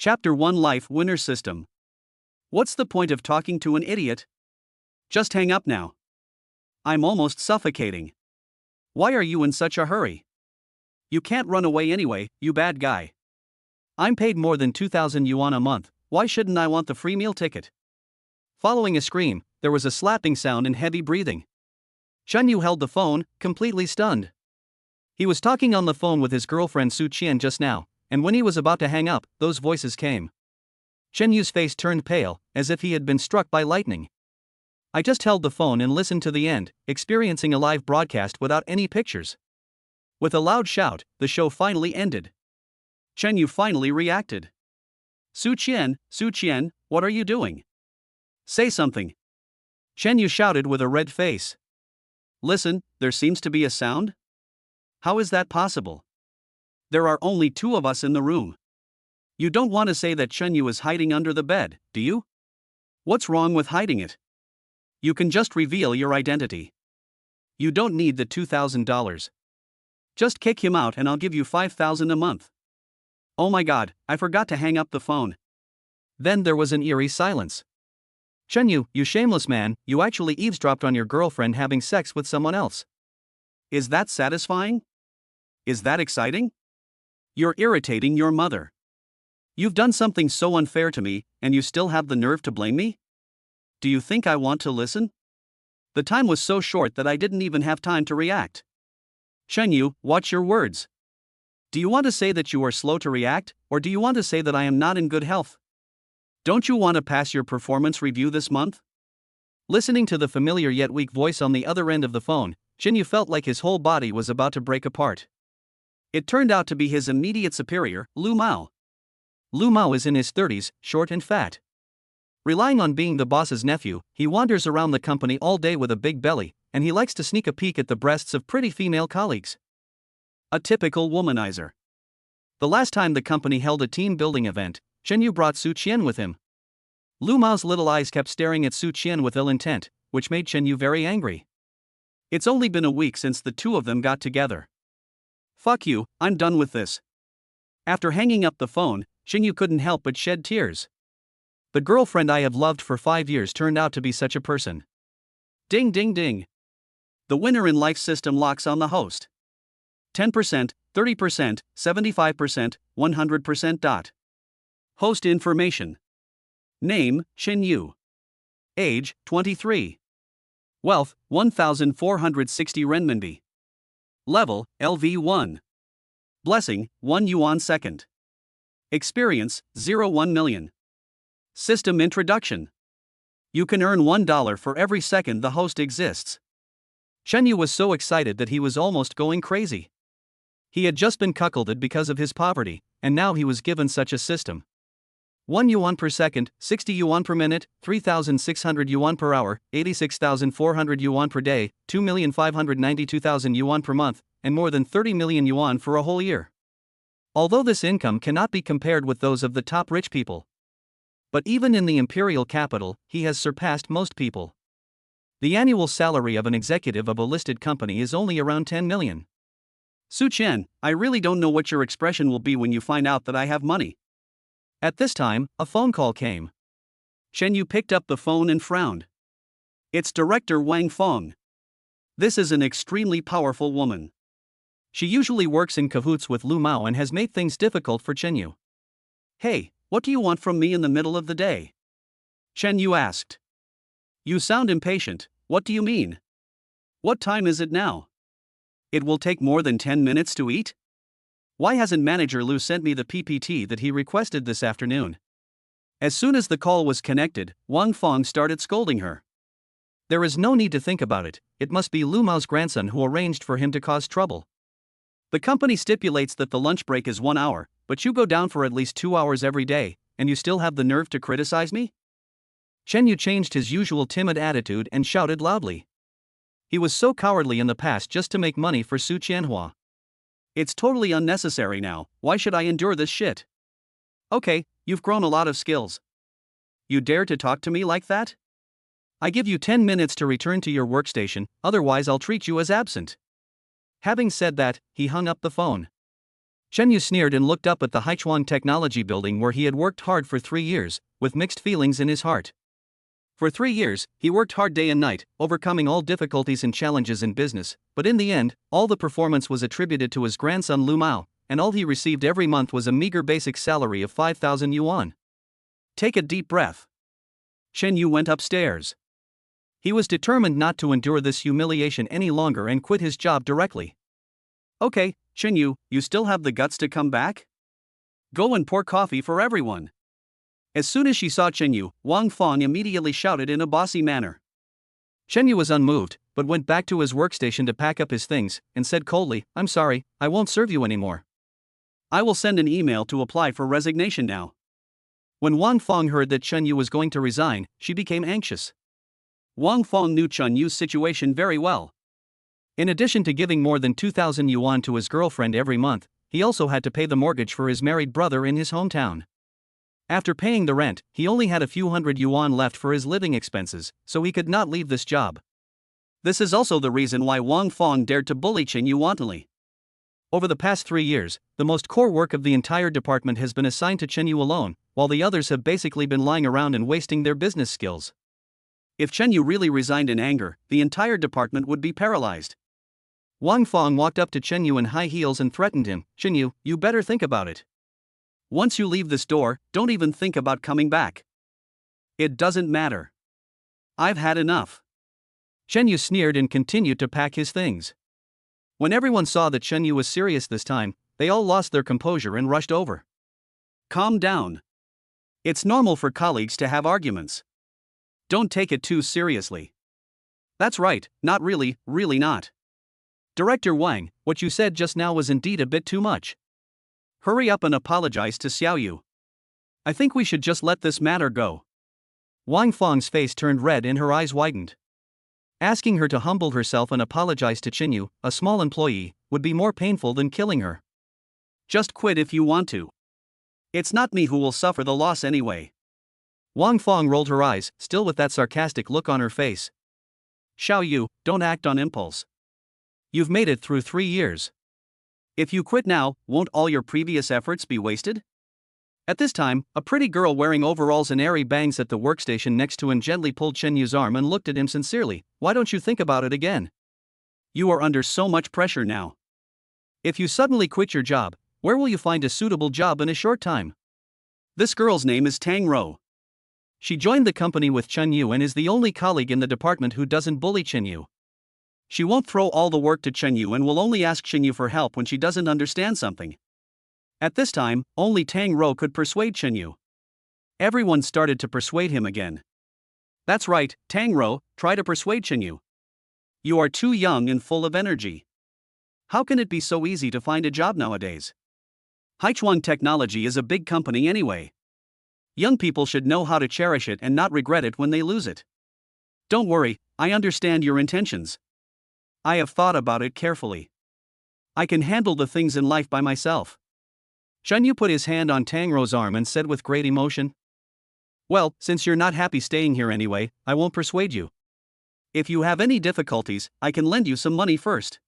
Chapter 1 Life Winner System. What's the point of talking to an idiot? Just hang up now. I'm almost suffocating. Why are you in such a hurry? You can't run away anyway, you bad guy. I'm paid more than 2,000 yuan a month, why shouldn't I want the free meal ticket? Following a scream, there was a slapping sound and heavy breathing. Chunyu held the phone, completely stunned. He was talking on the phone with his girlfriend Su Qian just now, and when he was about to hang up, those voices came. Chenyu's face turned pale, as if he had been struck by lightning. I just held the phone and listened to the end, experiencing a live broadcast without any pictures. With a loud shout, the show finally ended. Chenyu finally reacted. Su Qian, what are you doing? Say something. Chenyu shouted with a red face. Listen, there seems to be a sound? How is that possible? There are only two of us in the room. You don't want to say that Chenyu is hiding under the bed, do you? What's wrong with hiding it? You can just reveal your identity. You don't need the $2,000. Just kick him out and I'll give you 5,000 a month. Oh my god, I forgot to hang up the phone. Then there was an eerie silence. Chenyu, you shameless man, you actually eavesdropped on your girlfriend having sex with someone else. Is that satisfying? Is that exciting? You're irritating your mother. You've done something so unfair to me, and you still have the nerve to blame me? Do you think I want to listen? The time was so short that I didn't even have time to react. Chenyu, watch your words. Do you want to say that you are slow to react, or do you want to say that I am not in good health? Don't you want to pass your performance review this month? Listening to the familiar yet weak voice on the other end of the phone, Chenyu felt like his whole body was about to break apart. It turned out to be his immediate superior, Lu Mao. Lu Mao is in his 30s, short and fat. Relying on being the boss's nephew, he wanders around the company all day with a big belly, and he likes to sneak a peek at the breasts of pretty female colleagues. A typical womanizer. The last time the company held a team building event, Chenyu brought Su Qian with him. Lu Mao's little eyes kept staring at Su Qian with ill intent, which made Chenyu very angry. It's only been a week since the two of them got together. Fuck you, I'm done with this. After hanging up the phone, Chenyu couldn't help but shed tears. The girlfriend I have loved for 5 years turned out to be such a person. Ding ding ding. The winner in life system locks on the host. 10%, 30%, 75%, 100%. Host information. Name, Chenyu. Age, 23. Wealth, 1,460 renminbi. Level, LV1. Blessing, 1 yuan second. Experience, 0.1 million. System introduction. You can earn $1 for every second the host exists. Chenyu was so excited that he was almost going crazy. He had just been cuckolded because of his poverty, and now he was given such a system. 1 yuan per second, 60 yuan per minute, 3,600 yuan per hour, 86,400 yuan per day, 2,592,000 yuan per month, and more than 30 million yuan for a whole year. Although this income cannot be compared with those of the top rich people. But even in the imperial capital, he has surpassed most people. The annual salary of an executive of a listed company is only around 10 million. Su Qian, I really don't know what your expression will be when you find out that I have money. At this time, a phone call came. Chenyu picked up the phone and frowned. It's Director Wang Feng. This is an extremely powerful woman. She usually works in cahoots with Lu Mao and has made things difficult for Chenyu. Hey, what do you want from me in the middle of the day? Chenyu asked. You sound impatient, what do you mean? What time is it now? It will take more than 10 minutes to eat? Why hasn't Manager Lu sent me the PPT that he requested this afternoon? As soon as the call was connected, Wang Feng started scolding her. There is no need to think about it, it must be Lu Mao's grandson who arranged for him to cause trouble. The company stipulates that the lunch break is 1 hour, but you go down for at least 2 hours every day, and you still have the nerve to criticize me? Chenyu changed his usual timid attitude and shouted loudly. He was so cowardly in the past just to make money for Su Qianhua. It's totally unnecessary now, why should I endure this shit? Okay, you've grown a lot of skills. You dare to talk to me like that? I give you 10 minutes to return to your workstation, otherwise I'll treat you as absent. Having said that, he hung up the phone. Chen Yu sneered and looked up at the Haichuan technology building where he had worked hard for 3 years, with mixed feelings in his heart. For 3 years, he worked hard day and night, overcoming all difficulties and challenges in business, but in the end, all the performance was attributed to his grandson Lu Mao, and all he received every month was a meager basic salary of 5,000 yuan. Take a deep breath. Chen Yu went upstairs. He was determined not to endure this humiliation any longer and quit his job directly. Okay, Chen Yu, you still have the guts to come back? Go and pour coffee for everyone. As soon as she saw Chen Yu, Wang Fong immediately shouted in a bossy manner. Chen Yu was unmoved, but went back to his workstation to pack up his things, and said coldly, I'm sorry, I won't serve you anymore. I will send an email to apply for resignation now. When Wang Fong heard that Chen Yu was going to resign, she became anxious. Wang Fong knew Chen Yu's situation very well. In addition to giving more than 2,000 yuan to his girlfriend every month, he also had to pay the mortgage for his married brother in his hometown. After paying the rent, he only had a few hundred yuan left for his living expenses, so he could not leave this job. This is also the reason why Wang Fong dared to bully Chen Yu wantonly. Over the past 3 years, the most core work of the entire department has been assigned to Chen Yu alone, while the others have basically been lying around and wasting their business skills. If Chen Yu really resigned in anger, the entire department would be paralyzed. Wang Fong walked up to Chen Yu in high heels and threatened him, Chen Yu, you better think about it. Once you leave this door, don't even think about coming back. It doesn't matter. I've had enough. Chen Yu sneered and continued to pack his things. When everyone saw that Chen Yu was serious this time, they all lost their composure and rushed over. Calm down. It's normal for colleagues to have arguments. Don't take it too seriously. That's right, not really, really not. Director Wang, what you said just now was indeed a bit too much. Hurry up and apologize to Xiao Yu. I think we should just let this matter go. Wang Fong's face turned red and her eyes widened. Asking her to humble herself and apologize to Chen Yu, a small employee, would be more painful than killing her. Just quit if you want to. It's not me who will suffer the loss anyway. Wang Fong rolled her eyes, still with that sarcastic look on her face. Xiao Yu, don't act on impulse. You've made it through 3 years. If you quit now, won't all your previous efforts be wasted? At this time, a pretty girl wearing overalls and airy bangs at the workstation next to him gently pulled Chen Yu's arm and looked at him sincerely. Why don't you think about it again? You are under so much pressure now. If you suddenly quit your job, where will you find a suitable job in a short time? This girl's name is Tang Rou. She joined the company with Chen Yu and is the only colleague in the department who doesn't bully Chen Yu. She won't throw all the work to Chen Yu and will only ask Chen Yu for help when she doesn't understand something. At this time, only Tang Rou could persuade Chen Yu. Everyone started to persuade him again. That's right, Tang Rou, try to persuade Chen Yu. You are too young and full of energy. How can it be so easy to find a job nowadays? Haichuan Technology is a big company anyway. Young people should know how to cherish it and not regret it when they lose it. Don't worry, I understand your intentions. I have thought about it carefully. I can handle the things in life by myself. Chen Yu put his hand on Tang Rou's arm and said with great emotion. Well, since you're not happy staying here anyway, I won't persuade you. If you have any difficulties, I can lend you some money first.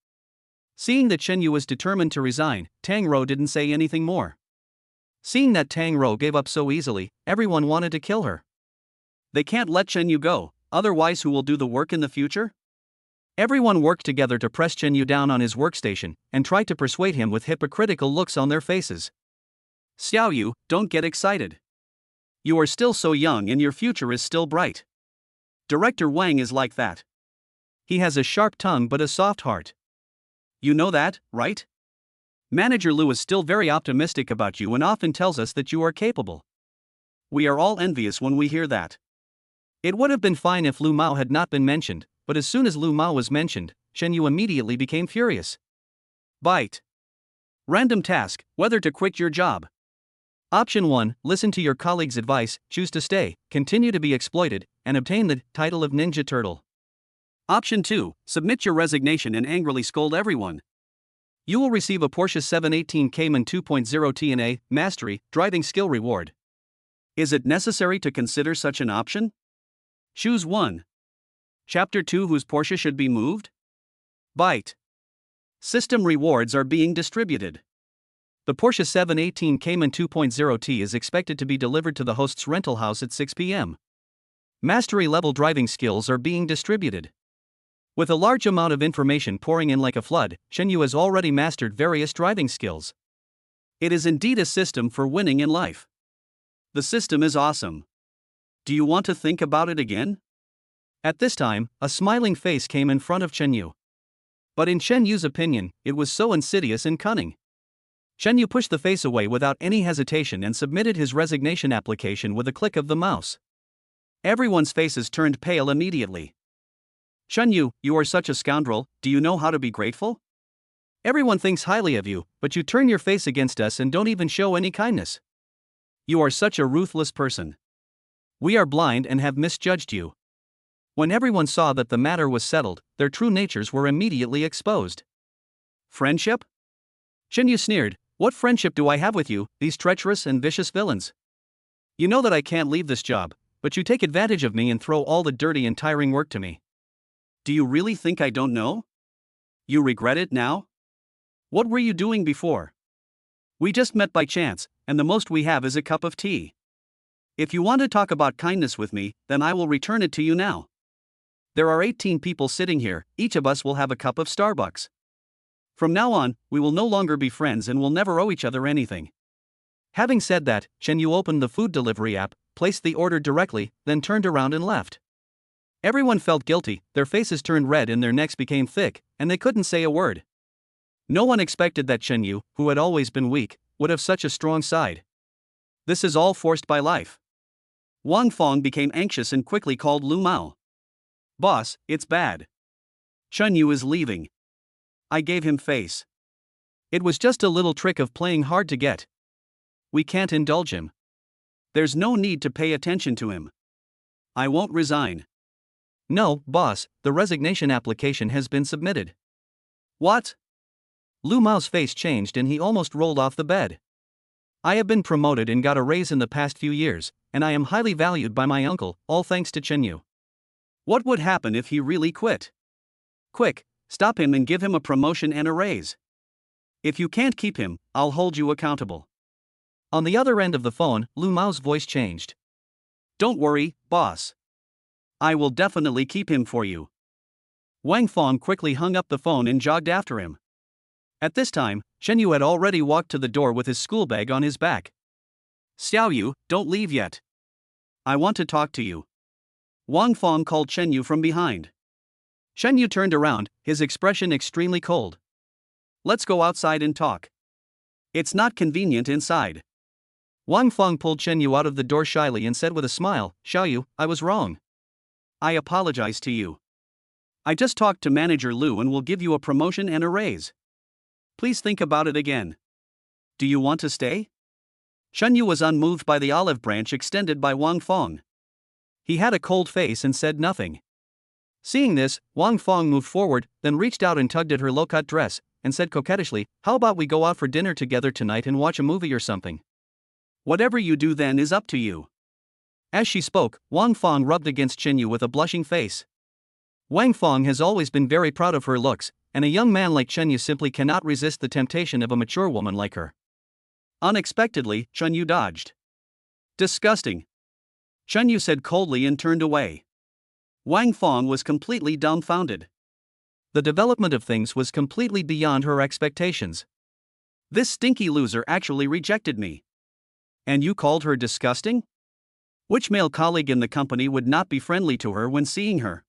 Seeing that Chen Yu was determined to resign, Tang Rou didn't say anything more. Seeing that Tang Rou gave up so easily, everyone wanted to kill her. They can't let Chen Yu go, otherwise who will do the work in the future? Everyone worked together to press Chen Yu down on his workstation, and tried to persuade him with hypocritical looks on their faces. Xiao Yu, don't get excited. You are still so young and your future is still bright. Director Wang is like that. He has a sharp tongue but a soft heart. You know that, right? Manager Lu is still very optimistic about you and often tells us that you are capable. We are all envious when we hear that. It would have been fine if Lu Mao had not been mentioned, but as soon as Lu Mao was mentioned, Chen Yu immediately became furious. Bite. Random task, whether to quit your job. Option 1, listen to your colleague's advice, choose to stay, continue to be exploited, and obtain the title of Ninja Turtle. Option 2, submit your resignation and angrily scold everyone. You will receive a Porsche 718 Cayman 2.0 TNA, Mastery, driving skill reward. Is it necessary to consider such an option? Choose 1. Chapter 2, whose Porsche should be moved? Bite. System rewards are being distributed. The Porsche 718 Cayman 2.0T is expected to be delivered to the host's rental house at 6 p.m. Mastery level driving skills are being distributed. With a large amount of information pouring in like a flood, Shenyu has already mastered various driving skills. It is indeed a system for winning in life. The system is awesome. Do you want to think about it again? At this time, a smiling face came in front of Shenyu. But in Shenyu's opinion, it was so insidious and cunning. Shenyu pushed the face away without any hesitation and submitted his resignation application with a click of the mouse. Everyone's faces turned pale immediately. Shenyu, you are such a scoundrel, do you know how to be grateful? Everyone thinks highly of you, but you turn your face against us and don't even show any kindness. You are such a ruthless person. We are blind and have misjudged you. When everyone saw that the matter was settled, their true natures were immediately exposed. Friendship? Shenyu sneered, what friendship do I have with you, these treacherous and vicious villains? You know that I can't leave this job, but you take advantage of me and throw all the dirty and tiring work to me. Do you really think I don't know? You regret it now? What were you doing before? We just met by chance, and the most we have is a cup of tea. If you want to talk about kindness with me, then I will return it to you now. There are 18 people sitting here, each of us will have a cup of Starbucks. From now on, we will no longer be friends and will never owe each other anything. Having said that, Shenyu opened the food delivery app, placed the order directly, then turned around and left. Everyone felt guilty, their faces turned red and their necks became thick, and they couldn't say a word. No one expected that Shenyu, who had always been weak, would have such a strong side. This is all forced by life. Wang Fong became anxious and quickly called Lu Mao. Boss, it's bad. Shenyu is leaving. I gave him face. It was just a little trick of playing hard to get. We can't indulge him. There's no need to pay attention to him. I won't resign. No, boss, the resignation application has been submitted. What? Lu Mao's face changed and he almost rolled off the bed. I have been promoted and got a raise in the past few years, and I am highly valued by my uncle, all thanks to Shenyu. What would happen if he really quit? Quick, stop him and give him a promotion and a raise. If you can't keep him, I'll hold you accountable. On the other end of the phone, Lu Mao's voice changed. Don't worry, boss. I will definitely keep him for you. Wang Fong quickly hung up the phone and jogged after him. At this time, Shenyu had already walked to the door with his school bag on his back. Xiaoyu, don't leave yet. I want to talk to you. Wang Fong called Shenyu from behind. Shenyu turned around, his expression extremely cold. Let's go outside and talk. It's not convenient inside. Wang Fong pulled Shenyu out of the door shyly and said with a smile, Xiaoyu, I was wrong. I apologize to you. I just talked to Manager Lu and will give you a promotion and a raise. Please think about it again. Do you want to stay? Shenyu was unmoved by the olive branch extended by Wang Fong. He had a cold face and said nothing. Seeing this, Wang Fong moved forward, then reached out and tugged at her low-cut dress, and said coquettishly, how about we go out for dinner together tonight and watch a movie or something? Whatever you do then is up to you. As she spoke, Wang Fong rubbed against Shenyu with a blushing face. Wang Fong has always been very proud of her looks, and a young man like Shenyu simply cannot resist the temptation of a mature woman like her. Unexpectedly, Shenyu dodged. Disgusting. Shenyu said coldly and turned away. Wang Fong was completely dumbfounded. The development of things was completely beyond her expectations. This stinky loser actually rejected me. And you called her disgusting? Which male colleague in the company would not be friendly to her when seeing her?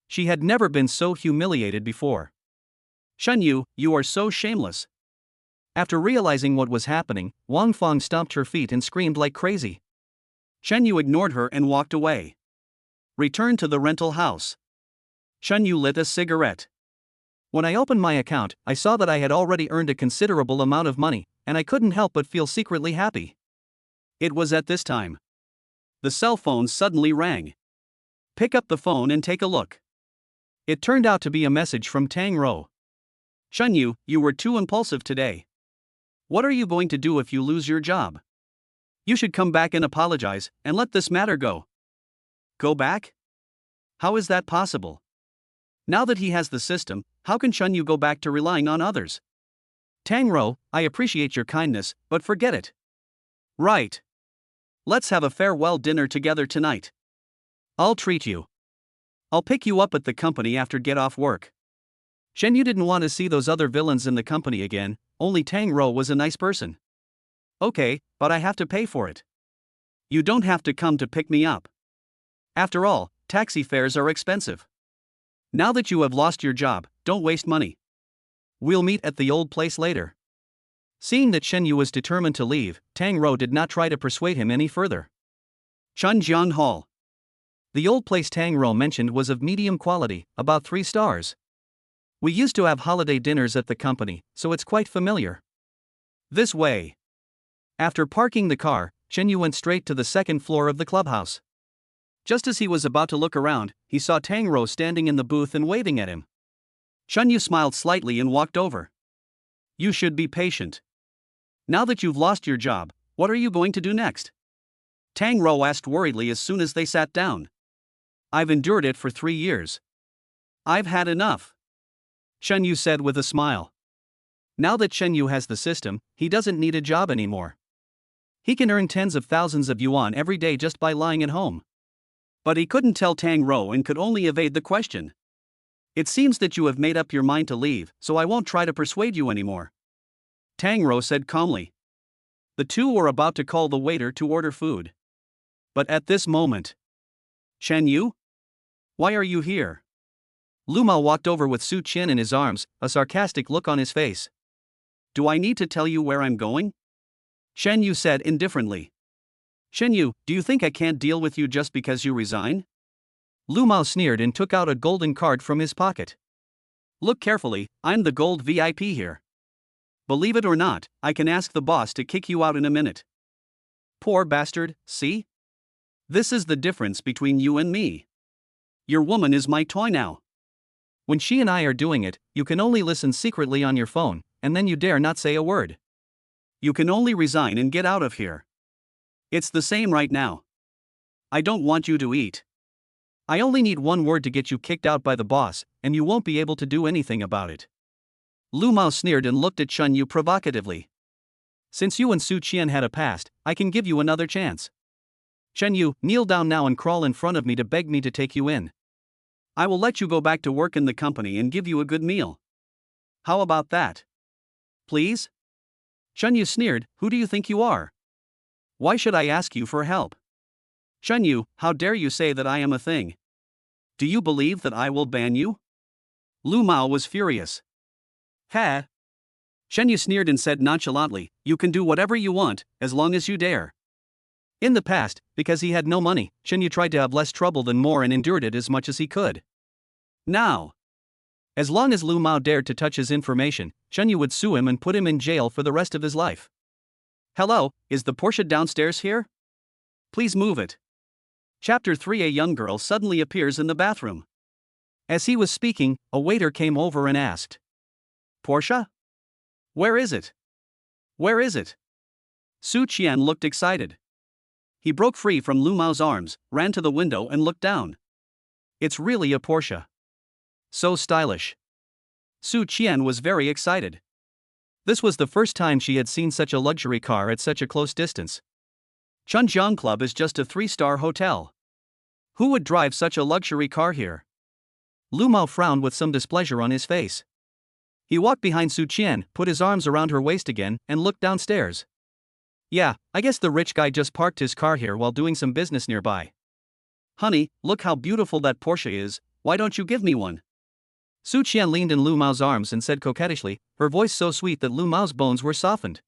She had never been so humiliated before. Shenyu, you are so shameless. After realizing what was happening, Wang Fong stomped her feet and screamed like crazy. Shenyu ignored her and walked away. Returned to the rental house. Shenyu lit a cigarette. When I opened my account, I saw that I had already earned a considerable amount of money, and I couldn't help but feel secretly happy. It was at this time. The cell phone suddenly rang. Pick up the phone and take a look. It turned out to be a message from Tang Ro. Shenyu, you were too impulsive today. What are you going to do if you lose your job? You should come back and apologize, and let this matter go. Go back? How is that possible? Now that he has the system, how can Shenyu go back to relying on others? Tang Ro, I appreciate your kindness, but forget it. Right. Let's have a farewell dinner together tonight. I'll treat you. I'll pick you up at the company after get off work. Shen Yu didn't want to see those other villains in the company again, only Tang Ro was a nice person. Okay, but I have to pay for it. You don't have to come to pick me up. After all, taxi fares are expensive. Now that you have lost your job, don't waste money. We'll meet at the old place later. Seeing that Shen Yu was determined to leave, Tang Ro did not try to persuade him any further. Chunjiang Hall. The old place Tang Ro mentioned was of medium quality, about 3 stars. We used to have holiday dinners at the company, so it's quite familiar. This way. After parking the car, Shen Yu went straight to the second floor of the clubhouse. Just as he was about to look around, he saw Tang Ro standing in the booth and waving at him. Shen Yu smiled slightly and walked over. You should be patient. Now that you've lost your job, what are you going to do next? Tang Ro asked worriedly as soon as they sat down. I've endured it for 3 years. I've had enough. Shen Yu said with a smile. Now that Shen Yu has the system, he doesn't need a job anymore. He can earn tens of thousands of yuan every day just by lying at home. But he couldn't tell Tang Ro and could only evade the question. It seems that you have made up your mind to leave, so I won't try to persuade you anymore. Tang Ro said calmly. The two were about to call the waiter to order food. But at this moment. Shen Yu? Why are you here? Lu Mao walked over with Su Qian in his arms, a sarcastic look on his face. Do I need to tell you where I'm going? Shen Yu said indifferently. Shen Yu, do you think I can't deal with you just because you resign? Lu Mao sneered and took out a golden card from his pocket. Look carefully, I'm the gold VIP here. Believe it or not, I can ask the boss to kick you out in a minute. Poor bastard, see? This is the difference between you and me. Your woman is my toy now. When she and I are doing it, you can only listen secretly on your phone, and then you dare not say a word. You can only resign and get out of here. It's the same right now. I don't want you to eat. I only need one word to get you kicked out by the boss, and you won't be able to do anything about it. Lu Mao sneered and looked at Shen Yu provocatively. Since you and Su Qian had a past, I can give you another chance. Shen Yu, kneel down now and crawl in front of me to beg me to take you in. I will let you go back to work in the company and give you a good meal. How about that? Please? Shen Yu sneered, who do you think you are? Why should I ask you for help? Shen Yu, how dare you say that I am a thing? Do you believe that I will ban you? Lu Mao was furious. Ha! Shen Yu sneered and said nonchalantly, you can do whatever you want, as long as you dare. In the past, because he had no money, Shen Yu tried to have less trouble than more and endured it as much as he could. Now, as long as Lu Mao dared to touch his information, Shen Yu would sue him and put him in jail for the rest of his life. Hello, is the Porsche downstairs here? Please move it. Chapter 3. A young girl suddenly appears in the bathroom. As he was speaking, a waiter came over and asked, Porsche? Where is it? Where is it? Su Qian looked excited. He broke free from Lu Mao's arms, ran to the window and looked down. It's really a Porsche. So stylish. Su Qian was very excited. This was the first time she had seen such a luxury car at such a close distance. Chunjiang Club is just a 3-star hotel. Who would drive such a luxury car here? Lu Mao frowned with some displeasure on his face. He walked behind Su Qian, put his arms around her waist again, and looked downstairs. Yeah, I guess the rich guy just parked his car here while doing some business nearby. Honey, look how beautiful that Porsche is, why don't you give me one? Su Qian leaned in Lu Mao's arms and said coquettishly, her voice so sweet that Lu Mao's bones were softened.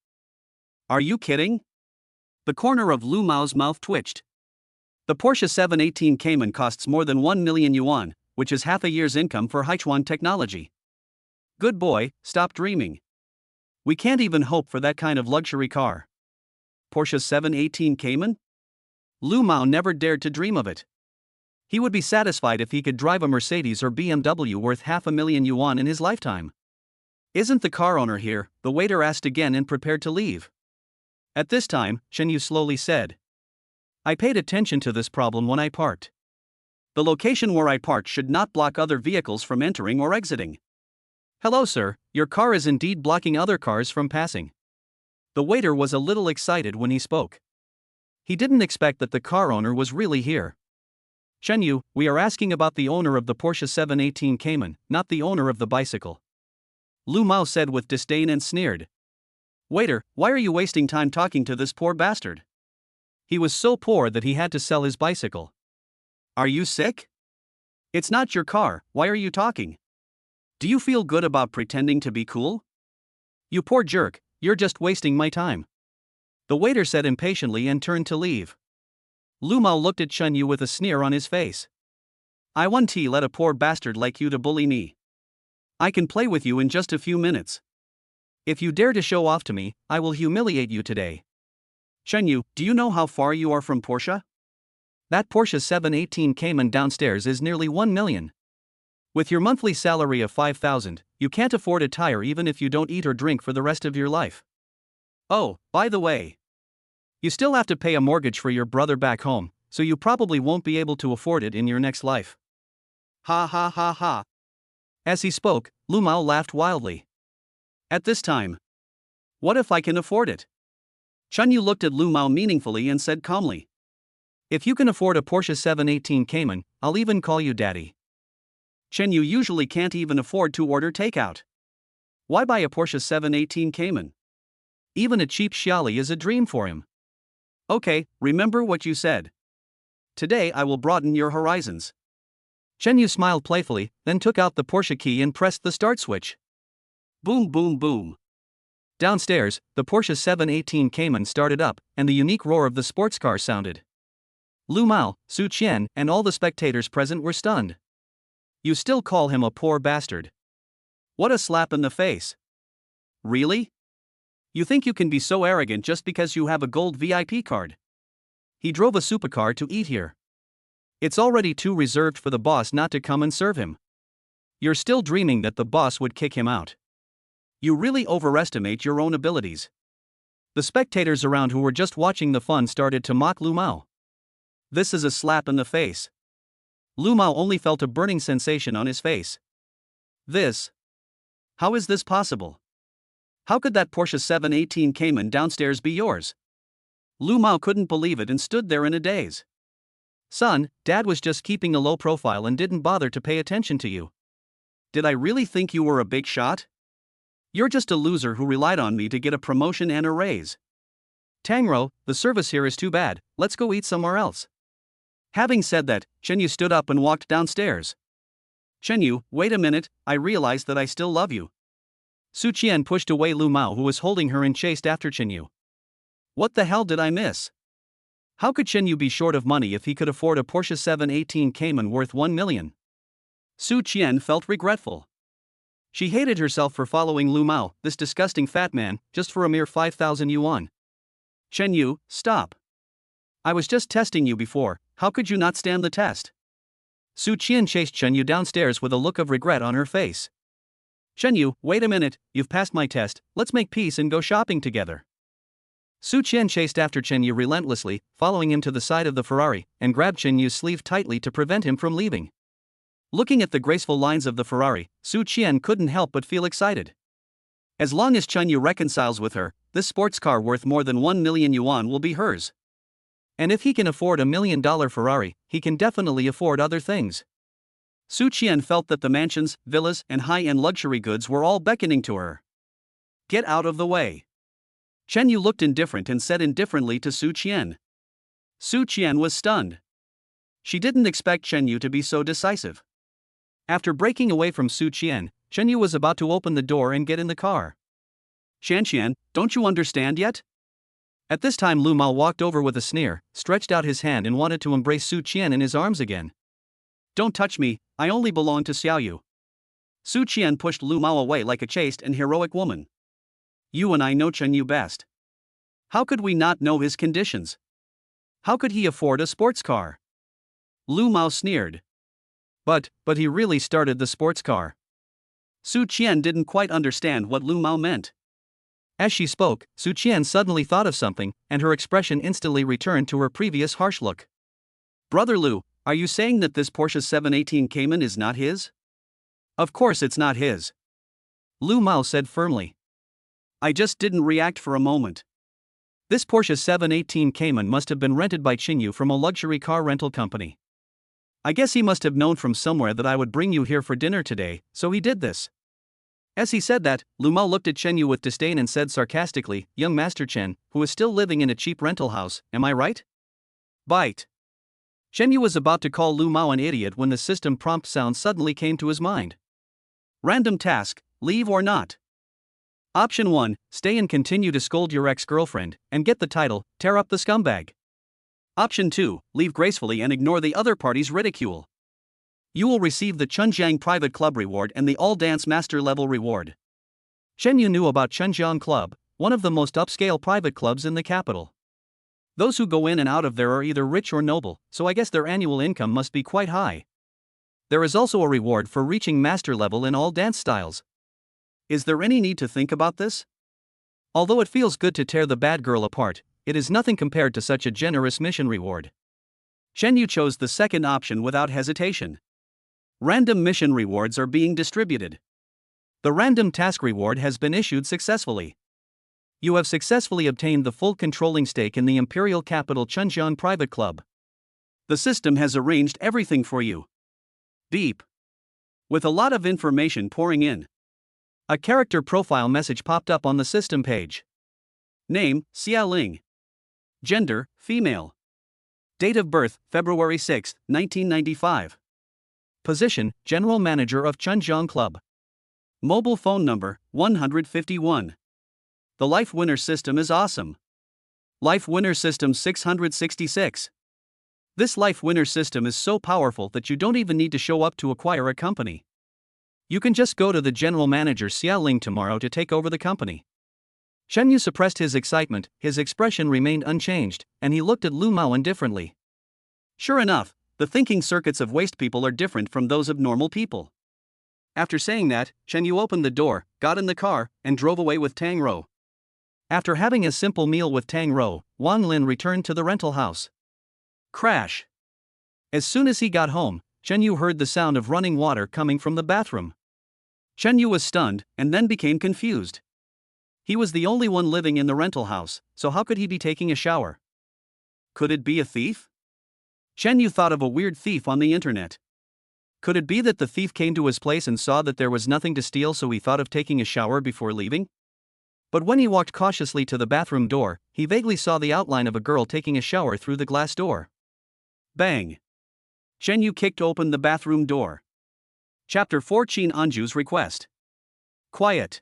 Are you kidding? The corner of Lu Mao's mouth twitched. The Porsche 718 Cayman costs more than 1 million yuan, which is half a year's income for Haichuan Technology. Good boy, stop dreaming. We can't even hope for that kind of luxury car. Porsche 718 Cayman? Lu Mao never dared to dream of it. He would be satisfied if he could drive a Mercedes or BMW worth 500,000 yuan in his lifetime. Isn't the car owner here? The waiter asked again and prepared to leave. At this time, Shen Yu slowly said, I paid attention to this problem when I parked. The location where I parked should not block other vehicles from entering or exiting. Hello, sir, your car is indeed blocking other cars from passing. The waiter was a little excited when he spoke. He didn't expect that the car owner was really here. Chen Yu, we are asking about the owner of the Porsche 718 Cayman, not the owner of the bicycle. Lu Mao said with disdain and sneered. Waiter, why are you wasting time talking to this poor bastard? He was so poor that he had to sell his bicycle. Are you sick? It's not your car, why are you talking? Do you feel good about pretending to be cool? You poor jerk, you're just wasting my time. The waiter said impatiently and turned to leave. Lu Mao looked at Chen Yu with a sneer on his face. I won't let a poor bastard like you to bully me. I can play with you in just a few minutes. If you dare to show off to me, I will humiliate you today. Chen Yu, do you know how far you are from Porsche? That Porsche 718 Cayman downstairs is nearly 1 million. With your monthly salary of 5,000, you can't afford a tire even if you don't eat or drink for the rest of your life. Oh, by the way, you still have to pay a mortgage for your brother back home, so you probably won't be able to afford it in your next life. Ha ha ha ha. As he spoke, Lu Mao laughed wildly. At this time, what if I can afford it? Chen Yu looked at Lu Mao meaningfully and said calmly. If you can afford a Porsche 718 Cayman, I'll even call you daddy. Chen Yu usually can't even afford to order takeout. Why buy a Porsche 718 Cayman? Even a cheap Xiaoli is a dream for him. Okay, remember what you said. Today I will broaden your horizons. Chen Yu smiled playfully, then took out the Porsche key and pressed the start switch. Boom boom boom. Downstairs, the Porsche 718 Cayman started up, and the unique roar of the sports car sounded. Lu Mao, Su Qian, and all the spectators present were stunned. You still call him a poor bastard? What a slap in the face. Really? You think you can be so arrogant just because you have a gold VIP card? He drove a supercar to eat here. It's already too reserved for the boss not to come and serve him. You're still dreaming that the boss would kick him out. You really overestimate your own abilities. The spectators around who were just watching the fun started to mock Lu Mao. This is a slap in the face. Lu Mao only felt a burning sensation on his face. How is this possible? How could that Porsche 718 Cayman downstairs be yours? Lu Mao couldn't believe it and stood there in a daze. Son, Dad was just keeping a low profile and didn't bother to pay attention to you. Did I really think you were a big shot? You're just a loser who relied on me to get a promotion and a raise. Tangro, the service here is too bad, let's go eat somewhere else. Having said that, Chen Yu stood up and walked downstairs. Chen Yu, wait a minute, I realized that I still love you. Su Qian pushed away Lu Mao who was holding her and chased after Chen Yu. What the hell did I miss? How could Chen Yu be short of money if he could afford a Porsche 718 Cayman worth 1 million? Su Qian felt regretful. She hated herself for following Lu Mao, this disgusting fat man, just for a mere 5,000 yuan. Chen Yu, stop. I was just testing you before, how could you not stand the test? Su Qian chased Chen Yu downstairs with a look of regret on her face. Chen Yu, wait a minute, you've passed my test, let's make peace and go shopping together. Su Qian chased after Chen Yu relentlessly, following him to the side of the Ferrari, and grabbed Chen Yu's sleeve tightly to prevent him from leaving. Looking at the graceful lines of the Ferrari, Su Qian couldn't help but feel excited. As long as Chen Yu reconciles with her, this sports car worth more than 1 million yuan will be hers. And if he can afford a $1 million Ferrari, he can definitely afford other things. Su Qian felt that the mansions, villas, and high-end luxury goods were all beckoning to her. Get out of the way. Chen Yu looked indifferent and said indifferently to Su Qian. Su Qian was stunned. She didn't expect Chen Yu to be so decisive. After breaking away from Su Qian, Chen Yu was about to open the door and get in the car. Qian, don't you understand yet? At this time Lu Mao walked over with a sneer, stretched out his hand and wanted to embrace Su Qian in his arms again. Don't touch me, I only belong to Xiao Yu. Su Qian pushed Lu Mao away like a chaste and heroic woman. You and I know Chen Yu best. How could we not know his conditions? How could he afford a sports car? Lu Mao sneered. But he really started the sports car. Su Qian didn't quite understand what Lu Mao meant. As she spoke, Su Qian suddenly thought of something, and her expression instantly returned to her previous harsh look. Brother Lu, are you saying that this Porsche 718 Cayman is not his? Of course it's not his. Lu Mao said firmly. I just didn't react for a moment. This Porsche 718 Cayman must have been rented by Chinyu from a luxury car rental company. I guess he must have known from somewhere that I would bring you here for dinner today, so he did this. As he said that, Lu Mao looked at Chen Yu with disdain and said sarcastically, Young Master Chen, who is still living in a cheap rental house, am I right? Bite. Chen Yu was about to call Lu Mao an idiot when the system prompt sound suddenly came to his mind. Random task, leave or not. Option 1, stay and continue to scold your ex-girlfriend, and get the title, tear up the scumbag. Option 2, leave gracefully and ignore the other party's ridicule. You will receive the Chunjiang Private Club reward and the All-Dance Master level reward. Chen Yu knew about Chunjiang Club, one of the most upscale private clubs in the capital. Those who go in and out of there are either rich or noble, so I guess their annual income must be quite high. There is also a reward for reaching master level in all dance styles. Is there any need to think about this? Although it feels good to tear the bad girl apart, it is nothing compared to such a generous mission reward. Chen Yu chose the second option without hesitation. Random mission rewards are being distributed. The random task reward has been issued successfully. You have successfully obtained the full controlling stake in the Imperial Capital Chunjiang Private Club. The system has arranged everything for you. Beep. With a lot of information pouring in, a character profile message popped up on the system page. Name, Xia Ling. Gender, female. Date of birth, February 6, 1995. Position, General Manager of Chunjiang Club. Mobile phone number, 151. The Life Winner system is awesome. Life Winner System 666. This Life Winner system is so powerful that you don't even need to show up to acquire a company. You can just go to the General Manager Xia Ling tomorrow to take over the company. Chen Yu suppressed his excitement, his expression remained unchanged, and he looked at Lu Mao indifferently. Sure enough, the thinking circuits of waste people are different from those of normal people. After saying that, Chen Yu opened the door, got in the car, and drove away with Tang Rou. After having a simple meal with Tang Rou, Wang Lin returned to the rental house. Crash. As soon as he got home, Chen Yu heard the sound of running water coming from the bathroom. Chen Yu was stunned, and then became confused. He was the only one living in the rental house, so how could he be taking a shower? Could it be a thief? Chen Yu thought of a weird thief on the internet. Could it be that the thief came to his place and saw that there was nothing to steal, so he thought of taking a shower before leaving? But when he walked cautiously to the bathroom door, he vaguely saw the outline of a girl taking a shower through the glass door. Bang! Chen Yu kicked open the bathroom door. Chapter 4, Qin Anju's request. Quiet.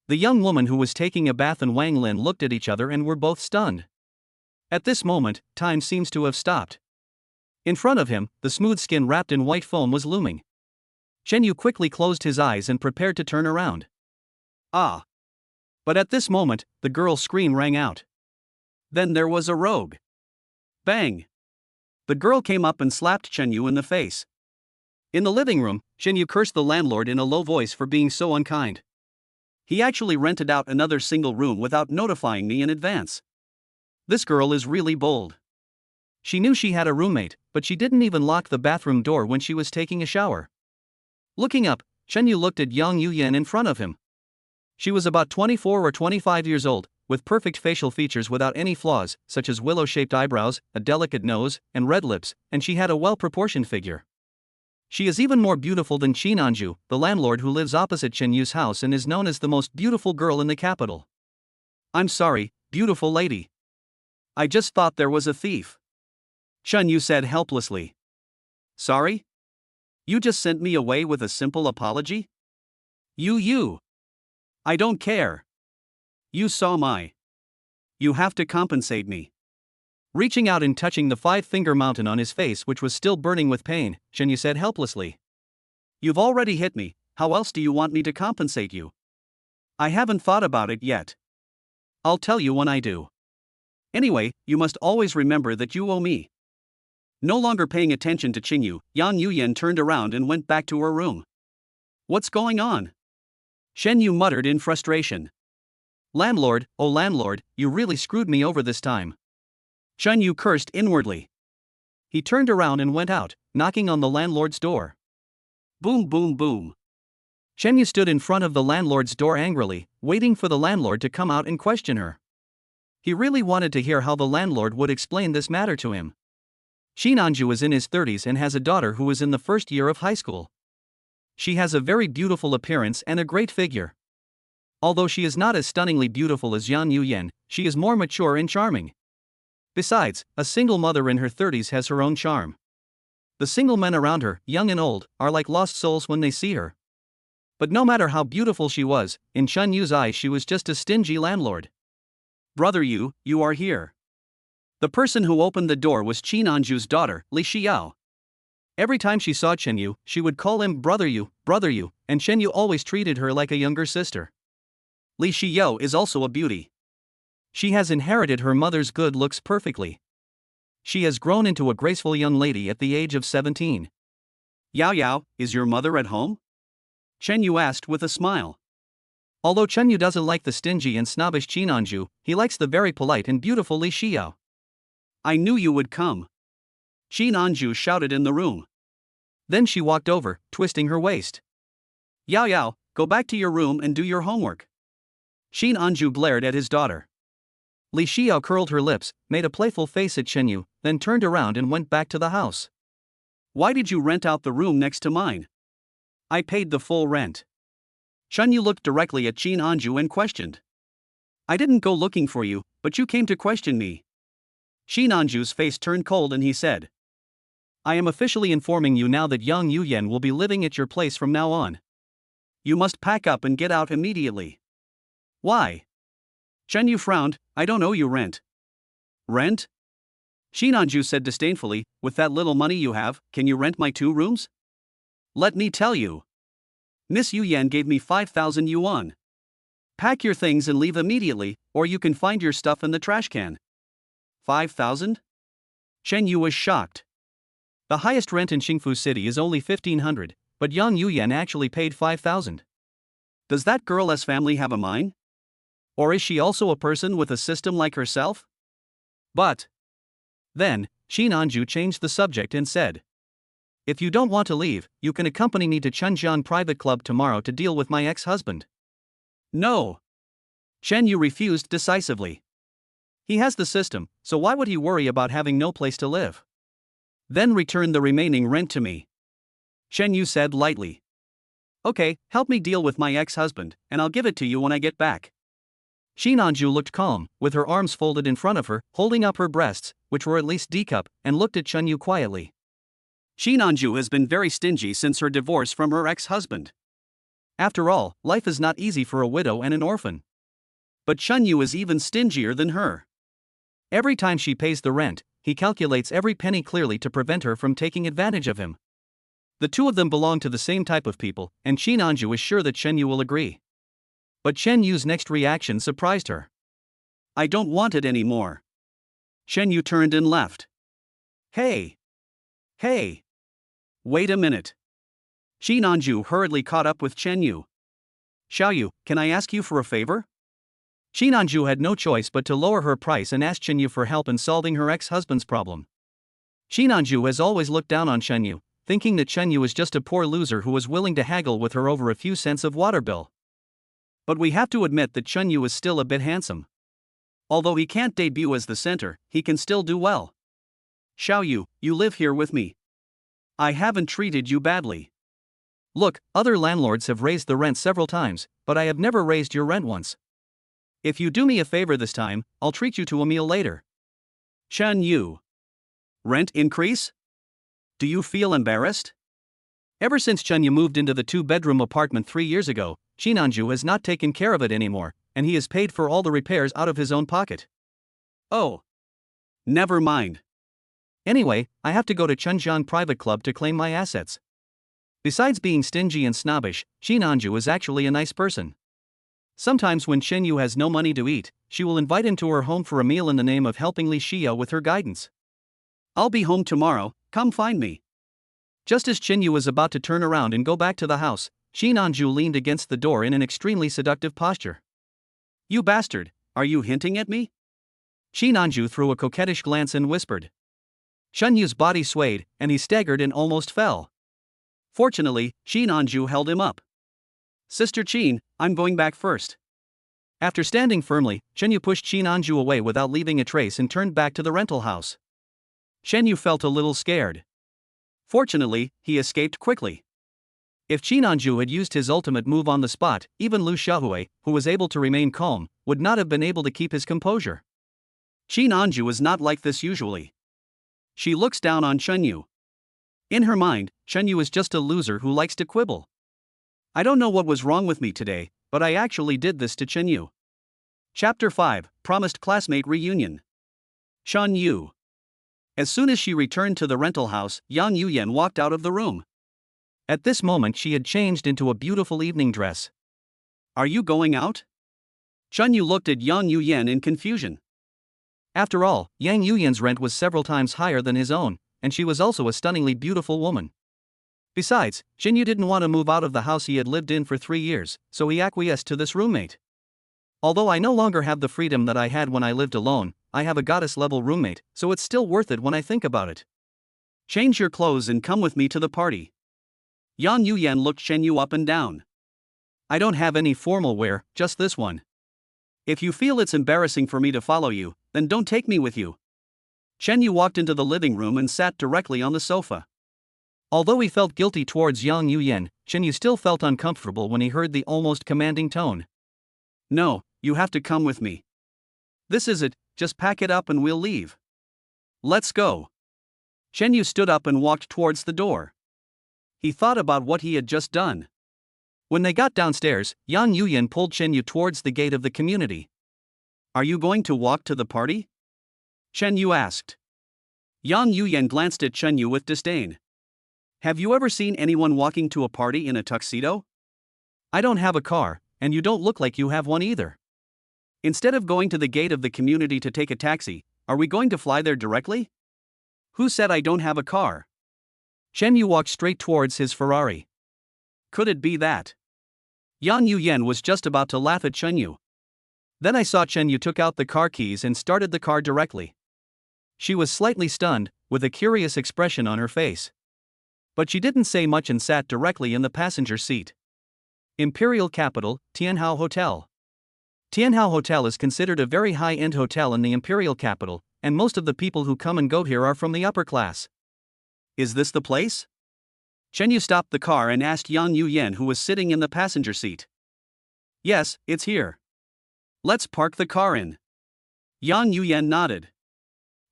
The young woman who was taking a bath and Wang Lin looked at each other and were both stunned. At this moment, time seems to have stopped. In front of him, the smooth skin wrapped in white foam was looming. Chen Yu quickly closed his eyes and prepared to turn around. Ah! But at this moment, the girl's scream rang out. Then there was a rogue. Bang! The girl came up and slapped Chen Yu in the face. In the living room, Chen Yu cursed the landlord in a low voice for being so unkind. He actually rented out another single room without notifying me in advance. This girl is really bold. She knew she had a roommate, but she didn't even lock the bathroom door when she was taking a shower. Looking up, Chen Yu looked at Yang Yuyan in front of him. She was about 24 or 25 years old, with perfect facial features without any flaws, such as willow-shaped eyebrows, a delicate nose, and red lips, and she had a well-proportioned figure. She is even more beautiful than Qin Anju, the landlord who lives opposite Chen Yu's house and is known as the most beautiful girl in the capital. I'm sorry, beautiful lady. I just thought there was a thief. Chen Yu said helplessly. Sorry? You just sent me away with a simple apology? You. I don't care. You saw my. You have to compensate me. Reaching out and touching the five-finger mountain on his face, which was still burning with pain, Chen Yu said helplessly. You've already hit me, how else do you want me to compensate you? I haven't thought about it yet. I'll tell you when I do. Anyway, you must always remember that you owe me. No longer paying attention to Qingyu, Yang Yuyan turned around and went back to her room. What's going on? Shen Yu muttered in frustration. Landlord, oh landlord, you really screwed me over this time. Shen Yu cursed inwardly. He turned around and went out, knocking on the landlord's door. Boom boom boom. Chen Yu stood in front of the landlord's door angrily, waiting for the landlord to come out and question her. He really wanted to hear how the landlord would explain this matter to him. Shinanju is in his 30s and has a daughter who is in the first year of high school. She has a very beautiful appearance and a great figure. Although she is not as stunningly beautiful as Yang Yuyen, she is more mature and charming. Besides, a single mother in her 30s has her own charm. The single men around her, young and old, are like lost souls when they see her. But no matter how beautiful she was, in Chen Yu's eyes she was just a stingy landlord. Brother Yu, you are here. The person who opened the door was Qin Anju's daughter, Li Xiao. Every time she saw Chen Yu, she would call him Brother Yu, and Chen Yu always treated her like a younger sister. Li Xiao is also a beauty. She has inherited her mother's good looks perfectly. She has grown into a graceful young lady at the age of 17. Yao Yao, is your mother at home? Chen Yu asked with a smile. Although Chen Yu doesn't like the stingy and snobbish Qin Anju, he likes the very polite and beautiful Li Xiao. I knew you would come. Qin Anju shouted in the room. Then she walked over, twisting her waist. Yao Yao, go back to your room and do your homework. Qin Anju glared at his daughter. Li Xiao curled her lips, made a playful face at Chen Yu, then turned around and went back to the house. Why did you rent out the room next to mine? I paid the full rent. Chen Yu looked directly at Qin Anju and questioned. I didn't go looking for you, but you came to question me. Qin Anju's face turned cold and he said. I am officially informing you now that Yang Yuyen will be living at your place from now on. You must pack up and get out immediately. Why? Chen Yu frowned. I don't owe you rent. Rent? Qin Anju said disdainfully, with that little money you have, can you rent my 2 rooms? Let me tell you. Miss Yuyen gave me 5,000 yuan. Pack your things and leave immediately, or you can find your stuff in the trash can. 5,000? Chen Yu was shocked. The highest rent in Qingfu City is only 1,500, but Yang Yuyen actually paid 5,000. Does that girl's family have a mine? Or is she also a person with a system like herself? But. Then, Qin Anju changed the subject and said. If you don't want to leave, you can accompany me to Chunjian Private Club tomorrow to deal with my ex-husband. No. Chen Yu refused decisively. He has the system, so why would he worry about having no place to live? Then return the remaining rent to me. Chen Yu said lightly. Okay, help me deal with my ex-husband, and I'll give it to you when I get back. Qin Anju looked calm, with her arms folded in front of her, holding up her breasts, which were at least D-cup, and looked at Chen Yu quietly. Qin Anju has been very stingy since her divorce from her ex-husband. After all, life is not easy for a widow and an orphan. But Chen Yu is even stingier than her. Every time she pays the rent, he calculates every penny clearly to prevent her from taking advantage of him. The two of them belong to the same type of people, and Qin Anju is sure that Chen Yu will agree. But Chen Yu's next reaction surprised her. I don't want it anymore. Chen Yu turned and left. Hey! Hey! Wait a minute. Qin Anju hurriedly caught up with Chen Yu. Xiaoyu, can I ask you for a favor? Qin Anju had no choice but to lower her price and ask Chen Yu for help in solving her ex-husband's problem. Qin Anju has always looked down on Chen Yu, thinking that Chen Yu is just a poor loser who was willing to haggle with her over a few cents of water bill. But we have to admit that Chen Yu is still a bit handsome. Although he can't debut as the center, he can still do well. Xiaoyu, you live here with me. I haven't treated you badly. Look, other landlords have raised the rent several times, but I have never raised your rent once. If you do me a favor this time, I'll treat you to a meal later. Chen Yu. Rent increase? Do you feel embarrassed? Ever since Chen Yu moved into the 2-bedroom apartment 3 years ago, Qin Anju has not taken care of it anymore, and he has paid for all the repairs out of his own pocket. Oh. Never mind. Anyway, I have to go to Chunjian Private Club to claim my assets. Besides being stingy and snobbish, Qin Anju is actually a nice person. Sometimes when Chen Yu has no money to eat, she will invite him to her home for a meal in the name of helping Li Xiao with her guidance. I'll be home tomorrow, come find me. Just as Chen Yu was about to turn around and go back to the house, Qin Anju leaned against the door in an extremely seductive posture. You bastard, are you hinting at me? Qin Anju threw a coquettish glance and whispered. Chen Yu's body swayed, and he staggered and almost fell. Fortunately, Qin Anju held him up. Sister Qin, I'm going back first. After standing firmly, Chen Yu pushed Qin Anju away without leaving a trace and turned back to the rental house. Chen Yu felt a little scared. Fortunately, he escaped quickly. If Qin Anju had used his ultimate move on the spot, even Lu Xiaohui, who was able to remain calm, would not have been able to keep his composure. Qin Anju is not like this usually. She looks down on Chen Yu. In her mind, Chen Yu is just a loser who likes to quibble. I don't know what was wrong with me today, but I actually did this to Chen Yu. Chapter 5, Promised Classmate Reunion. Shan Yu. As soon as she returned to the rental house, Yang Yuyan walked out of the room. At this moment she had changed into a beautiful evening dress. Are you going out? Chen Yu looked at Yang Yuyan in confusion. After all, Yang Yuyan's rent was several times higher than his own, and she was also a stunningly beautiful woman. Besides, Chen Yu didn't want to move out of the house he had lived in for 3 years, so he acquiesced to this roommate. Although I no longer have the freedom that I had when I lived alone, I have a goddess-level roommate, so it's still worth it when I think about it. Change your clothes and come with me to the party. Yang Yuyan looked Chen Yu up and down. I don't have any formal wear, just this one. If you feel it's embarrassing for me to follow you, then don't take me with you. Chen Yu walked into the living room and sat directly on the sofa. Although he felt guilty towards Yang Yuyan, Chen Yu still felt uncomfortable when he heard the almost commanding tone. No, you have to come with me. This is it, just pack it up and we'll leave. Let's go. Chen Yu stood up and walked towards the door. He thought about what he had just done. When they got downstairs, Yang Yuyan pulled Chen Yu towards the gate of the community. Are you going to walk to the party? Chen Yu asked. Yang Yuyan glanced at Chen Yu with disdain. Have you ever seen anyone walking to a party in a tuxedo? I don't have a car, and you don't look like you have one either. Instead of going to the gate of the community to take a taxi, are we going to fly there directly? Who said I don't have a car? Chen Yu walked straight towards his Ferrari. Could it be that? Yang Yuyan was just about to laugh at Chen Yu. Then I saw Chen Yu took out the car keys and started the car directly. She was slightly stunned, with a curious expression on her face. But she didn't say much and sat directly in the passenger seat. Imperial Capital, Tianhao Hotel. Tianhao Hotel is considered a very high-end hotel in the Imperial Capital, and most of the people who come and go here are from the upper class. Is this the place? Chen Yu stopped the car and asked Yang Yuyan, who was sitting in the passenger seat. Yes, it's here. Let's park the car in. Yang Yuyan nodded.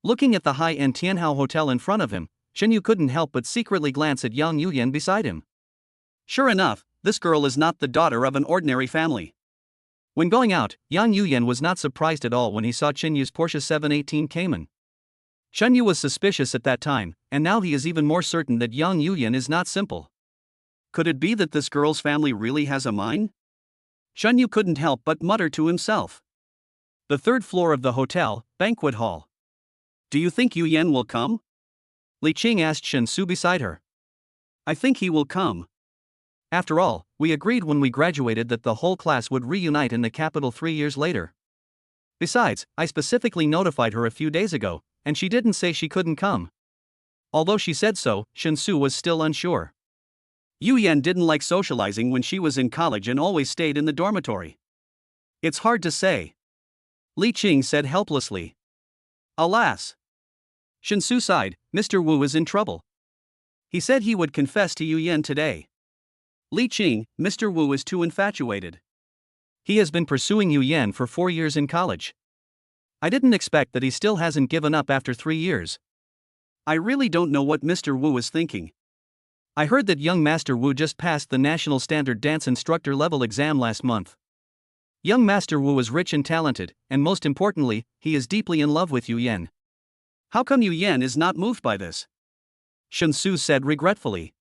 Looking at the high-end Tianhao Hotel in front of him, Chen Yu couldn't help but secretly glance at Yang Yuyan beside him. Sure enough, this girl is not the daughter of an ordinary family. When going out, Yang Yuyan was not surprised at all when he saw Chen Yu's Porsche 718 Cayman. Chen Yu was suspicious at that time, and now he is even more certain that Yang Yuyan is not simple. Could it be that this girl's family really has a mine? Chen Yu couldn't help but mutter to himself. The third floor of the hotel, banquet hall. Do you think Yuyan will come? Li Qing asked Shen Su beside her. I think he will come. After all, we agreed when we graduated that the whole class would reunite in the capital 3 years later. Besides, I specifically notified her a few days ago, and she didn't say she couldn't come. Although she said so, Shen Su was still unsure. Yuyan didn't like socializing when she was in college and always stayed in the dormitory. It's hard to say. Li Qing said helplessly. Alas. Shen Su sighed. Mr. Wu is in trouble. He said he would confess to Yuyan today. Li Qing, Mr. Wu is too infatuated. He has been pursuing Yuyan for 4 years in college. I didn't expect that he still hasn't given up after 3 years. I really don't know what Mr. Wu is thinking. I heard that young Master Wu just passed the National Standard Dance Instructor level exam last month. Young Master Wu is rich and talented, and most importantly, he is deeply in love with Yuyan. How come Yuyan is not moved by this? Shen Su said regretfully.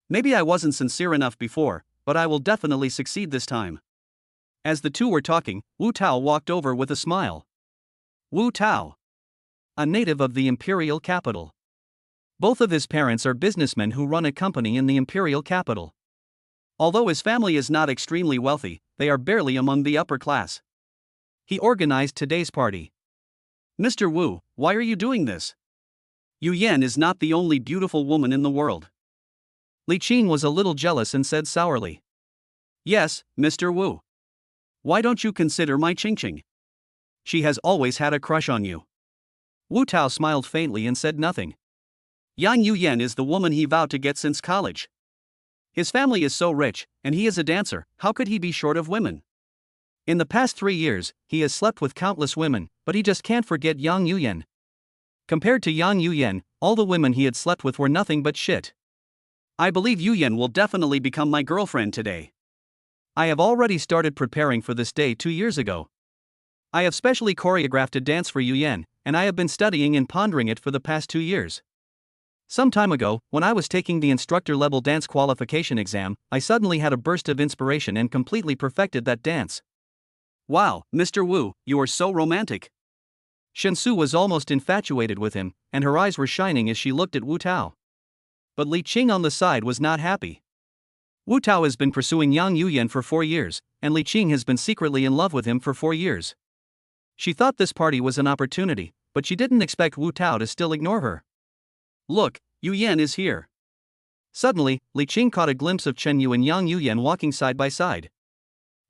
Maybe I wasn't sincere enough before, but I will definitely succeed this time. As the two were talking, Wu Tao walked over with a smile. Wu Tao. A native of the imperial capital. Both of his parents are businessmen who run a company in the imperial capital. Although his family is not extremely wealthy, they are barely among the upper class. He organized today's party. Mr. Wu, why are you doing this? Yuyan is not the only beautiful woman in the world. Li Qing was a little jealous and said sourly. Yes, Mr. Wu. Why don't you consider my Ching Ching? She has always had a crush on you. Wu Tao smiled faintly and said nothing. Yang Yuyan is the woman he vowed to get since college. His family is so rich, and he is a dancer, how could he be short of women? In the past 3 years, he has slept with countless women, but he just can't forget Yang Yuyan. Compared to Yang Yuyan, all the women he had slept with were nothing but shit. I believe Yuyan will definitely become my girlfriend today. I have already started preparing for this day 2 years ago. I have specially choreographed a dance for Yuyan, and I have been studying and pondering it for the past 2 years. Some time ago, when I was taking the instructor-level dance qualification exam, I suddenly had a burst of inspiration and completely perfected that dance. Wow, Mr. Wu, you are so romantic. Shensu was almost infatuated with him, and her eyes were shining as she looked at Wu Tao. But Li Qing on the side was not happy. Wu Tao has been pursuing Yang Yuyan for 4 years, and Li Qing has been secretly in love with him for 4 years. She thought this party was an opportunity, but she didn't expect Wu Tao to still ignore her. Look, Yuyan is here. Suddenly, Li Qing caught a glimpse of Chen Yu and Yang Yuyan walking side by side.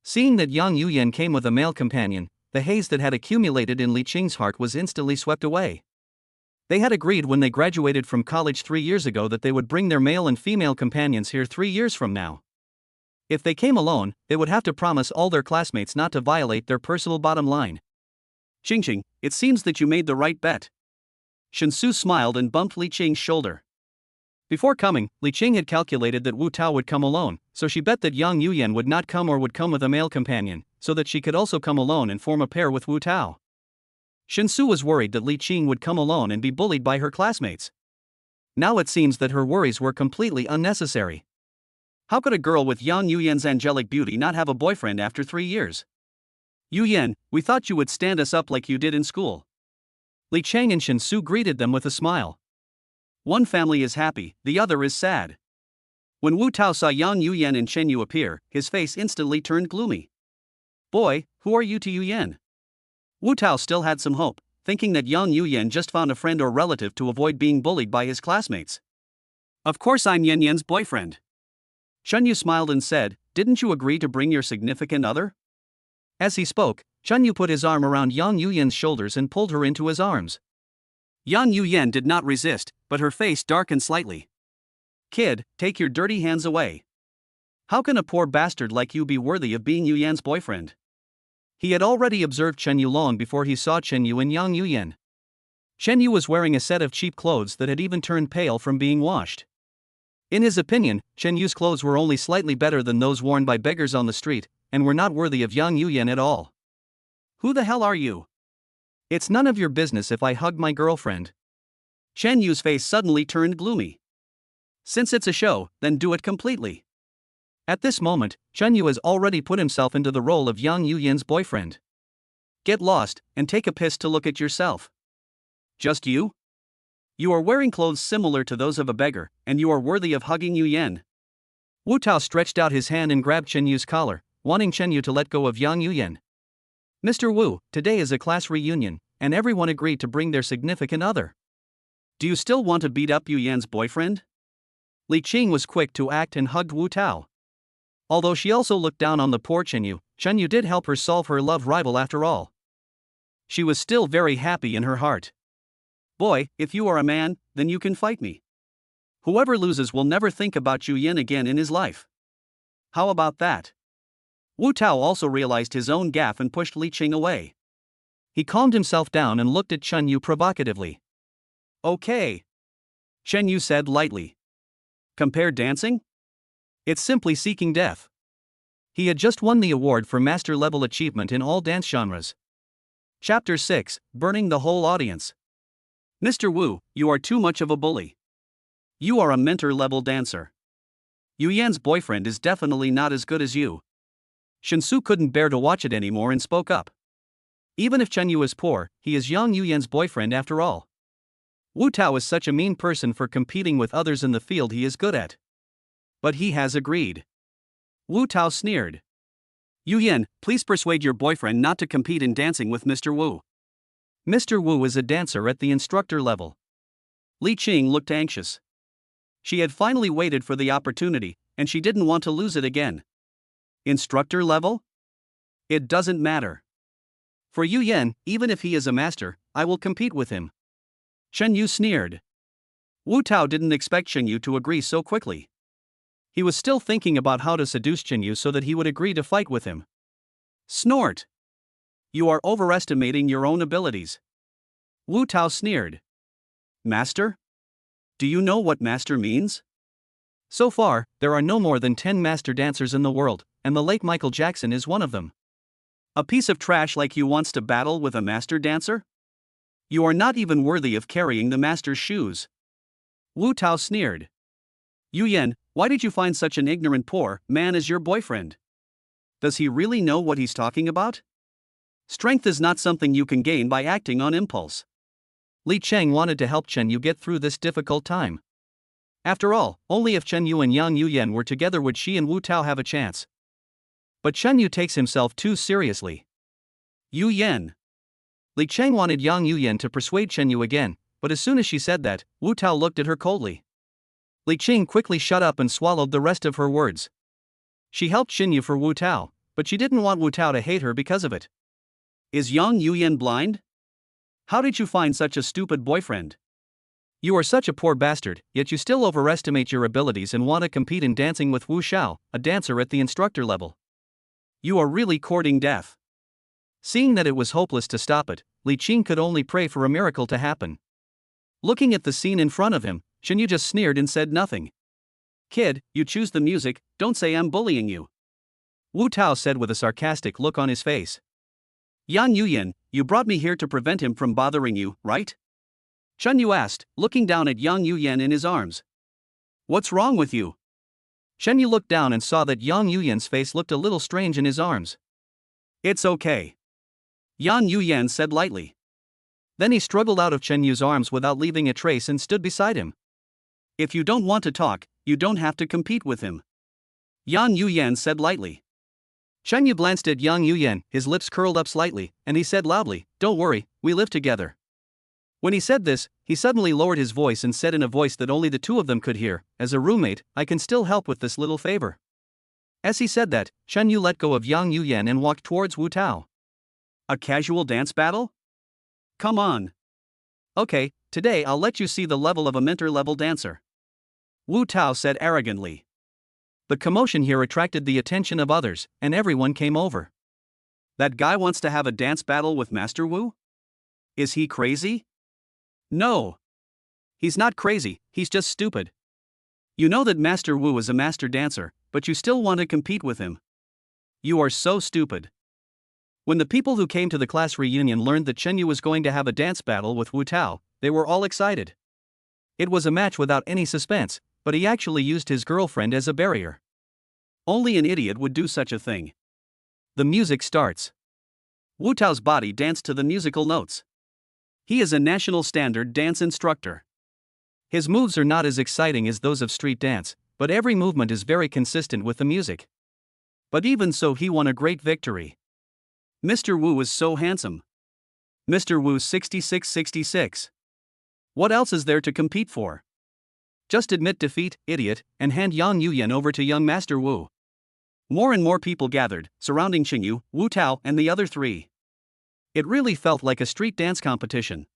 Seeing that Yang Yuyan came with a male companion, the haze that had accumulated in Li Qing's heart was instantly swept away. They had agreed when they graduated from college 3 years ago that they would bring their male and female companions here 3 years from now. If they came alone, they would have to promise all their classmates not to violate their personal bottom line. Qingqing, it seems that you made the right bet. Shensu smiled and bumped Li Qing's shoulder. Before coming, Li Qing had calculated that Wu Tao would come alone, so she bet that Yang Yuyan would not come or would come with a male companion, so that she could also come alone and form a pair with Wu Tao. Shensu was worried that Li Qing would come alone and be bullied by her classmates. Now it seems that her worries were completely unnecessary. How could a girl with Yang Yuyan's angelic beauty not have a boyfriend after 3 years? Yuyan, we thought you would stand us up like you did in school. Li Cheng and Shensu greeted them with a smile. One family is happy, the other is sad. When Wu Tao saw Yang Yuyan and Chen Yu appear, his face instantly turned gloomy. Boy, who are you to Yuyan? Wu Tao still had some hope, thinking that Yang Yuyan just found a friend or relative to avoid being bullied by his classmates. Of course I'm Yan Yan's boyfriend. Chen Yu smiled and said, didn't you agree to bring your significant other? As he spoke, Chen Yu put his arm around Yang Yuyan's shoulders and pulled her into his arms. Yang Yuyan did not resist, but her face darkened slightly. Kid, take your dirty hands away. How can a poor bastard like you be worthy of being Yuyan's boyfriend? He had already observed Chen Yu long before he saw Chen Yu and Yang Yuyan. Chen Yu was wearing a set of cheap clothes that had even turned pale from being washed. In his opinion, Chen Yu's clothes were only slightly better than those worn by beggars on the street, and were not worthy of Yang Yuyan at all. Who the hell are you? It's none of your business if I hug my girlfriend. Chen Yu's face suddenly turned gloomy. Since it's a show, then do it completely. At this moment, Chen Yu has already put himself into the role of Yang Yuyan's boyfriend. Get lost, and take a piss to look at yourself. Just you? You are wearing clothes similar to those of a beggar, and you are worthy of hugging Yuyan. Wu Tao stretched out his hand and grabbed Chen Yu's collar, wanting Chen Yu to let go of Yang Yuyan. Mr. Wu, today is a class reunion, and everyone agreed to bring their significant other. Do you still want to beat up Yuyan's boyfriend? Li Qing was quick to act and hugged Wu Tao. Although she also looked down on the poor Chen Yu did help her solve her love rival after all. She was still very happy in her heart. Boy, if you are a man, then you can fight me. Whoever loses will never think about Yuyan again in his life. How about that? Wu Tao also realized his own gaffe and pushed Li Qing away. He calmed himself down and looked at Chen Yu provocatively. Okay. Chen Yu said lightly. Compare dancing? It's simply seeking death. He had just won the award for master-level achievement in all dance genres. Chapter 6, Burning the Whole Audience. Mr. Wu, you are too much of a bully. You are a mentor-level dancer. Yuyan's boyfriend is definitely not as good as you. Shensu couldn't bear to watch it anymore and spoke up. Even if Chen Yu is poor, he is Yang Yuyan's boyfriend after all. Wu Tao is such a mean person for competing with others in the field he is good at. But he has agreed. Wu Tao sneered. Yuyan, please persuade your boyfriend not to compete in dancing with Mr. Wu. Mr. Wu is a dancer at the instructor level. Li Qing looked anxious. She had finally waited for the opportunity, and she didn't want to lose it again. Instructor level? It doesn't matter. For Yu Yan, even if he is a master, I will compete with him. Chen Yu sneered. Wu Tao didn't expect Chen Yu to agree so quickly. He was still thinking about how to seduce Chen Yu so that he would agree to fight with him. Snort! You are overestimating your own abilities. Wu Tao sneered. Master? Do you know what master means? So far, there are no more than 10 master dancers in the world, and the late Michael Jackson is one of them. A piece of trash like you wants to battle with a master dancer? You are not even worthy of carrying the master's shoes. Wu Tao sneered. Yu Yan, why did you find such an ignorant poor man as your boyfriend? Does he really know what he's talking about? Strength is not something you can gain by acting on impulse. Li Cheng wanted to help Chen Yu get through this difficult time. After all, only if Chen Yu and Yang Yu Yan were together would she and Wu Tao have a chance. But Chen Yu takes himself too seriously. Yu Yan. Li Cheng wanted Yang Yu Yan to persuade Chen Yu again, but as soon as she said that, Wu Tao looked at her coldly. Li Cheng quickly shut up and swallowed the rest of her words. She helped Chen Yu for Wu Tao, but she didn't want Wu Tao to hate her because of it. Is Yang Yu Yan blind? How did you find such a stupid boyfriend? You are such a poor bastard, yet you still overestimate your abilities and want to compete in dancing with Wu Xiao, a dancer at the instructor level. You are really courting death. Seeing that it was hopeless to stop it, Li Qing could only pray for a miracle to happen. Looking at the scene in front of him, Chen Yu just sneered and said nothing. Kid, you choose the music, don't say I'm bullying you. Wu Tao said with a sarcastic look on his face. Yan Yuyan, you brought me here to prevent him from bothering you, right? Chen Yu asked, looking down at Yang Yuyan in his arms. What's wrong with you? Chen Yu looked down and saw that Yang Yuyan's face looked a little strange in his arms. It's okay. Yan Yuyan said lightly. Then he struggled out of Chen Yu's arms without leaving a trace and stood beside him. If you don't want to talk, you don't have to compete with him. Yan Yuyan said lightly. Chen Yu glanced at Yang Yuyan, his lips curled up slightly, and he said loudly, Don't worry, we live together. When he said this, he suddenly lowered his voice and said in a voice that only the two of them could hear, As a roommate, I can still help with this little favor. As he said that, Chen Yu let go of Yang Yuyan and walked towards Wu Tao. A casual dance battle? Come on. Okay, today I'll let you see the level of a mentor-level dancer. Wu Tao said arrogantly. The commotion here attracted the attention of others, and everyone came over. That guy wants to have a dance battle with Master Wu? Is he crazy? No. He's not crazy, he's just stupid. You know that Master Wu is a master dancer, but you still want to compete with him. You are so stupid. When the people who came to the class reunion learned that Chen Yu was going to have a dance battle with Wu Tao, they were all excited. It was a match without any suspense, but he actually used his girlfriend as a barrier. Only an idiot would do such a thing. The music starts. Wu Tao's body danced to the musical notes. He is a national standard dance instructor. His moves are not as exciting as those of street dance, but every movement is very consistent with the music. But even so, he won a great victory. Mr. Wu is so handsome. Mr. Wu 6666. What else is there to compete for? Just admit defeat, idiot, and hand Yang Yuyan over to young Master Wu. More and more people gathered, surrounding Chen Yu, Wu Tao, and the other three. It really felt like a street dance competition.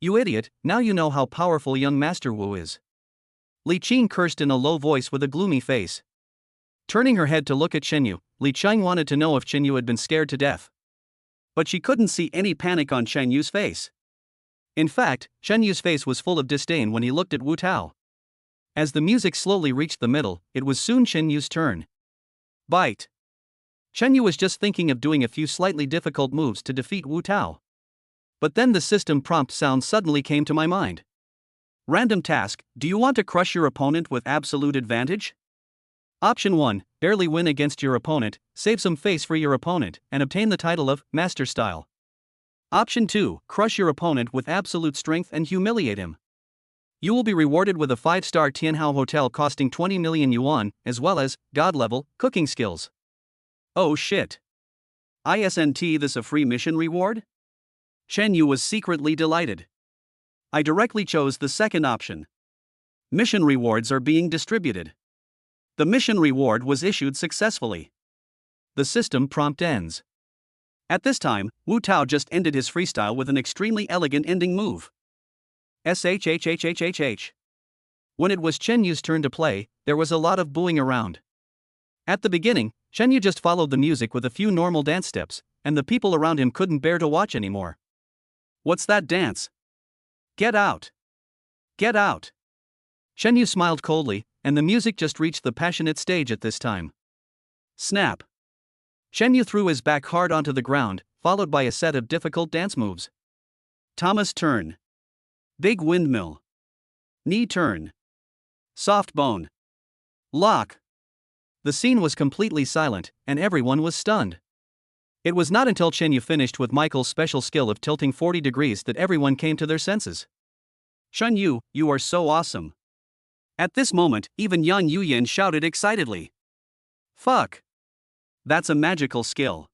You idiot, now you know how powerful young Master Wu is. Li Qing cursed in a low voice with a gloomy face. Turning her head to look at Chen Yu, Li Cheng wanted to know if Chen Yu had been scared to death. But she couldn't see any panic on Chen Yu's face. In fact, Chen Yu's face was full of disdain when he looked at Wu Tao. As the music slowly reached the middle, it was soon Chen Yu's turn. Bite. Chen Yu was just thinking of doing a few slightly difficult moves to defeat Wu Tao. But then the system prompt sound suddenly came to my mind. Random task, do you want to crush your opponent with absolute advantage? Option 1, barely win against your opponent, save some face for your opponent, and obtain the title of Master Style. Option 2, crush your opponent with absolute strength and humiliate him. You will be rewarded with a 5-star Tianhao hotel costing 20 million yuan, as well as, God-level, cooking skills. Oh shit. Isn't this a free mission reward? Chen Yu was secretly delighted. I directly chose the second option. Mission rewards are being distributed. The mission reward was issued successfully. The system prompt ends. At this time, Wu Tao just ended his freestyle with an extremely elegant ending move. SHHHHHH. When it was Chen Yu's turn to play, there was a lot of booing around. At the beginning, Chen Yu just followed the music with a few normal dance steps, and the people around him couldn't bear to watch anymore. What's that dance? Get out! Get out! Chen Yu smiled coldly, and the music just reached the passionate stage at this time. Snap! Chen Yu threw his back hard onto the ground, followed by a set of difficult dance moves. Thomas turn. Big windmill. Knee turn. Soft bone. Lock. The scene was completely silent, and everyone was stunned. It was not until Chen Yu finished with Michael's special skill of tilting 40 degrees that everyone came to their senses. Chen Yu, you are so awesome. At this moment, even Yan Yuyan shouted excitedly. Fuck! That's a magical skill.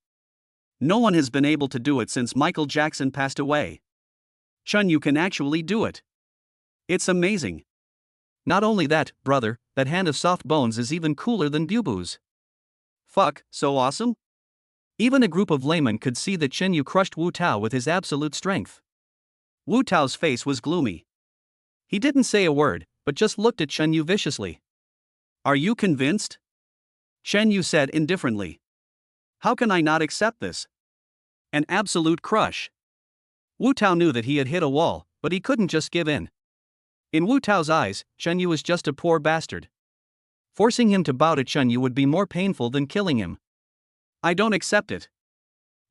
No one has been able to do it since Michael Jackson passed away. Chen Yu can actually do it. It's amazing. Not only that, brother, that hand of soft bones is even cooler than Bubu's. Fuck, so awesome? Even a group of laymen could see that Chen Yu crushed Wu Tao with his absolute strength. Wu Tao's face was gloomy. He didn't say a word, but just looked at Chen Yu viciously. Are you convinced? Chen Yu said indifferently. How can I not accept this? An absolute crush. Wu Tao knew that he had hit a wall, but he couldn't just give in. In Wu Tao's eyes, Chen Yu was just a poor bastard. Forcing him to bow to Chen Yu would be more painful than killing him. I don't accept it.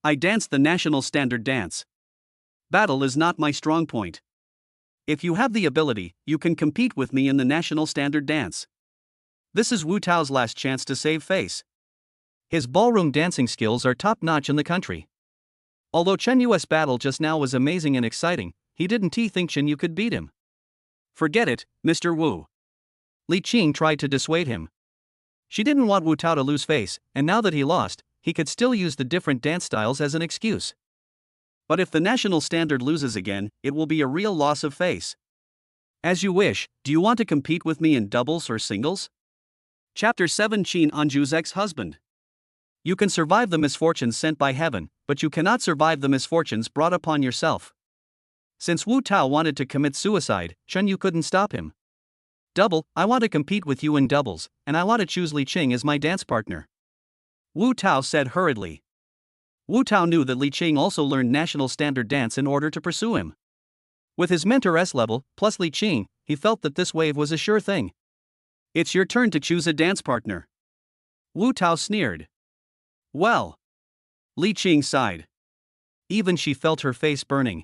I dance the national standard dance. Battle is not my strong point. If you have the ability, you can compete with me in the national standard dance. This is Wu Tao's last chance to save face. His ballroom dancing skills are top-notch in the country. Although Chen Yu's battle just now was amazing and exciting, he didn't think Chen Yu could beat him. Forget it, Mr. Wu. Li Qing tried to dissuade him. She didn't want Wu Tao to lose face, and now that he lost, he could still use the different dance styles as an excuse. But if the national standard loses again, it will be a real loss of face. As you wish, do you want to compete with me in doubles or singles? Chapter 7 Qin Anju's ex-husband. You can survive the misfortunes sent by heaven, but you cannot survive the misfortunes brought upon yourself. Since Wu Tao wanted to commit suicide, Chen Yu couldn't stop him. Double, I want to compete with you in doubles, and I want to choose Li Qing as my dance partner. Wu Tao said hurriedly. Wu Tao knew that Li Qing also learned national standard dance in order to pursue him. With his mentor S level, plus Li Qing, he felt that this wave was a sure thing. It's your turn to choose a dance partner. Wu Tao sneered. Well. Li Qing sighed. Even she felt her face burning.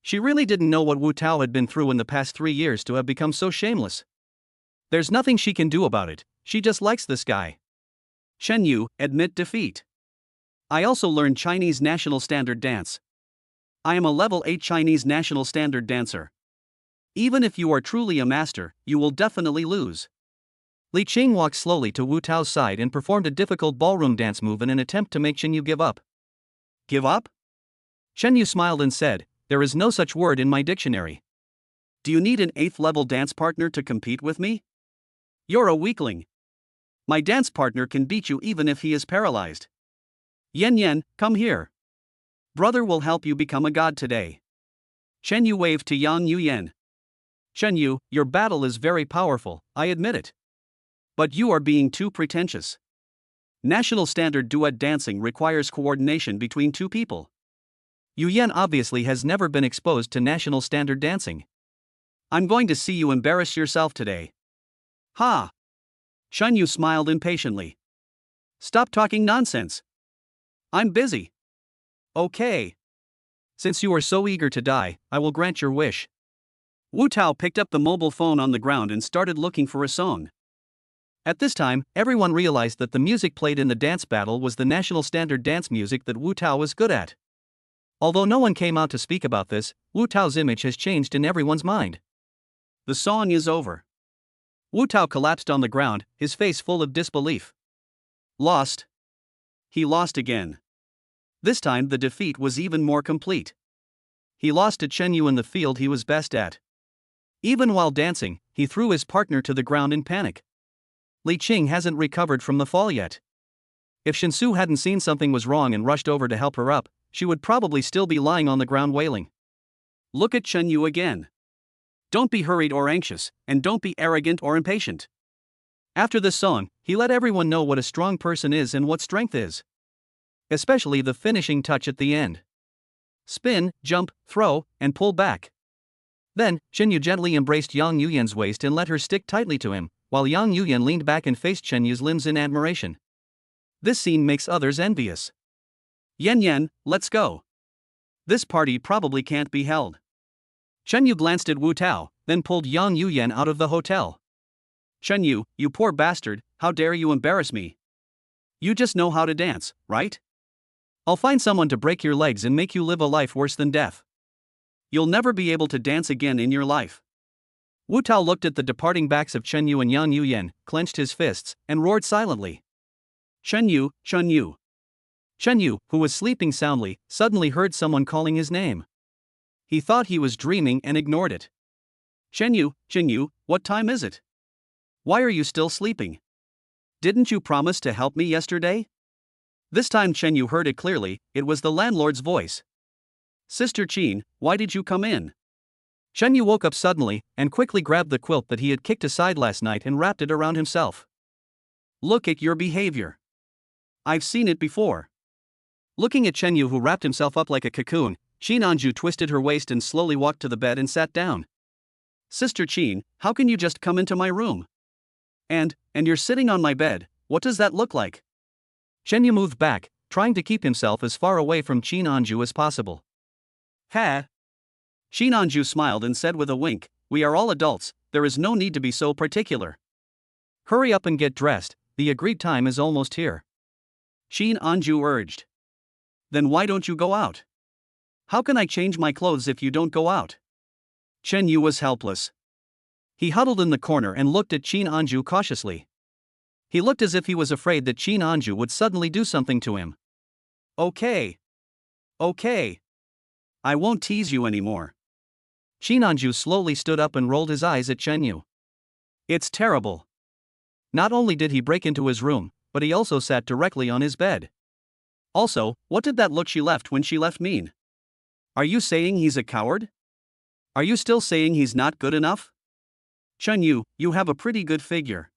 She really didn't know what Wu Tao had been through in the past 3 years to have become so shameless. There's nothing she can do about it, she just likes this guy. Chen Yu, admit defeat. I also learned Chinese national standard dance. I am a level 8 Chinese national standard dancer. Even if you are truly a master, you will definitely lose. Li Qing walked slowly to Wu Tao's side and performed a difficult ballroom dance move in an attempt to make Chen Yu give up. Give up? Chen Yu smiled and said, there is no such word in my dictionary. Do you need an 8th level dance partner to compete with me? You're a weakling. My dance partner can beat you even if he is paralyzed. Yen Yen, come here. Brother will help you become a god today. Chen Yu waved to Yang Yuyan. Chen Yu, your battle is very powerful, I admit it. But you are being too pretentious. National standard duet dancing requires coordination between two people. Yuyan obviously has never been exposed to national standard dancing. I'm going to see you embarrass yourself today. Ha! Chen Yu smiled impatiently. Stop talking nonsense. I'm busy. Okay. Since you are so eager to die, I will grant your wish. Wu Tao picked up the mobile phone on the ground and started looking for a song. At this time, everyone realized that the music played in the dance battle was the national standard dance music that Wu Tao was good at. Although no one came out to speak about this, Wu Tao's image has changed in everyone's mind. The song is over. Wu Tao collapsed on the ground, his face full of disbelief. Lost. He lost again. This time the defeat was even more complete. He lost to Chen Yu in the field he was best at. Even while dancing, he threw his partner to the ground in panic. Li Qing hasn't recovered from the fall yet. If Shinsu hadn't seen something was wrong and rushed over to help her up, she would probably still be lying on the ground wailing. Look at Chen Yu again. Don't be hurried or anxious, and don't be arrogant or impatient. After this song, he let everyone know what a strong person is and what strength is. Especially the finishing touch at the end. Spin, jump, throw, and pull back. Then, Chen Yu gently embraced Yang Yuyan's waist and let her stick tightly to him, while Yang Yuyan leaned back and faced Chen Yu's limbs in admiration. This scene makes others envious. Yen Yen, let's go. This party probably can't be held. Chen Yu glanced at Wu Tao, then pulled Yang Yuyan out of the hotel. Chen Yu, you poor bastard, how dare you embarrass me? You just know how to dance, right? I'll find someone to break your legs and make you live a life worse than death. You'll never be able to dance again in your life. Wu Tao looked at the departing backs of Chen Yu and Yang Yuyan, clenched his fists, and roared silently. Chen Yu, Chen Yu. Chen Yu, who was sleeping soundly, suddenly heard someone calling his name. He thought he was dreaming and ignored it. Chen Yu, what time is it? Why are you still sleeping? Didn't you promise to help me yesterday? This time Chen Yu heard it clearly, it was the landlord's voice. Sister Qin, why did you come in? Chen Yu woke up suddenly, and quickly grabbed the quilt that he had kicked aside last night and wrapped it around himself. Look at your behavior. I've seen it before. Looking at Chen Yu, who wrapped himself up like a cocoon, Qin Anju twisted her waist and slowly walked to the bed and sat down. Sister Qin, how can you just come into my room? And you're sitting on my bed, what does that look like? Chen Yu moved back, trying to keep himself as far away from Qin Anju as possible. Ha! Qin Anju smiled and said with a wink, we are all adults, there is no need to be so particular. Hurry up and get dressed, the agreed time is almost here. Qin Anju urged. Then why don't you go out? How can I change my clothes if you don't go out? Chen Yu was helpless. He huddled in the corner and looked at Qin Anju cautiously. He looked as if he was afraid that Qin Anju would suddenly do something to him. Okay. I won't tease you anymore. Qin Anju slowly stood up and rolled his eyes at Chen Yu. It's terrible. Not only did he break into his room, but he also sat directly on his bed. Also, what did that look she left when she left mean? Are you saying he's a coward? Are you still saying he's not good enough? Chen Yu, you have a pretty good figure.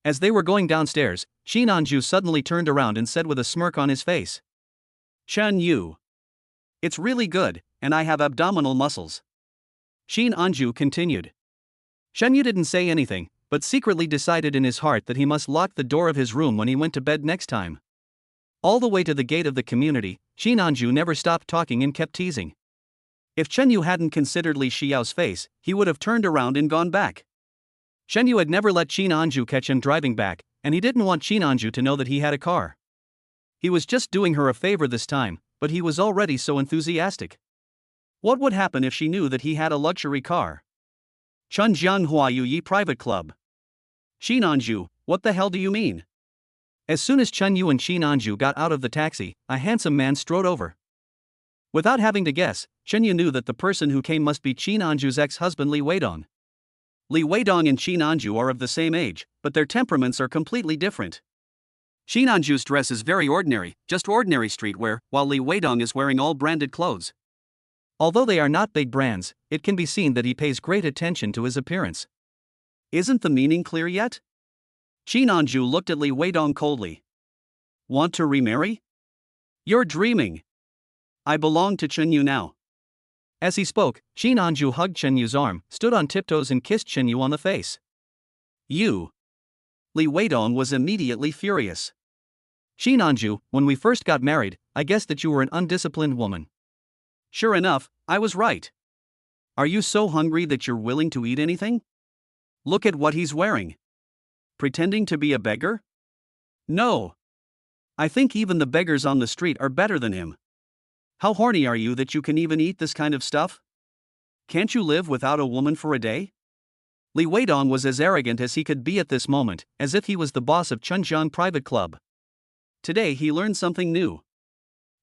As they were going downstairs, Qin Anju suddenly turned around and said with a smirk on his face. Chen Yu. It's really good, and I have abdominal muscles. Qin Anju continued. Chen Yu didn't say anything, but secretly decided in his heart that he must lock the door of his room when he went to bed next time. All the way to the gate of the community, Qin Anju never stopped talking and kept teasing. If Chen Yu hadn't considered Li Xiao's face, he would have turned around and gone back. Chen Yu had never let Qin Anju catch him driving back, and he didn't want Qin Anju to know that he had a car. He was just doing her a favor this time, but he was already so enthusiastic. What would happen if she knew that he had a luxury car? Chunjiang Huayu Yi Private Club. Qin Anju, what the hell do you mean? As soon as Chen Yu and Qin Anju got out of the taxi, a handsome man strode over. Without having to guess, Chen Yu knew that the person who came must be Qin Anju's ex-husband Li Weidong. Li Weidong and Qin Anju are of the same age, but their temperaments are completely different. Qin Anju's dress is very ordinary, just ordinary streetwear, while Li Weidong is wearing all branded clothes. Although they are not big brands, it can be seen that he pays great attention to his appearance. Isn't the meaning clear yet? Qin Anju looked at Li Weidong coldly. Want to remarry? You're dreaming. I belong to Chen Yu now. As he spoke, Qin Anju hugged Chen Yu's arm, stood on tiptoes and kissed Chen Yu on the face. You. Li Weidong was immediately furious. Qin Anju, when we first got married, I guessed that you were an undisciplined woman. Sure enough, I was right. Are you so hungry that you're willing to eat anything? Look at what he's wearing. Pretending to be a beggar? No. I think even the beggars on the street are better than him. How horny are you that you can even eat this kind of stuff? Can't you live without a woman for a day? Li Weidong was as arrogant as he could be at this moment, as if he was the boss of Chunjiang Private Club. Today he learned something new.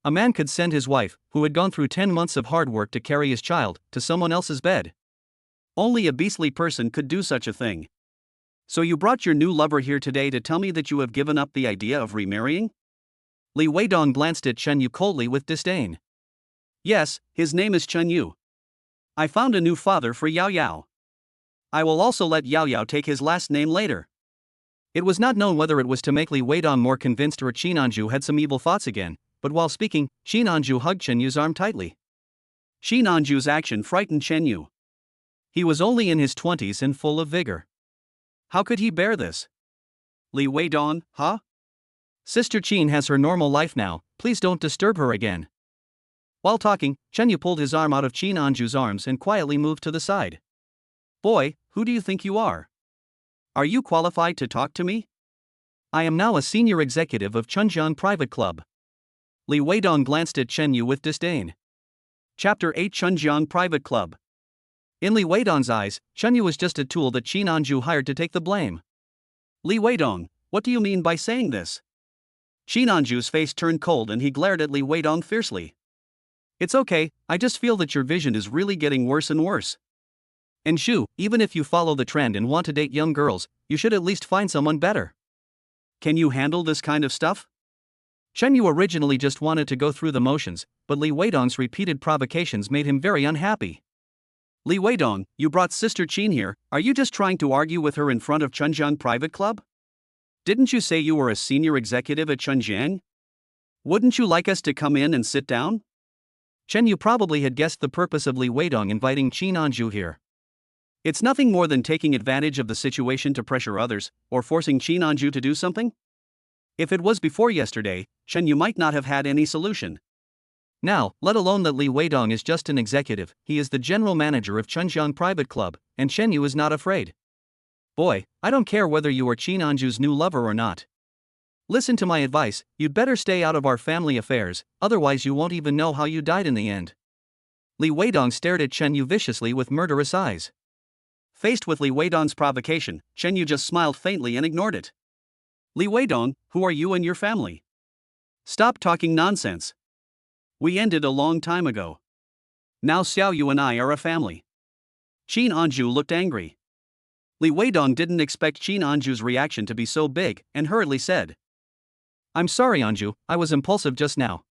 A man could send his wife, who had gone through 10 months of hard work to carry his child, to someone else's bed. Only a beastly person could do such a thing. So you brought your new lover here today to tell me that you have given up the idea of remarrying? Li Weidong glanced at Chen Yu coldly with disdain. Yes, his name is Chen Yu. I found a new father for Yao Yao. I will also let Yao Yao take his last name later. It was not known whether it was to make Li Weidong more convinced or Qin Anju had some evil thoughts again, but while speaking, Qin Anju hugged Chen Yu's arm tightly. Qin Anju's action frightened Chen Yu. He was only in his 20s and full of vigor. How could he bear this? Li Weidong, huh? Sister Qin has her normal life now, please don't disturb her again. While talking, Chen Yu pulled his arm out of Qin Anju's arms and quietly moved to the side. Boy, who do you think you are? Are you qualified to talk to me? I am now a senior executive of Chunjiang Private Club. Li Weidong glanced at Chen Yu with disdain. Chapter 8 Chunjiang Private Club. In Li Weidong's eyes, Chen Yu was just a tool that Qin Anju hired to take the blame. Li Weidong, what do you mean by saying this? Qin Anju's face turned cold and he glared at Li Weidong fiercely. It's okay, I just feel that your vision is really getting worse and worse. And Shu, even if you follow the trend and want to date young girls, you should at least find someone better. Can you handle this kind of stuff? Chen Yu originally just wanted to go through the motions, but Li Weidong's repeated provocations made him very unhappy. Li Weidong, you brought Sister Qin here, are you just trying to argue with her in front of Chunjiang Private Club? Didn't you say you were a senior executive at Chunjiang? Wouldn't you like us to come in and sit down? Chen Yu probably had guessed the purpose of Li Weidong inviting Qin Anju here. It's nothing more than taking advantage of the situation to pressure others, or forcing Qin Anju to do something? If it was before yesterday, Chen Yu might not have had any solution. Now, let alone that Li Weidong is just an executive, he is the general manager of Chunjiang Private Club, and Chen Yu is not afraid. Boy, I don't care whether you are Qin Anju's new lover or not. Listen to my advice, you'd better stay out of our family affairs, otherwise you won't even know how you died in the end. Li Weidong stared at Chen Yu viciously with murderous eyes. Faced with Li Weidong's provocation, Chen Yu just smiled faintly and ignored it. Li Weidong, who are you and your family? Stop talking nonsense. We ended a long time ago. Now Xiao Yu and I are a family. Qin Anju looked angry. Li Weidong didn't expect Qin Anju's reaction to be so big, and hurriedly said. I'm sorry Anju, I was impulsive just now.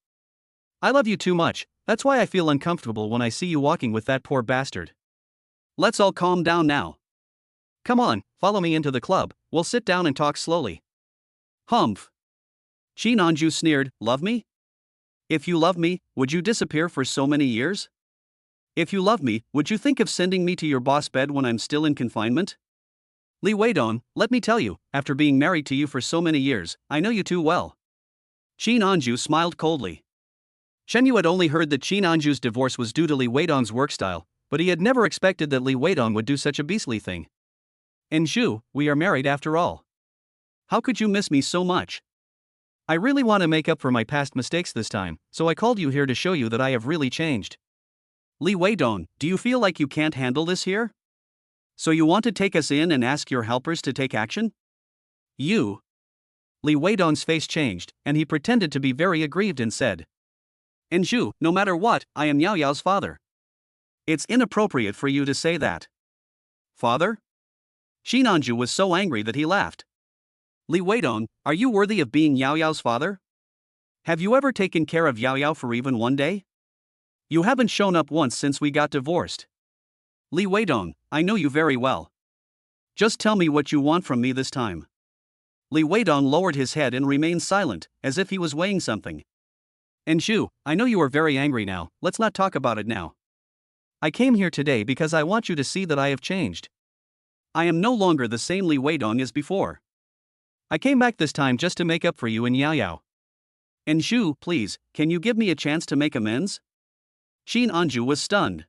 I love you too much, that's why I feel uncomfortable when I see you walking with that poor bastard. Let's all calm down now. Come on, follow me into the club, we'll sit down and talk slowly. Humph. Qin Anju sneered, love me? If you love me, would you disappear for so many years? If you love me, would you think of sending me to your boss bed when I'm still in confinement? Li Weidong, let me tell you, after being married to you for so many years, I know you too well. Qin Anju smiled coldly. Chen Yu had only heard that Qin Anju's divorce was due to Li Weidong's work style, but he had never expected that Li Weidong would do such a beastly thing. And Zhu, we are married after all. How could you miss me so much? I really want to make up for my past mistakes this time, so I called you here to show you that I have really changed. Li Weidong, do you feel like you can't handle this here? So you want to take us in and ask your helpers to take action? You. Li Weidong's face changed, and he pretended to be very aggrieved and said. And Zhu, no matter what, I am Yao Yao's father. It's inappropriate for you to say that. Father? Qin Anju was so angry that he laughed. Li Weidong, are you worthy of being Yao Yao's father? Have you ever taken care of Yao Yao for even one day? You haven't shown up once since we got divorced. Li Weidong, I know you very well. Just tell me what you want from me this time. Li Weidong lowered his head and remained silent, as if he was weighing something. And Zhu, I know you are very angry now, let's not talk about it now. I came here today because I want you to see that I have changed. I am no longer the same Li Weidong as before. I came back this time just to make up for you and Yao Yao. And Zhu, please, can you give me a chance to make amends? Qin Anju was stunned.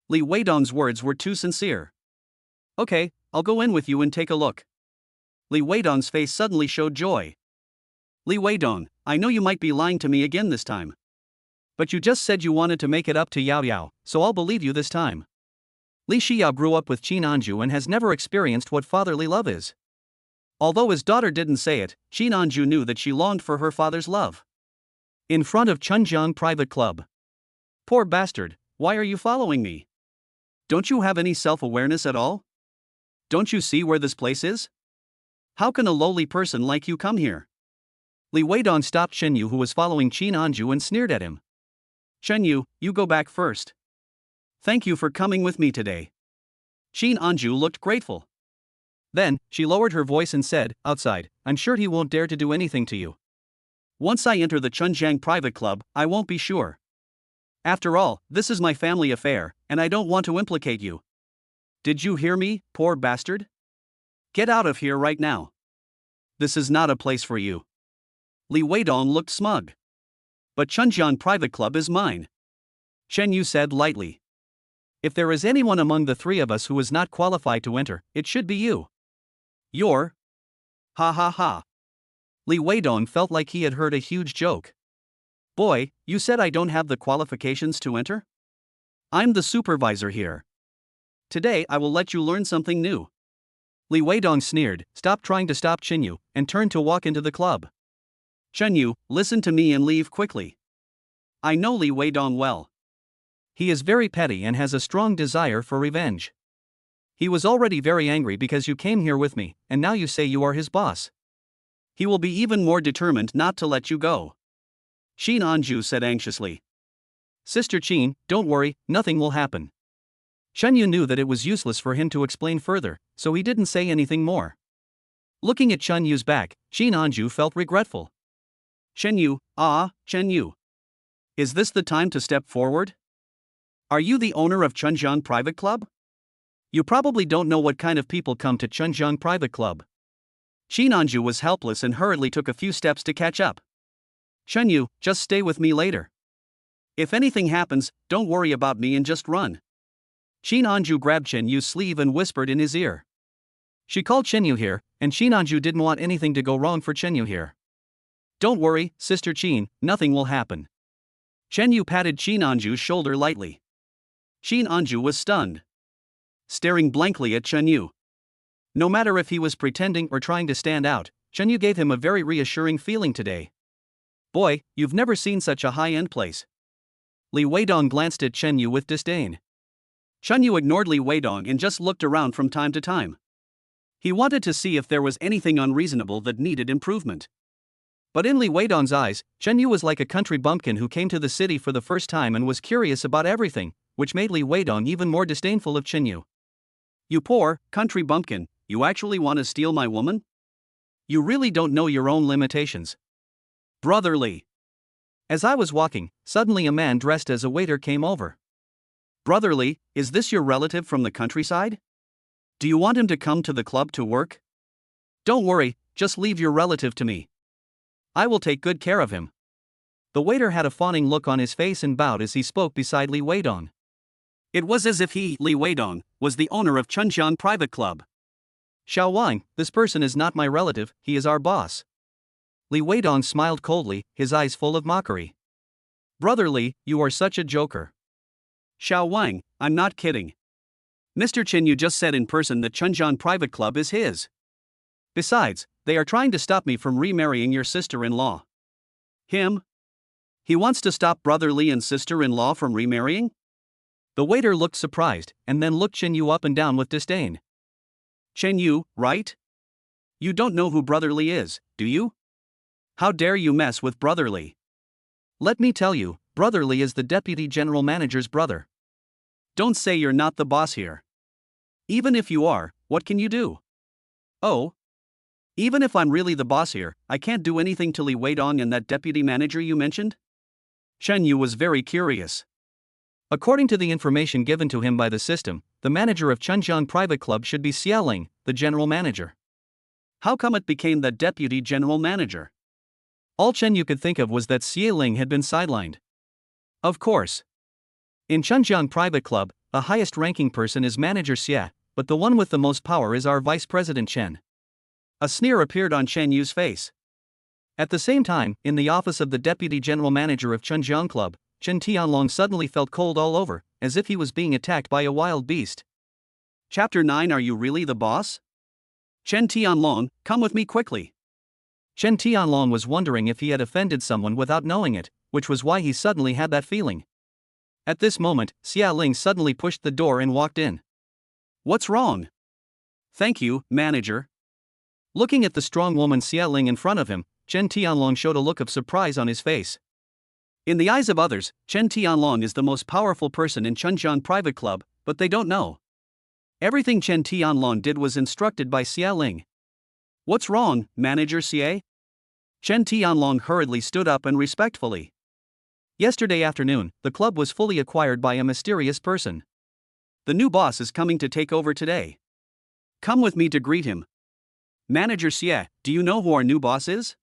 Li Weidong's words were too sincere. Okay, I'll go in with you and take a look. Li Weidong's face suddenly showed joy. Li Weidong, I know you might be lying to me again this time. But you just said you wanted to make it up to Yao Yao, so I'll believe you this time. Li Xiao grew up with Qin Anju and has never experienced what fatherly love is. Although his daughter didn't say it, Qin Anju knew that she longed for her father's love. In front of Chunjiang Private Club. Poor bastard, why are you following me? Don't you have any self-awareness at all? Don't you see where this place is? How can a lowly person like you come here? Li Weidong stopped Chen Yu, who was following Qin Anju, and sneered at him. Chen Yu, you go back first. Thank you for coming with me today. Qin Anju looked grateful. Then, she lowered her voice and said, outside, I'm sure he won't dare to do anything to you. Once I enter the Chunjiang private club, I won't be sure. After all, this is my family affair, and I don't want to implicate you. Did you hear me, poor bastard? Get out of here right now. This is not a place for you. Li Weidong looked smug. But Chunjiang private club is mine. Chen Yu said lightly. If there is anyone among the three of us who is not qualified to enter, it should be you. You're. Ha ha ha. Li Weidong felt like he had heard a huge joke. Boy, you said I don't have the qualifications to enter? I'm the supervisor here. Today I will let you learn something new. Li Weidong sneered, stopped trying to stop Chen Yu, and turned to walk into the club. Chen Yu, listen to me and leave quickly. I know Li Weidong well. He is very petty and has a strong desire for revenge. He was already very angry because you came here with me, and now you say you are his boss. He will be even more determined not to let you go. Qin Anju said anxiously. Sister Qin, don't worry, nothing will happen. Chen Yu knew that it was useless for him to explain further, so he didn't say anything more. Looking at Chen Yu's back, Qin Anju felt regretful. Chen Yu, Chen Yu. Is this the time to step forward? Are you the owner of Chunjiang Private Club? You probably don't know what kind of people come to Chunjiang Private Club. Qin Anju was helpless and hurriedly took a few steps to catch up. Chen Yu, just stay with me later. If anything happens, don't worry about me and just run. Qin Anju grabbed Chen Yu's sleeve and whispered in his ear. She called Chen Yu here, and Qin Anju didn't want anything to go wrong for Chen Yu here. Don't worry, Sister Qin, nothing will happen. Chen Yu patted Qin Anju's shoulder lightly. Qin Anju was stunned, staring blankly at Chen Yu. No matter if he was pretending or trying to stand out, Chen Yu gave him a very reassuring feeling today. Boy, you've never seen such a high-end place. Li Weidong glanced at Chen Yu with disdain. Chen Yu ignored Li Weidong and just looked around from time to time. He wanted to see if there was anything unreasonable that needed improvement. But in Li Weidong's eyes, Chen Yu was like a country bumpkin who came to the city for the first time and was curious about everything, which made Li Weidong even more disdainful of Chen Yu. You poor, country bumpkin, you actually want to steal my woman? You really don't know your own limitations. Brother Li. As I was walking, suddenly a man dressed as a waiter came over. Brother Li, is this your relative from the countryside? Do you want him to come to the club to work? Don't worry, just leave your relative to me. I will take good care of him. The waiter had a fawning look on his face and bowed as he spoke beside Li Weidong. It was as if he, Li Weidong, was the owner of Chunjiang Private Club. Xiao Wang, this person is not my relative, he is our boss. Li Weidong smiled coldly, his eyes full of mockery. Brother Li, you are such a joker. Xiao Wang, I'm not kidding. Mr. Chen Yu just said in person that Chunjiang Private Club is his. Besides, they are trying to stop me from remarrying your sister-in-law. Him? He wants to stop Brother Li and sister-in-law from remarrying? The waiter looked surprised, and then looked Chen Yu up and down with disdain. Chen Yu, right? You don't know who Brother Li is, do you? How dare you mess with Brother Li? Let me tell you, Brother Li is the deputy general manager's brother. Don't say you're not the boss here. Even if you are, what can you do? Oh? Even if I'm really the boss here, I can't do anything to Li Weidong and that deputy manager you mentioned? Chen Yu was very curious. According to the information given to him by the system, the manager of Chunjiang Private Club should be Xia Ling, the general manager. How come it became the deputy general manager? All Chen Yu could think of was that Xia Ling had been sidelined. Of course. In Chunjiang Private Club, the highest-ranking person is Manager Xia, but the one with the most power is our Vice President Chen. A sneer appeared on Chen Yu's face. At the same time, in the office of the Deputy General Manager of Chunjiang Club, Chen Tianlong suddenly felt cold all over, as if he was being attacked by a wild beast. Chapter 9. Are you really the boss? Chen Tianlong, come with me quickly. Chen Tianlong was wondering if he had offended someone without knowing it, which was why he suddenly had that feeling. At this moment, Xia Ling suddenly pushed the door and walked in. What's wrong? Thank you, manager. Looking at the strong woman Xia Ling in front of him, Chen Tianlong showed a look of surprise on his face. In the eyes of others, Chen Tianlong is the most powerful person in Chunjiang Private Club, but they don't know. Everything Chen Tianlong did was instructed by Xia Ling. What's wrong, Manager Xie? Chen Tianlong hurriedly stood up and respectfully. Yesterday afternoon, the club was fully acquired by a mysterious person. The new boss is coming to take over today. Come with me to greet him. Manager Xie, do you know who our new boss is?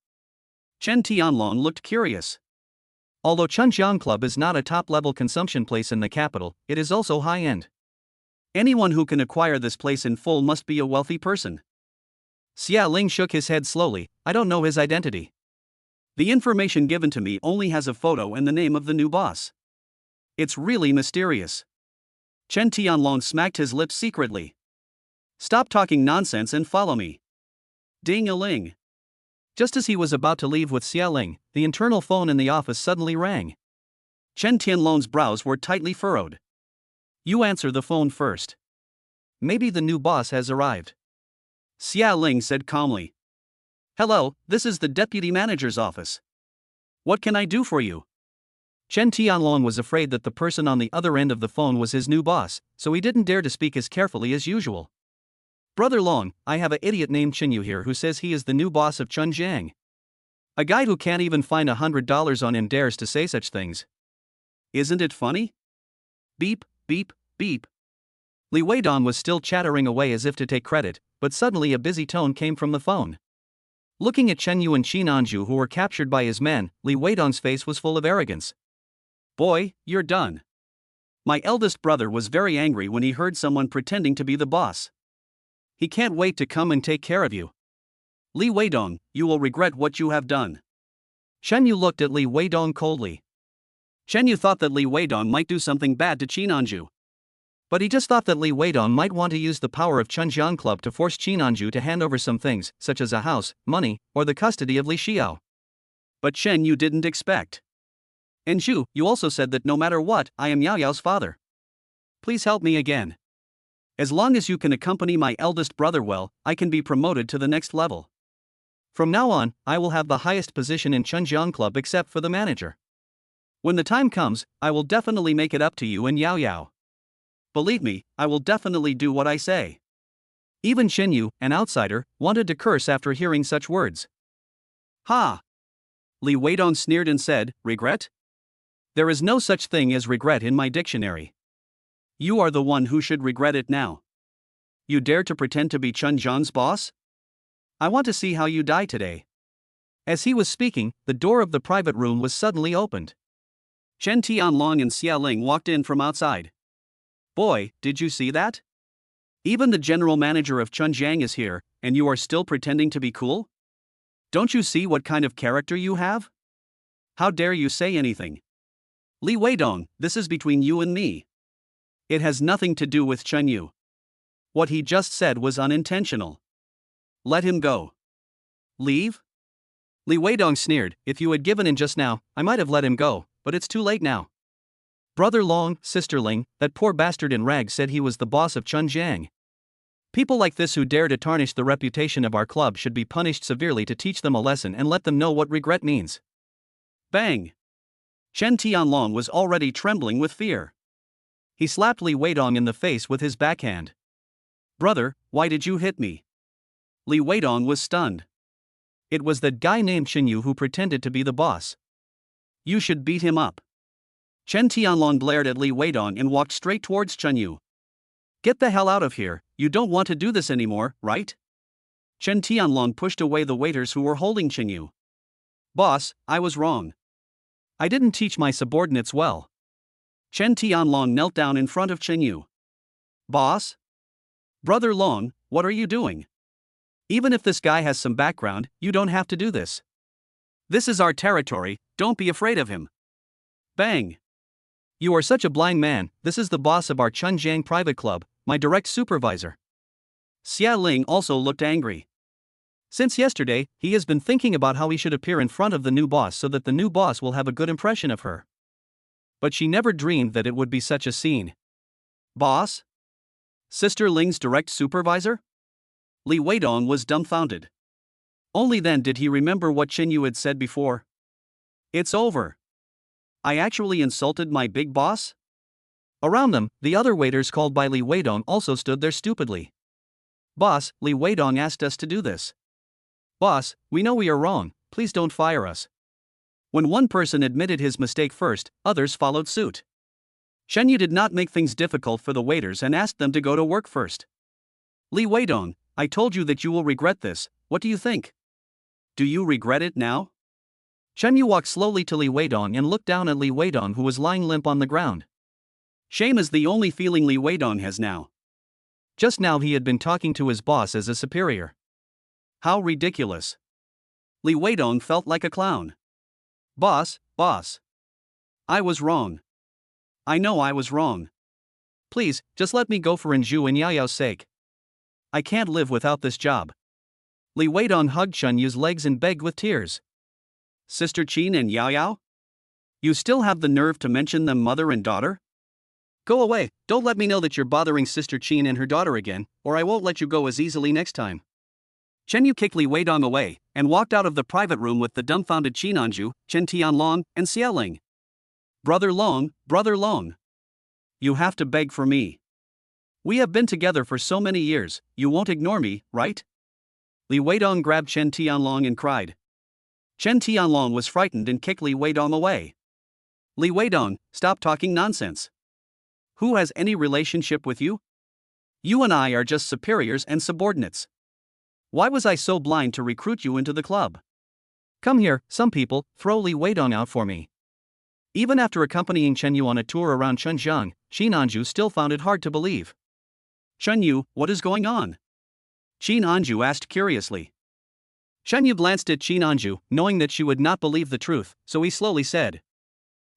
Chen Tianlong looked curious. Although Chunjiang Club is not a top-level consumption place in the capital, it is also high-end. Anyone who can acquire this place in full must be a wealthy person. Xia Ling shook his head slowly. I don't know his identity. The information given to me only has a photo and the name of the new boss. It's really mysterious. Chen Tianlong smacked his lips secretly. Stop talking nonsense and follow me. Ding-a-ling. Just as he was about to leave with Xia Ling, the internal phone in the office suddenly rang. Chen Tianlong's brows were tightly furrowed. You answer the phone first. Maybe the new boss has arrived. Xia Ling said calmly. Hello, this is the deputy manager's office. What can I do for you? Chen Tianlong was afraid that the person on the other end of the phone was his new boss, so he didn't dare to speak as carefully as usual. Brother Long, I have an idiot named Chinyu here who says he is the new boss of Chunjiang. A guy who can't even find $100 on him dares to say such things. Isn't it funny? Beep, beep, beep. Li Weidong was still chattering away as if to take credit, but suddenly a busy tone came from the phone. Looking at Chen Yu and Qin Anju who were captured by his men, Li Weidong's face was full of arrogance. Boy, you're done. My eldest brother was very angry when he heard someone pretending to be the boss. He can't wait to come and take care of you. Li Weidong, you will regret what you have done. Chen Yu looked at Li Weidong coldly. Chen Yu thought that Li Weidong might do something bad to Qin Anju. But he just thought that Li Weidong might want to use the power of Chunjiang Club to force Qin Anju to hand over some things, such as a house, money, or the custody of Li Xiao. But Chen Yu didn't expect. Anju, you also said that no matter what, I am Yao Yao's father. Please help me again. As long as you can accompany my eldest brother well, I can be promoted to the next level. From now on, I will have the highest position in Chunjiang Club except for the manager. When the time comes, I will definitely make it up to you and Yao Yao. Believe me, I will definitely do what I say. Even Chen Yu, an outsider, wanted to curse after hearing such words. Ha! Li Weidong sneered and said, regret? There is no such thing as regret in my dictionary. You are the one who should regret it now. You dare to pretend to be Chunjiang's boss? I want to see how you die today. As he was speaking, the door of the private room was suddenly opened. Chen Tianlong and Xia Ling walked in from outside. Boy, did you see that? Even the general manager of Chunjiang is here, and you are still pretending to be cool? Don't you see what kind of character you have? How dare you say anything? Li Weidong, this is between you and me. It has nothing to do with Chen Yu. What he just said was unintentional. Let him go. Leave? Li Weidong sneered, if you had given in just now, I might have let him go, but it's too late now. Brother Long, Sister Ling, that poor bastard in rags said he was the boss of Chunjiang. People like this who dare to tarnish the reputation of our club should be punished severely to teach them a lesson and let them know what regret means. Bang! Chen Tianlong was already trembling with fear. He slapped Li Weidong in the face with his backhand. Brother, why did you hit me? Li Weidong was stunned. It was that guy named Chen Yu who pretended to be the boss. You should beat him up. Chen Tianlong glared at Li Weidong and walked straight towards Chen Yu. Get the hell out of here, you don't want to do this anymore, right? Chen Tianlong pushed away the waiters who were holding Chen Yu. Boss, I was wrong. I didn't teach my subordinates well. Chen Tianlong knelt down in front of Chen Yu. Boss? Brother Long, what are you doing? Even if this guy has some background, you don't have to do this. This is our territory, don't be afraid of him. Bang! You are such a blind man, this is the boss of our Chunjiang private club, my direct supervisor. Xia Ling also looked angry. Since yesterday, he has been thinking about how he should appear in front of the new boss so that the new boss will have a good impression of her. But she never dreamed that it would be such a scene. Boss? Sister Ling's direct supervisor? Li Weidong was dumbfounded. Only then did he remember what Chen Yu had said before. It's over. I actually insulted my big boss? Around them, the other waiters called by Li Weidong also stood there stupidly. Boss, Li Weidong asked us to do this. Boss, we know we are wrong, please don't fire us. When one person admitted his mistake first, others followed suit. Shen Yu did not make things difficult for the waiters and asked them to go to work first. Li Weidong, I told you that you will regret this, what do you think? Do you regret it now? Shen Yu walked slowly to Li Weidong and looked down at Li Weidong, who was lying limp on the ground. Shame is the only feeling Li Weidong has now. Just now he had been talking to his boss as a superior. How ridiculous. Li Weidong felt like a clown. Boss. I was wrong. I know I was wrong. Please, just let me go for Inju and Yao's sake. I can't live without this job. Li Weidong hugged Chen Yu's legs and begged with tears. Sister Qin and Yao? You still have the nerve to mention them mother and daughter? Go away, don't let me know that you're bothering Sister Qin and her daughter again, or I won't let you go as easily next time. Chen Yu kicked Li Weidong away, and walked out of the private room with the dumbfounded Qin Anju, Chen Tianlong, and Xia Ling. Brother Long. You have to beg for me. We have been together for so many years, you won't ignore me, right? Li Weidong grabbed Chen Tianlong and cried. Chen Tianlong was frightened and kicked Li Weidong away. Li Weidong, stop talking nonsense. Who has any relationship with you? You and I are just superiors and subordinates. Why was I so blind to recruit you into the club? Come here, some people, throw Li Weidong out for me. Even after accompanying Chen Yu on a tour around Chenzheng, Qin Anju still found it hard to believe. Chen Yu, what is going on? Qin Anju asked curiously. Chen Yu glanced at Qin Anju, knowing that she would not believe the truth, so he slowly said.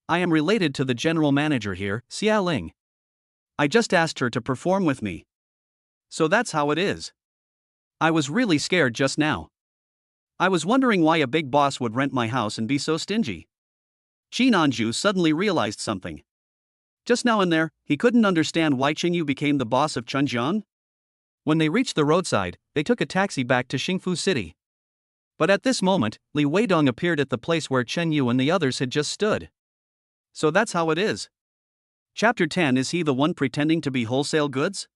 I am related to the general manager here, Xia Ling. I just asked her to perform with me. So that's how it is. I was really scared just now. I was wondering why a big boss would rent my house and be so stingy. Qin Anju suddenly realized something. Just now and there, he couldn't understand why Chen Yu became the boss of Chenzheng. When they reached the roadside, they took a taxi back to Xingfu City. But at this moment, Li Weidong appeared at the place where Chen Yu and the others had just stood. So that's how it is. Chapter 10. Is he the one pretending to be wholesale goods?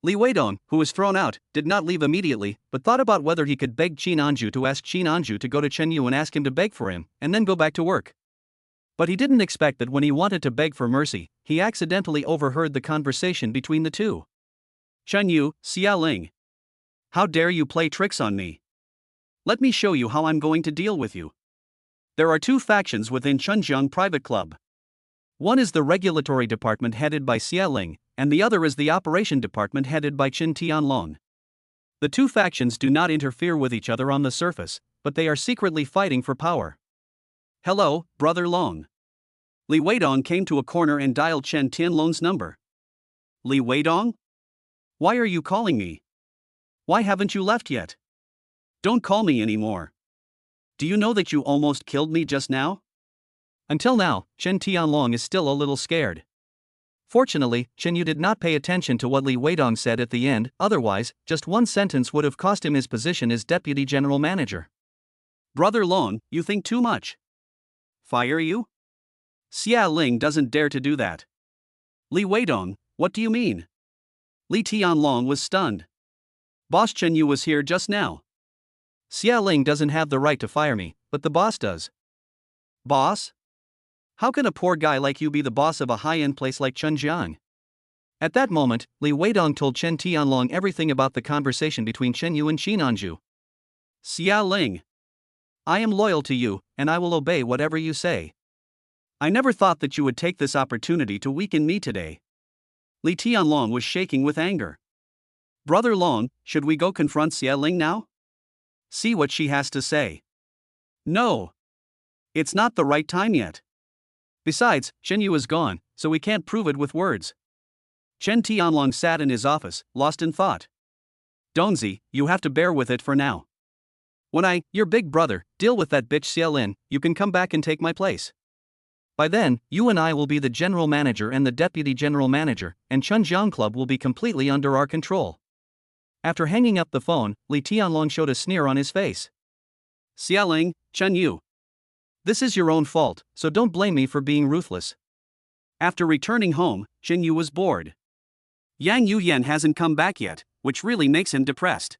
Li Weidong, who was thrown out, did not leave immediately, but thought about whether he could beg Qin Anju to ask Qin Anju to go to Chen Yu and ask him to beg for him, and then go back to work. But he didn't expect that when he wanted to beg for mercy, he accidentally overheard the conversation between the two. Chen Yu, Xia Ling. How dare you play tricks on me? Let me show you how I'm going to deal with you. There are two factions within Chenzheng Private Club. One is the regulatory department headed by Xia Ling, and the other is the operation department headed by Chen Tianlong. The two factions do not interfere with each other on the surface, but they are secretly fighting for power. Hello, Brother Long. Li Weidong came to a corner and dialed Chen Tianlong's number. Li Weidong? Why are you calling me? Why haven't you left yet? Don't call me anymore. Do you know that you almost killed me just now? Until now, Chen Tianlong is still a little scared. Fortunately, Chen Yu did not pay attention to what Li Weidong said at the end, otherwise, just one sentence would have cost him his position as deputy general manager. Brother Long, you think too much. Fire you? Xia Ling doesn't dare to do that. Li Weidong, what do you mean? Li Tianlong was stunned. Boss Chen Yu was here just now. Xia Ling doesn't have the right to fire me, but the boss does. Boss? How can a poor guy like you be the boss of a high-end place like Chenzheng? At that moment, Li Weidong told Chen Tianlong everything about the conversation between Chen Yu and Qin Anju. Xia Ling. I am loyal to you, and I will obey whatever you say. I never thought that you would take this opportunity to weaken me today. Li Tianlong was shaking with anger. Brother Long, should we go confront Xia Ling now? See what she has to say. No. It's not the right time yet. Besides, Chen Yu is gone, so we can't prove it with words. Chen Tianlong sat in his office, lost in thought. Dongzi, you have to bear with it for now. When your big brother, deal with that bitch Xia Lin, you can come back and take my place. By then, you and I will be the general manager and the deputy general manager, and Chenzheng Club will be completely under our control. After hanging up the phone, Li Tianlong showed a sneer on his face. Xiaoling, Chen Yu. This is your own fault, so don't blame me for being ruthless. After returning home, Chen Yu was bored. Yang Yuyan hasn't come back yet, which really makes him depressed.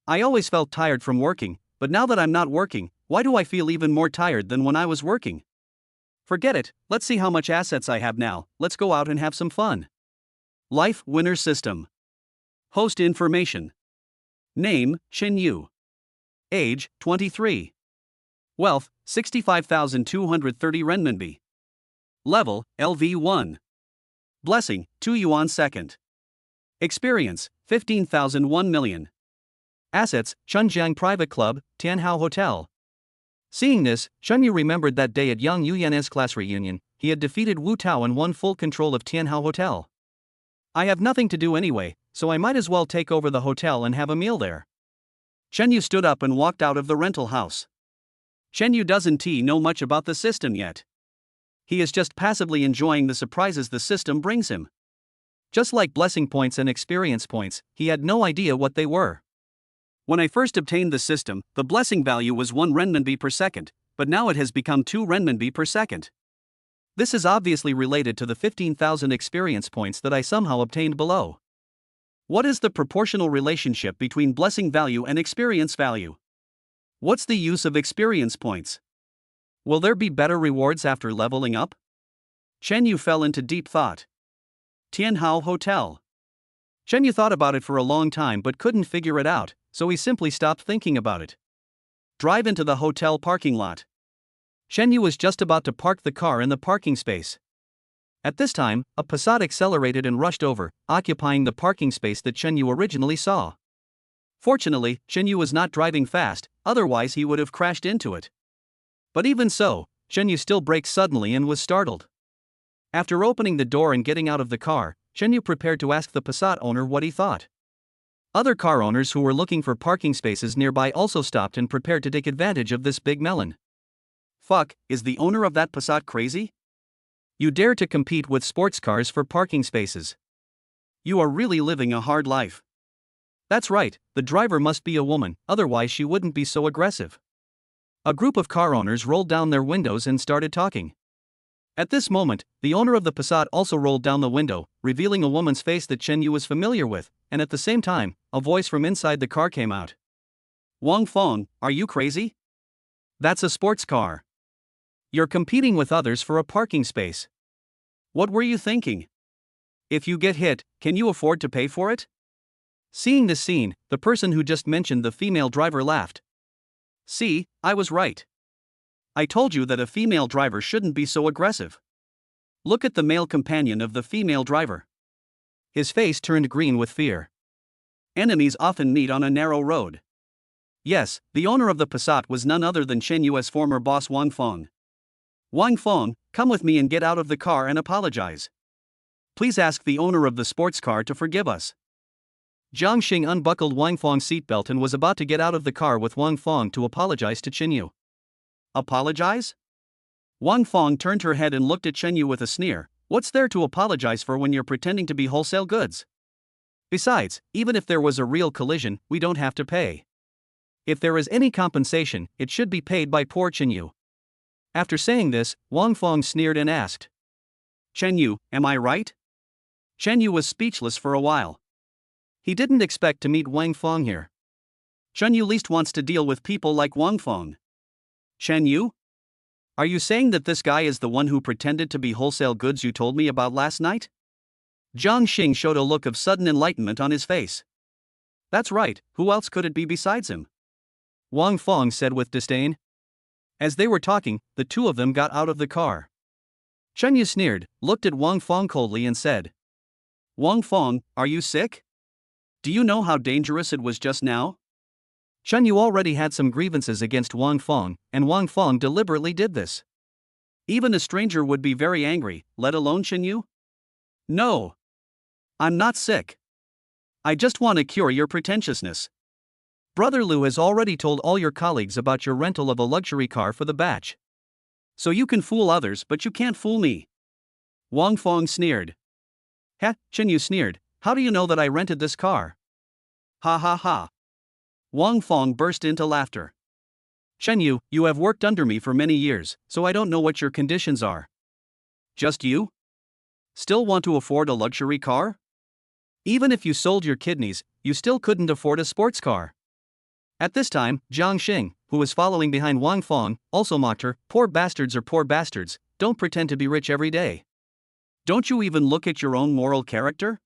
I always felt tired from working, but now that I'm not working, why do I feel even more tired than when I was working? Forget it, let's see how much assets I have now, let's go out and have some fun. Life Winner System. Host information. Name, Chen Yu. Age, 23. Wealth, 65,230 renminbi. Level, LV1. Blessing, 2 yuan second. Experience, 15,001 million. Assets, Chunjiang Private Club, Tianhao Hotel. Seeing this, Chen Yu remembered that day at Yang Yuyan's class reunion, he had defeated Wu Tao and won full control of Tianhao Hotel. I have nothing to do anyway, so I might as well take over the hotel and have a meal there. Chen Yu stood up and walked out of the rental house. Chen Yu doesn't know much about the system yet. He is just passively enjoying the surprises the system brings him. Just like blessing points and experience points, he had no idea what they were. When I first obtained the system, the blessing value was 1 renminbi per second, but now it has become 2 renminbi per second. This is obviously related to the 15,000 experience points that I somehow obtained below. What is the proportional relationship between blessing value and experience value? What's the use of experience points? Will there be better rewards after leveling up? Chen Yu fell into deep thought. Tianhao Hotel. Chen Yu thought about it for a long time but couldn't figure it out, so he simply stopped thinking about it. Drive into the hotel parking lot. Chen Yu was just about to park the car in the parking space. At this time, a Passat accelerated and rushed over, occupying the parking space that Chen Yu originally saw. Fortunately, Chen Yu was not driving fast, otherwise he would have crashed into it. But even so, Chen Yu still braked suddenly and was startled. After opening the door and getting out of the car, Chen Yu prepared to ask the Passat owner what he thought. Other car owners who were looking for parking spaces nearby also stopped and prepared to take advantage of this big melon. Fuck, is the owner of that Passat crazy? You dare to compete with sports cars for parking spaces. You are really living a hard life. That's right, the driver must be a woman, otherwise she wouldn't be so aggressive. A group of car owners rolled down their windows and started talking. At this moment, the owner of the Passat also rolled down the window, revealing a woman's face that Chen Yu was familiar with, and at the same time, a voice from inside the car came out. Wang Feng, are you crazy? That's a sports car. You're competing with others for a parking space. What were you thinking? If you get hit, can you afford to pay for it? Seeing this scene, the person who just mentioned the female driver laughed. See, I was right. I told you that a female driver shouldn't be so aggressive. Look at the male companion of the female driver. His face turned green with fear. Enemies often meet on a narrow road. Yes, the owner of the Passat was none other than Chen Yu's former boss Wang Feng. Wang Feng, come with me and get out of the car and apologize. Please ask the owner of the sports car to forgive us. Jiang Xing unbuckled Wang Feng's seatbelt and was about to get out of the car with Wang Feng to apologize to Chen Yu. Apologize? Wang Feng turned her head and looked at Chen Yu with a sneer. What's there to apologize for when you're pretending to be wholesale goods? Besides, even if there was a real collision, we don't have to pay. If there is any compensation, it should be paid by poor Chen Yu. After saying this, Wang Feng sneered and asked, Chen Yu, am I right? Chen Yu was speechless for a while. He didn't expect to meet Wang Feng here. Chen Yu least wants to deal with people like Wang Feng. Chen Yu? Are you saying that this guy is the one who pretended to be wholesale goods you told me about last night? Jiang Xing showed a look of sudden enlightenment on his face. That's right, who else could it be besides him? Wang Feng said with disdain. As they were talking, the two of them got out of the car. Chen Yu sneered, looked at Wang Feng coldly and said, Wang Feng, are you sick? Do you know how dangerous it was just now? Chen Yu already had some grievances against Wang Feng, and Wang Feng deliberately did this. Even a stranger would be very angry, let alone Chen Yu? No. I'm not sick. I just want to cure your pretentiousness. Brother Lu has already told all your colleagues about your rental of a luxury car for the batch. So you can fool others but you can't fool me. Wang Feng sneered. Heh, Chen Yu sneered, how do you know that I rented this car? Ha ha ha. Wang Feng burst into laughter. Chen Yu, you have worked under me for many years, so I don't know what your conditions are. Just you? Still want to afford a luxury car? Even if you sold your kidneys, you still couldn't afford a sports car. At this time, Jiang Xing, who was following behind Wang Feng, also mocked her. Poor bastards are poor bastards, don't pretend to be rich every day. Don't you even look at your own moral character?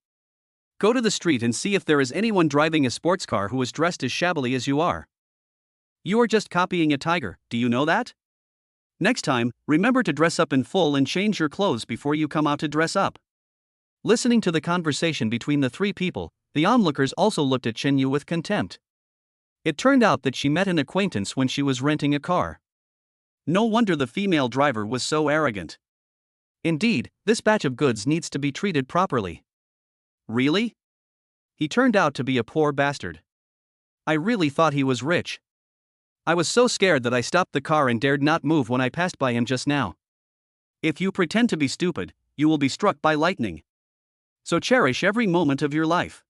Go to the street and see if there is anyone driving a sports car who is dressed as shabbily as you are. You are just copying a tiger, do you know that? Next time, remember to dress up in full and change your clothes before you come out to dress up. Listening to the conversation between the three people, the onlookers also looked at Chen Yu with contempt. It turned out that she met an acquaintance when she was renting a car. No wonder the female driver was so arrogant. Indeed, this batch of goods needs to be treated properly. Really? He turned out to be a poor bastard. I really thought he was rich. I was so scared that I stopped the car and dared not move when I passed by him just now. If you pretend to be stupid, you will be struck by lightning. So cherish every moment of your life.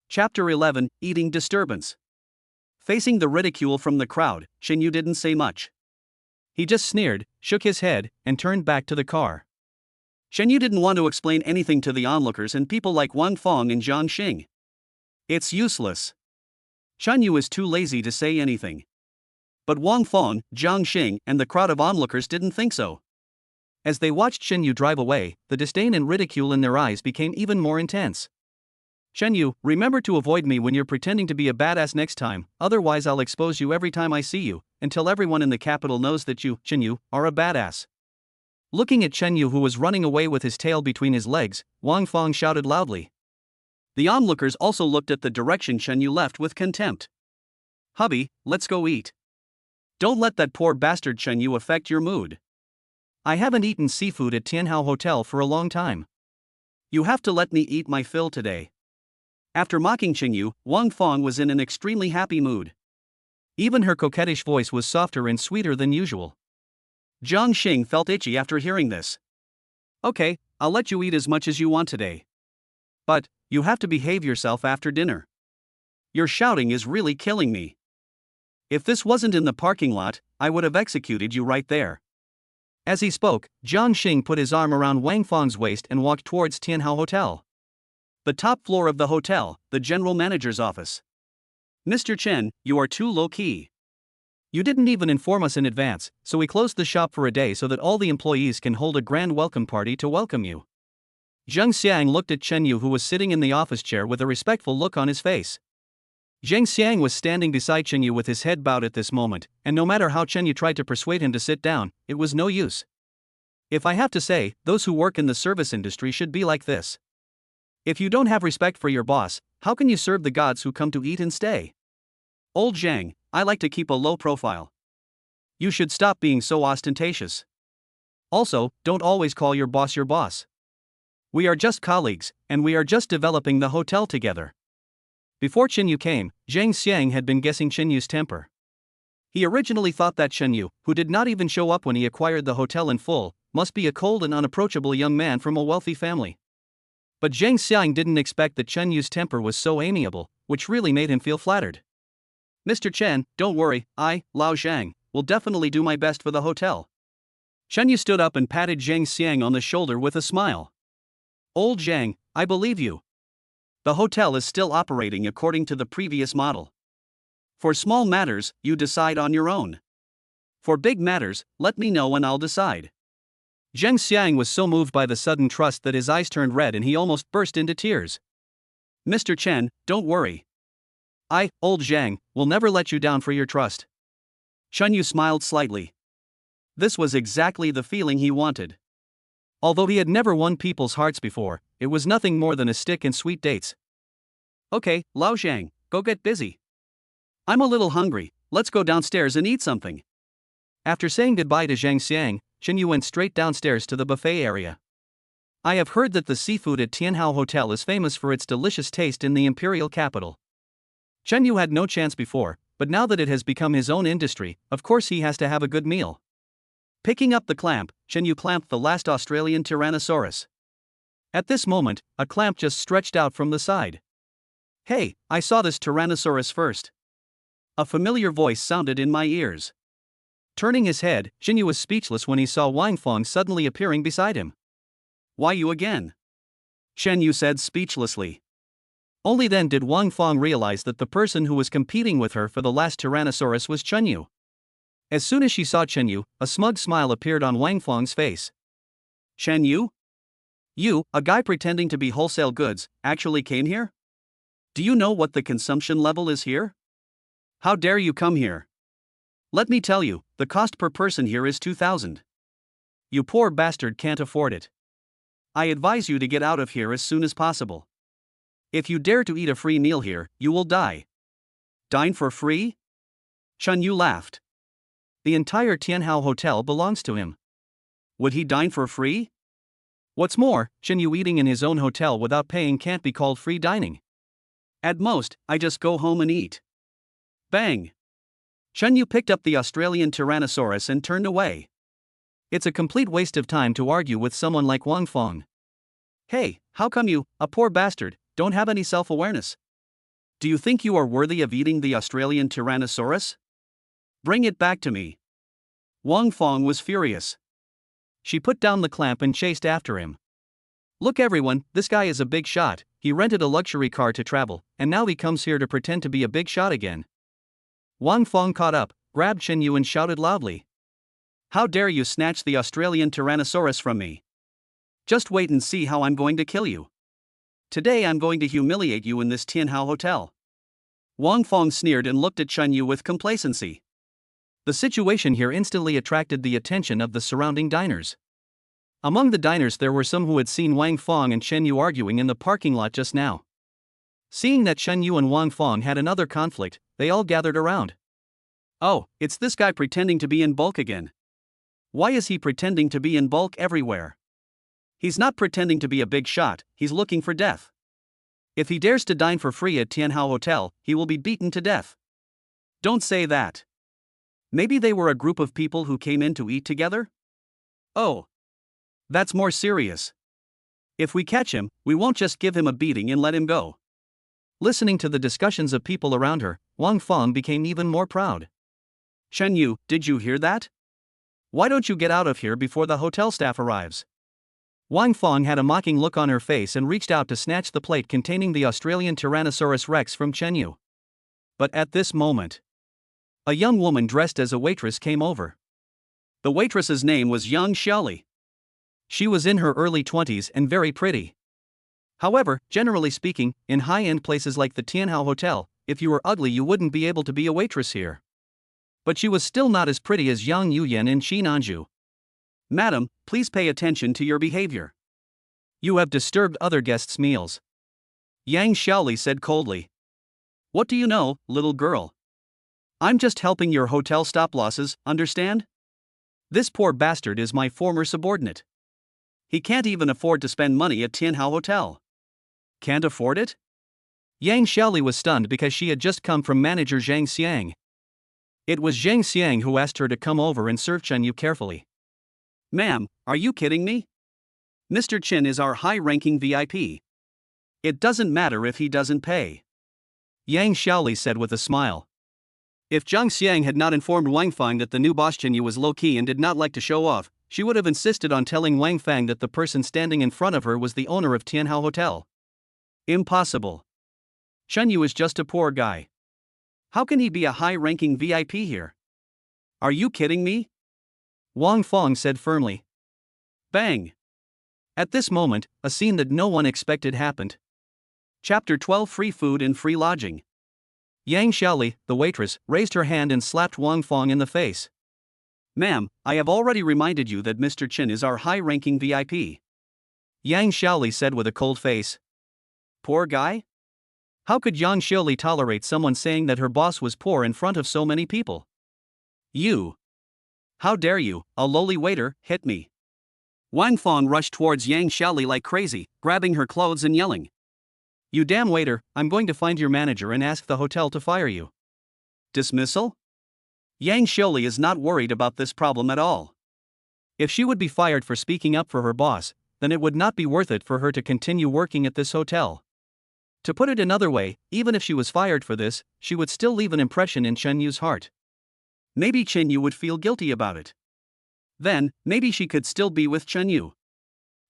Chapter 11, Eating Disturbance. Facing the ridicule from the crowd, Chen Yu didn't say much. He just sneered, shook his head, and turned back to the car. Chen Yu didn't want to explain anything to the onlookers and people like Wang Feng and Jiang Xing. It's useless. Chen Yu is too lazy to say anything. But Wang Feng, Jiang Xing, and the crowd of onlookers didn't think so. As they watched Chen Yu drive away, the disdain and ridicule in their eyes became even more intense. Chen Yu, remember to avoid me when you're pretending to be a badass next time, otherwise I'll expose you every time I see you, until everyone in the capital knows that you, Chen Yu, are a badass. Looking at Chen Yu, who was running away with his tail between his legs, Wang Feng shouted loudly. The onlookers also looked at the direction Chen Yu left with contempt. Hubby, let's go eat. Don't let that poor bastard Chen Yu affect your mood. I haven't eaten seafood at Tianhao Hotel for a long time. You have to let me eat my fill today. After mocking Chen Yu, Wang Feng was in an extremely happy mood. Even her coquettish voice was softer and sweeter than usual. Jiang Xing felt itchy after hearing this. Okay, I'll let you eat as much as you want today. But, you have to behave yourself after dinner. Your shouting is really killing me. If this wasn't in the parking lot, I would have executed you right there. As he spoke, Jiang Xing put his arm around Wang Feng's waist and walked towards Tianhao Hotel. The top floor of the hotel, the general manager's office. Mr. Chen, you are too low-key. You didn't even inform us in advance, so we closed the shop for a day so that all the employees can hold a grand welcome party to welcome you. Zheng Xiang looked at Chen Yu, who was sitting in the office chair with a respectful look on his face. Zheng Xiang was standing beside Chen Yu with his head bowed at this moment, and no matter how Chen Yu tried to persuade him to sit down, it was no use. If I have to say, those who work in the service industry should be like this. If you don't have respect for your boss, how can you serve the gods who come to eat and stay? Old Zhang, I like to keep a low profile. You should stop being so ostentatious. Also, don't always call your boss your boss. We are just colleagues, and we are just developing the hotel together. Before Chen Yu came, Zheng Xiang had been guessing Chen Yu's temper. He originally thought that Chen Yu, who did not even show up when he acquired the hotel in full, must be a cold and unapproachable young man from a wealthy family. But Zheng Xiang didn't expect that Chen Yu's temper was so amiable, which really made him feel flattered. Mr. Chen, don't worry, I, Lao Zhang, will definitely do my best for the hotel. Chen Yu stood up and patted Zheng Xiang on the shoulder with a smile. Old Zhang, I believe you. The hotel is still operating according to the previous model. For small matters, you decide on your own. For big matters, let me know and I'll decide. Zheng Xiang was so moved by the sudden trust that his eyes turned red and he almost burst into tears. Mr. Chen, don't worry. I, Old Zhang, will never let you down for your trust. Chen Yu smiled slightly. This was exactly the feeling he wanted. Although he had never won people's hearts before, it was nothing more than a stick and sweet dates. Okay, Lao Zhang, go get busy. I'm a little hungry, let's go downstairs and eat something. After saying goodbye to Zheng Xiang, Chen Yu went straight downstairs to the buffet area. I have heard that the seafood at Tianhao Hotel is famous for its delicious taste in the imperial capital. Chen Yu had no chance before, but now that it has become his own industry, of course he has to have a good meal. Picking up the clamp, Chen Yu clamped the last Australian Tyrannosaurus. At this moment, a clamp just stretched out from the side. Hey, I saw this Tyrannosaurus first. A familiar voice sounded in my ears. Turning his head, Xinyu was speechless when he saw Wang Feng suddenly appearing beside him. Why you again? Shen Yu said speechlessly. Only then did Wang Feng realize that the person who was competing with her for the last Tyrannosaurus was Chen Yu. As soon as she saw Chen Yu, a smug smile appeared on Wang Feng's face. Chen Yu? You, a guy pretending to be wholesale goods, actually came here? Do you know what the consumption level is here? How dare you come here? Let me tell you, the cost per person here is 2,000. You poor bastard can't afford it. I advise you to get out of here as soon as possible. If you dare to eat a free meal here, you will die. Dine for free? Chen Yu laughed. The entire Tianhao Hotel belongs to him. Would he dine for free? What's more, Chen Yu eating in his own hotel without paying can't be called free dining. At most, I just go home and eat. Bang! Chen Yu picked up the Australian Tyrannosaurus and turned away. It's a complete waste of time to argue with someone like Wang Feng. Hey, how come you, a poor bastard, don't have any self-awareness? Do you think you are worthy of eating the Australian Tyrannosaurus? Bring it back to me. Wang Feng was furious. She put down the clamp and chased after him. Look everyone, this guy is a big shot. He rented a luxury car to travel, and now he comes here to pretend to be a big shot again. Wang Feng caught up, grabbed Chen Yu and shouted loudly. How dare you snatch the Australian Tyrannosaurus from me? Just wait and see how I'm going to kill you. Today I'm going to humiliate you in this Tianhao Hotel. Wang Feng sneered and looked at Chen Yu with complacency. The situation here instantly attracted the attention of the surrounding diners. Among the diners there were some who had seen Wang Feng and Chen Yu arguing in the parking lot just now. Seeing that Chen Yu and Wang Feng had another conflict, they all gathered around. Oh, it's this guy pretending to be in bulk again. Why is he pretending to be in bulk everywhere? He's not pretending to be a big shot, he's looking for death. If he dares to dine for free at Tianhao Hotel, he will be beaten to death. Don't say that. Maybe they were a group of people who came in to eat together? Oh. That's more serious. If we catch him, we won't just give him a beating and let him go. Listening to the discussions of people around her, Wang Feng became even more proud. Shen Yu, did you hear that? Why don't you get out of here before the hotel staff arrives? Wang Feng had a mocking look on her face and reached out to snatch the plate containing the Australian Tyrannosaurus Rex from Chen Yu. But at this moment, a young woman dressed as a waitress came over. The waitress's name was Yang Xiaoli. She was in her early 20s and very pretty. However, generally speaking, in high-end places like the Tianhao Hotel, if you were ugly you wouldn't be able to be a waitress here. But she was still not as pretty as Yang Yuyan in Xinanju. Madam, please pay attention to your behavior. You have disturbed other guests' meals. Yang Xiaoli said coldly. What do you know, little girl? I'm just helping your hotel stop losses, understand? This poor bastard is my former subordinate. He can't even afford to spend money at Tianhao Hotel. Can't afford it? Yang Xiaoli was stunned because she had just come from manager Zhang Xiang. It was Zhang Xiang who asked her to come over and serve Chen Yu carefully. Ma'am, are you kidding me? Mr. Chin is our high-ranking VIP. It doesn't matter if he doesn't pay. Yang Xiaoli said with a smile. If Zhang Xiang had not informed Wang Feng that the new boss Chen Yu was low-key and did not like to show off, she would have insisted on telling Wang Feng that the person standing in front of her was the owner of Tianhao Hotel. Impossible. Chen Yu is just a poor guy. How can he be a high-ranking VIP here? Are you kidding me? Wang Feng said firmly. Bang! At this moment, a scene that no one expected happened. Chapter 12 Free Food and Free Lodging. Yang Xiaoli, the waitress, raised her hand and slapped Wang Feng in the face. Ma'am, I have already reminded you that Mr. Chin is our high-ranking VIP. Yang Xiaoli said with a cold face. Poor guy? How could Yang Xiaoli tolerate someone saying that her boss was poor in front of so many people? You. How dare you, a lowly waiter, hit me? Wang Feng rushed towards Yang Xiaoli like crazy, grabbing her clothes and yelling. You damn waiter, I'm going to find your manager and ask the hotel to fire you. Dismissal? Yang Xiaoli is not worried about this problem at all. If she would be fired for speaking up for her boss, then it would not be worth it for her to continue working at this hotel. To put it another way, even if she was fired for this, she would still leave an impression in Chen Yu's heart. Maybe Chen Yu would feel guilty about it. Then, maybe she could still be with Chen Yu.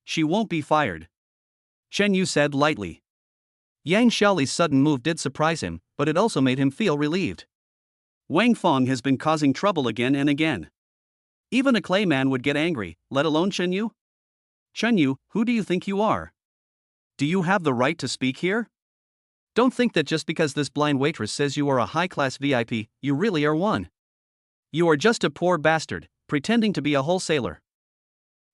She won't be fired, Chen Yu said lightly. Yang Xiaoli's sudden move did surprise him, but it also made him feel relieved. Wang Feng has been causing trouble again and again. Even a clay man would get angry, let alone Chen Yu? Chen Yu, who do you think you are? Do you have the right to speak here? Don't think that just because this blind waitress says you are a high-class VIP, you really are one. You are just a poor bastard, pretending to be a wholesaler.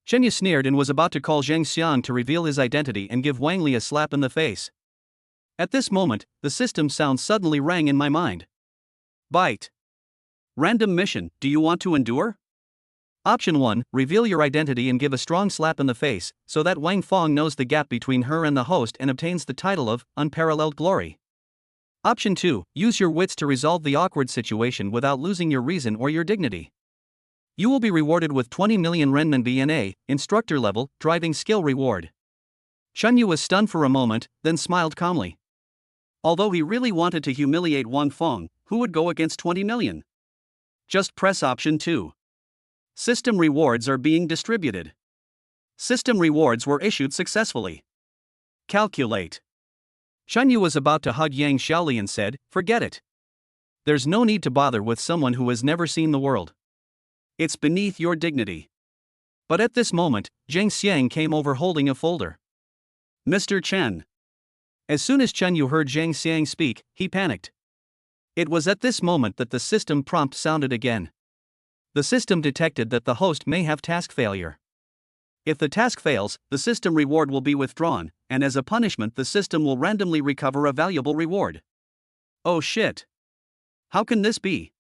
Chen Yu sneered and was about to call Zhang Xiang to reveal his identity and give Wang Li a slap in the face. At this moment, the system sound suddenly rang in my mind. Bite. Random mission, do you want to endure? Option 1, reveal your identity and give a strong slap in the face, so that Wang Feng knows the gap between her and the host and obtains the title of Unparalleled Glory. Option 2, use your wits to resolve the awkward situation without losing your reason or your dignity. You will be rewarded with 20 million renminbi and a instructor level driving skill reward. Chen Yu was stunned for a moment, then smiled calmly. Although he really wanted to humiliate Wang Feng, who would go against 20 million? Just press option 2. System rewards are being distributed. System rewards were issued successfully. Calculate. Chen Yu was about to hug Yang Xiaoli and said, forget it. There's no need to bother with someone who has never seen the world. It's beneath your dignity. But at this moment, Zhang Xiang came over holding a folder. Mr. Chen. As soon as Chen Yu heard Zhang Xiang speak, he panicked. It was at this moment that the system prompt sounded again. The system detected that the host may have task failure. If the task fails, the system reward will be withdrawn, and as a punishment the system will randomly recover a valuable reward. Oh shit. How can this be?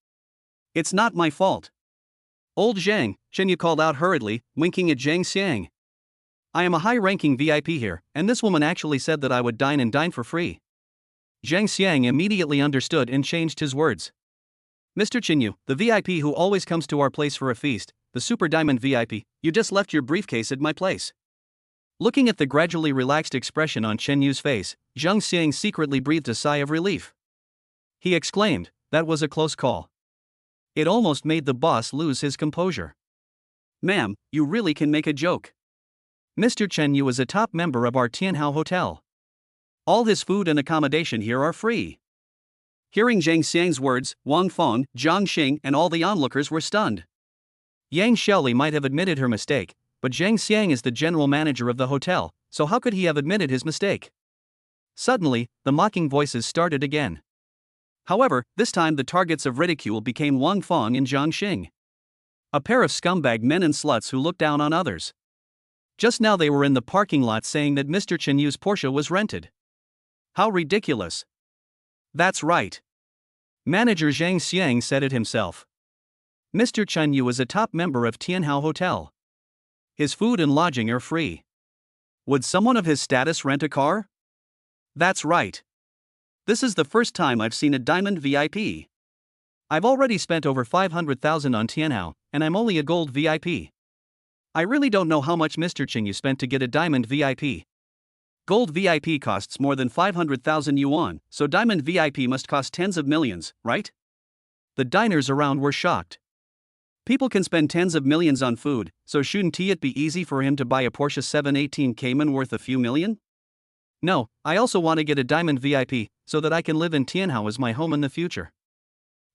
It's not my fault. Old Zhang, Chen Yu called out hurriedly, winking at Zhang Xiang. I am a high-ranking VIP here, and this woman actually said that I would dine and dine for free. Zhang Xiang immediately understood and changed his words. Mr. Chen Yu, the VIP who always comes to our place for a feast, the Super Diamond VIP, you just left your briefcase at my place. Looking at the gradually relaxed expression on Chen Yu's face, Zhang Xiang secretly breathed a sigh of relief. He exclaimed, that was a close call. It almost made the boss lose his composure. Ma'am, you really can make a joke. Mr. Chen Yu is a top member of our Tianhao Hotel. All his food and accommodation here are free. Hearing Zhang Xiang's words, Wang Feng, Zhang Xing and all the onlookers were stunned. Yang Xiaoli might have admitted her mistake, but Zhang Xiang is the general manager of the hotel, so how could he have admitted his mistake? Suddenly, the mocking voices started again. However, this time the targets of ridicule became Wang Feng and Zhang Xing. A pair of scumbag men and sluts who looked down on others. Just now they were in the parking lot saying that Mr. Chen Yu's Porsche was rented. How ridiculous. That's right. Manager Zhang Xiang said it himself. Mr. Chen Yu is a top member of Tianhao Hotel. His food and lodging are free. Would someone of his status rent a car? That's right. This is the first time I've seen a diamond VIP. I've already spent over 500,000 on Tianhao, and I'm only a gold VIP. I really don't know how much Mr. Chen Yu spent to get a diamond VIP. Gold VIP costs more than 500,000 yuan, so diamond VIP must cost tens of millions, right? The diners around were shocked. People can spend tens of millions on food, so shouldn't it be easy for him to buy a Porsche 718 Cayman worth a few million? No, I also want to get a diamond VIP, so that I can live in Tianhao as my home in the future.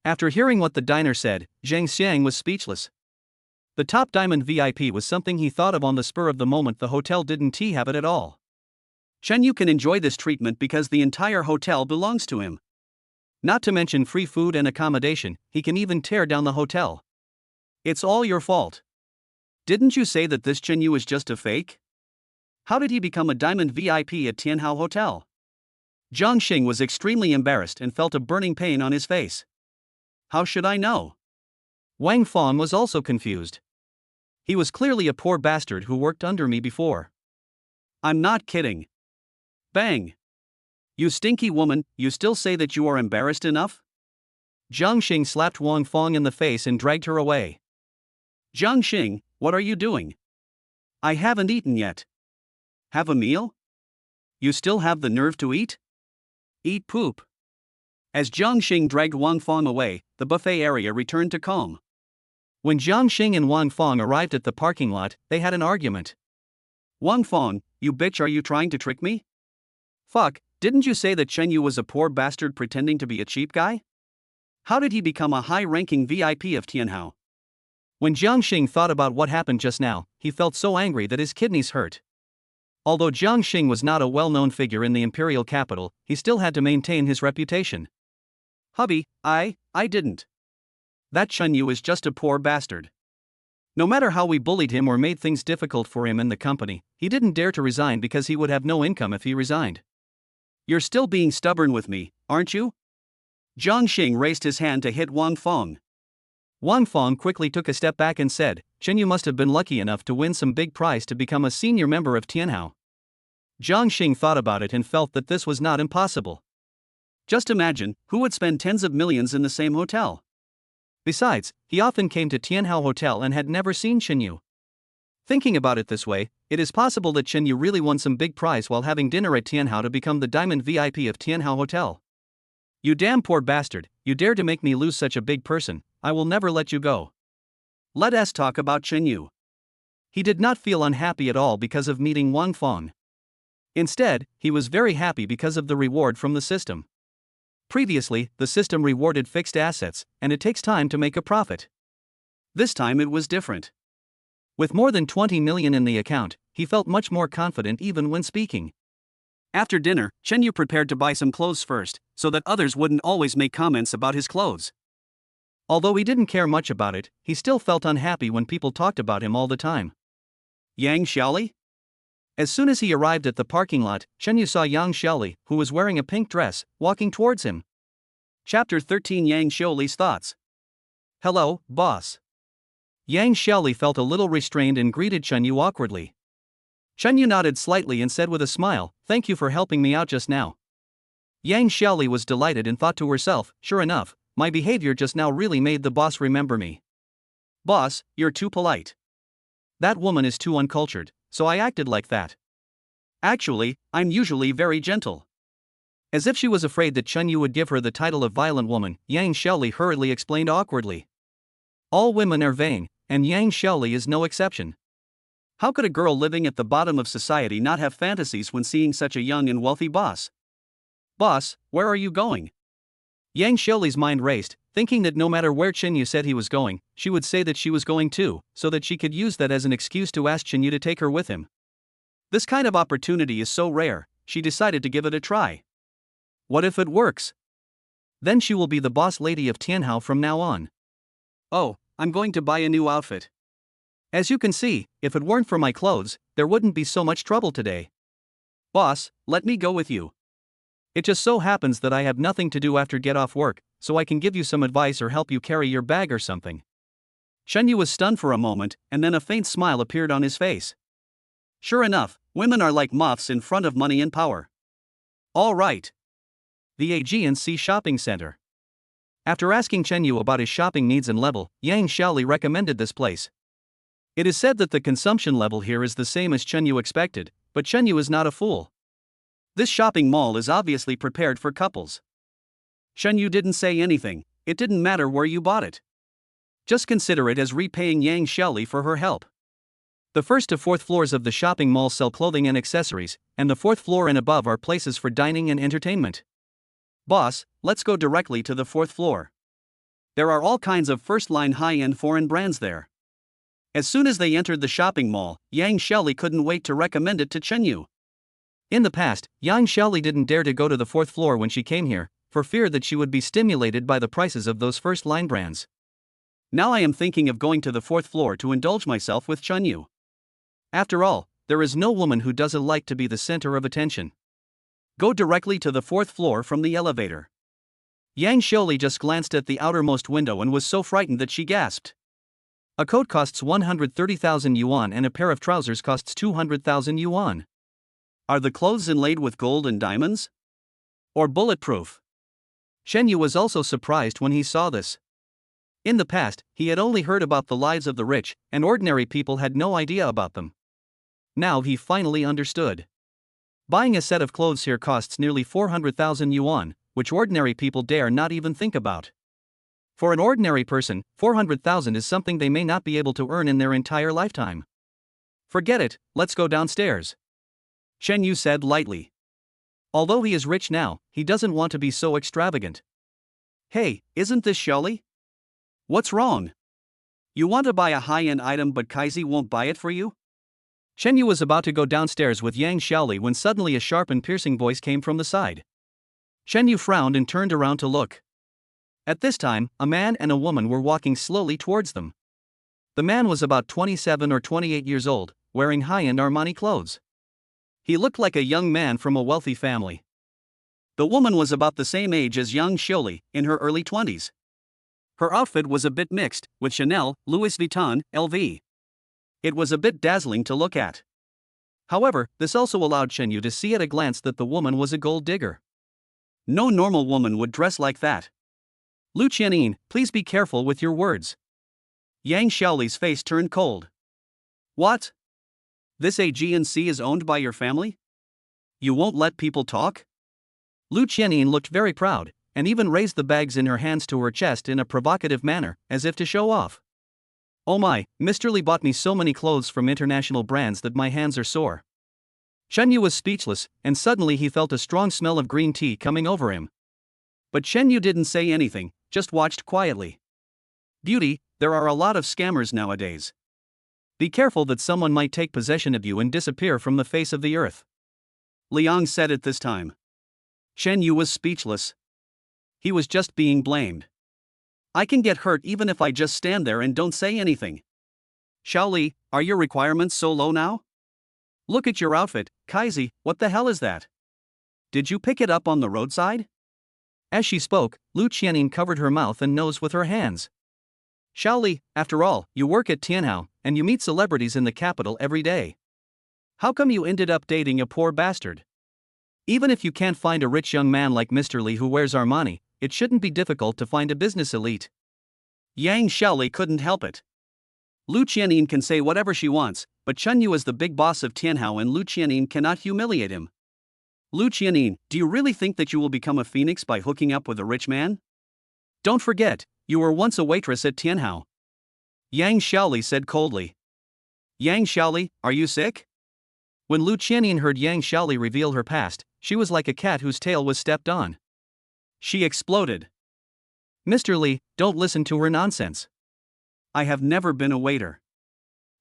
After hearing what the diner said, Zhang Xiang was speechless. The top diamond VIP was something he thought of on the spur of the moment. The hotel didn't have it at all. Chen Yu can enjoy this treatment because the entire hotel belongs to him. Not to mention free food and accommodation, he can even tear down the hotel. It's all your fault. Didn't you say that this Chen Yu is just a fake? How did he become a diamond VIP at Tianhao Hotel? Zhang Xing was extremely embarrassed and felt a burning pain on his face. How should I know? Wang Feng was also confused. He was clearly a poor bastard who worked under me before. I'm not kidding. Bang! You stinky woman, you still say that you are embarrassed enough? Zhang Xing slapped Wang Feng in the face and dragged her away. Zhang Xing, what are you doing? I haven't eaten yet. Have a meal? You still have the nerve to eat? Eat poop. As Jiang Xing dragged Wang Fong away, the buffet area returned to calm. When Jiang Xing and Wang Fong arrived at the parking lot, they had an argument. Wang Fong, you bitch, are you trying to trick me? Fuck, didn't you say that Chen Yu was a poor bastard pretending to be a cheap guy? How did he become a high-ranking VIP of Tianhao? When Jiang Xing thought about what happened just now, he felt so angry that his kidneys hurt. Although Jiang Xing was not a well-known figure in the imperial capital, he still had to maintain his reputation. Hubby, I didn't. That Chen Yu is just a poor bastard. No matter how we bullied him or made things difficult for him in the company, he didn't dare to resign because he would have no income if he resigned. You're still being stubborn with me, aren't you? Jiang Xing raised his hand to hit Wang Fong. Wang Fong quickly took a step back and said, Chen Yu must have been lucky enough to win some big prize to become a senior member of Tianhao. Jiang Xing thought about it and felt that this was not impossible. Just imagine, who would spend tens of millions in the same hotel? Besides, he often came to Tianhao Hotel and had never seen Chen Yu. Thinking about it this way, it is possible that Chen Yu really won some big prize while having dinner at Tianhao to become the diamond VIP of Tianhao Hotel. You damn poor bastard, you dare to make me lose such a big person, I will never let you go. Let us talk about Chen Yu. He did not feel unhappy at all because of meeting Wang Fong. Instead, he was very happy because of the reward from the system. Previously, the system rewarded fixed assets, and it takes time to make a profit. This time it was different. With more than 20 million in the account, he felt much more confident even when speaking. After dinner, Chen Yu prepared to buy some clothes first, so that others wouldn't always make comments about his clothes. Although he didn't care much about it, he still felt unhappy when people talked about him all the time. Yang Xiaoli? As soon as he arrived at the parking lot, Chen Yu saw Yang Xiaoli, who was wearing a pink dress, walking towards him. Chapter 13 Yang Xiaoli's Thoughts. Hello, boss. Yang Xiaoli felt a little restrained and greeted Chen Yu awkwardly. Chen Yu nodded slightly and said with a smile, Thank you for helping me out just now. Yang Xiaoli was delighted and thought to herself, sure enough, my behavior just now really made the boss remember me. Boss, you're too polite. That woman is too uncultured, so I acted like that. Actually, I'm usually very gentle. As if she was afraid that Chen Yu would give her the title of violent woman, Yang Xiaoli hurriedly explained awkwardly. All women are vain, and Yang Xiaoli is no exception. How could a girl living at the bottom of society not have fantasies when seeing such a young and wealthy boss? Boss, where are you going? Yang Xiaoli's mind raced, thinking that no matter where Chen Yu said he was going, she would say that she was going too, so that she could use that as an excuse to ask Chen Yu to take her with him. This kind of opportunity is so rare, she decided to give it a try. What if it works? Then she will be the boss lady of Tianhao from now on. Oh, I'm going to buy a new outfit. As you can see, if it weren't for my clothes, there wouldn't be so much trouble today. Boss, let me go with you. It just so happens that I have nothing to do after get off work, so I can give you some advice or help you carry your bag or something. Chen Yu was stunned for a moment, and then a faint smile appeared on his face. Sure enough, women are like moths in front of money and power. All right. The Aegean Sea Shopping Center. After asking Chen Yu about his shopping needs and level, Yang Xiaoli recommended this place. It is said that the consumption level here is the same as Chen Yu expected, but Chen Yu is not a fool. This shopping mall is obviously prepared for couples. Chen Yu didn't say anything, it didn't matter where you bought it. Just consider it as repaying Yang Xiaoli for her help. The first to fourth floors of the shopping mall sell clothing and accessories, and the fourth floor and above are places for dining and entertainment. Boss, let's go directly to the fourth floor. There are all kinds of first-line high-end foreign brands there. As soon as they entered the shopping mall, Yang Xiaoli couldn't wait to recommend it to Chen Yu. In the past, Yang Xiaoli didn't dare to go to the fourth floor when she came here, for fear that she would be stimulated by the prices of those first-line brands. Now I am thinking of going to the fourth floor to indulge myself with Chen Yu. After all, there is no woman who doesn't like to be the center of attention. Go directly to the fourth floor from the elevator. Yang Xiaoli just glanced at the outermost window and was so frightened that she gasped. A coat costs 130,000 yuan and a pair of trousers costs 200,000 yuan. Are the clothes inlaid with gold and diamonds? Or bulletproof? Chen Yu was also surprised when he saw this. In the past, he had only heard about the lives of the rich, and ordinary people had no idea about them. Now he finally understood. Buying a set of clothes here costs nearly 400,000 yuan, which ordinary people dare not even think about. For an ordinary person, 400,000 is something they may not be able to earn in their entire lifetime. Forget it, let's go downstairs, Chen Yu said lightly. Although he is rich now, he doesn't want to be so extravagant. Hey, isn't this Shelley? What's wrong? You want to buy a high-end item but Kaizi won't buy it for you? Chen Yu was about to go downstairs with Yang Xiaoli when suddenly a sharp and piercing voice came from the side. Chen Yu frowned and turned around to look. At this time, a man and a woman were walking slowly towards them. The man was about 27 or 28 years old, wearing high-end Armani clothes. He looked like a young man from a wealthy family. The woman was about the same age as Yang Xiaoli, in her early 20s. Her outfit was a bit mixed, with Chanel, Louis Vuitton, LV. It was a bit dazzling to look at. However, this also allowed Chen Yu to see at a glance that the woman was a gold digger. No normal woman would dress like that. Lu Qianyin, please be careful with your words. Yang Xiaoli's face turned cold. What? This AG&C is owned by your family? You won't let people talk? Lu Qianyin looked very proud, and even raised the bags in her hands to her chest in a provocative manner, as if to show off. Oh my, Mr. Li bought me so many clothes from international brands that my hands are sore. Chen Yu was speechless, and suddenly he felt a strong smell of green tea coming over him. But Chen Yu didn't say anything, just watched quietly. Beauty, there are a lot of scammers nowadays. Be careful that someone might take possession of you and disappear from the face of the earth. Liang said it this time. Chen Yu was speechless. He was just being blamed. I can get hurt even if I just stand there and don't say anything. Xiaoli, are your requirements so low now? Look at your outfit, Kaizi, what the hell is that? Did you pick it up on the roadside? As she spoke, Lu Qianyin covered her mouth and nose with her hands. Xiaoli, after all, you work at Tianhao, and you meet celebrities in the capital every day. How come you ended up dating a poor bastard? Even if you can't find a rich young man like Mr. Li who wears Armani, it shouldn't be difficult to find a business elite. Yang Xiaoli couldn't help it. Lu Qianyin can say whatever she wants, but Chen Yu is the big boss of Tianhao and Lu Qianyin cannot humiliate him. Lu Qianyin, do you really think that you will become a phoenix by hooking up with a rich man? Don't forget, you were once a waitress at Tianhao. Yang Xiaoli said coldly. Yang Xiaoli, are you sick? When Lu Qianyin heard Yang Xiaoli reveal her past, she was like a cat whose tail was stepped on. She exploded. Mr. Li, don't listen to her nonsense. I have never been a waiter.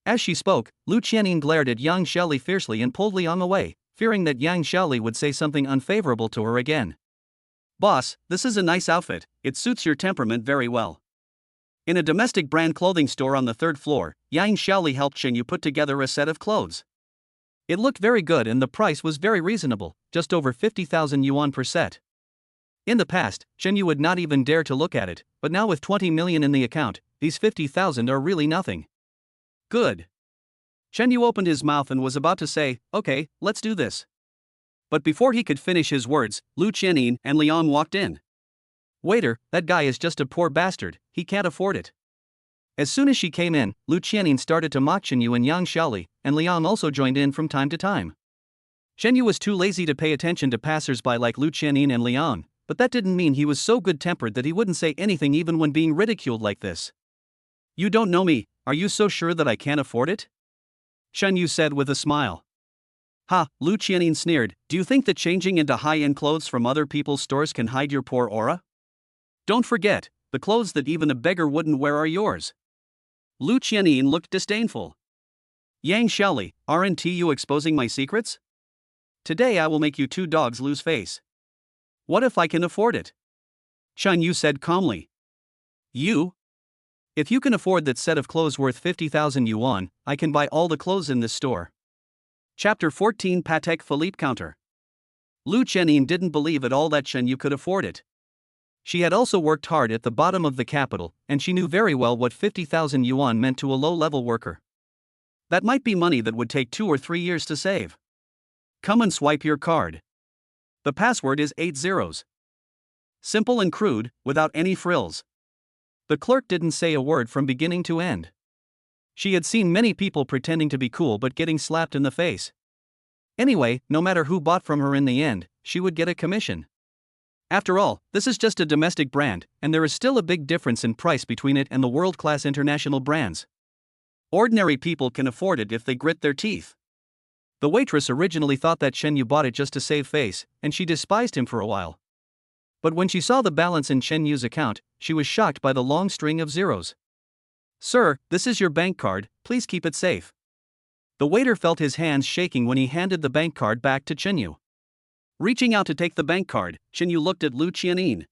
As she spoke, Lu Qianyin glared at Yang Xiaoli fiercely and pulled Liang away, fearing that Yang Xiaoli would say something unfavorable to her again. Boss, this is a nice outfit, it suits your temperament very well. In a domestic brand clothing store on the third floor, Yang Xiaoli helped Chen Yu put together a set of clothes. It looked very good and the price was very reasonable, just over 50,000 yuan per set. In the past, Chen Yu would not even dare to look at it, but now with 20 million in the account, these 50,000 are really nothing. Good. Chen Yu opened his mouth and was about to say, okay, let's do this. But before he could finish his words, Lu Qianyin and Liang walked in. Waiter, that guy is just a poor bastard, he can't afford it. As soon as she came in, Lu Qianyin started to mock Chen Yu and Yang Xiaoli, and Liang also joined in from time to time. Chen Yu was too lazy to pay attention to passers-by like Lu Qianyin and Liang, but that didn't mean he was so good-tempered that he wouldn't say anything even when being ridiculed like this. You don't know me, are you so sure that I can't afford it? Chen Yu said with a smile. Ha, Lu Qianyin sneered, do you think that changing into high-end clothes from other people's stores can hide your poor aura? Don't forget, the clothes that even a beggar wouldn't wear are yours. Lu Qianyin looked disdainful. Yang Xiaoli, aren't you exposing my secrets? Today I will make you two dogs lose face. What if I can afford it? Chen Yu said calmly. You? If you can afford that set of clothes worth 50,000 yuan, I can buy all the clothes in this store. Chapter 14 Patek Philippe Counter. Lu Qianyin didn't believe at all that Chen Yu could afford it. She had also worked hard at the bottom of the capital, and she knew very well what 50,000 yuan meant to a low-level worker. That might be money that would take 2 or 3 years to save. Come and swipe your card. The password is 8 zeros. Simple and crude, without any frills. The clerk didn't say a word from beginning to end. She had seen many people pretending to be cool but getting slapped in the face. Anyway, no matter who bought from her in the end, she would get a commission. After all, this is just a domestic brand, and there is still a big difference in price between it and the world-class international brands. Ordinary people can afford it if they grit their teeth. The waitress originally thought that Chen Yu bought it just to save face, and she despised him for a while. But when she saw the balance in Chen Yu's account, she was shocked by the long string of zeros. "Sir, this is your bank card, please keep it safe." The waiter felt his hands shaking when he handed the bank card back to Chen Yu. Reaching out to take the bank card, Chen Yu looked at Lu Qianyin.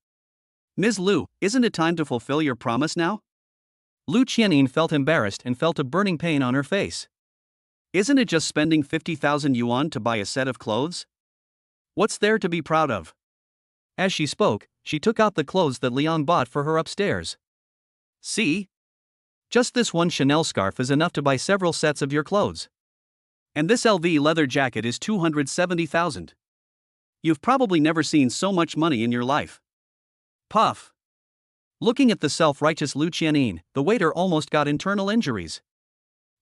"Ms. Lu, isn't it time to fulfill your promise now?" Lu Qianyin felt embarrassed and felt a burning pain on her face. "Isn't it just spending 50,000 yuan to buy a set of clothes? What's there to be proud of?" As she spoke, she took out the clothes that Liang bought for her upstairs. "See? Just this one Chanel scarf is enough to buy several sets of your clothes. And this LV leather jacket is 270,000. You've probably never seen so much money in your life." Puff. Looking at the self-righteous Lu Qianyin, the waiter almost got internal injuries.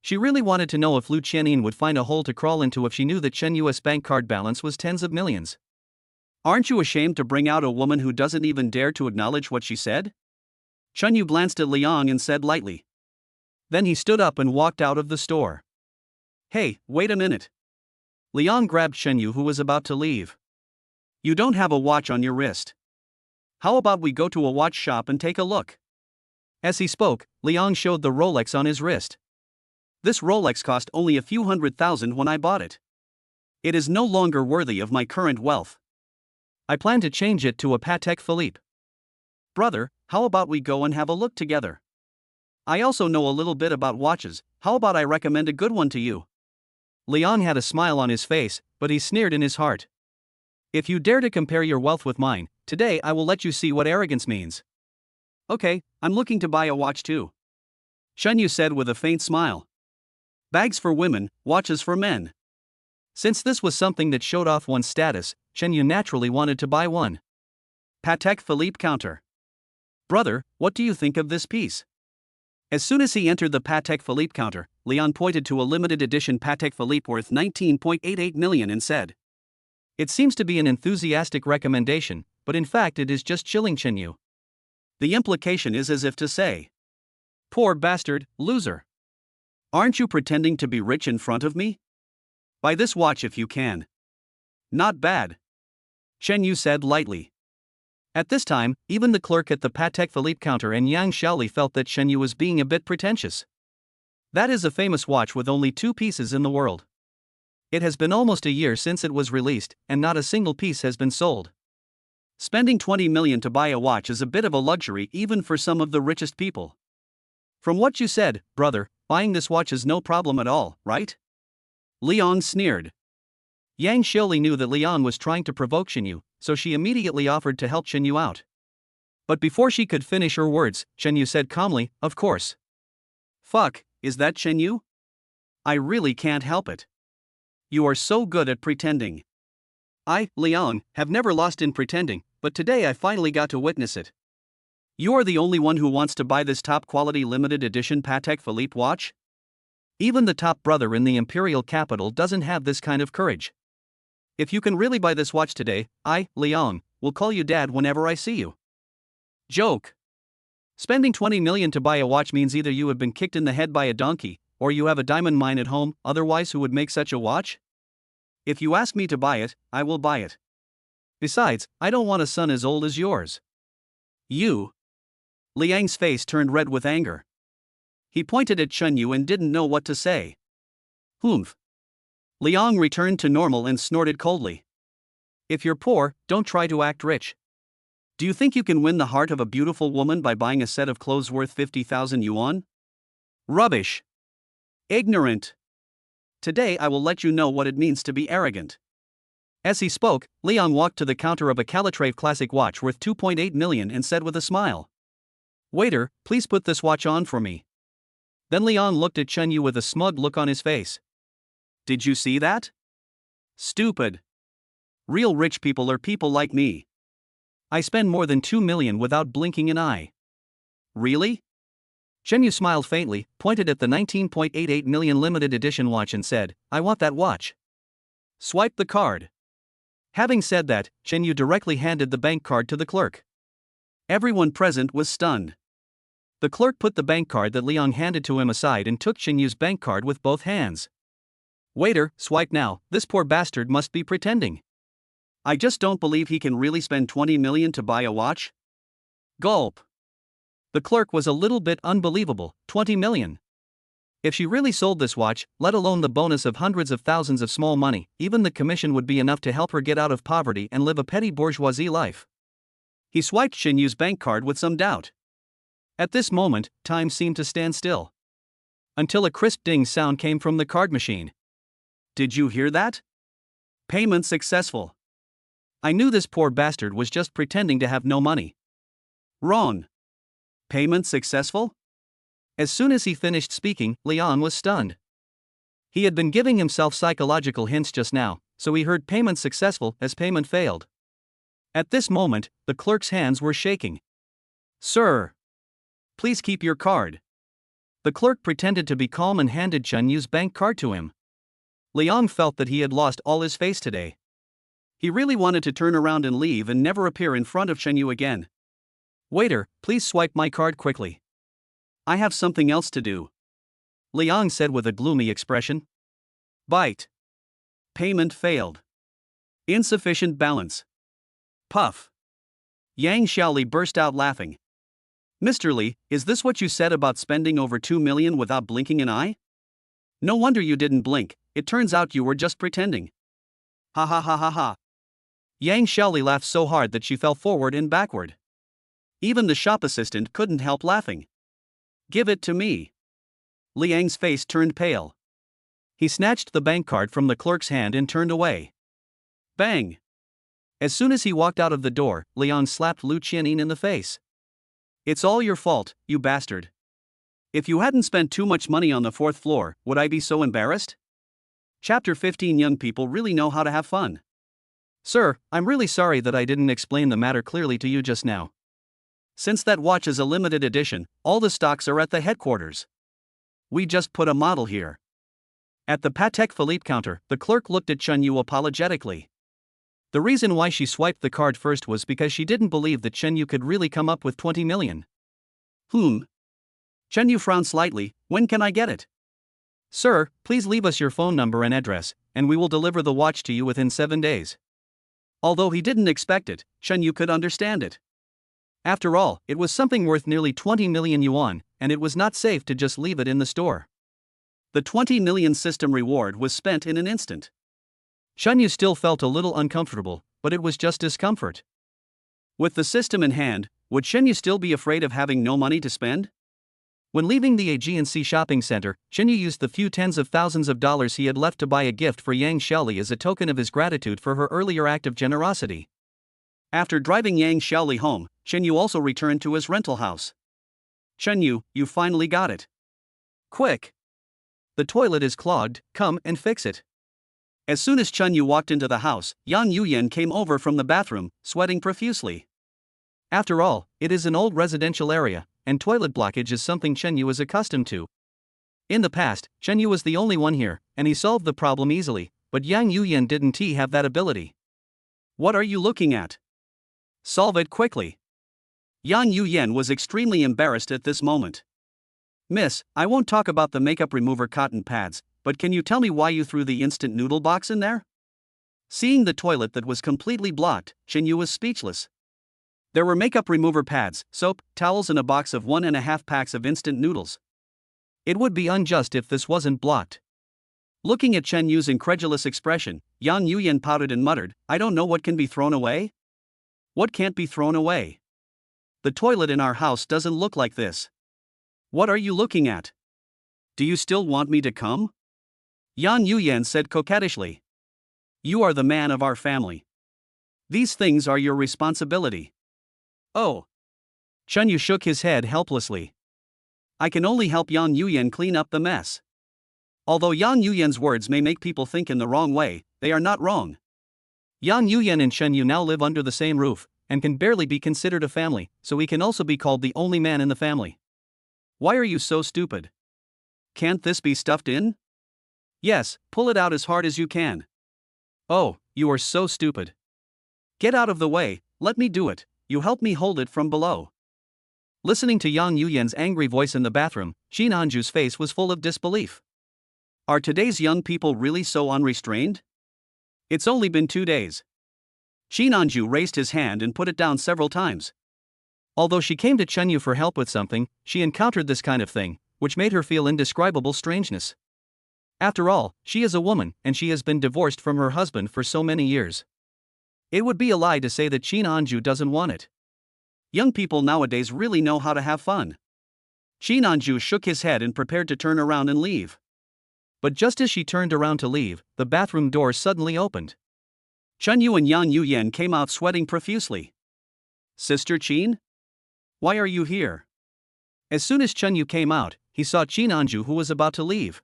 She really wanted to know if Lu Qianyin would find a hole to crawl into if she knew that Chen Yu's bank card balance was tens of millions. "Aren't you ashamed to bring out a woman who doesn't even dare to acknowledge what she said?" Chen Yu glanced at Liang and said lightly. Then he stood up and walked out of the store. "Hey, wait a minute." Liang grabbed Chen Yu, who was about to leave. "You don't have a watch on your wrist. How about we go to a watch shop and take a look?" As he spoke, Liang showed the Rolex on his wrist. "This Rolex cost only a few $100,000 when I bought it. It is no longer worthy of my current wealth. I plan to change it to a Patek Philippe. Brother, how about we go and have a look together? I also know a little bit about watches, how about I recommend a good one to you?" Liang had a smile on his face, but he sneered in his heart. "If you dare to compare your wealth with mine, today I will let you see what arrogance means." "Okay, I'm looking to buy a watch too," Chen Yu said with a faint smile. Bags for women, watches for men. Since this was something that showed off one's status, Chen Yu naturally wanted to buy one. Patek Philippe counter. "Brother, what do you think of this piece?" As soon as he entered the Patek Philippe counter, Leon pointed to a limited edition Patek Philippe worth 19.88 million and said, "It seems to be an enthusiastic recommendation, but in fact it is just chilling Chen Yu." The implication is as if to say, "Poor bastard, loser. Aren't you pretending to be rich in front of me? Buy this watch if you can." "Not bad," Chen Yu said lightly. At this time, even the clerk at the Patek Philippe counter and Yang Xiaoli felt that Chen Yu was being a bit pretentious. That is a famous watch with only 2 pieces in the world. It has been almost a year since it was released, and not a single piece has been sold. Spending 20 million to buy a watch is a bit of a luxury even for some of the richest people. From what you said, brother, buying this watch is no problem at all, right? Liang sneered. Yang Xiaoli knew that Liang was trying to provoke Chen Yu, so she immediately offered to help Chen Yu out. But before she could finish her words, Chen Yu said calmly, "Of course." "Fuck, is that Chen Yu? I really can't help it. You are so good at pretending." "I, Liang, have never lost in pretending, but today I finally got to witness it. You are the only one who wants to buy this top-quality limited edition Patek Philippe watch? Even the top brother in the imperial capital doesn't have this kind of courage. If you can really buy this watch today, I, Liang, will call you dad whenever I see you." Joke. Spending 20 million to buy a watch means either you have been kicked in the head by a donkey, or you have a diamond mine at home, otherwise who would make such a watch? If you ask me to buy it, I will buy it. Besides, I don't want a son as old as yours. You. Liang's face turned red with anger. He pointed at Chen Yu and didn't know what to say. "Humph." Liang returned to normal and snorted coldly. "If you're poor, don't try to act rich. Do you think you can win the heart of a beautiful woman by buying a set of clothes worth 50,000 yuan? Rubbish. Ignorant. Today I will let you know what it means to be arrogant." As he spoke, Liang walked to the counter of a Calatrave classic watch worth 2.8 million and said with a smile, "Waiter, please put this watch on for me." Then Liang looked at Chen Yu with a smug look on his face. "Did you see that? Stupid. Real rich people are people like me. I spend more than 2 million without blinking an eye." "Really?" Chen Yu smiled faintly, pointed at the 19.88 million limited edition watch and said, "I want that watch." "Swipe the card." Having said that, Chen Yu directly handed the bank card to the clerk. Everyone present was stunned. The clerk put the bank card that Liang handed to him aside and took Chen Yu's bank card with both hands. Waiter, swipe now, this poor bastard must be pretending. I just don't believe he can really spend 20 million to buy a watch. Gulp. The clerk was a little bit unbelievable, 20 million. If she really sold this watch, let alone the bonus of hundreds of thousands of small money, even the commission would be enough to help her get out of poverty and live a petty bourgeoisie life. He swiped Chen Yu's bank card with some doubt. At this moment, time seemed to stand still. Until a crisp ding sound came from the card machine. Did you hear that? Payment successful. I knew this poor bastard was just pretending to have no money. Wrong. Payment successful? As soon as he finished speaking, Liang was stunned. He had been giving himself psychological hints just now, so he heard payment successful as payment failed. At this moment, the clerk's hands were shaking. Sir, please keep your card. The clerk pretended to be calm and handed Chen Yu's bank card to him. Liang felt that he had lost all his face today. He really wanted to turn around and leave and never appear in front of Chen Yu again. Waiter, please swipe my card quickly. I have something else to do. Liang said with a gloomy expression. Bite. Payment failed. Insufficient balance. Puff. Yang Xiaoli burst out laughing. Mr. Li, is this what you said about spending over 2 million without blinking an eye? No wonder you didn't blink, it turns out you were just pretending. Ha ha ha ha ha. Yang Xiaoli laughed so hard that she fell forward and backward. Even the shop assistant couldn't help laughing. Give it to me. Liang's face turned pale. He snatched the bank card from the clerk's hand and turned away. Bang! As soon as he walked out of the door, Liang slapped Lu Qianin in the face. It's all your fault, you bastard. If you hadn't spent too much money on the 4th floor, would I be so embarrassed? Chapter 15. Young people really know how to have fun. Sir, I'm really sorry that I didn't explain the matter clearly to you just now. Since that watch is a limited edition, all the stocks are at the headquarters. We just put a model here. At the Patek Philippe counter, the clerk looked at Chen Yu apologetically. The reason why she swiped the card first was because she didn't believe that Chen Yu could really come up with 20 million. Chen Yu frowned slightly. When can I get it? Sir, please leave us your phone number and address, and we will deliver the watch to you within 7 days. Although he didn't expect it, Chen Yu could understand it. After all, it was something worth nearly 20 million yuan, and it was not safe to just leave it in the store. The 20 million system reward was spent in an instant. Chen Yu still felt a little uncomfortable, but it was just discomfort. With the system in hand, would Chen Yu still be afraid of having no money to spend? When leaving the AG&C shopping center, Chen Yu used the few tens of thousands of dollars he had left to buy a gift for Yang Xiaoli as a token of his gratitude for her earlier act of generosity. After driving Yang Xiaoli home, Chen Yu also returned to his rental house. Chen Yu, you finally got it. Quick! The toilet is clogged, come and fix it. As soon as Chen Yu walked into the house, Yang Yuyan came over from the bathroom, sweating profusely. After all, it is an old residential area, and toilet blockage is something Chen Yu is accustomed to. In the past, Chen Yu was the only one here, and he solved the problem easily, but Yang Yuyan didn't have that ability. What are you looking at? Solve it quickly. Yang Yuyan was extremely embarrassed at this moment. Miss, I won't talk about the makeup remover cotton pads, but can you tell me why you threw the instant noodle box in there? Seeing the toilet that was completely blocked, Chen Yu was speechless. There were makeup remover pads, soap, towels and a box of 1.5 packs of instant noodles. It would be unjust if this wasn't blocked. Looking at Chen Yu's incredulous expression, Yang Yuyan pouted and muttered, I don't know what can be thrown away? What can't be thrown away? The toilet in our house doesn't look like this. What are you looking at? Do you still want me to come? Yang Yuyan said coquettishly. You are the man of our family. These things are your responsibility. Oh. Chen Yu shook his head helplessly. I can only help Yang Yuyan clean up the mess. Although Yang Yuyan's words may make people think in the wrong way, they are not wrong. Yang Yuyan and Chen Yu now live under the same roof, and can barely be considered a family, so he can also be called the only man in the family. Why are you so stupid? Can't this be stuffed in? Yes, pull it out as hard as you can. Oh, you are so stupid. Get out of the way, let me do it, you help me hold it from below. Listening to Yang Yuyen's angry voice in the bathroom, Shin Anju's face was full of disbelief. Are today's young people really so unrestrained? It's only been 2 days. Shin Anju raised his hand and put it down several times. Although she came to Chunyu for help with something, she encountered this kind of thing, which made her feel indescribable strangeness. After all, she is a woman, and she has been divorced from her husband for so many years. It would be a lie to say that Shin Anju doesn't want it. Young people nowadays really know how to have fun. Shin Anju shook his head and prepared to turn around and leave. But just as she turned around to leave, the bathroom door suddenly opened. Chunyu and Yang Yuyen came out sweating profusely. Sister Chin? Why are you here? As soon as Chunyu came out, he saw Shin Anju who was about to leave.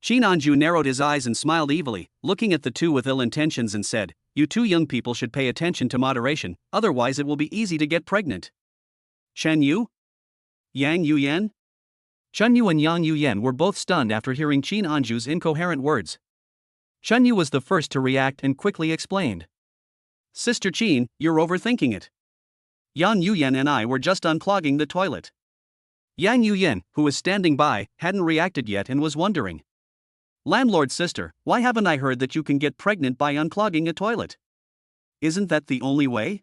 Shin Anju narrowed his eyes and smiled evilly, looking at the two with ill intentions and said, You two young people should pay attention to moderation, otherwise it will be easy to get pregnant. Chen Yu? Yang Yuyen? Chunyu and Yang Yuyen were both stunned after hearing Shin Anju's incoherent words. Chunyu was the first to react and quickly explained. Sister Chin, you're overthinking it. Yang Yuyen and I were just unclogging the toilet. Yang Yuyen, who was standing by, hadn't reacted yet and was wondering. Landlord's sister, why haven't I heard that you can get pregnant by unclogging a toilet? Isn't that the only way?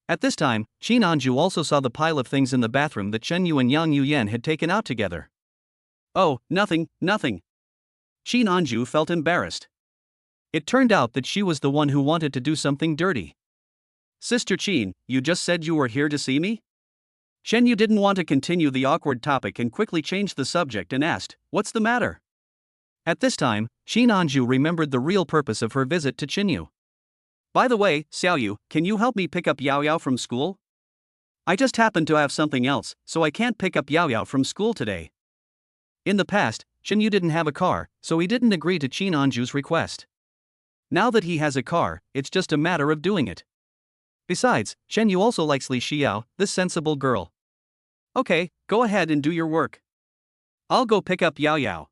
At this time, Shin Anju also saw the pile of things in the bathroom that Chunyu and Yang Yuyen had taken out together. Oh, nothing. Shin Anju felt embarrassed. It turned out that she was the one who wanted to do something dirty. Sister Chin, you just said you were here to see me? Shenyu didn't want to continue the awkward topic and quickly changed the subject and asked, What's the matter? At this time, Shin Anju remembered the real purpose of her visit to Chinyu. By the way, Xiaoyu, can you help me pick up Yao Yao from school? I just happen to have something else, so I can't pick up Yao Yao from school today. In the past, Chinyu didn't have a car, so he didn't agree to Shin Anju's request. Now that he has a car, it's just a matter of doing it. Besides, Chenyu also likes Li Xiao, this sensible girl. Okay, go ahead and do your work. I'll go pick up Yao Yao.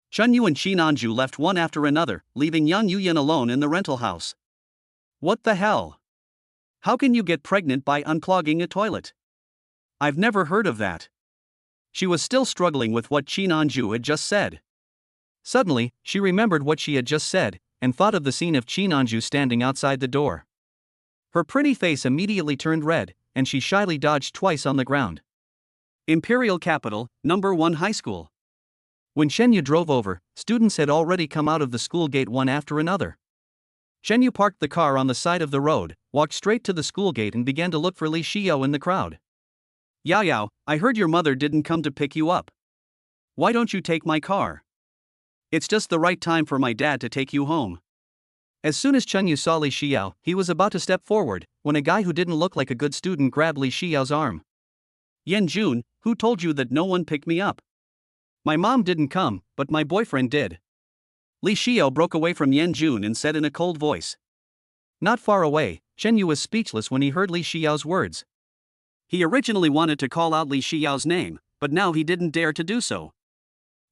Chunyu and Shin Anju left one after another, leaving Yang Yuyen alone in the rental house. What the hell? How can you get pregnant by unclogging a toilet? I've never heard of that. She was still struggling with what Shin Anju had just said. Suddenly, she remembered what she had just said, and thought of the scene of Shin Anju standing outside the door. Her pretty face immediately turned red, and she shyly dodged twice on the ground. Imperial Capital, No. 1 High School. When Shenyu drove over, students had already come out of the school gate one after another. Shenyu parked the car on the side of the road, walked straight to the school gate and began to look for Li Xiao in the crowd. Yao Yao, I heard your mother didn't come to pick you up. Why don't you take my car? It's just the right time for my dad to take you home. As soon as Chunyu saw Li Xiao, he was about to step forward, when a guy who didn't look like a good student grabbed Li Xiao's arm. Yan Jun, who told you that no one picked me up? My mom didn't come, but my boyfriend did. Li Xiao broke away from Yan Jun and said in a cold voice. Not far away, Chunyu was speechless when he heard Li Xiao's words. He originally wanted to call out Li Xiao's name, but now he didn't dare to do so.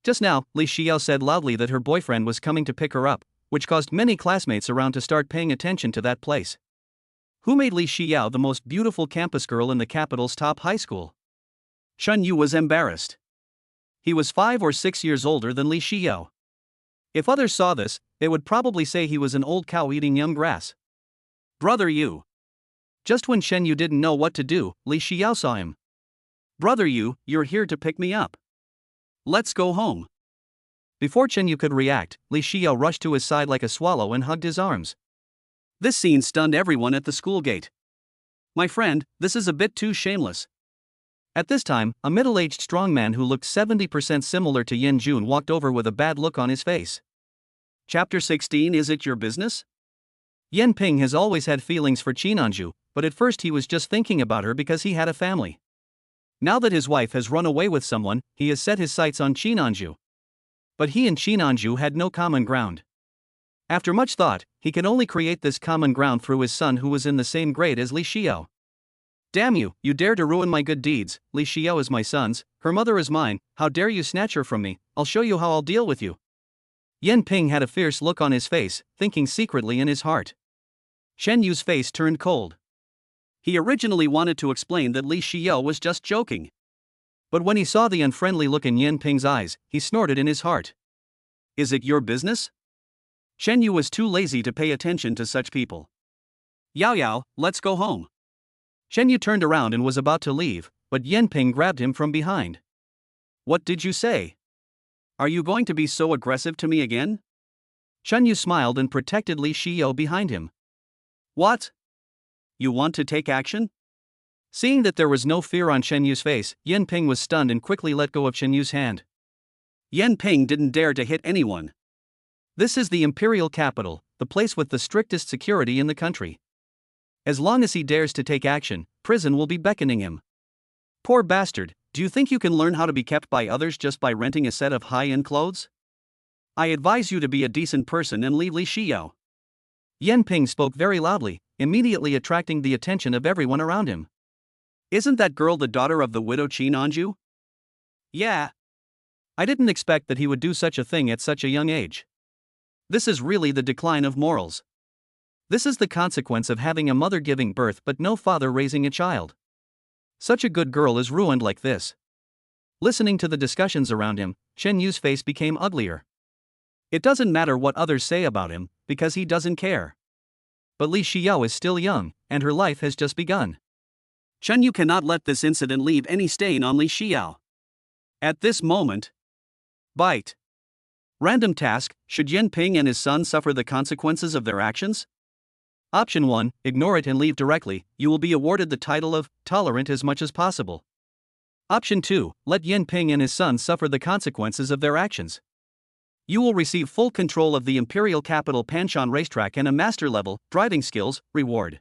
Just now, Li Xiao said loudly that her boyfriend was coming to pick her up, which caused many classmates around to start paying attention to that place. Who made Li Xiao the most beautiful campus girl in the capital's top high school? Chunyu was embarrassed. He was 5 or 6 years older than Li Xiao. If others saw this, they would probably say he was an old cow eating young grass. Brother Yu. Just when Shenyu didn't know what to do, Li Xiao saw him. Brother Yu, you're here to pick me up. Let's go home. Before Chenyu could react, Li Xiao rushed to his side like a swallow and hugged his arms. This scene stunned everyone at the school gate. My friend, this is a bit too shameless. At this time, a middle-aged strong man who looked 70% similar to Yan Jun walked over with a bad look on his face. Chapter 16. Is it your business? Yan Ping has always had feelings for Shin Anju, but at first he was just thinking about her because he had a family. Now that his wife has run away with someone, he has set his sights on Shin Anju. But he and Shin Anju had no common ground. After much thought, he can only create this common ground through his son who was in the same grade as Li Xiao. Damn you, you dare to ruin my good deeds. Li Xiao is my son's, her mother is mine, how dare you snatch her from me, I'll show you how I'll deal with you. Yan Ping had a fierce look on his face, thinking secretly in his heart. Shen Yu's face turned cold. He originally wanted to explain that Li Xiao was just joking. But when he saw the unfriendly look in Yan Ping's eyes, he snorted in his heart. Is it your business? Shen Yu was too lazy to pay attention to such people. Yao Yao, let's go home. Shen Yu turned around and was about to leave, but Yan Ping grabbed him from behind. What did you say? Are you going to be so aggressive to me again? Shen Yu smiled and protected Li Xiao behind him. What? You want to take action? Seeing that there was no fear on Shen Yu's face, Yan Ping was stunned and quickly let go of Shen Yu's hand. Yan Ping didn't dare to hit anyone. This is the imperial capital, the place with the strictest security in the country. As long as he dares to take action, prison will be beckoning him. Poor bastard, do you think you can learn how to be kept by others just by renting a set of high-end clothes? I advise you to be a decent person and leave Li Xiao. Yan Ping spoke very loudly, immediately attracting the attention of everyone around him. Isn't that girl the daughter of the widow Qin Anju? Yeah. I didn't expect that he would do such a thing at such a young age. This is really the decline of morals. This is the consequence of having a mother giving birth but no father raising a child. Such a good girl is ruined like this. Listening to the discussions around him, Shen Yu's face became uglier. It doesn't matter what others say about him, because he doesn't care. But Li Xiao is still young, and her life has just begun. Shen Yu cannot let this incident leave any stain on Li Xiao. At this moment, bite. Random task, should Yan Ping and his son suffer the consequences of their actions? Option 1, ignore it and leave directly, you will be awarded the title of tolerant as much as possible. Option 2, let Yan Ping and his son suffer the consequences of their actions. You will receive full control of the imperial capital Panshan racetrack and a master-level driving skills reward.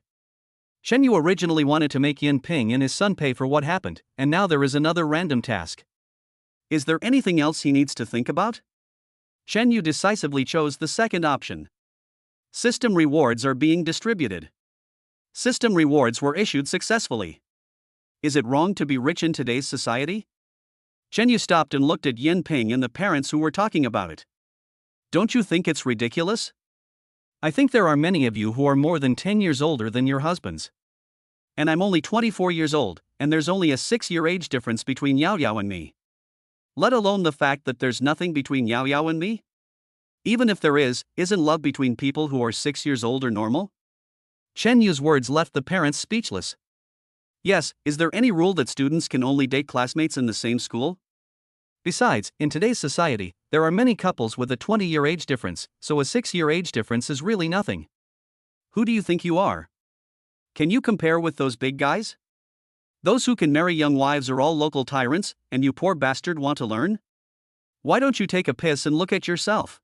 Shen Yu originally wanted to make Yan Ping and his son pay for what happened, and now there is another random task. Is there anything else he needs to think about? Shen Yu decisively chose the second option. System rewards are being distributed. System rewards were issued successfully. Is it wrong to be rich in today's society? Shen Yu stopped and looked at Yan Ping and the parents who were talking about it. Don't you think it's ridiculous? I think there are many of you who are more than 10 years older than your husbands. And I'm only 24 years old, and there's only a 6-year age difference between Yao Yao and me. Let alone the fact that there's nothing between Yao Yao and me? Even if there is, isn't love between people who are 6 years older normal? Shen Yu's words left the parents speechless. Yes, is there any rule that students can only date classmates in the same school? Besides, in today's society, there are many couples with a 20-year age difference, so a 6-year age difference is really nothing. Who do you think you are? Can you compare with those big guys? Those who can marry young wives are all local tyrants, and you poor bastard want to learn? Why don't you take a piss and look at yourself?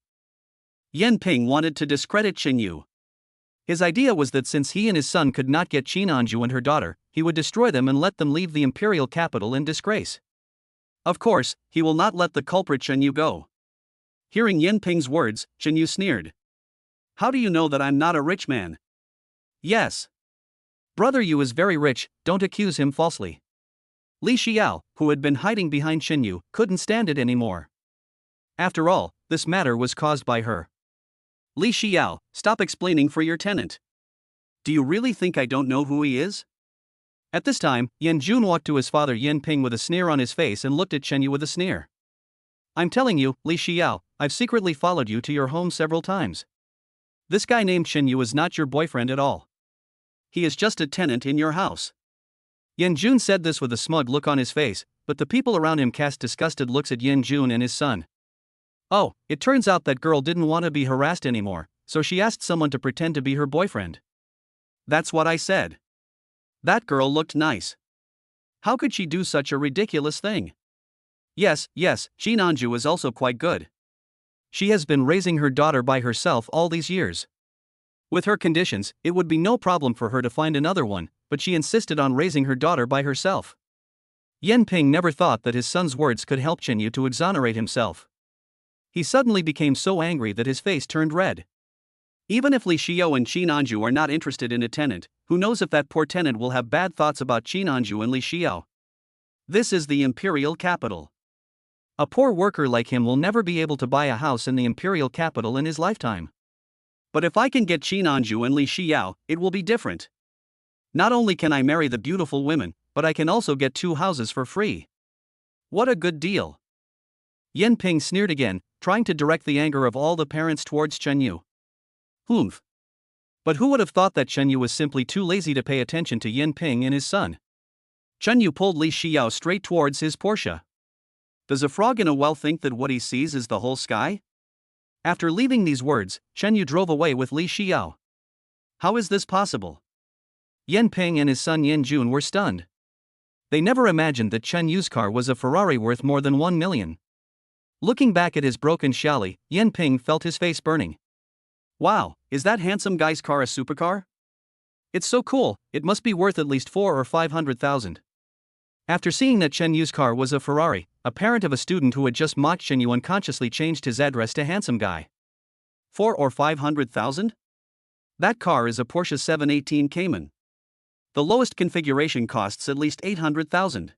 Yan Ping wanted to discredit Shen Yu. His idea was that since he and his son could not get Qin Anju and her daughter, he would destroy them and let them leave the imperial capital in disgrace. Of course, he will not let the culprit Shen Yu go. Hearing Yan Ping's words, Shen Yu sneered. How do you know that I'm not a rich man? Yes. Brother Yu is very rich, don't accuse him falsely. Li Xiao, who had been hiding behind Shen Yu, couldn't stand it anymore. After all, this matter was caused by her. Li Xiao, stop explaining for your tenant. Do you really think I don't know who he is? At this time, Yan Jun walked to his father Yan Ping with a sneer on his face and looked at Shen Yu with a sneer. I'm telling you, Li Xiao, I've secretly followed you to your home several times. This guy named Shen Yu is not your boyfriend at all. He is just a tenant in your house. Yan Jun said this with a smug look on his face, but the people around him cast disgusted looks at Yan Jun and his son. Oh, it turns out that girl didn't want to be harassed anymore, so she asked someone to pretend to be her boyfriend. That's what I said. That girl looked nice. How could she do such a ridiculous thing? Yes, Qin Anju is also quite good. She has been raising her daughter by herself all these years. With her conditions, it would be no problem for her to find another one, but she insisted on raising her daughter by herself. Yan Ping never thought that his son's words could help Shen Yu to exonerate himself. He suddenly became so angry that his face turned red. Even if Li Xiao and Qin Anju are not interested in a tenant, who knows if that poor tenant will have bad thoughts about Qin Anju and Li Xiao? This is the imperial capital. A poor worker like him will never be able to buy a house in the imperial capital in his lifetime. But if I can get Qin Anju and Li Xiao, it will be different. Not only can I marry the beautiful women, but I can also get 2 houses for free. What a good deal. Yan Ping sneered again, trying to direct the anger of all the parents towards Chen Yu. Humph. But who would have thought that Chen Yu was simply too lazy to pay attention to Yan Ping and his son? Chen Yu pulled Li Xiao straight towards his Porsche. Does a frog in a well think that what he sees is the whole sky? After leaving these words, Chen Yu drove away with Li Xiao. How is this possible? Yan Ping and his son Yan Jun were stunned. They never imagined that Chen Yu's car was a Ferrari worth more than 1 million. Looking back at his broken Xiaoli, Yan Ping felt his face burning. Wow, is that handsome guy's car a supercar? It's so cool, it must be worth at least 4 or 500,000. After seeing that Chen Yu's car was a Ferrari, a parent of a student who had just mocked Chen Yu unconsciously changed his address to handsome guy. 4 or 500,000? That car is a Porsche 718 Cayman. The lowest configuration costs at least 800,000.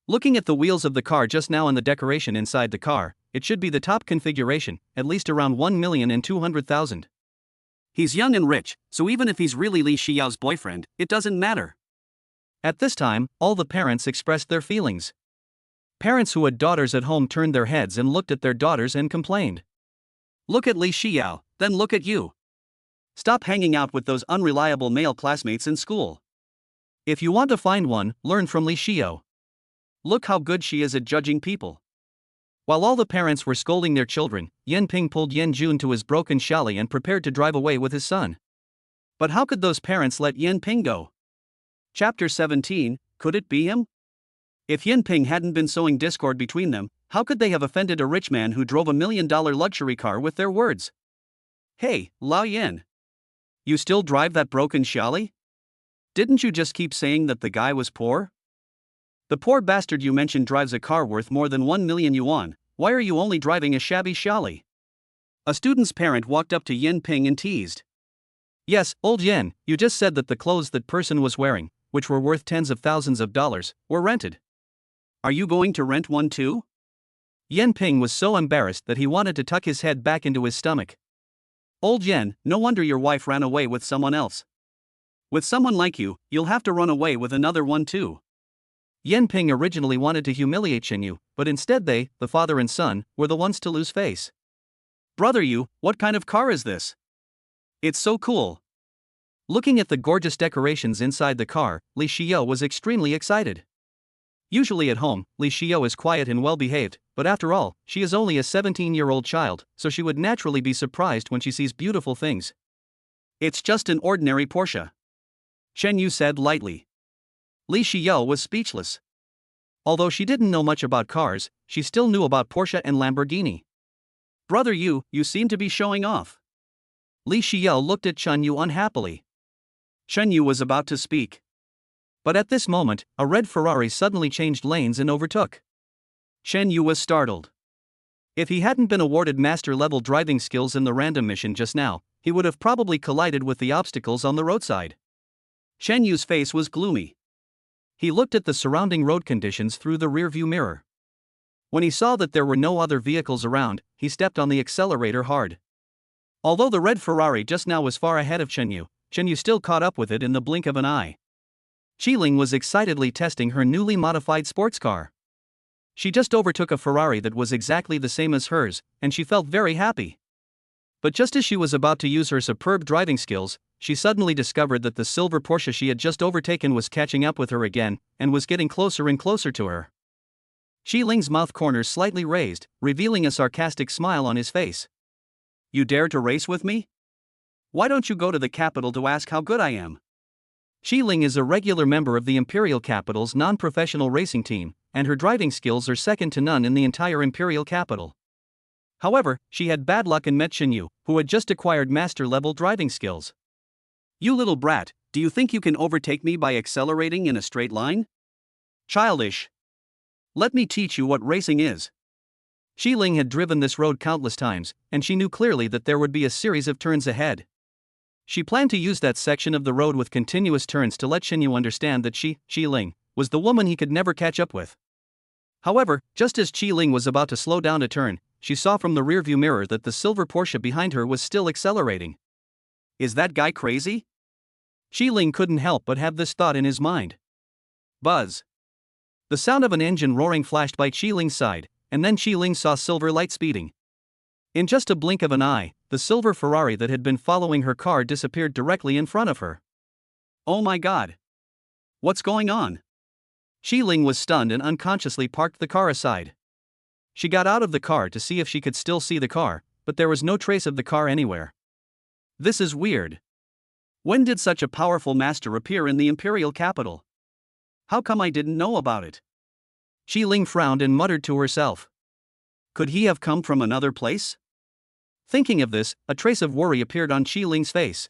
Looking at the wheels of the car just now and the decoration inside the car, it should be the top configuration, at least around 1,200,000. He's young and rich, so even if he's really Li Xiao's boyfriend, it doesn't matter. At this time, all the parents expressed their feelings. Parents who had daughters at home turned their heads and looked at their daughters and complained. Look at Li Xiao, then look at you. Stop hanging out with those unreliable male classmates in school. If you want to find one, learn from Li Xiao. Look how good she is at judging people. While all the parents were scolding their children, Yan Ping pulled Yan Jun to his broken Xiaoli and prepared to drive away with his son. But how could those parents let Yan Ping go? Chapter 17, could it be him? If Yan Ping hadn't been sowing discord between them, how could they have offended a rich man who drove $1 million luxury car with their words? Hey, Lao Yan. You still drive that broken Xiaoli? Didn't you just keep saying that the guy was poor? The poor bastard you mentioned drives a car worth more than 1 million yuan, why are you only driving a shabby Xiaoli? A student's parent walked up to Yan Ping and teased. Yes, old Yan, you just said that the clothes that person was wearing, which were worth tens of thousands of dollars, were rented. Are you going to rent one too? Yan Ping was so embarrassed that he wanted to tuck his head back into his stomach. Old Yan, no wonder your wife ran away with someone else. With someone like you, you'll have to run away with another one too. Yan Ping originally wanted to humiliate Chen Yu, but instead they, the father and son, were the ones to lose face. Brother Yu, what kind of car is this? It's so cool. Looking at the gorgeous decorations inside the car, Li Xiao was extremely excited. Usually at home, Li Xiao is quiet and well-behaved, but after all, she is only a 17-year-old child, so she would naturally be surprised when she sees beautiful things. It's just an ordinary Porsche. Chen Yu said lightly. Li Xiao was speechless. Although she didn't know much about cars, she still knew about Porsche and Lamborghini. Brother Yu, you seem to be showing off. Li Xiao looked at Chen Yu unhappily. Chen Yu was about to speak. But at this moment, a red Ferrari suddenly changed lanes and overtook. Chen Yu was startled. If he hadn't been awarded master-level driving skills in the random mission just now, he would have probably collided with the obstacles on the roadside. Chen Yu's face was gloomy. He looked at the surrounding road conditions through the rearview mirror. When he saw that there were no other vehicles around, he stepped on the accelerator hard. Although the red Ferrari just now was far ahead of Chen Yu still caught up with it in the blink of an eye. Qiling was excitedly testing her newly modified sports car. She just overtook a Ferrari that was exactly the same as hers, and she felt very happy. But just as she was about to use her superb driving skills, she suddenly discovered that the silver Porsche she had just overtaken was catching up with her again, and was getting closer and closer to her. Qiling's mouth corners slightly raised, revealing a sarcastic smile on his face. You dare to race with me? Why don't you go to the capital to ask how good I am? Qiling is a regular member of the Imperial Capital's non-professional racing team, and her driving skills are second to none in the entire Imperial Capital. However, she had bad luck and met Chen Yu, who had just acquired master-level driving skills. You little brat, do you think you can overtake me by accelerating in a straight line? Childish. Let me teach you what racing is. Qiling had driven this road countless times, and she knew clearly that there would be a series of turns ahead. She planned to use that section of the road with continuous turns to let Chen Yu understand that Qiling, was the woman he could never catch up with. However, just as Qiling was about to slow down a turn, she saw from the rearview mirror that the silver Porsche behind her was still accelerating. Is that guy crazy? Shi Ling couldn't help but have this thought in his mind. Buzz. The sound of an engine roaring flashed by Shi Ling's side, and then Shi Ling saw silver light speeding. In just a blink of an eye, the silver Ferrari that had been following her car disappeared directly in front of her. Oh my god! What's going on? Shi Ling was stunned and unconsciously parked the car aside. She got out of the car to see if she could still see the car, but there was no trace of the car anywhere. This is weird. When did such a powerful master appear in the imperial capital? How come I didn't know about it? Shi Ling frowned and muttered to herself. Could he have come from another place? Thinking of this, a trace of worry appeared on Shi Ling's face.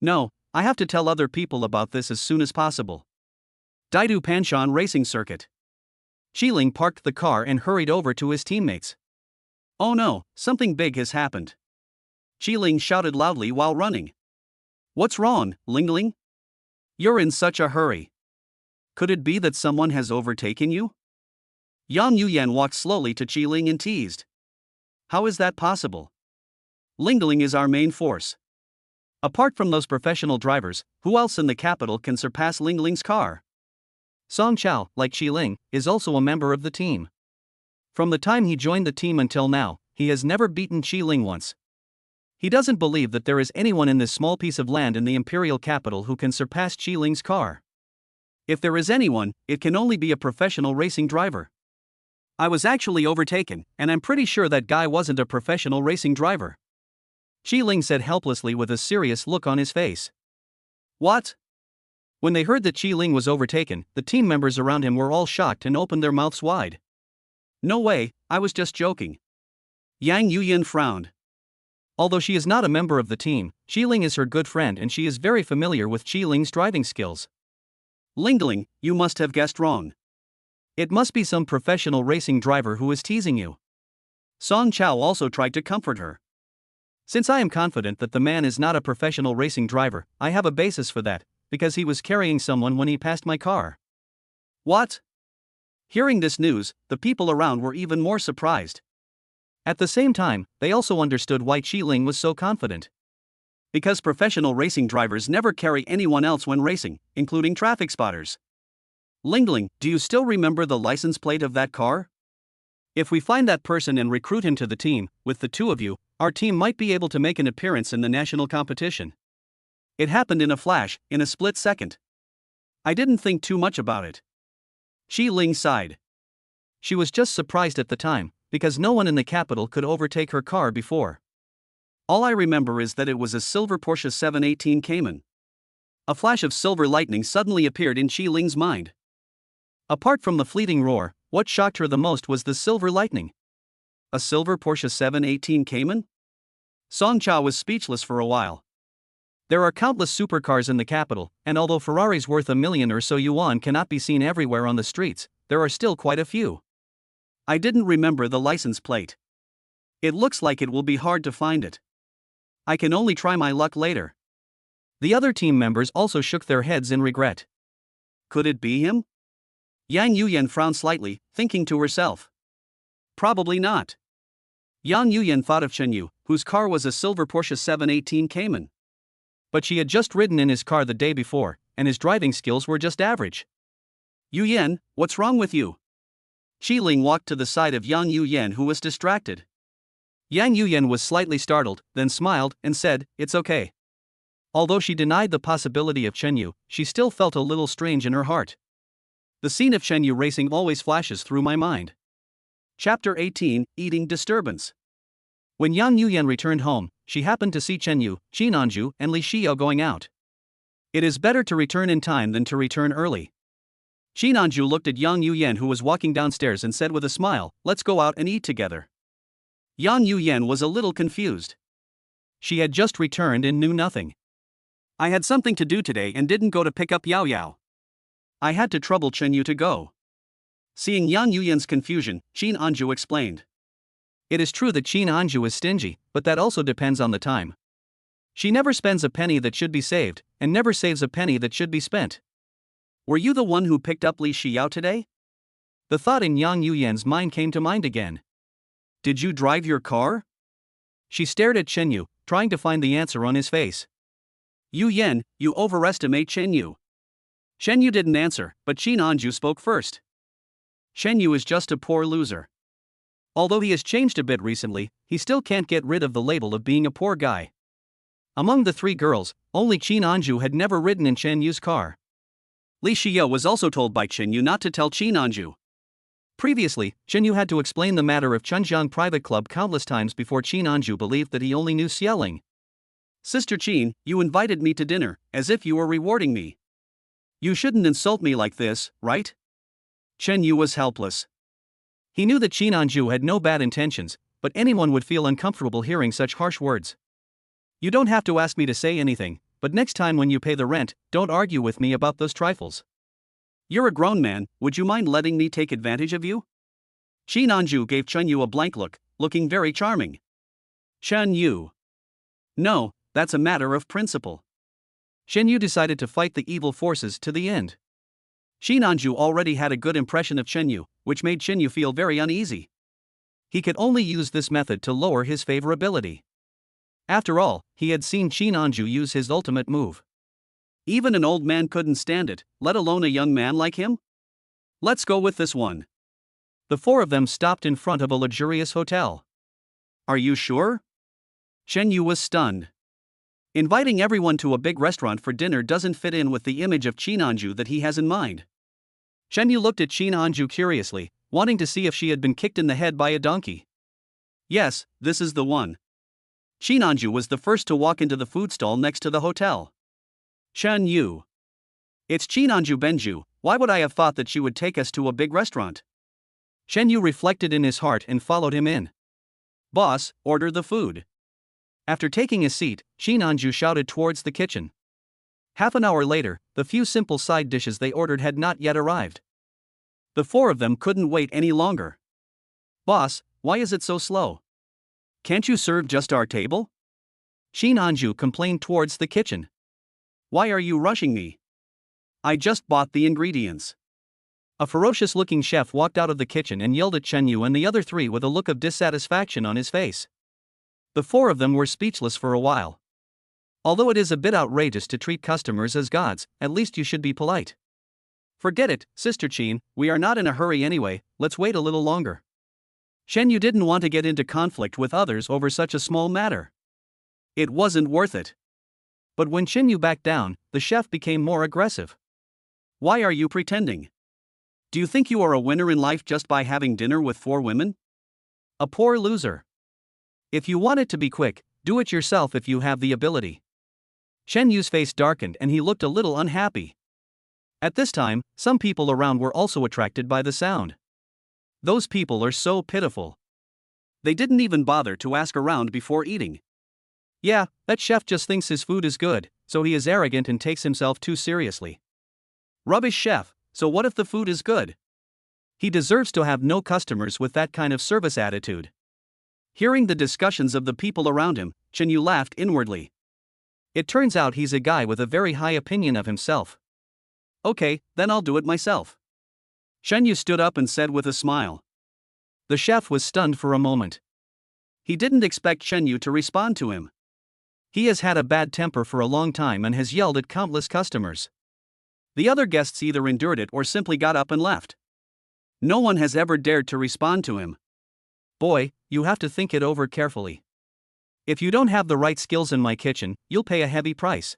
No, I have to tell other people about this as soon as possible. Daidu Panshan Racing Circuit. Shi Ling parked the car and hurried over to his teammates. Oh no, something big has happened. Shi Ling shouted loudly while running. What's wrong, Lingling? You're in such a hurry. Could it be that someone has overtaken you? Yang Yuyan walked slowly to Shi Ling and teased. How is that possible? Lingling is our main force. Apart from those professional drivers, who else in the capital can surpass Lingling's car? Song Chao, like Shi Ling, is also a member of the team. From the time he joined the team until now, he has never beaten Shi Ling once. He doesn't believe that there is anyone in this small piece of land in the imperial capital who can surpass Shi Ling's car. If there is anyone, it can only be a professional racing driver. I was actually overtaken, and I'm pretty sure that guy wasn't a professional racing driver. Shi Ling said helplessly with a serious look on his face. What? When they heard that Shi Ling was overtaken, the team members around him were all shocked and opened their mouths wide. No way, I was just joking. Yang Yuyan frowned. Although she is not a member of the team, Shi Ling is her good friend and she is very familiar with Shi Ling's driving skills. Lingling, you must have guessed wrong. It must be some professional racing driver who is teasing you. Song Chao also tried to comfort her. Since I am confident that the man is not a professional racing driver, I have a basis for that, because he was carrying someone when he passed my car. What? Hearing this news, the people around were even more surprised. At the same time, they also understood why Shi Ling was so confident. Because professional racing drivers never carry anyone else when racing, including traffic spotters. Lingling, do you still remember the license plate of that car? If we find that person and recruit him to the team, with the two of you, our team might be able to make an appearance in the national competition. It happened in a flash, in a split second. I didn't think too much about it. Shi Ling sighed. She was just surprised at the time, because no one in the capital could overtake her car before. All I remember is that it was a silver Porsche 718 Cayman. A flash of silver lightning suddenly appeared in Shi Ling's mind. Apart from the fleeting roar, what shocked her the most was the silver lightning. A silver Porsche 718 Cayman? Song Chao was speechless for a while. There are countless supercars in the capital, and although Ferraris worth $1 million or so yuan cannot be seen everywhere on the streets, there are still quite a few. I didn't remember the license plate. It looks like it will be hard to find it. I can only try my luck later. The other team members also shook their heads in regret. Could it be him? Yang Yuyan frowned slightly, thinking to herself. Probably not. Yang Yuyan thought of Chen Yu, whose car was a silver Porsche 718 Cayman. But she had just ridden in his car the day before, and his driving skills were just average. Yuyan, what's wrong with you? Shi Ling walked to the side of Yang Yuyan, who was distracted. Yang Yuyan was slightly startled, then smiled and said, "It's okay." Although she denied the possibility of Chen Yu, she still felt a little strange in her heart. The scene of Chen Yu racing always flashes through my mind. Chapter 18, Eating Disturbance. When Yang Yuyan returned home, she happened to see Chen Yu, Qin Anju, and Li Xiao going out. It is better to return in time than to return early. Qin Anju looked at Yang Yuyan, who was walking downstairs, and said with a smile, "Let's go out and eat together." Yang Yuyan was a little confused. She had just returned and knew nothing. I had something to do today and didn't go to pick up Yao Yao. I had to trouble Chen Yu to go. Seeing Yang Yuyan's confusion, Qin Anju explained. It is true that Qin Anju is stingy, but that also depends on the time. She never spends a penny that should be saved, and never saves a penny that should be spent. Were you the one who picked up Li Xiao today? The thought in Yang Yuyan's mind came to mind again. Did you drive your car? She stared at Chen Yu, trying to find the answer on his face. Yu Yen, you overestimate Chen Yu. Shen Yu didn't answer, but Qin Anju spoke first. Shen Yu is just a poor loser. Although he has changed a bit recently, he still can't get rid of the label of being a poor guy. Among the three girls, only Qin Anju had never ridden in Chen Yu's car. Li Xiao was also told by Chen Yu not to tell Qin Anju. Previously, Chen Yu had to explain the matter of Chunjiang Private Club countless times before Qin Anju believed that he only knew Xieling. Sister Qin, you invited me to dinner, as if you were rewarding me. You shouldn't insult me like this, right? Chen Yu was helpless. He knew that Qin Anju had no bad intentions, but anyone would feel uncomfortable hearing such harsh words. You don't have to ask me to say anything, but next time when you pay the rent, don't argue with me about those trifles. You're a grown man, would you mind letting me take advantage of you? Qin Anju gave Chen Yu a blank look, looking very charming. Chen Yu. No, that's a matter of principle. Shen Yu decided to fight the evil forces to the end. Qin Anju already had a good impression of Chen Yu, which made Chen Yu feel very uneasy. He could only use this method to lower his favorability. After all, he had seen Qin Anju use his ultimate move. Even an old man couldn't stand it, let alone a young man like him? Let's go with this one. The four of them stopped in front of a luxurious hotel. Are you sure? Shen Yu was stunned. Inviting everyone to a big restaurant for dinner doesn't fit in with the image of Qin Anju that he has in mind. Shen Yu looked at Qin Anju curiously, wanting to see if she had been kicked in the head by a donkey. Yes, this is the one. Qin Anju was the first to walk into the food stall next to the hotel. Shen Yu. It's Qin Anju Benju, why would I have thought that she would take us to a big restaurant? Shen Yu reflected in his heart and followed him in. Boss, order the food. After taking a seat, Qin Anju shouted towards the kitchen. Half an hour later, the few simple side dishes they ordered had not yet arrived. The four of them couldn't wait any longer. Boss, why is it so slow? Can't you serve just our table? Qin Anju complained towards the kitchen. Why are you rushing me? I just bought the ingredients. A ferocious-looking chef walked out of the kitchen and yelled at Chen Yu and the other three with a look of dissatisfaction on his face. The four of them were speechless for a while. Although it is a bit outrageous to treat customers as gods, at least you should be polite. Forget it, Sister Qin, we are not in a hurry anyway, let's wait a little longer. Shen Yu didn't want to get into conflict with others over such a small matter. It wasn't worth it. But when Shen Yu backed down, the chef became more aggressive. Why are you pretending? Do you think you are a winner in life just by having dinner with four women? A poor loser. If you want it to be quick, do it yourself if you have the ability. Shen Yu's face darkened and he looked a little unhappy. At this time, some people around were also attracted by the sound. Those people are so pitiful. They didn't even bother to ask around before eating. Yeah, that chef just thinks his food is good, so he is arrogant and takes himself too seriously. Rubbish chef, so what if the food is good? He deserves to have no customers with that kind of service attitude. Hearing the discussions of the people around him, Chen Yu laughed inwardly. It turns out he's a guy with a very high opinion of himself. Okay, then I'll do it myself. Shen Yu stood up and said with a smile. The chef was stunned for a moment. He didn't expect Shen Yu to respond to him. He has had a bad temper for a long time and has yelled at countless customers. The other guests either endured it or simply got up and left. No one has ever dared to respond to him. Boy, you have to think it over carefully. If you don't have the right skills in my kitchen, you'll pay a heavy price.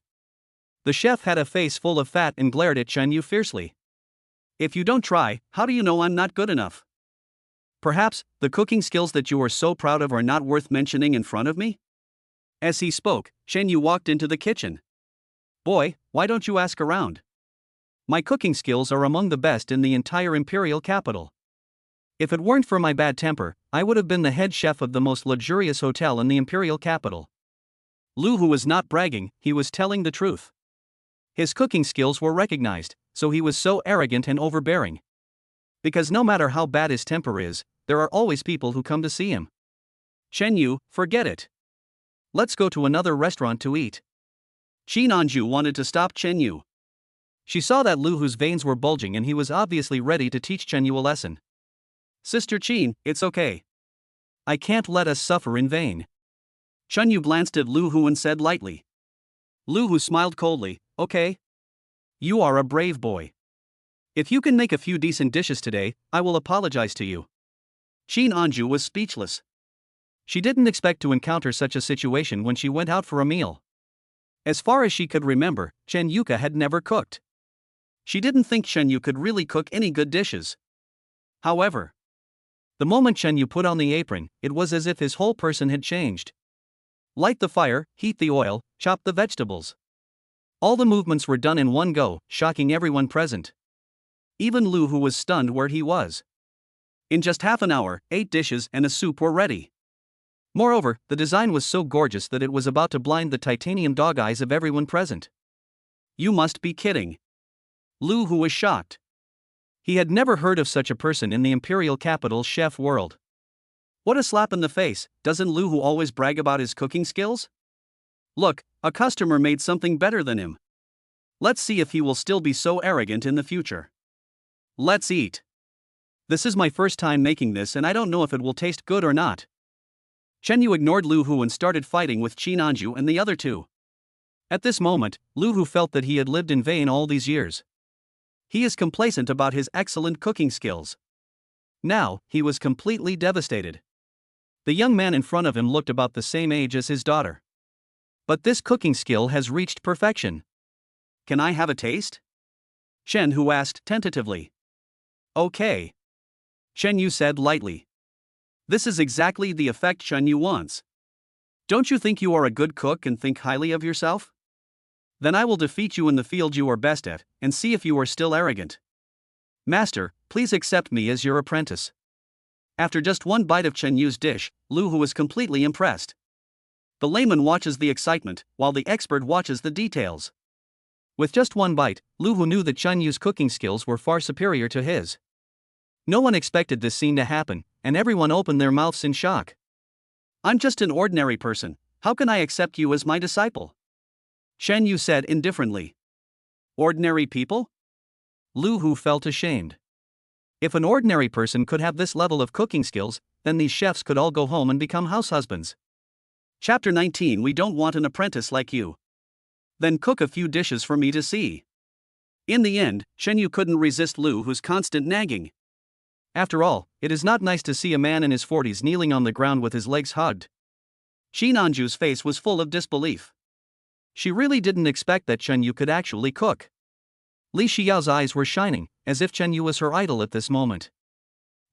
The chef had a face full of fat and glared at Chen Yu fiercely. If you don't try, how do you know I'm not good enough? Perhaps, the cooking skills that you are so proud of are not worth mentioning in front of me? As he spoke, Shen Yu walked into the kitchen. Boy, why don't you ask around? My cooking skills are among the best in the entire imperial capital. If it weren't for my bad temper, I would have been the head chef of the most luxurious hotel in the imperial capital. Lu Hu was not bragging, he was telling the truth. His cooking skills were recognized, so he was so arrogant and overbearing. Because no matter how bad his temper is, there are always people who come to see him. Chen Yu, forget it. Let's go to another restaurant to eat. Qin Anju wanted to stop Chen Yu. She saw that Lu Hu's veins were bulging and he was obviously ready to teach Chen Yu a lesson. Sister Qin, it's okay. I can't let us suffer in vain. Chen Yu glanced at Lu Hu and said lightly. Lu Hu smiled coldly. Okay. You are a brave boy. If you can make a few decent dishes today, I will apologize to you. Qin Anju was speechless. She didn't expect to encounter such a situation when she went out for a meal. As far as she could remember, Chen Yuka had never cooked. She didn't think Chen Yu could really cook any good dishes. However, the moment Chen Yu put on the apron, it was as if his whole person had changed. Light the fire, heat the oil, chop the vegetables. All the movements were done in one go, shocking everyone present. Even Lu, who was stunned where he was. In just half an hour, 8 dishes and a soup were ready. Moreover, the design was so gorgeous that it was about to blind the titanium dog eyes of everyone present. You must be kidding. Lu, who was shocked. He had never heard of such a person in the imperial capital chef world. What a slap in the face, doesn't Lu Hu always brag about his cooking skills? Look, a customer made something better than him. Let's see if he will still be so arrogant in the future. Let's eat. This is my first time making this and I don't know if it will taste good or not. Chen Yu ignored Lu Hu and started fighting with Qin Anju and the other two. At this moment, Lu Hu felt that he had lived in vain all these years. He is complacent about his excellent cooking skills. Now, he was completely devastated. The young man in front of him looked about the same age as his daughter. But this cooking skill has reached perfection. Can I have a taste? Chen Hu asked tentatively. Okay. Chen Yu said lightly. This is exactly the effect Chen Yu wants. Don't you think you are a good cook and think highly of yourself? Then I will defeat you in the field you are best at, and see if you are still arrogant. Master, please accept me as your apprentice. After just one bite of Chen Yu's dish, Lu Hu was completely impressed. The layman watches the excitement, while the expert watches the details. With just one bite, Lu Hu knew that Chen Yu's cooking skills were far superior to his. No one expected this scene to happen, and everyone opened their mouths in shock. I'm just an ordinary person, how can I accept you as my disciple? Chen Yu said indifferently. Ordinary people? Lu Hu felt ashamed. If an ordinary person could have this level of cooking skills, then these chefs could all go home and become house husbands. Chapter 19. We don't want an apprentice like you. Then cook a few dishes for me to see. In the end, Chen Yu couldn't resist Lu Hu's constant nagging. After all, it is not nice to see a man in his 40s kneeling on the ground with his legs hugged. Qin Anju's face was full of disbelief. She really didn't expect that Chen Yu could actually cook. Li Xiao's eyes were shining, as if Chen Yu was her idol at this moment.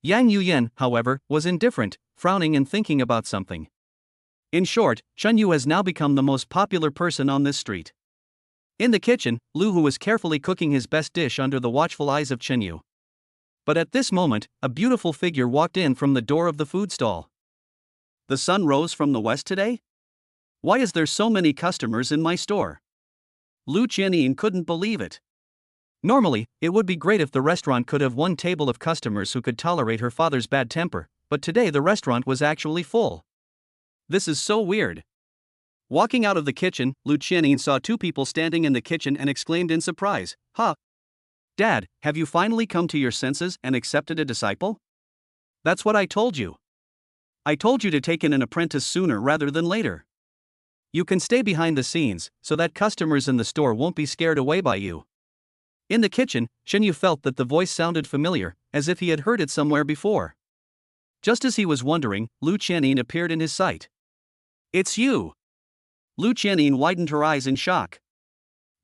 Yang Yuyan, however, was indifferent, frowning and thinking about something. In short, Chen Yu has now become the most popular person on this street. In the kitchen, Lu Hu was carefully cooking his best dish under the watchful eyes of Chen Yu. But at this moment, a beautiful figure walked in from the door of the food stall. The sun rose from the west today? Why is there so many customers in my store? Lu Qianyin couldn't believe it. Normally, it would be great if the restaurant could have one table of customers who could tolerate her father's bad temper, but today the restaurant was actually full. This is so weird. Walking out of the kitchen, Lu Qianyin saw 2 people standing in the kitchen and exclaimed in surprise, "Huh! Dad, have you finally come to your senses and accepted a disciple? That's what I told you. I told you to take in an apprentice sooner rather than later. You can stay behind the scenes, so that customers in the store won't be scared away by you." In the kitchen, Chen Yu felt that the voice sounded familiar, as if he had heard it somewhere before. Just as he was wondering, Lu Qianyin appeared in his sight. It's you! Lu Qianyin widened her eyes in shock.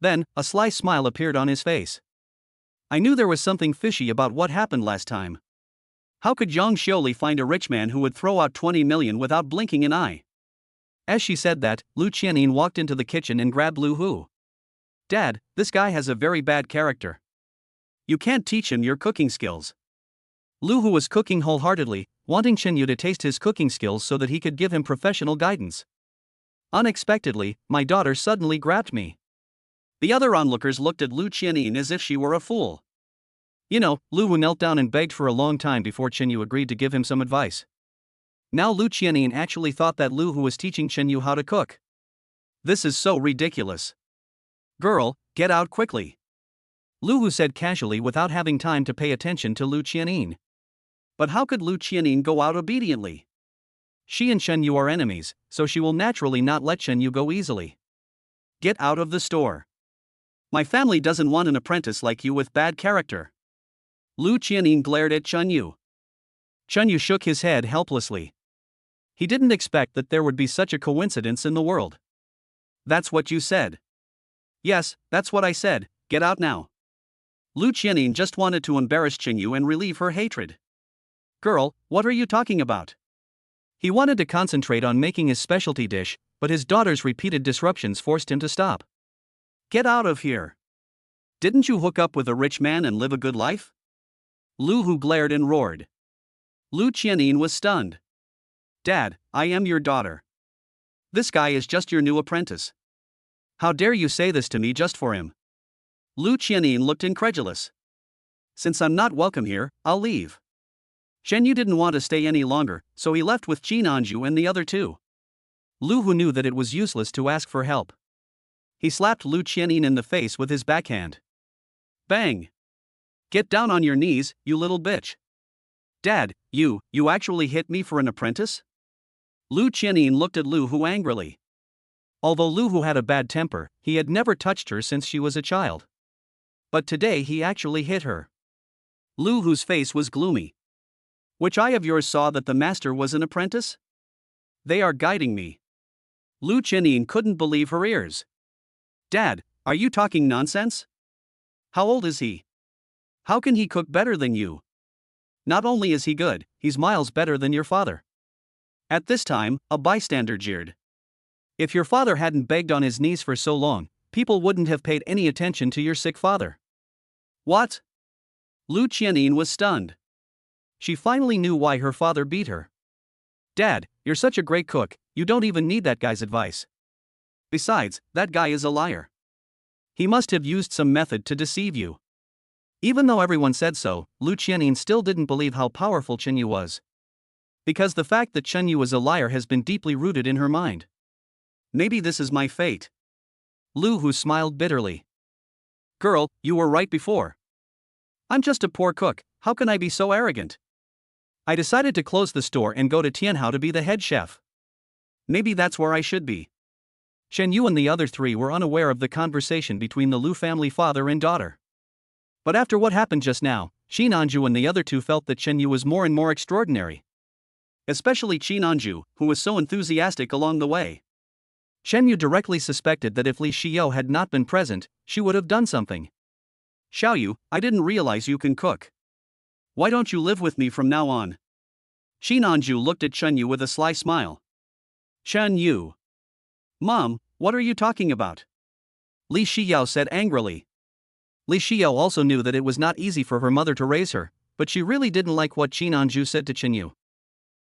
Then, a sly smile appeared on his face. I knew there was something fishy about what happened last time. How could Yang Xiaoli find a rich man who would throw out 20 million without blinking an eye? As she said that, Lu Qianyin walked into the kitchen and grabbed Lu Hu. Dad, this guy has a very bad character. You can't teach him your cooking skills. Lu Hu was cooking wholeheartedly, wanting Chen Yu to taste his cooking skills so that he could give him professional guidance. Unexpectedly, my daughter suddenly grabbed me. The other onlookers looked at Lu Qianyin as if she were a fool. You know, Lu Hu knelt down and begged for a long time before Chen Yu agreed to give him some advice. Now Lu Qianyin actually thought that Lu Hu was teaching Chen Yu how to cook. This is so ridiculous. Girl, get out quickly. Lu Hu said casually without having time to pay attention to Lu Qianyin. But how could Lu Qianyin go out obediently? She and Chen Yu are enemies, so she will naturally not let Chen Yu go easily. Get out of the store. My family doesn't want an apprentice like you with bad character. Lu Qianyin glared at Chen Yu. Chen Yu shook his head helplessly. He didn't expect that there would be such a coincidence in the world. That's what you said. Yes, that's what I said, get out now. Lu Qianyin just wanted to embarrass Chen Yu and relieve her hatred. Girl, what are you talking about? He wanted to concentrate on making his specialty dish, but his daughter's repeated disruptions forced him to stop. Get out of here. Didn't you hook up with a rich man and live a good life? Lu Hu glared and roared. Lu Qianyin was stunned. Dad, I am your daughter. This guy is just your new apprentice. How dare you say this to me just for him? Lu Qianyin looked incredulous. Since I'm not welcome here, I'll leave. Shen Yu didn't want to stay any longer, so he left with Qin Anju and the other two. Lu Hu knew that it was useless to ask for help. He slapped Lu Qianyin in the face with his backhand. Bang! Get down on your knees, you little bitch. Dad, you actually hit me for an apprentice? Lu Qianyin looked at Lu Hu angrily. Although Lu Hu had a bad temper, he had never touched her since she was a child. But today he actually hit her. Lu Hu's face was gloomy. Which eye of yours saw that the master was an apprentice? They are guiding me. Lu Qianyin couldn't believe her ears. Dad, are you talking nonsense? How old is he? How can he cook better than you? Not only is he good, he's miles better than your father. At this time, a bystander jeered. If your father hadn't begged on his knees for so long, people wouldn't have paid any attention to your sick father. What? Lu Qianyin was stunned. She finally knew why her father beat her. Dad, you're such a great cook, you don't even need that guy's advice. Besides, that guy is a liar. He must have used some method to deceive you. Even though everyone said so, Lu Qianyin still didn't believe how powerful Chen Yu was. Because the fact that Chen Yu is a liar has been deeply rooted in her mind. Maybe this is my fate. Lu Hu smiled bitterly. Girl, you were right before. I'm just a poor cook, how can I be so arrogant? I decided to close the store and go to Tianhao to be the head chef. Maybe that's where I should be. Shen Yu and the other three were unaware of the conversation between the Lu family father and daughter. But after what happened just now, Qin Anju and the other two felt that Shen Yu was more and more extraordinary. Especially Qin Anju, who was so enthusiastic along the way. Shen Yu directly suspected that if Li Xiao had not been present, she would have done something. Xiaoyu, I didn't realize you can cook. Why don't you live with me from now on? Qin Anju looked at Chen Yu with a sly smile. Chen Yu. Mom, what are you talking about? Li Xiao said angrily. Li Xiao also knew that it was not easy for her mother to raise her, but she really didn't like what Qin Anju said to Chen Yu.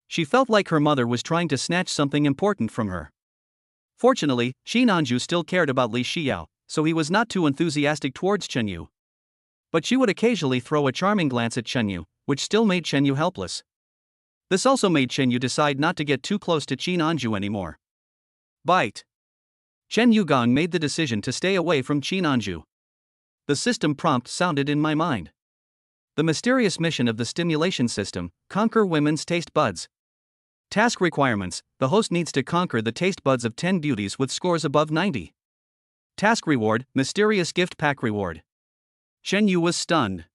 She felt like her mother was trying to snatch something important from her. Fortunately, Qin Anju still cared about Li Xiao, so he was not too enthusiastic towards Chen Yu. But she would occasionally throw a charming glance at Chen Yu, which still made Chen Yu helpless. This also made Chen Yu decide not to get too close to Qin Anju anymore. Bite. Chen Yugong made the decision to stay away from Qin Anju. The system prompt sounded in my mind. The mysterious mission of the stimulation system: conquer women's taste buds. Task requirements: the host needs to conquer the taste buds of 10 beauties with scores above 90. Task reward: mysterious gift pack reward. Shen Yu was stunned.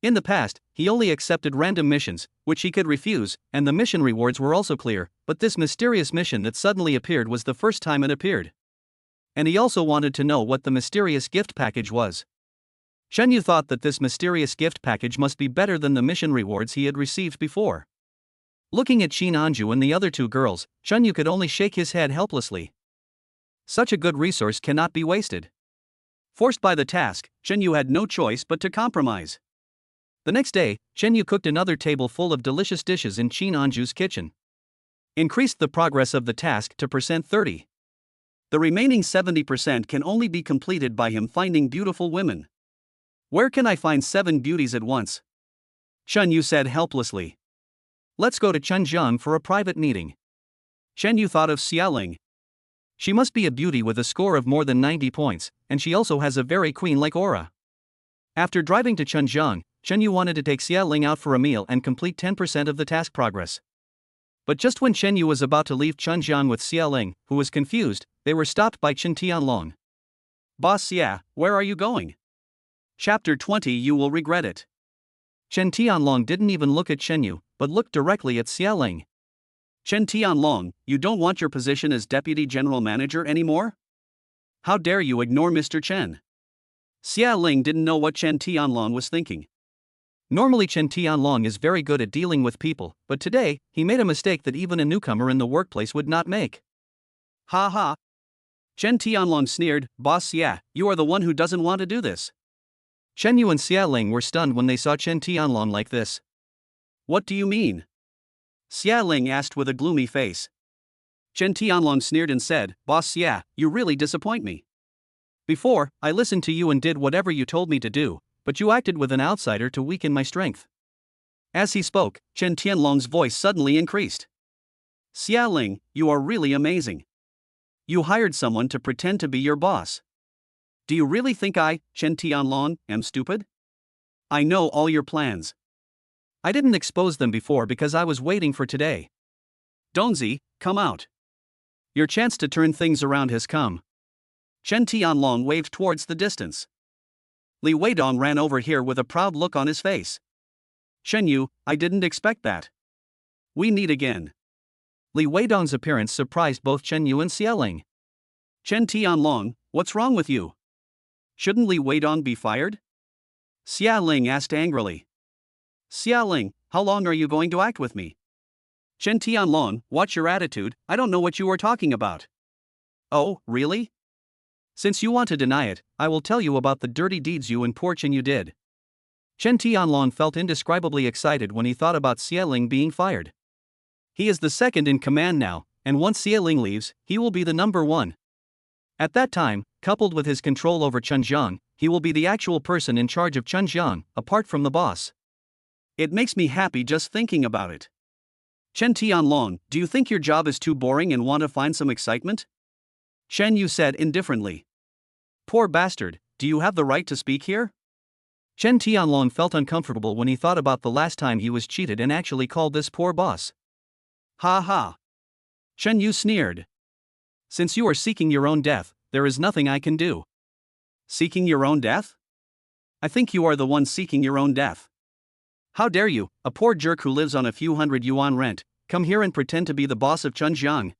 In the past, he only accepted random missions, which he could refuse, and the mission rewards were also clear, but this mysterious mission that suddenly appeared was the first time it appeared. And he also wanted to know what the mysterious gift package was. Shen Yu thought that this mysterious gift package must be better than the mission rewards he had received before. Looking at Qin Anju and the other two girls, Shen Yu could only shake his head helplessly. Such a good resource cannot be wasted. Forced by the task, Shen Yu had no choice but to compromise. The next day, Shen Yu cooked another table full of delicious dishes in Qin Anju's kitchen. Increased the progress of the task to %30. The remaining 70% can only be completed by him finding beautiful women. Where can I find 7 beauties at once? Shen Yu said helplessly. Let's go to Chengjiang for a private meeting. Shen Yu thought of Xiaoling. She must be a beauty with a score of more than 90 points, and she also has a very queen-like aura. After driving to Chengjiang, Shen Yu wanted to take Xiaoling out for a meal and complete 10% of the task progress. But just when Chen Yu was about to leave Chunjiang with Xia Ling, who was confused, they were stopped by Chen Tianlong. Boss Xia, where are you going? Chapter 20. You will regret it. Chen Tianlong didn't even look at Chen Yu, but looked directly at Xia Ling. Chen Tianlong, you don't want your position as Deputy General Manager anymore? How dare you ignore Mr. Chen? Xia Ling didn't know what Chen Tianlong was thinking. Normally Chen Tianlong is very good at dealing with people, but today, he made a mistake that even a newcomer in the workplace would not make. Ha ha. Chen Tianlong sneered, Boss Xia, you are the one who doesn't want to do this. Chen Yu and Xia Ling were stunned when they saw Chen Tianlong like this. What do you mean? Xia Ling asked with a gloomy face. Chen Tianlong sneered and said, Boss Xia, you really disappoint me. Before, I listened to you and did whatever you told me to do, but you acted with an outsider to weaken my strength. As he spoke, Chen Tianlong's voice suddenly increased. Xia Ling, you are really amazing. You hired someone to pretend to be your boss. Do you really think I, Chen Tianlong, am stupid? I know all your plans. I didn't expose them before because I was waiting for today. Donzi, come out. Your chance to turn things around has come. Chen Tianlong waved towards the distance. Li Weidong ran over here with a proud look on his face. Shen Yu, I didn't expect that. We meet again. Li Weidong's appearance surprised both Chen Yu and Xia Ling. Chen Tianlong, what's wrong with you? Shouldn't Li Weidong be fired? Xia Ling asked angrily. Xia Ling, how long are you going to act with me? Chen Tianlong, watch your attitude, I don't know what you are talking about. Oh, really? Since you want to deny it, I will tell you about the dirty deeds you and poor Chen Yu did. Chen Tianlong felt indescribably excited when he thought about Xia Ling being fired. He is the second in command now, and once Xia Ling leaves, he will be the number one. At that time, coupled with his control over Chunjiang, he will be the actual person in charge of Chunjiang, apart from the boss. It makes me happy just thinking about it. Chen Tianlong, do you think your job is too boring and want to find some excitement? Shen Yu said indifferently. Poor bastard, do you have the right to speak here? Chen Tianlong felt uncomfortable when he thought about the last time he was cheated and actually called this poor boss. Ha ha. Shen Yu sneered. Since you are seeking your own death, there is nothing I can do. Seeking your own death? I think you are the one seeking your own death. How dare you, a poor jerk who lives on a few hundred yuan rent, come here and pretend to be the boss of Chunjiang?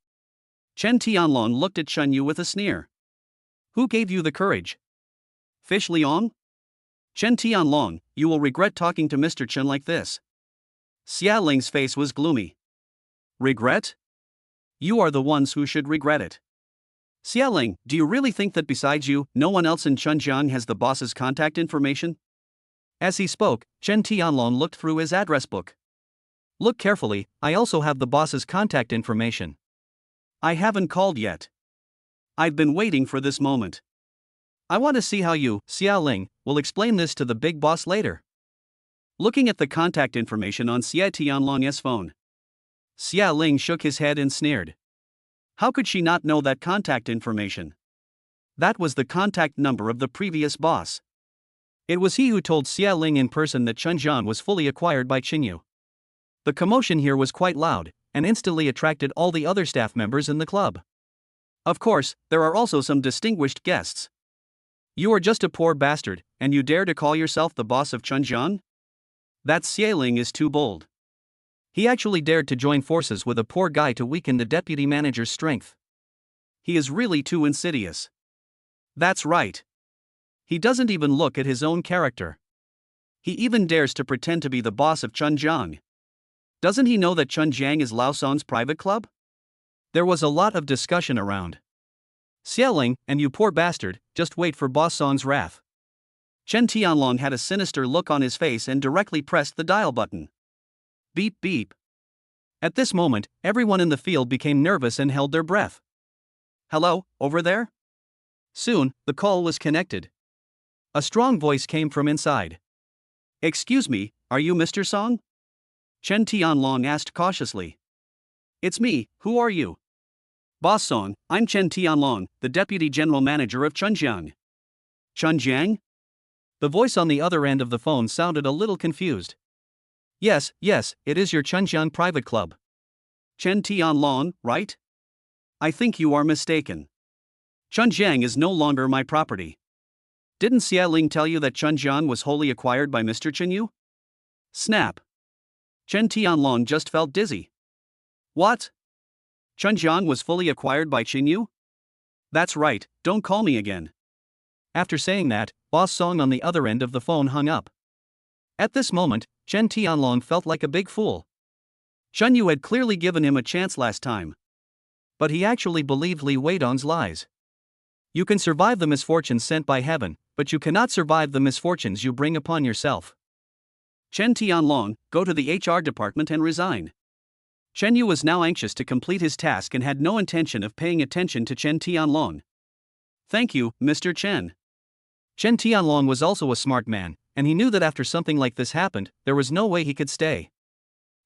Chen Tianlong looked at Shen Yu with a sneer. Who gave you the courage? Fish Liang? Chen Tianlong, you will regret talking to Mr. Chen like this. Xia Ling's face was gloomy. Regret? You are the ones who should regret it. Xia Ling, do you really think that besides you, no one else in Chunjiang has the boss's contact information? As he spoke, Chen Tianlong looked through his address book. Look carefully, I also have the boss's contact information. I haven't called yet. I've been waiting for this moment. I want to see how you, Xia Ling, will explain this to the big boss later. Looking at the contact information on Xia Tianlong's phone, Xia Ling shook his head and sneered. How could she not know that contact information? That was the contact number of the previous boss. It was he who told Xia Ling in person that Chunjiang was fully acquired by Qinyu. The commotion here was quite loud, and instantly attracted all the other staff members in the club. Of course, there are also some distinguished guests. You are just a poor bastard, and you dare to call yourself the boss of Chunjiang? That Xia Ling is too bold. He actually dared to join forces with a poor guy to weaken the deputy manager's strength. He is really too insidious. That's right. He doesn't even look at his own character. He even dares to pretend to be the boss of Chunjiang. Doesn't he know that Chunjiang is Lao Song's private club? There was a lot of discussion around. Xia Ling, and you poor bastard, just wait for Boss Song's wrath. Chen Tianlong had a sinister look on his face and directly pressed the dial button. Beep beep. At this moment, everyone in the field became nervous and held their breath. Hello, over there? Soon, the call was connected. A strong voice came from inside. Excuse me, are you Mr. Song? Chen Tianlong asked cautiously. It's me, who are you? Boss Song, I'm Chen Tianlong, the Deputy General Manager of Chunjiang. Chunjiang? The voice on the other end of the phone sounded a little confused. Yes, it is your Chunjiang private club. Chen Tianlong, right? I think you are mistaken. Chunjiang is no longer my property. Didn't Xia Ling tell you that Chunjiang was wholly acquired by Mr. Chen Yu? Snap. Chen Tianlong just felt dizzy. What? Chunjiang was fully acquired by Chen Yu? That's right, don't call me again. After saying that, Boss Song on the other end of the phone hung up. At this moment, Chen Tianlong felt like a big fool. Chen Yu had clearly given him a chance last time. But he actually believed Li Weidong's lies. You can survive the misfortunes sent by heaven, but you cannot survive the misfortunes you bring upon yourself. Chen Tianlong, go to the HR department and resign. Chen Yu was now anxious to complete his task and had no intention of paying attention to Chen Tianlong. Thank you, Mr. Chen. Chen Tianlong was also a smart man, and he knew that after something like this happened, there was no way he could stay.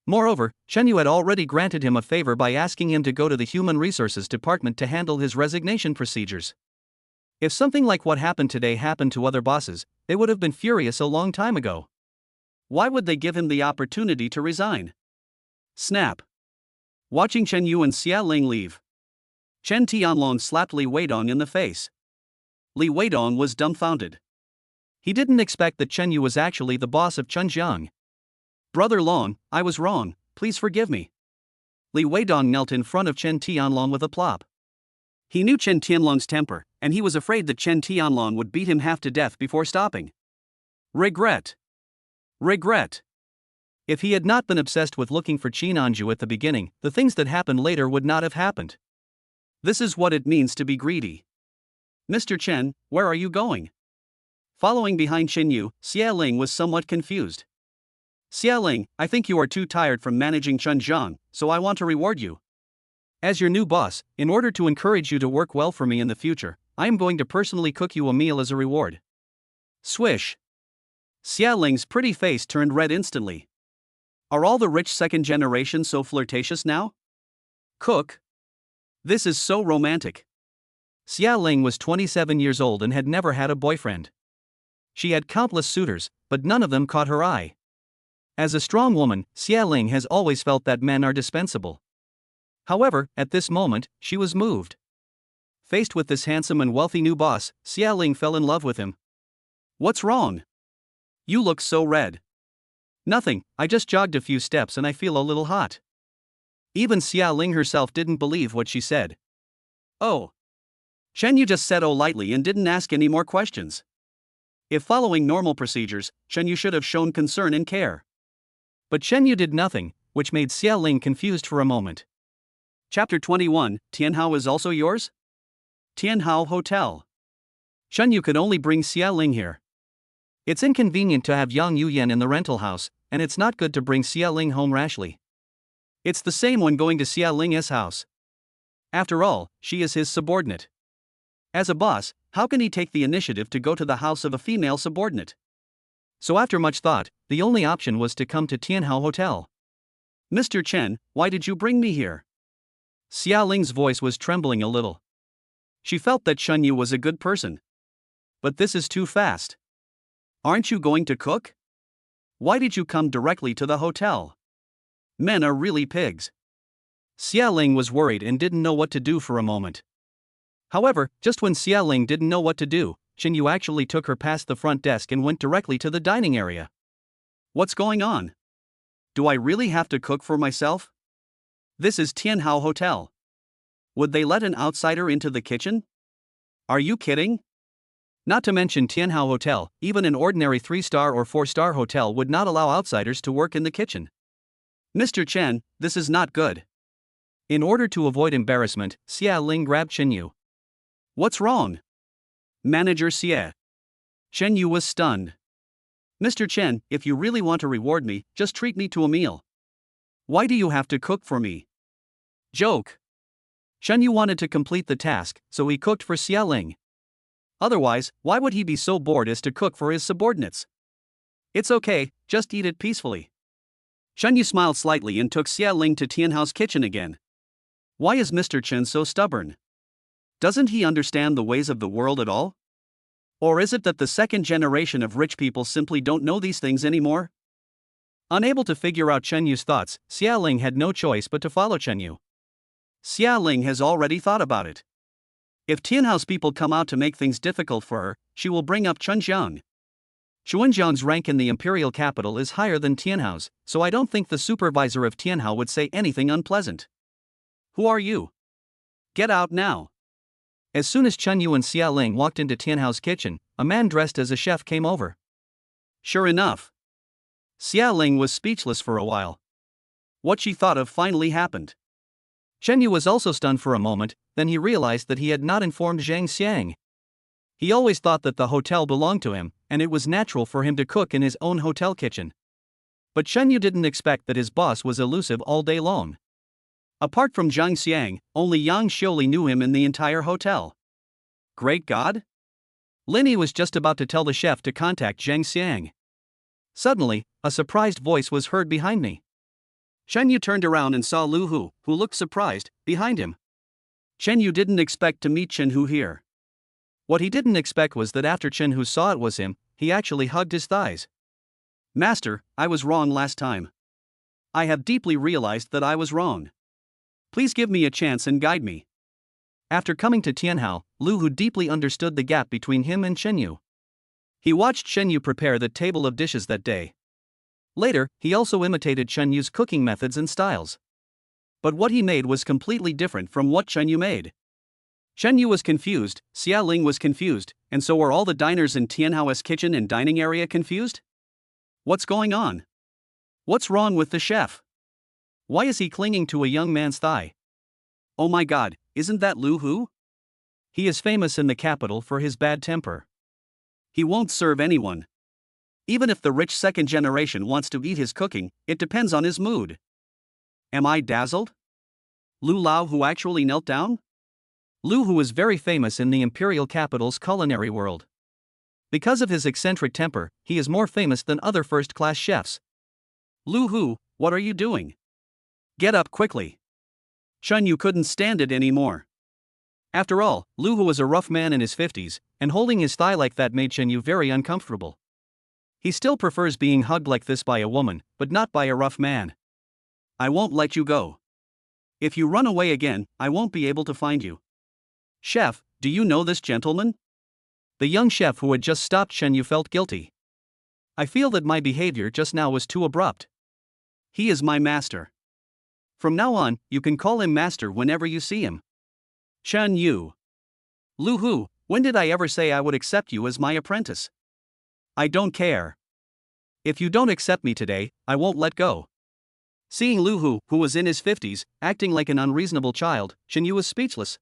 Moreover, Chen Yu had already granted him a favor by asking him to go to the Human Resources Department to handle his resignation procedures. If something like what happened today happened to other bosses, they would have been furious a long time ago. Why would they give him the opportunity to resign? Snap. Watching Chen Yu and Xia Ling leave, Chen Tianlong slapped Li Weidong in the face. Li Weidong was dumbfounded. He didn't expect that Chen Yu was actually the boss of Chunjiang. Brother Long, I was wrong, please forgive me. Li Weidong knelt in front of Chen Tianlong with a plop. He knew Chen Tianlong's temper, and he was afraid that Chen Tianlong would beat him half to death before stopping. Regret. Regret. If he had not been obsessed with looking for Qin Anju at the beginning, the things that happened later would not have happened. This is what it means to be greedy. Mr. Chen, where are you going? Following behind Chen Yu, Xia Ling was somewhat confused. Xia Ling, I think you are too tired from managing Chunjiang, so I want to reward you. As your new boss, in order to encourage you to work well for me in the future, I am going to personally cook you a meal as a reward. Swish. Xia Ling's pretty face turned red instantly. Are all the rich second generation so flirtatious now? Cook? This is so romantic. Xia Ling was 27 years old and had never had a boyfriend. She had countless suitors, but none of them caught her eye. As a strong woman, Xia Ling has always felt that men are dispensable. However, at this moment, she was moved. Faced with this handsome and wealthy new boss, Xia Ling fell in love with him. What's wrong? You look so red. Nothing, I just jogged a few steps and I feel a little hot. Even Xia Ling herself didn't believe what she said. Oh. Chen Yu just said oh lightly and didn't ask any more questions. If following normal procedures, Chen Yu should have shown concern and care. But Chen Yu did nothing, which made Xia Ling confused for a moment. Chapter 21, Tianhao is also yours? Tianhao Hotel. Chen Yu could only bring Xia Ling here. It's inconvenient to have Yang Yuyan in the rental house, and it's not good to bring Xia Ling home rashly. It's the same when going to Xia Ling's house. After all, she is his subordinate. As a boss, how can he take the initiative to go to the house of a female subordinate? So after much thought, the only option was to come to Tianhao Hotel. Mr. Chen, why did you bring me here? Xia Ling's voice was trembling a little. She felt that Chen Yu was a good person. But this is too fast. Aren't you going to cook? Why did you come directly to the hotel? Men are really pigs. Xia Ling was worried and didn't know what to do for a moment. However, just when Xia Ling didn't know what to do, Chen Yu actually took her past the front desk and went directly to the dining area. What's going on? Do I really have to cook for myself? This is Tianhao Hotel. Would they let an outsider into the kitchen? Are you kidding? Not to mention Tianhao Hotel, even an ordinary 3-star or 4-star hotel would not allow outsiders to work in the kitchen. Mr. Chen, this is not good. In order to avoid embarrassment, Xia Ling grabbed Chen Yu. What's wrong? Manager Xie. Chen Yu was stunned. Mr. Chen, if you really want to reward me, just treat me to a meal. Why do you have to cook for me? Joke. Chen Yu wanted to complete the task, so he cooked for Xia Ling. Otherwise, why would he be so bored as to cook for his subordinates? It's okay, just eat it peacefully. Chen Yu smiled slightly and took Xia Ling to Tianhao's kitchen again. Why is Mr. Chen so stubborn? Doesn't he understand the ways of the world at all? Or is it that the second generation of rich people simply don't know these things anymore? Unable to figure out Chen Yu's thoughts, Xia Ling had no choice but to follow Chen Yu. Xia Ling has already thought about it. If Tianhao's people come out to make things difficult for her, she will bring up Chunjiang. Chunjiang's rank in the imperial capital is higher than Tianhao's, so I don't think the supervisor of Tianhao would say anything unpleasant. Who are you? Get out now. As soon as Chen Yu and Xia Ling walked into Tianhao's kitchen, a man dressed as a chef came over. Sure enough. Xia Ling was speechless for a while. What she thought of finally happened. Chen Yu was also stunned for a moment, then he realized that he had not informed Zhang Xiang. He always thought that the hotel belonged to him, and it was natural for him to cook in his own hotel kitchen. But Chen Yu didn't expect that his boss was elusive all day long. Apart from Zhang Xiang, only Yang Xiuli knew him in the entire hotel. Great God? Linny was just about to tell the chef to contact Zhang Xiang. Suddenly, a surprised voice was heard behind me. Chen Yu turned around and saw Lu Hu, who looked surprised, behind him. Chen Yu didn't expect to meet Chen Hu here. What he didn't expect was that after Chen Hu saw it was him, he actually hugged his thighs. Master, I was wrong last time. I have deeply realized that I was wrong. Please give me a chance and guide me. After coming to Tianhao, Lu Hu deeply understood the gap between him and Chen Yu. He watched Chen Yu prepare the table of dishes that day. Later, he also imitated Chen Yu's cooking methods and styles. But what he made was completely different from what Chen Yu made. Chen Yu was confused, Xia Ling was confused, and so were all the diners in Tianhao's kitchen and dining area confused? What's going on? What's wrong with the chef? Why is he clinging to a young man's thigh? Oh my God, isn't that Lu Hu? He is famous in the capital for his bad temper. He won't serve anyone. Even if the rich second generation wants to eat his cooking, it depends on his mood. Am I dazzled? Lu Lao who actually knelt down? Lu Hu is very famous in the imperial capital's culinary world. Because of his eccentric temper, he is more famous than other first-class chefs. Lu Hu, what are you doing? Get up quickly. Chen Yu couldn't stand it anymore. After all, Lu Hu was a rough man in his 50s, and holding his thigh like that made Chen Yu very uncomfortable. He still prefers being hugged like this by a woman, but not by a rough man. I won't let you go. If you run away again, I won't be able to find you. Chef, do you know this gentleman? The young chef who had just stopped Chen Yu felt guilty. I feel that my behavior just now was too abrupt. He is my master. From now on, you can call him master whenever you see him. Chen Yu. Lu Hu, when did I ever say I would accept you as my apprentice? I don't care. If you don't accept me today, I won't let go. Seeing Lu Hu, who was in his 50s, acting like an unreasonable child, Chen Yu was speechless.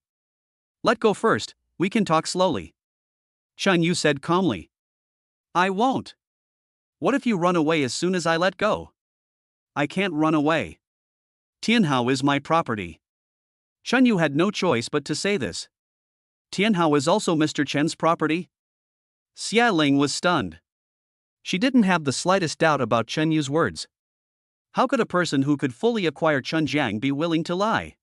Let go first, we can talk slowly. Chen Yu said calmly. I won't. What if you run away as soon as I let go? I can't run away. Tianhao is my property. Chen Yu had no choice but to say this. Tianhao is also Mr. Chen's property? Xia Ling was stunned. She didn't have the slightest doubt about Chen Yu's words. How could a person who could fully acquire Chunjiang be willing to lie?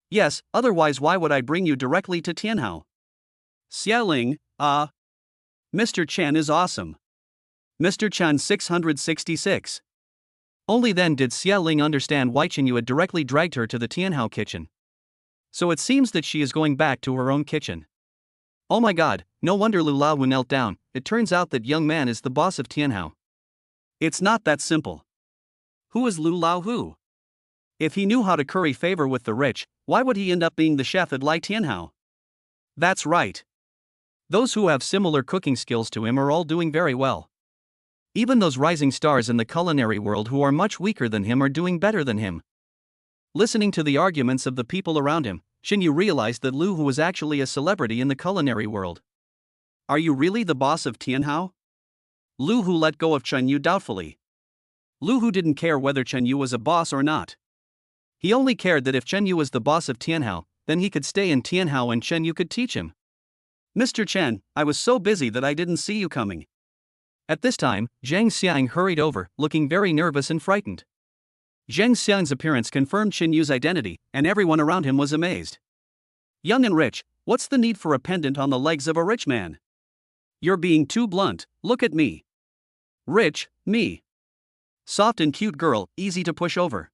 Yes, otherwise why would I bring you directly to Tianhao? Xia Ling, Mr. Chen is awesome. Mr. Chen 666. Only then did Xia Ling understand why Chen Yu had directly dragged her to the Tianhao kitchen. So it seems that she is going back to her own kitchen. Oh my God, no wonder Lu Lao knelt down. It turns out that young man is the boss of Tianhao. It's not that simple. Who is Lu Lao Hu? If he knew how to curry favor with the rich, why would he end up being the chef at Lai Tianhao? That's right. Those who have similar cooking skills to him are all doing very well. Even those rising stars in the culinary world who are much weaker than him are doing better than him. Listening to the arguments of the people around him, Chen Yu realized that Lu Hu was actually a celebrity in the culinary world. Are you really the boss of Tianhao? Lu Hu let go of Chen Yu doubtfully. Lu Hu didn't care whether Chen Yu was a boss or not. He only cared that if Chen Yu was the boss of Tianhao, then he could stay in Tianhao and Chen Yu could teach him. Mr. Chen, I was so busy that I didn't see you coming. At this time, Zhang Xiang hurried over, looking very nervous and frightened. Zhang Xiang's appearance confirmed Chen Yu's identity, and everyone around him was amazed. Young and rich, what's the need for a pendant on the legs of a rich man? You're being too blunt, look at me. Rich, me. Soft and cute girl, easy to push over.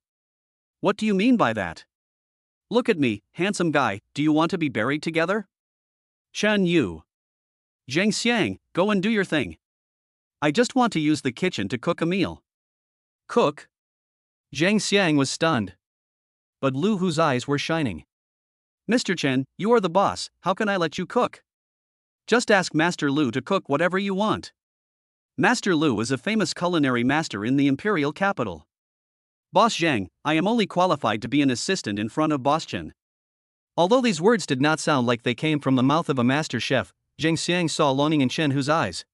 What do you mean by that? Look at me, handsome guy, do you want to be buried together? Chen Yu. Zhang Xiang, go and do your thing. I just want to use the kitchen to cook a meal. Cook? Zhang Xiang was stunned. But Lu Hu's eyes were shining. Mr. Chen, you are the boss, how can I let you cook? Just ask Master Lu to cook whatever you want. Master Lu is a famous culinary master in the imperial capital. Boss Zhang, I am only qualified to be an assistant in front of Boss Chen. Although these words did not sound like they came from the mouth of a master chef, Zhang Xiang saw longing in Chen Hu's eyes.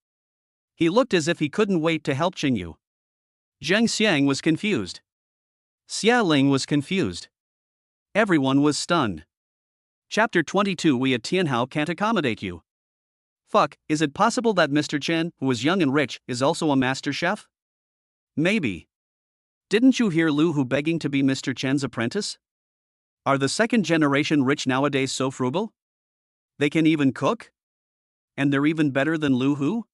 He looked as if he couldn't wait to help Chen Yu. Zhang Xiang was confused. Xia Ling was confused. Everyone was stunned. Chapter 22 We at Tianhao can't accommodate you. Fuck, is it possible that Mr. Chen, who is young and rich, is also a master chef? Maybe. Didn't you hear Lu Hu begging to be Mr. Chen's apprentice? Are the second generation rich nowadays so frugal? They can even cook? And they're even better than Lu Hu?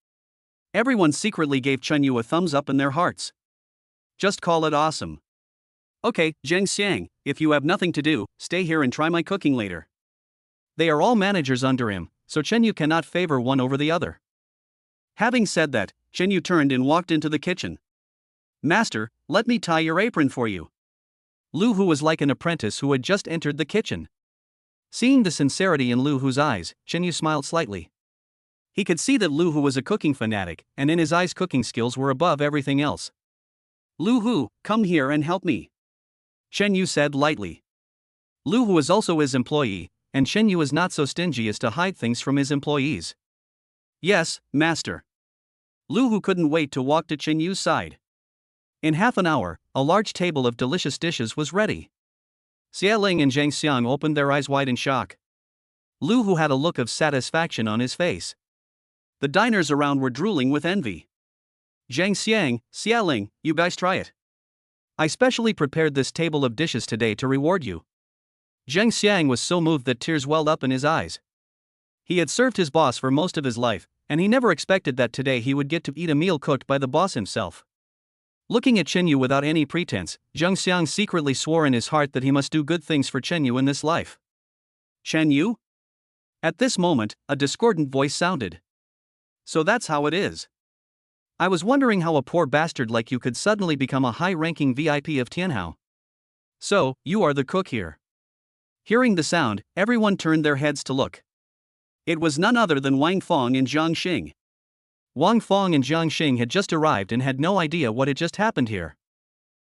Everyone secretly gave Chen Yu a thumbs up in their hearts. Just call it awesome. Okay, Zhang Xiang, if you have nothing to do, stay here and try my cooking later. They are all managers under him, so Chen Yu cannot favor one over the other. Having said that, Chen Yu turned and walked into the kitchen. Master, let me tie your apron for you. Lu Hu was like an apprentice who had just entered the kitchen. Seeing the sincerity in Lu Hu's eyes, Chen Yu smiled slightly. He could see that Lu Hu was a cooking fanatic, and in his eyes cooking skills were above everything else. Lu Hu, come here and help me. Chen Yu said lightly. Lu Hu is also his employee, and Chen Yu is not so stingy as to hide things from his employees. Yes, master. Lu Hu couldn't wait to walk to Chen Yu's side. In half an hour, a large table of delicious dishes was ready. Xia Ling and Zhang Xiang opened their eyes wide in shock. Lu Hu had a look of satisfaction on his face. The diners around were drooling with envy. Zhang Xiang, Xia Ling, you guys try it. I specially prepared this table of dishes today to reward you. Zhang Xiang was so moved that tears welled up in his eyes. He had served his boss for most of his life, and he never expected that today he would get to eat a meal cooked by the boss himself. Looking at Chen Yu without any pretense, Zhang Xiang secretly swore in his heart that he must do good things for Chen Yu in this life. Chen Yu? At this moment, a discordant voice sounded. So that's how it is. I was wondering how a poor bastard like you could suddenly become a high-ranking VIP of Tianhao. So, you are the cook here. Hearing the sound, everyone turned their heads to look. It was none other than Wang Fong and Jiang Xing. Wang Fong and Jiang Xing had just arrived and had no idea what had just happened here.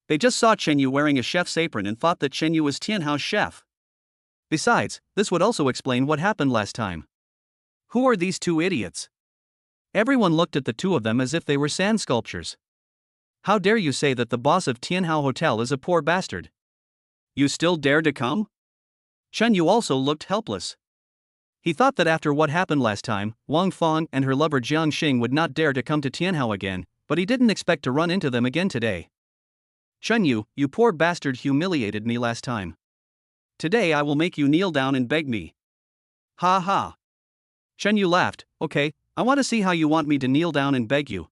They just saw Chen Yu wearing a chef's apron and thought that Chen Yu was Tianhao's chef. Besides, this would also explain what happened last time. Who are these two idiots? Everyone looked at the two of them as if they were sand sculptures. How dare you say that the boss of Tianhao Hotel is a poor bastard? You still dare to come? Chen Yu also looked helpless. He thought that after what happened last time, Wang Fong and her lover Jiang Xing would not dare to come to Tianhao again, but he didn't expect to run into them again today. Chen Yu, you poor bastard humiliated me last time. Today I will make you kneel down and beg me. Ha ha. Chen Yu laughed, okay, I want to see how you want me to kneel down and beg you.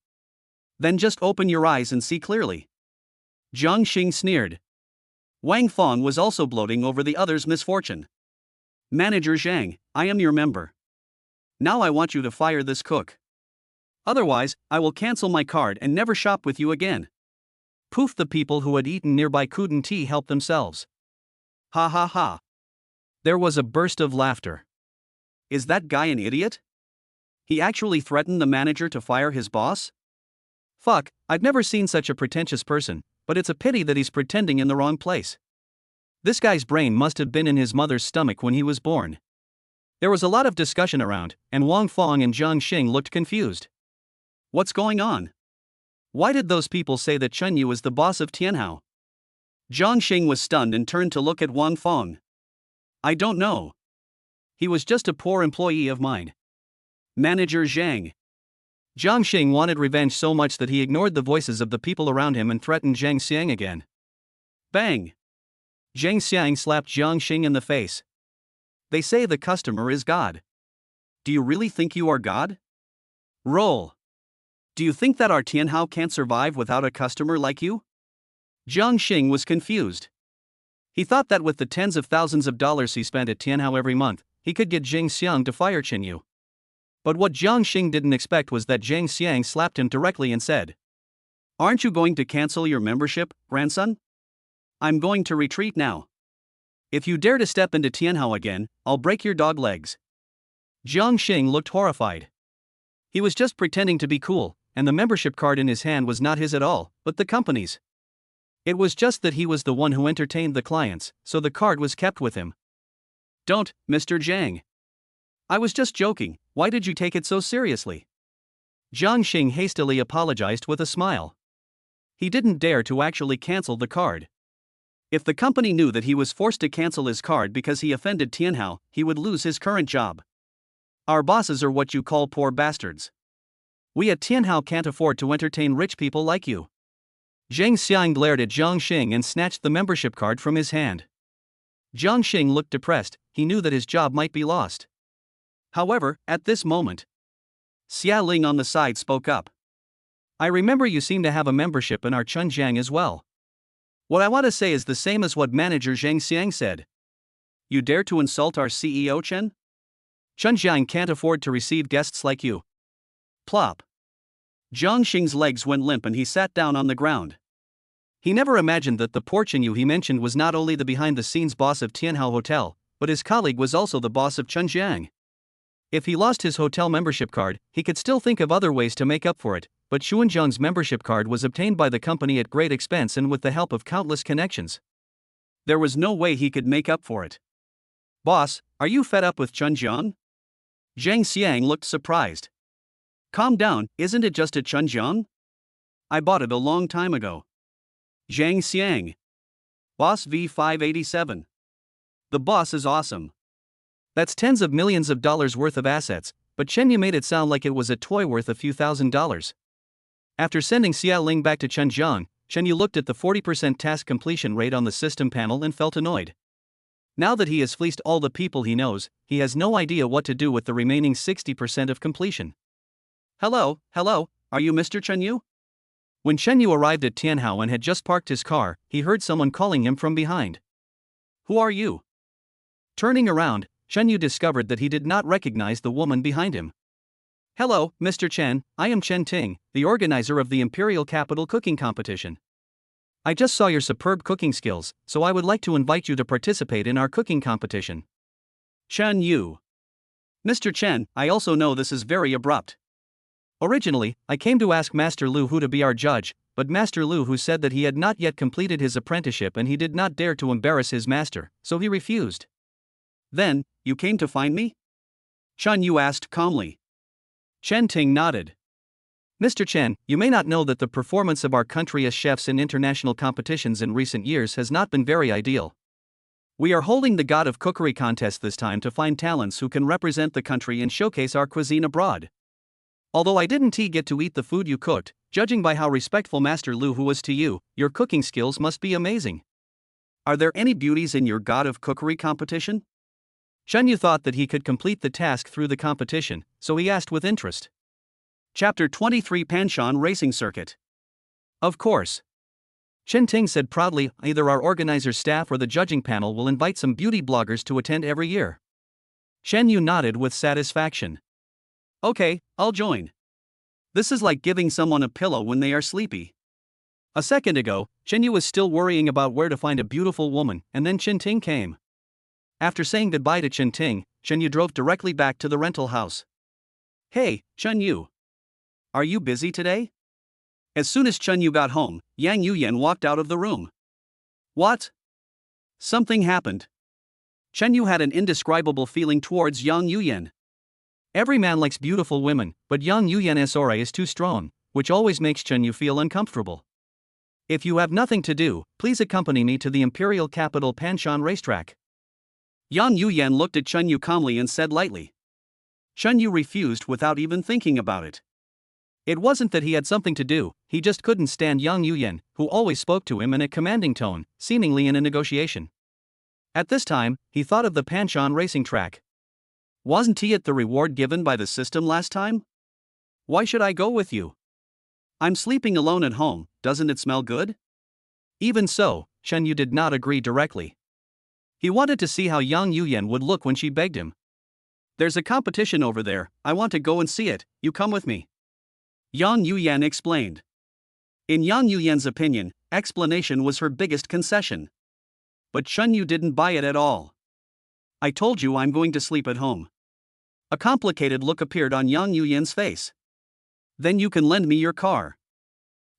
Then just open your eyes and see clearly. Jiang Xing sneered. Wang Fong was also gloating over the other's misfortune. Manager Zhang, I am your member. Now I want you to fire this cook. Otherwise, I will cancel my card and never shop with you again. Poof, the people who had eaten nearby couldn't help themselves. Ha ha ha. There was a burst of laughter. Is that guy an idiot? He actually threatened the manager to fire his boss? Fuck, I've never seen such a pretentious person, but it's a pity that he's pretending in the wrong place. This guy's brain must have been in his mother's stomach when he was born. There was a lot of discussion around, and Wang Fong and Jiang Xing looked confused. What's going on? Why did those people say that Chen Yu is the boss of Tianhao? Jiang Xing was stunned and turned to look at Wang Fong. I don't know. He was just a poor employee of mine. Manager Zhang. Jiang Xing wanted revenge so much that he ignored the voices of the people around him and threatened Zhang Xiang again. Bang! Zhang Xiang slapped Jiang Xing in the face. They say the customer is God. Do you really think you are God? Roll. Do you think that our Tianhao can't survive without a customer like you? Jiang Xing was confused. He thought that with the tens of thousands of dollars he spent at Tianhao every month, he could get Jiang Xiang to fire Chen Yu. But what Jiang Xing didn't expect was that Jiang Xiang slapped him directly and said, "Aren't you going to cancel your membership, grandson? I'm going to retreat now. If you dare to step into Tianhao again, I'll break your dog legs." Jiang Xing looked horrified. He was just pretending to be cool, and the membership card in his hand was not his at all, but the company's. It was just that he was the one who entertained the clients, so the card was kept with him. "Don't, Mr. Jiang. I was just joking, why did you take it so seriously?" Jiang Xing hastily apologized with a smile. He didn't dare to actually cancel the card. If the company knew that he was forced to cancel his card because he offended Tianhao, he would lose his current job. Our bosses are what you call poor bastards. We at Tianhao can't afford to entertain rich people like you. Jiang Xiang glared at Jiang Xing and snatched the membership card from his hand. Jiang Xing looked depressed, he knew that his job might be lost. However, at this moment, Xia Ling on the side spoke up. "I remember you seem to have a membership in our Chunjiang as well. What I want to say is the same as what manager Zhang Xiang said. You dare to insult our CEO Chen? Chunjiang can't afford to receive guests like you." Plop. Jiang Xing's legs went limp and he sat down on the ground. He never imagined that the Porsche he mentioned was not only the behind-the-scenes boss of Tianhao Hotel, but his colleague was also the boss of Chunjiang. If he lost his hotel membership card, he could still think of other ways to make up for it, but Xuanzhang's membership card was obtained by the company at great expense and with the help of countless connections. There was no way he could make up for it. "Boss, are you fed up with Chunjiang?" Zhang Xiang looked surprised. "Calm down, isn't it just a Chunjiang? I bought it a long time ago." Zhang Xiang. Boss V587. The boss is awesome. That's tens of millions of dollars worth of assets, but Chen Yu made it sound like it was a toy worth a few $1,000s. After sending Xia Ling back to Chunjiang, Chen Yu looked at the 40% task completion rate on the system panel and felt annoyed. Now that he has fleeced all the people he knows, he has no idea what to do with the remaining 60% of completion. Hello, are you Mr. Chen Yu?" When Chen Yu arrived at Tianhao and had just parked his car, he heard someone calling him from behind. "Who are you?" Turning around, Chen Yu discovered that he did not recognize the woman behind him. "Hello, Mr. Chen, I am Chen Ting, the organizer of the Imperial Capital Cooking Competition. I just saw your superb cooking skills, so I would like to invite you to participate in our cooking competition." Chen Yu. "Mr. Chen, I also know this is very abrupt. Originally, I came to ask Master Lu Hu to be our judge, but Master Lu Hu said that he had not yet completed his apprenticeship and he did not dare to embarrass his master, so he refused." "Then, you came to find me?" Chen Yu asked calmly. Chen Ting nodded. "Mr. Chen, you may not know that the performance of our country as chefs in international competitions in recent years has not been very ideal. We are holding the God of Cookery contest this time to find talents who can represent the country and showcase our cuisine abroad. Although I didn't get to eat the food you cooked, judging by how respectful Master Lu Hu was to you, your cooking skills must be amazing. Are there any beauties in your God of Cookery competition?" Chen Yu thought that he could complete the task through the competition, so he asked with interest. Chapter 23 Panshan Racing Circuit. "Of course." Chen Ting said proudly, "Either our organizer's staff or the judging panel will invite some beauty bloggers to attend every year." Chen Yu nodded with satisfaction. "Okay, I'll join. This is like giving someone a pillow when they are sleepy." A second ago, Chen Yu was still worrying about where to find a beautiful woman, and then Chen Ting came. After saying goodbye to Chen Ting, Chen Yu drove directly back to the rental house. "Hey, Chen Yu. Are you busy today?" As soon as Chen Yu got home, Yang Yuyan walked out of the room. "What?" Something happened. Chen Yu had an indescribable feeling towards Yang Yuyan. Every man likes beautiful women, but Yang Yuyan's aura is too strong, which always makes Chen Yu feel uncomfortable. "If you have nothing to do, please accompany me to the Imperial Capital Panshan racetrack." Yang Yuyan looked at Chen Yu calmly and said lightly. Chen Yu refused without even thinking about it. It wasn't that he had something to do, he just couldn't stand Yang Yuyan, who always spoke to him in a commanding tone, seemingly in a negotiation. At this time, he thought of the Panshan racing track. Wasn't he at the reward given by the system last time? "Why should I go with you?" I'm sleeping alone at home, doesn't it smell good? Even so, Chen Yu did not agree directly. He wanted to see how Yang Yuyan would look when she begged him. There's a competition over there, I want to go and see it, you come with me. Yang Yuyan explained. In Yang Yuyan's opinion, explanation was her biggest concession. But Chen Yu didn't buy it at all. I told you I'm going to sleep at home. A complicated look appeared on Yang Yuyan's face. Then you can lend me your car.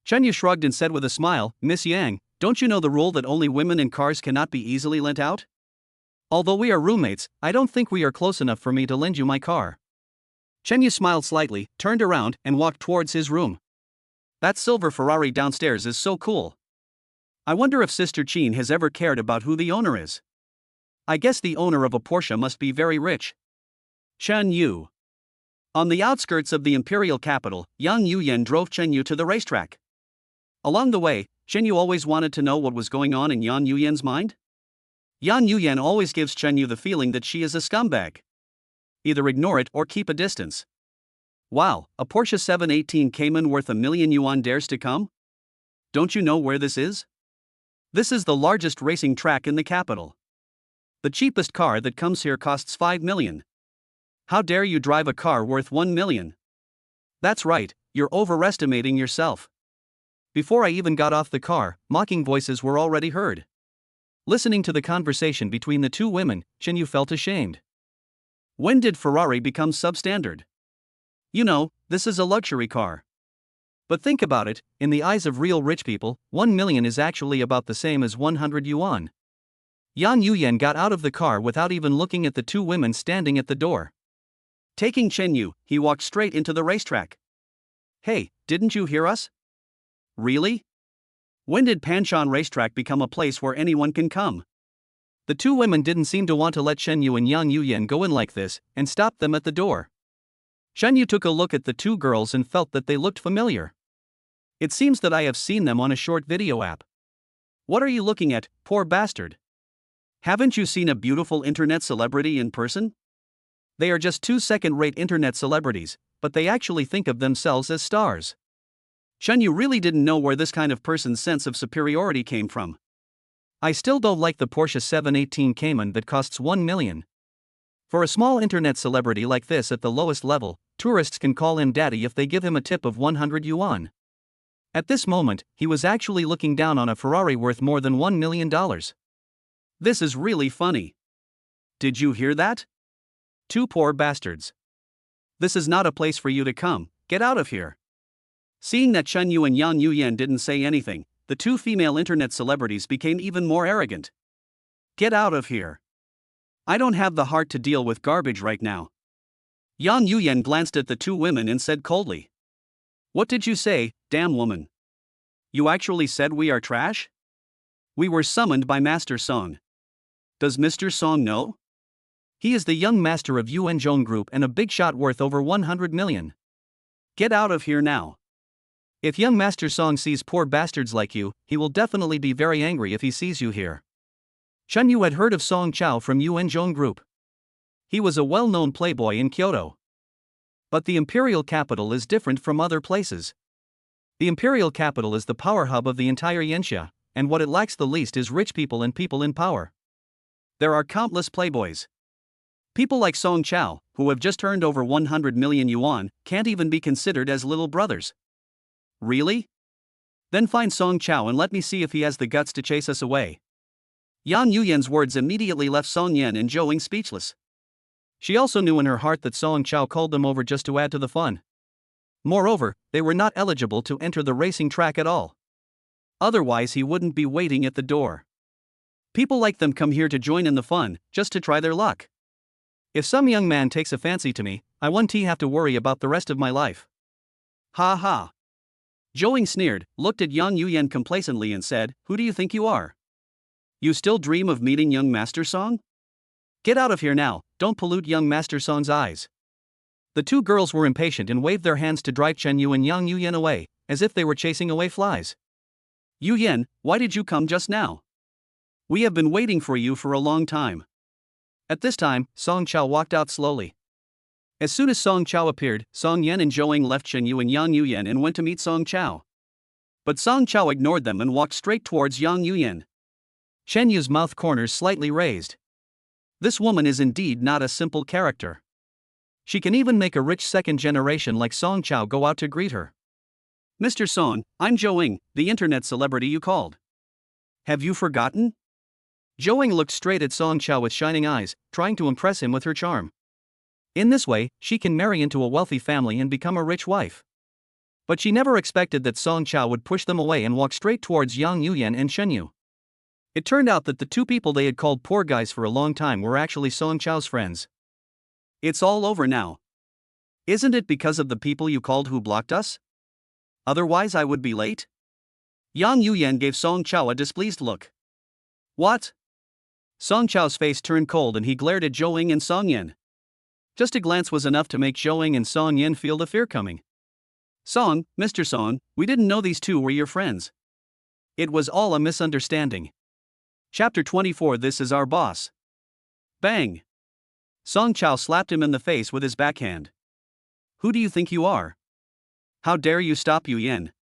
Chen Yu shrugged and said with a smile, Miss Yang, don't you know the rule that only women and cars cannot be easily lent out? Although we are roommates, I don't think we are close enough for me to lend you my car. Chen Yu smiled slightly, turned around, and walked towards his room. That silver Ferrari downstairs is so cool. I wonder if Sister Chin has ever cared about who the owner is. I guess the owner of a Porsche must be very rich. Chen Yu. On the outskirts of the imperial capital, Yang Yuyan drove Chen Yu to the racetrack. Along the way, Chen Yu always wanted to know what was going on in Yang Yuyan's mind. Yang Yuyan always gives Chen Yu the feeling that she is a scumbag. Either ignore it or keep a distance. Wow, a Porsche 718 Cayman worth $1,000,000 dares to come? Don't you know where this is? This is the largest racing track in the capital. The cheapest car that comes here costs 5 million. How dare you drive a car worth 1 million? That's right, you're overestimating yourself. Before I even got off the car, mocking voices were already heard. Listening to the conversation between the two women, Chen Yu felt ashamed. When did Ferrari become substandard? You know, this is a luxury car. But think about it, in the eyes of real rich people, 1 million is actually about the same as 100 yuan. Yang Yuyan got out of the car without even looking at the two women standing at the door. Taking Chen Yu, he walked straight into the racetrack. Hey, didn't you hear us? Really? When did Panshan Racetrack become a place where anyone can come? The two women didn't seem to want to let Chen Yu and Yang Yuyan go in like this, and stopped them at the door. Chen Yu took a look at the two girls and felt that they looked familiar. It seems that I have seen them on a short video app. What are you looking at, poor bastard? Haven't you seen a beautiful internet celebrity in person? They are just two second-rate internet celebrities, but they actually think of themselves as stars. Chen Yu really didn't know where this kind of person's sense of superiority came from. I still don't like the Porsche 718 Cayman that costs 1 million. For a small internet celebrity like this at the lowest level, tourists can call him daddy if they give him a tip of 100 yuan. At this moment, he was actually looking down on a Ferrari worth more than $1 million. This is really funny. Did you hear that? Two poor bastards. This is not a place for you to come, get out of here. Seeing that Chen Yu and Yang Yuyan didn't say anything, the two female internet celebrities became even more arrogant. Get out of here. I don't have the heart to deal with garbage right now. Yang Yuyan glanced at the two women and said coldly. What did you say, damn woman? You actually said we are trash? We were summoned by Master Song. Does Mr. Song know? He is the young master of Yuan Zhong Group and a big shot worth over 100 million. Get out of here now. If young Master Song sees poor bastards like you, he will definitely be very angry if he sees you here. Chen Yu had heard of Song Chao from Yuan Zhong Group. He was a well-known playboy in Kyoto. But the imperial capital is different from other places. The imperial capital is the power hub of the entire Yanxia, and what it lacks the least is rich people and people in power. There are countless playboys. People like Song Chao, who have just earned over 100 million yuan, can't even be considered as little brothers. Really? Then find Song Chao and let me see if he has the guts to chase us away. Yang Yuyan's words immediately left Song Yan and Zhou Ying speechless. She also knew in her heart that Song Chao called them over just to add to the fun. Moreover, they were not eligible to enter the racing track at all. Otherwise he wouldn't be waiting at the door. People like them come here to join in the fun, just to try their luck. If some young man takes a fancy to me, I won't have to worry about the rest of my life. Ha ha. Zhou Ying sneered, looked at Yang Yuyan complacently and said, who do you think you are? You still dream of meeting young Master Song? Get out of here now, don't pollute young Master Song's eyes. The two girls were impatient and waved their hands to drive Chen Yu and Yang Yuyan away, as if they were chasing away flies. Yuyan, why did you come just now? We have been waiting for you for a long time. At this time, Song Chao walked out slowly. As soon as Song Chao appeared, Song Yen and Zhou Eng left Chen Yu and Yang Yuyen and went to meet Song Chao. But Song Chao ignored them and walked straight towards Yang Yuyen. Chen Yu's mouth corners slightly raised. This woman is indeed not a simple character. She can even make a rich second generation like Song Chao go out to greet her. Mr. Song, I'm Zhou Eng, the internet celebrity you called. Have you forgotten? Zhou Eng looked straight at Song Chao with shining eyes, trying to impress him with her charm. In this way, she can marry into a wealthy family and become a rich wife. But she never expected that Song Chao would push them away and walk straight towards Yang Yuyen and Chen Yu. It turned out that the two people they had called poor guys for a long time were actually Song Chao's friends. It's all over now. Isn't it because of the people you called who blocked us? Otherwise I would be late? Yang Yuyen gave Song Chao a displeased look. What? Song Chao's face turned cold and he glared at Zhou Eng and Song Yen. Just a glance was enough to make Zhou Eng and Song Yen feel the fear coming. Song, Mr. Song, we didn't know these two were your friends. It was all a misunderstanding. Chapter 24. This is our boss. Bang! Song Chao slapped him in the face with his backhand. Who do you think you are? How dare you stop Yu Yen?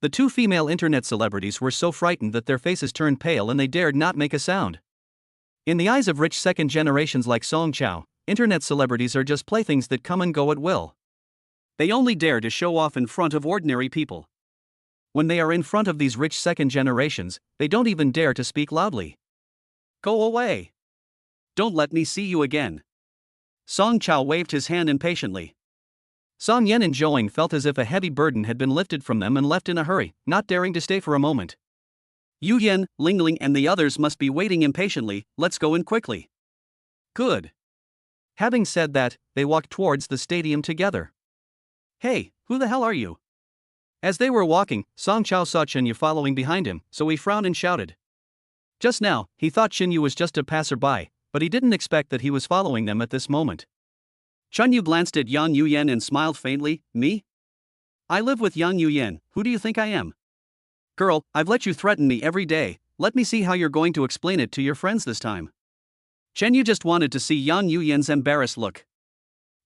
The two female internet celebrities were so frightened that their faces turned pale and they dared not make a sound. In the eyes of rich second generations like Song Chao, internet celebrities are just playthings that come and go at will. They only dare to show off in front of ordinary people. When they are in front of these rich second generations, they don't even dare to speak loudly. Go away. Don't let me see you again. Song Chao waved his hand impatiently. Song Yen and Zhou Eng felt as if a heavy burden had been lifted from them and left in a hurry, not daring to stay for a moment. Yu Yen, Ling Ling and the others must be waiting impatiently, let's go in quickly. Good. Having said that, they walked towards the stadium together. Hey, who the hell are you? As they were walking, Song Chao saw Chen Yu following behind him, so he frowned and shouted. Just now, he thought Chen Yu was just a passerby, but he didn't expect that he was following them at this moment. Chen Yu glanced at Yang Yuyen and smiled faintly. Me? I live with Yang Yuyen, who do you think I am? Girl, I've let you threaten me every day, let me see how you're going to explain it to your friends this time. Chen Yu just wanted to see Yang Yuyen's embarrassed look.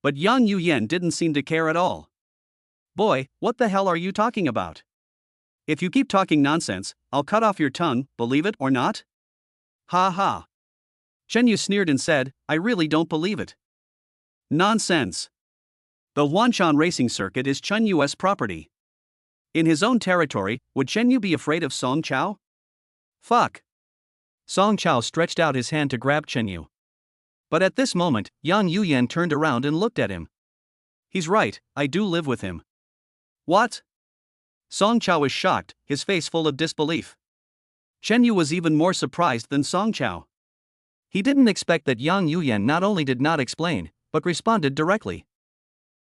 But Yang Yuyen didn't seem to care at all. Boy, what the hell are you talking about? If you keep talking nonsense, I'll cut off your tongue, believe it or not? Ha ha. Chen Yu sneered and said, I really don't believe it. Nonsense. The Wanshan racing circuit is Chen Yu's property. In his own territory, would Chen Yu be afraid of Song Chao? Fuck. Song Chao stretched out his hand to grab Chen Yu. But at this moment, Yang Yuyen turned around and looked at him. He's right, I do live with him. What? Song Chao was shocked, his face full of disbelief. Chen Yu was even more surprised than Song Chao. He didn't expect that Yang Yuyen not only did not explain, but responded directly.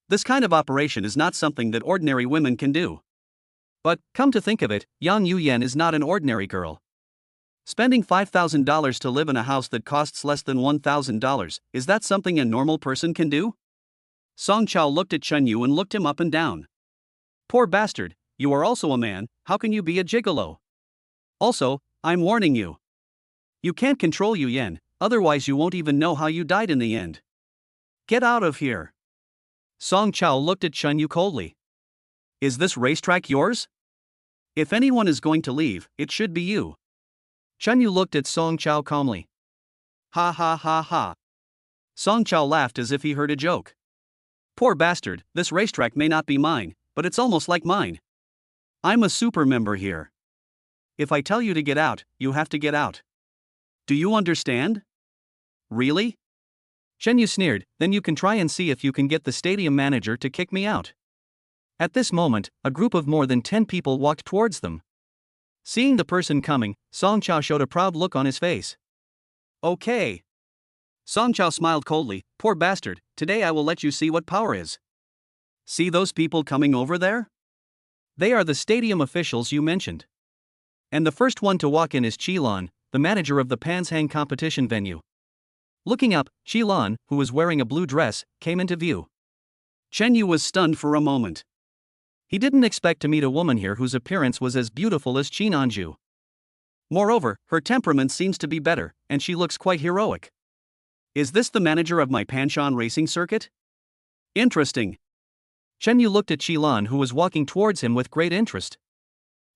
This kind of operation is not something that ordinary women can do. But, come to think of it, Yang Yuyen is not an ordinary girl. Spending $5,000 to live in a house that costs less than $1,000, is that something a normal person can do? Song Chao looked at Chen Yu and looked him up and down. Poor bastard, you are also a man, how can you be a gigolo? Also, I'm warning you. You can't control Yu Yen, otherwise you won't even know how you died in the end. Get out of here. Song Chao looked at Chen Yu coldly. Is this racetrack yours? If anyone is going to leave, it should be you. Chen Yu looked at Song Chao calmly. Ha ha ha ha. Song Chao laughed as if he heard a joke. Poor bastard, this racetrack may not be mine, but it's almost like mine. I'm a super member here. If I tell you to get out, you have to get out. Do you understand? Really? Chen Yu sneered, then you can try and see if you can get the stadium manager to kick me out. At this moment, a group of more than 10 people walked towards them. Seeing the person coming, Song Chao showed a proud look on his face. Okay. Song Chao smiled coldly, poor bastard, today I will let you see what power is. See those people coming over there? They are the stadium officials you mentioned. And the first one to walk in is Qilan, the manager of the Panshang competition venue. Looking up, Qilan, who was wearing a blue dress, came into view. Chen Yu was stunned for a moment. He didn't expect to meet a woman here whose appearance was as beautiful as Qinanju. Moreover, her temperament seems to be better, and she looks quite heroic. Is this the manager of my Panshan racing circuit? Interesting. Chen Yu looked at Qilan, who was walking towards him with great interest.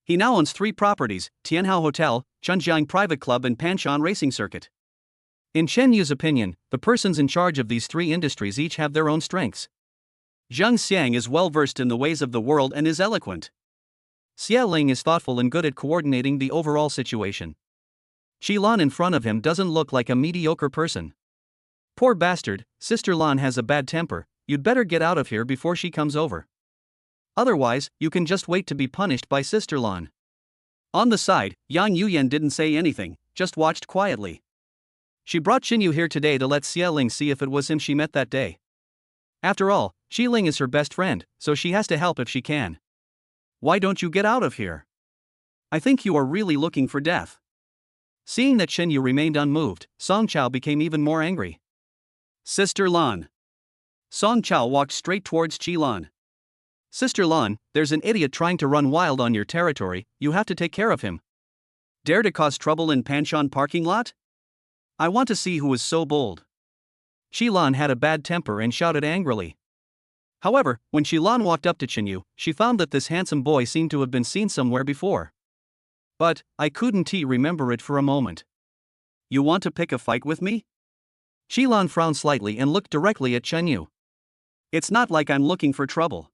He now owns 3 properties: Tianhao Hotel, Chunjiang Private Club and Panshan Racing Circuit. In Chen Yu's opinion, the persons in charge of these 3 industries each have their own strengths. Zhang Xiang is well versed in the ways of the world and is eloquent. Xia Ling is thoughtful and good at coordinating the overall situation. Qilan in front of him doesn't look like a mediocre person. Poor bastard, Sister Lan has a bad temper, you'd better get out of here before she comes over. Otherwise, you can just wait to be punished by Sister Lan. On the side, Yang Yuyan didn't say anything, just watched quietly. She brought Xinyu here today to let Xia Ling see if it was him she met that day. After all, Xi Ling is her best friend, so she has to help if she can. Why don't you get out of here? I think you are really looking for death. Seeing that Xinyu remained unmoved, Song Chao became even more angry. Sister Lan. Song Chao walked straight towards Qilan. Sister Lan, there's an idiot trying to run wild on your territory, you have to take care of him. Dare to cause trouble in Panshan parking lot? I want to see who is so bold. Qilan had a bad temper and shouted angrily. However, when Qilan walked up to Xinyu, she found that this handsome boy seemed to have been seen somewhere before. But, I couldn't remember it for a moment. You want to pick a fight with me? Qilan frowned slightly and looked directly at Xinyu. It's not like I'm looking for trouble.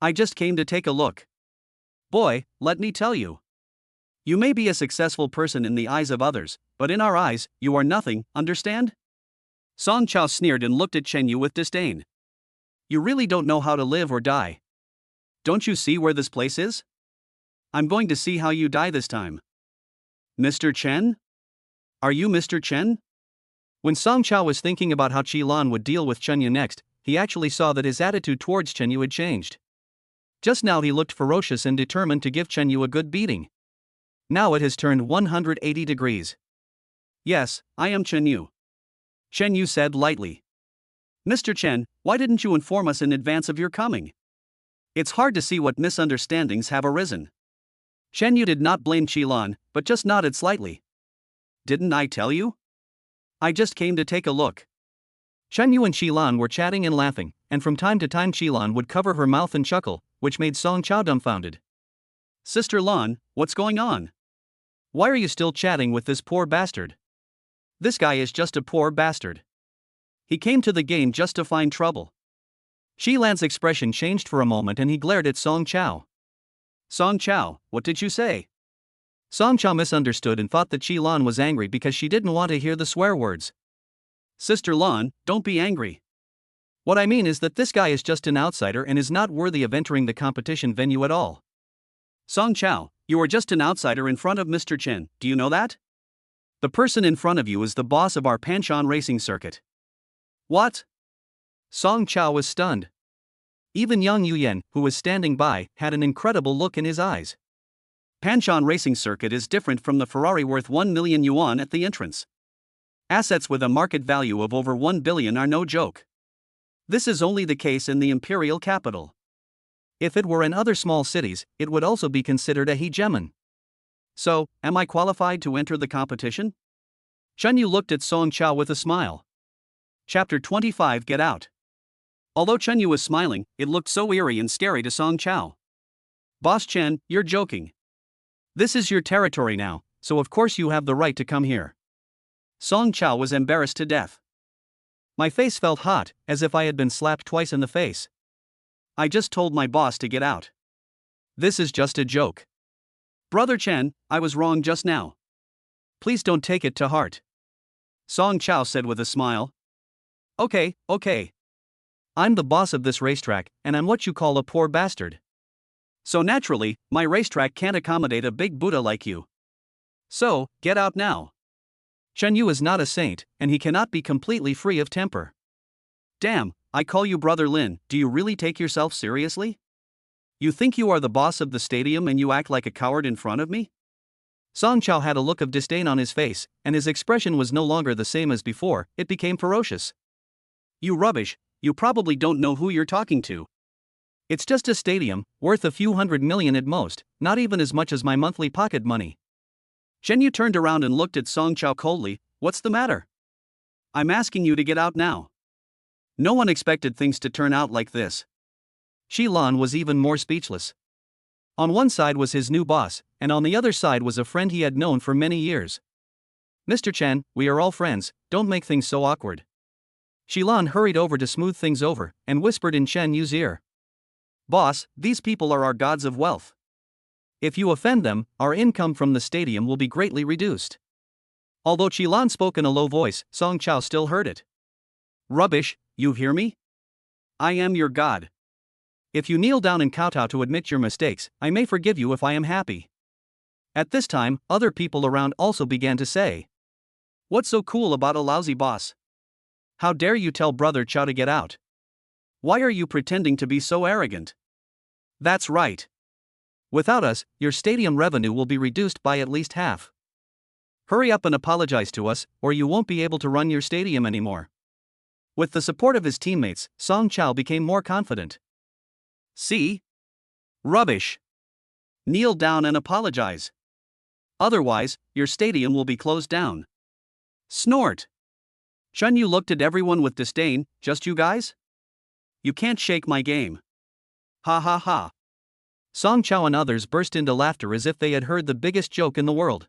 I just came to take a look. Boy, let me tell you. You may be a successful person in the eyes of others, but in our eyes, you are nothing, understand? Song Chao sneered and looked at Chen Yu with disdain. You really don't know how to live or die. Don't you see where this place is? I'm going to see how you die this time. Mr. Chen? Are you Mr. Chen? When Song Chao was thinking about how Qilan would deal with Chen Yu next, he actually saw that his attitude towards Chen Yu had changed. Just now he looked ferocious and determined to give Chen Yu a good beating. Now it has turned 180 degrees. Yes, I am Chen Yu. Chen Yu said lightly. Mr. Chen, why didn't you inform us in advance of your coming? It's hard to see what misunderstandings have arisen. Chen Yu did not blame Qilan, but just nodded slightly. Didn't I tell you? I just came to take a look. Chen Yu and Qilan were chatting and laughing, and from time to time Qilan would cover her mouth and chuckle, which made Song Chao dumbfounded. Sister Lan, what's going on? Why are you still chatting with this poor bastard? This guy is just a poor bastard. He came to the game just to find trouble. Qilan's expression changed for a moment and he glared at Song Chao. Song Chao, what did you say? Song Chao misunderstood and thought that Qilan was angry because she didn't want to hear the swear words. Sister Lan, don't be angry. What I mean is that this guy is just an outsider and is not worthy of entering the competition venue at all. Song Chao, you are just an outsider in front of Mr. Chen, do you know that? The person in front of you is the boss of our Panshan Racing Circuit. What? Song Chao was stunned. Even Yang Yuyan, who was standing by, had an incredible look in his eyes. Panshan Racing Circuit is different from the Ferrari worth 1 million yuan at the entrance. Assets with a market value of over 1 billion are no joke. This is only the case in the imperial capital. If it were in other small cities, it would also be considered a hegemon. So, am I qualified to enter the competition? Chen Yu looked at Song Chao with a smile. Chapter 25 Get Out. Although Chen Yu was smiling, it looked so eerie and scary to Song Chao. Boss Chen, you're joking. This is your territory now, so of course you have the right to come here. Song Chao was embarrassed to death. My face felt hot, as if I had been slapped twice in the face. I just told my boss to get out. This is just a joke. Brother Chen, I was wrong just now. Please don't take it to heart. Song Chao said with a smile. Okay. I'm the boss of this racetrack, and I'm what you call a poor bastard. So naturally, my racetrack can't accommodate a big Buddha like you. So, get out now. Chen Yu is not a saint, and he cannot be completely free of temper. Damn, I call you Brother Lin, do you really take yourself seriously? You think you are the boss of the stadium and you act like a coward in front of me? Song Chao had a look of disdain on his face, and his expression was no longer the same as before, it became ferocious. You rubbish, you probably don't know who you're talking to. It's just a stadium, worth a few $100 million at most, not even as much as my monthly pocket money. Chen Yu turned around and looked at Song Chao coldly. What's the matter? I'm asking you to get out now. No one expected things to turn out like this. Qilan was even more speechless. On one side was his new boss, and on the other side was a friend he had known for many years. Mr. Chen, we are all friends, don't make things so awkward. Qilan hurried over to smooth things over, and whispered in Chen Yu's ear. Boss, these people are our gods of wealth. If you offend them, our income from the stadium will be greatly reduced. Although Qilan spoke in a low voice, Song Chao still heard it. Rubbish, you hear me? I am your god. If you kneel down and kowtow to admit your mistakes, I may forgive you if I am happy. At this time, other people around also began to say. What's so cool about a lousy boss? How dare you tell Brother Chow to get out? Why are you pretending to be so arrogant? That's right. Without us, your stadium revenue will be reduced by at least half. Hurry up and apologize to us, or you won't be able to run your stadium anymore. With the support of his teammates, Song Chao became more confident. See? Rubbish. Kneel down and apologize. Otherwise, your stadium will be closed down. Snort. Chun Yu looked at everyone with disdain. Just you guys? You can't shake my game. Ha ha ha. Song Chao and others burst into laughter as if they had heard the biggest joke in the world.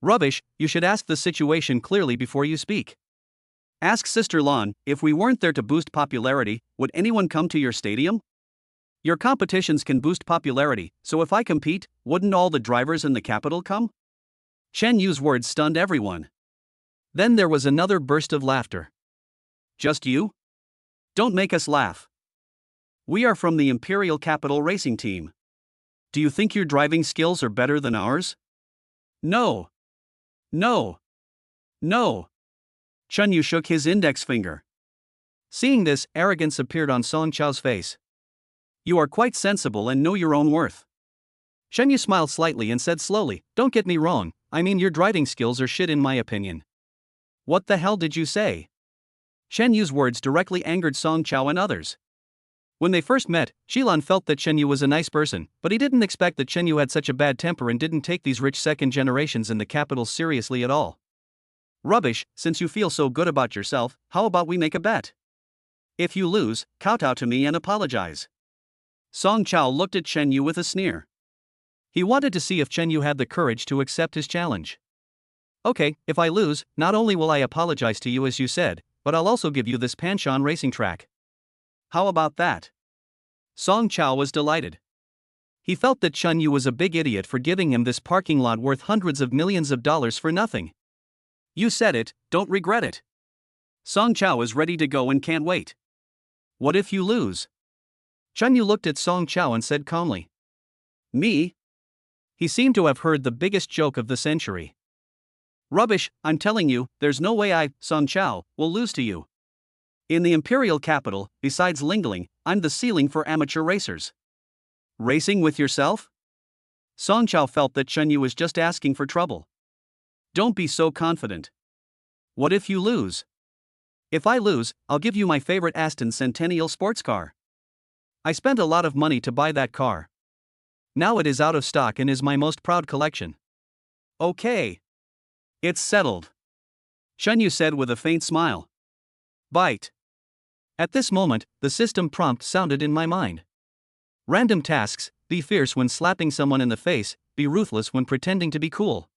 Rubbish, you should ask the situation clearly before you speak. Ask Sister Lan, if we weren't there to boost popularity, would anyone come to your stadium? Your competitions can boost popularity, so if I compete, wouldn't all the drivers in the capital come? Chen Yu's words stunned everyone. Then there was another burst of laughter. Just you? Don't make us laugh. We are from the Imperial Capital Racing Team. Do you think your driving skills are better than ours? No. No. No. Chun Yu shook his index finger. Seeing this, arrogance appeared on Song Chao's face. You are quite sensible and know your own worth. Chen Yu smiled slightly and said slowly, don't get me wrong, I mean your driving skills are shit in my opinion. What the hell did you say? Chen Yu's words directly angered Song Chao and others. When they first met, Qilan felt that Chen Yu was a nice person, but he didn't expect that Chen Yu had such a bad temper and didn't take these rich second generations in the capital seriously at all. Rubbish, since you feel so good about yourself, how about we make a bet? If you lose, kowtow to me and apologize. Song Chao looked at Chen Yu with a sneer. He wanted to see if Chen Yu had the courage to accept his challenge. Okay, if I lose, not only will I apologize to you as you said, but I'll also give you this Panshan racing track. How about that? Song Chao was delighted. He felt that Chen Yu was a big idiot for giving him this parking lot worth hundreds of millions of dollars for nothing. You said it, don't regret it. Song Chao is ready to go and can't wait. What if you lose? Chen Yu looked at Song Chao and said calmly. Me? He seemed to have heard the biggest joke of the century. Rubbish, I'm telling you, there's no way I, Song Chao, will lose to you. In the Imperial Capital, besides Lingling, I'm the ceiling for amateur racers. Racing with yourself? Song Chao felt that Chen Yu was just asking for trouble. Don't be so confident. What if you lose? If I lose, I'll give you my favorite Aston Centennial sports car. I spent a lot of money to buy that car. Now it is out of stock and is my most proud collection. Okay. It's settled. Chen Yu said with a faint smile. Bite. At this moment, the system prompt sounded in my mind. Random tasks, be fierce when slapping someone in the face, be ruthless when pretending to be cool.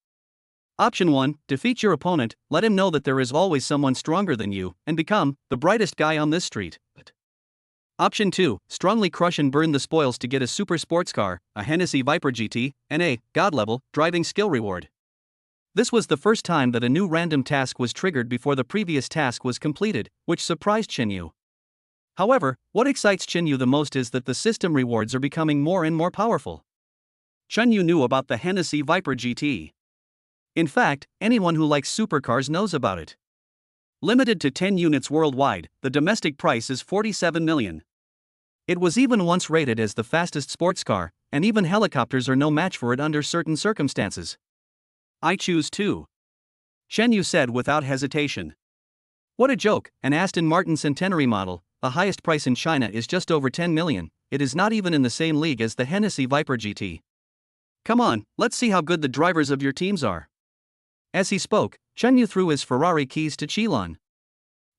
Option 1, defeat your opponent, let him know that there is always someone stronger than you, and become the brightest guy on this street. Option 2, strongly crush and burn the spoils to get a super sports car, a Hennessy Viper GT, and a God-level driving skill reward. This was the first time that a new random task was triggered before the previous task was completed, which surprised Chen Yu. However, what excites Chen Yu the most is that the system rewards are becoming more and more powerful. Chen Yu knew about the Hennessy Viper GT. In fact, anyone who likes supercars knows about it. Limited to 10 units worldwide, the domestic price is 47 million. It was even once rated as the fastest sports car, and even helicopters are no match for it under certain circumstances. I choose 2. Chen Yu said without hesitation. What a joke, an Aston Martin Centenary model, the highest price in China is just over 10 million, it is not even in the same league as the Hennessy Viper GT. Come on, let's see how good the drivers of your teams are. As he spoke, Chen Yu threw his Ferrari keys to Qilan.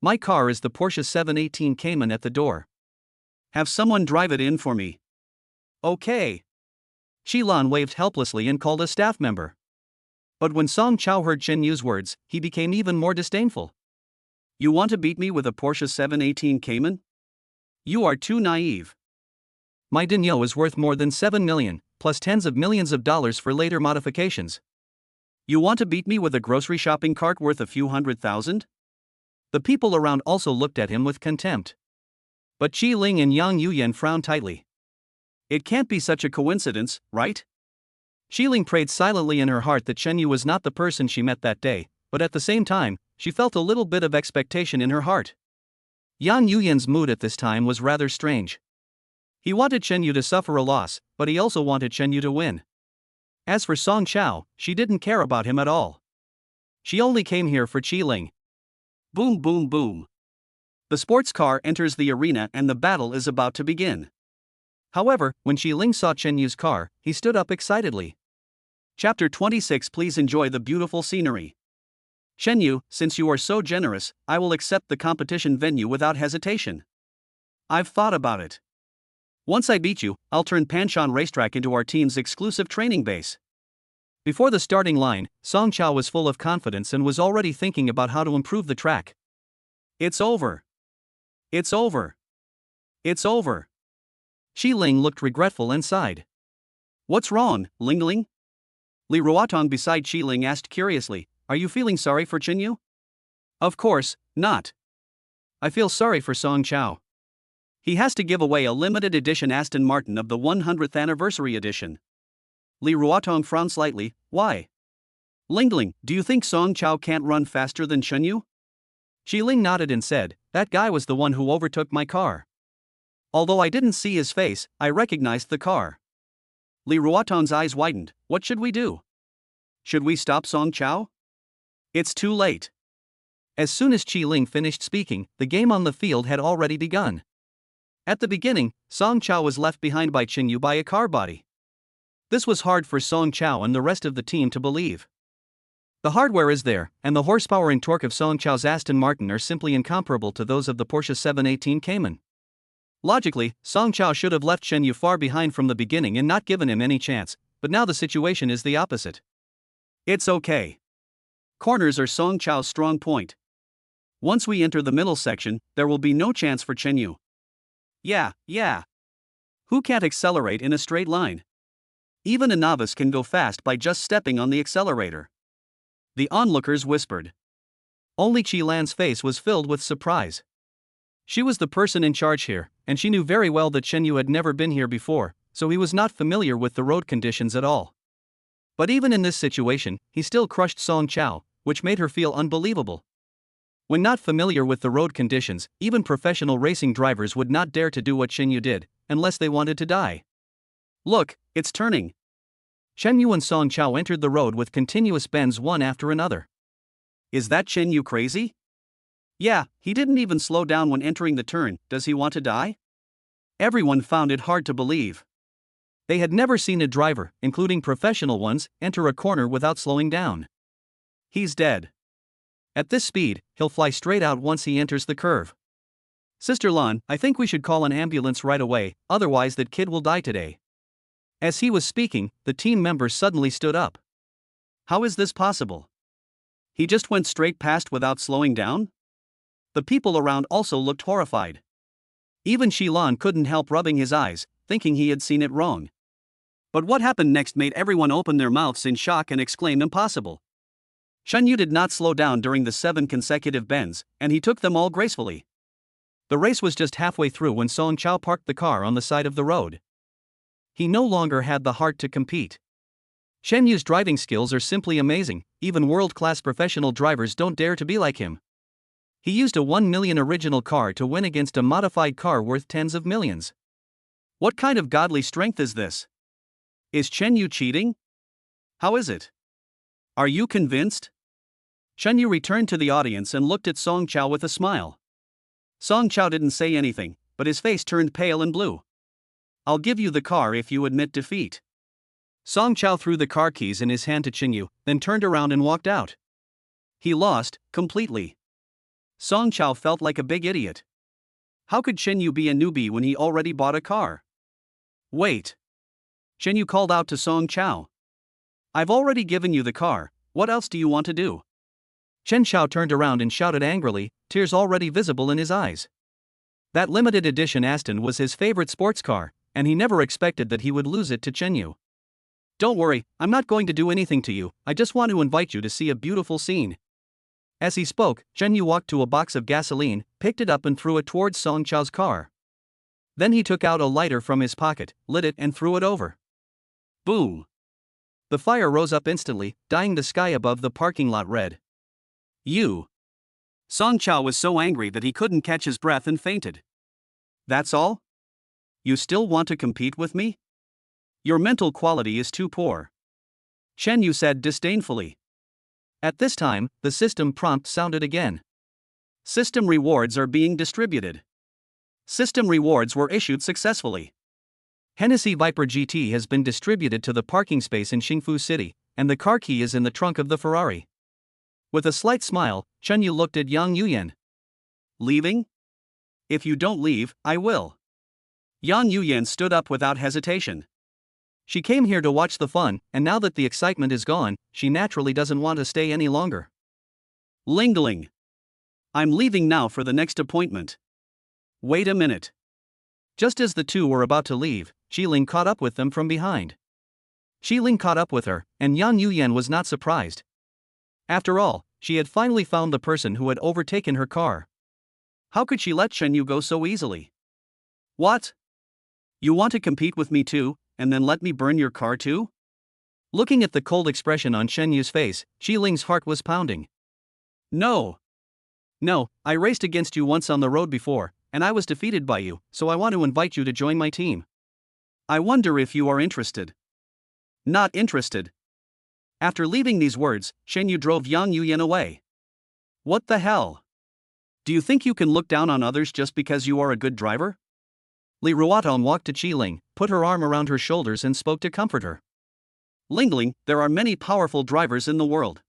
My car is the Porsche 718 Cayman at the door. Have someone drive it in for me. Okay. Shilan waved helplessly and called a staff member. But when Song Chao heard Chen Yu's words, he became even more disdainful. You want to beat me with a Porsche 718 Cayman? You are too naive. My Dinyo is worth more than 7 million, plus tens of millions of dollars for later modifications. You want to beat me with a grocery shopping cart worth a few $100,000? The people around also looked at him with contempt. But Qi Ling and Yang Yuyan frowned tightly. It can't be such a coincidence, right? Qi Ling prayed silently in her heart that Chen Yu was not the person she met that day, but at the same time, she felt a little bit of expectation in her heart. Yang Yuyan's mood at this time was rather strange. He wanted Chen Yu to suffer a loss, but he also wanted Chen Yu to win. As for Song Chao, she didn't care about him at all. She only came here for Qi Ling. Boom boom boom. The sports car enters the arena and the battle is about to begin. However, when Qi Ling saw Chen Yu's car, he stood up excitedly. Chapter 26. Please enjoy the beautiful scenery. Chen Yu, since you are so generous, I will accept the competition venue without hesitation. I've thought about it. Once I beat you, I'll turn Panshan Racetrack into our team's exclusive training base. Before the starting line, Song Chao was full of confidence and was already thinking about how to improve the track. It's over. It's over. It's over. Qi Ling looked regretful and sighed. What's wrong, Ling Ling? Li Ruotong beside Qi Ling asked curiously, are you feeling sorry for Chen Yu? Of course, not. I feel sorry for Song Chao. He has to give away a limited edition Aston Martin of the 100th anniversary edition. Li Ruotong frowned slightly, why? Ling Ling, do you think Song Chao can't run faster than Chen Yu? Qi Ling nodded and said, that guy was the one who overtook my car. Although I didn't see his face, I recognized the car. Li Ruotong's eyes widened, what should we do? Should we stop Song Chao? It's too late. As soon as Qi Ling finished speaking, the game on the field had already begun. At the beginning, Song Chao was left behind by Chen Yu by a car body. This was hard for Song Chao and the rest of the team to believe. The hardware is there, and the horsepower and torque of Song Chao's Aston Martin are simply incomparable to those of the Porsche 718 Cayman. Logically, Song Chao should have left Chen Yu far behind from the beginning and not given him any chance, but now the situation is the opposite. It's okay. Corners are Song Chao's strong point. Once we enter the middle section, there will be no chance for Chen Yu. Yeah. Who can't accelerate in a straight line? Even a novice can go fast by just stepping on the accelerator. The onlookers whispered. Only Qi Lan's face was filled with surprise. She was the person in charge here, and she knew very well that Chen Yu had never been here before, so he was not familiar with the road conditions at all. But even in this situation, he still crushed Song Chao, which made her feel unbelievable. When not familiar with the road conditions, even professional racing drivers would not dare to do what Chen Yu did, unless they wanted to die. Look, it's turning. Chen Yu and Song Chao entered the road with continuous bends one after another. Is that Chen Yu crazy? Yeah, he didn't even slow down when entering the turn, does he want to die? Everyone found it hard to believe. They had never seen a driver, including professional ones, enter a corner without slowing down. He's dead. At this speed, he'll fly straight out once he enters the curve. Sister Lan, I think we should call an ambulance right away, otherwise that kid will die today. As he was speaking, the team member suddenly stood up. How is this possible? He just went straight past without slowing down? The people around also looked horrified. Even Shilan couldn't help rubbing his eyes, thinking he had seen it wrong. But what happened next made everyone open their mouths in shock and exclaim impossible. Chen Yu did not slow down during the 7 consecutive bends, and he took them all gracefully. The race was just halfway through when Song Chao parked the car on the side of the road. He no longer had the heart to compete. Chen Yu's driving skills are simply amazing, even world-class professional drivers don't dare to be like him. He used a 1 million original car to win against a modified car worth tens of millions. What kind of godly strength is this? Is Chen Yu cheating? How is it? Are you convinced? Chen Yu returned to the audience and looked at Song Chao with a smile. Song Chao didn't say anything, but his face turned pale and blue. I'll give you the car if you admit defeat. Song Chao threw the car keys in his hand to Chen Yu, then turned around and walked out. He lost, completely. Song Chao felt like a big idiot. How could Chen Yu be a newbie when he already bought a car? Wait. Chen Yu called out to Song Chao. I've already given you the car, what else do you want to do? Chen Chao turned around and shouted angrily, tears already visible in his eyes. That limited edition Aston was his favorite sports car, and he never expected that he would lose it to Chen Yu. Don't worry, I'm not going to do anything to you, I just want to invite you to see a beautiful scene. As he spoke, Chen Yu walked to a box of gasoline, picked it up and threw it towards Song Chao's car. Then he took out a lighter from his pocket, lit it and threw it over. Boom! The fire rose up instantly, dyeing the sky above the parking lot red. You! Song Chao was so angry that he couldn't catch his breath and fainted. That's all? You still want to compete with me? Your mental quality is too poor. Chen Yu said disdainfully. At this time, the system prompt sounded again. System rewards are being distributed. System rewards were issued successfully. Hennessy Viper GT has been distributed to the parking space in Xingfu City, and the car key is in the trunk of the Ferrari. With a slight smile, Chen Yu looked at Yang Yuyan. Leaving? If you don't leave, I will. Yang Yuyan stood up without hesitation. She came here to watch the fun, and now that the excitement is gone, she naturally doesn't want to stay any longer. Ling-ling. I'm leaving now for the next appointment. Wait a minute. Just as the two were about to leave, Qiling caught up with them from behind. Qiling caught up with her, and Yang Yuyan was not surprised. After all, she had finally found the person who had overtaken her car. How could she let Chen Yu go so easily? What? You want to compete with me too, and then let me burn your car too? Looking at the cold expression on Chen Yu's face, Qiling's heart was pounding. No. No, I raced against you once on the road before, and I was defeated by you, so I want to invite you to join my team. I wonder if you are interested. Not interested. After leaving these words, Chen Yu drove Yang Yuyan away. What the hell? Do you think you can look down on others just because you are a good driver? Li Ruotong walked to Qiling, put her arm around her shoulders and spoke to comfort her. Ling-ling, there are many powerful drivers in the world.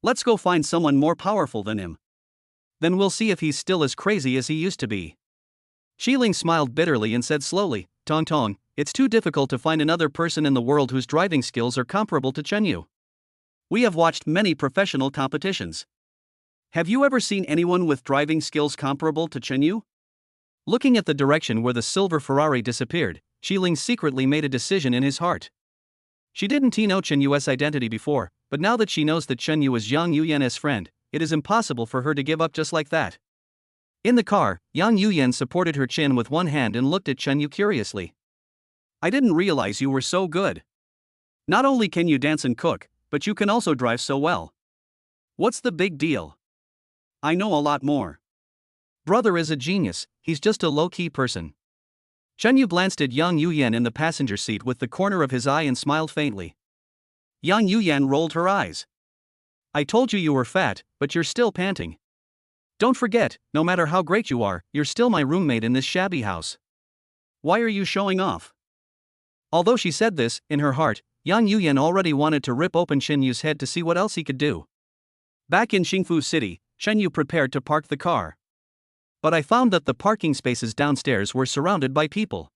Let's go find someone more powerful than him. Then we'll see if he's still as crazy as he used to be. Qiling smiled bitterly and said slowly, Tong Tong, it's too difficult to find another person in the world whose driving skills are comparable to Chen Yu. We have watched many professional competitions. Have you ever seen anyone with driving skills comparable to Chen Yu? Looking at the direction where the silver Ferrari disappeared, Qiling secretly made a decision in his heart. She didn't know Chen Yu's identity before, but now that she knows that Chen Yu is Yang Yuyan's friend, it is impossible for her to give up just like that. In the car, Yang Yuyan supported her chin with one hand and looked at Chen Yu curiously. I didn't realize you were so good. Not only can you dance and cook, but you can also drive so well. What's the big deal? I know a lot more. Brother is a genius, he's just a low-key person. Chen Yu glanced at Yang Yuyan in the passenger seat with the corner of his eye and smiled faintly. Yang Yuyan rolled her eyes. I told you were fat, but you're still panting. Don't forget, no matter how great you are, you're still my roommate in this shabby house. Why are you showing off? Although she said this, in her heart, Yang Yuyan already wanted to rip open Chen Yu's head to see what else he could do. Back in Xingfu City, Chen Yu prepared to park the car. But I found that the parking spaces downstairs were surrounded by people.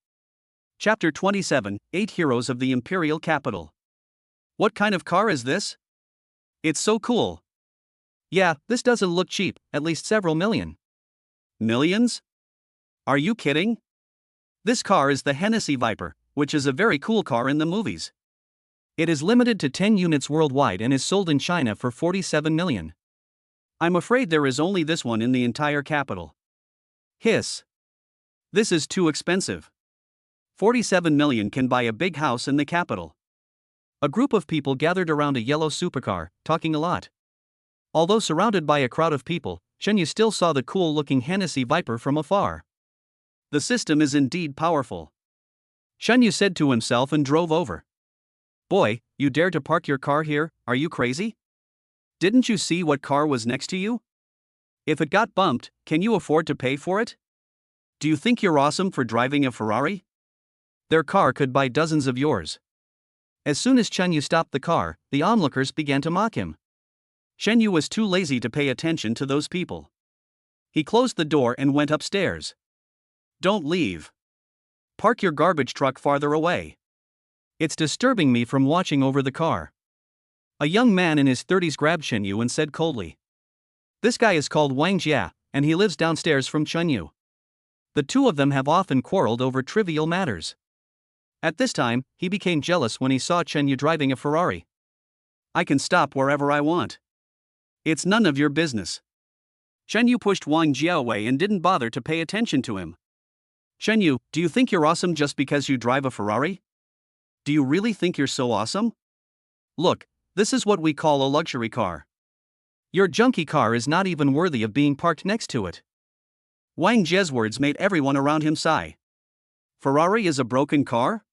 Chapter 27, 8 Heroes of the Imperial Capital. What kind of car is this? It's so cool. Yeah, this doesn't look cheap, at least several million. Millions? Are you kidding? This car is the Hennessy Viper, which is a very cool car in the movies. It is limited to 10 units worldwide and is sold in China for 47 million. I'm afraid there is only this one in the entire capital. Hiss. This is too expensive. 47 million can buy a big house in the capital. A group of people gathered around a yellow supercar, talking a lot. Although surrounded by a crowd of people, Chen Yu still saw the cool-looking Hennessy Viper from afar. The system is indeed powerful. Chen Yu said to himself and drove over. Boy, you dare to park your car here, are you crazy? Didn't you see what car was next to you? If it got bumped, can you afford to pay for it? Do you think you're awesome for driving a Ferrari? Their car could buy dozens of yours. As soon as Chen Yu stopped the car, the onlookers began to mock him. Chen Yu was too lazy to pay attention to those people. He closed the door and went upstairs. Don't leave. Park your garbage truck farther away. It's disturbing me from watching over the car. A young man in his 30s grabbed Chen Yu and said coldly. This guy is called Wang Jia, and he lives downstairs from Chen Yu. The two of them have often quarreled over trivial matters. At this time, he became jealous when he saw Chen Yu driving a Ferrari. I can stop wherever I want. It's none of your business. Chen Yu pushed Wang Jia away and didn't bother to pay attention to him. Chen Yu, do you think you're awesome just because you drive a Ferrari? Do you really think you're so awesome? Look, this is what we call a luxury car. Your junky car is not even worthy of being parked next to it. Wang Jia's words made everyone around him sigh. Ferrari is a broken car?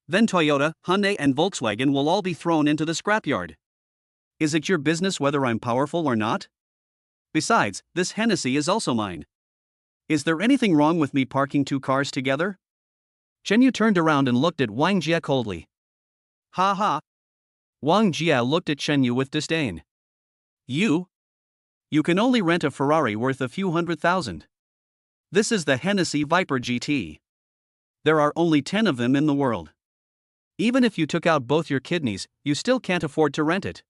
Then Toyota, Hyundai and Volkswagen will all be thrown into the scrapyard. Is it your business whether I'm powerful or not? Besides, this Hennessy is also mine. Is there anything wrong with me parking two cars together? Chen Yu turned around and looked at Wang Jia coldly. Ha ha. Wang Jia looked at Chen Yu with disdain. You can only rent a Ferrari worth a few $100,000. This is the Hennessy Viper GT. There are only 10 of them in the world. Even if you took out both your kidneys, you still can't afford to rent it.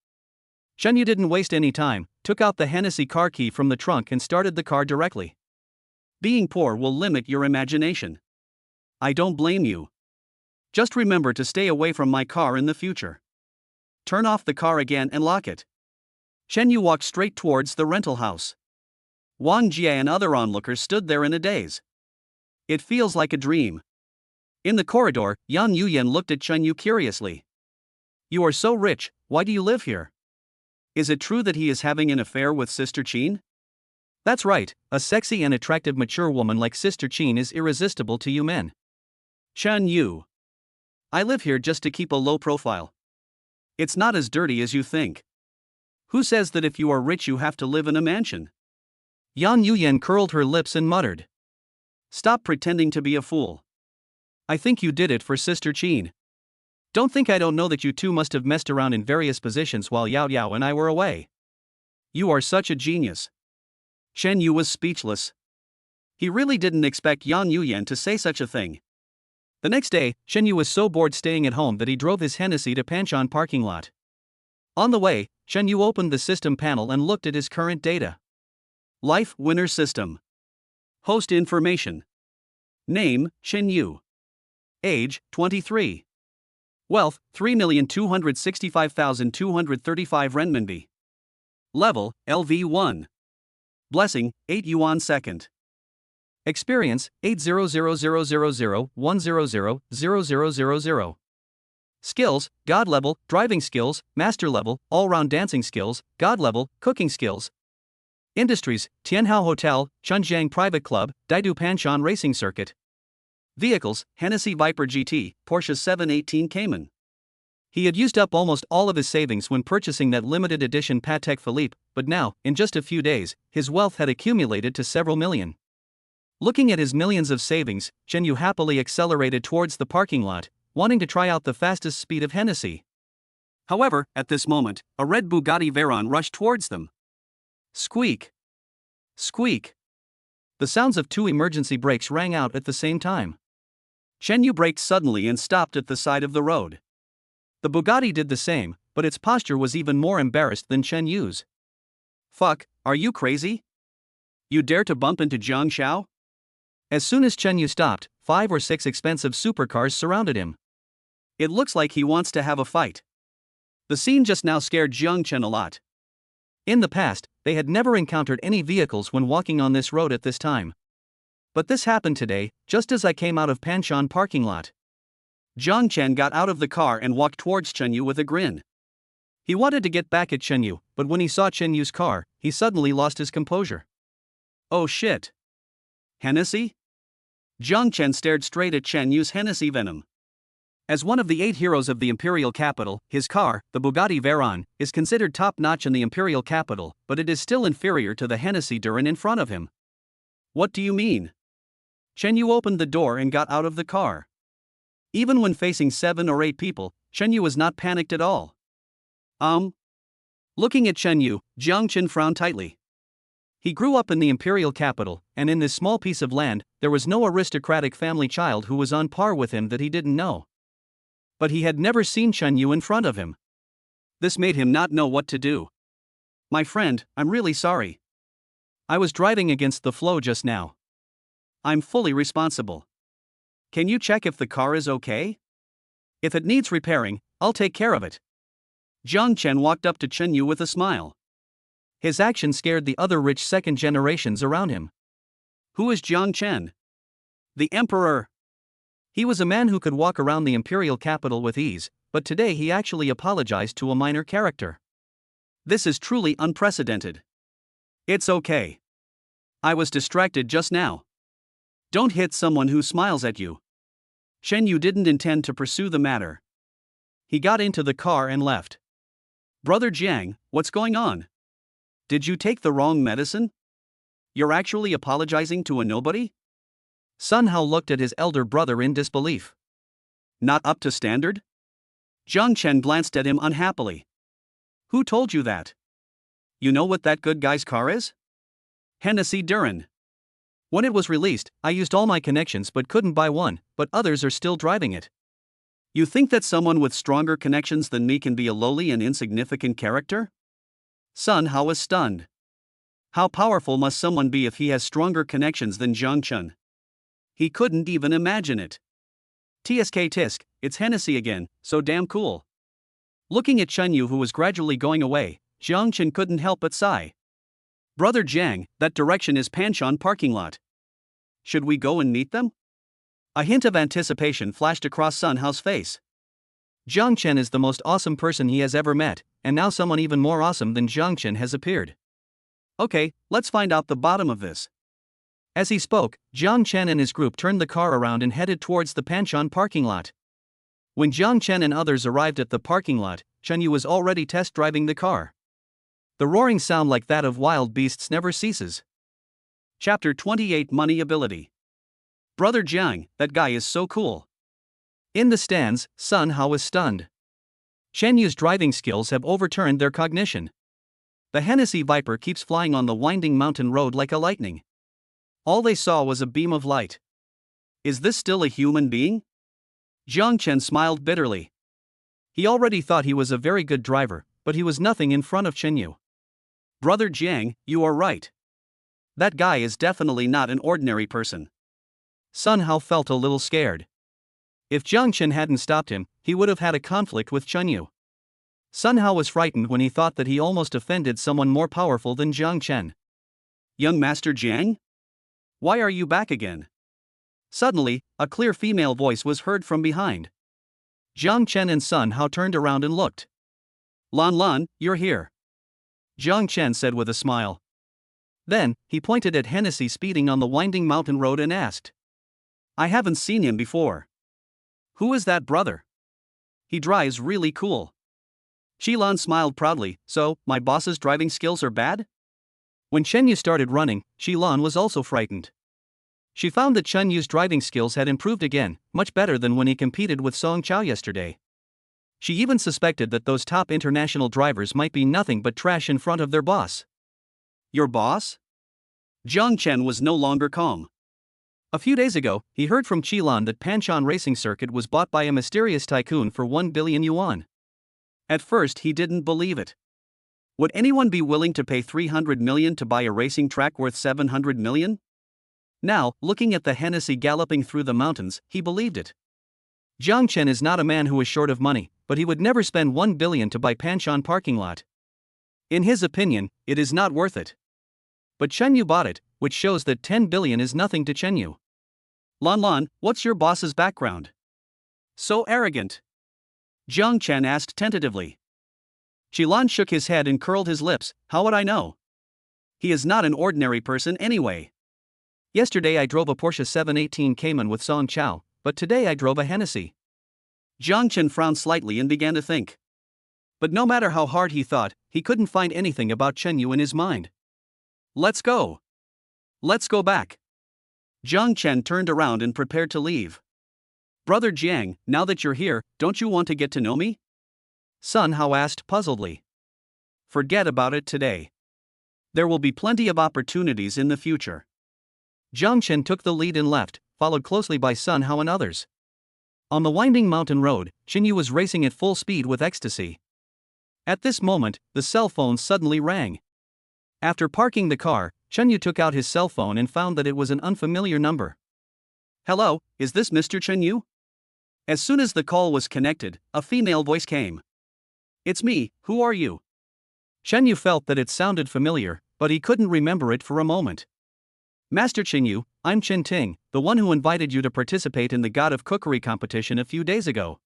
Chen Yu didn't waste any time, took out the Hennessy car key from the trunk and started the car directly. Being poor will limit your imagination. I don't blame you. Just remember to stay away from my car in the future. Turn off the car again and lock it. Chen Yu walked straight towards the rental house. Wang Jia and other onlookers stood there in a daze. It feels like a dream. In the corridor, Yan Yuyan looked at Chen Yu curiously. You are so rich, why do you live here? Is it true that he is having an affair with Sister Qin? That's right, a sexy and attractive mature woman like Sister Qin is irresistible to you men. Chen Yu. I live here just to keep a low profile. It's not as dirty as you think. Who says that if you are rich you have to live in a mansion? Yan Yuyan curled her lips and muttered. Stop pretending to be a fool. I think you did it for Sister Qin. Don't think I don't know that you two must have messed around in various positions while Yao Yao and I were away. You are such a genius. Chen Yu was speechless. He really didn't expect Yan Yuyan to say such a thing. The next day, Chen Yu was so bored staying at home that he drove his Hennessy to Panchon parking lot. On the way, Chen Yu opened the system panel and looked at his current data. Life Winner System. Host information. Name, Chen Yu. Age, 23. Wealth, 3,265,235 renminbi. Level, LV1. Blessing, 8 yuan second. Experience, 8000001000000. Skills, God level, driving skills, master level, all-round dancing skills, God level, cooking skills. Industries, Tianhao Hotel, Chunjiang Private Club, Daidu Panchon Racing Circuit. Vehicles, Hennessy Viper GT, Porsche 718 Cayman. He had used up almost all of his savings when purchasing that limited edition Patek Philippe, but now, in just a few days, his wealth had accumulated to several million. Looking at his millions of savings, Chen Yu happily accelerated towards the parking lot, wanting to try out the fastest speed of Hennessy. However, at this moment, a red Bugatti Veyron rushed towards them. Squeak! Squeak! The sounds of two emergency brakes rang out at the same time. Chen Yu braked suddenly and stopped at the side of the road. The Bugatti did the same, but its posture was even more embarrassed than Chen Yu's. Fuck, are you crazy? You dare to bump into Jiang Xiao? As soon as Chen Yu stopped, 5 or 6 expensive supercars surrounded him. It looks like he wants to have a fight. The scene just now scared Jiang Chen a lot. In the past, they had never encountered any vehicles when walking on this road at this time. But this happened today, just as I came out of Panchon parking lot. Jiang Chen got out of the car and walked towards Chen Yu with a grin. He wanted to get back at Chen Yu, but when he saw Chen Yu's car, he suddenly lost his composure. Oh shit. Hennessy? Jiang Chen stared straight at Chen Yu's Hennessy Venom. As one of the 8 heroes of the imperial capital, his car, the Bugatti Veyron, is considered top-notch in the imperial capital, but it is still inferior to the Hennessy Duran in front of him. What do you mean? Chen Yu opened the door and got out of the car. Even when facing 7 or 8 people, Chen Yu was not panicked at all. Looking at Chen Yu, Jiang Chen frowned tightly. He grew up in the imperial capital, and in this small piece of land, there was no aristocratic family child who was on par with him that he didn't know. But he had never seen Chen Yu in front of him. This made him not know what to do. My friend, I'm really sorry. I was driving against the flow just now. I'm fully responsible. Can you check if the car is okay? If it needs repairing, I'll take care of it. Jiang Chen walked up to Chen Yu with a smile. His action scared the other rich second generations around him. Who is Jiang Chen? The emperor. He was a man who could walk around the imperial capital with ease, but today he actually apologized to a minor character. This is truly unprecedented. It's okay. I was distracted just now. Don't hit someone who smiles at you. Shen Yu didn't intend to pursue the matter. He got into the car and left. Brother Jiang, what's going on? Did you take the wrong medicine? You're actually apologizing to a nobody? Sun Hao looked at his elder brother in disbelief. Not up to standard? Jiang Chen glanced at him unhappily. Who told you that? You know what that good guy's car is? Hennessy Duran. When it was released, I used all my connections but couldn't buy one, but others are still driving it. You think that someone with stronger connections than me can be a lowly and insignificant character? Sun Hao was stunned. How powerful must someone be if he has stronger connections than Jiang Chen? He couldn't even imagine it. TSK Tisk, it's Hennessy again, so damn cool. Looking at Chen Yu who was gradually going away, Jiang Chen couldn't help but sigh. Brother Jiang, that direction is Panshan parking lot. Should we go and meet them? A hint of anticipation flashed across Sun Hao's face. Jiang Chen is the most awesome person he has ever met, and now someone even more awesome than Jiang Chen has appeared. Okay, let's find out the bottom of this. As he spoke, Jiang Chen and his group turned the car around and headed towards the Panshan parking lot. When Jiang Chen and others arrived at the parking lot, Chen Yu was already test driving the car. The roaring sound like that of wild beasts never ceases. Chapter 28 Money Ability. Brother Jiang, that guy is so cool. In the stands, Sun Hao was stunned. Chen Yu's driving skills have overturned their cognition. The Hennessy Viper keeps flying on the winding mountain road like a lightning. All they saw was a beam of light. Is this still a human being? Jiang Chen smiled bitterly. He already thought he was a very good driver, but he was nothing in front of Chen Yu. Brother Jiang, you are right. That guy is definitely not an ordinary person. Sun Hao felt a little scared. If Jiang Chen hadn't stopped him, he would have had a conflict with Chen Yu. Sun Hao was frightened when he thought that he almost offended someone more powerful than Jiang Chen. Young Master Jiang? Why are you back again? Suddenly, a clear female voice was heard from behind. Jiang Chen and Sun Hao turned around and looked. Lan Lan, you're here. Jiang Chen said with a smile. Then, he pointed at Hennessy speeding on the winding mountain road and asked. I haven't seen him before. Who is that brother? He drives really cool. Qilan smiled proudly. So, my boss's driving skills are bad? When Chen Yu started running, Qilan was also frightened. She found that Chen Yu's driving skills had improved again, much better than when he competed with Song Chao yesterday. She even suspected that those top international drivers might be nothing but trash in front of their boss. Your boss? Jiang Chen was no longer calm. A few days ago, he heard from Qilan that Panshan Racing Circuit was bought by a mysterious tycoon for 1 billion yuan. At first he didn't believe it. Would anyone be willing to pay 300 million to buy a racing track worth 700 million? Now, looking at the Hennessy galloping through the mountains, he believed it. Jiang Chen is not a man who is short of money, but he would never spend 1 billion to buy Panshan parking lot. In his opinion, it is not worth it. But Chen Yu bought it, which shows that 10 billion is nothing to Chen Yu. Lan Lan, what's your boss's background? So arrogant. Jiang Chen asked tentatively. Qilan shook his head and curled his lips. How would I know? He is not an ordinary person anyway. Yesterday I drove a Porsche 718 Cayman with Song Chao, but today I drove a Hennessy. Jiang Chen frowned slightly and began to think. But no matter how hard he thought, he couldn't find anything about Chen Yu in his mind. Let's go. Let's go back. Jiang Chen turned around and prepared to leave. Brother Jiang, now that you're here, don't you want to get to know me? Sun Hao asked puzzledly. Forget about it today. There will be plenty of opportunities in the future. Jiang Chen took the lead and left, followed closely by Sun Hao and others. On the winding mountain road, Xinyu was racing at full speed with ecstasy. At this moment, the cell phone suddenly rang. After parking the car, Xinyu took out his cell phone and found that it was an unfamiliar number. "Hello, is this Mr. Xinyu?" As soon as the call was connected, a female voice came. "It's me, who are you?" Xinyu felt that it sounded familiar, but he couldn't remember it for a moment. "Master Xinyu, I'm Qin Ting, the one who invited you to participate in the God of Cookery competition a few days ago."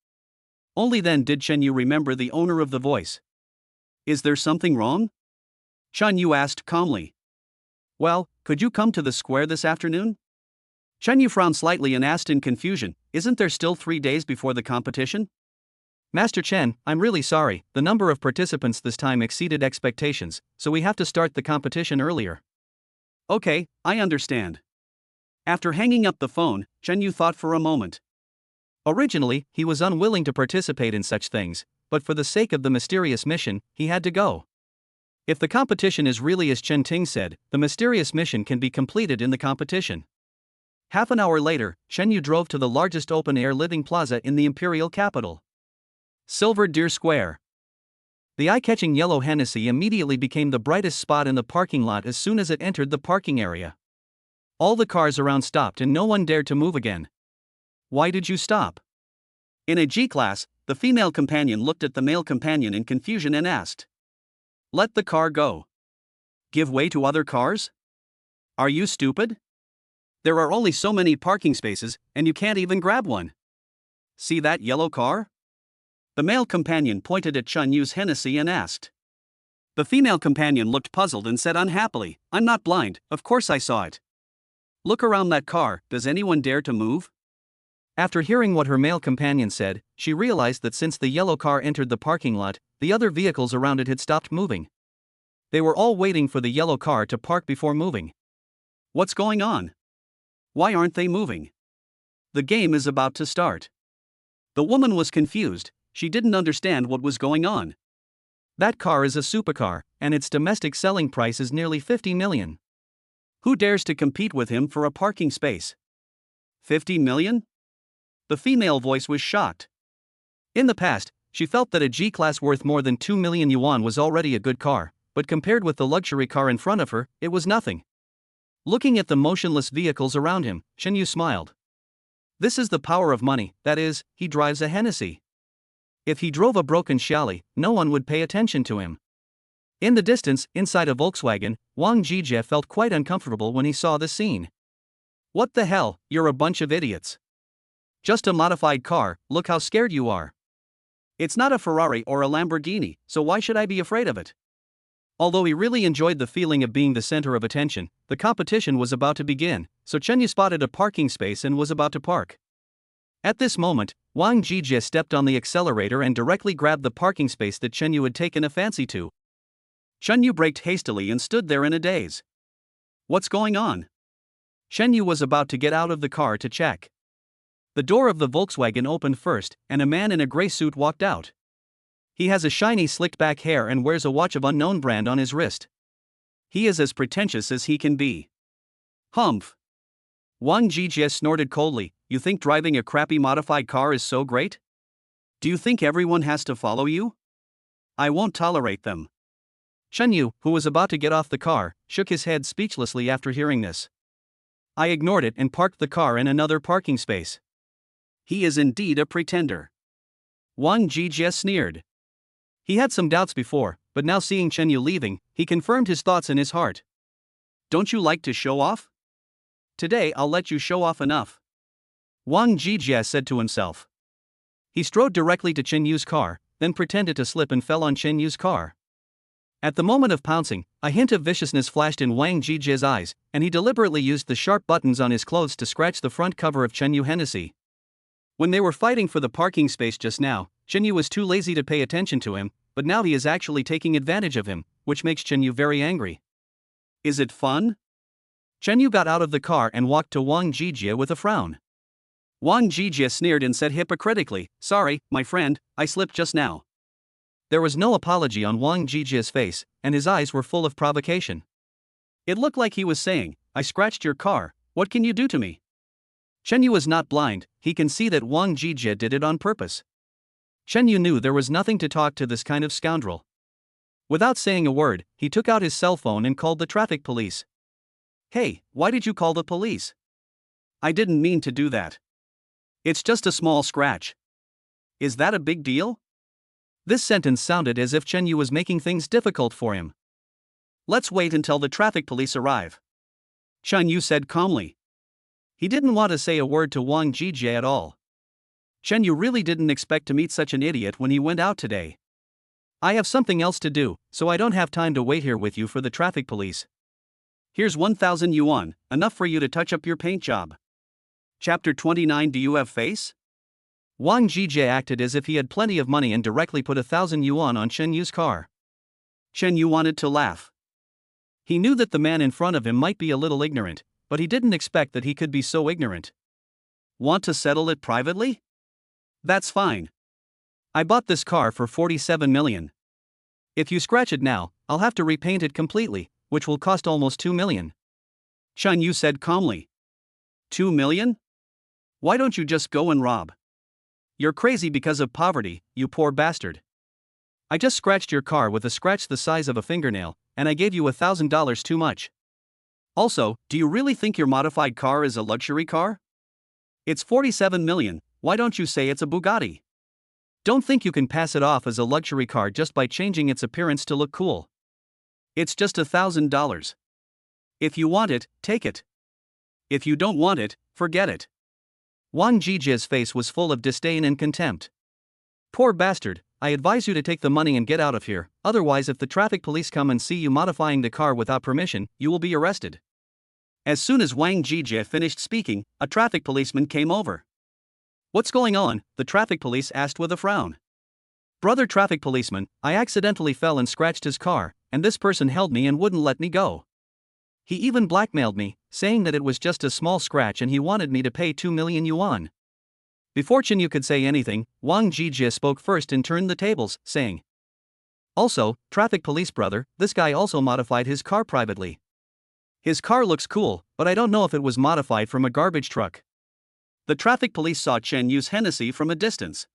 Only then did Xinyu remember the owner of the voice. "Is there something wrong?" Xinyu asked calmly. "Well, could you come to the square this afternoon?" Xinyu frowned slightly and asked in confusion, "Isn't there still 3 days before the competition?" "Master Chen, I'm really sorry, the number of participants this time exceeded expectations, so we have to start the competition earlier." "Okay, I understand." After hanging up the phone, Xinyu thought for a moment. Originally, he was unwilling to participate in such things, but for the sake of the mysterious mission, he had to go. If the competition is really as Chen Ting said, the mysterious mission can be completed in the competition. Half an hour later, Xinyu drove to the largest open-air living plaza in the imperial capital. Silver Deer Square. The eye-catching yellow Hennessy immediately became the brightest spot in the parking lot as soon as it entered the parking area. All the cars around stopped and no one dared to move again. "Why did you stop?" In a G-class, the female companion looked at the male companion in confusion and asked. "Let the car go. Give way to other cars? Are you stupid? There are only so many parking spaces, and you can't even grab one. See that yellow car?" The male companion pointed at Chunyu's Hennessy and asked. The female companion looked puzzled and said unhappily, "I'm not blind, of course I saw it. Look around that car, does anyone dare to move?" After hearing what her male companion said, she realized that since the yellow car entered the parking lot, the other vehicles around it had stopped moving. They were all waiting for the yellow car to park before moving. "What's going on? Why aren't they moving? The game is about to start." The woman was confused, she didn't understand what was going on. That car is a supercar, and its domestic selling price is nearly 50 million. Who dares to compete with him for a parking space? 50 million? The female voice was shocked. In the past, she felt that a G-class worth more than 2 million yuan was already a good car, but compared with the luxury car in front of her, it was nothing. Looking at the motionless vehicles around him, Xinyu smiled. This is the power of money, that is, he drives a Hennessy. If he drove a broken Xiaoli, no one would pay attention to him. In the distance, inside a Volkswagen, Wang Jijie felt quite uncomfortable when he saw the scene. "What the hell, you're a bunch of idiots. Just a modified car, look how scared you are. It's not a Ferrari or a Lamborghini, so why should I be afraid of it?" Although he really enjoyed the feeling of being the center of attention, the competition was about to begin, so Chenyu spotted a parking space and was about to park. At this moment, Wang Jijie stepped on the accelerator and directly grabbed the parking space that Chenyu had taken a fancy to. Chenyu braked hastily and stood there in a daze. What's going on? Chenyu was about to get out of the car to check. The door of the Volkswagen opened first, and a man in a gray suit walked out. He has a shiny slicked back hair and wears a watch of unknown brand on his wrist. He is as pretentious as he can be. Humph. Wang Jijie snorted coldly, you think driving a crappy modified car is so great? Do you think everyone has to follow you? I won't tolerate them. Chenyu, who was about to get off the car, shook his head speechlessly after hearing this. I ignored it and parked the car in another parking space. He is indeed a pretender. Wang Jijie sneered. He had some doubts before, but now seeing Chenyu leaving, he confirmed his thoughts in his heart. Don't you like to show off? Today I'll let you show off enough. Wang Jijie said to himself. He strode directly to Chenyu's car, then pretended to slip and fell on Chenyu's car. At the moment of pouncing, a hint of viciousness flashed in Wang Jijie's eyes, and he deliberately used the sharp buttons on his clothes to scratch the front cover of Chenyu Hennessy. When they were fighting for the parking space just now, Chenyu was too lazy to pay attention to him, but now he is actually taking advantage of him, which makes Chenyu very angry. Is it fun? Chenyu got out of the car and walked to Wang Jijie with a frown. Wang Jijie sneered and said hypocritically, Sorry, my friend, I slipped just now. There was no apology on Wang Jijie's face, and his eyes were full of provocation. It looked like he was saying, "I scratched your car, what can you do to me?" Chen Yu is not blind, he can see that Wang Jijie did it on purpose. Chen Yu knew there was nothing to talk to this kind of scoundrel. Without saying a word, he took out his cell phone and called the traffic police. "Hey, why did you call the police?" "I didn't mean to do that. It's just a small scratch." "Is that a big deal?" This sentence sounded as if Chen Yu was making things difficult for him. "Let's wait until the traffic police arrive," Chen Yu said calmly. He didn't want to say a word to Wang Jijie at all. Chen Yu really didn't expect to meet such an idiot when he went out today. "I have something else to do, so I don't have time to wait here with you for the traffic police. Here's 1,000 yuan, enough for you to touch up your paint job." Chapter 29. Do you have face? Wang Jijie acted as if he had plenty of money and directly put 1,000 yuan on Chen Yu's car. Chen Yu wanted to laugh. He knew that the man in front of him might be a little ignorant, but he didn't expect that he could be so ignorant. "Want to settle it privately? That's fine. I bought this car for 47 million. If you scratch it now, I'll have to repaint it completely, which will cost almost 2 million. Chen Yu said calmly. 2 million? Why don't you just go and rob? You're crazy because of poverty, you poor bastard. I just scratched your car with a scratch the size of a fingernail, and I gave you $1,000 too much. Also, do you really think your modified car is a luxury car? It's 47 million, why don't you say it's a Bugatti? Don't think you can pass it off as a luxury car just by changing its appearance to look cool. It's just $1,000. If you want it, take it. If you don't want it, forget it." Wang Jijie's face was full of disdain and contempt. "Poor bastard, I advise you to take the money and get out of here, otherwise if the traffic police come and see you modifying the car without permission, you will be arrested." As soon as Wang Jijie finished speaking, a traffic policeman came over. "What's going on?" the traffic police asked with a frown. "Brother traffic policeman, I accidentally fell and scratched his car, and this person held me and wouldn't let me go. He even blackmailed me, saying that it was just a small scratch and he wanted me to pay 2 million yuan. Before Chen Yu could say anything, Wang Jijie spoke first and turned the tables, saying, "Also, traffic police brother, this guy also modified his car privately. His car looks cool, but I don't know if it was modified from a garbage truck." The traffic police saw Chen Yu's Hennessy from a distance.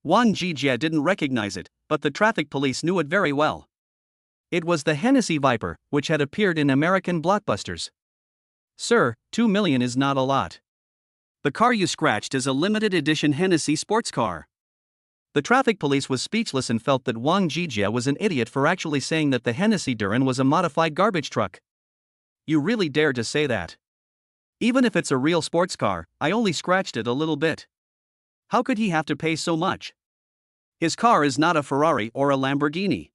Wang Jijie didn't recognize it, but the traffic police knew it very well. It was the Hennessy Viper, which had appeared in American blockbusters. "Sir, 2 million is not a lot. The car you scratched is a limited edition Hennessy sports car." The traffic police was speechless and felt that Wang Jijie was an idiot for actually saying that the Hennessy Duran was a modified garbage truck. "You really dare to say that? Even if it's a real sports car, I only scratched it a little bit. How could he have to pay so much? His car is not a Ferrari or a Lamborghini."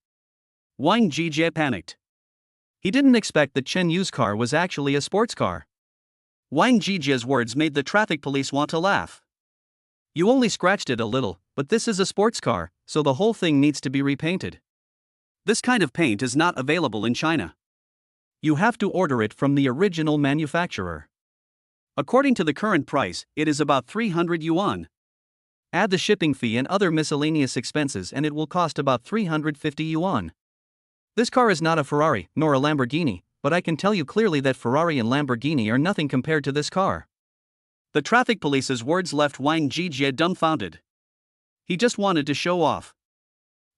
Wang Jijie panicked. He didn't expect that Chen Yu's car was actually a sports car. Wang Jijie's words made the traffic police want to laugh. "You only scratched it a little, but this is a sports car, so the whole thing needs to be repainted. This kind of paint is not available in China. You have to order it from the original manufacturer. According to the current price, it is about 300 yuan. Add the shipping fee and other miscellaneous expenses and it will cost about 350 yuan. This car is not a Ferrari, nor a Lamborghini, but I can tell you clearly that Ferrari and Lamborghini are nothing compared to this car." The traffic police's words left Wang Jijie dumbfounded. He just wanted to show off.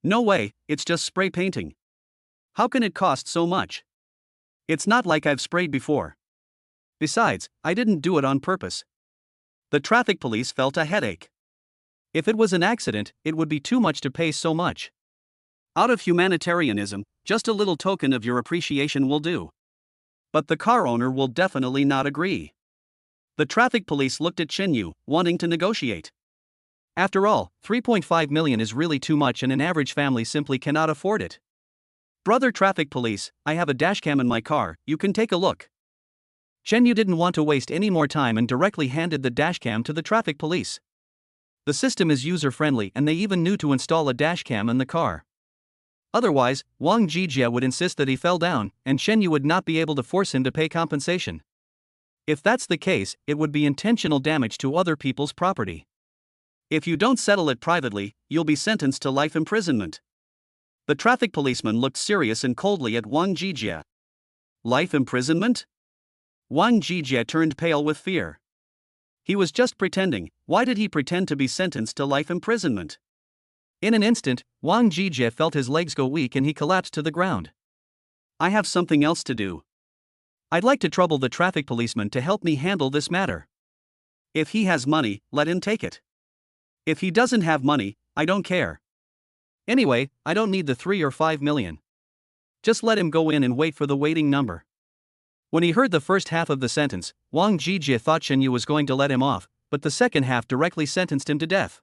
"No way, it's just spray painting. How can it cost so much? It's not like I've sprayed before. Besides, I didn't do it on purpose." The traffic police felt a headache. If it was an accident, it would be too much to pay so much. Out of humanitarianism, just a little token of your appreciation will do. But the car owner will definitely not agree. The traffic police looked at Chen Yu, wanting to negotiate. After all, 3.5 million is really too much and an average family simply cannot afford it. "Brother traffic police, I have a dashcam in my car, you can take a look." Chen Yu didn't want to waste any more time and directly handed the dashcam to the traffic police. The system is user-friendly and they even knew to install a dashcam in the car. Otherwise, Wang Jijie would insist that he fell down, and Chen Yu would not be able to force him to pay compensation. If that's the case, it would be intentional damage to other people's property. "If you don't settle it privately, you'll be sentenced to life imprisonment." The traffic policeman looked serious and coldly at Wang Jijie. Life imprisonment? Wang Jijie turned pale with fear. He was just pretending. Why did he pretend to be sentenced to life imprisonment? In an instant, Wang Jijie felt his legs go weak and he collapsed to the ground. I have something else to do. I'd like to trouble the traffic policeman to help me handle this matter. If he has money, let him take it. If he doesn't have money, I don't care. Anyway, I don't need the 3 or 5 million. Just let him go in and wait for the waiting number. When he heard the first half of the sentence, Wang Jijie thought Shen Yu was going to let him off, but the second half directly sentenced him to death.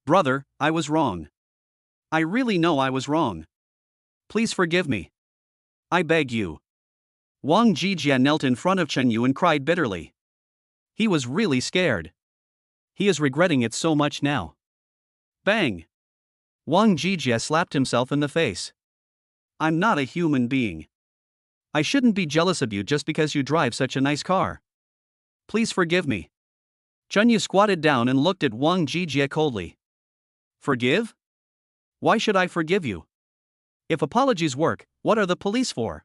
Brother, I was wrong. I really know I was wrong. Please forgive me. I beg you. Wang Jijie knelt in front of Chen Yu and cried bitterly. He was really scared. He is regretting it so much now. Bang! Wang Jijie slapped himself in the face. I'm not a human being. I shouldn't be jealous of you just because you drive such a nice car. Please forgive me. Chen Yu squatted down and looked at Wang Jijie coldly. Forgive? Why should I forgive you? If apologies work, what are the police for?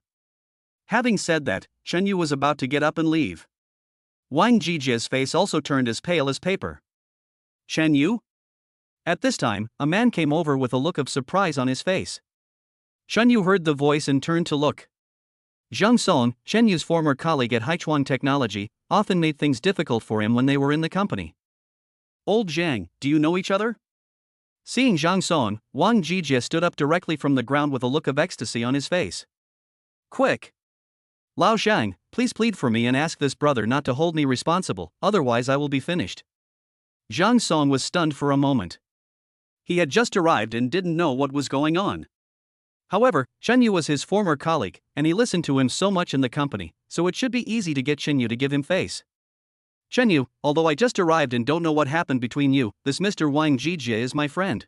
Having said that, Chen Yu was about to get up and leave. Wang Jijie's face also turned as pale as paper. Chen Yu? At this time, a man came over with a look of surprise on his face. Chen Yu heard the voice and turned to look. Zhang Song, Chen Yu's former colleague at Haichuan Technology, often made things difficult for him when they were in the company. Old Zhang, do you know each other? Seeing Zhang Song, Wang Jijie stood up directly from the ground with a look of ecstasy on his face. Quick! Lao Zhang, please plead for me and ask this brother not to hold me responsible, otherwise I will be finished. Zhang Song was stunned for a moment. He had just arrived and didn't know what was going on. However, Chen Yu was his former colleague, and he listened to him so much in the company, so it should be easy to get Chen Yu to give him face. Chen Yu, although I just arrived and don't know what happened between you, this Mr. Wang Jijie is my friend.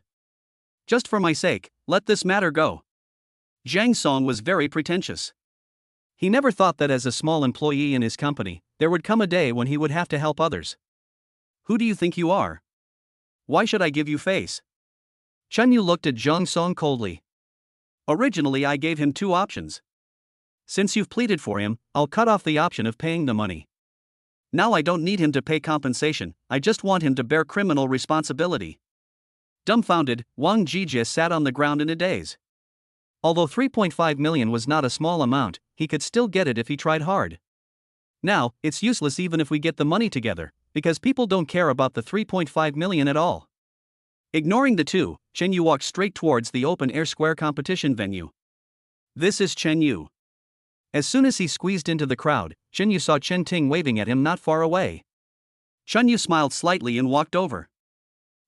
Just for my sake, let this matter go. Zhang Song was very pretentious. He never thought that as a small employee in his company, there would come a day when he would have to help others. Who do you think you are? Why should I give you face? Chen Yu looked at Zhang Song coldly. Originally I gave him 2 options. Since you've pleaded for him, I'll cut off the option of paying the money. Now I don't need him to pay compensation, I just want him to bear criminal responsibility. Dumbfounded, Wang Jijie sat on the ground in a daze. Although 3.5 million was not a small amount, he could still get it if he tried hard. Now, it's useless even if we get the money together, because people don't care about the 3.5 million at all. Ignoring the 2, Chen Yu walked straight towards the open-air square competition venue. This is Chen Yu. As soon as he squeezed into the crowd, Chen Yu saw Chen Ting waving at him not far away. Chen Yu smiled slightly and walked over.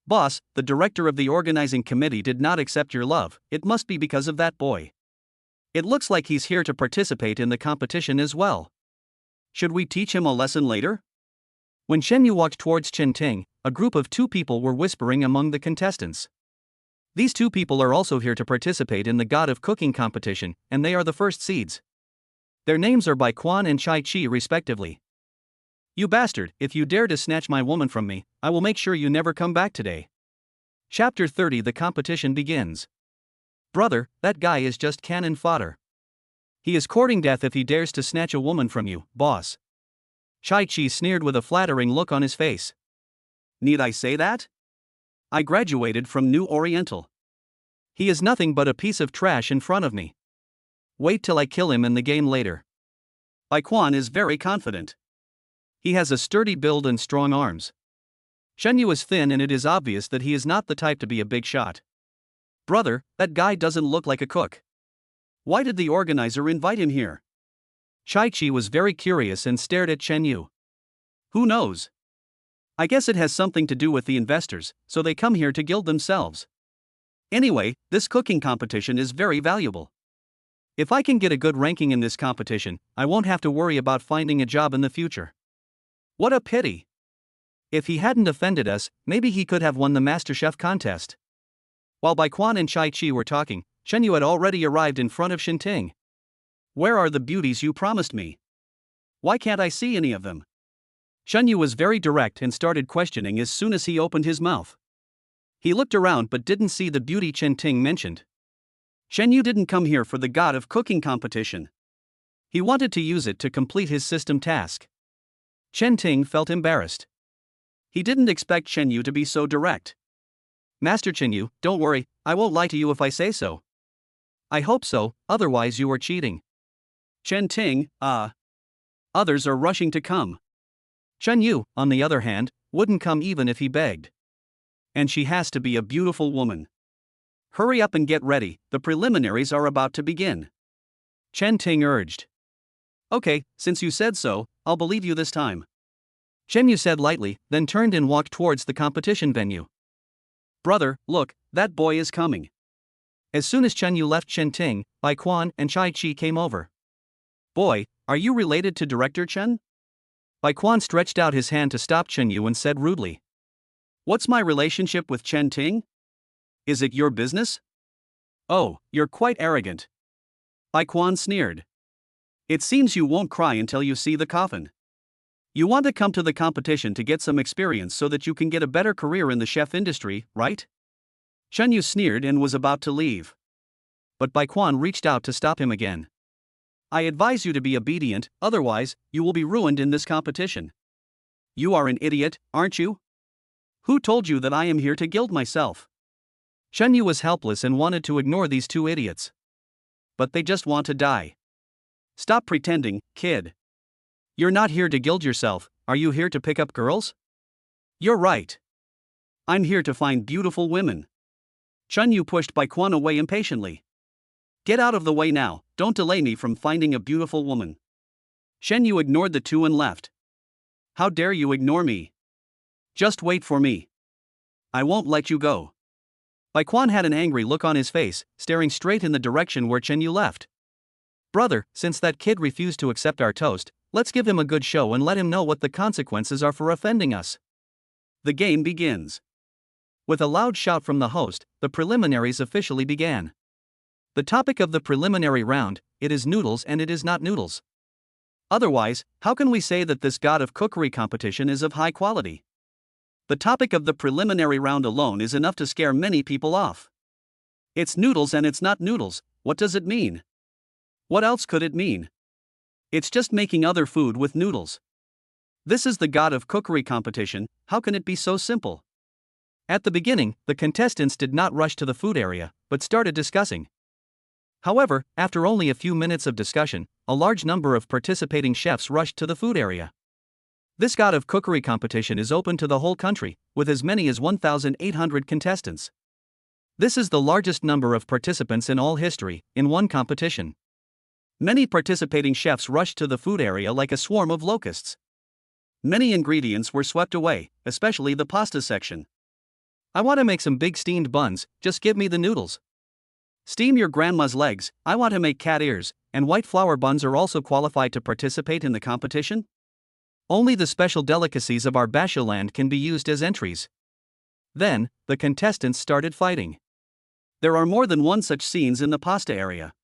Boss, the director of the organizing committee did not accept your love, it must be because of that boy. It looks like he's here to participate in the competition as well. Should we teach him a lesson later? When Chen Yu walked towards Chen Ting, a group of 2 people were whispering among the contestants. These 2 people are also here to participate in the God of Cooking competition, and they are the first seeds. Their names are Bai Quan and Chai Chi respectively. You bastard, if you dare to snatch my woman from me, I will make sure you never come back today. Chapter 30. The competition begins. Brother, that guy is just cannon fodder. He is courting death if he dares to snatch a woman from you, boss. Chai Chi sneered with a flattering look on his face. Need I say that? I graduated from New Oriental. He is nothing but a piece of trash in front of me. Wait till I kill him in the game later. Bai Quan is very confident. He has a sturdy build and strong arms. Shen Yu is thin and it is obvious that he is not the type to be a big shot. Brother, that guy doesn't look like a cook. Why did the organizer invite him here? Chai Chi was very curious and stared at Chen Yu. Who knows? I guess it has something to do with the investors, so they come here to gild themselves. Anyway, this cooking competition is very valuable. If I can get a good ranking in this competition, I won't have to worry about finding a job in the future. What a pity. If he hadn't offended us, maybe he could have won the MasterChef contest. While Bai Quan and Chai Chi were talking, Chen Yu had already arrived in front of Shin Ting. Where are the beauties you promised me? Why can't I see any of them? Shen Yu was very direct and started questioning as soon as he opened his mouth. He looked around but didn't see the beauty Chen Ting mentioned. Shen Yu didn't come here for the God of Cooking competition. He wanted to use it to complete his system task. Chen Ting felt embarrassed. He didn't expect Chen Yu to be so direct. Master Chen Yu, don't worry, I won't lie to you if I say so. I hope so, otherwise you are cheating. Chen Ting, others are rushing to come. Chen Yu, on the other hand, wouldn't come even if he begged. And she has to be a beautiful woman. Hurry up and get ready, the preliminaries are about to begin. Chen Ting urged. Okay, since you said so, I'll believe you this time. Chen Yu said lightly, then turned and walked towards the competition venue. Brother, look, that boy is coming. As soon as Chen Yu left, Chen Ting, Bai Quan, and Chai Chi came over. Boy, are you related to Director Chen? Bai Quan stretched out his hand to stop Chen Yu and said rudely. What's my relationship with Chen Ting? Is it your business? Oh, you're quite arrogant. Bai Quan sneered. It seems you won't cry until you see the coffin. You want to come to the competition to get some experience so that you can get a better career in the chef industry, right? Chen Yu sneered and was about to leave. But Bai Quan reached out to stop him again. I advise you to be obedient, otherwise, you will be ruined in this competition. You are an idiot, aren't you? Who told you that I am here to gild myself? Chen Yu was helpless and wanted to ignore these two idiots. But they just want to die. Stop pretending, kid. You're not here to gild yourself, are you here to pick up girls? You're right. I'm here to find beautiful women. Chen Yu pushed Bai Quan away impatiently. Get out of the way now, don't delay me from finding a beautiful woman. Shen Yu ignored the two and left. How dare you ignore me? Just wait for me. I won't let you go. Bai Quan had an angry look on his face, staring straight in the direction where Chen Yu left. Brother, since that kid refused to accept our toast, let's give him a good show and let him know what the consequences are for offending us. The game begins. With a loud shout from the host, the preliminaries officially began. The topic of the preliminary round, it is noodles and it is not noodles. Otherwise, how can we say that this god of cookery competition is of high quality? The topic of the preliminary round alone is enough to scare many people off. It's noodles and it's not noodles, what does it mean? What else could it mean? It's just making other food with noodles. This is the god of cookery competition, how can it be so simple? At the beginning, the contestants did not rush to the food area, but started discussing. However, after only a few minutes of discussion, a large number of participating chefs rushed to the food area. This god of cookery competition is open to the whole country, with as many as 1,800 contestants. This is the largest number of participants in all history, in one competition. Many participating chefs rushed to the food area like a swarm of locusts. Many ingredients were swept away, especially the pasta section. I want to make some big steamed buns, just give me the noodles. Steam your grandma's legs, I want to make cat ears, and white flour buns are also qualified to participate in the competition? Only the special delicacies of our Basha land can be used as entries. Then, the contestants started fighting. There are more than one such scenes in the pasta area.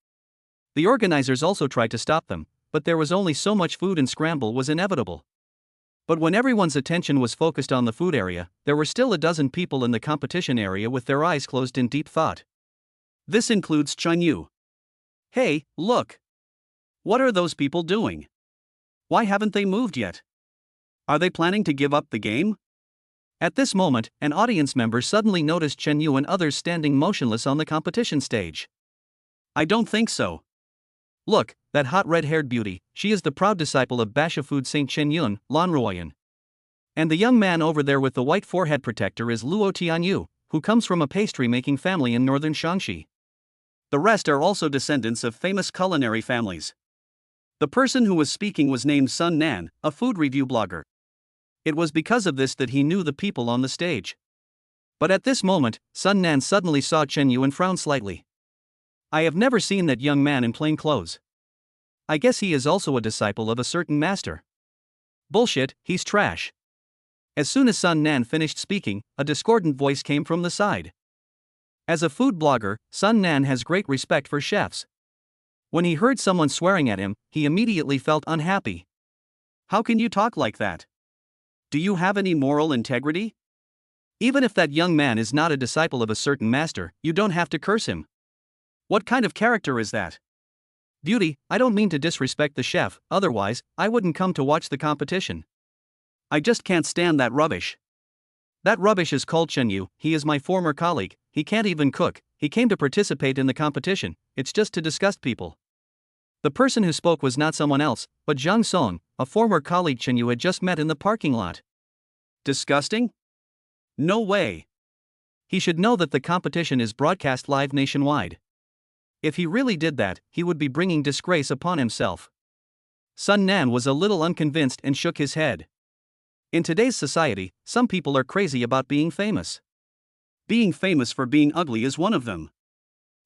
The organizers also tried to stop them, but there was only so much food and scramble was inevitable. But when everyone's attention was focused on the food area, there were still a dozen people in the competition area with their eyes closed in deep thought. This includes Chen Yu. Hey, look! What are those people doing? Why haven't they moved yet? Are they planning to give up the game? At this moment, an audience member suddenly noticed Chen Yu and others standing motionless on the competition stage. I don't think so. Look, that hot red-haired beauty, she is the proud disciple of Basha food Saint Chen Yun, Lan Ruoyan. And the young man over there with the white forehead protector is Luo Tianyu, who comes from a pastry-making family in northern Shaanxi. The rest are also descendants of famous culinary families. The person who was speaking was named Sun Nan, a food review blogger. It was because of this that he knew the people on the stage. But at this moment, Sun Nan suddenly saw Chen Yu and frowned slightly. I have never seen that young man in plain clothes. I guess he is also a disciple of a certain master. Bullshit, he's trash. As soon as Sun Nan finished speaking, a discordant voice came from the side. As a food blogger, Sun Nan has great respect for chefs. When he heard someone swearing at him, he immediately felt unhappy. How can you talk like that? Do you have any moral integrity? Even if that young man is not a disciple of a certain master, you don't have to curse him. What kind of character is that? Beauty, I don't mean to disrespect the chef, otherwise, I wouldn't come to watch the competition. I just can't stand that rubbish. That rubbish is called Chen Yu, he is my former colleague, he can't even cook, he came to participate in the competition, it's just to disgust people. The person who spoke was not someone else, but Zhang Song, a former colleague Chen Yu had just met in the parking lot. Disgusting? No way. He should know that the competition is broadcast live nationwide. If he really did that, he would be bringing disgrace upon himself. Sun Nan was a little unconvinced and shook his head. In today's society, some people are crazy about being famous. Being famous for being ugly is one of them.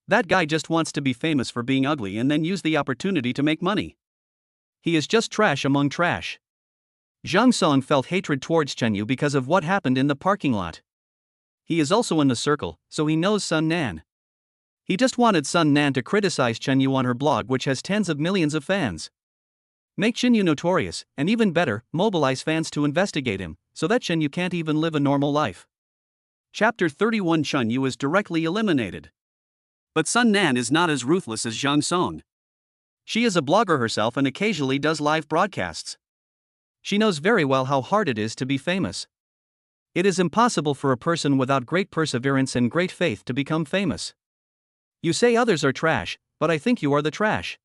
That guy just wants to be famous for being ugly and then use the opportunity to make money. He is just trash among trash. Zhang Song felt hatred towards Chen Yu because of what happened in the parking lot. He is also in the circle, so he knows Sun Nan. He just wanted Sun Nan to criticize Chen Yu on her blog, which has tens of millions of fans. Make Chen Yu notorious, and even better, mobilize fans to investigate him, so that Chen Yu can't even live a normal life. Chapter 31. Chen Yu is directly eliminated. But Sun Nan is not as ruthless as Zhang Song. She is a blogger herself and occasionally does live broadcasts. She knows very well how hard it is to be famous. It is impossible for a person without great perseverance and great faith to become famous. You say others are trash, but I think you are the trash.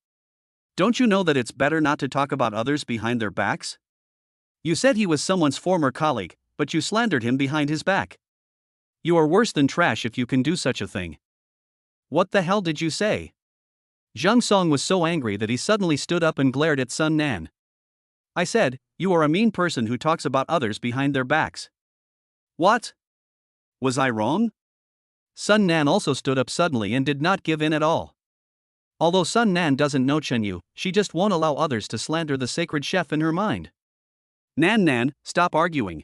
Don't you know that it's better not to talk about others behind their backs? You said he was someone's former colleague, but you slandered him behind his back. You are worse than trash if you can do such a thing. What the hell did you say? Zhang Song was so angry that he suddenly stood up and glared at Sun Nan. I said, you are a mean person who talks about others behind their backs. What? Was I wrong? Sun Nan also stood up suddenly and did not give in at all. Although Sun Nan doesn't know Chen Yu, she just won't allow others to slander the sacred chef in her mind. Nan, stop arguing.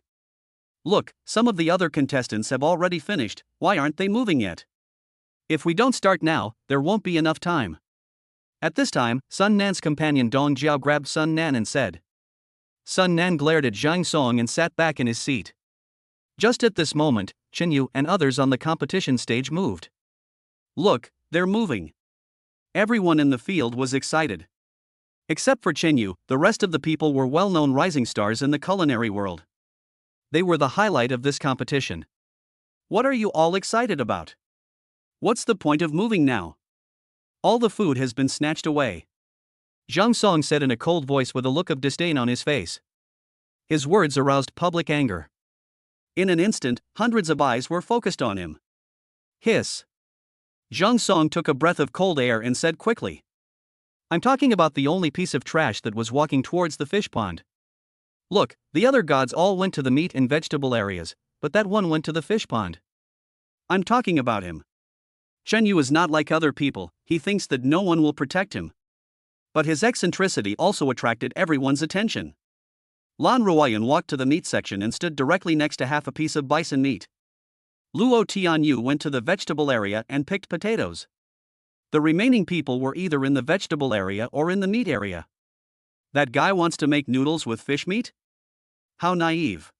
Look, some of the other contestants have already finished, why aren't they moving yet? If we don't start now, there won't be enough time. At this time, Sun Nan's companion Dong Jiao grabbed Sun Nan and said. Sun Nan glared at Zhang Song and sat back in his seat. Just at this moment, Chen Yu and others on the competition stage moved. Look, they're moving. Everyone in the field was excited. Except for Chen Yu, the rest of the people were well-known rising stars in the culinary world. They were the highlight of this competition. What are you all excited about? What's the point of moving now? All the food has been snatched away. Zhang Song said in a cold voice with a look of disdain on his face. His words aroused public anger. In an instant, hundreds of eyes were focused on him. Hiss. Zhang Song took a breath of cold air and said quickly. I'm talking about the only piece of trash that was walking towards the fish pond. Look, the other gods all went to the meat and vegetable areas, but that one went to the fish pond. I'm talking about him. Chen Yu is not like other people, he thinks that no one will protect him. But his eccentricity also attracted everyone's attention. Lan Ruoyan walked to the meat section and stood directly next to half a piece of bison meat. Luo Tianyu went to the vegetable area and picked potatoes. The remaining people were either in the vegetable area or in the meat area. That guy wants to make noodles with fish meat? How naive.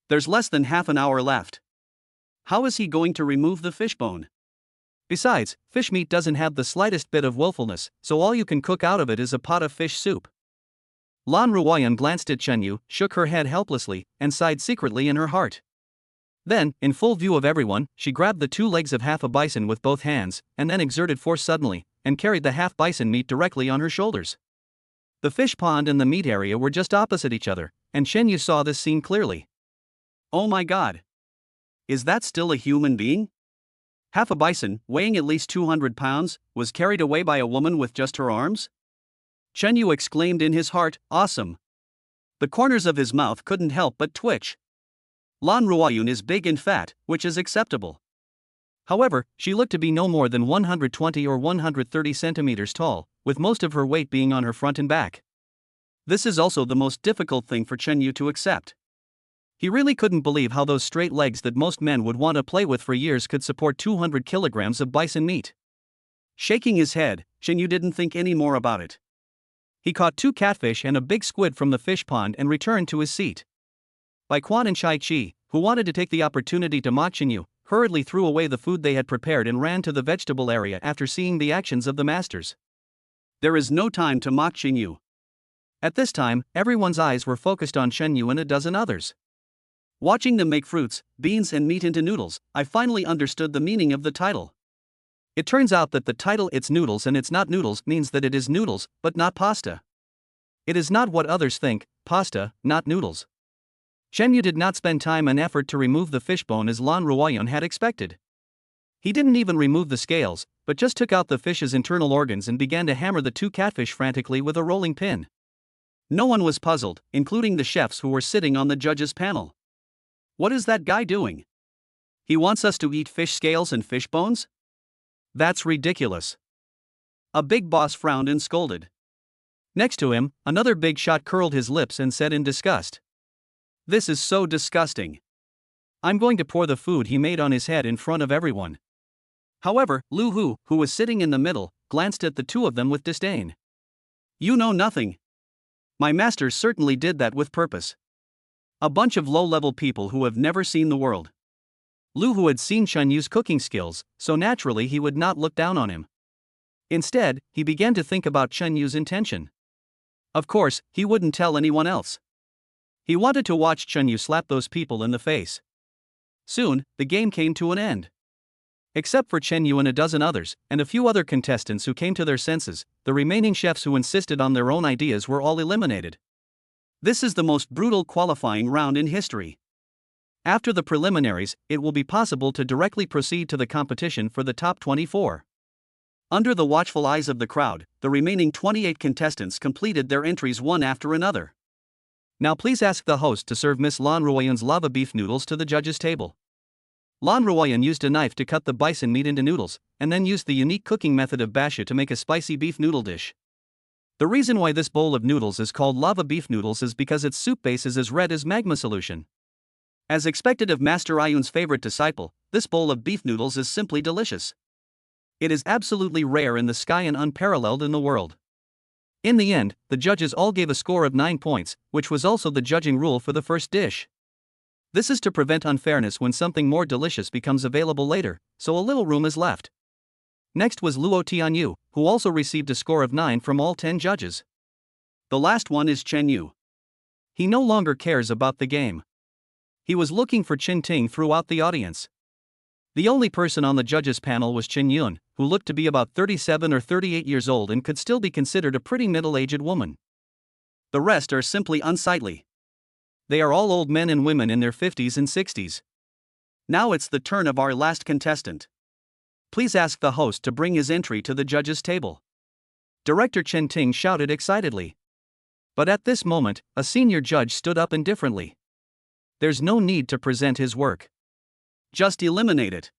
There's less than half an hour left. How is he going to remove the fish bone? Besides, fish meat doesn't have the slightest bit of willfulness, so all you can cook out of it is a pot of fish soup. Lan Ruoyan glanced at Chen Yu, shook her head helplessly, and sighed secretly in her heart. Then, in full view of everyone, she grabbed the two legs of half a bison with both hands, and then exerted force suddenly, and carried the half bison meat directly on her shoulders. The fish pond and the meat area were just opposite each other, and Chen Yu saw this scene clearly. Oh my god! Is that still a human being? Half a bison, weighing at least 200 pounds, was carried away by a woman with just her arms? Chen Yu exclaimed in his heart, awesome. The corners of his mouth couldn't help but twitch. Lan Ruoyun is big and fat, which is acceptable. However, she looked to be no more than 120 or 130 centimeters tall, with most of her weight being on her front and back. This is also the most difficult thing for Chen Yu to accept. He really couldn't believe how those straight legs that most men would want to play with for years could support 200 kilograms of bison meat. Shaking his head, Chen Yu didn't think any more about it. He caught 2 catfish and a big squid from the fish pond and returned to his seat. Bai Quan and Chai Chi, who wanted to take the opportunity to mock Chen Yu, hurriedly threw away the food they had prepared and ran to the vegetable area after seeing the actions of the masters. There is no time to mock Xinyu. At this time, everyone's eyes were focused on Shenyu and a dozen others. Watching them make fruits, beans and meat into noodles, I finally understood the meaning of the title. It turns out that the title "It's Noodles and It's Not Noodles" means that it is noodles, but not pasta. It is not what others think, pasta, not noodles. Shenyu did not spend time and effort to remove the fishbone as Lan Ruoyun had expected. He didn't even remove the scales, but just took out the fish's internal organs and began to hammer the two catfish frantically with a rolling pin. No one was puzzled, including the chefs who were sitting on the judges' panel. What is that guy doing? He wants us to eat fish scales and fish bones? That's ridiculous. A big boss frowned and scolded. Next to him, another big shot curled his lips and said in disgust, "This is so disgusting. I'm going to pour the food he made on his head in front of everyone." However, Lu Hu, who was sitting in the middle, glanced at the two of them with disdain. "You know nothing. My master certainly did that with purpose. A bunch of low-level people who have never seen the world." Lu Hu had seen Shenyu's cooking skills, so naturally he would not look down on him. Instead, he began to think about Shenyu's intention. Of course, he wouldn't tell anyone else. He wanted to watch Shenyu slap those people in the face. Soon, the game came to an end. Except for Shenyu and a dozen others, and a few other contestants who came to their senses, the remaining chefs who insisted on their own ideas were all eliminated. This is the most brutal qualifying round in history. After the preliminaries, it will be possible to directly proceed to the competition for the top 24. Under the watchful eyes of the crowd, the remaining 28 contestants completed their entries one after another. Now please ask the host to serve Miss Lan Ruoyun's lava beef noodles to the judges' table. Lan Ruoyun used a knife to cut the bison meat into noodles, and then used the unique cooking method of basha to make a spicy beef noodle dish. The reason why this bowl of noodles is called lava beef noodles is because its soup base is as red as magma solution. As expected of Master Ayun's favorite disciple, this bowl of beef noodles is simply delicious. It is absolutely rare in the sky and unparalleled in the world. In the end, the judges all gave a score of 9 points, which was also the judging rule for the first dish. This is to prevent unfairness when something more delicious becomes available later, so a little room is left. Next was Luo Tianyu, who also received a score of 9 from all 10 judges. The last one is Chen Yu. He no longer cares about the game. He was looking for Qin Ting throughout the audience. The only person on the judges' panel was Qin Yun, who looked to be about 37 or 38 years old and could still be considered a pretty middle-aged woman. The rest are simply unsightly. They are all old men and women in their 50s and 60s. Now it's the turn of our last contestant. Please ask the host to bring his entry to the judges' table. Director Chen Ting shouted excitedly. But at this moment, a senior judge stood up indifferently. There's no need to present his work. Just eliminate it.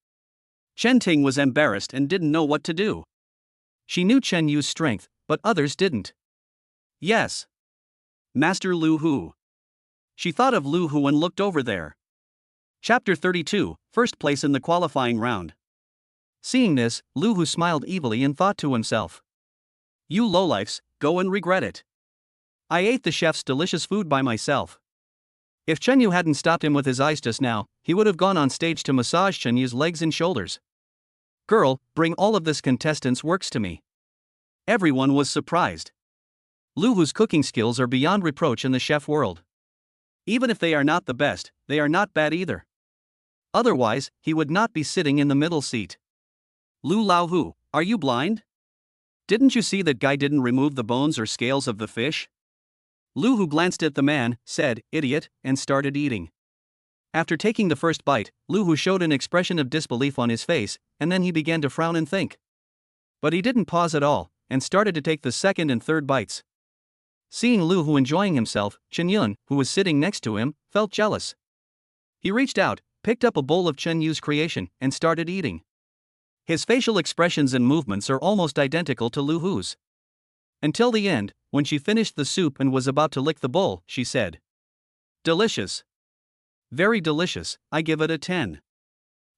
Chen Ting was embarrassed and didn't know what to do. She knew Chen Yu's strength, but others didn't. Yes. Master Lu Hu. She thought of Lu Hu and looked over there. Chapter 32, First place in the qualifying round. Seeing this, Lu Hu smiled evilly and thought to himself. You lowlifes, go and regret it. I ate the chef's delicious food by myself. If Chen Yu hadn't stopped him with his eyes just now, he would have gone on stage to massage Chen Yu's legs and shoulders. Girl, bring all of this contestant's works to me. Everyone was surprised. Lu Hu's cooking skills are beyond reproach in the chef world. Even if they are not the best, they are not bad either. Otherwise, he would not be sitting in the middle seat. Lu Laohu, are you blind? Didn't you see that guy didn't remove the bones or scales of the fish? Lu Hu glanced at the man, said, "Idiot," and started eating. After taking the first bite, Lu Hu showed an expression of disbelief on his face, and then he began to frown and think. But he didn't pause at all, and started to take the second and third bites. Seeing Lu Hu enjoying himself, Chen Yun, who was sitting next to him, felt jealous. He reached out, picked up a bowl of Chen Yu's creation, and started eating. His facial expressions and movements are almost identical to Lu Hu's. Until the end, when she finished the soup and was about to lick the bowl, she said, "Delicious. Very delicious, I give it a 10.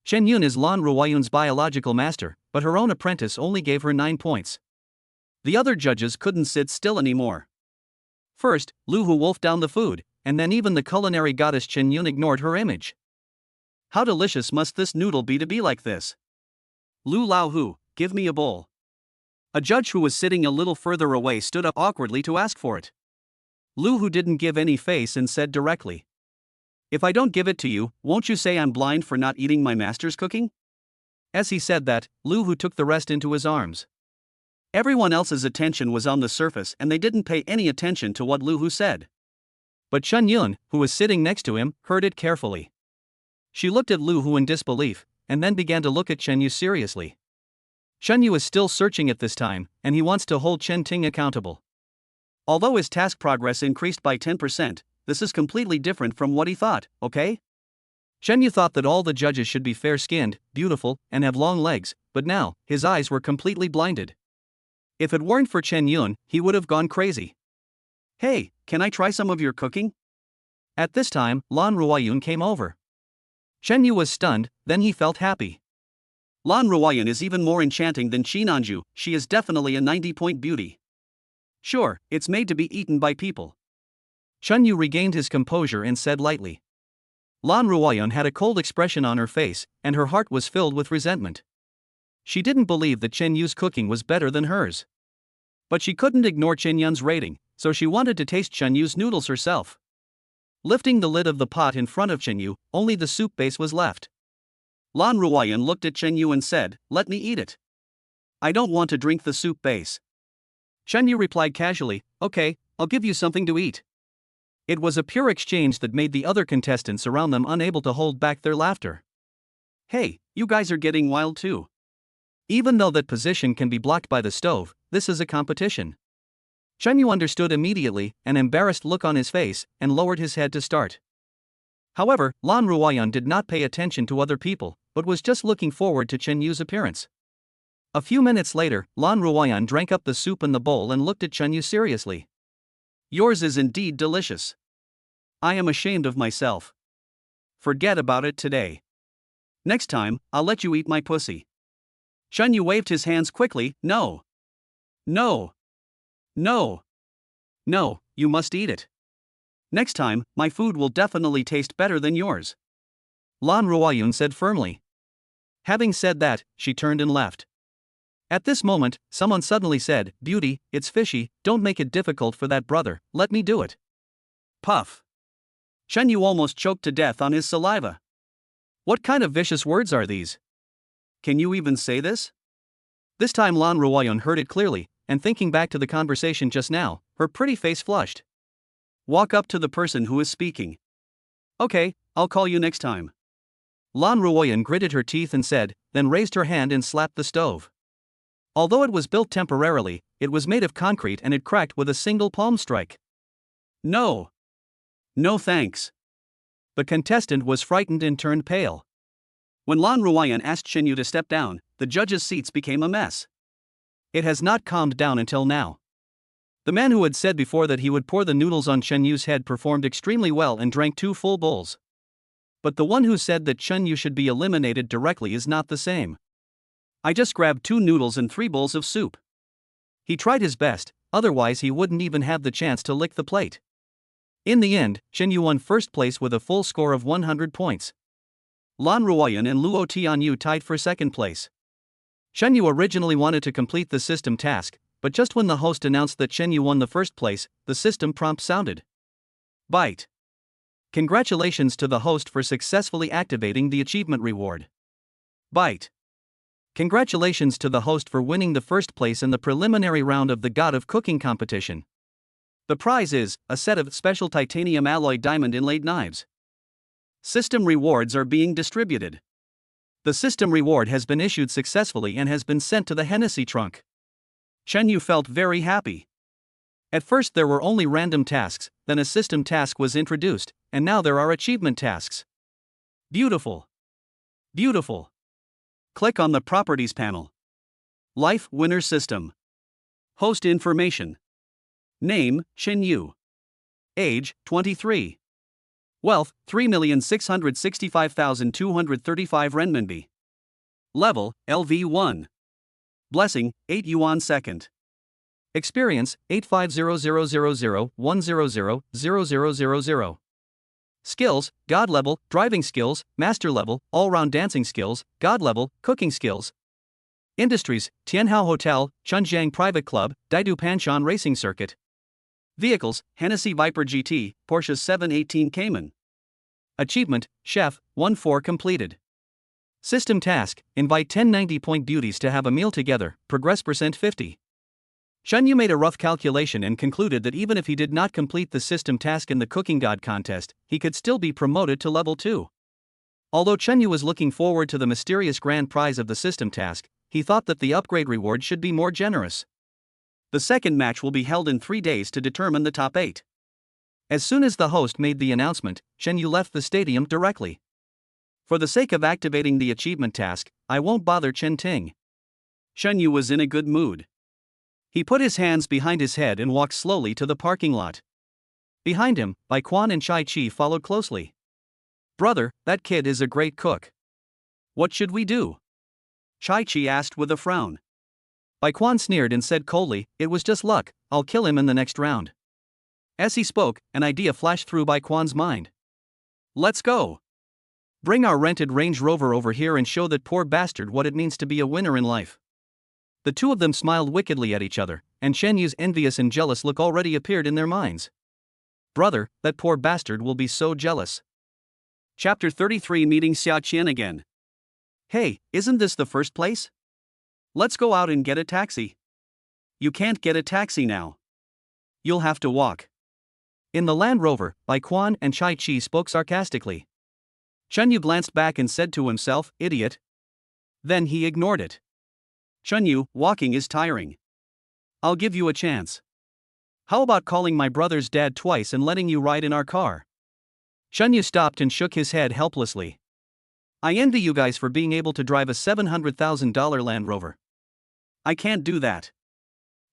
Chen Yun is Lan Ruoyun's biological master, but her own apprentice only gave her 9 points. The other judges couldn't sit still anymore. First, Lu Hu wolfed down the food, and then even the culinary goddess Chen Yun ignored her image. How delicious must this noodle be to be like this? Lu Laohu, give me a bowl. A judge who was sitting a little further away stood up awkwardly to ask for it. Lu, who didn't give any face and said directly, "If I don't give it to you, won't you say I'm blind for not eating my master's cooking?" As he said that, Lu Hu took the rest into his arms. Everyone else's attention was on the surface and they didn't pay any attention to what Lu Hu said. But Chen Yun, who was sitting next to him, heard it carefully. She looked at Lu Hu in disbelief, and then began to look at Chen Yu seriously. Chen Yu is still searching at this time, and he wants to hold Chen Ting accountable. Although his task progress increased by 10%, this is completely different from what he thought, okay? Chen Yu thought that all the judges should be fair-skinned, beautiful, and have long legs, but now, his eyes were completely blinded. If it weren't for Chen Yun, he would have gone crazy. "Hey, can I try some of your cooking?" At this time, Lan Ruoyun came over. Chen Yu was stunned, then he felt happy. Lan Ruoyun is even more enchanting than Nanju. She is definitely a 90-point beauty. Sure, it's made to be eaten by people. Chen Yu regained his composure and said lightly. Lan Ruoyun had a cold expression on her face, and her heart was filled with resentment. She didn't believe that Chen Yu's cooking was better than hers. But she couldn't ignore Chen Yun's rating, so she wanted to taste Chen Yu's noodles herself. Lifting the lid of the pot in front of Chen Yu, only the soup base was left. Lan Ruoyun looked at Chen Yu and said, "Let me eat it. I don't want to drink the soup base." Chen Yu replied casually, "Okay, I'll give you something to eat." It was a pure exchange that made the other contestants around them unable to hold back their laughter. "Hey, you guys are getting wild too." Even though that position can be blocked by the stove, this is a competition. Chen Yu understood immediately, an embarrassed look on his face, and lowered his head to start. However, Lan Ruoyun did not pay attention to other people, but was just looking forward to Chen Yu's appearance. A few minutes later, Lan Ruoyun drank up the soup in the bowl and looked at Chen Yu seriously. "Yours is indeed delicious. I am ashamed of myself. Forget about it today. Next time, I'll let you eat my pussy." Chen Yu waved his hands quickly. "No. No. No. No, you must eat it. Next time, my food will definitely taste better than yours," Lan Ruoyun said firmly. Having said that, she turned and left. At this moment, someone suddenly said, "Beauty, it's fishy, don't make it difficult for that brother, let me do it." Puff. Chen Yu almost choked to death on his saliva. What kind of vicious words are these? Can you even say this? This time Lan Ruoyun heard it clearly, and thinking back to the conversation just now, her pretty face flushed. Walk up to the person who is speaking. "Okay, I'll call you next time." Lan Ruoyun gritted her teeth and said, then raised her hand and slapped the stove. Although it was built temporarily, it was made of concrete and it cracked with a single palm strike. "No. No thanks." The contestant was frightened and turned pale. When Lan Ruoyun asked Chen Yu to step down, the judges' seats became a mess. It has not calmed down until now. The man who had said before that he would pour the noodles on Chen Yu's head performed extremely well and drank 2 full bowls. But the one who said that Chen Yu should be eliminated directly is not the same. "I just grabbed 2 noodles and 3 bowls of soup." He tried his best, otherwise he wouldn't even have the chance to lick the plate. In the end, Chen Yu won first place with a full score of 100 points. Lan Ruoyun and Luo Tianyu tied for second place. Chen Yu originally wanted to complete the system task, but just when the host announced that Chen Yu won the first place, the system prompt sounded. Bite. Congratulations to the host for successfully activating the achievement reward. Bite. Congratulations to the host for winning the first place in the preliminary round of the God of Cooking competition. The prize is a set of special titanium alloy diamond inlaid knives. System rewards are being distributed. The system reward has been issued successfully and has been sent to the Hennessy trunk. Chen Yu felt very happy. At first there were only random tasks, then a system task was introduced, and now there are achievement tasks. Beautiful. Beautiful. Click on the Properties panel. Life Winner System. Host information. Name, Chen Yu. Age, 23. Wealth, 3,665,235 renminbi. Level, LV1. Blessing, 8 yuan second. Experience, 8500001000000. Skills, God level, driving skills, master level, all-round dancing skills, God level, cooking skills. Industries, Tianhao Hotel, Chunjiang Private Club, Daidu Panshan Racing Circuit. Vehicles, Hennessy Viper GT, Porsche 718 Cayman. Achievement, Chef, 1-4 completed. System task, invite 10 90-point beauties to have a meal together, progress %50. Chunyu made a rough calculation and concluded that even if he did not complete the system task in the Cooking God contest, he could still be promoted to level 2. Although Chunyu was looking forward to the mysterious grand prize of the system task, he thought that the upgrade reward should be more generous. The second match will be held in 3 days to determine the top 8. As soon as the host made the announcement, Chunyu left the stadium directly. For the sake of activating the achievement task, I won't bother Chen Ting. Chunyu was in a good mood. He put his hands behind his head and walked slowly to the parking lot. Behind him, Bai Quan and Chai Chi followed closely. Brother, that kid is a great cook. What should we do? Chai Chi asked with a frown. Bai Quan sneered and said coldly, it was just luck, I'll kill him in the next round. As he spoke, an idea flashed through Bai Quan's mind. Let's go. Bring our rented Range Rover over here and show that poor bastard what it means to be a winner in life. The two of them smiled wickedly at each other, and Shen Yu's envious and jealous look already appeared in their minds. Brother, that poor bastard will be so jealous. Chapter 33 Meeting Xia Qian again. Hey, isn't this the first place? Let's go out and get a taxi. You can't get a taxi now. You'll have to walk. In the Land Rover, Bai Quan and Chai Chi spoke sarcastically. Chunyu glanced back and said to himself, idiot. Then he ignored it. Chunyu, walking is tiring. I'll give you a chance. How about calling my brother's dad twice and letting you ride in our car? Chunyu stopped and shook his head helplessly. I envy you guys for being able to drive a $700,000 Land Rover. I can't do that.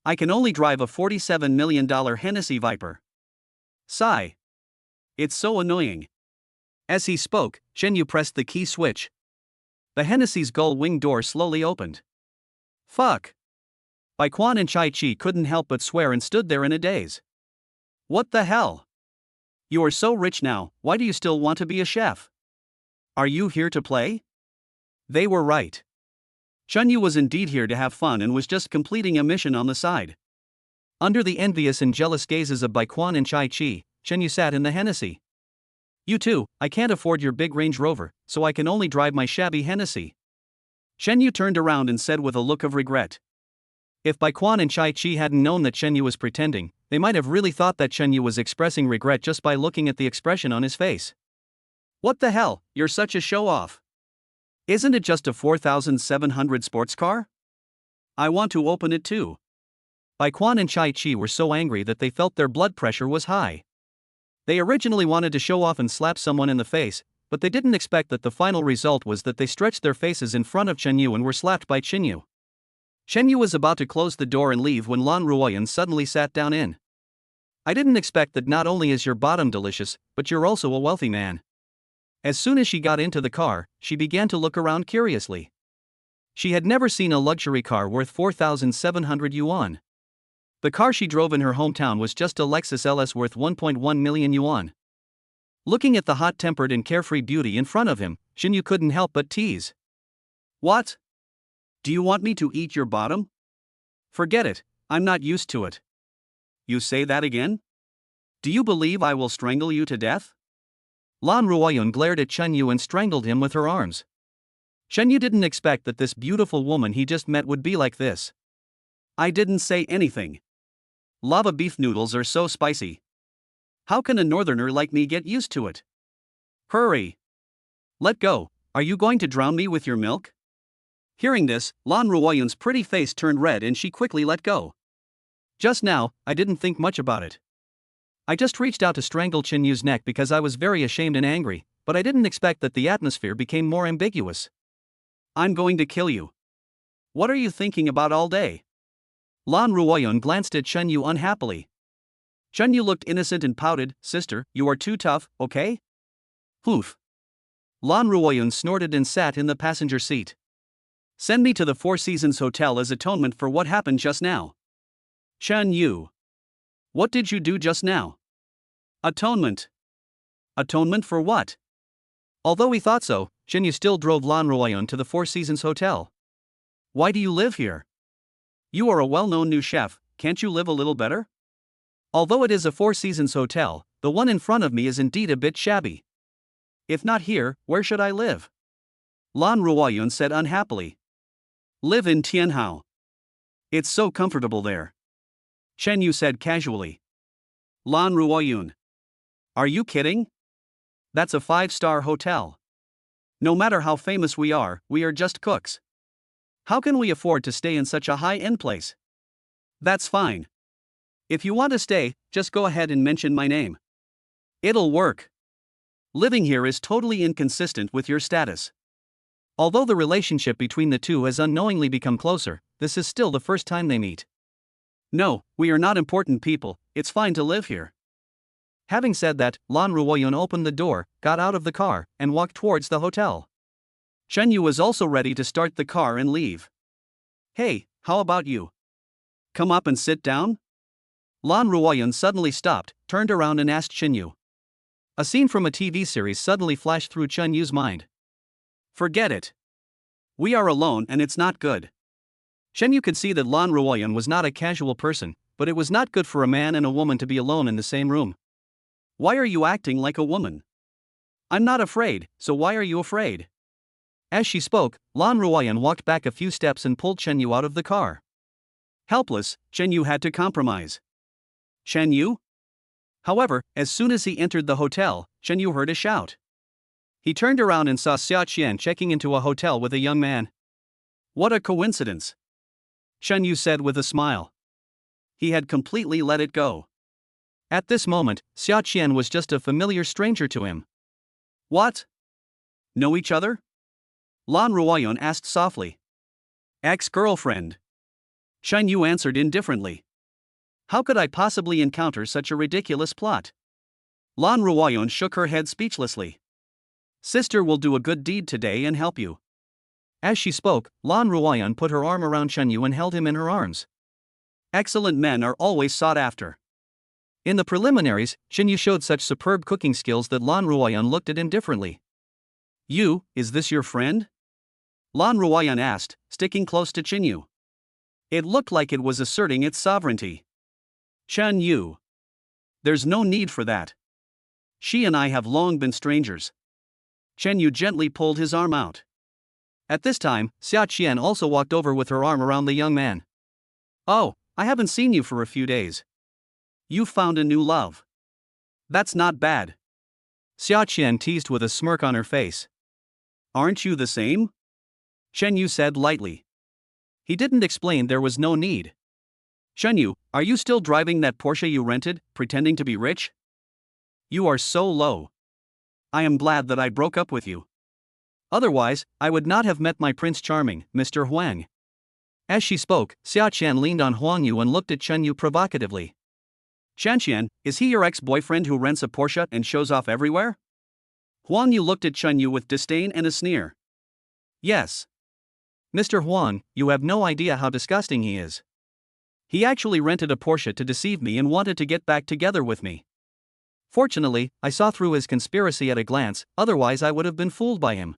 I can only drive a $47 million Hennessy Viper. Sigh. It's so annoying. As he spoke, Chunyu pressed the key switch. The Hennessy's gull-wing door slowly opened. Fuck. Bai Quan and Chai Chi couldn't help but swear and stood there in a daze. What the hell? You are so rich now, why do you still want to be a chef? Are you here to play? They were right. Chunyu was indeed here to have fun and was just completing a mission on the side. Under the envious and jealous gazes of Bai Quan and Chai Chi, Chunyu sat in the Hennessy. You too, I can't afford your big Range Rover, so I can only drive my shabby Hennessy. Chunyu turned around and said with a look of regret. If Bai Quan and Chai Chi hadn't known that Chunyu was pretending, they might have really thought that Chunyu was expressing regret just by looking at the expression on his face. What the hell, you're such a show-off. Isn't it just a 4,700 sports car? I want to open it too. Bai Quan and Chai Chi were so angry that they felt their blood pressure was high. They originally wanted to show off and slap someone in the face, but they didn't expect that the final result was that they stretched their faces in front of Chunyu and were slapped by Chinyu. Chinyu was about to close the door and leave when Lan Ruoyan suddenly sat down in. I didn't expect that not only is your bottom delicious, but you're also a wealthy man. As soon as she got into the car, she began to look around curiously. She had never seen a luxury car worth 4,700 yuan. The car she drove in her hometown was just a Lexus LS worth 1.1 million yuan. Looking at the hot-tempered and carefree beauty in front of him, Xinyu couldn't help but tease. What? Do you want me to eat your bottom? Forget it, I'm not used to it. You say that again? Do you believe I will strangle you to death? Lan Ruoyun glared at Chunyu and strangled him with her arms. Chunyu didn't expect that this beautiful woman he just met would be like this. I didn't say anything. Lava beef noodles are so spicy. How can a northerner like me get used to it? Hurry. Let go, are you going to drown me with your milk? Hearing this, Lan Ruoyun's pretty face turned red and she quickly let go. Just now, I didn't think much about it. I just reached out to strangle Chinyu's neck because I was very ashamed and angry, but I didn't expect that the atmosphere became more ambiguous. I'm going to kill you. What are you thinking about all day? Lan Ruoyun glanced at Chunyu unhappily. Chunyu looked innocent and pouted, Sister, you are too tough, okay? Poof. Lan Ruoyun snorted and sat in the passenger seat. Send me to the Four Seasons Hotel as atonement for what happened just now. Chunyu. What did you do just now? Atonement. Atonement for what? Although he thought so, Chunyu still drove Lan Ruoyun to the Four Seasons Hotel. Why do you live here? You are a well-known new chef, can't you live a little better? Although it is a Four Seasons hotel, the one in front of me is indeed a bit shabby. If not here, where should I live? Lan Ruoyun said unhappily. Live in Tianhao. It's so comfortable there. Chen Yu said casually. Lan Ruoyun. Are you kidding? That's a 5-star hotel. No matter how famous we are just cooks. How can we afford to stay in such a high-end place? That's fine. If you want to stay, just go ahead and mention my name. It'll work. Living here is totally inconsistent with your status. Although the relationship between the two has unknowingly become closer, this is still the first time they meet. No, we are not important people, it's fine to live here. Having said that, Lan Ruoyun opened the door, got out of the car, and walked towards the hotel. Chen Yu was also ready to start the car and leave. Hey, how about you? Come up and sit down? Lan Ruoyun suddenly stopped, turned around and asked Chen Yu. A scene from a TV series suddenly flashed through Chen Yu's mind. Forget it. We are alone and it's not good. Chen Yu could see that Lan Ruoyun was not a casual person, but it was not good for a man and a woman to be alone in the same room. Why are you acting like a woman? I'm not afraid, so why are you afraid? As she spoke, Lan Ruoyun walked back a few steps and pulled Chen Yu out of the car. Helpless, Chen Yu had to compromise. Chen Yu? However, as soon as he entered the hotel, Chen Yu heard a shout. He turned around and saw Xia Qian checking into a hotel with a young man. What a coincidence! Chen Yu said with a smile. He had completely let it go. At this moment, Xia Qian was just a familiar stranger to him. What? Know each other? Lan Ruoyun asked softly. Ex-girlfriend. Chen Yu answered indifferently. How could I possibly encounter such a ridiculous plot? Lan Ruoyun shook her head speechlessly. Sister will do a good deed today and help you. As she spoke, Lan Ruoyun put her arm around Chen Yu and held him in her arms. Excellent men are always sought after. In the preliminaries, Chen Yu showed such superb cooking skills that Lan Ruoyun looked at him differently. You, is this your friend? Lan Ruoyun asked, sticking close to Chen Yu. It looked like it was asserting its sovereignty. Chen Yu. There's no need for that. She and I have long been strangers. Chen Yu gently pulled his arm out. At this time, Xia Qian also walked over with her arm around the young man. Oh, I haven't seen you for a few days. You found a new love. That's not bad. Xia Qian teased with a smirk on her face. Aren't you the same? Chen Yu said lightly. He didn't explain there was no need. Chen Yu, are you still driving that Porsche you rented, pretending to be rich? You are so low. I am glad that I broke up with you. Otherwise, I would not have met my Prince Charming, Mr. Huang. As she spoke, Xia Qian leaned on Huang Yu and looked at Chen Yu provocatively. Qian, is he your ex-boyfriend who rents a Porsche and shows off everywhere? Huang Yu looked at Chen Yu with disdain and a sneer. Yes. Mr. Huang, you have no idea how disgusting he is. He actually rented a Porsche to deceive me and wanted to get back together with me. Fortunately, I saw through his conspiracy at a glance, otherwise I would have been fooled by him.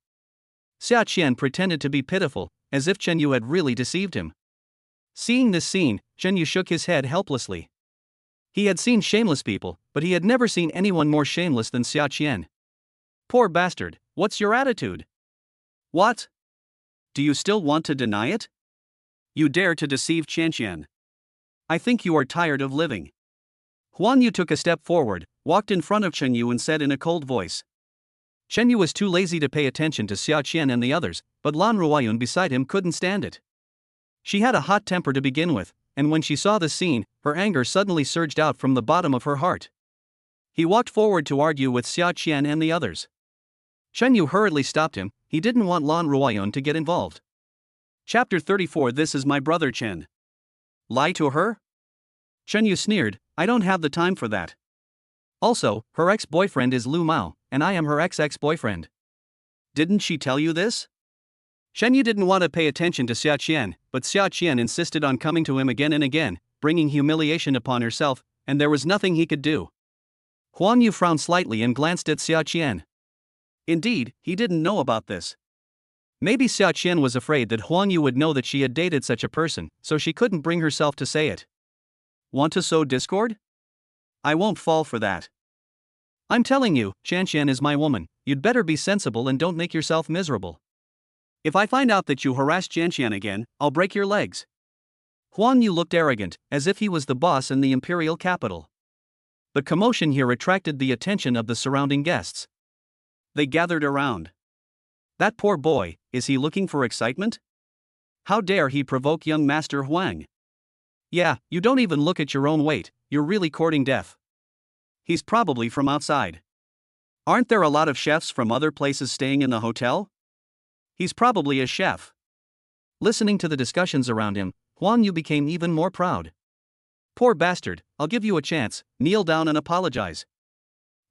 Xia Qian pretended to be pitiful, as if Chen Yu had really deceived him. Seeing this scene, Chen Yu shook his head helplessly. He had seen shameless people, but he had never seen anyone more shameless than Xia Qian. Poor bastard, what's your attitude? What? Do you still want to deny it? You dare to deceive Qian. I think you are tired of living. Huang Yu took a step forward, walked in front of Chen Yu and said in a cold voice. Chen Yu was too lazy to pay attention to Xia Qian and the others, but Lan Ruoyun beside him couldn't stand it. She had a hot temper to begin with, and when she saw the scene, her anger suddenly surged out from the bottom of her heart. He walked forward to argue with Xia Qian and the others. Chen Yu hurriedly stopped him, he didn't want Lan Ruoyun to get involved. Chapter 34 This is my brother Chen. Lie to her? Chen Yu sneered, I don't have the time for that. Also, her ex-boyfriend is Lu Mao, and I am her ex-boyfriend. Didn't she tell you this? Chen Yu didn't want to pay attention to Xia Qian, but Xia Qian insisted on coming to him again and again, bringing humiliation upon herself, and there was nothing he could do. Huang Yu frowned slightly and glanced at Xia Qian. Indeed, he didn't know about this. Maybe Xia Qian was afraid that Huang Yu would know that she had dated such a person, so she couldn't bring herself to say it. Want to sow discord? I won't fall for that. I'm telling you, Qian Qian is my woman, you'd better be sensible and don't make yourself miserable. If I find out that you harass Qian Qian again, I'll break your legs. Huang Yu looked arrogant, as if he was the boss in the imperial capital. The commotion here attracted the attention of the surrounding guests. They gathered around. That poor boy, is he looking for excitement? How dare he provoke young Master Huang? Yeah, you don't even look at your own weight, you're really courting death. He's probably from outside. Aren't there a lot of chefs from other places staying in the hotel? He's probably a chef. Listening to the discussions around him, Huang Yu became even more proud. Poor bastard, I'll give you a chance, kneel down and apologize.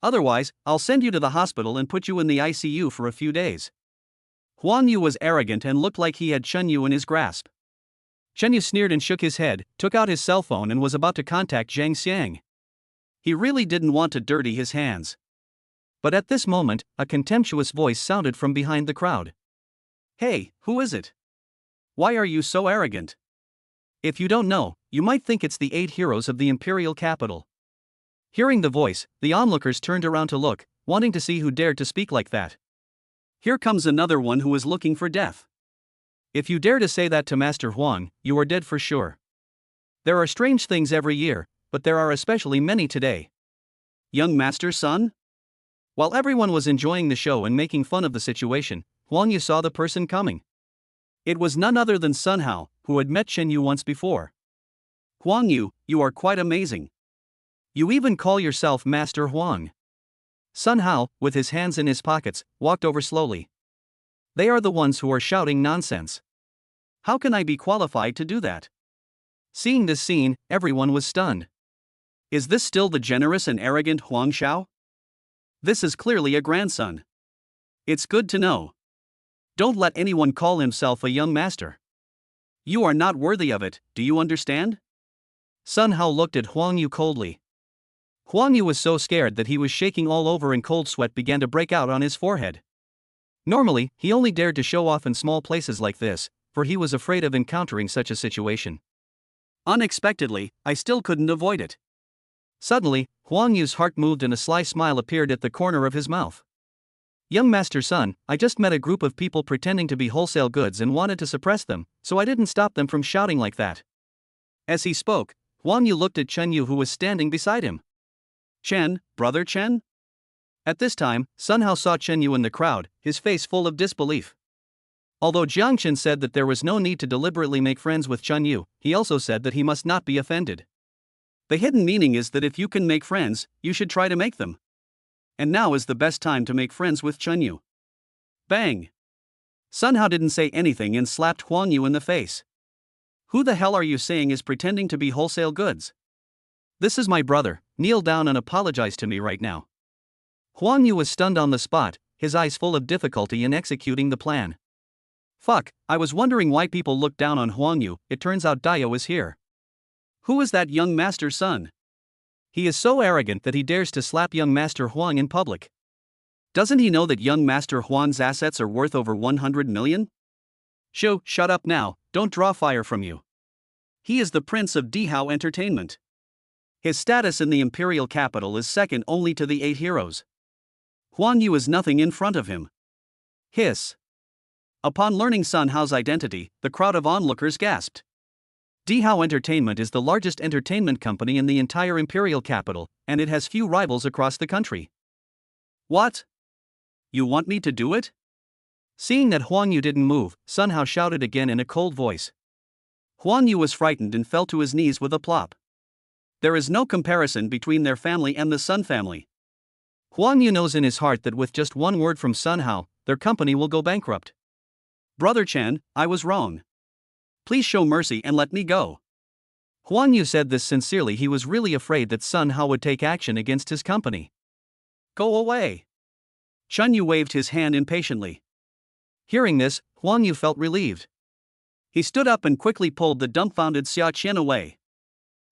Otherwise, I'll send you to the hospital and put you in the ICU for a few days. Huang Yu was arrogant and looked like he had Chen Yu in his grasp. Chen Yu sneered and shook his head, took out his cell phone and was about to contact Zhang Xiang. He really didn't want to dirty his hands. But at this moment, a contemptuous voice sounded from behind the crowd. Hey, who is it? Why are you so arrogant? If you don't know, you might think it's the 8 heroes of the imperial capital. Hearing the voice, the onlookers turned around to look, wanting to see who dared to speak like that. Here comes another one who is looking for death. If you dare to say that to Master Huang, you are dead for sure. There are strange things every year, but there are especially many today. Young Master's son? While everyone was enjoying the show and making fun of the situation, Huang Yu saw the person coming. It was none other than Sun Hao, who had met Chen Yu once before. Huang Yu, you are quite amazing. You even call yourself Master Huang. Sun Hao, with his hands in his pockets, walked over slowly. They are the ones who are shouting nonsense. How can I be qualified to do that? Seeing this scene, everyone was stunned. Is this still the generous and arrogant Huang Xiao? This is clearly a grandson. It's good to know. Don't let anyone call himself a young master. You are not worthy of it, do you understand? Sun Hao looked at Huang Yu coldly. Huang Yu was so scared that he was shaking all over and cold sweat began to break out on his forehead. Normally, he only dared to show off in small places like this, for he was afraid of encountering such a situation. Unexpectedly, I still couldn't avoid it. Suddenly, Huang Yu's heart moved and a sly smile appeared at the corner of his mouth. Young Master Sun, I just met a group of people pretending to be wholesale goods and wanted to suppress them, so I didn't stop them from shouting like that. As he spoke, Huang Yu looked at Chen Yu who was standing beside him. Chen, brother Chen? At this time, Sun Hao saw Chen Yu in the crowd, his face full of disbelief. Although Jiang Chen said that there was no need to deliberately make friends with Chen Yu, he also said that he must not be offended. The hidden meaning is that if you can make friends, you should try to make them. And now is the best time to make friends with Chen Yu. Bang! Sun Hao didn't say anything and slapped Huang Yu in the face. Who the hell are you saying is pretending to be wholesale goods? This is my brother, kneel down and apologize to me right now. Huang Yu was stunned on the spot, his eyes full of difficulty in executing the plan. Fuck, I was wondering why people looked down on Huang Yu, it turns out Dio is here. Who is that young master's son? He is so arrogant that he dares to slap young Master Huang in public. Doesn't he know that young Master Huang's assets are worth over 100 million? Shut up now, don't draw fire from you. He is the prince of Dihao Entertainment. His status in the imperial capital is second only to the 8 heroes. Huang Yu is nothing in front of him. Hiss. Upon learning Sun Hao's identity, the crowd of onlookers gasped. Dihao Entertainment is the largest entertainment company in the entire imperial capital, and it has few rivals across the country. What? You want me to do it? Seeing that Huang Yu didn't move, Sun Hao shouted again in a cold voice. Huang Yu was frightened and fell to his knees with a plop. There is no comparison between their family and the Sun family. Huang Yu knows in his heart that with just one word from Sun Hao, their company will go bankrupt. Brother Chen, I was wrong. Please show mercy and let me go. Huang Yu said this sincerely. He was really afraid that Sun Hao would take action against his company. Go away. Chen Yu waved his hand impatiently. Hearing this, Huang Yu felt relieved. He stood up and quickly pulled the dumbfounded Xia Qian away.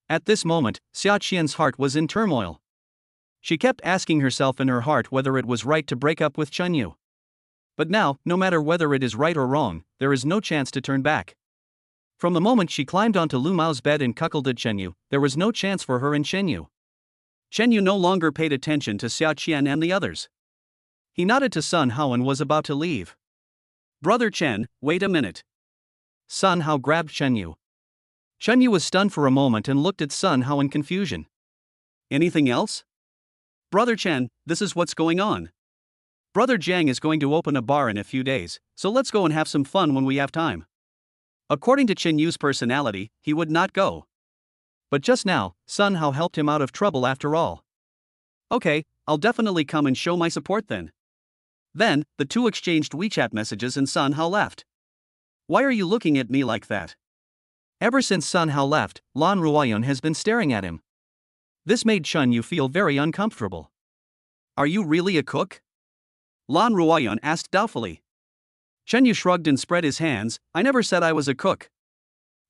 At this moment, Xia Qian's heart was in turmoil. She kept asking herself in her heart whether it was right to break up with Chen Yu. But now, no matter whether it is right or wrong, there is no chance to turn back. From the moment she climbed onto Lu Mao's bed and cuckolded Chen Yu, there was no chance for her in Chen Yu. Chen Yu no longer paid attention to Xiao Qian and the others. He nodded to Sun Hao and was about to leave. Brother Chen, wait a minute. Sun Hao grabbed Chen Yu. Chen Yu was stunned for a moment and looked at Sun Hao in confusion. Anything else? Brother Chen, this is what's going on. Brother Jiang is going to open a bar in a few days, so let's go and have some fun when we have time. According to Chen Yu's personality, he would not go. But just now, Sun Hao helped him out of trouble after all. Okay, I'll definitely come and show my support then. Then, the two exchanged WeChat messages and Sun Hao left. Why are you looking at me like that? Ever since Sun Hao left, Lan Ruoyun has been staring at him. This made Chen Yu feel very uncomfortable. Are you really a cook? Lan Ruoyun asked doubtfully. Chen Yu shrugged and spread his hands. I never said I was a cook.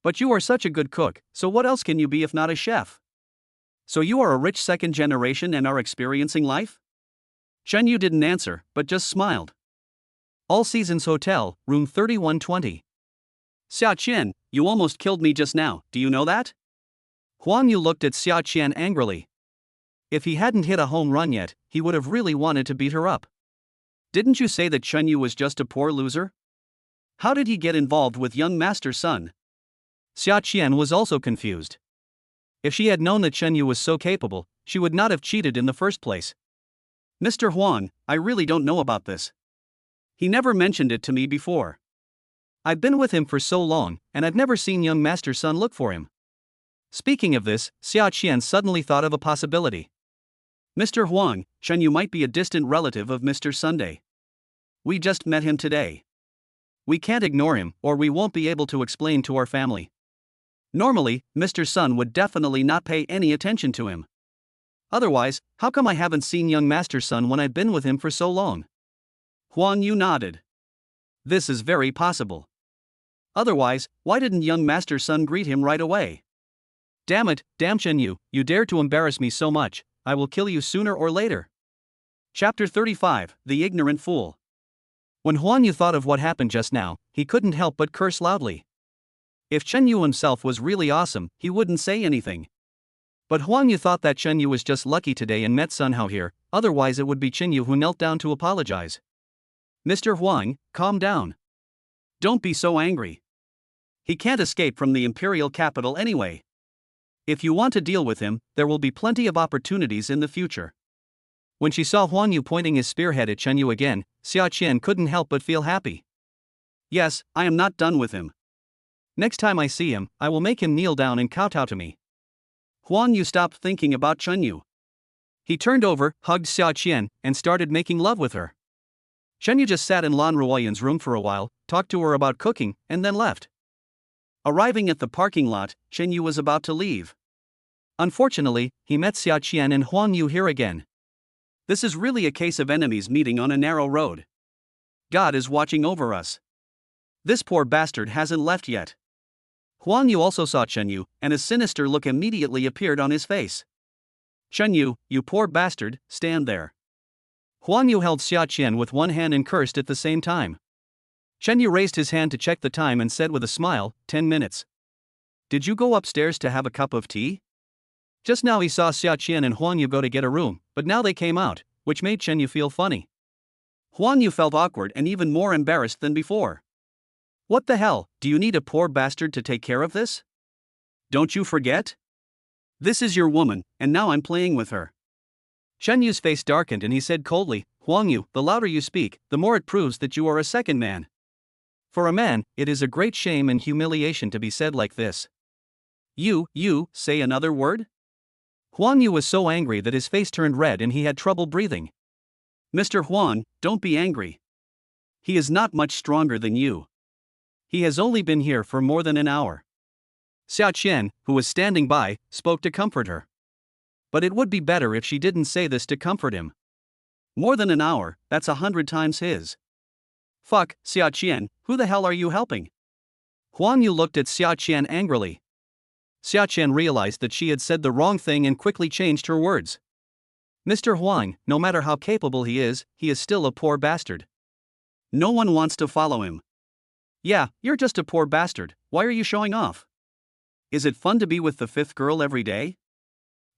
But you are such a good cook, so what else can you be if not a chef? So you are a rich second generation and are experiencing life? Chen Yu didn't answer, but just smiled. All Seasons Hotel, room 3120. Xia Qian, you almost killed me just now, do you know that? Huang Yu looked at Xia Qian angrily. If he hadn't hit a home run yet, he would have really wanted to beat her up. Didn't you say that Chen Yu was just a poor loser? How did he get involved with young Master Sun? Xia Qian was also confused. If she had known that Chen Yu was so capable, she would not have cheated in the first place. Mr. Huang, I really don't know about this. He never mentioned it to me before. I've been with him for so long, and I've never seen young Master Sun look for him. Speaking of this, Xia Qian suddenly thought of a possibility. Mr. Huang, Chen Yu might be a distant relative of Mr. Sunday. We just met him today. We can't ignore him, or we won't be able to explain to our family. Normally, Mr. Sun would definitely not pay any attention to him. Otherwise, how come I haven't seen young Master Sun when I've been with him for so long? Huang Yu nodded. This is very possible. Otherwise, why didn't young Master Sun greet him right away? Damn it, damn Chen Yu, you dare to embarrass me so much, I will kill you sooner or later. Chapter 35, The Ignorant Fool. When Huang Yu thought of what happened just now, he couldn't help but curse loudly. If Chen Yu himself was really awesome, he wouldn't say anything. But Huang Yu thought that Chen Yu was just lucky today and met Sun Hao here, otherwise it would be Chen Yu who knelt down to apologize. Mr. Huang, calm down. Don't be so angry. He can't escape from the imperial capital anyway. If you want to deal with him, there will be plenty of opportunities in the future. When she saw Huang Yu pointing his spearhead at Chen Yu again, Xia Qian couldn't help but feel happy. Yes, I am not done with him. Next time I see him, I will make him kneel down and kowtow to me. Huang Yu stopped thinking about Chen Yu. He turned over, hugged Xia Qian, and started making love with her. Chen Yu just sat in Lan Ruoyun's room for a while, talked to her about cooking, and then left. Arriving at the parking lot, Chen Yu was about to leave. Unfortunately, he met Xia Qian and Huang Yu here again. This is really a case of enemies meeting on a narrow road. God is watching over us. This poor bastard hasn't left yet. Huang Yu also saw Chen Yu, and a sinister look immediately appeared on his face. Chen Yu, you poor bastard, stand there. Huang Yu held Xia Qian with one hand and cursed at the same time. Chen Yu raised his hand to check the time and said with a smile, 10 minutes. Did you go upstairs to have a cup of tea? Just now he saw Xia Qian and Huang Yu go to get a room, but now they came out, which made Chen Yu feel funny. Huang Yu felt awkward and even more embarrassed than before. What the hell, do you need a poor bastard to take care of this? Don't you forget? This is your woman, and now I'm playing with her. Chen Yu's face darkened and he said coldly, Huang Yu, the louder you speak, the more it proves that you are a second man. For a man, it is a great shame and humiliation to be said like this. You, say another word? Huang Yu was so angry that his face turned red and he had trouble breathing. Mr. Huang, don't be angry. He is not much stronger than you. He has only been here for more than an hour. Xia Qian, who was standing by, spoke to comfort her. But it would be better if she didn't say this to comfort him. More than an hour, that's 100 times his. Fuck, Xia Qian, who the hell are you helping? Huang Yu looked at Xia Qian angrily. Xia Qian realized that she had said the wrong thing and quickly changed her words. Mr. Huang, no matter how capable he is still a poor bastard. No one wants to follow him. Yeah, you're just a poor bastard, why are you showing off? Is it fun to be with the fifth girl every day?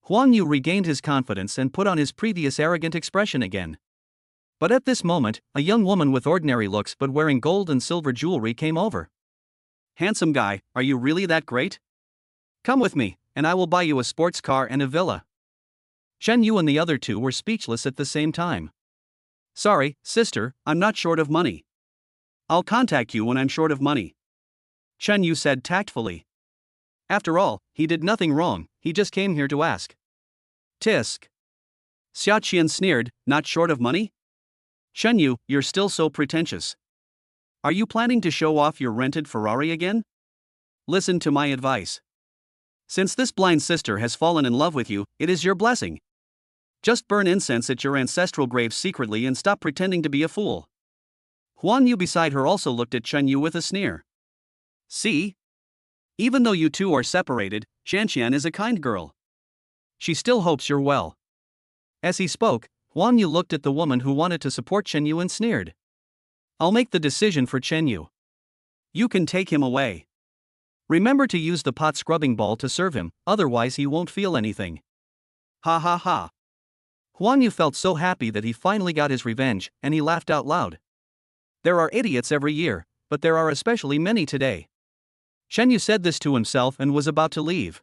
Huang Yu regained his confidence and put on his previous arrogant expression again. But at this moment, a young woman with ordinary looks but wearing gold and silver jewelry came over. Handsome guy, are you really that great? Come with me, and I will buy you a sports car and a villa. Shen Yu and the other two were speechless at the same time. Sorry, sister, I'm not short of money. I'll contact you when I'm short of money. Shen Yu said tactfully. After all, he did nothing wrong, he just came here to ask. Tisk. Xia Qian sneered, not short of money? Shen Yu, you're still so pretentious. Are you planning to show off your rented Ferrari again? Listen to my advice. Since this blind sister has fallen in love with you, it is your blessing. Just burn incense at your ancestral graves secretly and stop pretending to be a fool. Huan Yu beside her also looked at Chen Yu with a sneer. See? Even though you two are separated, Shanqian is a kind girl. She still hopes you're well. As he spoke, Huan Yu looked at the woman who wanted to support Chen Yu and sneered. I'll make the decision for Chen Yu. You can take him away. Remember to use the pot scrubbing ball to serve him, otherwise he won't feel anything. Ha ha ha. Huan Yu felt so happy that he finally got his revenge, and he laughed out loud. There are idiots every year, but there are especially many today. Shen Yu said this to himself and was about to leave.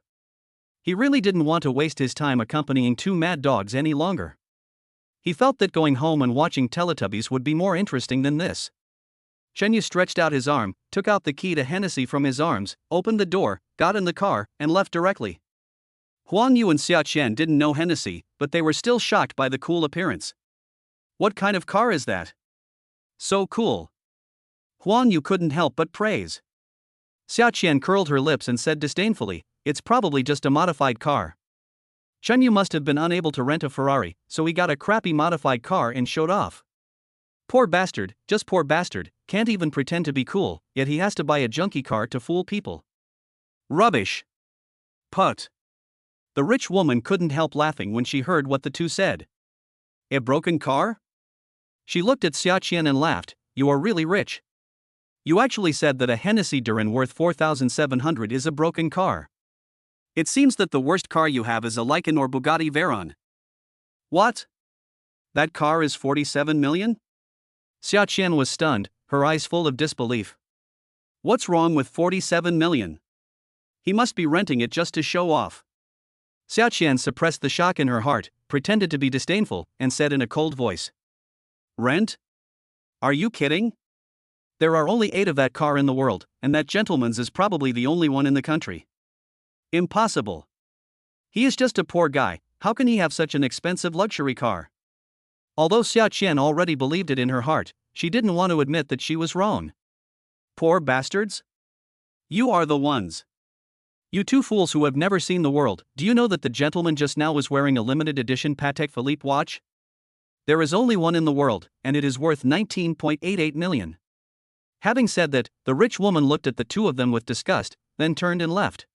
He really didn't want to waste his time accompanying two mad dogs any longer. He felt that going home and watching Teletubbies would be more interesting than this. Shen Yu stretched out his arm, took out the key to Hennessy from his arms, opened the door, got in the car, and left directly. Huang Yu and Xia Qian didn't know Hennessy, but they were still shocked by the cool appearance. What kind of car is that? So cool. Huang Yu couldn't help but praise. Xia Qian curled her lips and said disdainfully, it's probably just a modified car. Shen Yu must have been unable to rent a Ferrari, so he got a crappy modified car and showed off. Poor bastard, just poor bastard, can't even pretend to be cool, yet he has to buy a junky car to fool people. Rubbish. Put. The rich woman couldn't help laughing when she heard what the two said. A broken car? She looked at Xia Qian and laughed, you are really rich. You actually said that a Hennessy Duran worth 4,700 is a broken car. It seems that the worst car you have is a Lycan or Bugatti Veyron. What? That car is 47 million? Xia Qian was stunned, her eyes full of disbelief. What's wrong with 47 million? He must be renting it just to show off. Xia Qian suppressed the shock in her heart, pretended to be disdainful, and said in a cold voice. Rent? Are you kidding? There are only 8 of that car in the world, and that gentleman's is probably the only one in the country. Impossible. He is just a poor guy, how can he have such an expensive luxury car? Although Xia Qian already believed it in her heart, she didn't want to admit that she was wrong. Poor bastards? You are the ones. You two fools who have never seen the world, do you know that the gentleman just now was wearing a limited edition Patek Philippe watch? There is only one in the world, and it is worth 19.88 million. Having said that, the rich woman looked at the two of them with disgust, then turned and left.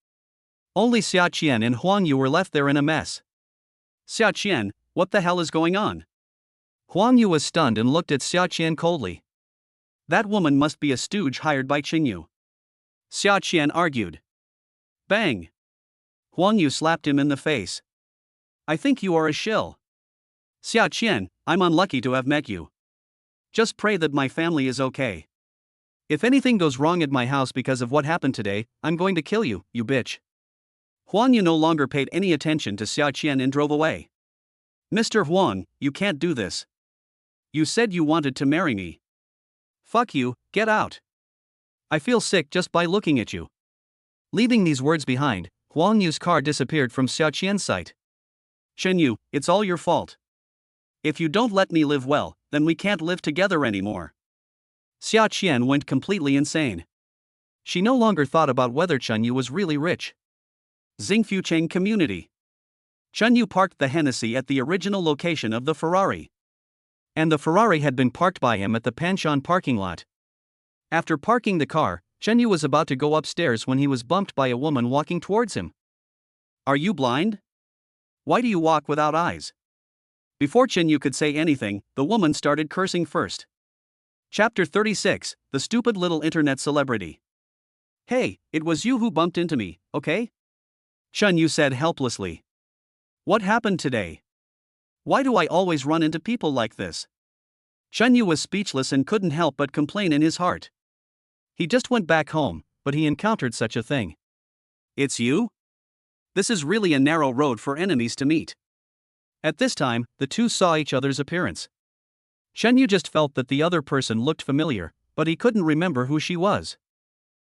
Only Xia Qian and Huang Yu were left there in a mess. Xia Qian, what the hell is going on? Huang Yu was stunned and looked at Xia Qian coldly. That woman must be a stooge hired by Qing Yu. Xia Qian argued. Bang! Huang Yu slapped him in the face. I think you are a shill. Xia Qian, I'm unlucky to have met you. Just pray that my family is okay. If anything goes wrong at my house because of what happened today, I'm going to kill you, you bitch. Huang Yu no longer paid any attention to Xia Qian and drove away. Mr. Huang, you can't do this. You said you wanted to marry me. Fuck you, get out. I feel sick just by looking at you. Leaving these words behind, Huang Yu's car disappeared from Xia Qian's sight. Shen Yu, it's all your fault. If you don't let me live well, then we can't live together anymore. Xia Qian went completely insane. She no longer thought about whether Chen Yu was really rich. Xingfucheng Community. Chen Yu parked the Hennessy at the original location of the Ferrari. And the Ferrari had been parked by him at the Panshan parking lot. After parking the car, Chen Yu was about to go upstairs when he was bumped by a woman walking towards him. Are you blind? Why do you walk without eyes? Before Chen Yu could say anything, the woman started cursing first. Chapter 36, The Stupid Little Internet Celebrity. Hey, it was you who bumped into me, okay? Chun Yu said helplessly. What happened today? Why do I always run into people like this? Chun Yu was speechless and couldn't help but complain in his heart. He just went back home, but he encountered such a thing. It's you? This is really a narrow road for enemies to meet. At this time, the two saw each other's appearance. Chun Yu just felt that the other person looked familiar, but he couldn't remember who she was.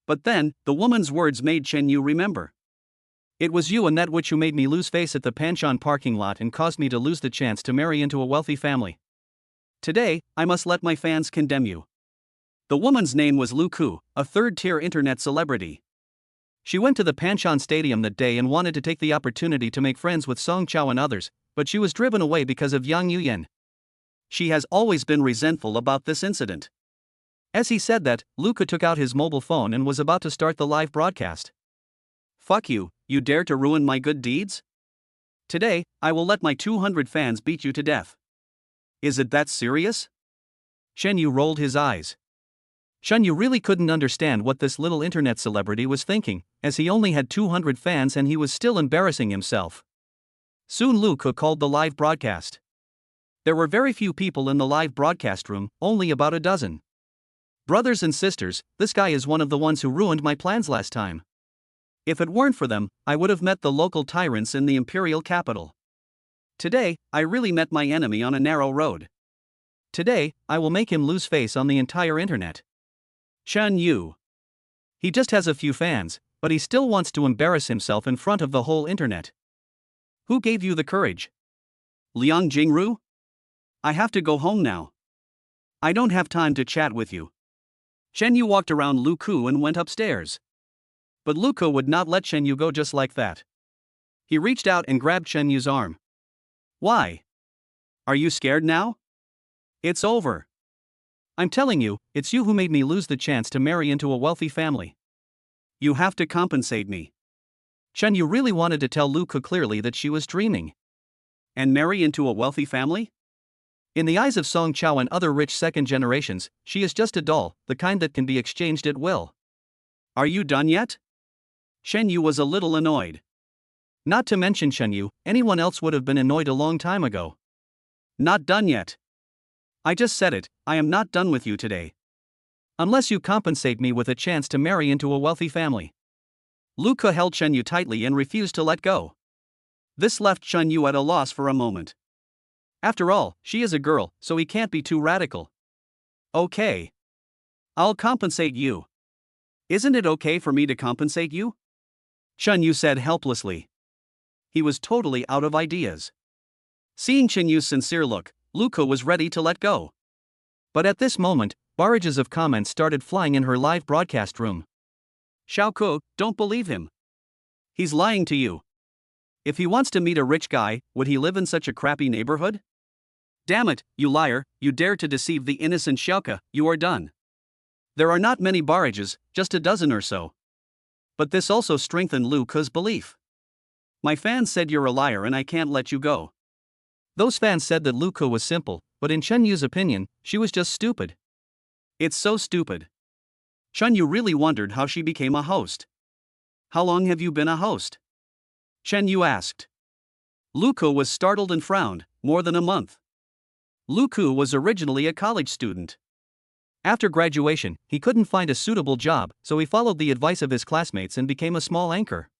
But then, the woman's words made Chun Yu remember. It was you and that witch who made me lose face at the Panshan parking lot and caused me to lose the chance to marry into a wealthy family. Today, I must let my fans condemn you. The woman's name was Lu Ku, a third-tier internet celebrity. She went to the Panshan Stadium that day and wanted to take the opportunity to make friends with Song Chao and others, but she was driven away because of Yang Yuyen. She has always been resentful about this incident. As he said that, Luca took out his mobile phone and was about to start the live broadcast. Fuck you, you dare to ruin my good deeds? Today, I will let my 200 fans beat you to death. Is it that serious? Chun Yu rolled his eyes. Chun Yu really couldn't understand what this little internet celebrity was thinking, as he only had 200 fans and he was still embarrassing himself. Soon Luca called the live broadcast. There were very few people in the live broadcast room, only about a dozen. Brothers and sisters, this guy is one of the ones who ruined my plans last time. If it weren't for them, I would have met the local tyrants in the imperial capital. Today, I really met my enemy on a narrow road. Today, I will make him lose face on the entire internet. Chun Yu. He just has a few fans, but he still wants to embarrass himself in front of the whole internet. Who gave you the courage? Liang Jingru? I have to go home now. I don't have time to chat with you. Chun Yu walked around Lu Ku and went upstairs. But Lu Ku would not let Chun Yu go just like that. He reached out and grabbed Chun Yu's arm. Why? Are you scared now? It's over. I'm telling you, it's you who made me lose the chance to marry into a wealthy family. You have to compensate me. Chun Yu really wanted to tell Lu Ku clearly that she was dreaming. And marry into a wealthy family? In the eyes of Song Chao and other rich second generations, she is just a doll, the kind that can be exchanged at will. Are you done yet? Chun Yu was a little annoyed. Not to mention Chun Yu, anyone else would have been annoyed a long time ago. Not done yet. I just said it, I am not done with you today. Unless you compensate me with a chance to marry into a wealthy family. Lu Ku held Chun Yu tightly and refused to let go. This left Chun Yu at a loss for a moment. After all, she is a girl, so he can't be too radical. Okay. I'll compensate you. Isn't it okay for me to compensate you? Chun Yu said helplessly. He was totally out of ideas. Seeing Chun Yu's sincere look, Lu Ku was ready to let go. But at this moment, barrages of comments started flying in her live broadcast room. Xiao Ku, don't believe him. He's lying to you. If he wants to meet a rich guy, would he live in such a crappy neighborhood? Damn it, you liar, you dare to deceive the innocent Xiaoke, you are done. There are not many barrages, just a dozen or so. But this also strengthened Lu Ku's belief. My fans said you're a liar and I can't let you go. Those fans said that Lu Ku was simple, but in Chun Yu's opinion, she was just stupid. It's so stupid. Chun Yu really wondered how she became a host. How long have you been a host? Chun Yu asked. Lu Ku was startled and frowned. More than a month. Lu Ku was originally a college student. After graduation, he couldn't find a suitable job, so he followed the advice of his classmates and became a small anchor.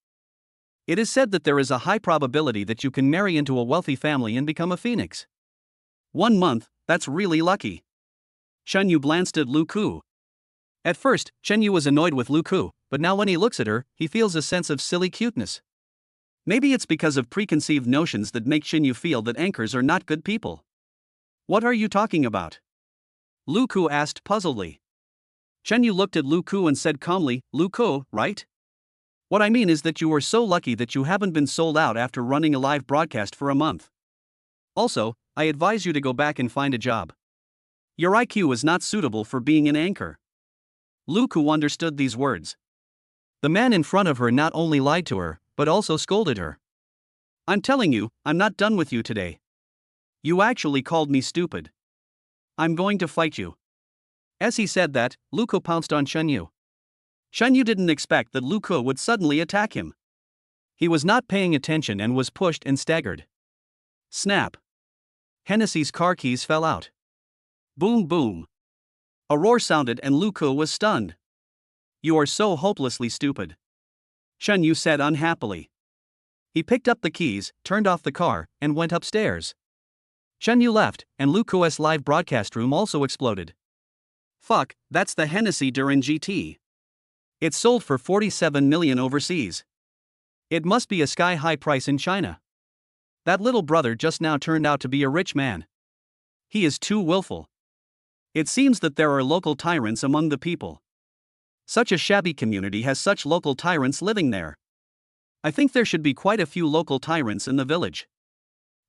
It is said that there is a high probability that you can marry into a wealthy family and become a phoenix. 1 month, that's really lucky. Chun Yu glanced at Lu Ku. At first, Chun Yu was annoyed with Lu Ku, but now when he looks at her, he feels a sense of silly cuteness. Maybe it's because of preconceived notions that make Chun Yu feel that anchors are not good people. What are you talking about? Lu Ku asked puzzledly. Chun Yu looked at Lu Ku and said calmly, Lu Ku, right? What I mean is that you were so lucky that you haven't been sold out after running a live broadcast for a month. Also, I advise you to go back and find a job. Your IQ is not suitable for being an anchor. Lu Ku understood these words. The man in front of her not only lied to her, but also scolded her. I'm telling you, I'm not done with you today. You actually called me stupid. I'm going to fight you. As he said that, Lu Ke pounced on Shen Yu. Shen Yu didn't expect that Lu Ke would suddenly attack him. He was not paying attention and was pushed and staggered. Snap! Hennessy's car keys fell out. Boom boom! A roar sounded and Lu Ke was stunned. "You are so hopelessly stupid," Shen Yu said unhappily. He picked up the keys, turned off the car, and went upstairs. Shen Yu left, and Lu Ke's live broadcast room also exploded. "Fuck, that's the Hennessy Duran GT. It sold for 47 million overseas. It must be a sky-high price in China. That little brother just now turned out to be a rich man. He is too willful. It seems that there are local tyrants among the people. Such a shabby community has such local tyrants living there. I think there should be quite a few local tyrants in the village."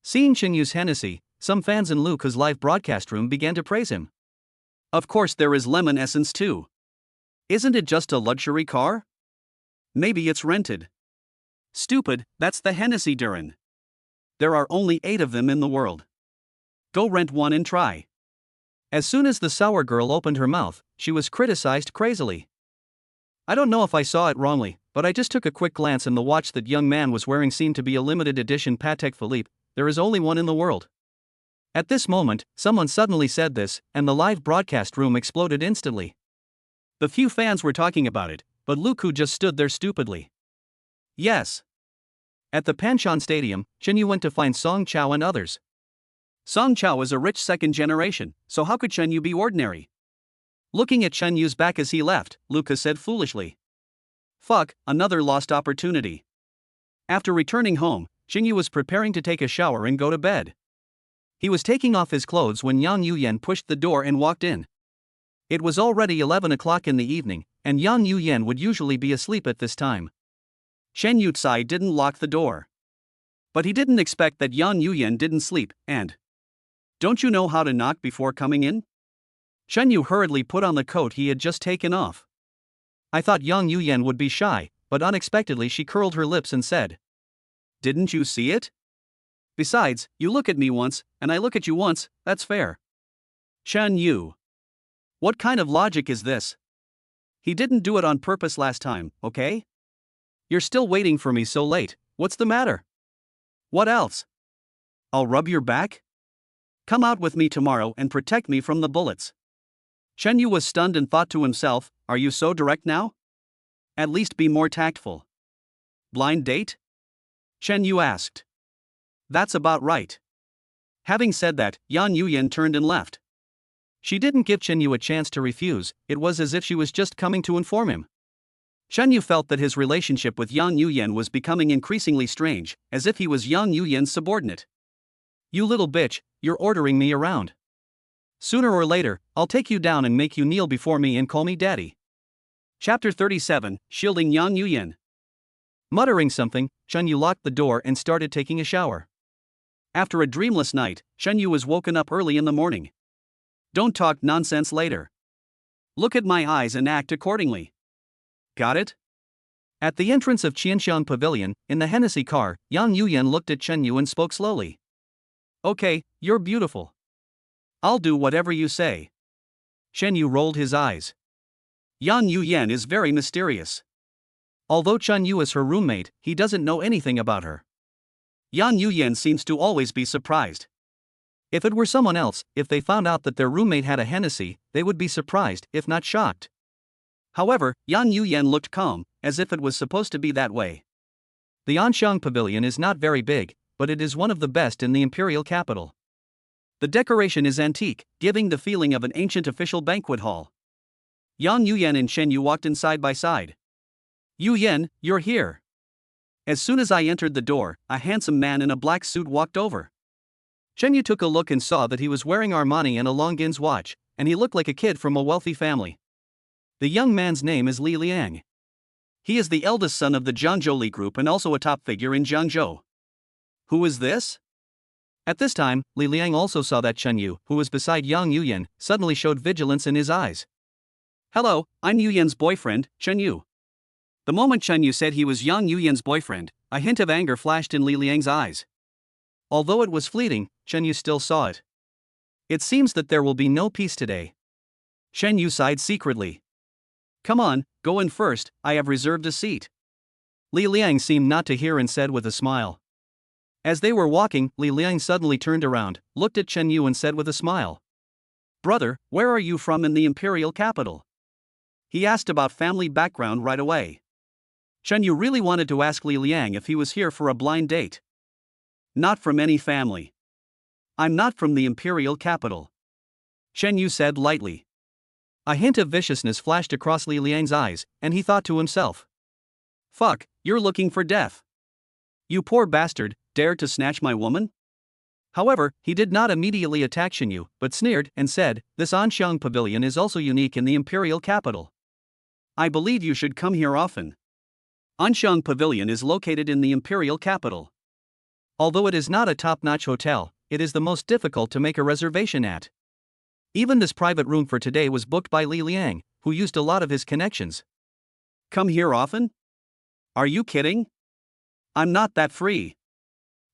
Seeing Shen Yu's Hennessy, some fans in Lu Ke's live broadcast room began to praise him. "Of course there is lemon essence too. Isn't it just a luxury car? Maybe it's rented." "Stupid, that's the Hennessy Duran. There are only 8 of them in the world. Go rent one and try." As soon as the sour girl opened her mouth, she was criticized crazily. "I don't know if I saw it wrongly, but I just took a quick glance and the watch that young man was wearing seemed to be a limited edition Patek Philippe. There is only one in the world." At this moment, someone suddenly said this, and the live broadcast room exploded instantly. The few fans were talking about it, but Lu Ke just stood there stupidly. Yes. At the Panshan Stadium, Shen Yu went to find Song Chao and others. Song Chao is a rich second generation, so how could Shen Yu be ordinary? Looking at Shen Yu's back as he left, Lu Ke said foolishly. "Fuck, another lost opportunity." After returning home, Shen Yu was preparing to take a shower and go to bed. He was taking off his clothes when Yang Yuyan pushed the door and walked in. It was already 11 o'clock in the evening, and Yang Yuyan would usually be asleep at this time. Shen Yucai didn't lock the door. But he didn't expect that Yang Yuyan didn't sleep, and... "Don't you know how to knock before coming in?" Shen Yu hurriedly put on the coat he had just taken off. I thought Yang Yuyan would be shy, but unexpectedly she curled her lips and said, "Didn't you see it? Besides, you look at me once, and I look at you once, that's fair." Shen Yu. What kind of logic is this? He didn't do it on purpose last time, okay? You're still waiting for me so late, what's the matter? What else? I'll rub your back? Come out with me tomorrow and protect me from the bullets. Shen Yu was stunned and thought to himself, are you so direct now? At least be more tactful. Blind date? Shen Yu asked. That's about right. Having said that, Yan Yuyan turned and left. She didn't give Shen Yu a chance to refuse, it was as if she was just coming to inform him. Shen Yu felt that his relationship with Yang Yuyan was becoming increasingly strange, as if he was Yang Yuyan's subordinate. "You little bitch, you're ordering me around. Sooner or later, I'll take you down and make you kneel before me and call me daddy." Chapter 37, Shielding Yang Yuyan. Muttering something, Shen Yu locked the door and started taking a shower. After a dreamless night, Shen Yu was woken up early in the morning. Don't talk nonsense later. Look at my eyes and act accordingly. Got it? At the entrance of Qianxiang Pavilion, in the Hennessy car, Yang Yuyan looked at Shen Yu and spoke slowly. Okay, you're beautiful. I'll do whatever you say. Shen Yu rolled his eyes. Yang Yuyan is very mysterious. Although Shen Yu is her roommate, he doesn't know anything about her. Yang Yuyan seems to always be surprised. If it were someone else, if they found out that their roommate had a Hennessy, they would be surprised, if not shocked. However, Yang Yuyan looked calm, as if it was supposed to be that way. The Anshang Pavilion is not very big, but it is one of the best in the imperial capital. The decoration is antique, giving the feeling of an ancient official banquet hall. Yang Yuyan and Shen Yu walked in side by side. Yuyan, you're here. As soon as I entered the door, a handsome man in a black suit walked over. Shen Yu took a look and saw that he was wearing Armani and a Longines watch, and he looked like a kid from a wealthy family. The young man's name is Li Liang. He is the eldest son of the Jiangzhou Li group and also a top figure in Jiangzhou. Who is this? At this time, Li Liang also saw that Shen Yu, who was beside Yang Yuyan, suddenly showed vigilance in his eyes. Hello, I'm Yuyan's boyfriend, Shen Yu. The moment Shen Yu said he was Yang Yuyan's boyfriend, a hint of anger flashed in Li Liang's eyes. Although it was fleeting, Shen Yu still saw it. It seems that there will be no peace today. Chen Yu sighed secretly. Come on, go in first, I have reserved a seat. Li Liang seemed not to hear and said with a smile. As they were walking, Li Liang suddenly turned around, looked at Chen Yu and said with a smile. Brother, where are you from in the imperial capital? He asked about family background right away. Chen Yu really wanted to ask Li Liang if he was here for a blind date. Not from any family. I'm not from the imperial capital. Chen Yu said lightly. A hint of viciousness flashed across Li Liang's eyes, and he thought to himself. Fuck, you're looking for death. You poor bastard, dared to snatch my woman? However, he did not immediately attack Chen Yu, but sneered and said, this Anxiang pavilion is also unique in the imperial capital. I believe you should come here often. Anxiang pavilion is located in the imperial capital. Although it is not a top-notch hotel, it is the most difficult to make a reservation at. Even this private room for today was booked by Li Liang, who used a lot of his connections. Come here often? Are you kidding? I'm not that free.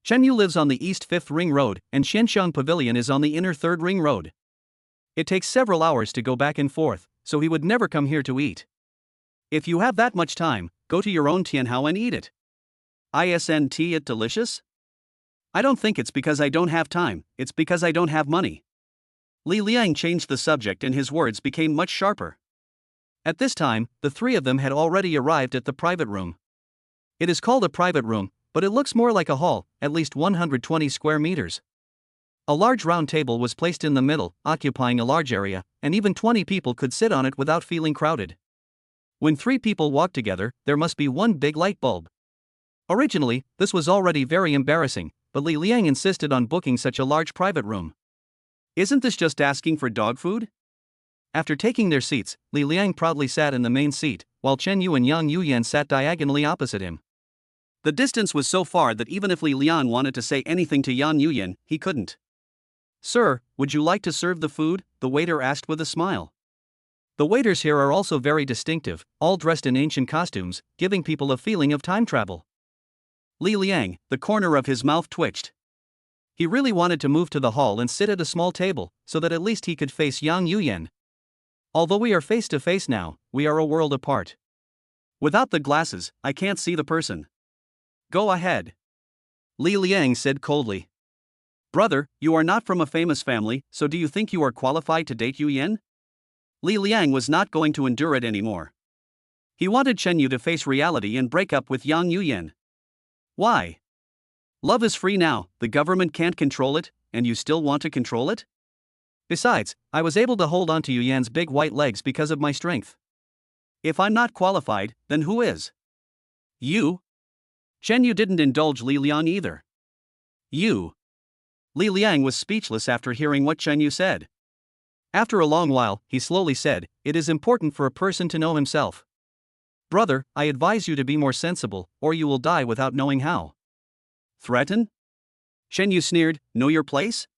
Chen Yu lives on the East 5th Ring Road, and Xianxiang Pavilion is on the inner 3rd Ring Road. It takes several hours to go back and forth, so he would never come here to eat. If you have that much time, go to your own tianhao and eat it. Isn't it delicious? I don't think it's because I don't have time, it's because I don't have money. Li Liang changed the subject and his words became much sharper. At this time, the three of them had already arrived at the private room. It is called a private room, but it looks more like a hall, at least 120 square meters. A large round table was placed in the middle, occupying a large area, and even 20 people could sit on it without feeling crowded. When 3 people walk together, there must be one big light bulb. Originally, this was already very embarrassing, but Li Liang insisted on booking such a large private room. Isn't this just asking for dog food? After taking their seats, Li Liang proudly sat in the main seat, while Chen Yu and Yang Yuyan sat diagonally opposite him. The distance was so far that even if Li Liang wanted to say anything to Yang Yuyan, he couldn't. Sir, would you like to serve the food? The waiter asked with a smile. The waiters here are also very distinctive, all dressed in ancient costumes, giving people a feeling of time travel. Li Liang, the corner of his mouth twitched. He really wanted to move to the hall and sit at a small table, so that at least he could face Yang Yuyan. Although we are face to face now, we are a world apart. Without the glasses, I can't see the person. Go ahead. Li Liang said coldly. Brother, you are not from a famous family, so do you think you are qualified to date Yu Yan? Li Liang was not going to endure it anymore. He wanted Chen Yu to face reality and break up with Yang Yuyan. Why? Love is free now, the government can't control it, and you still want to control it? Besides, I was able to hold on to Yu Yan's big white legs because of my strength. If I'm not qualified, then who is? You? Chen Yu didn't indulge Li Liang either. You. Li Liang was speechless after hearing what Chen Yu said. After a long while, he slowly said, it is important for a person to know himself. Brother, I advise you to be more sensible, or you will die without knowing how. Threaten? Chen Yu sneered, know your place?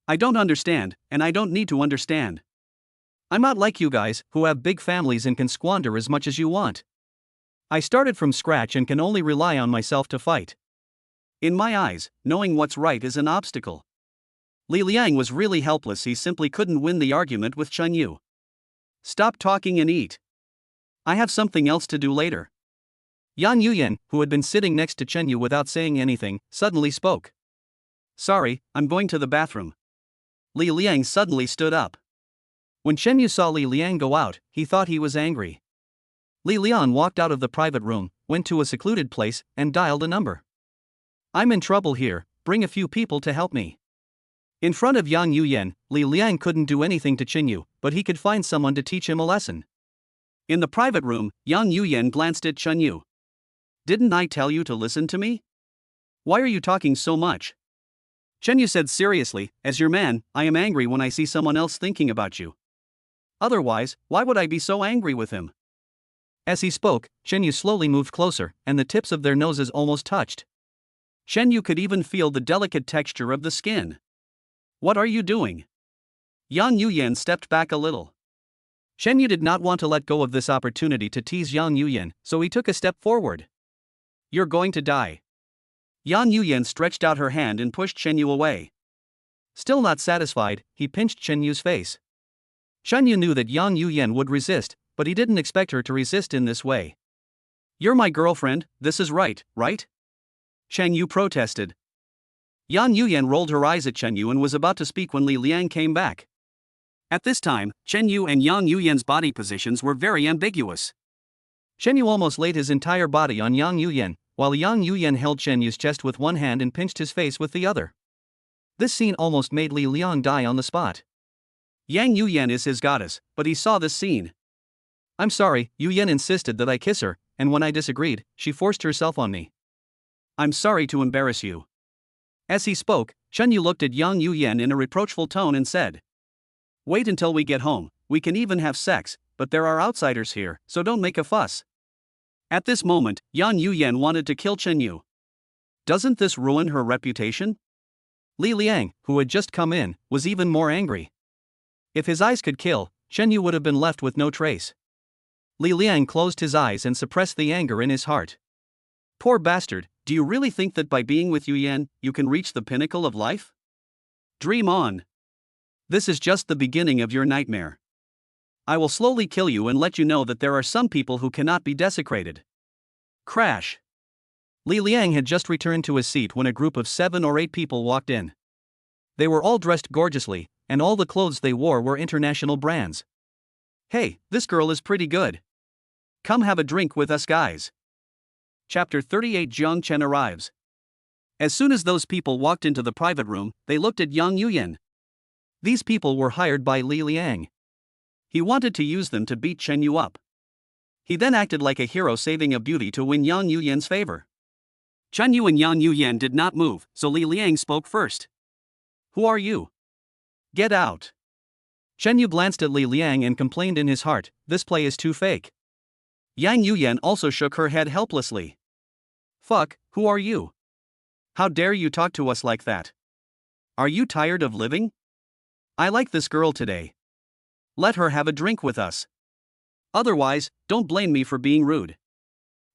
I don't understand, and I don't need to understand. I'm not like you guys, who have big families and can squander as much as you want. I started from scratch and can only rely on myself to fight. In my eyes, knowing what's right is an obstacle. Li Liang was really helpless, he simply couldn't win the argument with Chen Yu. Stop talking and eat. I have something else to do later. Yang Yuyan, who had been sitting next to Chen Yu without saying anything, suddenly spoke. Sorry, I'm going to the bathroom. Li Liang suddenly stood up. When Chen Yu saw Li Liang go out, he thought he was angry. Li Liang walked out of the private room, went to a secluded place, and dialed a number. I'm in trouble here, bring a few people to help me. In front of Yang Yuyan, Li Liang couldn't do anything to Chen Yu, but he could find someone to teach him a lesson. In the private room, Yang Yuyan glanced at Chen Yu. Didn't I tell you to listen to me? Why are you talking so much? Chen Yu said seriously, as your man, I am angry when I see someone else thinking about you. Otherwise, why would I be so angry with him? As he spoke, Chen Yu slowly moved closer, and the tips of their noses almost touched. Chen Yu could even feel the delicate texture of the skin. What are you doing? Yang Yuyan stepped back a little. Chen Yu did not want to let go of this opportunity to tease Yang Yuyan, so he took a step forward. You're going to die. Yang Yuyan stretched out her hand and pushed Chen Yu away. Still not satisfied, he pinched Chen Yu's face. Shen Yu knew that Yang Yuyan would resist, but he didn't expect her to resist in this way. You're my girlfriend, this is right, right? Chen Yu protested. Yang Yuyan rolled her eyes at Chen Yu and was about to speak when Li Liang came back. At this time, Chen Yu and Yang Yuyan's body positions were very ambiguous. Chen Yu almost laid his entire body on Yang Yuyan, while Yang Yuyan held Chen Yu's chest with one hand and pinched his face with the other. This scene almost made Li Liang die on the spot. Yang Yuyan is his goddess, but he saw this scene. I'm sorry, Yuyan insisted that I kiss her, and when I disagreed, she forced herself on me. I'm sorry to embarrass you. As he spoke, Chen Yu looked at Yang Yuyan in a reproachful tone and said, Wait until we get home, we can even have sex, but there are outsiders here, so don't make a fuss. At this moment, Yang Yuyan wanted to kill Chen Yu. Doesn't this ruin her reputation? Li Liang, who had just come in, was even more angry. If his eyes could kill, Chen Yu would have been left with no trace. Li Liang closed his eyes and suppressed the anger in his heart. Poor bastard, do you really think that by being with Yuyan, you can reach the pinnacle of life? Dream on. This is just the beginning of your nightmare. I will slowly kill you and let you know that there are some people who cannot be desecrated. Crash. Li Liang had just returned to his seat when a group of 7 or 8 people walked in. They were all dressed gorgeously, and all the clothes they wore were international brands. Hey, this girl is pretty good. Come have a drink with us guys. Chapter 38 Jiang Chen arrives. As soon as those people walked into the private room, they looked at Yang Yuyan. These people were hired by Li Liang. He wanted to use them to beat Chen Yu up. He then acted like a hero saving a beauty to win Yang Yuyan's favor. Chen Yu and Yang Yuyan did not move, so Li Liang spoke first. Who are you? Get out. Chen Yu glanced at Li Liang and complained in his heart, this play is too fake. Yang Yuyan also shook her head helplessly. Fuck, who are you? How dare you talk to us like that? Are you tired of living? I like this girl today. Let her have a drink with us. Otherwise, don't blame me for being rude.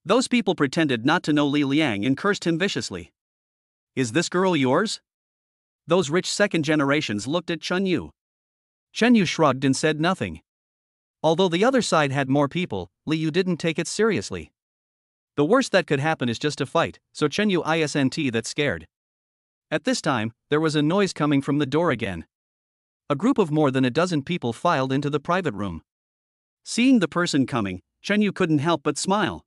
Those people pretended not to know Li Liang and cursed him viciously. Is this girl yours? Those rich second generations looked at Chen Yu. Chen Yu shrugged and said nothing. Although the other side had more people, Li Yu didn't take it seriously. The worst that could happen is just a fight, so Chen Yu isn't that scared. At this time, there was a noise coming from the door again. A group of more than a dozen people filed into the private room. Seeing the person coming, Chen Yu couldn't help but smile.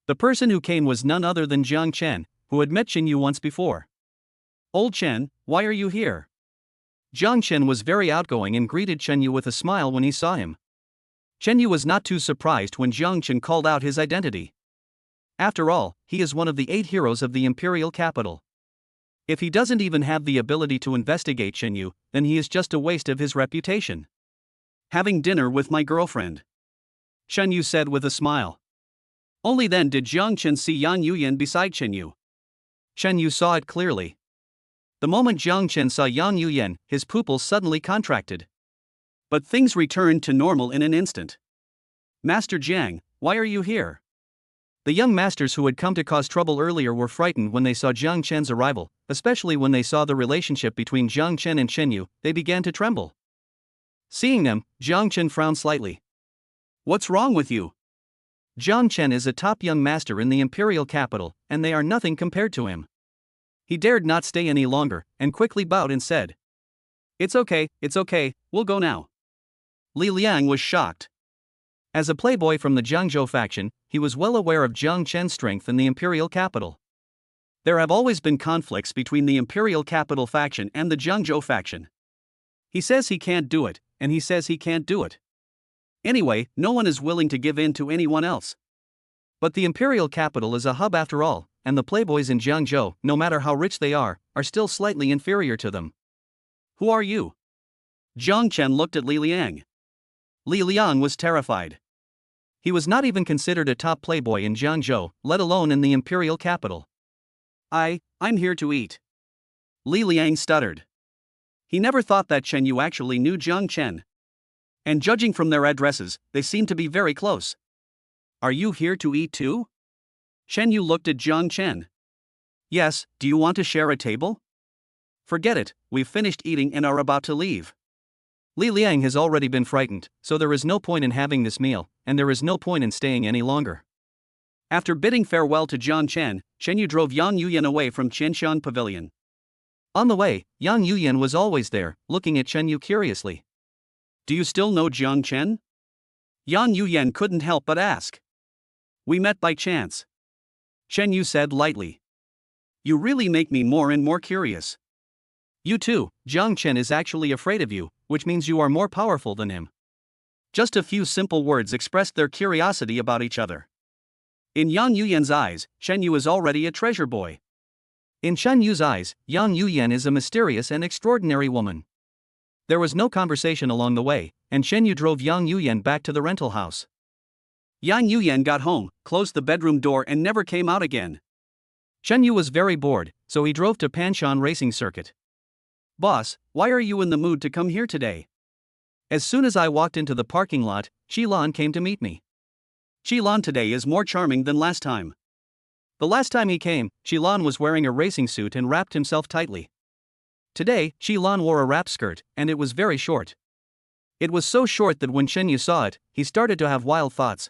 The person who came was none other than Jiang Chen, who had met Chen Yu once before. Old Chen, why are you here? Jiang Chen was very outgoing and greeted Chen Yu with a smile when he saw him. Chen Yu was not too surprised when Jiang Chen called out his identity. After all, he is one of the 8 heroes of the imperial capital. If he doesn't even have the ability to investigate Chen Yu, then he is just a waste of his reputation. Having dinner with my girlfriend, Chen Yu said with a smile. Only then did Jiang Chen see Yang Yuyan beside Chen Yu. Chen Yu saw it clearly. The moment Jiang Chen saw Yang Yuyan, his pupils suddenly contracted. But things returned to normal in an instant. Master Jiang, why are you here? The young masters who had come to cause trouble earlier were frightened when they saw Jiang Chen's arrival, especially when they saw the relationship between Jiang Chen and Chen Yu, they began to tremble. Seeing them, Jiang Chen frowned slightly. What's wrong with you? Jiang Chen is a top young master in the imperial capital, and they are nothing compared to him. He dared not stay any longer, and quickly bowed and said, it's okay, we'll go now. Li Liang was shocked. As a playboy from the Jiangzhou faction, he was well aware of Jiang Chen's strength in the imperial capital. There have always been conflicts between the imperial capital faction and the Jiangzhou faction. He says he can't do it, and he says he can't do it. Anyway, no one is willing to give in to anyone else. But the imperial capital is a hub after all, and the playboys in Jiangzhou, no matter how rich they are still slightly inferior to them. Who are you? Jiang Chen looked at Li Liang. Li Liang was terrified. He was not even considered a top playboy in Jiangzhou, let alone in the imperial capital. I'm here to eat. Li Liang stuttered. He never thought that Chen Yu actually knew Jiang Chen. And judging from their addresses, they seemed to be very close. Are you here to eat too? Chen Yu looked at Jiang Chen. Yes, do you want to share a table? Forget it, we've finished eating and are about to leave. Li Liang has already been frightened, so there is no point in having this meal, and there is no point in staying any longer. After bidding farewell to Jiang Chen, Chen Yu drove Yang Yuyan away from Qianshan Pavilion. On the way, Yang Yuyan was always there, looking at Chen Yu curiously. Do you still know Jiang Chen? Yang Yuyan couldn't help but ask. We met by chance. Chen Yu said lightly. You really make me more and more curious. You too, Jiang Chen is actually afraid of you, which means you are more powerful than him. Just a few simple words expressed their curiosity about each other. In Yang Yuyan's eyes, Chen Yu is already a treasure boy. In Chen Yu's eyes, Yang Yuyan is a mysterious and extraordinary woman. There was no conversation along the way, and Chen Yu drove Yang Yuyan back to the rental house. Yang Yuyan got home, closed the bedroom door and never came out again. Chen Yu was very bored, so he drove to Panshan Racing Circuit. Boss, why are you in the mood to come here today? As soon as I walked into the parking lot, Qilan came to meet me. Qilan today is more charming than last time. The last time he came, Qilan was wearing a racing suit and wrapped himself tightly. Today, Qilan wore a wrap skirt, and it was very short. It was so short that when Chen Yu saw it, he started to have wild thoughts.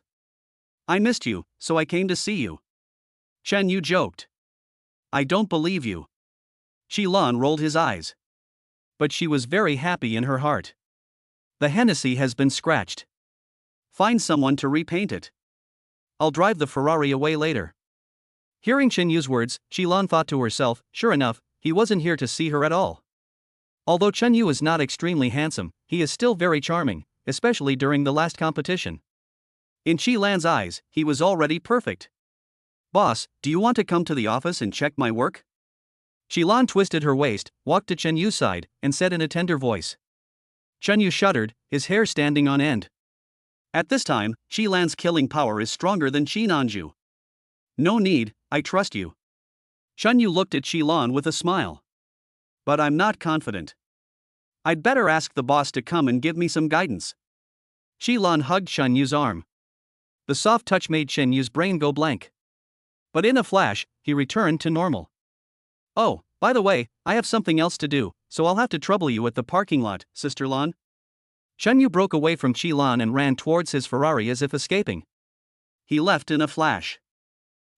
I missed you, so I came to see you. Chen Yu joked. I don't believe you. Qilan rolled his eyes. But she was very happy in her heart. The Hennessy has been scratched. Find someone to repaint it. I'll drive the Ferrari away later. Hearing Chen Yu's words, Qilan thought to herself, sure enough, he wasn't here to see her at all. Although Chen Yu is not extremely handsome, he is still very charming, especially during the last competition. In Qilan's eyes, he was already perfect. Boss, do you want to come to the office and check my work? Qilan twisted her waist, walked to Chen Yu's side, and said in a tender voice. Chen Yu shuddered, his hair standing on end. At this time, Qilan's killing power is stronger than Qi Nanju. No need, I trust you. Chen Yu looked at Qilan with a smile. But I'm not confident. I'd better ask the boss to come and give me some guidance. Qilan hugged Chen Yu's arm. The soft touch made Chen Yu's brain go blank. But in a flash, he returned to normal. Oh, by the way, I have something else to do, so I'll have to trouble you at the parking lot, Sister Lan. Chen Yu broke away from Qilan and ran towards his Ferrari as if escaping. He left in a flash.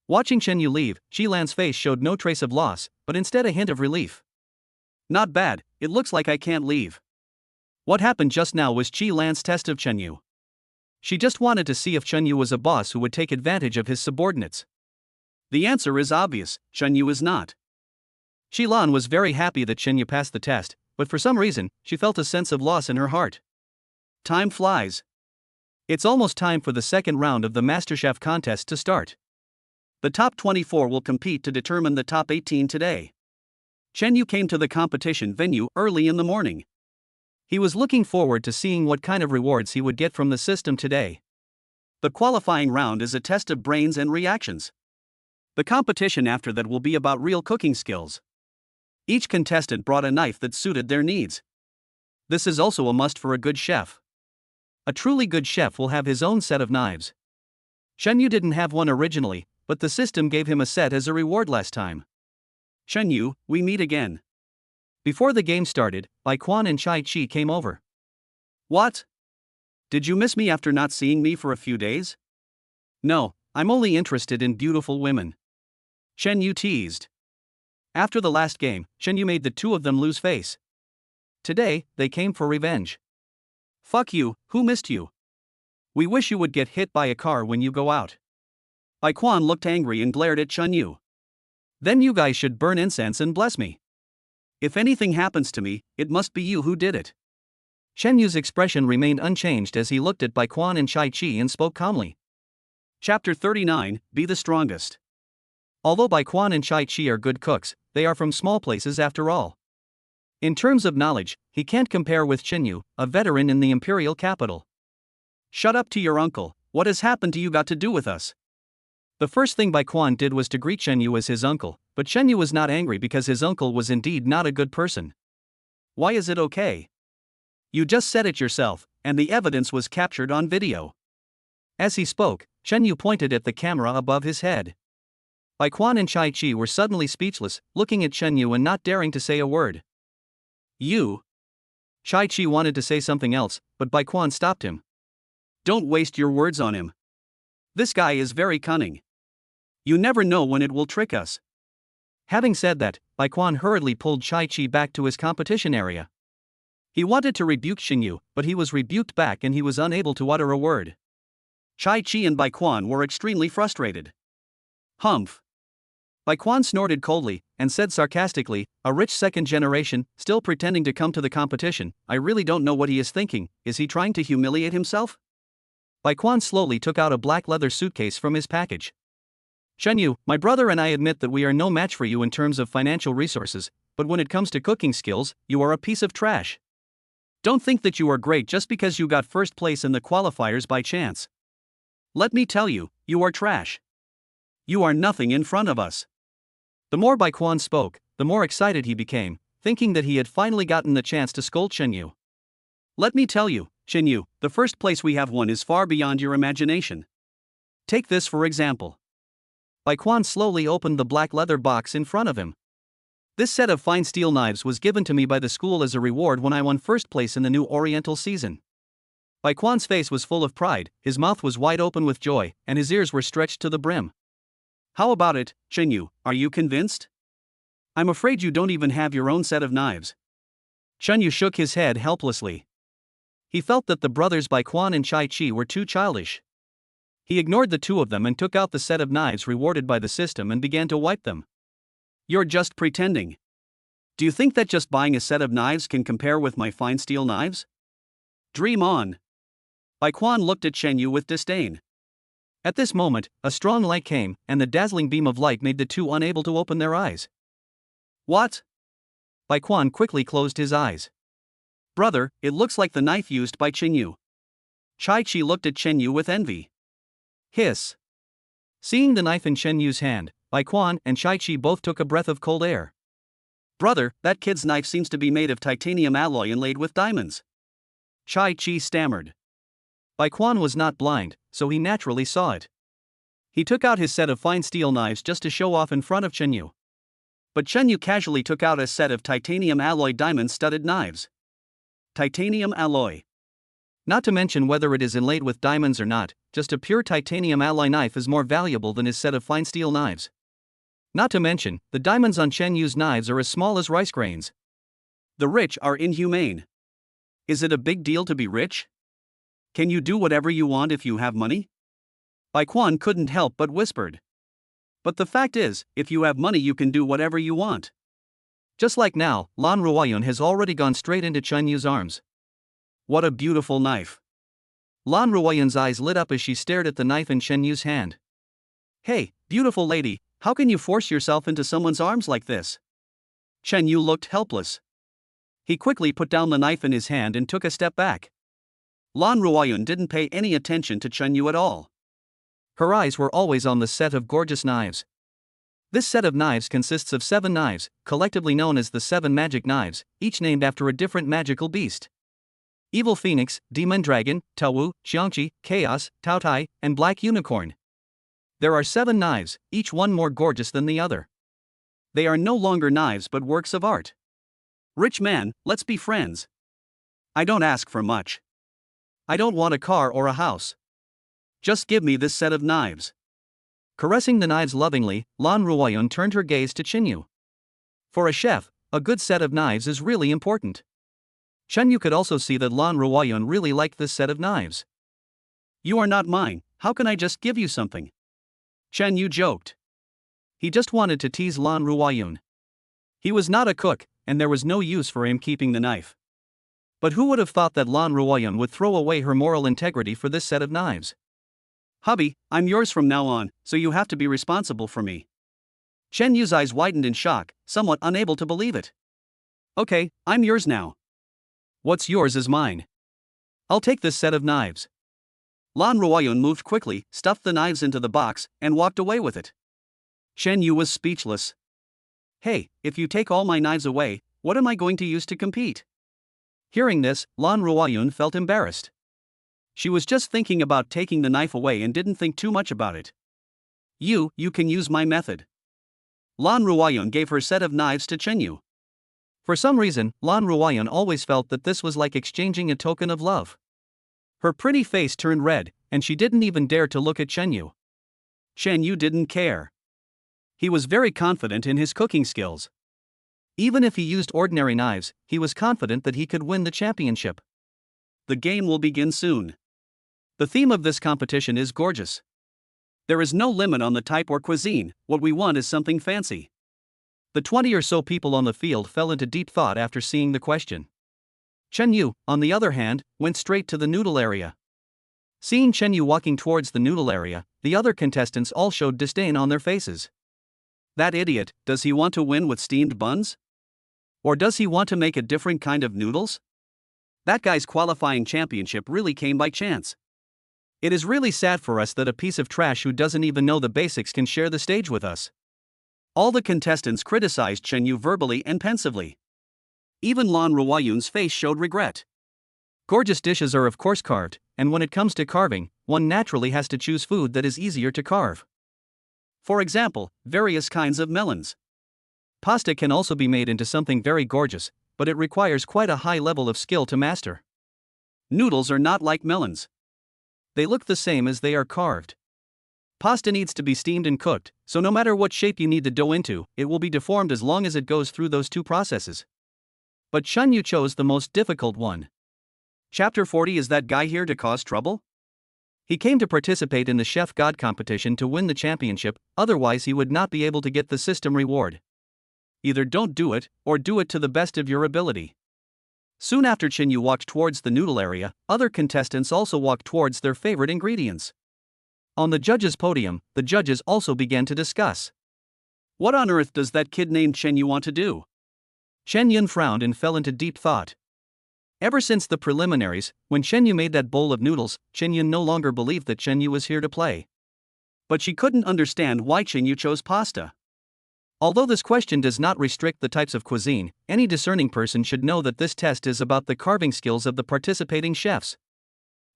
Watching Chen Yu leave, Qilan's face showed no trace of loss, but instead a hint of relief. Not bad, it looks like I can't leave. What happened just now was Qilan's test of Chen Yu. She just wanted to see if Chen Yu was a boss who would take advantage of his subordinates. The answer is obvious, Chen Yu is not. Qilan was very happy that Chen Yu passed the test, but for some reason, she felt a sense of loss in her heart. Time flies. It's almost time for the second round of the MasterChef contest to start. The top 24 will compete to determine the top 18 today. Chen Yu came to the competition venue early in the morning. He was looking forward to seeing what kind of rewards he would get from the system today. The qualifying round is a test of brains and reactions. The competition after that will be about real cooking skills. Each contestant brought a knife that suited their needs. This is also a must for a good chef. A truly good chef will have his own set of knives. Chen Yu didn't have one originally, but the system gave him a set as a reward last time. Chen Yu, we meet again. Before the game started, Bai Quan and Chai Chi came over. What? Did you miss me after not seeing me for a few days? No, I'm only interested in beautiful women. Chen Yu teased. After the last game, Chen Yu made the two of them lose face. Today, they came for revenge. Fuck you, who missed you? We wish you would get hit by a car when you go out. Bai Quan looked angry and glared at Chen Yu. Then you guys should burn incense and bless me. If anything happens to me, it must be you who did it. Chen Yu's expression remained unchanged as he looked at Bai Quan and Chai Chi and spoke calmly. Chapter 39, Be the Strongest. Although Bai Quan and Chai Chi are good cooks, they are from small places after all. In terms of knowledge, he can't compare with Chen Yu, a veteran in the imperial capital. Shut up to your uncle, what has happened to you got to do with us? The first thing Bai Quan did was to greet Chen Yu as his uncle, but Chen Yu was not angry because his uncle was indeed not a good person. Why is it okay? You just said it yourself, and the evidence was captured on video. As he spoke, Chen Yu pointed at the camera above his head. Bai Quan and Chai Chi were suddenly speechless, looking at Chen Yu and not daring to say a word. You? Chai Chi wanted to say something else, but Bai Quan stopped him. Don't waste your words on him. This guy is very cunning. You never know when it will trick us. Having said that, Bai Quan hurriedly pulled Chai Chi back to his competition area. He wanted to rebuke Xinyu, but he was rebuked back and he was unable to utter a word. Chai Chi and Bai Quan were extremely frustrated. Humph. Bai Quan snorted coldly, and said sarcastically, a rich second generation, still pretending to come to the competition. I really don't know what he is thinking. Is he trying to humiliate himself? Bai Quan slowly took out a black leather suitcase from his package. Xinyu, my brother and I admit that we are no match for you in terms of financial resources, but when it comes to cooking skills, you are a piece of trash. Don't think that you are great just because you got first place in the qualifiers by chance. Let me tell you, you are trash. You are nothing in front of us. The more Bai Quan spoke, the more excited he became, thinking that he had finally gotten the chance to scold Xinyu. Let me tell you, Xinyu, the first place we have won is far beyond your imagination. Take this for example. Bai Quan slowly opened the black leather box in front of him. This set of fine steel knives was given to me by the school as a reward when I won first place in the new Oriental season. Bai Quan's face was full of pride, his mouth was wide open with joy, and his ears were stretched to the brim. How about it, Xinyu, are you convinced? I'm afraid you don't even have your own set of knives. Xinyu shook his head helplessly. He felt that the brothers Bai Quan and Chai Chi were too childish. He ignored the two of them and took out the set of knives rewarded by the system and began to wipe them. You're just pretending. Do you think that just buying a set of knives can compare with my fine steel knives? Dream on. Bai Quan looked at Xinyu with disdain. At this moment, a strong light came, and the dazzling beam of light made the two unable to open their eyes. What? Bai Quan quickly closed his eyes. Brother, it looks like the knife used by Xinyu. Chai Chi looked at Xinyu with envy. Hiss. Seeing the knife in Xinyu's hand, Bai Quan and Chai Chi both took a breath of cold air. Brother, that kid's knife seems to be made of titanium alloy inlaid with diamonds. Chai Chi stammered. Bai Quan was not blind, so he naturally saw it. He took out his set of fine steel knives just to show off in front of Xinyu. But Xinyu casually took out a set of titanium alloy diamond-studded knives. Titanium alloy. Not to mention whether it is inlaid with diamonds or not, just a pure titanium alloy knife is more valuable than his set of fine steel knives. Not to mention, the diamonds on Xinyu's knives are as small as rice grains. The rich are inhumane. Is it a big deal to be rich? Can you do whatever you want if you have money? Bai Quan couldn't help but whispered. But the fact is, if you have money you can do whatever you want. Just like now, Lan Ruoyun has already gone straight into Xinyu's arms. What a beautiful knife. Lan Ruoyun's eyes lit up as she stared at the knife in Xinyu's hand. Hey, beautiful lady, how can you force yourself into someone's arms like this? Xinyu looked helpless. He quickly put down the knife in his hand and took a step back. Lan Ruoyun didn't pay any attention to Xinyu at all. Her eyes were always on the set of gorgeous knives. This set of knives consists of 7 knives, collectively known as the 7 magic knives, each named after a different magical beast. Evil Phoenix, Demon Dragon, Taowu, Xiangqi, Chaos, Taotai, and Black Unicorn. There are 7 knives, each one more gorgeous than the other. They are no longer knives but works of art. Rich man, let's be friends. I don't ask for much. I don't want a car or a house. Just give me this set of knives. Caressing the knives lovingly, Lan Ruoyun turned her gaze to Xinyu. For a chef, a good set of knives is really important. Xinyu could also see that Lan Ruoyun really liked this set of knives. You are not mine, how can I just give you something? Xinyu joked. He just wanted to tease Lan Ruoyun. He was not a cook, and there was no use for him keeping the knife. But who would have thought that Lan Ruoyun would throw away her moral integrity for this set of knives? Hubby, I'm yours from now on, so you have to be responsible for me. Xinyu's eyes widened in shock, somewhat unable to believe it. Okay, I'm yours now. What's yours is mine. I'll take this set of knives. Lan Ruoyun moved quickly, stuffed the knives into the box, and walked away with it. Xinyu was speechless. Hey, if you take all my knives away, what am I going to use to compete? Hearing this, Lan Ruoyun felt embarrassed. She was just thinking about taking the knife away and didn't think too much about it. You can use my method. Lan Ruoyun gave her set of knives to Xinyu. For some reason, Lan Ruoyan always felt that this was like exchanging a token of love. Her pretty face turned red, and she didn't even dare to look at Chen Yu. Chen Yu didn't care. He was very confident in his cooking skills. Even if he used ordinary knives, he was confident that he could win the championship. The game will begin soon. The theme of this competition is gorgeous. There is no limit on the type or cuisine, what we want is something fancy. The 20 or so people on the field fell into deep thought after seeing the question. Chen Yu, on the other hand, went straight to the noodle area. Seeing Chen Yu walking towards the noodle area, the other contestants all showed disdain on their faces. That idiot, does he want to win with steamed buns? Or does he want to make a different kind of noodles? That guy's qualifying championship really came by chance. It is really sad for us that a piece of trash who doesn't even know the basics can share the stage with us. All the contestants criticized Chen Yu verbally and pensively. Even Lan Ruoyun's face showed regret. Gorgeous dishes are of course carved, and when it comes to carving, one naturally has to choose food that is easier to carve. For example, various kinds of melons. Pasta can also be made into something very gorgeous, but it requires quite a high level of skill to master. Noodles are not like melons. They look the same as they are carved. Pasta needs to be steamed and cooked, so no matter what shape you need the dough into, it will be deformed as long as it goes through those two processes. But Chen Yu chose the most difficult one. Chapter 40. Is that guy here to cause trouble? He came to participate in the Chef God competition to win the championship, otherwise he would not be able to get the system reward. Either don't do it, or do it to the best of your ability. Soon after Chen Yu walked towards the noodle area, other contestants also walked towards their favorite ingredients. On the judges' podium, the judges also began to discuss. What on earth does that kid named Chen Yu want to do? Chen Yun frowned and fell into deep thought. Ever since the preliminaries, when Chen Yu made that bowl of noodles, Chen Yun no longer believed that Chen Yu was here to play. But she couldn't understand why Chen Yu chose pasta. Although this question does not restrict the types of cuisine, any discerning person should know that this test is about the carving skills of the participating chefs.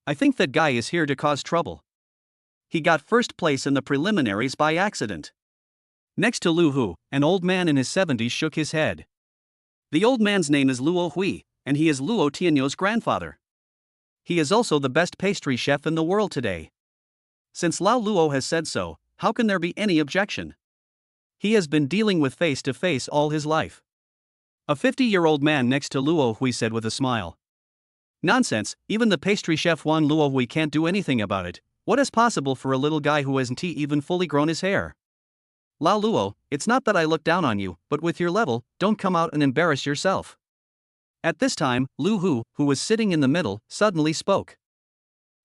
I think that guy is here to cause trouble. He got first place in the preliminaries by accident. Next to Lu Hu, an old man in his 70s shook his head. The old man's name is Luo Hui, and he is Luo Tianyou's grandfather. He is also the best pastry chef in the world today. Since Lao Luo has said so, how can there be any objection? He has been dealing with face-to-face all his life. A 50-year-old man next to Luo Hui said with a smile. Nonsense, even the pastry chef Wan Luo Hui can't do anything about it. What is possible for a little guy who hasn't even fully grown his hair? Lao Luo, it's not that I look down on you, but with your level, don't come out and embarrass yourself. At this time, Lu Hu, who was sitting in the middle, suddenly spoke.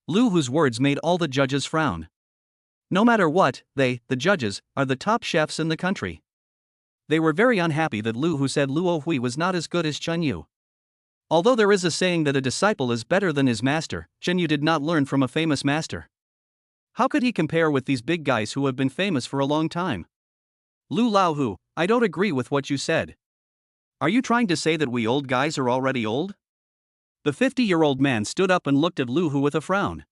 Lu Hu's words made all the judges frown. No matter what, they, the judges, are the top chefs in the country. They were very unhappy that Lu Hu said Luo Hui was not as good as Chen Yu. Although there is a saying that a disciple is better than his master, Chen Yu did not learn from a famous master. How could he compare with these big guys who have been famous for a long time? Lu Lao Hu, I don't agree with what you said. Are you trying to say that we old guys are already old? The 50-year-old man stood up and looked at Lu Hu with a frown.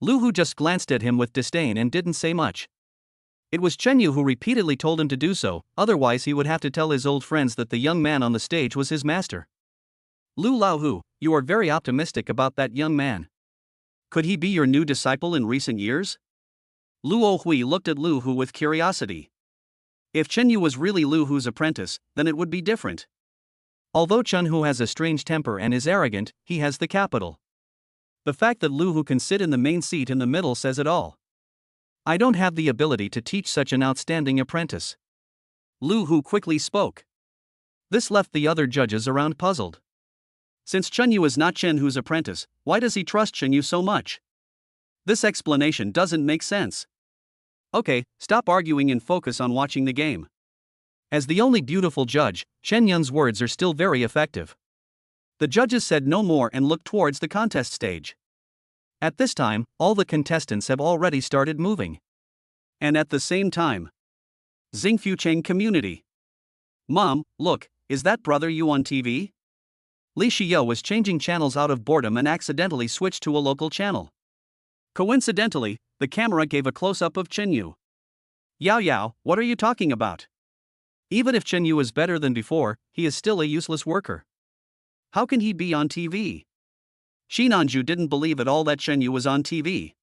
Lu Hu just glanced at him with disdain and didn't say much. It was Chen Yu who repeatedly told him to do so, otherwise he would have to tell his old friends that the young man on the stage was his master. Lu Lao Hu, you are very optimistic about that young man. Could he be your new disciple in recent years? Luo Hui looked at Lu Hu with curiosity. If Chen Yu was really Lu Hu's apprentice, then it would be different. Although Chen Hu has a strange temper and is arrogant, he has the capital. The fact that Lu Hu can sit in the main seat in the middle says it all. I don't have the ability to teach such an outstanding apprentice. Lu Hu quickly spoke. This left the other judges around puzzled. Since Chen Yu is not Chen Hu's apprentice, why does he trust Chen Yu so much? This explanation doesn't make sense. Okay, stop arguing and focus on watching the game. As the only beautiful judge, Chen Yun's words are still very effective. The judges said no more and looked towards the contest stage. At this time, all the contestants have already started moving. And at the same time, Xingfucheng community. Mom, look, is that brother you on TV? Li Xiao was changing channels out of boredom and accidentally switched to a local channel. Coincidentally, the camera gave a close-up of Chen Yu. Yao Yao, what are you talking about? Even if Chen Yu is better than before, he is still a useless worker. How can he be on TV? Shinanju didn't believe at all that Chen Yu was on TV.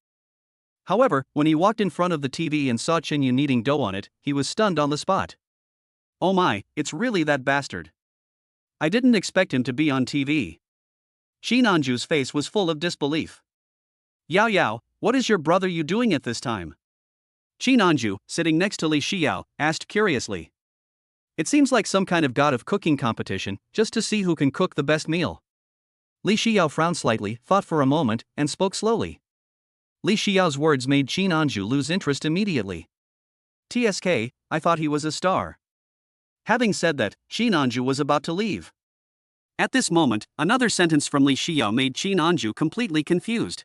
However, when he walked in front of the TV and saw Chen Yu kneading dough on it, he was stunned on the spot. Oh my, it's really that bastard. I didn't expect him to be on TV. Shinanju's face was full of disbelief. Yao Yao, what is your brother you doing at this time? Shinanju, sitting next to Li Xiao, asked curiously. It seems like some kind of god of cooking competition, just to see who can cook the best meal. Li Xiao frowned slightly, thought for a moment, and spoke slowly. Li Xiao's words made Shinanju lose interest immediately. TSK, I thought he was a star. Having said that, Shinanju was about to leave. At this moment, another sentence from Li Xiao made Shinanju completely confused.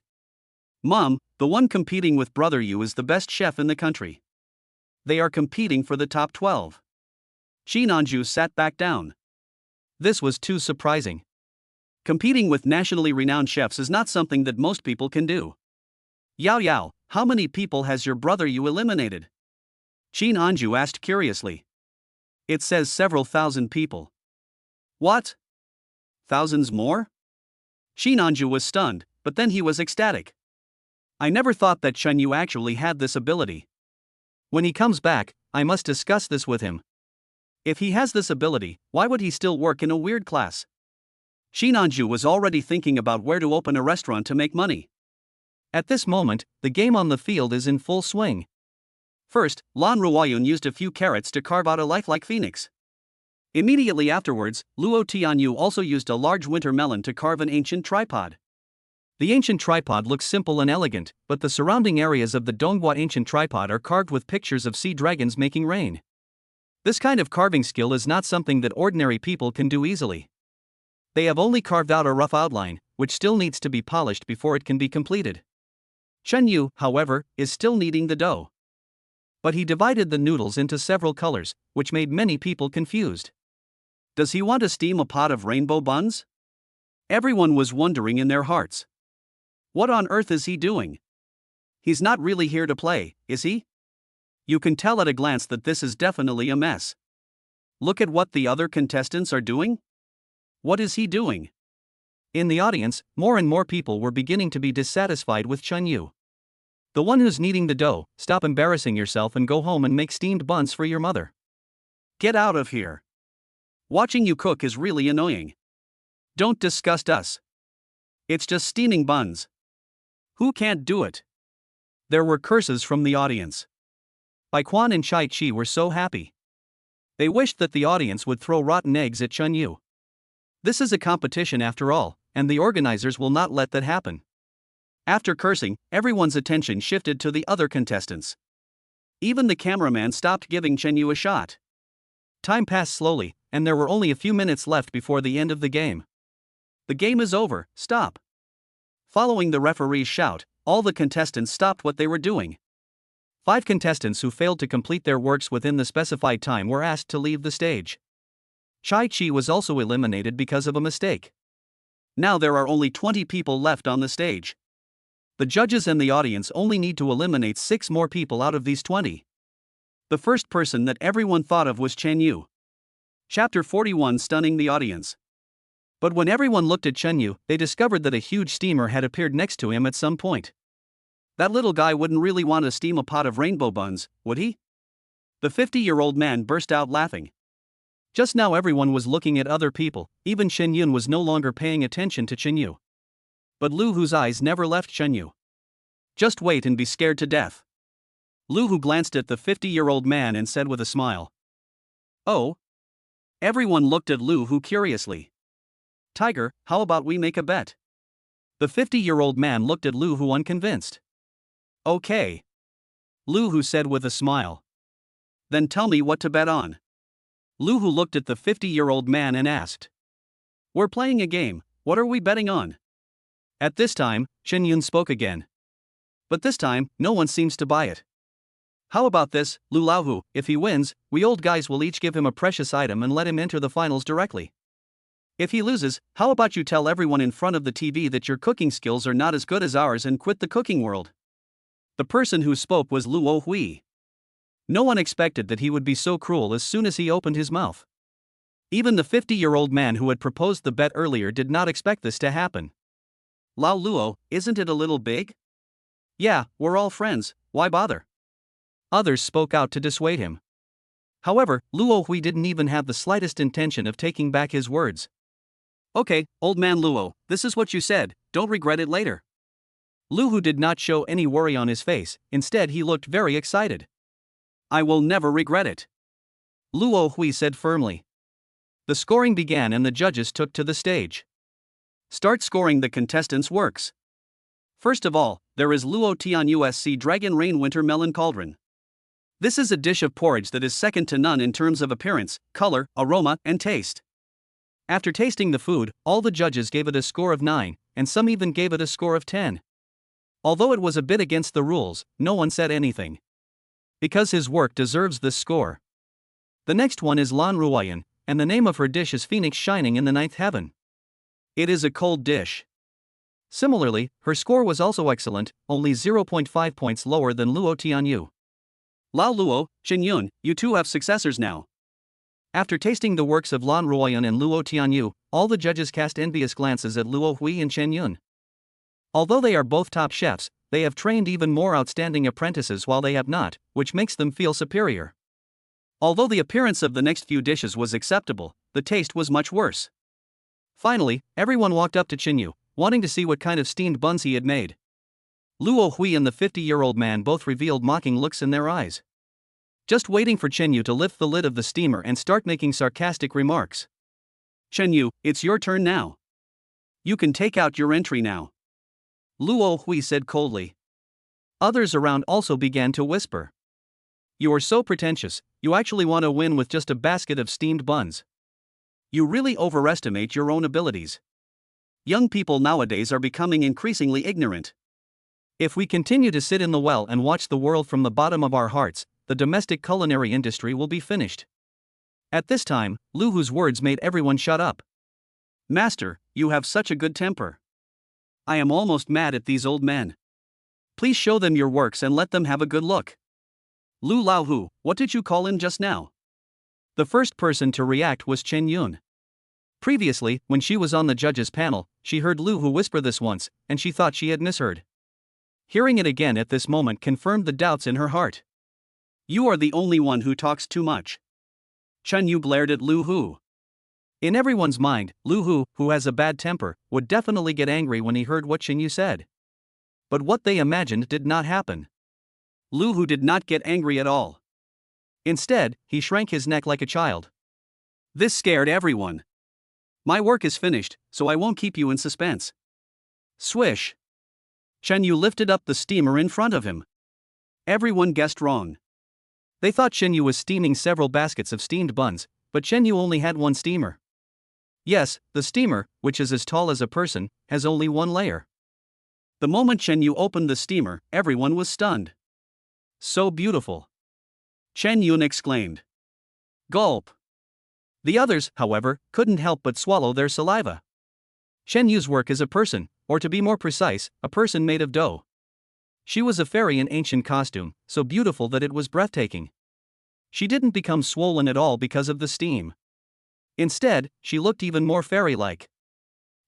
Mom, the one competing with Brother Yu is the best chef in the country. They are competing for the top 12. Shinanju sat back down. This was too surprising. Competing with nationally renowned chefs is not something that most people can do. Yao Yao, how many people has your Brother Yu eliminated? Shinanju asked curiously. It says several thousand people. What? Thousands more? Shinanju was stunned, but then he was ecstatic. I never thought that Chen Yu actually had this ability. When he comes back, I must discuss this with him. If he has this ability, why would he still work in a weird class? Shinanju was already thinking about where to open a restaurant to make money. At this moment, the game on the field is in full swing. First, Lan Ruoyun used a few carrots to carve out a lifelike phoenix. Immediately afterwards, Luo Tianyu also used a large winter melon to carve an ancient tripod. The ancient tripod looks simple and elegant, but the surrounding areas of the Donghua ancient tripod are carved with pictures of sea dragons making rain. This kind of carving skill is not something that ordinary people can do easily. They have only carved out a rough outline, which still needs to be polished before it can be completed. Chen Yu, however, is still kneading the dough. But he divided the noodles into several colors, which made many people confused. Does he want to steam a pot of rainbow buns? Everyone was wondering in their hearts. What on earth is he doing? He's not really here to play, is he? You can tell at a glance that this is definitely a mess. Look at what the other contestants are doing. What is he doing? In the audience, more and more people were beginning to be dissatisfied with Chen Yu. The one who's kneading the dough, stop embarrassing yourself and go home and make steamed buns for your mother. Get out of here. Watching you cook is really annoying. Don't disgust us. It's just steaming buns. Who can't do it? There were curses from the audience. Bai Quan and Chai Chi were so happy. They wished that the audience would throw rotten eggs at Chen Yu. This is a competition after all, and the organizers will not let that happen. After cursing, everyone's attention shifted to the other contestants. Even the cameraman stopped giving Chen Yu a shot. Time passed slowly, and there were only a few minutes left before the end of the game. The game is over, stop. Following the referee's shout, all the contestants stopped what they were doing. 5 contestants who failed to complete their works within the specified time were asked to leave the stage. Chai Chi was also eliminated because of a mistake. Now there are only 20 people left on the stage. The judges and the audience only need to eliminate 6 more people out of these 20. The first person that everyone thought of was Chen Yu. Chapter 41, stunning the audience. But when everyone looked at Chen Yu, they discovered that a huge steamer had appeared next to him at some point. That little guy wouldn't really want to steam a pot of rainbow buns, would he? The 50-year-old man burst out laughing. Just now everyone was looking at other people, even Shen Yun was no longer paying attention to Chen Yu. But Lu Hu's eyes never left Chen Yu. Just wait and be scared to death. Lu Hu glanced at the 50-year-old man and said with a smile. Oh? Everyone looked at Lu Hu curiously. Tiger, how about we make a bet? The 50-year-old man looked at Lu Hu unconvinced. Okay. Lu Hu said with a smile. Then tell me what to bet on. Lu Hu looked at the 50-year-old man and asked. We're playing a game, what are we betting on? At this time, Chen Yun spoke again. But this time, no one seems to buy it. How about this, Lu Laohu, if he wins, we old guys will each give him a precious item and let him enter the finals directly. If he loses, how about you tell everyone in front of the TV that your cooking skills are not as good as ours and quit the cooking world? The person who spoke was Luo Hui. No one expected that he would be so cruel as soon as he opened his mouth. Even the 50-year-old man who had proposed the bet earlier did not expect this to happen. Lao Luo, isn't it a little big? Yeah, we're all friends, why bother? Others spoke out to dissuade him. However, Luo Hui didn't even have the slightest intention of taking back his words. Okay, old man Luo, this is what you said, don't regret it later. Lu Hu did not show any worry on his face, instead he looked very excited. I will never regret it. Luo Hui said firmly. The scoring began and the judges took to the stage. Start scoring the contestants' works. First of all, there is Luo Tian USC Dragon Rain Winter Melon Cauldron. This is a dish of porridge that is second to none in terms of appearance, color, aroma, and taste. After tasting the food, all the judges gave it a score of 9, and some even gave it a score of 10. Although it was a bit against the rules, no one said anything. Because his work deserves this score. The next one is Lan Ruoyan, and the name of her dish is Phoenix Shining in the Ninth Heaven. It is a cold dish. Similarly, her score was also excellent, only 0.5 points lower than Luo Tianyu. Lao Luo, Chen Yun, you two have successors now. After tasting the works of Lan Ruoyan and Luo Tianyu, all the judges cast envious glances at Luo Hui and Chen Yun. Although they are both top chefs, they have trained even more outstanding apprentices while they have not, which makes them feel superior. Although the appearance of the next few dishes was acceptable, the taste was much worse. Finally, everyone walked up to Chen Yu, wanting to see what kind of steamed buns he had made. Luo Hui and the 50-year-old man both revealed mocking looks in their eyes. Just waiting for Chen Yu to lift the lid of the steamer and start making sarcastic remarks. Chen Yu, it's your turn now. You can take out your entry now. Luo Hui said coldly. Others around also began to whisper. You are so pretentious, you actually want to win with just a basket of steamed buns. You really overestimate your own abilities. Young people nowadays are becoming increasingly ignorant. If we continue to sit in the well and watch the world from the bottom of our hearts, the domestic culinary industry will be finished. At this time, Lu Hu's words made everyone shut up. Master, you have such a good temper. I am almost mad at these old men. Please show them your works and let them have a good look. Lu Lao Hu, what did you call him just now? The first person to react was Chen Yun. Previously, when she was on the judges' panel, she heard Lu Hu whisper this once, and she thought she had misheard. Hearing it again at this moment confirmed the doubts in her heart. You are the only one who talks too much. Chen Yu glared at Lu Hu. In everyone's mind, Lu Hu, who has a bad temper, would definitely get angry when he heard what Chen Yu said. But what they imagined did not happen. Lu Hu did not get angry at all. Instead, he shrank his neck like a child. This scared everyone. My work is finished, so I won't keep you in suspense. Swish. Chen Yu lifted up the steamer in front of him. Everyone guessed wrong. They thought Chen Yu was steaming several baskets of steamed buns, but Chen Yu only had one steamer. Yes, the steamer, which is as tall as a person, has only one layer. The moment Chen Yu opened the steamer, everyone was stunned. So beautiful. Chen Yun exclaimed. Gulp. The others, however, couldn't help but swallow their saliva. Chen Yu's work is a person, or to be more precise, a person made of dough. She was a fairy in ancient costume, so beautiful that it was breathtaking. She didn't become swollen at all because of the steam. Instead, she looked even more fairy-like.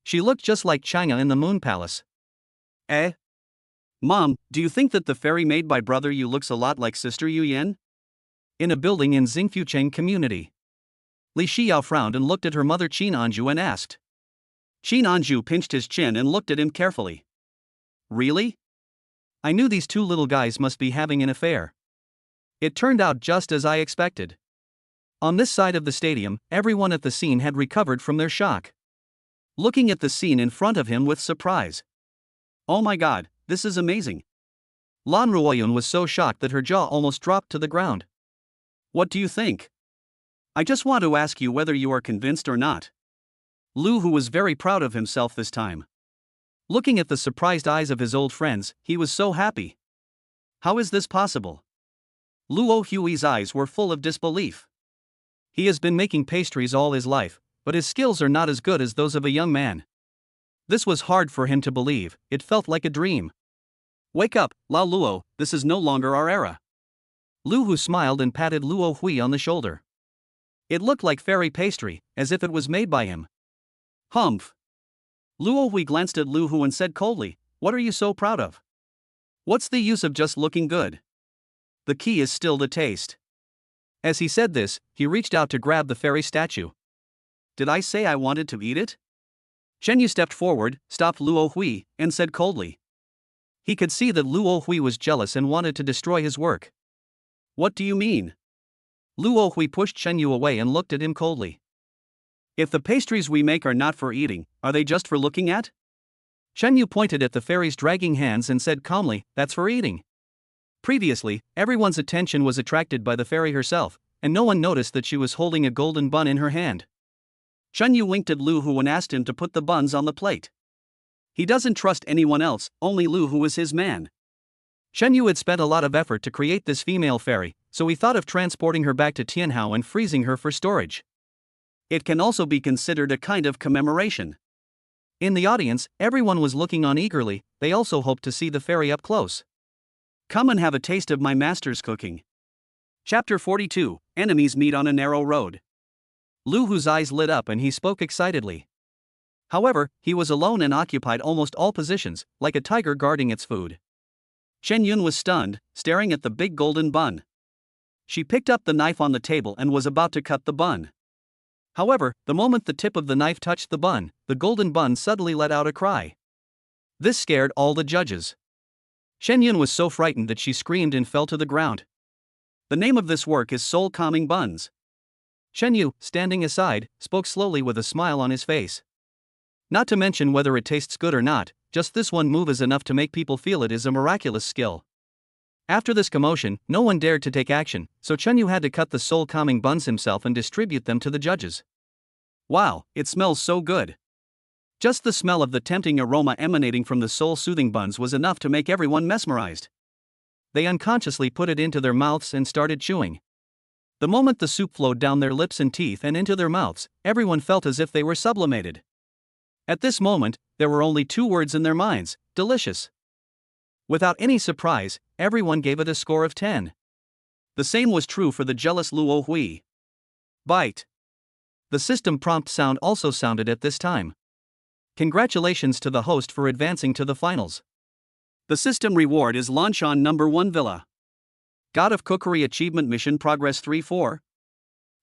She looked just like China in the Moon Palace. Eh? Mom, do you think that the fairy made by brother Yu looks a lot like sister Yu Yan? In a building in Xingfucheng community. Li Xiao frowned and looked at her mother Qin Anju and asked. Qin Anju pinched his chin and looked at him carefully. Really? I knew these two little guys must be having an affair. It turned out just as I expected. On this side of the stadium, everyone at the scene had recovered from their shock. Looking at the scene in front of him with surprise. Oh my god, this is amazing. Lan Ruoyun was so shocked that her jaw almost dropped to the ground. What do you think? I just want to ask you whether you are convinced or not. Lu Hu was very proud of himself this time. Looking at the surprised eyes of his old friends, he was so happy. How is this possible? Luo Hui's eyes were full of disbelief. He has been making pastries all his life, but his skills are not as good as those of a young man. This was hard for him to believe, it felt like a dream. Wake up, Lao Luo, this is no longer our era. Lu Hu smiled and patted Luo Hui on the shoulder. It looked like fairy pastry, as if it was made by him. Humph. Luo Hui glanced at Lu Hu and said coldly, "What are you so proud of? What's the use of just looking good? The key is still the taste." As he said this, he reached out to grab the fairy statue. "Did I say I wanted to eat it?" Chen Yu stepped forward, stopped Luo Hui, and said coldly. He could see that Luo Hui was jealous and wanted to destroy his work. "What do you mean?" Luo Hui pushed Chen Yu away and looked at him coldly. "If the pastries we make are not for eating, are they just for looking at?" Chen Yu pointed at the fairy's dragging hands and said calmly, "That's for eating." Previously, everyone's attention was attracted by the fairy herself, and no one noticed that she was holding a golden bun in her hand. Chen Yu winked at Lu Hu and asked him to put the buns on the plate. He doesn't trust anyone else, only Lu Hu is his man. Chen Yu had spent a lot of effort to create this female fairy, so he thought of transporting her back to Tianhao and freezing her for storage. It can also be considered a kind of commemoration. In the audience, everyone was looking on eagerly. They also hoped to see the fairy up close. Come and have a taste of my master's cooking. Chapter 42, Enemies Meet on a Narrow Road. Lu Hu's eyes lit up and he spoke excitedly. However, he was alone and occupied almost all positions, like a tiger guarding its food. Chen Yun was stunned, staring at the big golden bun. She picked up the knife on the table and was about to cut the bun. However, the moment the tip of the knife touched the golden bun suddenly let out a cry. This scared all the judges. Chen Yun was so frightened that she screamed and fell to the ground. The name of this work is Soul Calming Buns. Chen Yu, standing aside, spoke slowly with a smile on his face. Not to mention whether it tastes good or not, just this one move is enough to make people feel it is a miraculous skill. After this commotion, no one dared to take action, so Chen Yu had to cut the soul-calming buns himself and distribute them to the judges. Wow, it smells so good. Just the smell of the tempting aroma emanating from the soul-soothing buns was enough to make everyone mesmerized. They unconsciously put it into their mouths and started chewing. The moment the soup flowed down their lips and teeth and into their mouths, everyone felt as if they were sublimated. At this moment, there were only two words in their minds: delicious. Without any surprise, everyone gave it a score of 10. The same was true for the jealous Luo Hui. Bite. The system prompt sound also sounded at this time. Congratulations to the host for advancing to the finals. The system reward is Lanchan number 1 Villa. God of Cookery Achievement Mission Progress 3-4.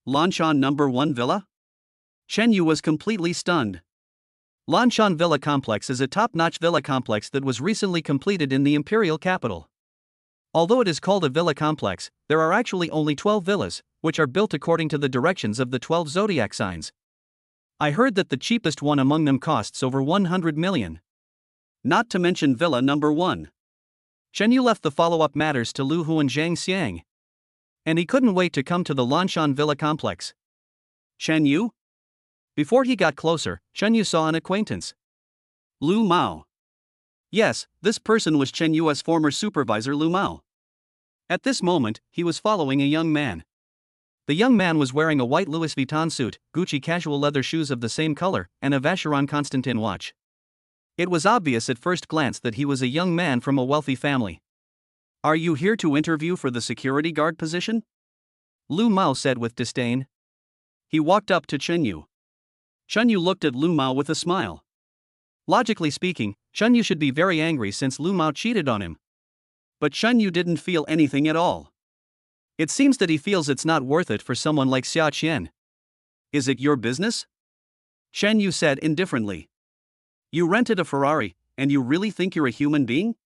Lanchan number 1 Villa? Chen Yu was completely stunned. Lanchan Villa Complex is a top-notch villa complex that was recently completed in the imperial capital. Although it is called a villa complex, there are actually only 12 villas, which are built according to the directions of the 12 zodiac signs. I heard that the cheapest one among them costs over 100 million. Not to mention villa number 1. Chen Yu left the follow-up matters to Lu Hu and Zhang Xiang. And he couldn't wait to come to the Lanchan Villa Complex. Chen Yu? Before he got closer, Chen Yu saw an acquaintance. Lu Mao. Yes, this person was Chen Yu's former supervisor Lu Mao. At this moment, he was following a young man. The young man was wearing a white Louis Vuitton suit, Gucci casual leather shoes of the same color, and a Vacheron Constantin watch. It was obvious at first glance that he was a young man from a wealthy family. Are you here to interview for the security guard position? Lu Mao said with disdain. He walked up to Chen Yu. Chen Yu looked at Lu Mao with a smile. Logically speaking, Chen Yu should be very angry since Lu Mao cheated on him. But Chen Yu didn't feel anything at all. It seems that he feels it's not worth it for someone like Xia Qian. Is it your business? Chen Yu said indifferently. You rented a Ferrari, and you really think you're a human being?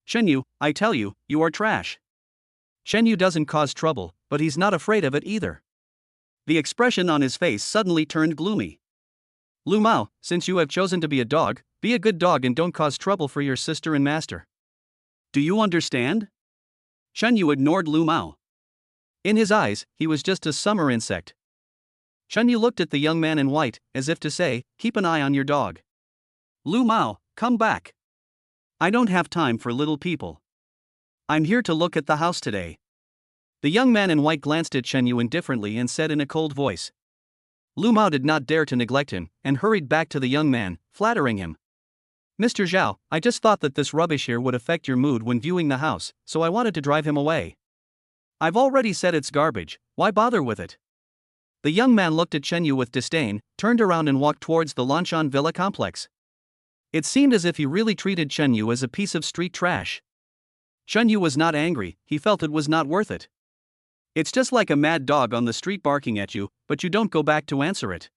Chen Yu, I tell you, you are trash. Chen Yu doesn't cause trouble, but he's not afraid of it either. The expression on his face suddenly turned gloomy. Lu Mao, since you have chosen to be a dog, be a good dog and don't cause trouble for your sister and master. Do you understand? Chen Yu ignored Lu Mao. In his eyes, he was just a summer insect. Chen Yu looked at the young man in white, as if to say, keep an eye on your dog. Lu Mao, come back. I don't have time for little people. I'm here to look at the house today. The young man in white glanced at Chen Yu indifferently and said in a cold voice. Lu Mao did not dare to neglect him, and hurried back to the young man, flattering him. Mr. Zhao, I just thought that this rubbish here would affect your mood when viewing the house, so I wanted to drive him away. I've already said it's garbage, why bother with it? The young man looked at Chen Yu with disdain, turned around and walked towards the Lanshan Villa complex. It seemed as if he really treated Chen Yu as a piece of street trash. Chen Yu was not angry, he felt it was not worth it. It's just like a mad dog on the street barking at you, but you don't go back to answer it.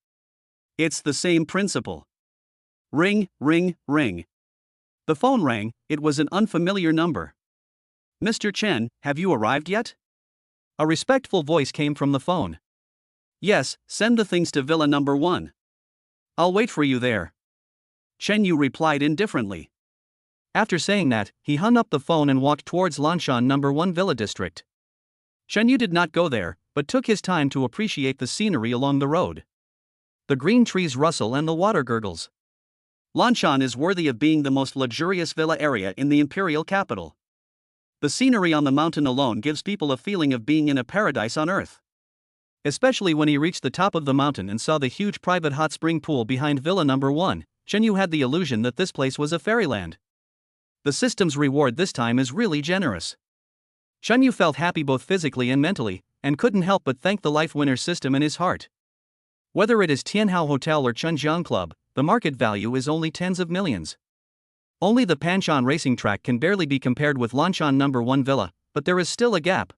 It's the same principle. Ring, ring, ring. The phone rang, it was an unfamiliar number. Mr. Chen, have you arrived yet? A respectful voice came from the phone. Yes, send the things to Villa number 1. I'll wait for you there. Chen Yu replied indifferently. After saying that, he hung up the phone and walked towards Lanshan number 1 Villa district. Chen Yu did not go there, but took his time to appreciate the scenery along the road. The green trees rustle and the water gurgles. Lanshan is worthy of being the most luxurious villa area in the imperial capital. The scenery on the mountain alone gives people a feeling of being in a paradise on earth. Especially when he reached the top of the mountain and saw the huge private hot spring pool behind Villa number 1, Chen Yu had the illusion that this place was a fairyland. The system's reward this time is really generous. Chen Yu felt happy both physically and mentally, and couldn't help but thank the life winner system in his heart. Whether it is Tianhao Hotel or Chunjiang Club, the market value is only tens of millions. Only the Panshan racing track can barely be compared with Lanshan number 1 Villa, but there is still a gap.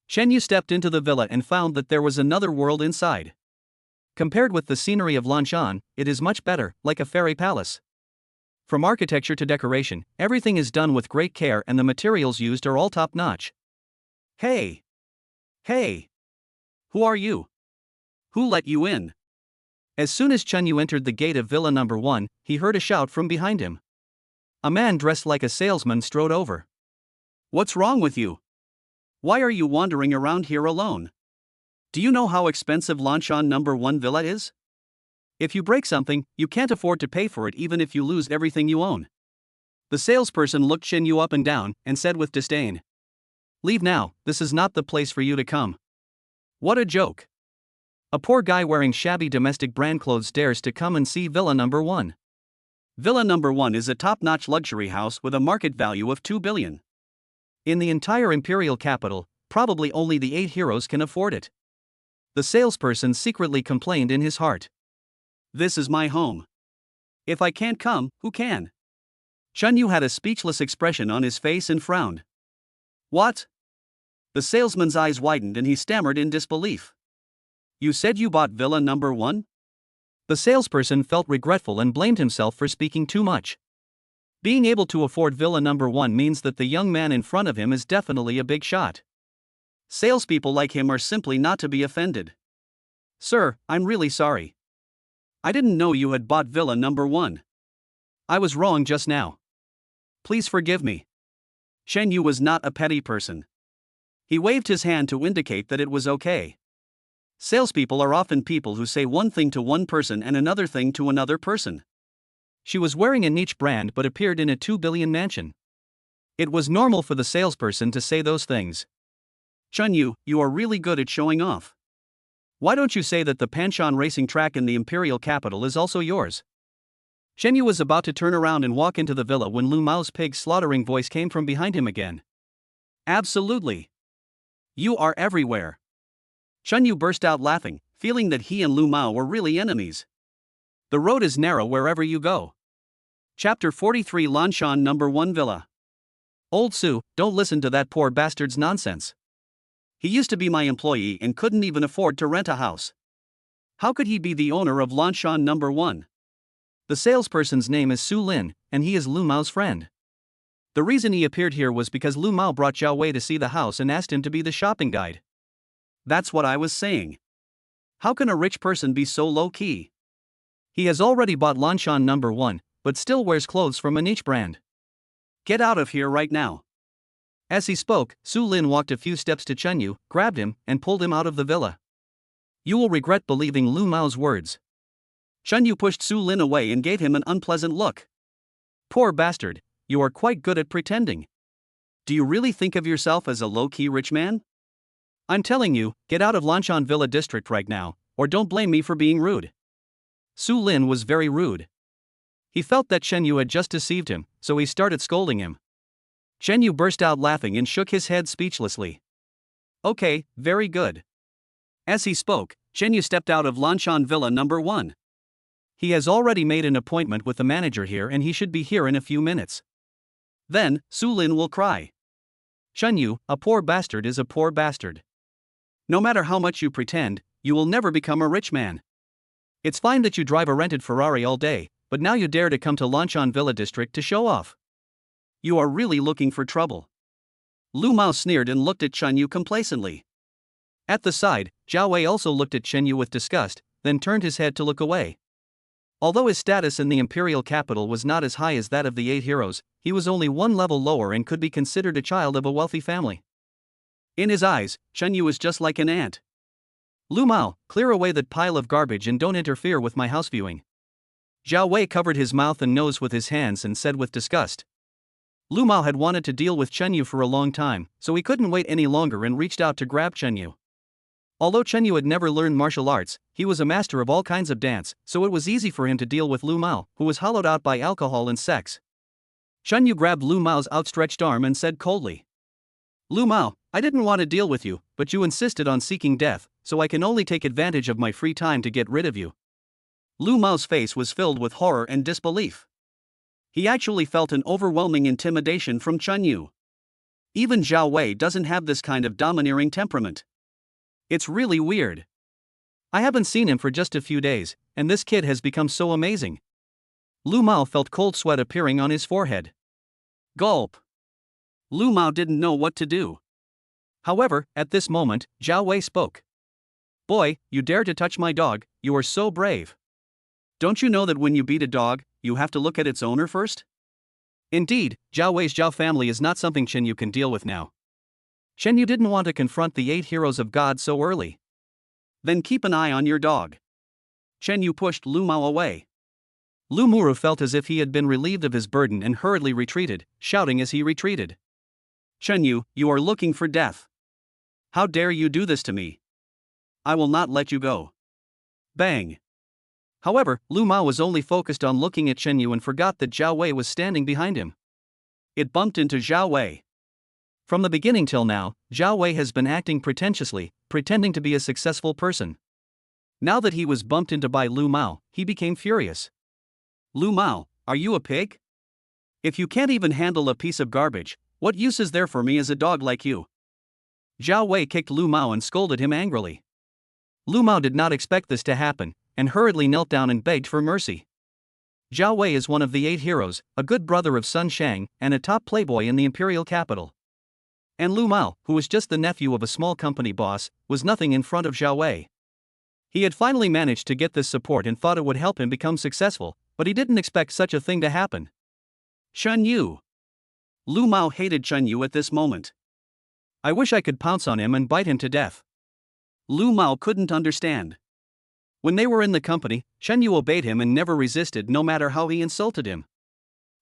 Chen Yu stepped into the villa and found that there was another world inside. Compared with the scenery of Lanshan, it is much better, like a fairy palace. From architecture to decoration, everything is done with great care and the materials used are all top-notch. Hey! Hey! Who are you? Who let you in? As soon as Chen Yu entered the gate of Villa number 1, he heard a shout from behind him. A man dressed like a salesman strode over. What's wrong with you? Why are you wandering around here alone? Do you know how expensive Lanshan number 1 Villa is? If you break something, you can't afford to pay for it even if you lose everything you own. The salesperson looked Chen Yu up and down and said with disdain. Leave now, this is not the place for you to come. What a joke. A poor guy wearing shabby domestic brand clothes dares to come and see Villa number 1. Villa number 1 is a top-notch luxury house with a market value of 2 billion. In the entire imperial capital, probably only the 8 heroes can afford it. The salesperson secretly complained in his heart. This is my home. If I can't come, who can? Chen Yu had a speechless expression on his face and frowned. What? The salesman's eyes widened and he stammered in disbelief. You said you bought Villa number 1? The salesperson felt regretful and blamed himself for speaking too much. Being able to afford Villa number 1 means that the young man in front of him is definitely a big shot. Salespeople like him are simply not to be offended. Sir, I'm really sorry. I didn't know you had bought Villa number 1. I was wrong just now. Please forgive me. Chen Yu was not a petty person. He waved his hand to indicate that it was okay. Salespeople are often people who say one thing to one person and another thing to another person. She was wearing a niche brand but appeared in a 2 billion mansion. It was normal for the salesperson to say those things. Chen Yu, you are really good at showing off. Why don't you say that the Panshan racing track in the imperial capital is also yours? Chen Yu was about to turn around and walk into the villa when Lu Mao's pig slaughtering voice came from behind him again. Absolutely. You are everywhere. Chen Yu burst out laughing, feeling that he and Lu Mao were really enemies. The road is narrow wherever you go. Chapter 43 Lanshan number 1 Villa. Old Su, don't listen to that poor bastard's nonsense. He used to be my employee and couldn't even afford to rent a house. How could he be the owner of Lanshan number 1? The salesperson's name is Su Lin, and he is Lu Mao's friend. The reason he appeared here was because Lu Mao brought Zhao Wei to see the house and asked him to be the shopping guide. That's what I was saying. How can a rich person be so low-key? He has already bought Lanshan number 1, but still wears clothes from a niche brand. Get out of here right now. As he spoke, Su Lin walked a few steps to Chen Yu, grabbed him, and pulled him out of the villa. You will regret believing Lu Mao's words. Chen Yu pushed Su Lin away and gave him an unpleasant look. Poor bastard, you are quite good at pretending. Do you really think of yourself as a low-key rich man? I'm telling you, get out of Lanshan Villa district right now, or don't blame me for being rude. Su Lin was very rude. He felt that Chen Yu had just deceived him, so he started scolding him. Chen Yu burst out laughing and shook his head speechlessly. Okay, very good. As he spoke, Chen Yu stepped out of Lanshan Villa number 1. He has already made an appointment with the manager here and he should be here in a few minutes. Then, Su Lin will cry. Chen Yu, a poor bastard is a poor bastard. No matter how much you pretend, you will never become a rich man. It's fine that you drive a rented Ferrari all day, but now you dare to come to Lanshan Villa district to show off. You are really looking for trouble. Lu Mao sneered and looked at Chen Yu complacently. At the side, Zhao Wei also looked at Chen Yu with disgust, then turned his head to look away. Although his status in the imperial capital was not as high as that of the 8 heroes, he was only one level lower and could be considered a child of a wealthy family. In his eyes, Chen Yu was just like an ant. Lu Mao, clear away that pile of garbage and don't interfere with my house viewing. Zhao Wei covered his mouth and nose with his hands and said with disgust. Lu Mao had wanted to deal with Chen Yu for a long time, so he couldn't wait any longer and reached out to grab Chen Yu. Although Chen Yu had never learned martial arts, he was a master of all kinds of dance, so it was easy for him to deal with Lu Mao, who was hollowed out by alcohol and sex. Chen Yu grabbed Lu Mao's outstretched arm and said coldly. Lu Mao, I didn't want to deal with you, but you insisted on seeking death, so I can only take advantage of my free time to get rid of you. Lu Mao's face was filled with horror and disbelief. He actually felt an overwhelming intimidation from Chen Yu. Even Zhao Wei doesn't have this kind of domineering temperament. It's really weird. I haven't seen him for just a few days, and this kid has become so amazing. Lu Mao felt cold sweat appearing on his forehead. Gulp. Lu Mao didn't know what to do. However, at this moment, Zhao Wei spoke. Boy, you dare to touch my dog, you are so brave. Don't you know that when you beat a dog, you have to look at its owner first? Indeed, Zhao Wei's Zhao family is not something Chen Yu can deal with now. Chen Yu didn't want to confront the 8 heroes of God so early. Then keep an eye on your dog. Chen Yu pushed Lu Mao away. Lu Muru felt as if he had been relieved of his burden and hurriedly retreated, shouting as he retreated. Chen Yu, you are looking for death. How dare you do this to me? I will not let you go. Bang. However, Lu Mao was only focused on looking at Chen Yu and forgot that Zhao Wei was standing behind him. It bumped into Zhao Wei. From the beginning till now, Zhao Wei has been acting pretentiously, pretending to be a successful person. Now that he was bumped into by Lu Mao, he became furious. Lu Mao, are you a pig? If you can't even handle a piece of garbage, what use is there for me as a dog like you? Zhao Wei kicked Lu Mao and scolded him angrily. Lu Mao did not expect this to happen, and hurriedly knelt down and begged for mercy. Zhao Wei is one of the 8 heroes, a good brother of Sun Shang, and a top playboy in the imperial capital. And Lu Mao, who was just the nephew of a small company boss, was nothing in front of Zhao Wei. He had finally managed to get this support and thought it would help him become successful, but he didn't expect such a thing to happen. Chen Yu. Lu Mao hated Chen Yu at this moment. I wish I could pounce on him and bite him to death. Lu Mao couldn't understand. When they were in the company, Chen Yu obeyed him and never resisted no matter how he insulted him.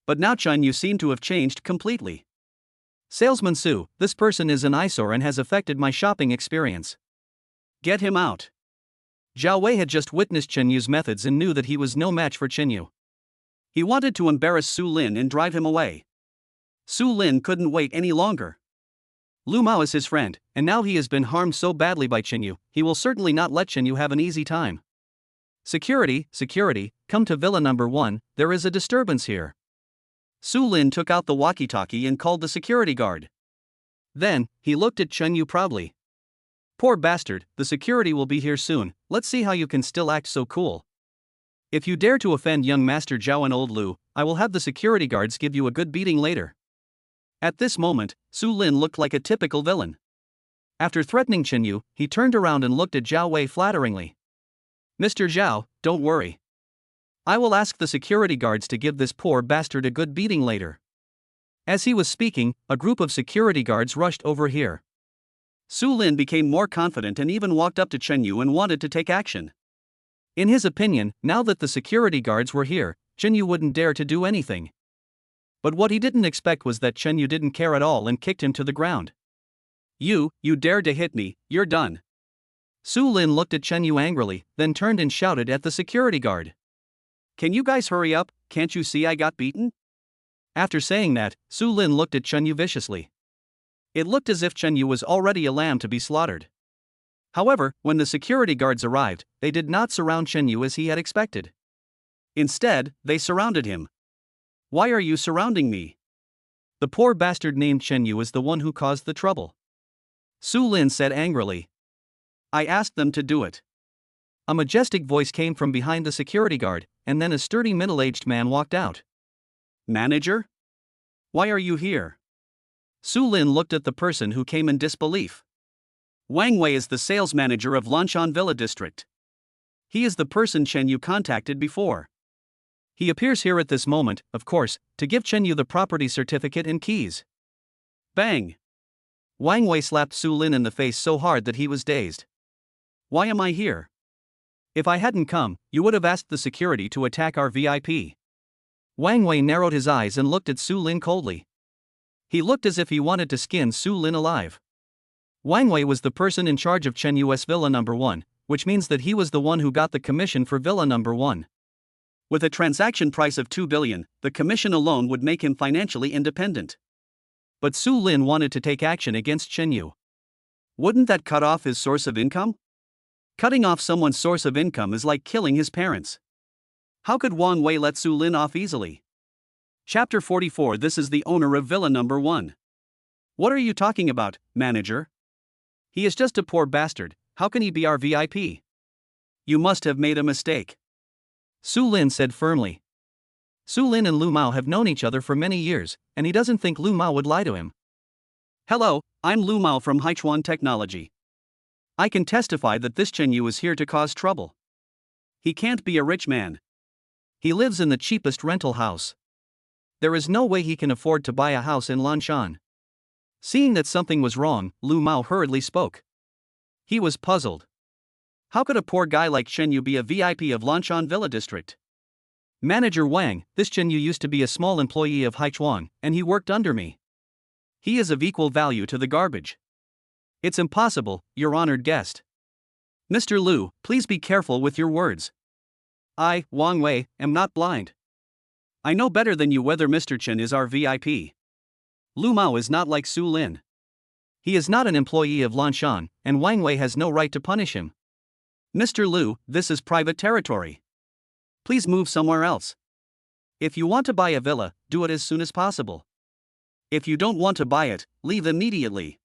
But now Chen Yu seemed to have changed completely. Salesman Su, this person is an eyesore and has affected my shopping experience. Get him out. Zhao Wei had just witnessed Chen Yu's methods and knew that he was no match for Chen Yu. He wanted to embarrass Su Lin and drive him away. Su Lin couldn't wait any longer. Lu Mao is his friend, and now he has been harmed so badly by Chen Yu, he will certainly not let Chen Yu have an easy time. Security, security, come to Villa number 1, there is a disturbance here. Su Lin took out the walkie-talkie and called the security guard. Then, he looked at Chen Yu proudly. Poor bastard, the security will be here soon, let's see how you can still act so cool. If you dare to offend young Master Zhao and old Lu, I will have the security guards give you a good beating later. At this moment, Su Lin looked like a typical villain. After threatening Chen Yu, he turned around and looked at Zhao Wei flatteringly. Mr. Zhao, don't worry. I will ask the security guards to give this poor bastard a good beating later. As he was speaking, a group of security guards rushed over here. Su Lin became more confident and even walked up to Chen Yu and wanted to take action. In his opinion, now that the security guards were here, Chen Yu wouldn't dare to do anything. But what he didn't expect was that Chen Yu didn't care at all and kicked him to the ground. You dared to hit me, you're done. Su Lin looked at Chen Yu angrily, then turned and shouted at the security guard. Can you guys hurry up, can't you see I got beaten? After saying that, Su Lin looked at Chen Yu viciously. It looked as if Chen Yu was already a lamb to be slaughtered. However, when the security guards arrived, they did not surround Chen Yu as he had expected. Instead, they surrounded him. Why are you surrounding me? The poor bastard named Chen Yu is the one who caused the trouble. Su Lin said angrily. I asked them to do it. A majestic voice came from behind the security guard, and then a sturdy middle-aged man walked out. Manager? Why are you here? Su Lin looked at the person who came in disbelief. Wang Wei is the sales manager of Lanshan Villa District. He is the person Chen Yu contacted before. He appears here at this moment, of course, to give Chen Yu the property certificate and keys. Bang! Wang Wei slapped Su Lin in the face so hard that he was dazed. Why am I here? If I hadn't come, you would have asked the security to attack our VIP. Wang Wei narrowed his eyes and looked at Su Lin coldly. He looked as if he wanted to skin Su Lin alive. Wang Wei was the person in charge of Chen Yu's Villa Number 1, which means that he was the one who got the commission for Villa Number 1. With a transaction price of 2 billion, the commission alone would make him financially independent. But Su Lin wanted to take action against Chen Yu. Wouldn't that cut off his source of income? Cutting off someone's source of income is like killing his parents. How could Wang Wei let Su Lin off easily? Chapter 44. This is the owner of Villa Number 1. What are you talking about, manager? He is just a poor bastard, how can he be our VIP? You must have made a mistake. Su Lin said firmly. Su Lin and Lu Mao have known each other for many years, and he doesn't think Lu Mao would lie to him. Hello, I'm Lu Mao from Haichuan Technology. I can testify that this Chen Yu is here to cause trouble. He can't be a rich man. He lives in the cheapest rental house. There is no way he can afford to buy a house in Lanshan. Seeing that something was wrong, Lu Mao hurriedly spoke. He was puzzled. How could a poor guy like Chen Yu be a VIP of Lanshan Villa District? Manager Wang, this Chen Yu used to be a small employee of Haichuan, and he worked under me. He is of equal value to the garbage. It's impossible, your honored guest. Mr. Lu, please be careful with your words. I, Wang Wei, am not blind. I know better than you whether Mr. Chen is our VIP. Lu Mao is not like Su Lin. He is not an employee of Lanshan, and Wang Wei has no right to punish him. Mr. Lu, this is private territory. Please move somewhere else. If you want to buy a villa, do it as soon as possible. If you don't want to buy it, leave immediately.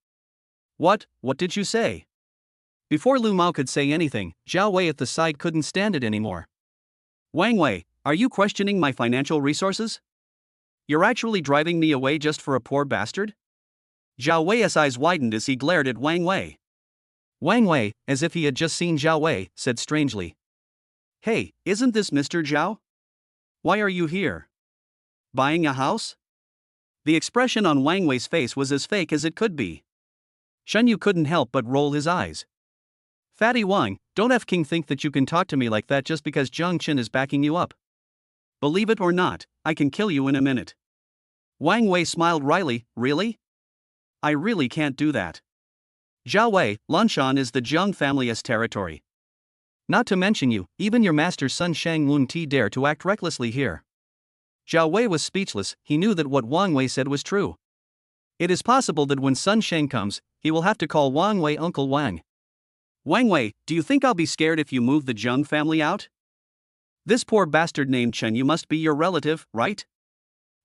What did you say? Before Lu Mao could say anything, Zhao Wei at the side couldn't stand it anymore. Wang Wei, are you questioning my financial resources? You're actually driving me away just for a poor bastard? Zhao Wei's eyes widened as he glared at Wang Wei. Wang Wei, as if he had just seen Zhao Wei, said strangely. Hey, isn't this Mr. Zhao? Why are you here? Buying a house? The expression on Wang Wei's face was as fake as it could be. Shen Yu couldn't help but roll his eyes. Fatty Wang, don't f***ing think that you can talk to me like that just because Zhang Qin is backing you up. Believe it or not, I can kill you in a minute. Wang Wei smiled wryly, really? I really can't do that. Zhao Wei, Lanshan is the Zhang family's territory. Not to mention you, even your master's son Shang Lun-Ti dare to act recklessly here. Zhao Wei was speechless, he knew that what Wang Wei said was true. It is possible that when Sun Sheng comes, he will have to call Wang Wei Uncle Wang. Wang Wei, do you think I'll be scared if you move the Zhang family out? This poor bastard named Chen Yu must be your relative, right?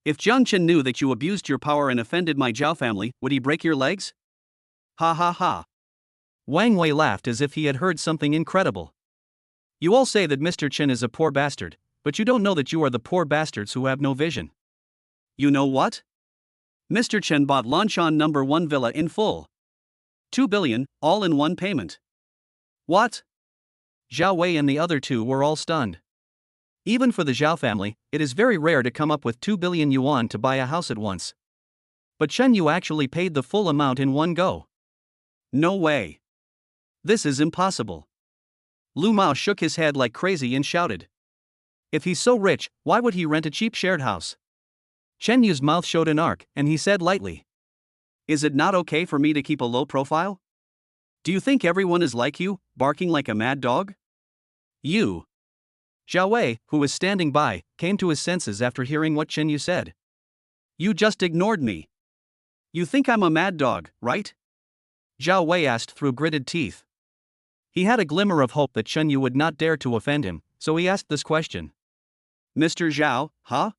If Zhang Chen knew that you abused your power and offended my Zhao family, would he break your legs? Ha ha ha. Wang Wei laughed as if he had heard something incredible. You all say that Mr. Chen is a poor bastard, but you don't know that you are the poor bastards who have no vision. You know what? Mr. Chen bought Lanshan number 1 villa in full. 2 billion, all in one payment. What? Zhao Wei and the other two were all stunned. Even for the Zhao family, it is very rare to come up with 2 billion yuan to buy a house at once. But Chen Yu actually paid the full amount in one go. No way. This is impossible. Lu Mao shook his head like crazy and shouted. If he's so rich, why would he rent a cheap shared house? Chen Yu's mouth showed an arc, and he said lightly. Is it not okay for me to keep a low profile? Do you think everyone is like you, barking like a mad dog? You. Zhao Wei, who was standing by, came to his senses after hearing what Chen Yu said. You just ignored me. You think I'm a mad dog, right? Zhao Wei asked through gritted teeth. He had a glimmer of hope that Chen Yu would not dare to offend him, so he asked this question. Mr. Zhao, huh?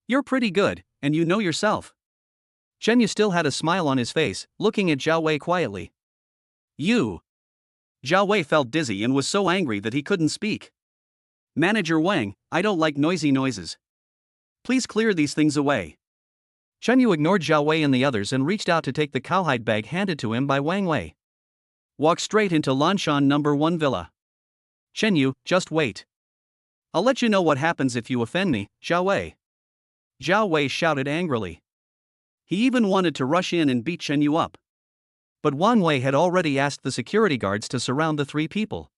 You're pretty good, and you know yourself. Chen Yu still had a smile on his face, looking at Zhao Wei quietly. You. Zhao Wei felt dizzy and was so angry that he couldn't speak. Manager Wang, I don't like noisy noises. Please clear these things away. Chen Yu ignored Zhao Wei and the others and reached out to take the cowhide bag handed to him by Wang Wei. Walk straight into Lanshan number 1 villa. Chen Yu, just wait. I'll let you know what happens if you offend me, Zhao Wei. Zhao Wei shouted angrily. He even wanted to rush in and beat Chen Yu up. But Wang Wei had already asked the security guards to surround the three people.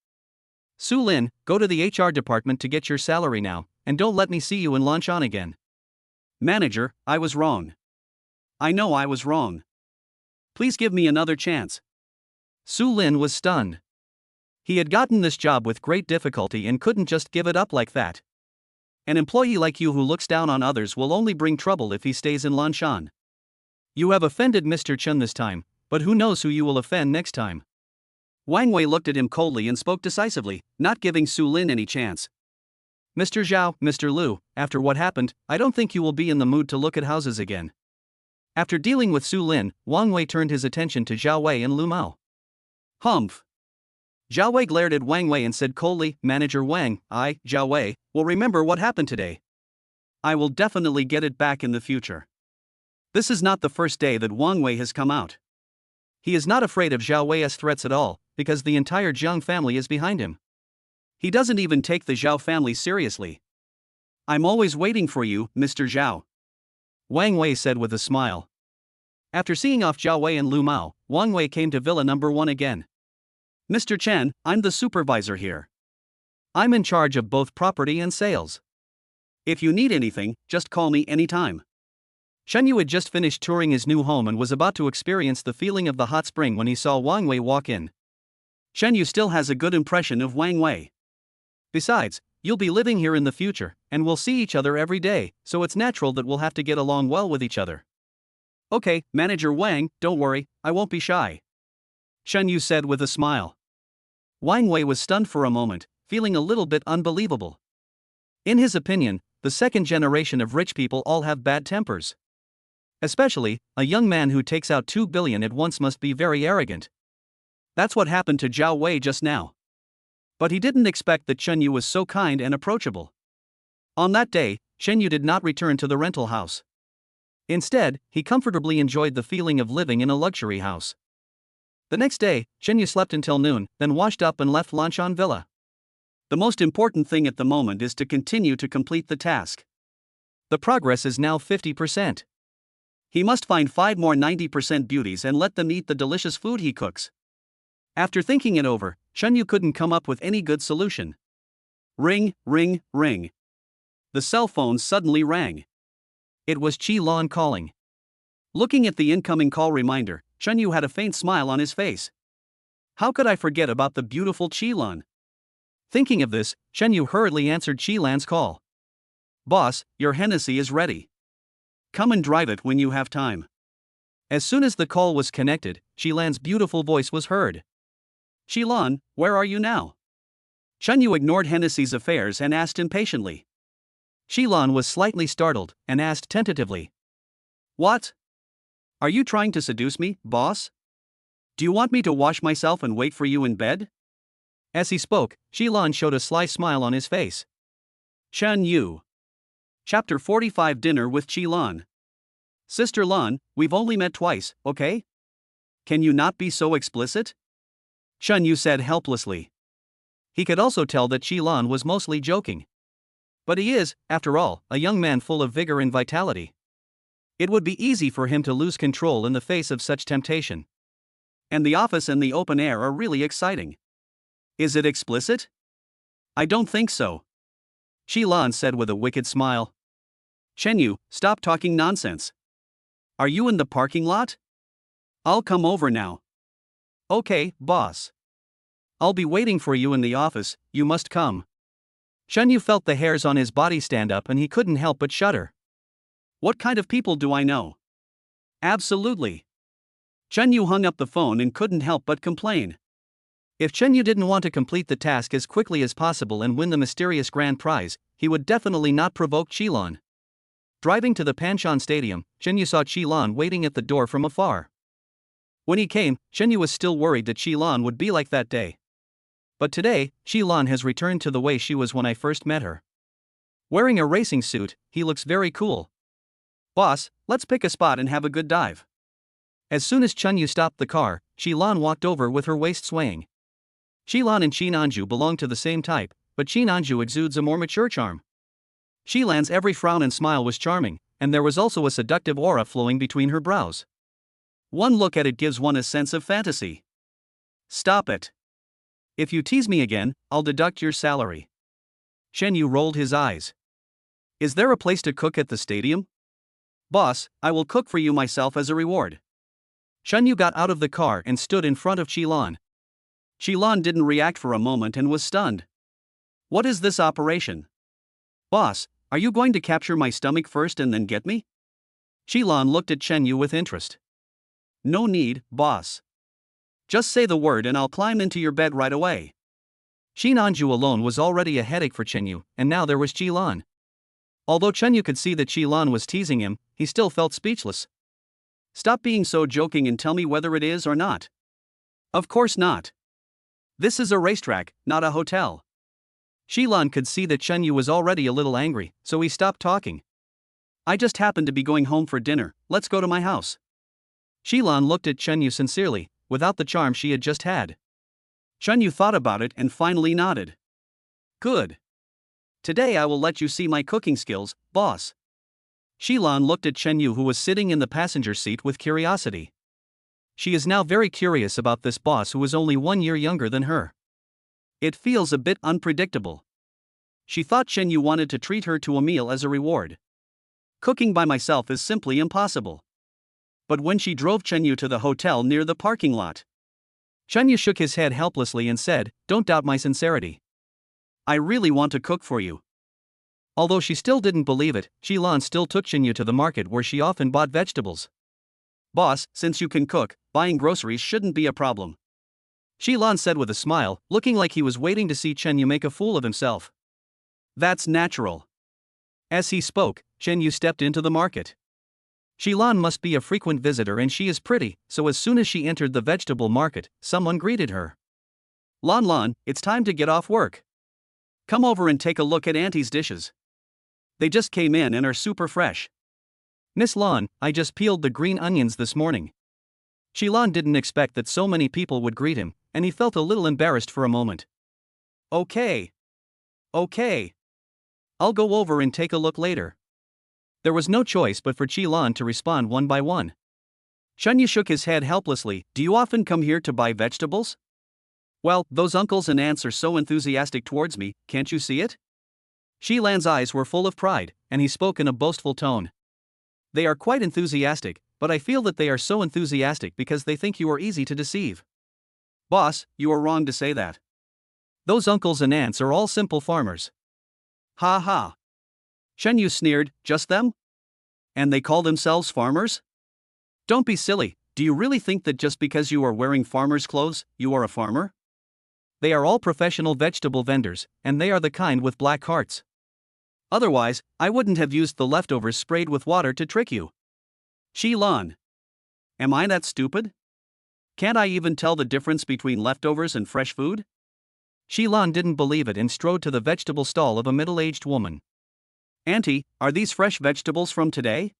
Su Lin, go to the HR department to get your salary now, and don't let me see you in Lanshan again. Manager, I was wrong. I know I was wrong. Please give me another chance. Su Lin was stunned. He had gotten this job with great difficulty and couldn't just give it up like that. An employee like you who looks down on others will only bring trouble if he stays in Lanshan. You have offended Mr. Chen this time, but who knows who you will offend next time. Wang Wei looked at him coldly and spoke decisively, not giving Su Lin any chance. Mr. Zhao, Mr. Liu, after what happened, I don't think you will be in the mood to look at houses again. After dealing with Su Lin, Wang Wei turned his attention to Zhao Wei and Lu Mao. Humph. Zhao Wei glared at Wang Wei and said coldly, Manager Wang, I, Zhao Wei, will remember what happened today. I will definitely get it back in the future. This is not the first day that Wang Wei has come out. He is not afraid of Zhao Wei's threats at all, because the entire Jiang family is behind him. He doesn't even take the Zhao family seriously. I'm always waiting for you, Mr. Zhao. Wang Wei said with a smile. After seeing off Zhao Wei and Lu Mao, Wang Wei came to Villa number 1 again. Mr. Chen, I'm the supervisor here. I'm in charge of both property and sales. If you need anything, just call me anytime. Chen Yu had just finished touring his new home and was about to experience the feeling of the hot spring when he saw Wang Wei walk in. Chen Yu still has a good impression of Wang Wei. Besides, you'll be living here in the future, and we'll see each other every day, so it's natural that we'll have to get along well with each other. Okay, Manager Wang, don't worry, I won't be shy. Chen Yu said with a smile. Wang Wei was stunned for a moment, feeling a little bit unbelievable. In his opinion, the second generation of rich people all have bad tempers. Especially, a young man who takes out 2 billion at once must be very arrogant. That's what happened to Zhao Wei just now. But he didn't expect that Chen Yu was so kind and approachable. On that day, Chen Yu did not return to the rental house. Instead, he comfortably enjoyed the feeling of living in a luxury house. The next day, Chen Yu slept until noon, then washed up and left Lanshan Villa. The most important thing at the moment is to continue to complete the task. The progress is now 50%. He must find 5 more 90% beauties and let them eat the delicious food he cooks. After thinking it over, Chen Yu couldn't come up with any good solution. Ring, ring, ring. The cell phone suddenly rang. It was Qi Lan calling. Looking at the incoming call reminder, Chen Yu had a faint smile on his face. How could I forget about the beautiful Qi Lan? Thinking of this, Chen Yu hurriedly answered Qi Lan's call. Boss, your Hennessy is ready. Come and drive it when you have time. As soon as the call was connected, Qi Lan's beautiful voice was heard. Qi Lan, where are you now? Chen Yu ignored Hennessy's affairs and asked impatiently. Qi Lan was slightly startled and asked tentatively. What? Are you trying to seduce me, boss? Do you want me to wash myself and wait for you in bed? As he spoke, Qi Lan showed a sly smile on his face. Chen Yu. Chapter 45 Dinner with Qi Lan. Sister Lan, we've only met twice, okay? Can you not be so explicit? Chen Yu said helplessly. He could also tell that Qi Lan was mostly joking. But he is, after all, a young man full of vigor and vitality. It would be easy for him to lose control in the face of such temptation. And the office and the open air are really exciting. Is it explicit? I don't think so. Qi Lan said with a wicked smile. Chen Yu, stop talking nonsense. Are you in the parking lot? I'll come over now. Okay, boss. I'll be waiting for you in the office, you must come. Chen Yu felt the hairs on his body stand up and he couldn't help but shudder. What kind of people do I know? Absolutely. Chen Yu hung up the phone and couldn't help but complain. If Chen Yu didn't want to complete the task as quickly as possible and win the mysterious grand prize, he would definitely not provoke Qilan. Driving to the Panshan Stadium, Chen Yu saw Qilan waiting at the door from afar. When he came, Chen Yu was still worried that Qilan would be like that day. But today, Qilan has returned to the way she was when I first met her. Wearing a racing suit, he looks very cool. Boss, let's pick a spot and have a good dive. As soon as Chen Yu stopped the car, Qilan walked over with her waist swaying. Qilan and Qinanju belong to the same type, but Qinanju exudes a more mature charm. Qilan's every frown and smile was charming, and there was also a seductive aura flowing between her brows. One look at it gives one a sense of fantasy. Stop it. If you tease me again, I'll deduct your salary. Chen Yu rolled his eyes. Is there a place to cook at the stadium? Boss, I will cook for you myself as a reward. Chen Yu got out of the car and stood in front of Qilan. Qilan didn't react for a moment and was stunned. What is this operation? Boss, are you going to capture my stomach first and then get me? Qilan looked at Chen Yu with interest. No need, boss. Just say the word and I'll climb into your bed right away. Qinanju alone was already a headache for Chen Yu, and now there was Qilan. Although Chen Yu could see that Qilan was teasing him, he still felt speechless. Stop being so joking and tell me whether it is or not. Of course not. This is a racetrack, not a hotel. Qilan could see that Chen Yu was already a little angry, so he stopped talking. I just happened to be going home for dinner, let's go to my house. Qilan looked at Chen Yu sincerely, without the charm she had just had. Chen Yu thought about it and finally nodded. Good. Today I will let you see my cooking skills, boss. Qilan looked at Chen Yu, who was sitting in the passenger seat, with curiosity. She is now very curious about this boss who is only 1 year younger than her. It feels a bit unpredictable. She thought Chen Yu wanted to treat her to a meal as a reward. Cooking by myself is simply impossible. But when she drove Chen Yu to the hotel near the parking lot, Chen Yu shook his head helplessly and said, "Don't doubt my sincerity. I really want to cook for you." Although she still didn't believe it, Qilan still took Chen Yu to the market where she often bought vegetables. Boss, since you can cook, buying groceries shouldn't be a problem. Qilan said with a smile, looking like he was waiting to see Chen Yu make a fool of himself. That's natural. As he spoke, Chen Yu stepped into the market. Qilan must be a frequent visitor and she is pretty, so as soon as she entered the vegetable market, someone greeted her. Lan Lan, it's time to get off work. Come over and take a look at Auntie's dishes. They just came in and are super fresh. Miss Lan, I just peeled the green onions this morning. Qilan didn't expect that so many people would greet him, and he felt a little embarrassed for a moment. Okay. I'll go over and take a look later. There was no choice but for Qilan to respond one by one. Chen Yu shook his head helplessly. Do you often come here to buy vegetables? Well, those uncles and aunts are so enthusiastic towards me, can't you see it? Qilan's eyes were full of pride, and he spoke in a boastful tone. They are quite enthusiastic, but I feel that they are so enthusiastic because they think you are easy to deceive. Boss, you are wrong to say that. Those uncles and aunts are all simple farmers. Ha ha. Chen Yu sneered, just them? And they call themselves farmers? Don't be silly, do you really think that just because you are wearing farmer's clothes, you are a farmer? They are all professional vegetable vendors, and they are the kind with black hearts. Otherwise, I wouldn't have used the leftovers sprayed with water to trick you. Qilan. Am I that stupid? Can't I even tell the difference between leftovers and fresh food? Qilan didn't believe it and strode to the vegetable stall of a middle-aged woman. Auntie, are these fresh vegetables from today?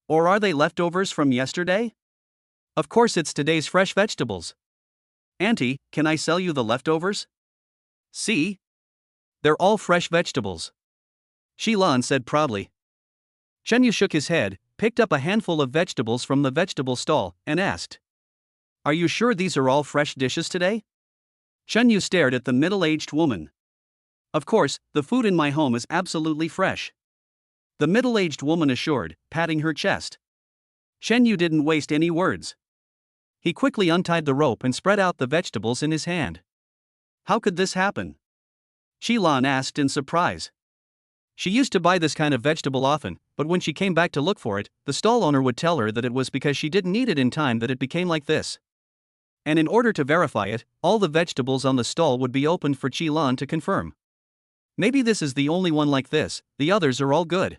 Or are they leftovers from yesterday? Of course it's today's fresh vegetables. Auntie, can I sell you the leftovers? See? They're all fresh vegetables. Qilan said proudly. Chen Yu shook his head, picked up a handful of vegetables from the vegetable stall, and asked, Are you sure these are all fresh dishes today? Chen Yu stared at the middle-aged woman. Of course, the food in my home is absolutely fresh. The middle-aged woman assured, patting her chest. Chen Yu didn't waste any words. He quickly untied the rope and spread out the vegetables in his hand. How could this happen? Qilan asked in surprise. She used to buy this kind of vegetable often, but when she came back to look for it, the stall owner would tell her that it was because she didn't need it in time that it became like this. And in order to verify it, all the vegetables on the stall would be opened for Chi-lan to confirm. Maybe this is the only one like this, the others are all good.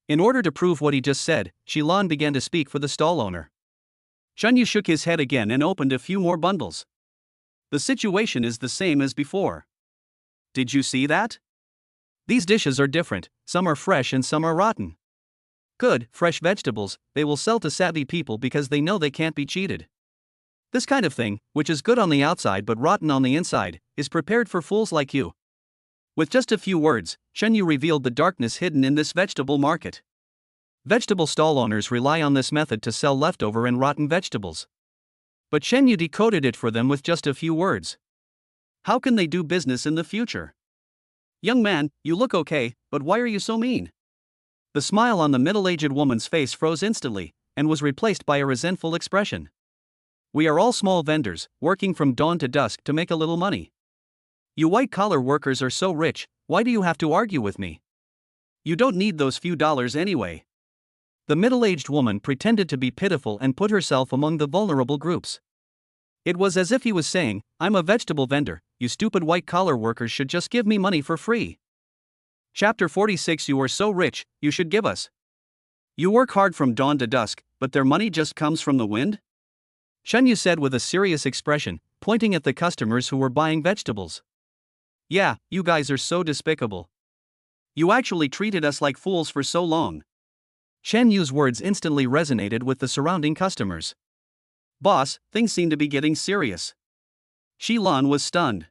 In order to prove what he just said, Chi-lan began to speak for the stall owner. Chunyu shook his head again and opened a few more bundles. The situation is the same as before. Did you see that? These dishes are different, some are fresh and some are rotten. Good, fresh vegetables, they will sell to savvy people because they know they can't be cheated. This kind of thing, which is good on the outside but rotten on the inside, is prepared for fools like you. With just a few words, Chunyu revealed the darkness hidden in this vegetable market. Vegetable stall owners rely on this method to sell leftover and rotten vegetables. But Chunyu decoded it for them with just a few words. How can they do business in the future? Young man, you look okay, but why are you so mean? The smile on the middle-aged woman's face froze instantly, and was replaced by a resentful expression. We are all small vendors, working from dawn to dusk to make a little money. You white-collar workers are so rich, why do you have to argue with me? You don't need those few dollars anyway. The middle-aged woman pretended to be pitiful and put herself among the vulnerable groups. It was as if he was saying, I'm a vegetable vendor, you stupid white-collar workers should just give me money for free. Chapter 46. You are so rich, you should give us. You work hard from dawn to dusk, but their money just comes from the wind? Chunyu said with a serious expression, pointing at the customers who were buying vegetables. Yeah, you guys are so despicable. You actually treated us like fools for so long. Chen Yu's words instantly resonated with the surrounding customers. Boss, things seem to be getting serious. Chi-lan was stunned.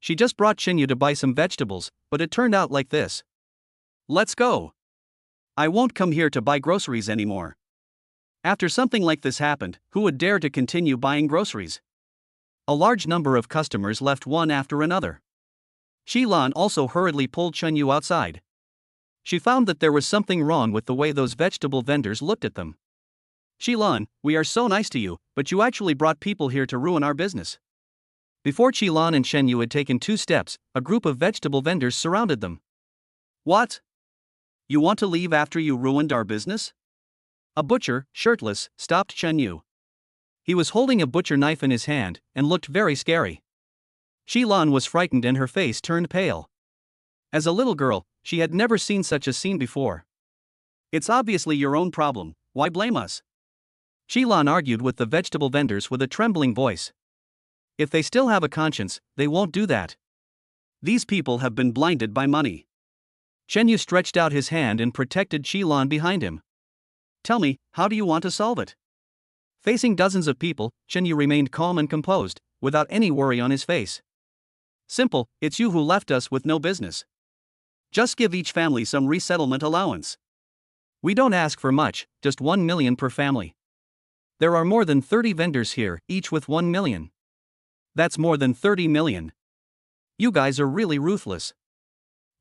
She just brought Chen Yu to buy some vegetables, but it turned out like this. Let's go. I won't come here to buy groceries anymore. After something like this happened, who would dare to continue buying groceries? A large number of customers left one after another. Chi-lan also hurriedly pulled Chen Yu outside. She found that there was something wrong with the way those vegetable vendors looked at them. Chi-lan, we are so nice to you, but you actually brought people here to ruin our business. Before Chi-lan and Chen Yu had taken 2 steps, a group of vegetable vendors surrounded them. What? You want to leave after you ruined our business? A butcher, shirtless, stopped Chen Yu. He was holding a butcher knife in his hand, and looked very scary. Chi-lan was frightened and her face turned pale. As a little girl, she had never seen such a scene before. It's obviously your own problem, why blame us? Chi-lan argued with the vegetable vendors with a trembling voice. If they still have a conscience, they won't do that. These people have been blinded by money. Chen Yu stretched out his hand and protected Chi-lan behind him. Tell me, how do you want to solve it? Facing dozens of people, Chen Yu remained calm and composed, without any worry on his face. Simple, it's you who left us with no business. Just give each family some resettlement allowance. We don't ask for much, just 1 million per family. There are more than 30 vendors here, each with 1 million. That's more than 30 million. You guys are really ruthless.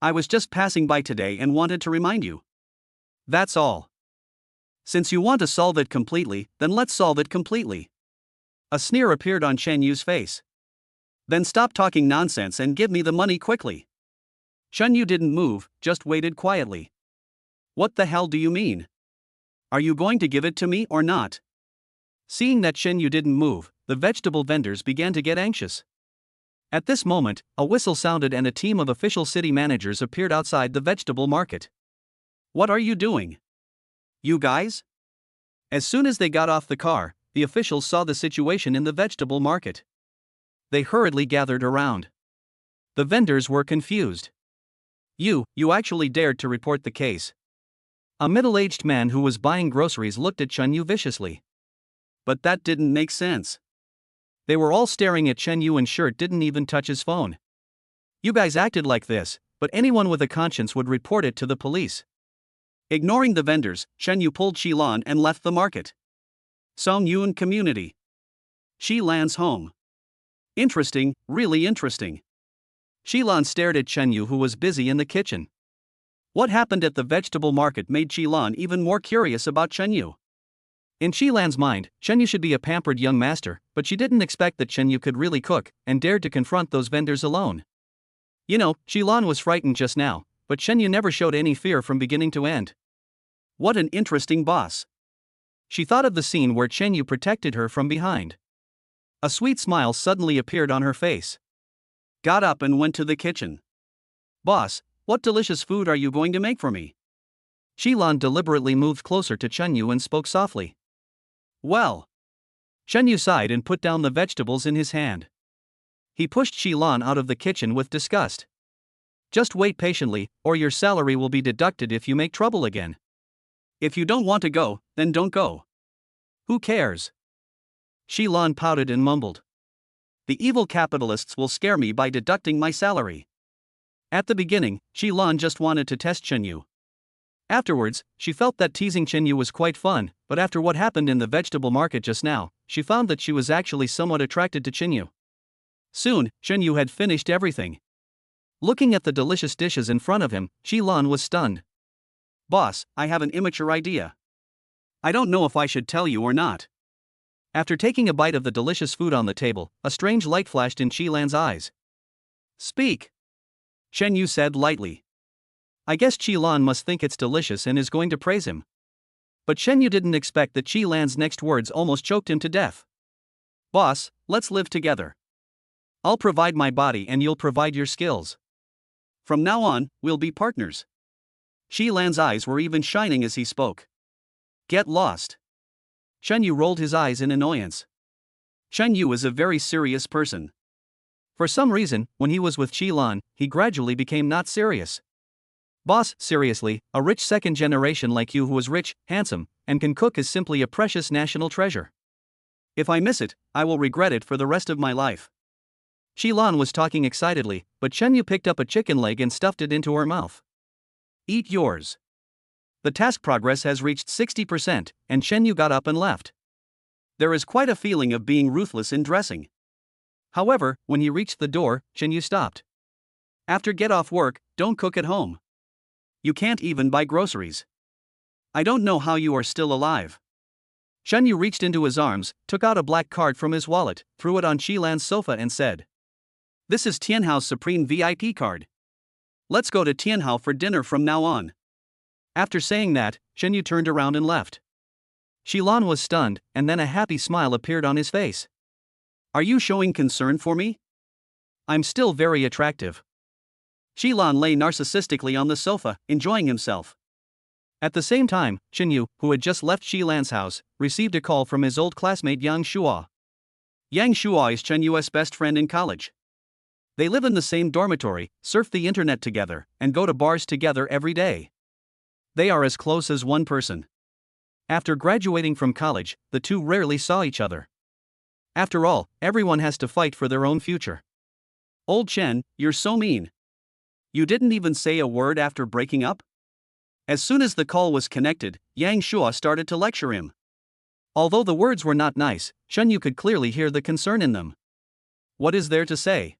I was just passing by today and wanted to remind you. That's all. Since you want to solve it completely, then let's solve it completely. A sneer appeared on Chen Yu's face. Then stop talking nonsense and give me the money quickly. Chen Yu didn't move, just waited quietly. What the hell do you mean? Are you going to give it to me or not? Seeing that Chen Yu didn't move, the vegetable vendors began to get anxious. At this moment, a whistle sounded and a team of official city managers appeared outside the vegetable market. What are you doing? You guys? As soon as they got off the car, the officials saw the situation in the vegetable market. They hurriedly gathered around. The vendors were confused. You actually dared to report the case. A middle-aged man who was buying groceries looked at Chen Yu viciously. But that didn't make sense. They were all staring at Chen Yu and shirt didn't even touch his phone. You guys acted like this, but anyone with a conscience would report it to the police. Ignoring the vendors, Chen Yu pulled Chi-lan and left the market. Song Yun Community. Chi-lan's home. Interesting, really interesting. Chi-lan stared at Chen Yu who was busy in the kitchen. What happened at the vegetable market made Chi-lan even more curious about Chen Yu. In Chi-lan's mind, Chen Yu should be a pampered young master, but she didn't expect that Chen Yu could really cook, and dared to confront those vendors alone. You know, Chi-lan was frightened just now, but Chen Yu never showed any fear from beginning to end. What an interesting boss. She thought of the scene where Chen Yu protected her from behind. A sweet smile suddenly appeared on her face. Got up and went to the kitchen. Boss, what delicious food are you going to make for me? Shilan deliberately moved closer to Chenyu and spoke softly. Well. Chenyu sighed and put down the vegetables in his hand. He pushed Shilan out of the kitchen with disgust. Just wait patiently, or your salary will be deducted if you make trouble again. If you don't want to go, then don't go. Who cares? Shilan pouted and mumbled. The evil capitalists will scare me by deducting my salary. At the beginning, Shilan just wanted to test Chenyu. Afterwards, she felt that teasing Chenyu was quite fun, but after what happened in the vegetable market just now, she found that she was actually somewhat attracted to Chenyu. Soon, Chenyu had finished everything. Looking at the delicious dishes in front of him, Shilan was stunned. Boss, I have an immature idea. I don't know if I should tell you or not. After taking a bite of the delicious food on the table, a strange light flashed in Shilan's eyes. Speak. Chenyu said lightly. I guess Shilan must think it's delicious and is going to praise him. But Chenyu didn't expect that Shilan's next words almost choked him to death. Boss, let's live together. I'll provide my body and you'll provide your skills. From now on, we'll be partners. Shilan's eyes were even shining as he spoke. Get lost. Chenyu rolled his eyes in annoyance. Chenyu is a very serious person. For some reason, when he was with Shilan, he gradually became not serious. Boss, seriously, a rich second generation like you who is rich, handsome, and can cook is simply a precious national treasure. If I miss it, I will regret it for the rest of my life. Shilan was talking excitedly, but Chenyu picked up a chicken leg and stuffed it into her mouth. Eat yours. The task progress has reached 60%, and Chenyu got up and left. There is quite a feeling of being ruthless in dressing. However, when he reached the door, Chenyu stopped. After get off work, don't cook at home. You can't even buy groceries. I don't know how you are still alive. Chenyu reached into his arms, took out a black card from his wallet, threw it on Shilan's sofa and said, This is Tianhao's Supreme VIP card. Let's go to Tianhao for dinner from now on. After saying that, Chenyu turned around and left. Shilan was stunned, and then a happy smile appeared on his face. Are you showing concern for me? I'm still very attractive. Shilan lay narcissistically on the sofa, enjoying himself. At the same time, Chenyu, who had just left Shilan's house, received a call from his old classmate Yang Shua. Yang Shua is Chenyu's best friend in college. They live in the same dormitory, surf the internet together, and go to bars together every day. They are as close as one person. After graduating from college, the two rarely saw each other. After all, everyone has to fight for their own future. Old Chen, you're so mean. You didn't even say a word after breaking up? As soon as the call was connected, Yang Shua started to lecture him. Although the words were not nice, Chenyu could clearly hear the concern in them. What is there to say?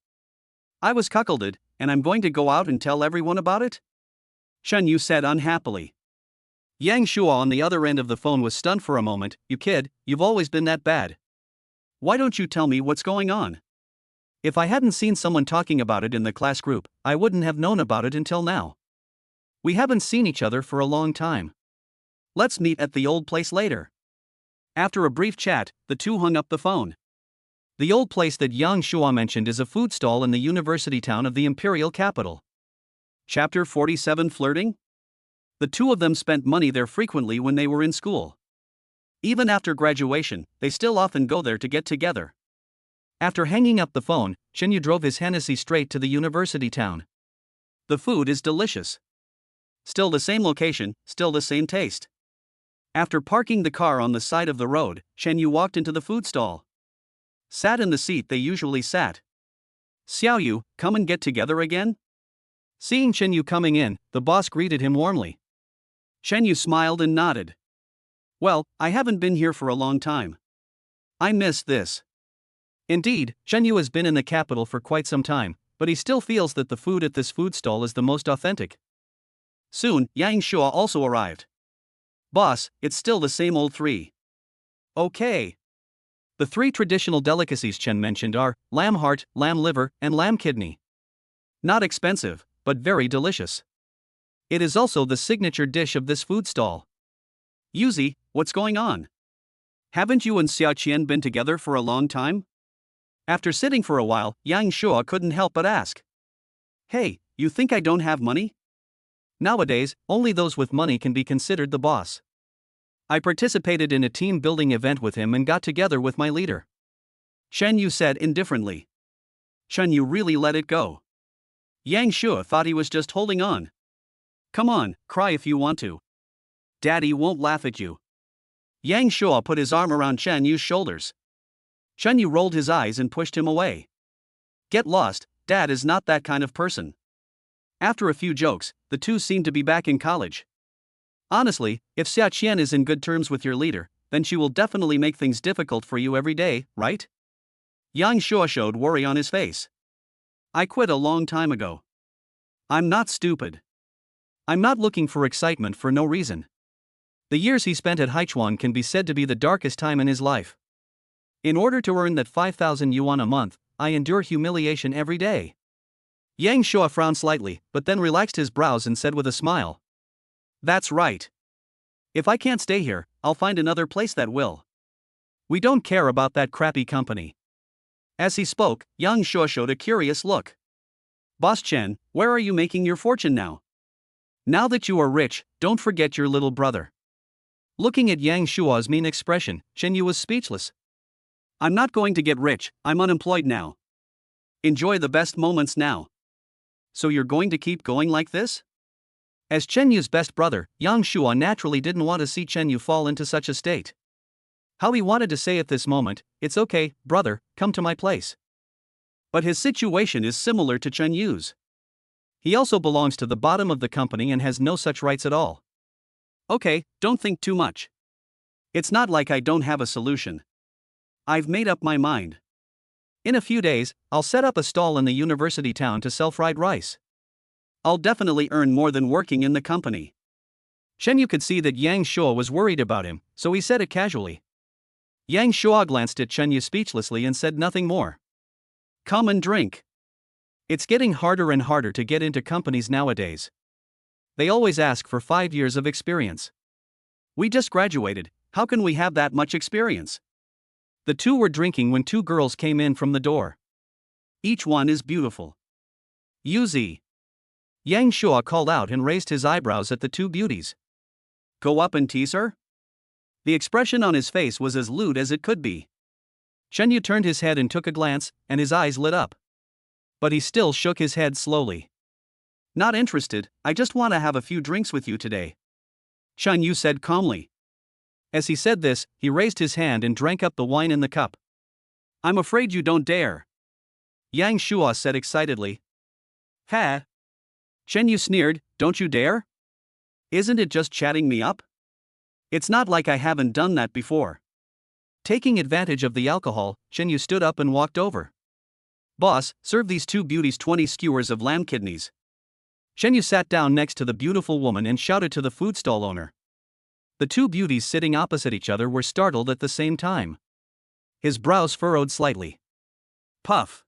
I was cuckolded, and I'm going to go out and tell everyone about it? Chenyu said unhappily. Yang Shua on the other end of the phone was stunned for a moment. You kid, you've always been that bad. Why don't you tell me what's going on? If I hadn't seen someone talking about it in the class group, I wouldn't have known about it until now. We haven't seen each other for a long time. Let's meet at the old place later. After a brief chat, the two hung up the phone. The old place that Yang Shua mentioned is a food stall in the university town of the imperial capital. Chapter 47 Flirting? The two of them spent money there frequently when they were in school. Even after graduation, they still often go there to get together. After hanging up the phone, Chenyu drove his Hennessy straight to the university town. The food is delicious. Still the same location, still the same taste. After parking the car on the side of the road, Chenyu walked into the food stall. Sat in the seat they usually sat. Xiaoyu, come and get together again? Seeing Chenyu coming in, the boss greeted him warmly. Chenyu smiled and nodded. Well, I haven't been here for a long time. I miss this. Indeed, Chenyu has been in the capital for quite some time, but he still feels that the food at this food stall is the most authentic. Soon, Yang Shua also arrived. Boss, it's still the same old three. Okay. The three traditional delicacies Chen mentioned are lamb heart, lamb liver, and lamb kidney. Not expensive, but very delicious. It is also the signature dish of this food stall. Yuzi, what's going on? Haven't you and Xiao Qian been together for a long time? After sitting for a while, Yang Shua couldn't help but ask. Hey, you think I don't have money? Nowadays, only those with money can be considered the boss. I participated in a team building event with him and got together with my leader. Chen Yu said indifferently. Chen Yu really let it go. Yang Shua thought he was just holding on. Come on, cry if you want to. Daddy won't laugh at you. Yang Shua put his arm around Chen Yu's shoulders. Chen Yu rolled his eyes and pushed him away. Get lost, Dad is not that kind of person. After a few jokes, the two seemed to be back in college. Honestly, if Xia Qian is in good terms with your leader, then she will definitely make things difficult for you every day, right? Yang Shua showed worry on his face. I quit a long time ago. I'm not stupid. I'm not looking for excitement for no reason. The years he spent at Haichuan can be said to be the darkest time in his life. In order to earn that 5,000 yuan a month, I endure humiliation every day. Yang Shua frowned slightly, but then relaxed his brows and said with a smile. That's right. If I can't stay here, I'll find another place that will. We don't care about that crappy company. As he spoke, Yang Shua showed a curious look. Boss Chen, where are you making your fortune now? Now that you are rich, don't forget your little brother. Looking at Yang Shua's mean expression, Chen Yu was speechless. I'm not going to get rich, I'm unemployed now. Enjoy the best moments now. So you're going to keep going like this? As Chen Yu's best brother, Yang Shua naturally didn't want to see Chen Yu fall into such a state. How he wanted to say at this moment, it's okay, brother, come to my place. But his situation is similar to Chen Yu's. He also belongs to the bottom of the company and has no such rights at all. Okay, don't think too much. It's not like I don't have a solution. I've made up my mind. In a few days, I'll set up a stall in the university town to sell fried rice. I'll definitely earn more than working in the company. Chen Yu could see that Yang Shua was worried about him, so he said it casually. Yang Shua glanced at Chen Yu speechlessly and said nothing more. Come and drink. It's getting harder and harder to get into companies nowadays. They always ask for 5 years of experience. We just graduated, how can we have that much experience? The two were drinking when two girls came in from the door. Each one is beautiful. Yuzi. Yang Shua called out and raised his eyebrows at the two beauties. Go up and tease her? The expression on his face was as lewd as it could be. Chen Yu turned his head and took a glance, and his eyes lit up. But he still shook his head slowly. Not interested, I just want to have a few drinks with you today. Chen Yu said calmly. As he said this, he raised his hand and drank up the wine in the cup. I'm afraid you don't dare. Yang Shua said excitedly. Ha! Chen Yu sneered, don't you dare? Isn't it just chatting me up? It's not like I haven't done that before. Taking advantage of the alcohol, Chen Yu stood up and walked over. Boss, serve these two beauties 20 skewers of lamb kidneys. Chen Yu sat down next to the beautiful woman and shouted to the food stall owner. The two beauties sitting opposite each other were startled at the same time. His brows furrowed slightly. Puff.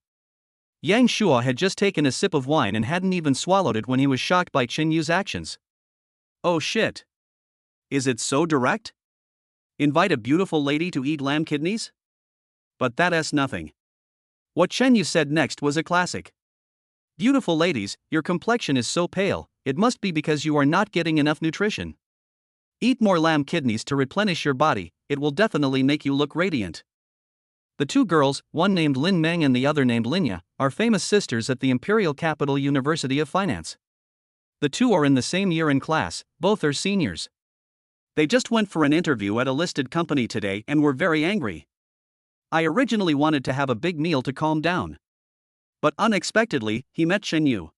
Yang Shua had just taken a sip of wine and hadn't even swallowed it when he was shocked by Chen Yu's actions. Oh shit. Is it so direct? Invite a beautiful lady to eat lamb kidneys? But that's nothing. What Chen Yu said next was a classic. Beautiful ladies, your complexion is so pale, it must be because you are not getting enough nutrition. Eat more lamb kidneys to replenish your body, it will definitely make you look radiant. The two girls, one named Lin Meng and the other named Linya, are famous sisters at the Imperial Capital University of Finance. The two are in the same year in class, both are seniors. They just went for an interview at a listed company today and were very angry. I originally wanted to have a big meal to calm down. But unexpectedly, he met Chen Yu.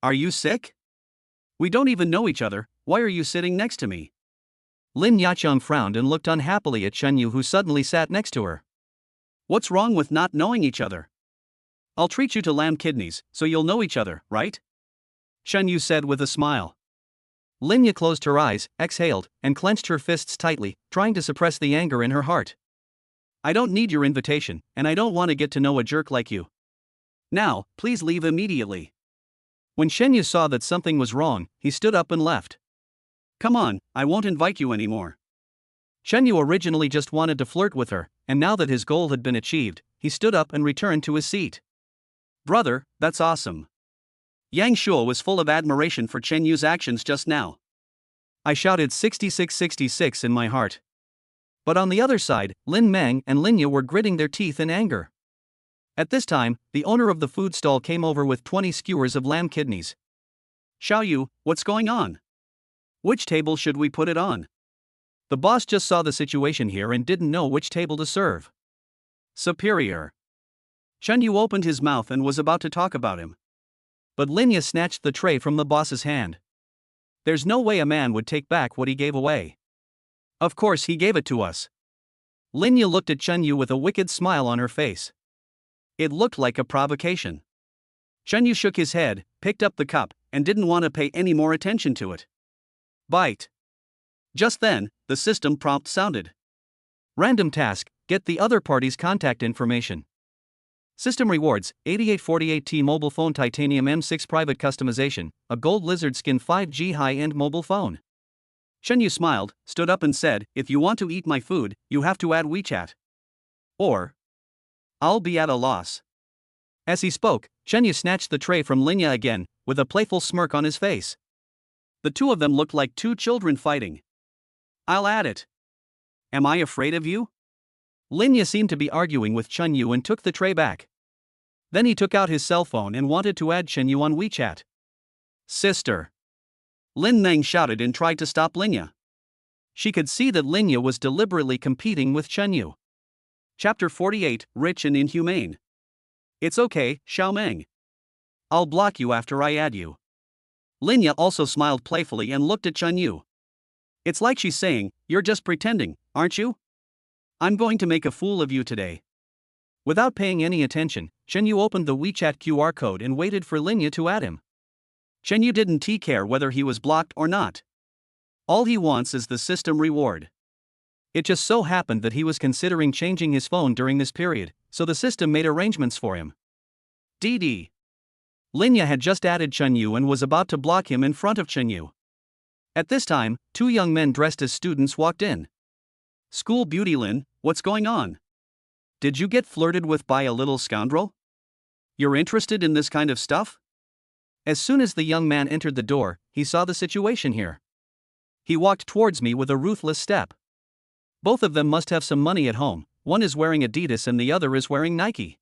Are you sick? We don't even know each other, why are you sitting next to me? Lin Yacheng frowned and looked unhappily at Chen Yu, who suddenly sat next to her. What's wrong with not knowing each other? I'll treat you to lamb kidneys, so you'll know each other, right? Chen Yu said with a smile. Linya closed her eyes, exhaled, and clenched her fists tightly, trying to suppress the anger in her heart. I don't need your invitation, and I don't want to get to know a jerk like you. Now, please leave immediately. When Chen Yu saw that something was wrong, he stood up and left. Come on, I won't invite you anymore. Chen Yu originally just wanted to flirt with her, and now that his goal had been achieved, he stood up and returned to his seat. Brother, that's awesome. Yang Shuo was full of admiration for Chen Yu's actions just now. I shouted 6666 in my heart. But on the other side, Lin Meng and Lin Yu were gritting their teeth in anger. At this time, the owner of the food stall came over with 20 skewers of lamb kidneys. Xiao Yu, what's going on? Which table should we put it on? The boss just saw the situation here and didn't know which table to serve. Superior. Chen Yu opened his mouth and was about to talk about him. But Lin Yu snatched the tray from the boss's hand. There's no way a man would take back what he gave away. Of course he gave it to us. Lin Yu looked at Chen Yu with a wicked smile on her face. It looked like a provocation. Chen Yu shook his head, picked up the cup, and didn't want to pay any more attention to it. Bite. Just then, the system prompt sounded. Random task, get the other party's contact information. System rewards, 8848T mobile phone titanium M6 private customization, a gold lizard skin 5G high-end mobile phone. Chen Yu smiled, stood up and said, if you want to eat my food, you have to add WeChat. Or I'll be at a loss. As he spoke, Chen Yu snatched the tray from Lin Yu again, with a playful smirk on his face. The two of them looked like two children fighting. I'll add it. Am I afraid of you? Lin Yu seemed to be arguing with Chen Yu and took the tray back. Then he took out his cell phone and wanted to add Chen Yu on WeChat. Sister. Lin Meng shouted and tried to stop Lin Yu. She could see that Lin Yu was deliberately competing with Chen Yu. Chapter 48, Rich and Inhumane. It's okay, Xiao Meng. I'll block you after I add you. Lin Yu also smiled playfully and looked at Chen Yu. It's like she's saying, you're just pretending, aren't you? I'm going to make a fool of you today. Without paying any attention, Chen Yu opened the WeChat QR code and waited for Lin Yu to add him. Chen Yu didn't care whether he was blocked or not. All he wants is the system reward. It just so happened that he was considering changing his phone during this period, so the system made arrangements for him. DD. Lin Yu had just added Chen Yu and was about to block him in front of Chen Yu. At this time, two young men dressed as students walked in. School beauty Lin, what's going on? Did you get flirted with by a little scoundrel? You're interested in this kind of stuff? As soon as the young man entered the door, he saw the situation here. He walked towards me with a ruthless step. Both of them must have some money at home, one is wearing Adidas and the other is wearing Nike.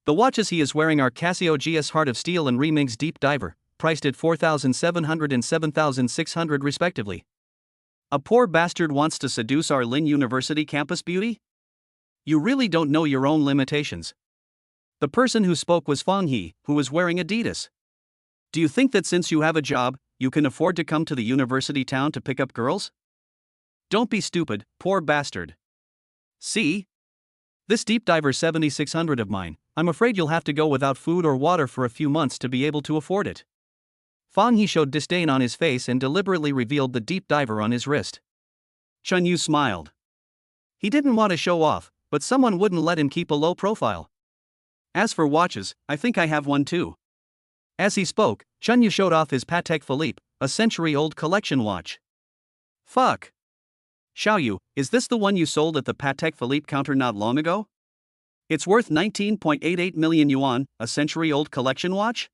The watches he is wearing are Casio GS Heart of Steel and Reming's Deep Diver, priced at $4,700 and $7,600 respectively. A poor bastard wants to seduce our Lin University campus beauty? You really don't know your own limitations. The person who spoke was Fang He, who was wearing Adidas. Do you think that since you have a job, you can afford to come to the university town to pick up girls? Don't be stupid, poor bastard. See? This Deep Diver 7600 of mine, I'm afraid you'll have to go without food or water for a few months to be able to afford it. Fang He showed disdain on his face and deliberately revealed the Deep Diver on his wrist. Chen Yu smiled. He didn't want to show off, but someone wouldn't let him keep a low profile. As for watches, I think I have one too. As he spoke, Chen Yu showed off his Patek Philippe, a century-old collection watch. Fuck. Xiao Yu, is this the one you sold at the Patek Philippe counter not long ago? It's worth 19.88 million yuan, a century-old collection watch?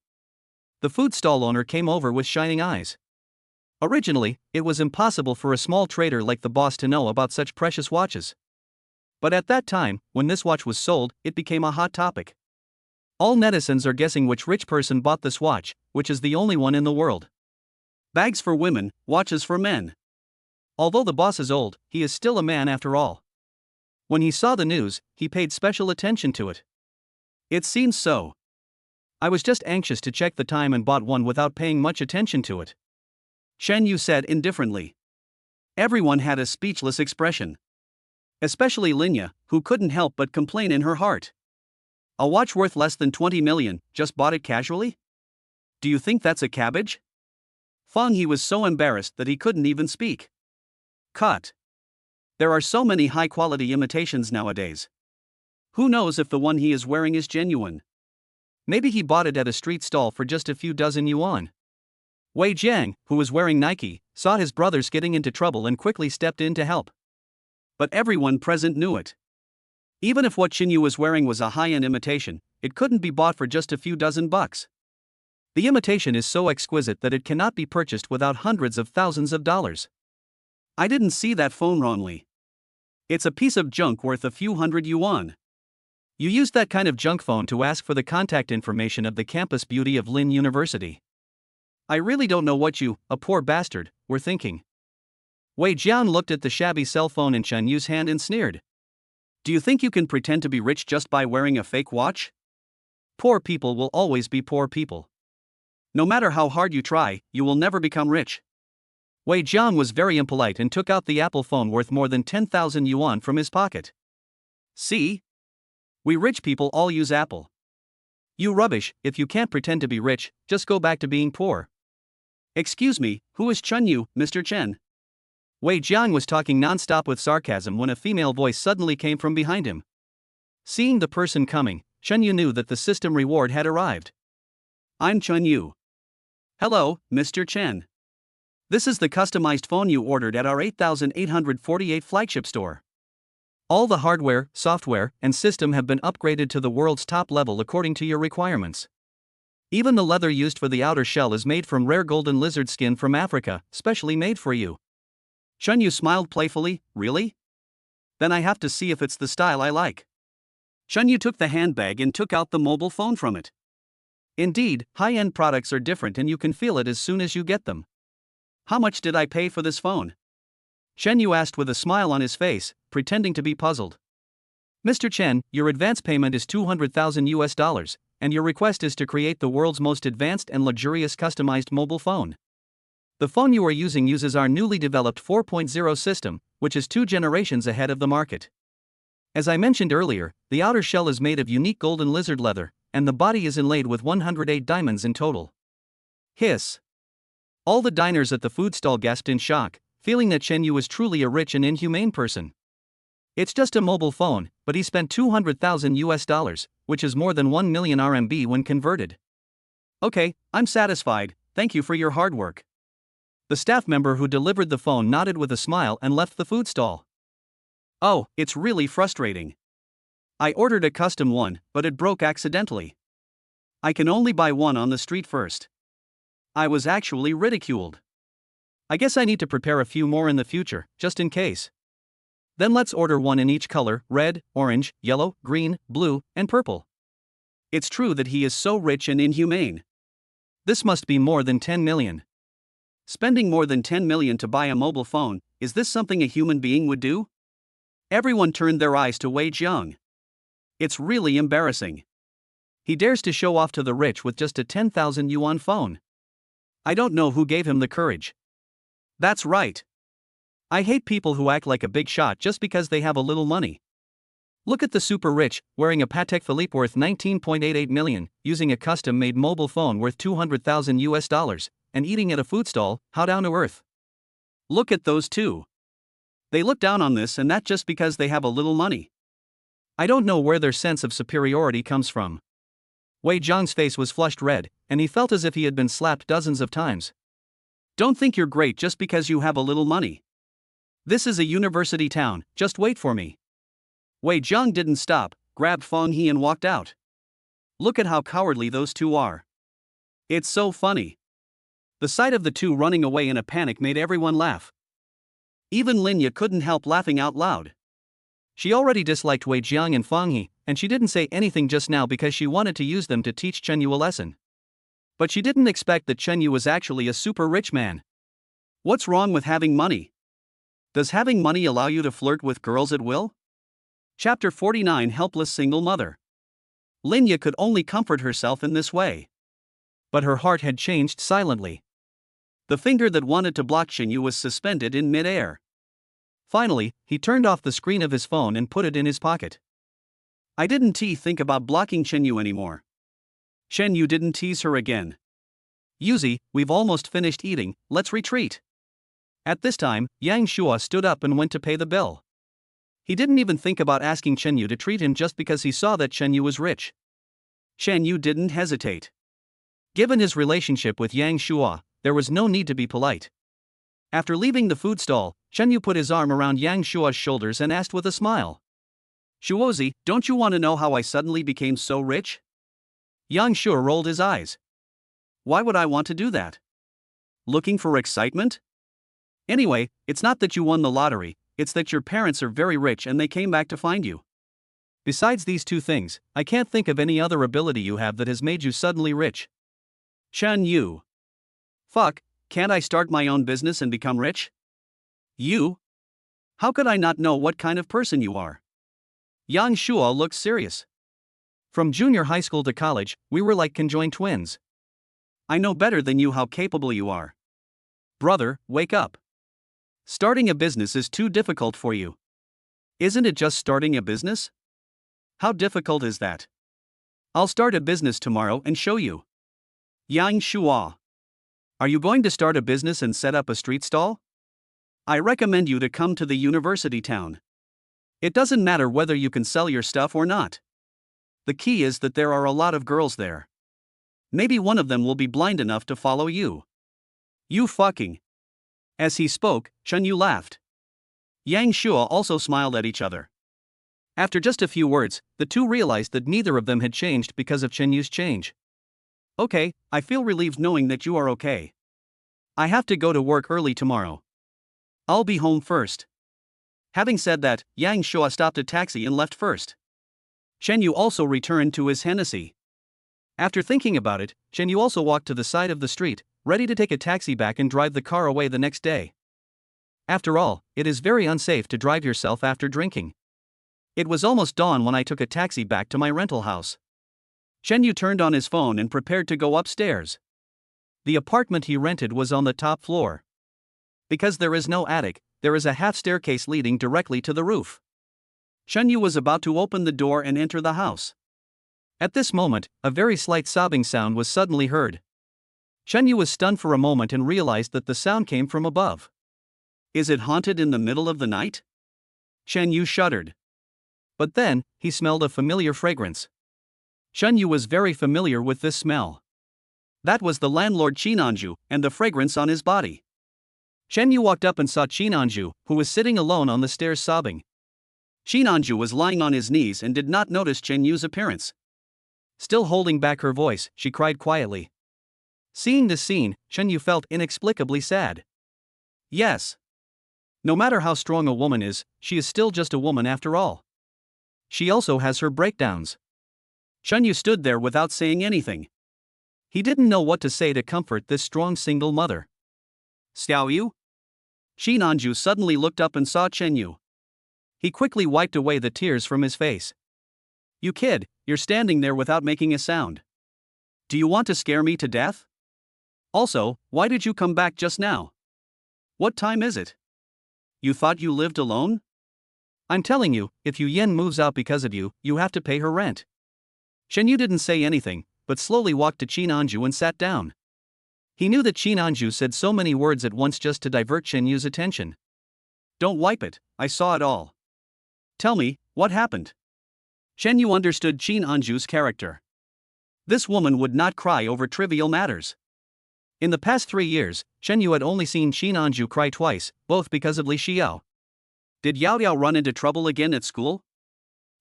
The food stall owner came over with shining eyes. Originally, it was impossible for a small trader like the boss to know about such precious watches. But at that time, when this watch was sold, it became a hot topic. All netizens are guessing which rich person bought this watch, which is the only one in the world. Bags for women, watches for men. Although the boss is old, he is still a man after all. When he saw the news, he paid special attention to it. It seems so. I was just anxious to check the time and bought one without paying much attention to it. Chen Yu said indifferently. Everyone had a speechless expression. Especially Lin Yu, who couldn't help but complain in her heart. A watch worth less than 20 million, just bought it casually? Do you think that's a cabbage? Fang He was so embarrassed that he couldn't even speak. Cut. There are so many high-quality imitations nowadays. Who knows if the one he is wearing is genuine? Maybe he bought it at a street stall for just a few dozen yuan. Wei Jiang, who was wearing Nike, saw his brothers getting into trouble and quickly stepped in to help. But everyone present knew it. Even if what Chen Yu was wearing was a high-end imitation, it couldn't be bought for just a few dozen bucks. The imitation is so exquisite that it cannot be purchased without hundreds of thousands of dollars. I didn't see that phone wrongly. It's a piece of junk worth a few hundred yuan. You used that kind of junk phone to ask for the contact information of the campus beauty of Lin University. I really don't know what you, a poor bastard, were thinking. Wei Jian looked at the shabby cell phone in Chen Yu's hand and sneered. Do you think you can pretend to be rich just by wearing a fake watch? Poor people will always be poor people. No matter how hard you try, you will never become rich. Wei Jian was very impolite and took out the Apple phone worth more than 10,000 yuan from his pocket. See? We rich people all use Apple. You rubbish, if you can't pretend to be rich, just go back to being poor. Excuse me, who is Chen Yu, Mr. Chen? Wei Jiang was talking non-stop with sarcasm when a female voice suddenly came from behind him. Seeing the person coming, Chen Yu knew that the system reward had arrived. I'm Chen Yu. Hello, Mr. Chen. This is the customized phone you ordered at our 8848 flagship store. All the hardware, software, and system have been upgraded to the world's top level according to your requirements. Even the leather used for the outer shell is made from rare golden lizard skin from Africa, specially made for you. Chen Yu smiled playfully. Really? Then I have to see if it's the style I like. Chen Yu took the handbag and took out the mobile phone from it. Indeed, high-end products are different and you can feel it as soon as you get them. How much did I pay for this phone? Chen Yu asked with a smile on his face, pretending to be puzzled. Mr. Chen, your advance payment is 200,000 US dollars, and your request is to create the world's most advanced and luxurious customized mobile phone. The phone you are using uses our newly developed 4.0 system, which is 2 generations ahead of the market. As I mentioned earlier, the outer shell is made of unique golden lizard leather, and the body is inlaid with 108 diamonds in total. Hiss. All the diners at the food stall gasped in shock, feeling that Chen Yu was truly a rich and inhumane person. It's just a mobile phone, but he spent 200,000 US dollars, which is more than 1 million RMB when converted. Okay, I'm satisfied, thank you for your hard work. The staff member who delivered the phone nodded with a smile and left the food stall. Oh, it's really frustrating. I ordered a custom one, but it broke accidentally. I can only buy one on the street first. I was actually ridiculed. I guess I need to prepare a few more in the future, just in case. Then let's order one in each color: red, orange, yellow, green, blue, and purple. It's true that he is so rich and inhumane. This must be more than 10 million. Spending more than 10 million to buy a mobile phone, is this something a human being would do? Everyone turned their eyes to Wei Jiang. It's really embarrassing. He dares to show off to the rich with just a 10,000 yuan phone. I don't know who gave him the courage. That's right. I hate people who act like a big shot just because they have a little money. Look at the super rich, wearing a Patek Philippe worth 19.88 million, using a custom-made mobile phone worth 200,000 US dollars, and eating at a food stall. How down to earth. Look at those two. They look down on this, and that just because they have a little money. I don't know where their sense of superiority comes from. Wei Jiang's face was flushed red, and he felt as if he had been slapped dozens of times. Don't think you're great just because you have a little money. This is a university town, just wait for me. Wei Jiang didn't stop, grabbed Feng He and walked out. Look at how cowardly those two are. It's so funny. The sight of the two running away in a panic made everyone laugh. Even Linya couldn't help laughing out loud. She already disliked Wei Jiang and Feng He, and she didn't say anything just now because she wanted to use them to teach Chen Yu a lesson. But she didn't expect that Chen Yu was actually a super rich man. What's wrong with having money? Does having money allow you to flirt with girls at will? Chapter 49: Helpless Single Mother. Linya could only comfort herself in this way. But her heart had changed silently. The finger that wanted to block Chen Yu was suspended in mid-air. Finally, he turned off the screen of his phone and put it in his pocket. I didn't think about blocking Chen Yu anymore. Chen Yu didn't tease her again. Yuzi, we've almost finished eating, let's retreat. At this time, Yang Shua stood up and went to pay the bill. He didn't even think about asking Chen Yu to treat him just because he saw that Chen Yu was rich. Chen Yu didn't hesitate. Given his relationship with Yang Shua, there was no need to be polite. After leaving the food stall, Chen Yu put his arm around Yang Shua's shoulders and asked with a smile. Shuozi, don't you want to know how I suddenly became so rich? Yang Shuo rolled his eyes. Why would I want to do that? Looking for excitement? Anyway, it's not that you won the lottery, it's that your parents are very rich and they came back to find you. Besides these two things, I can't think of any other ability you have that has made you suddenly rich. Chen Yu. Fuck, can't I start my own business and become rich? You? How could I not know what kind of person you are? Yang Shuo looked serious. From junior high school to college, we were like conjoined twins. I know better than you how capable you are. Brother, wake up. Starting a business is too difficult for you. Isn't it just starting a business? How difficult is that? I'll start a business tomorrow and show you. Yang Shuo. Are you going to start a business and set up a street stall? I recommend you to come to the university town. It doesn't matter whether you can sell your stuff or not. The key is that there are a lot of girls there. Maybe one of them will be blind enough to follow you. You fucking. As he spoke, Chen Yu laughed. Yang Shuo also smiled at each other. After just a few words, the two realized that neither of them had changed because of Chen Yu's change. Okay, I feel relieved knowing that you are okay. I have to go to work early tomorrow. I'll be home first. Having said that, Yang Shuo stopped a taxi and left first. Chen Yu also returned to his Hennessy. After thinking about it, Chen Yu also walked to the side of the street, ready to take a taxi back and drive the car away the next day. After all, it is very unsafe to drive yourself after drinking. It was almost dawn when I took a taxi back to my rental house. Chen Yu turned on his phone and prepared to go upstairs. The apartment he rented was on the top floor. Because there is no attic, there is a half staircase leading directly to the roof. Chen Yu was about to open the door and enter the house. At this moment, a very slight sobbing sound was suddenly heard. Chen Yu was stunned for a moment and realized that the sound came from above. Is it haunted in the middle of the night? Chen Yu shuddered. But then, he smelled a familiar fragrance. Chen Yu was very familiar with this smell. That was the landlord Qinanju and the fragrance on his body. Chen Yu walked up and saw Qinanju, who was sitting alone on the stairs sobbing. Qinanju was lying on his knees and did not notice Chen Yu's appearance. Still holding back her voice, she cried quietly. Seeing this scene, Chen Yu felt inexplicably sad. Yes. No matter how strong a woman is, she is still just a woman after all. She also has her breakdowns. Chen Yu stood there without saying anything. He didn't know what to say to comfort this strong single mother. Xiao Yu? Qinanju suddenly looked up and saw Chen Yu. He quickly wiped away the tears from his face. You kid, you're standing there without making a sound. Do you want to scare me to death? Also, why did you come back just now? What time is it? You thought you lived alone? I'm telling you, if Yu Yen moves out because of you, you have to pay her rent. Chen Yu didn't say anything, but slowly walked to Qinanju and sat down. He knew that Qinanju said so many words at once just to divert Chen Yu's attention. Don't wipe it, I saw it all. Tell me, what happened? Chen Yu understood Qinanju's character. This woman would not cry over trivial matters. In the past 3 years, Chen Yu had only seen Qinanju cry twice, both because of Li Xiao. Did Yao Yao run into trouble again at school?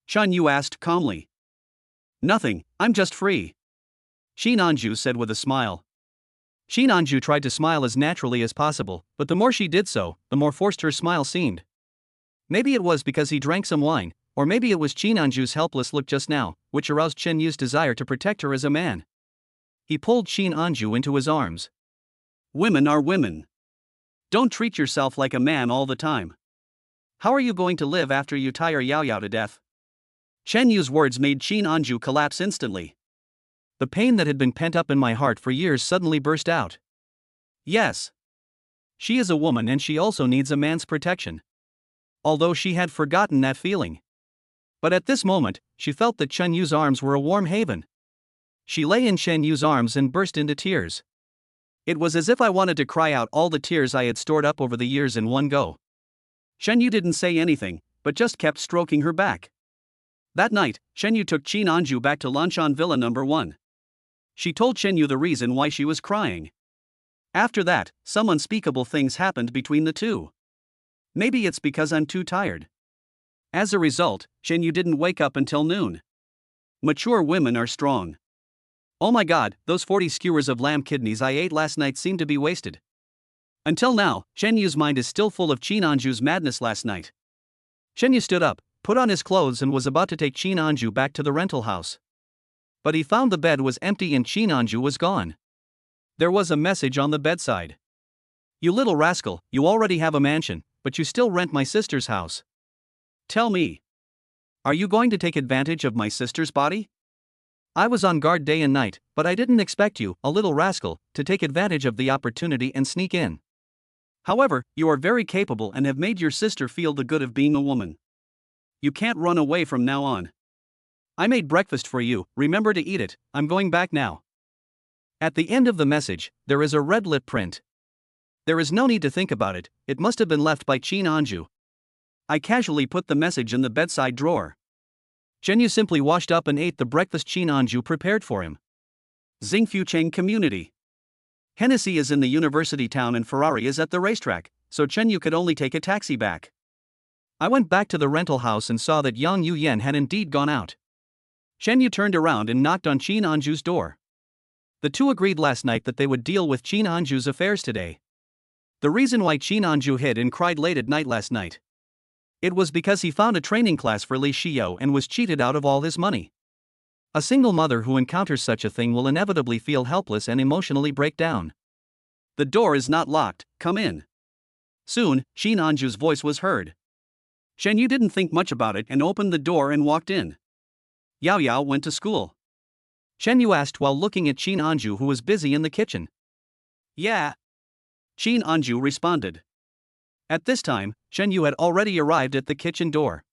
Chen Yu asked calmly. Nothing, I'm just free. Qinanju said with a smile. Qinanju tried to smile as naturally as possible, but the more she did so, the more forced her smile seemed. Maybe it was because he drank some wine, or maybe it was Qinanju's helpless look just now, which aroused Chen Yu's desire to protect her as a man. He pulled Qinanju into his arms. Women are women. Don't treat yourself like a man all the time. How are you going to live after you tire Yao Yao to death? Chen Yu's words made Qinanju collapse instantly. The pain that had been pent up in my heart for years suddenly burst out. Yes. She is a woman and she also needs a man's protection. Although she had forgotten that feeling. But at this moment, she felt that Chen Yu's arms were a warm haven. She lay in Chen Yu's arms and burst into tears. It was as if I wanted to cry out all the tears I had stored up over the years in one go. Chen Yu didn't say anything, but just kept stroking her back. That night, Chen Yu took Qinanju back to Lanshan Villa No. 1. She told Chen Yu the reason why she was crying. After that, some unspeakable things happened between the two. Maybe it's because I'm too tired. As a result, Chen Yu didn't wake up until noon. Mature women are strong. Oh my god, those 40 skewers of lamb kidneys I ate last night seem to be wasted. Until now, Chen Yu's mind is still full of Qin Anju's madness last night. Chen Yu stood up, put on his clothes and was about to take Qin Anju back to the rental house. But he found the bed was empty and Qin Anju was gone. There was a message on the bedside. You little rascal, you already have a mansion, but you still rent my sister's house. Tell me. Are you going to take advantage of my sister's body? I was on guard day and night, but I didn't expect you, a little rascal, to take advantage of the opportunity and sneak in. However, you are very capable and have made your sister feel the good of being a woman. You can't run away from now on. I made breakfast for you, remember to eat it, I'm going back now. At the end of the message, there is a red lip print. There is no need to think about it, it must have been left by Qin Anju. I casually put the message in the bedside drawer. Chen Yu simply washed up and ate the breakfast Qin Anju prepared for him. Xingfucheng Community. Hennessy is in the university town and Ferrari is at the racetrack, so Chen Yu could only take a taxi back. I went back to the rental house and saw that Yang Yu Yen had indeed gone out. Chen Yu turned around and knocked on Qin Anju's door. The two agreed last night that they would deal with Qin Anju's affairs today. The reason why Qin Anju hid and cried late at night last night. It was because he found a training class for Li Xiao and was cheated out of all his money. A single mother who encounters such a thing will inevitably feel helpless and emotionally break down. The door is not locked, come in. Soon, Qin Anju's voice was heard. Chen Yu didn't think much about it and opened the door and walked in. Yao Yao went to school. Chen Yu asked while looking at Qin Anju who was busy in the kitchen. Yeah. Qin Anju responded. At this time, Chen Yu had already arrived at the kitchen door.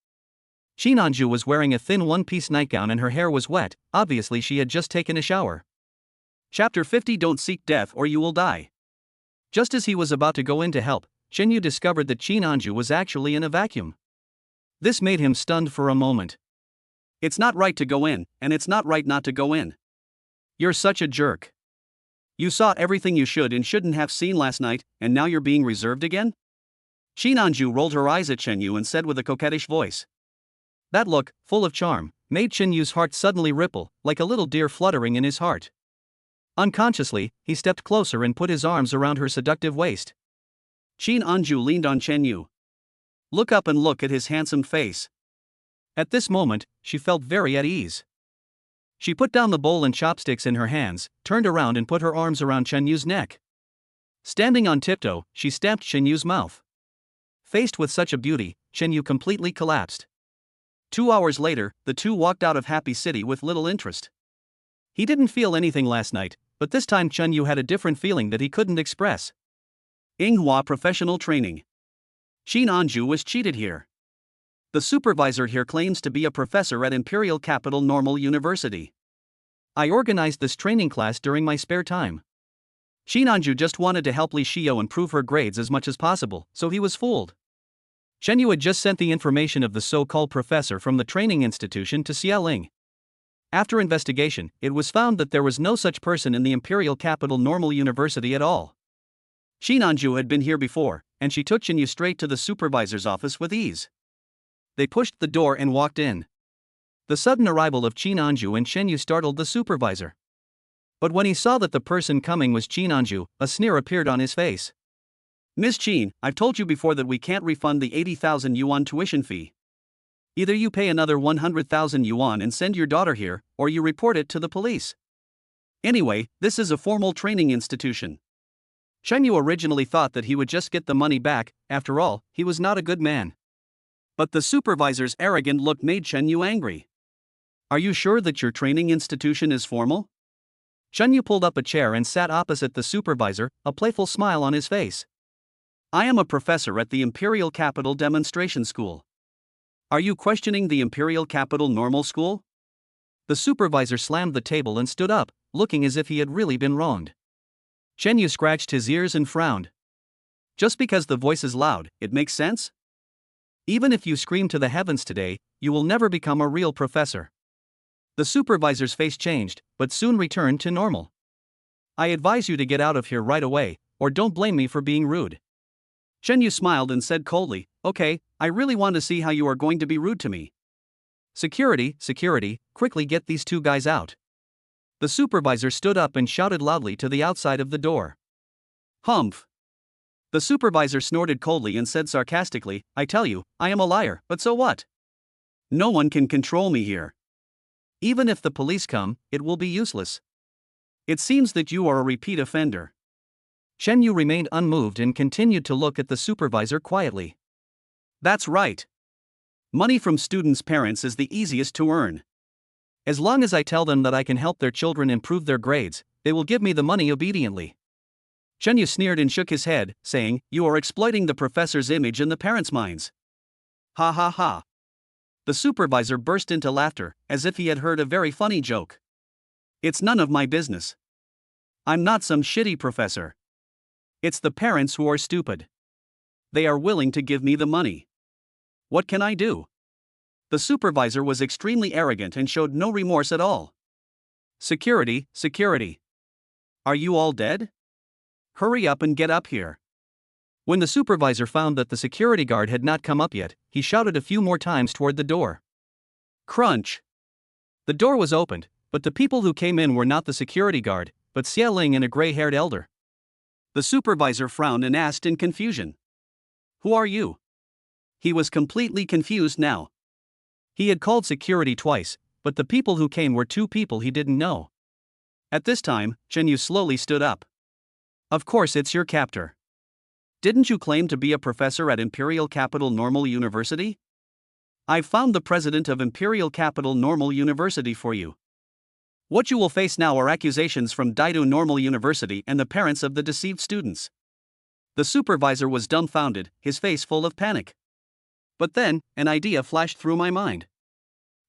Qin Anju was wearing a thin one-piece nightgown and her hair was wet, obviously she had just taken a shower. Chapter 50 Don't seek death or you will die. Just as he was about to go in to help, Chen Yu discovered that Qin Anju was actually in a vacuum. This made him stunned for a moment. It's not right to go in, and it's not right not to go in. You're such a jerk. You saw everything you should and shouldn't have seen last night, and now you're being reserved again? Qin Anju rolled her eyes at Chen Yu and said with a coquettish voice. That look, full of charm, made Chen Yu's heart suddenly ripple, like a little deer fluttering in his heart. Unconsciously, he stepped closer and put his arms around her seductive waist. Qin Anju leaned on Chen Yu. Look up and look at his handsome face. At this moment, she felt very at ease. She put down the bowl and chopsticks in her hands, turned around and put her arms around Chen Yu's neck. Standing on tiptoe, she stamped Chen Yu's mouth. Faced with such a beauty, Chen Yu completely collapsed. 2 hours later, the two walked out of Happy City with little interest. He didn't feel anything last night, but this time Chen Yu had a different feeling that he couldn't express. Inghua Professional Training. Qin Anju was cheated here. The supervisor here claims to be a professor at Imperial Capital Normal University. I organized this training class during my spare time. Qin Anju just wanted to help Li Xiao improve her grades as much as possible, so he was fooled. Chen Yu had just sent the information of the so-called professor from the training institution to Xiaoling. After investigation, it was found that there was no such person in the Imperial Capital Normal University at all. Qin Anju had been here before, and she took Chen Yu straight to the supervisor's office with ease. They pushed the door and walked in. The sudden arrival of Qin Anju and Chen Yu startled the supervisor. But when he saw that the person coming was Qin Anju, a sneer appeared on his face. Miss Qin, I've told you before that we can't refund the 80,000 yuan tuition fee. Either you pay another 100,000 yuan and send your daughter here, or you report it to the police. Anyway, this is a formal training institution. Chen Yu originally thought that he would just get the money back, after all, he was not a good man. But the supervisor's arrogant look made Chen Yu angry. Are you sure that your training institution is formal? Chen Yu pulled up a chair and sat opposite the supervisor, a playful smile on his face. I am a professor at the Imperial Capital Demonstration School. Are you questioning the Imperial Capital Normal School? The supervisor slammed the table and stood up, looking as if he had really been wronged. Chen Yu scratched his ears and frowned. Just because the voice is loud, it makes sense? Even if you scream to the heavens today, you will never become a real professor. The supervisor's face changed, but soon returned to normal. I advise you to get out of here right away, or don't blame me for being rude. Chen Yu smiled and said coldly, Okay, I really want to see how you are going to be rude to me. Security, security, quickly get these two guys out. The supervisor stood up and shouted loudly to the outside of the door. Humph. The supervisor snorted coldly and said sarcastically, I tell you, I am a liar, but so what? No one can control me here. Even if the police come, it will be useless. It seems that you are a repeat offender. Shen Yu remained unmoved and continued to look at the supervisor quietly. That's right. Money from students' parents is the easiest to earn. As long as I tell them that I can help their children improve their grades, they will give me the money obediently. Shen Yu sneered and shook his head, saying, You are exploiting the professor's image in the parents' minds. Ha ha ha. The supervisor burst into laughter, as if he had heard a very funny joke. It's none of my business. I'm not some shitty professor. It's the parents who are stupid. They are willing to give me the money. What can I do? The supervisor was extremely arrogant and showed no remorse at all. Security, security. Are you all dead? Hurry up and get up here. When the supervisor found that the security guard had not come up yet, he shouted a few more times toward the door. Crunch. The door was opened, but the people who came in were not the security guard, but Xia Ling and a gray-haired elder. The supervisor frowned and asked in confusion. Who are you? He was completely confused now. He had called security twice, but the people who came were two people he didn't know. At this time, Shen Yu slowly stood up. Of course it's your captor. Didn't you claim to be a professor at Imperial Capital Normal University? I've found the president of Imperial Capital Normal University for you. What you will face now are accusations from Daido Normal University and the parents of the deceived students. The supervisor was dumbfounded, his face full of panic. But then, an idea flashed through my mind.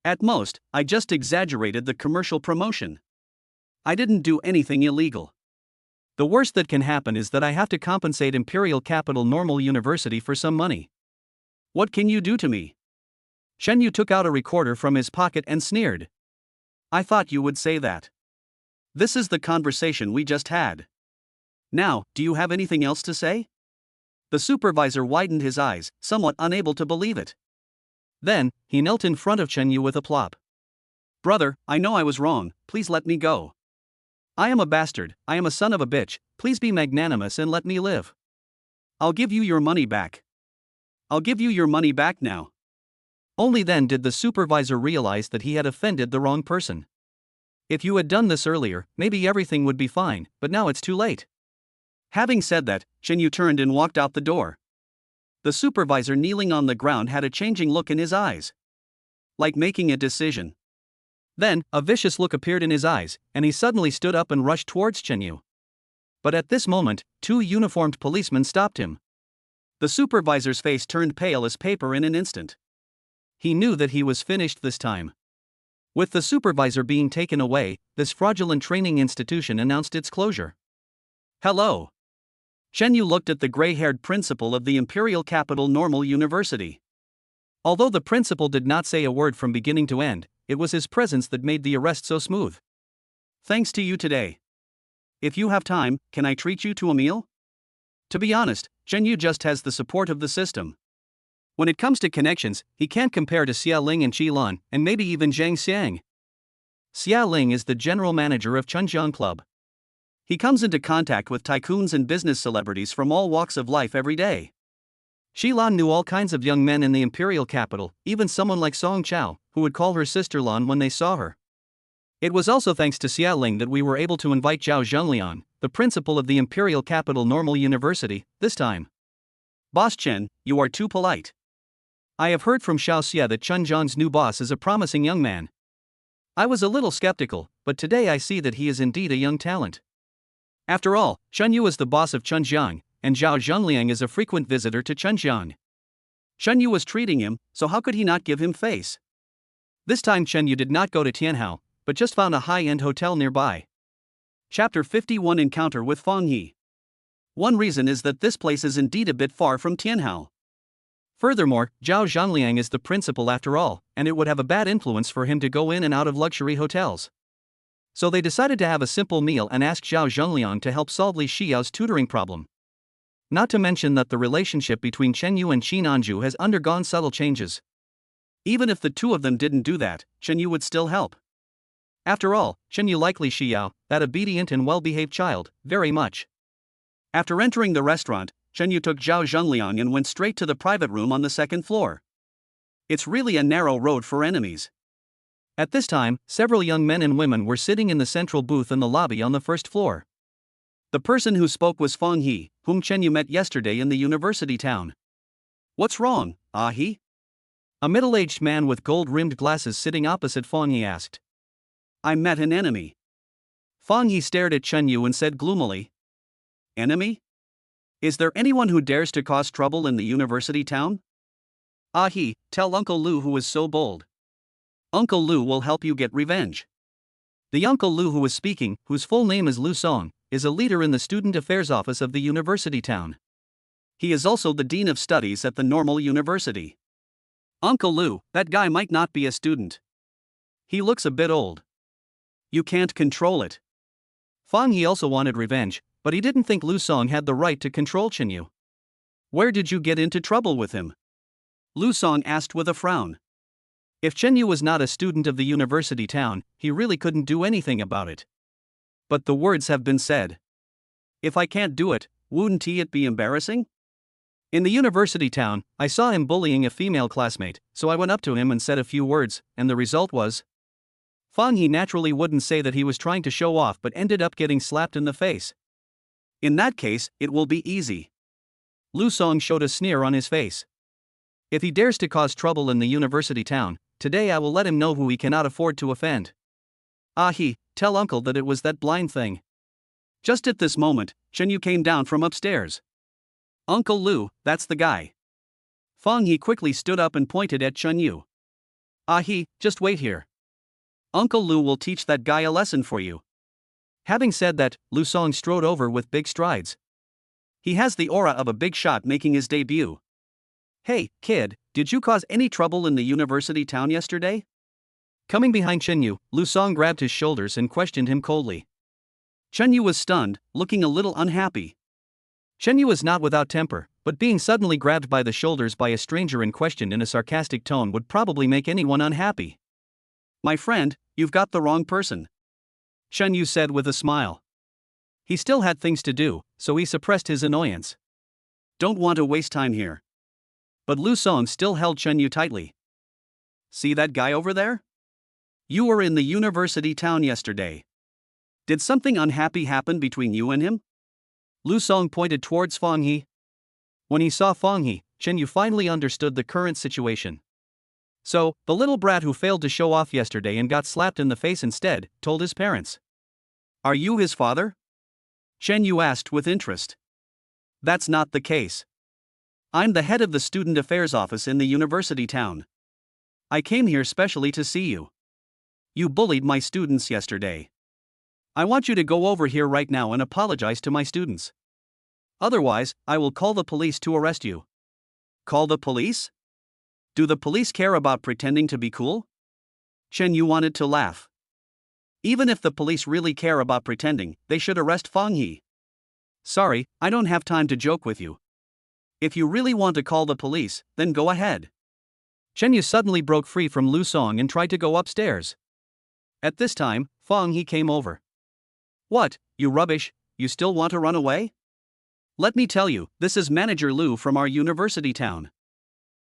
At most, I just exaggerated the commercial promotion. I didn't do anything illegal. The worst that can happen is that I have to compensate Imperial Capital Normal University for some money. What can you do to me? Shen Yu took out a recorder from his pocket and sneered. I thought you would say that. This is the conversation we just had. Now, do you have anything else to say? The supervisor widened his eyes, somewhat unable to believe it. Then, he knelt in front of Shen Yu with a plop. Brother, I know I was wrong, please let me go. I am a bastard, I am a son of a bitch, please be magnanimous and let me live. I'll give you your money back. I'll give you your money back now. Only then did the supervisor realize that he had offended the wrong person. If you had done this earlier, maybe everything would be fine, but now it's too late. Having said that, Shen Yu turned and walked out the door. The supervisor kneeling on the ground had a changing look in his eyes. Like making a decision. Then, a vicious look appeared in his eyes, and he suddenly stood up and rushed towards Shen Yu. But at this moment, two uniformed policemen stopped him. The supervisor's face turned pale as paper in an instant. He knew that he was finished this time. With the supervisor being taken away, this fraudulent training institution announced its closure. Hello. Shen Yu looked at the gray-haired principal of the Imperial Capital Normal University. Although the principal did not say a word from beginning to end, it was his presence that made the arrest so smooth. Thanks to you today. If you have time, can I treat you to a meal? To be honest, Shen Yu just has the support of the system. When it comes to connections, he can't compare to Xia Ling and Qi Lan, and maybe even Zhang Xiang. Xia Ling is the general manager of Chunjiang Club. He comes into contact with tycoons and business celebrities from all walks of life every day. Qi Lan knew all kinds of young men in the imperial capital, even someone like Song Chao, who would call her sister Lan when they saw her. It was also thanks to Xia Ling that we were able to invite Zhao Zhengliang, the principal of the Imperial Capital Normal University, this time. Boss Chen, you are too polite. I have heard from Xiao Xie that Chunjiang's new boss is a promising young man. I was a little skeptical, but today I see that he is indeed a young talent. After all, Shen Yu is the boss of Chunjiang, and Zhao Zhengliang is a frequent visitor to Chunjiang. Shen Yu was treating him, so how could he not give him face? This time Shen Yu did not go to Tianhao, but just found a high-end hotel nearby. Chapter 51 Encounter with Fang Yi. One reason is that this place is indeed a bit far from Tianhao. Furthermore, Zhao Zhengliang is the principal after all, and it would have a bad influence for him to go in and out of luxury hotels. So they decided to have a simple meal and ask Zhao Zhengliang to help solve Li Xiao's tutoring problem. Not to mention that the relationship between Chen Yu and Qin Anju has undergone subtle changes. Even if the two of them didn't do that, Chen Yu would still help. After all, Chen Yu likely Xiao, that obedient and well-behaved child, very much. After entering the restaurant, Chen Yu took Zhao Zhengliang and went straight to the private room on the second floor. It's really a narrow road for enemies. At this time, several young men and women were sitting in the central booth in the lobby on the first floor. The person who spoke was Fang He, whom Chen Yu met yesterday in the university town. What's wrong, Ah He? A middle-aged man with gold-rimmed glasses sitting opposite Fang He asked. I met an enemy. Fang He stared at Chen Yu and said gloomily. Enemy? Is there anyone who dares to cause trouble in the university town? Ah He, tell Uncle Lu who was so bold. Uncle Lu will help you get revenge. The Uncle Lu who was speaking, whose full name is Lu Song, is a leader in the student affairs office of the university town. He is also the dean of studies at the normal university. Uncle Lu, that guy might not be a student. He looks a bit old. You can't control it. Fang He also wanted revenge, but he didn't think Lu Song had the right to control Chen Yu. Where did you get into trouble with him? Lu Song asked with a frown. If Chen Yu was not a student of the university town, he really couldn't do anything about it. But the words have been said. If I can't do it, wouldn't it be embarrassing? In the university town, I saw him bullying a female classmate, so I went up to him and said a few words, and the result was. Fang He naturally wouldn't say that he was trying to show off but ended up getting slapped in the face. In that case, it will be easy. Lu Song showed a sneer on his face. If he dares to cause trouble in the university town, today I will let him know who he cannot afford to offend. Ah He, tell uncle that it was that blind thing. Just at this moment, Chen Yu came down from upstairs. Uncle Lu, that's the guy. Fang He quickly stood up and pointed at Chen Yu. Ah He, just wait here. Uncle Lu will teach that guy a lesson for you. Having said that, Lu Song strode over with big strides. He has the aura of a big shot making his debut. Hey, kid, did you cause any trouble in the university town yesterday? Coming behind Chen Yu, Lu Song grabbed his shoulders and questioned him coldly. Chen Yu was stunned, looking a little unhappy. Chen Yu was not without temper, but being suddenly grabbed by the shoulders by a stranger and questioned in a sarcastic tone would probably make anyone unhappy. My friend, you've got the wrong person. Chen Yu said with a smile. He still had things to do, so he suppressed his annoyance. Don't want to waste time here. But Lu Song still held Chen Yu tightly. See that guy over there? You were in the university town yesterday. Did something unhappy happen between you and him? Lu Song pointed towards Fang He. When he saw Fang He, Chen Yu finally understood the current situation. So, the little brat who failed to show off yesterday and got slapped in the face instead, told his parents. Are you his father? Chen Yu asked with interest. That's not the case. I'm the head of the student affairs office in the university town. I came here specially to see you. You bullied my students yesterday. I want you to go over here right now and apologize to my students. Otherwise, I will call the police to arrest you. Call the police? Do the police care about pretending to be cool? Chen Yu wanted to laugh. Even if the police really care about pretending, they should arrest Fang He. Sorry, I don't have time to joke with you. If you really want to call the police, then go ahead. Chen Yu suddenly broke free from Lu Song and tried to go upstairs. At this time, Fang He came over. What, you rubbish, you still want to run away? Let me tell you, this is Manager Lu from our university town.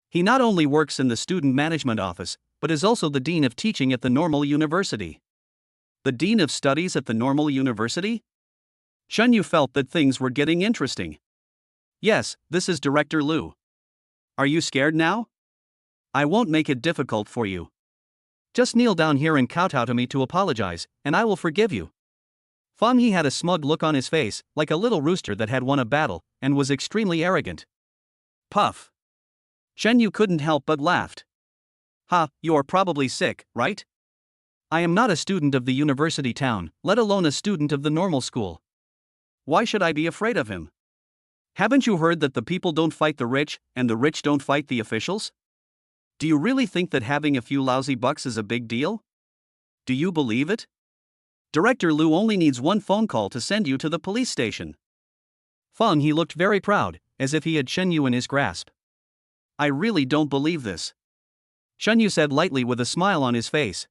He not only works in the student management office, but is also the dean of teaching at the normal university. The dean of studies at the normal university? Chen Yu felt that things were getting interesting. Yes, this is Director Lu. Are you scared now? I won't make it difficult for you. Just kneel down here and kowtow to me to apologize, and I will forgive you. Fang He had a smug look on his face, like a little rooster that had won a battle, and was extremely arrogant. Puff. Chen Yu couldn't help but laughed. Ha, you are probably sick, right? I am not a student of the university town, let alone a student of the normal school. Why should I be afraid of him? Haven't you heard that the people don't fight the rich, and the rich don't fight the officials? Do you really think that having a few lousy bucks is a big deal? Do you believe it? Director Lu only needs one phone call to send you to the police station. Feng He looked very proud, as if he had Chen Yu in his grasp. I really don't believe this, Chen Yu said lightly with a smile on his face.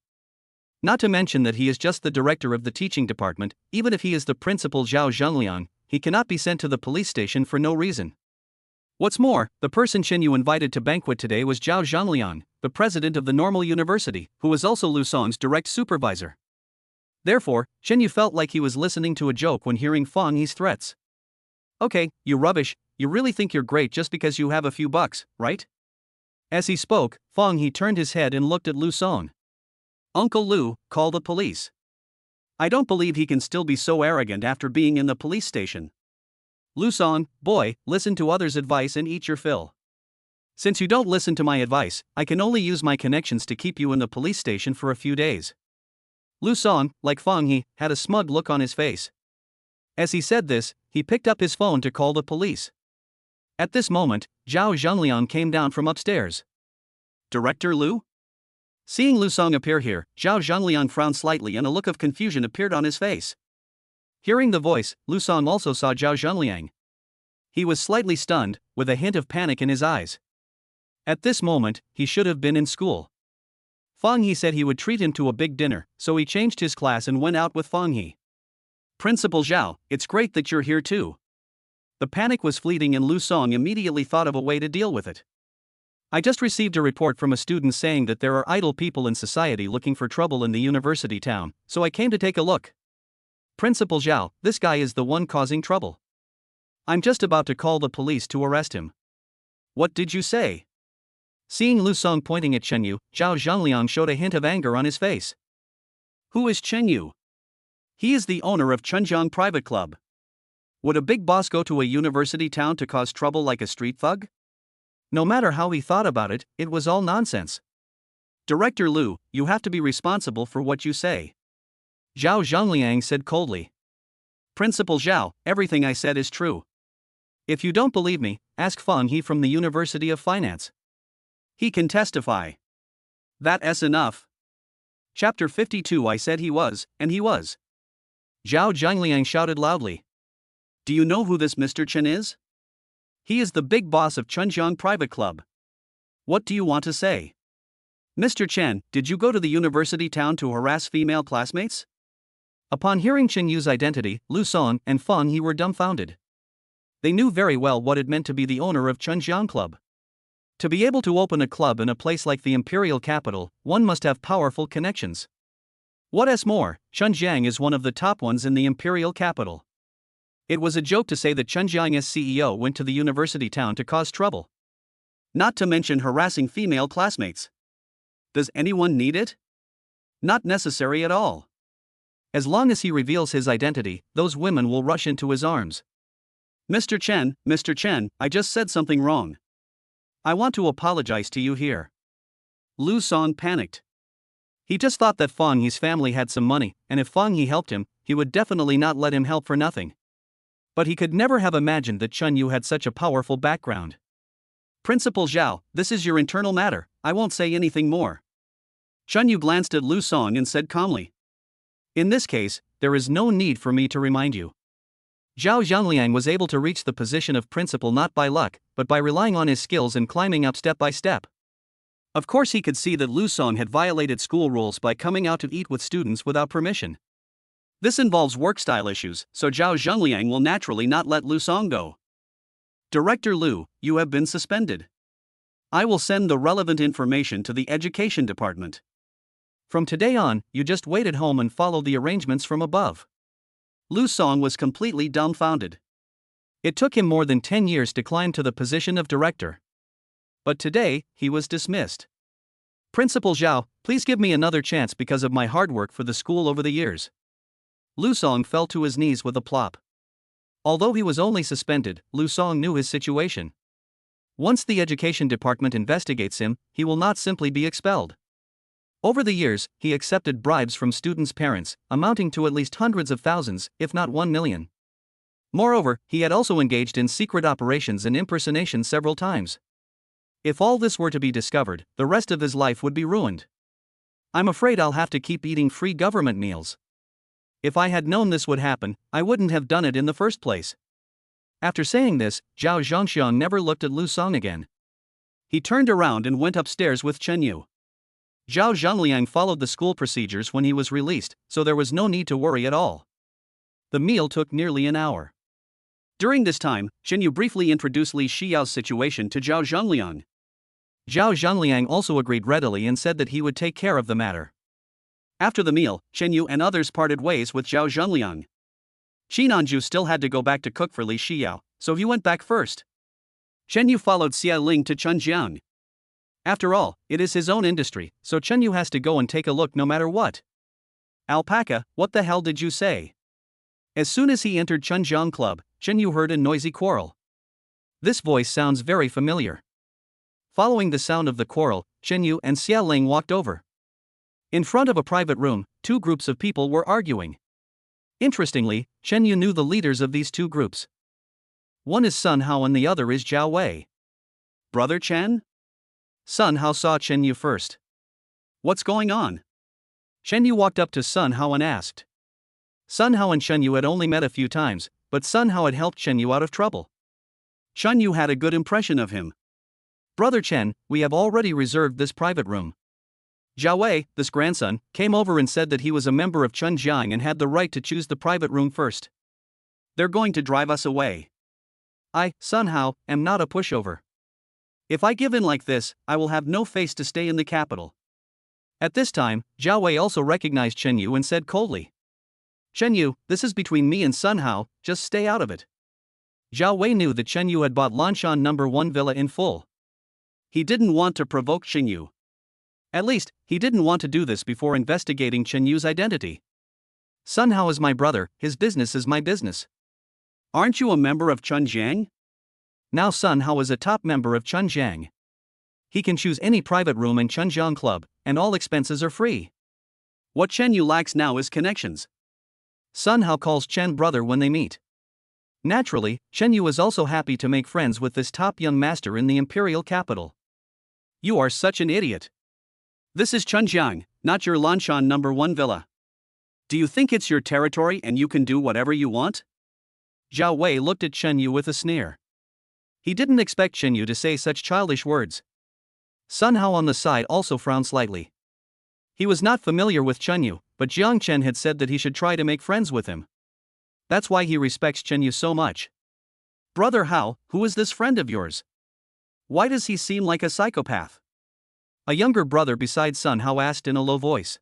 Not to mention that he is just the director of the teaching department. Even if he is the principal Zhao Zhengliang, he cannot be sent to the police station for no reason. What's more, the person Chen Yu invited to banquet today was Zhao Zhengliang, the president of the Normal University, who was also Lu Song's direct supervisor. Therefore, Chen Yu felt like he was listening to a joke when hearing Feng He's threats. Okay, you rubbish, you really think you're great just because you have a few bucks, right? As he spoke, Feng He turned his head and looked at Lu Song. Uncle Lu, call the police. I don't believe he can still be so arrogant after being in the police station. Lu Song, boy, listen to others' advice and eat your fill. Since you don't listen to my advice, I can only use my connections to keep you in the police station for a few days. Lu Song, like Feng He, had a smug look on his face. As he said this, he picked up his phone to call the police. At this moment, Zhao Zhengliang came down from upstairs. Director Lu? Seeing Lu Song appear here, Zhao Zhengliang frowned slightly and a look of confusion appeared on his face. Hearing the voice, Lu Song also saw Zhao Zhengliang. He was slightly stunned, with a hint of panic in his eyes. At this moment, he should have been in school. Feng He said he would treat him to a big dinner, so he changed his class and went out with Feng He. Principal Zhao, it's great that you're here too. The panic was fleeting and Lu Song immediately thought of a way to deal with it. I just received a report from a student saying that there are idle people in society looking for trouble in the university town, so I came to take a look. Principal Zhao, this guy is the one causing trouble. I'm just about to call the police to arrest him. What did you say? Seeing Lu Song pointing at Chen Yu, Zhao Zhengliang showed a hint of anger on his face. Who is Chen Yu? He is the owner of Chunjiang Private Club. Would a big boss go to a university town to cause trouble like a street thug? No matter how he thought about it, it was all nonsense. Director Lu, you have to be responsible for what you say. Zhao Zhengliang said coldly. Principal Zhao, everything I said is true. If you don't believe me, ask Feng He from the University of Finance. He can testify. That's enough. Chapter 52 I said he was, and he was. Zhao Zhengliang shouted loudly. Do you know who this Mr. Chen is? He is the big boss of Chunjiang Private Club. What do you want to say? Mr. Chen, did you go to the university town to harass female classmates? Upon hearing Chen Yu's identity, Lu Song and Feng He were dumbfounded. They knew very well what it meant to be the owner of Chunjiang Club. To be able to open a club in a place like the imperial capital, one must have powerful connections. What's more, Chunjiang is one of the top ones in the imperial capital. It was a joke to say that Chunjiang's CEO went to the university town to cause trouble. Not to mention harassing female classmates. Does anyone need it? Not necessary at all. As long as he reveals his identity, those women will rush into his arms. Mr. Chen, I just said something wrong. I want to apologize to you here. Lu Song panicked. He just thought that Feng He's family had some money, and if Feng He helped him, he would definitely not let him help for nothing. But he could never have imagined that Chen Yu had such a powerful background. Principal Zhao, this is your internal matter, I won't say anything more. Chen Yu glanced at Lu Song and said calmly. In this case, there is no need for me to remind you. Zhao Zhengliang was able to reach the position of principal not by luck, but by relying on his skills and climbing up step by step. Of course he could see that Lu Song had violated school rules by coming out to eat with students without permission. This involves work-style issues, so Zhao Zhengliang will naturally not let Lu Song go. Director Lu, you have been suspended. I will send the relevant information to the education department. From today on, you just wait at home and follow the arrangements from above. Lu Song was completely dumbfounded. It took him more than 10 years to climb to the position of director. But today, he was dismissed. Principal Zhao, please give me another chance because of my hard work for the school over the years. Lu Song fell to his knees with a plop. Although he was only suspended, Lu Song knew his situation. Once the education department investigates him, he will not simply be expelled. Over the years, he accepted bribes from students' parents, amounting to at least hundreds of thousands, if not 1 million. Moreover, he had also engaged in secret operations and impersonation several times. If all this were to be discovered, the rest of his life would be ruined. I'm afraid I'll have to keep eating free government meals. If I had known this would happen, I wouldn't have done it in the first place. After saying this, Zhao Zhongxiang never looked at Lu Song again. He turned around and went upstairs with Chen Yu. Zhao Zhongliang followed the school procedures when he was released, so there was no need to worry at all. The meal took nearly an hour. During this time, Chen Yu briefly introduced Li Xiao's situation to Zhao Zhongliang. Zhao Zhongliang also agreed readily and said that he would take care of the matter. After the meal, Chen Yu and others parted ways with Zhao Zhongliang. Qin Anju still had to go back to cook for Li Xiao, so he went back first. Chen Yu followed Xia Ling to Chunjiang. After all, it is his own industry, so Chen Yu has to go and take a look no matter what. Alpaca, what the hell did you say? As soon as he entered Chunjiang Club, Chen Yu heard a noisy quarrel. This voice sounds very familiar. Following the sound of the quarrel, Chen Yu and Xia Ling walked over. In front of a private room, two groups of people were arguing. Interestingly, Chen Yu knew the leaders of these two groups. One is Sun Hao and the other is Zhao Wei. Brother Chen? Sun Hao saw Chen Yu first. What's going on? Chen Yu walked up to Sun Hao and asked. Sun Hao and Chen Yu had only met a few times, but Sun Hao had helped Chen Yu out of trouble. Chen Yu had a good impression of him. Brother Chen, we have already reserved this private room. Zhao Wei, this grandson, came over and said that he was a member of Chunjiang and had the right to choose the private room first. They're going to drive us away. I, Sun Hao, am not a pushover. If I give in like this, I will have no face to stay in the capital. At this time, Zhao Wei also recognized Chen Yu and said coldly. Chen Yu, this is between me and Sun Hao, just stay out of it. Zhao Wei knew that Chen Yu had bought Lanshan No. 1 villa in full. He didn't want to provoke Chen Yu. At least, he didn't want to do this before investigating Chen Yu's identity. Sun Hao is my brother, his business is my business. Aren't you a member of Chunjiang? Now Sun Hao is a top member of Chunjiang. He can choose any private room in Chunjiang Club, and all expenses are free. What Chen Yu lacks now is connections. Sun Hao calls Chen brother when they meet. Naturally, Chen Yu is also happy to make friends with this top young master in the imperial capital. You are such an idiot. This is Chunjiang, not your Lanshan No. 1 villa. Do you think it's your territory and you can do whatever you want? Zhao Wei looked at Chen Yu with a sneer. He didn't expect Chen Yu to say such childish words. Sun Hao on the side also frowned slightly. He was not familiar with Chen Yu, but Jiang Chen had said that he should try to make friends with him. That's why he respects Chen Yu so much. Brother Hao, who is this friend of yours? Why does he seem like a psychopath? A younger brother beside Sun Hao asked in a low voice.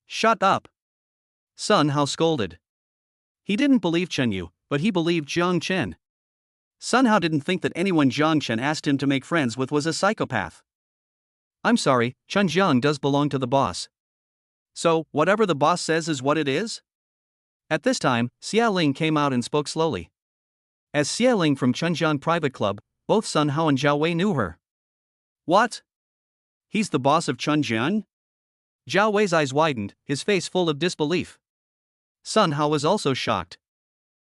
Shut up. Sun Hao scolded. He didn't believe Chen Yu, but he believed Jiang Chen. Sun Hao didn't think that anyone Jiang Chen asked him to make friends with was a psychopath. I'm sorry, Chunjiang does belong to the boss. So, whatever the boss says is what it is? At this time, Xia Ling came out and spoke slowly. As Xia Ling from Chunjiang Private Club, both Sun Hao and Zhao Wei knew her. What? He's the boss of Chunjiang? Zhao Wei's eyes widened, his face full of disbelief. Sun Hao was also shocked.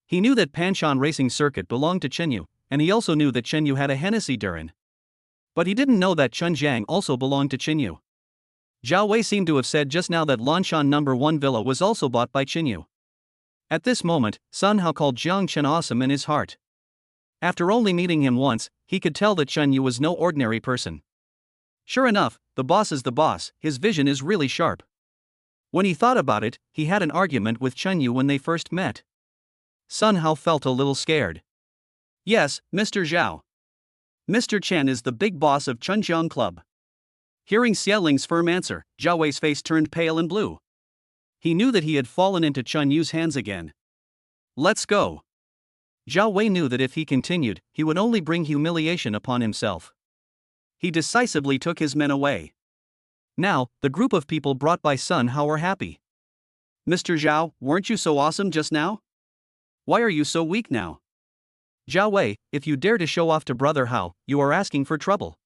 He knew that Panshan Racing Circuit belonged to Chen Yu, and he also knew that Chen Yu had a Hennessy Durin. But he didn't know that Chunjiang also belonged to Chen Yu. Zhao Wei seemed to have said just now that Lanshan No. 1 villa was also bought by Chen Yu. At this moment, Sun Hao called Jiang Chen awesome in his heart. After only meeting him once, he could tell that Chen Yu was no ordinary person. Sure enough, the boss is the boss, his vision is really sharp. When he thought about it, he had an argument with Chen Yu when they first met. Sun Hao felt a little scared. Yes, Mr. Zhao. Mr. Chen is the big boss of Chunjiang Club. Hearing Xia Ling's firm answer, Zhao Wei's face turned pale and blue. He knew that he had fallen into Chen Yu's hands again. Let's go. Zhao Wei knew that if he continued, he would only bring humiliation upon himself. He decisively took his men away. Now, the group of people brought by Sun Hao were happy. Mr. Zhao, weren't you so awesome just now? Why are you so weak now? Zhao Wei, if you dare to show off to Brother Hao, you are asking for trouble.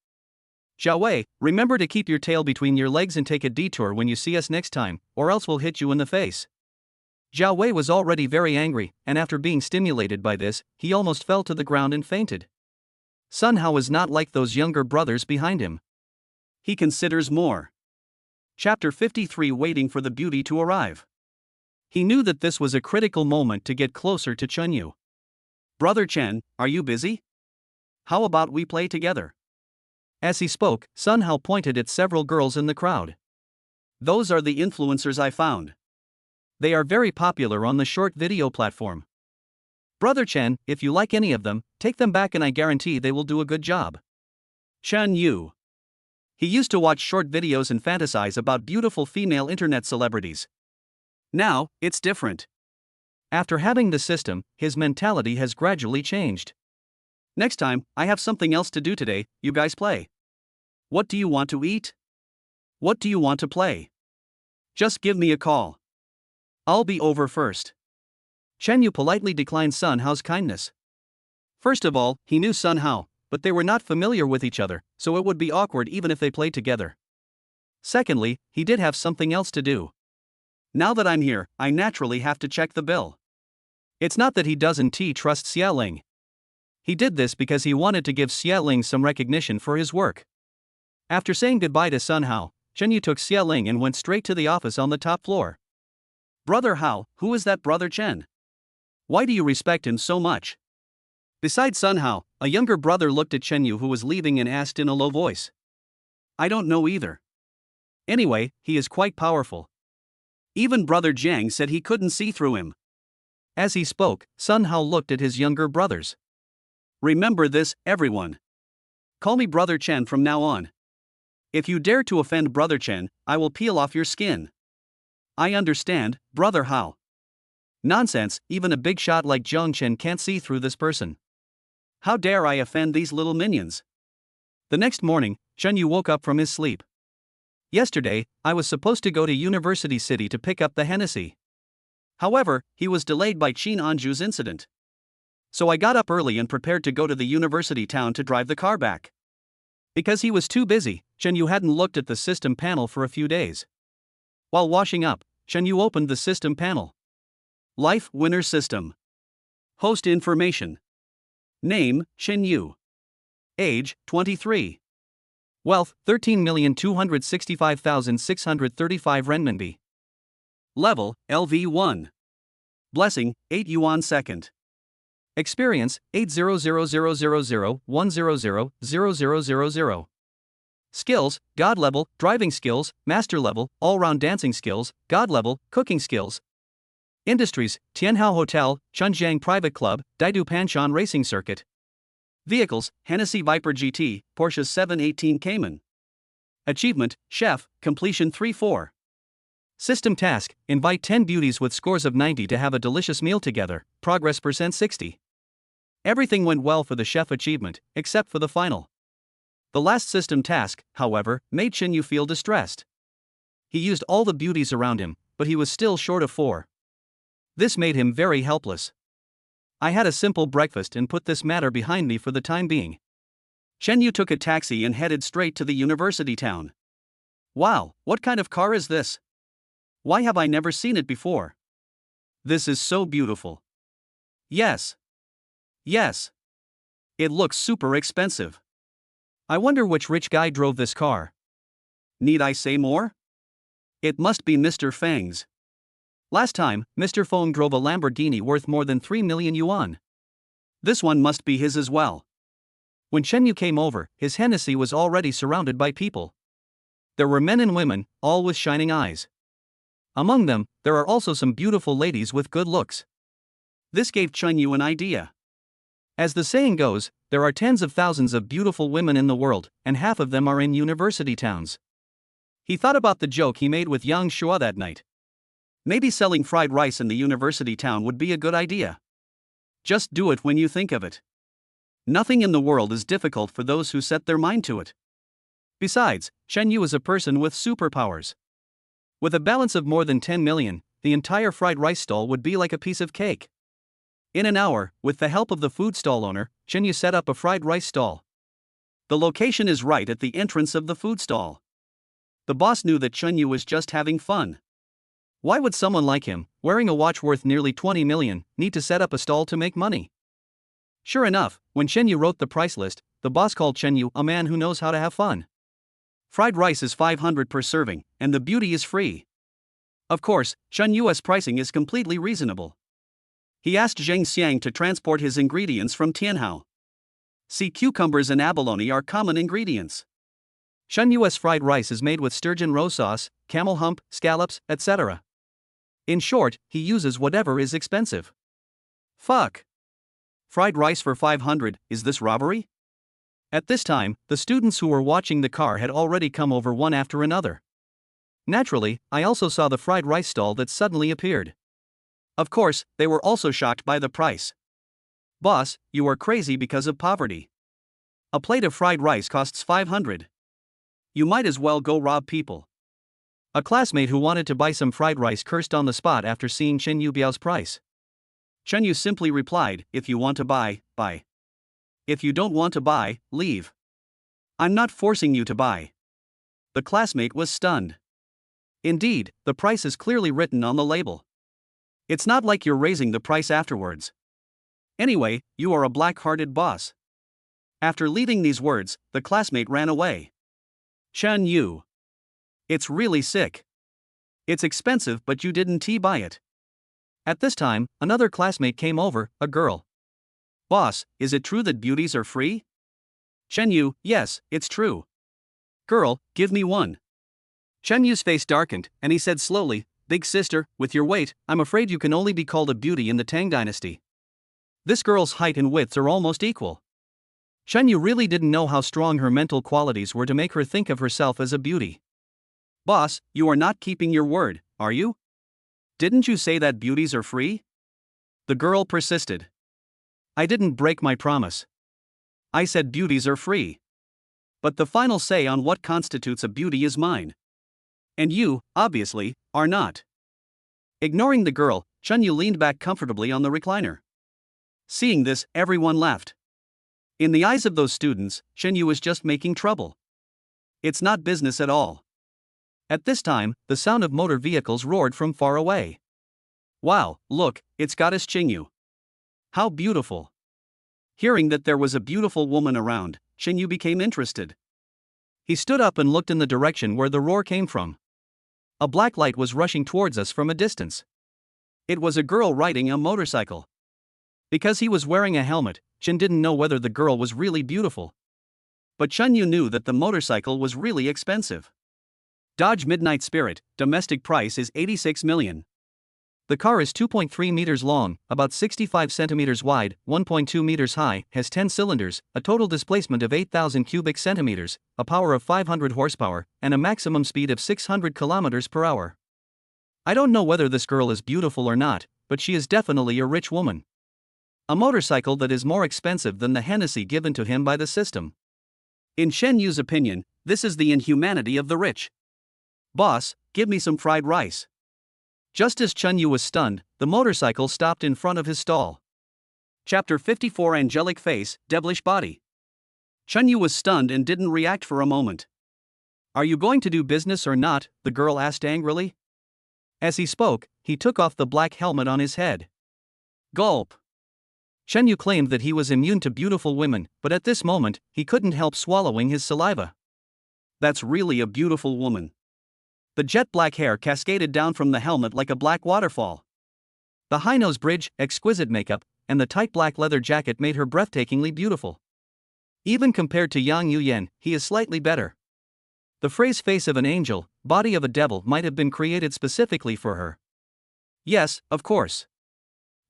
Zhao Wei, remember to keep your tail between your legs and take a detour when you see us next time, or else we'll hit you in the face. Zhao Wei was already very angry, and after being stimulated by this, he almost fell to the ground and fainted. Sun Hao is not like those younger brothers behind him. He considers more. Chapter 53, Waiting for the Beauty to Arrive. He knew that this was a critical moment to get closer to Chen Yu. Brother Chen, are you busy? How about we play together? As he spoke, Sun Hao pointed at several girls in the crowd. Those are the influencers I found. They are very popular on the short video platform. Brother Chen, if you like any of them, take them back and I guarantee they will do a good job. Chen Yu. He used to watch short videos and fantasize about beautiful female internet celebrities. Now, it's different. After having the system, his mentality has gradually changed. Next time, I have something else to do today, you guys play. What do you want to eat? What do you want to play? Just give me a call. I'll be over first. Chen Yu politely declined Sun Hao's kindness. First of all, he knew Sun Hao, but they were not familiar with each other, so it would be awkward even if they played together. Secondly, he did have something else to do. Now that I'm here, I naturally have to check the bill. It's not that he doesn't trust Xia Ling. He did this because he wanted to give Xia Ling some recognition for his work. After saying goodbye to Sun Hao, Chen Yu took Xia Ling and went straight to the office on the top floor. Brother Hao, who is that Brother Chen? Why do you respect him so much? Besides Sun Hao, a younger brother looked at Chen Yu who was leaving and asked in a low voice. I don't know either. Anyway, he is quite powerful. Even Brother Jiang said he couldn't see through him. As he spoke, Sun Hao looked at his younger brothers. Remember this, everyone. Call me Brother Chen from now on. If you dare to offend Brother Chen, I will peel off your skin. I understand, Brother Hao. Nonsense, even a big shot like Zheng Chen can't see through this person. How dare I offend these little minions? The next morning, Chen Yu woke up from his sleep. Yesterday, I was supposed to go to University City to pick up the Hennessy. However, he was delayed by Qin Anju's incident. So I got up early and prepared to go to the university town to drive the car back. Because he was too busy, Chen Yu hadn't looked at the system panel for a few days. While washing up, Chen Yu opened the system panel. Life Winner System. Host information. Name, Chen Yu. Age, 23. Wealth, 13,265,635 renminbi. Level, LV1. Blessing, 8 yuan second. Experience, 8000001000000. Skills, God level, driving skills, master level, all-round dancing skills, God level, cooking skills. Industries, Tianhao Hotel, Chunjiang Private Club, Daidu Panshan Racing Circuit. Vehicles, Hennessy Viper GT, Porsche 718 Cayman. Achievement, Chef, completion 3-4. System task, invite 10 beauties with scores of 90 to have a delicious meal together, progress percent 60. Everything went well for the chef achievement, except for the final. The last system task, however, made Chen Yu feel distressed. He used all the beauties around him, but he was still short of 4. This made him very helpless. I had a simple breakfast and put this matter behind me for the time being. Chen Yu took a taxi and headed straight to the university town. Wow, what kind of car is this? Why have I never seen it before? This is so beautiful. Yes. Yes. It looks super expensive. I wonder which rich guy drove this car. Need I say more? It must be Mr. Feng's. Last time, Mr. Feng drove a Lamborghini worth more than 3 million yuan. This one must be his as well. When Chen Yu came over, his Hennessy was already surrounded by people. There were men and women, all with shining eyes. Among them, there are also some beautiful ladies with good looks. This gave Chen Yu an idea. As the saying goes, there are tens of thousands of beautiful women in the world, and half of them are in university towns. He thought about the joke he made with Yang Shua that night. Maybe selling fried rice in the university town would be a good idea. Just do it when you think of it. Nothing in the world is difficult for those who set their mind to it. Besides, Chen Yu is a person with superpowers. With a balance of more than 10 million, the entire fried rice stall would be like a piece of cake. In an hour, with the help of the food stall owner, Chen Yu set up a fried rice stall. The location is right at the entrance of the food stall. The boss knew that Chen Yu was just having fun. Why would someone like him, wearing a watch worth nearly 20 million, need to set up a stall to make money? Sure enough, when Chen Yu wrote the price list, the boss called Chen Yu a man who knows how to have fun. Fried rice is 500 per serving, and the beauty is free. Of course, Chen Yu's pricing is completely reasonable. He asked Zheng Xiang to transport his ingredients from Tianhao. See, cucumbers and abalone are common ingredients. Shen Yu's fried rice is made with sturgeon roe sauce, camel hump, scallops, etc. In short, he uses whatever is expensive. Fuck. Fried rice for 500, is this robbery? At this time, the students who were watching the car had already come over one after another. Naturally, I also saw the fried rice stall that suddenly appeared. Of course, they were also shocked by the price. Boss, you are crazy because of poverty. A plate of fried rice costs 500. You might as well go rob people. A classmate who wanted to buy some fried rice cursed on the spot after seeing Chen Yubiao's price. Chen Yu simply replied, if you want to buy, buy. If you don't want to buy, leave. I'm not forcing you to buy. The classmate was stunned. Indeed, the price is clearly written on the label. It's not like you're raising the price afterwards. Anyway, you are a black-hearted boss. After leaving these words, the classmate ran away. Chen Yu. It's really sick. It's expensive, but you didn't buy it. At this time, another classmate came over, a girl. Boss, is it true that beauties are free? Chen Yu, yes, it's true. Girl, give me one. Chen Yu's face darkened, and he said slowly, Big sister, with your weight, I'm afraid you can only be called a beauty in the Tang dynasty. This girl's height and width are almost equal. Chen Yu really didn't know how strong her mental qualities were to make her think of herself as a beauty. Boss, you are not keeping your word, are you? Didn't you say that beauties are free? The girl persisted. I didn't break my promise. I said beauties are free. But the final say on what constitutes a beauty is mine. And you, obviously, are not. Ignoring the girl, Chen Yu leaned back comfortably on the recliner. Seeing this, everyone laughed. In the eyes of those students, Chen Yu was just making trouble. It's not business at all. At this time, the sound of motor vehicles roared from far away. Wow, look, it's Goddess Qingyu. How beautiful. Hearing that there was a beautiful woman around, Qingyu became interested. He stood up and looked in the direction where the roar came from. A black light was rushing towards us from a distance. It was a girl riding a motorcycle. Because he was wearing a helmet, Chen didn't know whether the girl was really beautiful. But Chen Yu knew that the motorcycle was really expensive. Dodge Midnight Spirit, domestic price is 86 million. The car is 2.3 meters long, about 65 centimeters wide, 1.2 meters high, has 10 cylinders, a total displacement of 8,000 cubic centimeters, a power of 500 horsepower, and a maximum speed of 600 kilometers per hour. I don't know whether this girl is beautiful or not, but she is definitely a rich woman. A motorcycle that is more expensive than the Hennessy given to him by the system. In Chen Yu's opinion, this is the inhumanity of the rich. Boss, give me some fried rice. Just as Chen Yu was stunned, the motorcycle stopped in front of his stall. Chapter 54 Angelic Face, Devilish Body. Chen Yu was stunned and didn't react for a moment. Are you going to do business or not? The girl asked angrily. As he spoke, he took off the black helmet on his head. Gulp. Chen Yu claimed that he was immune to beautiful women, but at this moment, he couldn't help swallowing his saliva. That's really a beautiful woman. The jet black hair cascaded down from the helmet like a black waterfall. The high nose bridge, exquisite makeup, and the tight black leather jacket made her breathtakingly beautiful. Even compared to Yang Yuyan, he is slightly better. The phrase face of an angel, body of a devil might have been created specifically for her. Yes, of course.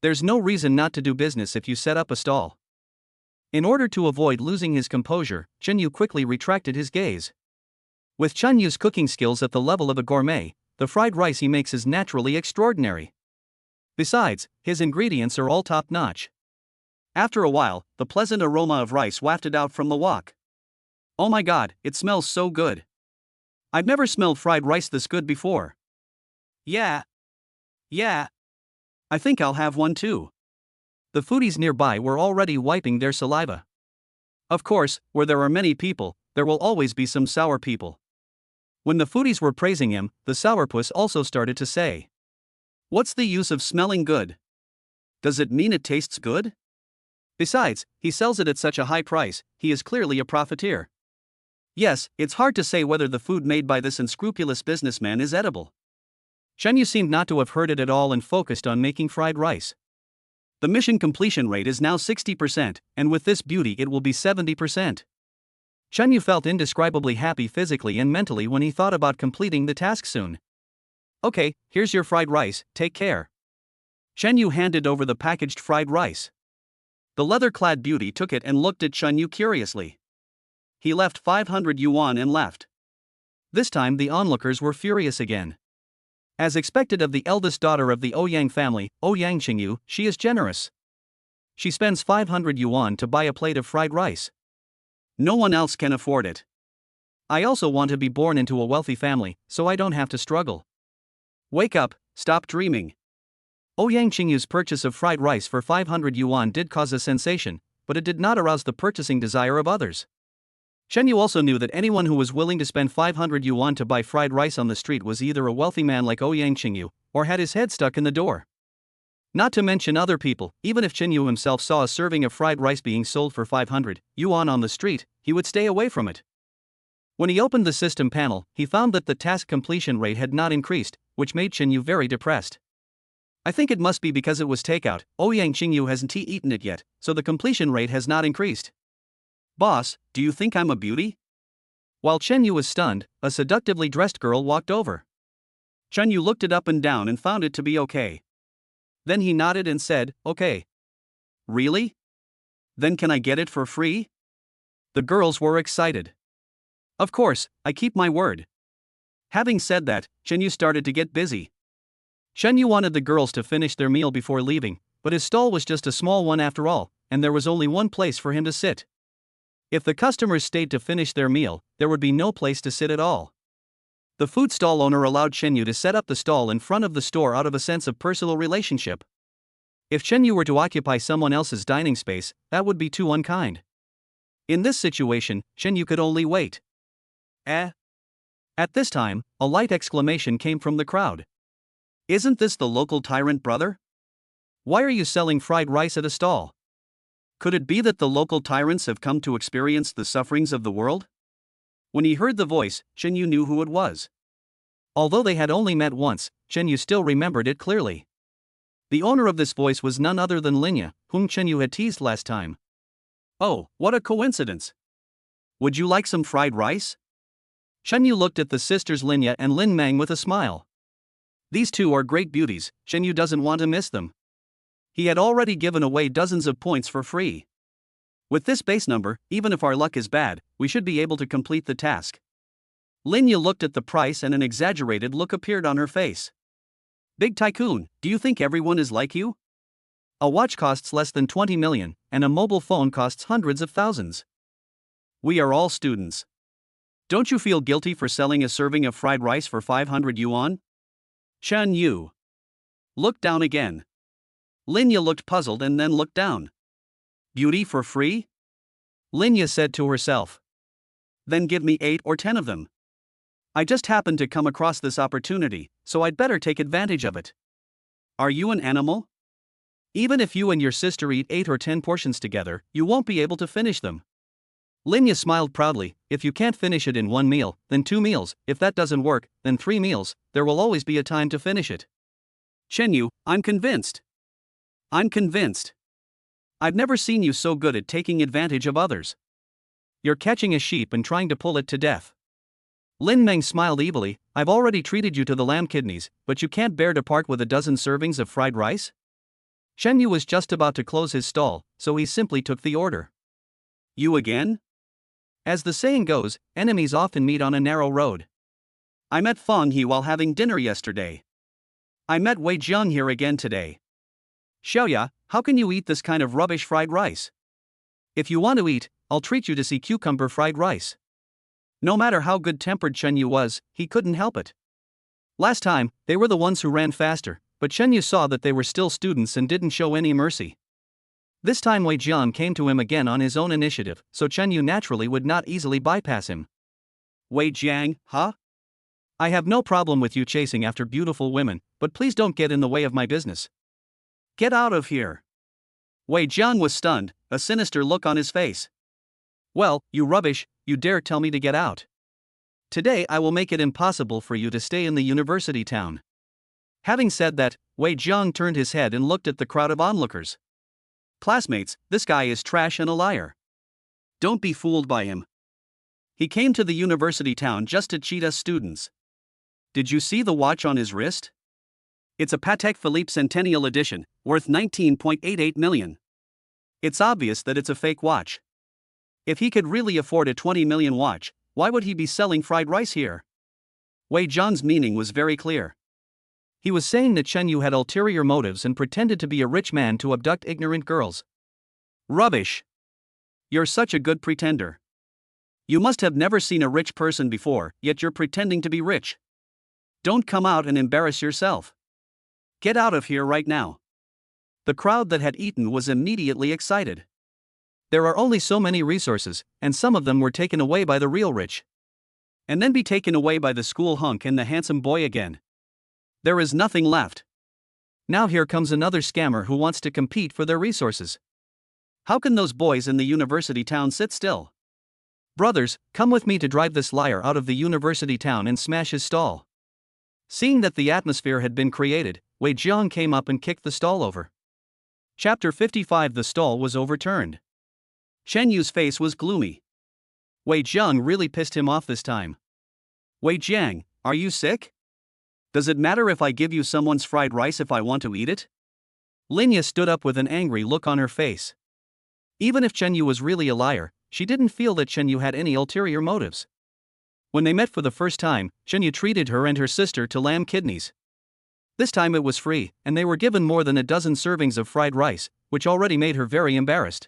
There's no reason not to do business if you set up a stall. In order to avoid losing his composure, Chen Yu quickly retracted his gaze. With Chen Yu's cooking skills at the level of a gourmet, the fried rice he makes is naturally extraordinary. Besides, his ingredients are all top-notch. After a while, the pleasant aroma of rice wafted out from the wok. Oh my god, it smells so good. I've never smelled fried rice this good before. Yeah. I think I'll have one too. The foodies nearby were already wiping their saliva. Of course, where there are many people, there will always be some sour people. When the foodies were praising him, the sourpuss also started to say, what's the use of smelling good? Does it mean it tastes good? Besides, he sells it at such a high price, he is clearly a profiteer. Yes, it's hard to say whether the food made by this unscrupulous businessman is edible. Chen Yu seemed not to have heard it at all and focused on making fried rice. The mission completion rate is now 60%, and with this beauty it will be 70%. Chen Yu felt indescribably happy physically and mentally when he thought about completing the task soon. Okay, here's your fried rice, take care. Chen Yu handed over the packaged fried rice. The leather-clad beauty took it and looked at Chen Yu curiously. He left 500 yuan and left. This time the onlookers were furious again. As expected of the eldest daughter of the Ouyang family, Ouyang Qingyu, she is generous. She spends 500 yuan to buy a plate of fried rice. No one else can afford it. I also want to be born into a wealthy family, so I don't have to struggle. Wake up, stop dreaming. Ouyang Qingyu's purchase of fried rice for 500 yuan did cause a sensation, but it did not arouse the purchasing desire of others. Chen Yu also knew that anyone who was willing to spend 500 yuan to buy fried rice on the street was either a wealthy man like Ouyang Qingyu, or had his head stuck in the door. Not to mention other people, even if Chen Yu himself saw a serving of fried rice being sold for 500 yuan on the street, he would stay away from it. When he opened the system panel, he found that the task completion rate had not increased, which made Chen Yu very depressed. I think it must be because it was takeout. Ouyang Qingyu hasn't eaten it yet, so the completion rate has not increased. Boss, do you think I'm a beauty? While Chen Yu was stunned, a seductively dressed girl walked over. Chen Yu looked it up and down and found it to be okay. Then he nodded and said, okay. Really? Then can I get it for free? The girls were excited. Of course, I keep my word. Having said that, Chen Yu started to get busy. Chen Yu wanted the girls to finish their meal before leaving, but his stall was just a small one after all, and there was only one place for him to sit. If the customers stayed to finish their meal, there would be no place to sit at all. The food stall owner allowed Chen Yu to set up the stall in front of the store out of a sense of personal relationship. If Chen Yu were to occupy someone else's dining space, that would be too unkind. In this situation, Chen Yu could only wait. At this time, a light exclamation came from the crowd. Isn't this the local tyrant brother? Why are you selling fried rice at a stall? Could it be that the local tyrants have come to experience the sufferings of the world? When he heard the voice, Chen Yu knew who it was. Although they had only met once, Chen Yu still remembered it clearly. The owner of this voice was none other than Linya, whom Chen Yu had teased last time. Oh, what a coincidence! Would you like some fried rice? Chen Yu looked at the sisters Linya and Lin Meng with a smile. These two are great beauties, Chen Yu doesn't want to miss them. He had already given away dozens of points for free. With this base number, even if our luck is bad, we should be able to complete the task. Linya looked at the price and an exaggerated look appeared on her face. Big Tycoon, do you think everyone is like you? A watch costs less than 20 million, and a mobile phone costs hundreds of thousands. We are all students. Don't you feel guilty for selling a serving of fried rice for 500 yuan? Chen Yu looked down again. Linya looked puzzled and then looked down. Beauty for free? Linya said to herself. Then give me 8 or 10 of them. I just happened to come across this opportunity, so I'd better take advantage of it. Are you an animal? Even if you and your sister eat 8 or 10 portions together, you won't be able to finish them. Linya smiled proudly. If you can't finish it in 1 meal, then 2 meals, if that doesn't work, then 3 meals, there will always be a time to finish it. Chen Yu, I'm convinced. I'm convinced. I've never seen you so good at taking advantage of others. You're catching a sheep and trying to pull it to death. Lin Meng smiled evilly. I've already treated you to the lamb kidneys, but you can't bear to part with a dozen servings of fried rice? Chen Yu was just about to close his stall, so he simply took the order. You again? As the saying goes, enemies often meet on a narrow road. I met Feng He while having dinner yesterday. I met Wei Jiang here again today. Xiaoya, how can you eat this kind of rubbish fried rice? If you want to eat, I'll treat you to see cucumber fried rice. No matter how good-tempered Chen Yu was, he couldn't help it. Last time, they were the ones who ran faster, but Chen Yu saw that they were still students and didn't show any mercy. This time Wei Jian came to him again on his own initiative, so Chen Yu naturally would not easily bypass him. Wei Jiang, huh? I have no problem with you chasing after beautiful women, but please don't get in the way of my business. Get out of here. Wei Jiang was stunned, a sinister look on his face. Well, you rubbish, you dare tell me to get out. Today I will make it impossible for you to stay in the university town. Having said that, Wei Jiang turned his head and looked at the crowd of onlookers. Classmates, this guy is trash and a liar. Don't be fooled by him. He came to the university town just to cheat us students. Did you see the watch on his wrist? It's a Patek Philippe Centennial Edition, worth 19.88 million. It's obvious that it's a fake watch. If he could really afford a 20 million watch, why would he be selling fried rice here? Wei Jiang's meaning was very clear. He was saying that Chen Yu had ulterior motives and pretended to be a rich man to abduct ignorant girls. Rubbish! You're such a good pretender. You must have never seen a rich person before, yet you're pretending to be rich. Don't come out and embarrass yourself. Get out of here right now. The crowd that had eaten was immediately excited. There are only so many resources, and some of them were taken away by the real rich. And then be taken away by the school hunk and the handsome boy again. There is nothing left. Now here comes another scammer who wants to compete for their resources. How can those boys in the university town sit still? Brothers, come with me to drive this liar out of the university town and smash his stall. Seeing that the atmosphere had been created, Wei Jiang came up and kicked the stall over. Chapter 55. The stall was overturned. Chen Yu's face was gloomy. Wei Jiang really pissed him off this time. Wei Jiang, are you sick? Does it matter if I give you someone's fried rice if I want to eat it? Linya stood up with an angry look on her face. Even if Chen Yu was really a liar, she didn't feel that Chen Yu had any ulterior motives. When they met for the first time, Chen Yu treated her and her sister to lamb kidneys. This time it was free, and they were given more than a dozen servings of fried rice, which already made her very embarrassed.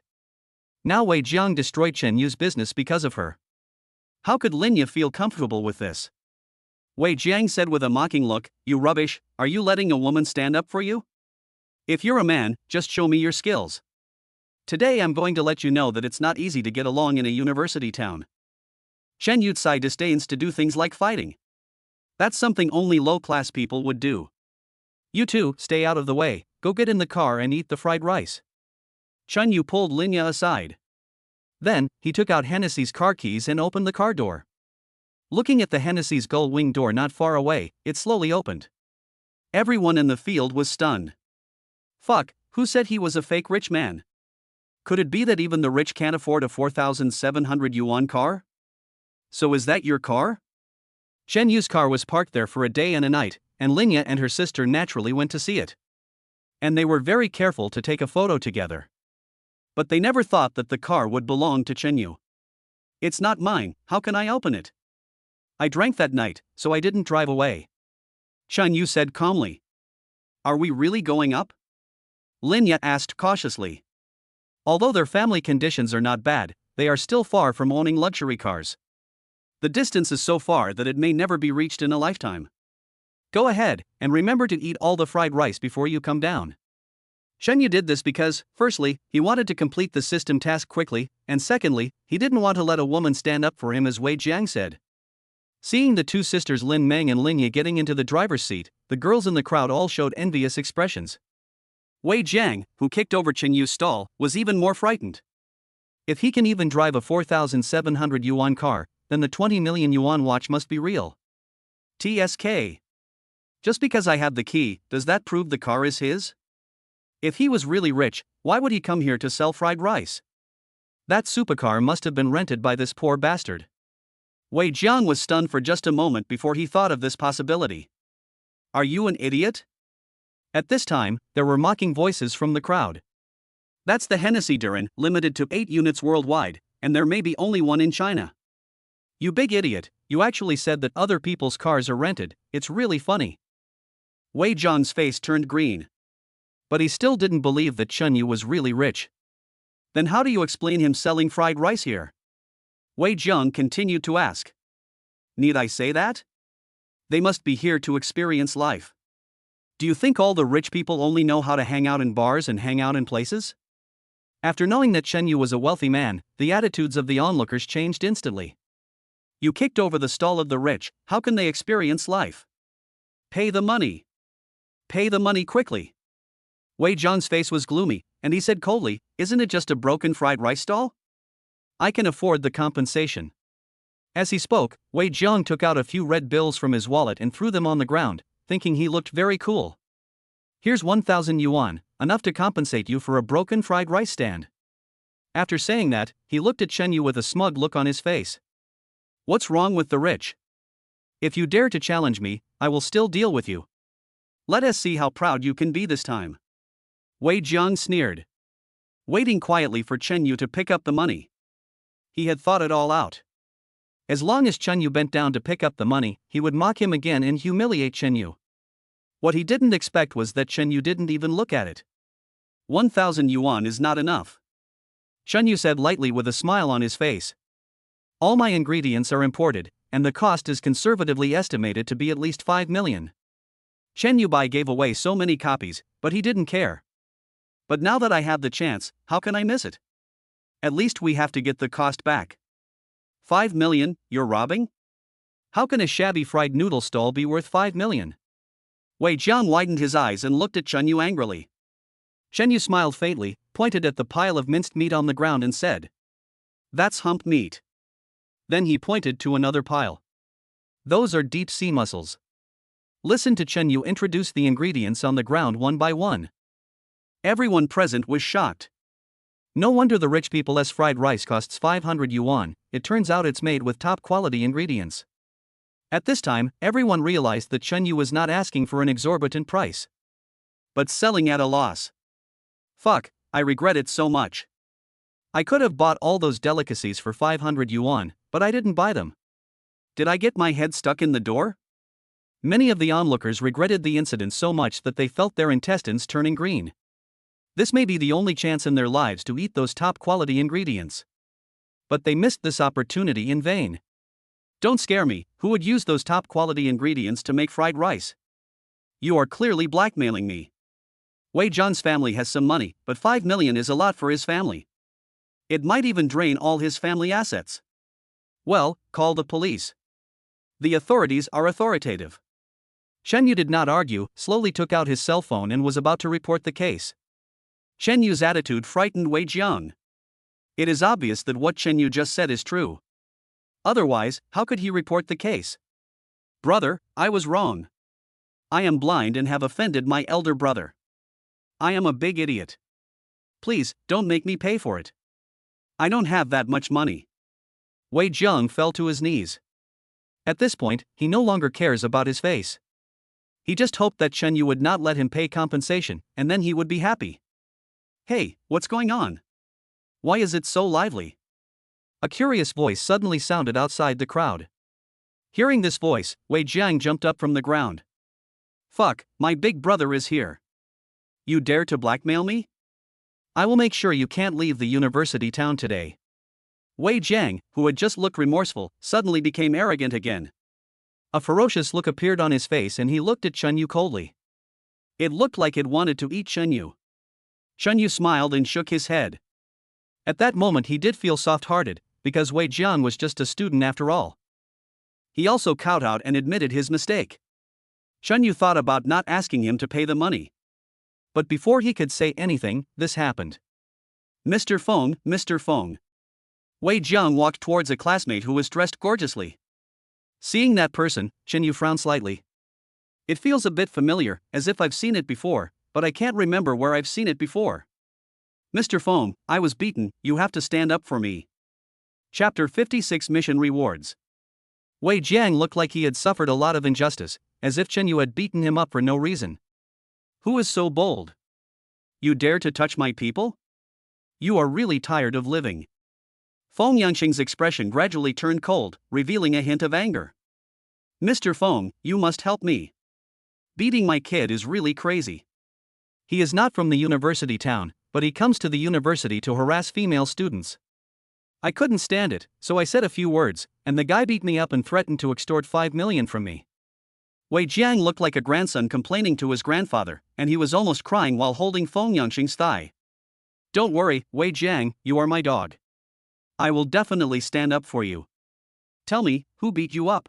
Now Wei Jiang destroyed Chen Yu's business because of her. How could Linya feel comfortable with this? Wei Jiang said with a mocking look, "You rubbish, are you letting a woman stand up for you? If you're a man, just show me your skills. Today I'm going to let you know that it's not easy to get along in a university town." Chen Yucai disdains to do things like fighting. That's something only low-class people would do. You two, stay out of the way, go get in the car and eat the fried rice. Chen Yu pulled Linya aside. Then, he took out Hennessy's car keys and opened the car door. Looking at the Hennessy's gull wing door not far away, it slowly opened. Everyone in the field was stunned. Fuck, who said he was a fake rich man? Could it be that even the rich can't afford a 4,700 yuan car? So is that your car? Chen Yu's car was parked there for a day and a night, and Linya and her sister naturally went to see it. And they were very careful to take a photo together. But they never thought that the car would belong to Chen Yu. It's not mine, how can I open it? I drank that night, so I didn't drive away. Chen Yu said calmly. Are we really going up? Linya asked cautiously. Although their family conditions are not bad, they are still far from owning luxury cars. The distance is so far that it may never be reached in a lifetime. Go ahead, and remember to eat all the fried rice before you come down. Chen Yu did this because, firstly, he wanted to complete the system task quickly, and secondly, he didn't want to let a woman stand up for him as Wei Jiang said. Seeing the two sisters Lin Meng and Linya getting into the driver's seat, the girls in the crowd all showed envious expressions. Wei Jiang, who kicked over Chen Yu's stall, was even more frightened. If he can even drive a 4,700 yuan car, then the 20 million yuan watch must be real. TSK. Just because I have the key, does that prove the car is his? If he was really rich, why would he come here to sell fried rice? That supercar must have been rented by this poor bastard. Wei Jiang was stunned for just a moment before he thought of this possibility. Are you an idiot? At this time, there were mocking voices from the crowd. That's the Hennessy Duran, limited to 8 units worldwide, and there may be only one in China. You big idiot, you actually said that other people's cars are rented, it's really funny. Wei Jiang's face turned green. But he still didn't believe that Chen Yu was really rich. Then how do you explain him selling fried rice here? Wei Jiang continued to ask. Need I say that? They must be here to experience life. Do you think all the rich people only know how to hang out in bars and hang out in places? After knowing that Chen Yu was a wealthy man, the attitudes of the onlookers changed instantly. You kicked over the stall of the rich, how can they experience life? Pay the money. Pay the money quickly. Wei Jiang's face was gloomy, and he said coldly, isn't it just a broken fried rice stall? I can afford the compensation. As he spoke, Wei Jiang took out a few red bills from his wallet and threw them on the ground, thinking he looked very cool. Here's 1,000 yuan, enough to compensate you for a broken fried rice stand. After saying that, he looked at Chen Yu with a smug look on his face. What's wrong with the rich? If you dare to challenge me, I will still deal with you. Let us see how proud you can be this time. Wei Jiang sneered, waiting quietly for Chen Yu to pick up the money. He had thought it all out. As long as Chen Yu bent down to pick up the money, he would mock him again and humiliate Chen Yu. What he didn't expect was that Chen Yu didn't even look at it. 1,000 yuan is not enough, Chen Yu said lightly with a smile on his face. All my ingredients are imported, and the cost is conservatively estimated to be at least 5 million. Chen Yubai gave away so many copies, but he didn't care. But now that I have the chance, how can I miss it? At least we have to get the cost back. 5 million, you're robbing? How can a shabby fried noodle stall be worth 5 million? Wei Jiang widened his eyes and looked at Chen Yu angrily. Chen Yu smiled faintly, pointed at the pile of minced meat on the ground and said, "That's hump meat." Then he pointed to another pile. "Those are deep sea mussels." Listen to Chen Yu introduce the ingredients on the ground one by one. Everyone present was shocked. No wonder the rich people's fried rice costs 500 yuan, it turns out it's made with top quality ingredients. At this time, everyone realized that Chen Yu was not asking for an exorbitant price, but selling at a loss. Fuck, I regret it so much. I could have bought all those delicacies for 500 yuan, but I didn't buy them. Did I get my head stuck in the door? Many of the onlookers regretted the incident so much that they felt their intestines turning green. This may be the only chance in their lives to eat those top quality ingredients. But they missed this opportunity in vain. Don't scare me, who would use those top quality ingredients to make fried rice? You are clearly blackmailing me. Wei Jiang's family has some money, but 5 million is a lot for his family. It might even drain all his family assets. Well, call the police. The authorities are authoritative. Chen Yu did not argue, slowly took out his cell phone and was about to report the case. Chen Yu's attitude frightened Wei Jiang. It is obvious that what Chen Yu just said is true. Otherwise, how could he report the case? Brother, I was wrong. I am blind and have offended my elder brother. I am a big idiot. Please, don't make me pay for it. I don't have that much money. Wei Jiang fell to his knees. At this point, he no longer cares about his face. He just hoped that Chen Yu would not let him pay compensation, and then he would be happy. Hey, what's going on? Why is it so lively? A curious voice suddenly sounded outside the crowd. Hearing this voice, Wei Jiang jumped up from the ground. Fuck, my big brother is here. You dare to blackmail me? I will make sure you can't leave the university town today. Wei Jiang, who had just looked remorseful, suddenly became arrogant again. A ferocious look appeared on his face and he looked at Chen Yu coldly. It looked like it wanted to eat Chen Yu. Chen Yu smiled and shook his head. At that moment he did feel soft-hearted, because Wei Jiang was just a student after all. He also kowtowed and admitted his mistake. Chen Yu thought about not asking him to pay the money. But before he could say anything, this happened. Mr. Feng, Mr. Feng. Wei Jiang walked towards a classmate who was dressed gorgeously. Seeing that person, Chen Yu frowned slightly. It feels a bit familiar, as if I've seen it before, but I can't remember where I've seen it before. Mr. Feng, I was beaten, you have to stand up for me. Chapter 56 Mission Rewards. Wei Jiang looked like he had suffered a lot of injustice, as if Chen Yu had beaten him up for no reason. Who is so bold? You dare to touch my people? You are really tired of living. Feng Yangxing's expression gradually turned cold, revealing a hint of anger. Mr. Feng, you must help me. Beating my kid is really crazy. He is not from the university town, but he comes to the university to harass female students. I couldn't stand it, so I said a few words, and the guy beat me up and threatened to extort 5 million from me. Wei Jiang looked like a grandson complaining to his grandfather, and he was almost crying while holding Feng Yangxing's thigh. Don't worry, Wei Jiang, you are my dog. I will definitely stand up for you. Tell me, who beat you up?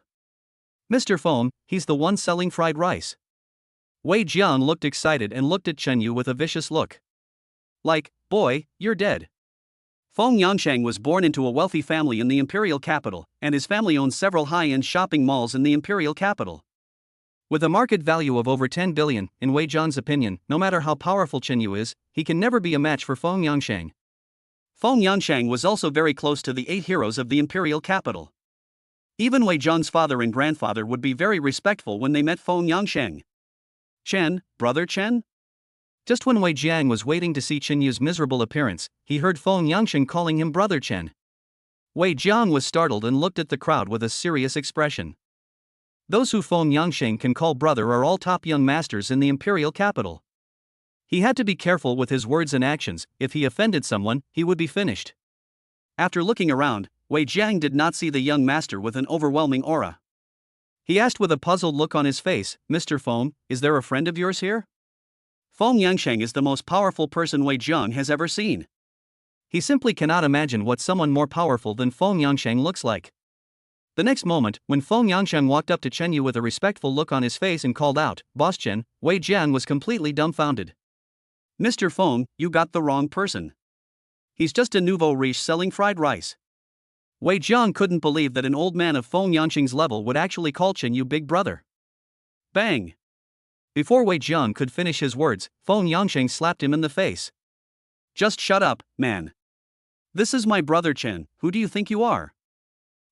Mr. Feng, he's the one selling fried rice. Wei Jiang looked excited and looked at Chen Yu with a vicious look. Like, boy, you're dead. Feng Yangsheng was born into a wealthy family in the imperial capital, and his family owns several high-end shopping malls in the imperial capital. With a market value of over 10 billion, in Wei Jiang's opinion, no matter how powerful Chen Yu is, he can never be a match for Feng Yangsheng. Feng Yangsheng was also very close to the 8 heroes of the imperial capital. Even Wei Jiang's father and grandfather would be very respectful when they met Feng Yangsheng. Chen, brother Chen? Just when Wei Jiang was waiting to see Chen Yu's miserable appearance, he heard Feng Yangsheng calling him brother Chen. Wei Jiang was startled and looked at the crowd with a serious expression. Those who Feng Yangsheng can call brother are all top young masters in the imperial capital. He had to be careful with his words and actions. If he offended someone, he would be finished. After looking around, Wei Jiang did not see the young master with an overwhelming aura. He asked with a puzzled look on his face, "Mr. Feng, is there a friend of yours here?" Feng Yangsheng is the most powerful person Wei Jiang has ever seen. He simply cannot imagine what someone more powerful than Feng Yangsheng looks like. The next moment, when Feng Yangsheng walked up to Chen Yu with a respectful look on his face and called out, "Boss Chen," Wei Jiang was completely dumbfounded. "Mr. Feng, you got the wrong person. He's just a nouveau riche selling fried rice." Wei Jiang couldn't believe that an old man of Feng Yangsheng's level would actually call Chen Yu big brother. Bang! Before Wei Jiang could finish his words, Feng Yangsheng slapped him in the face. "Just shut up, man. This is my brother Chen, who do you think you are?"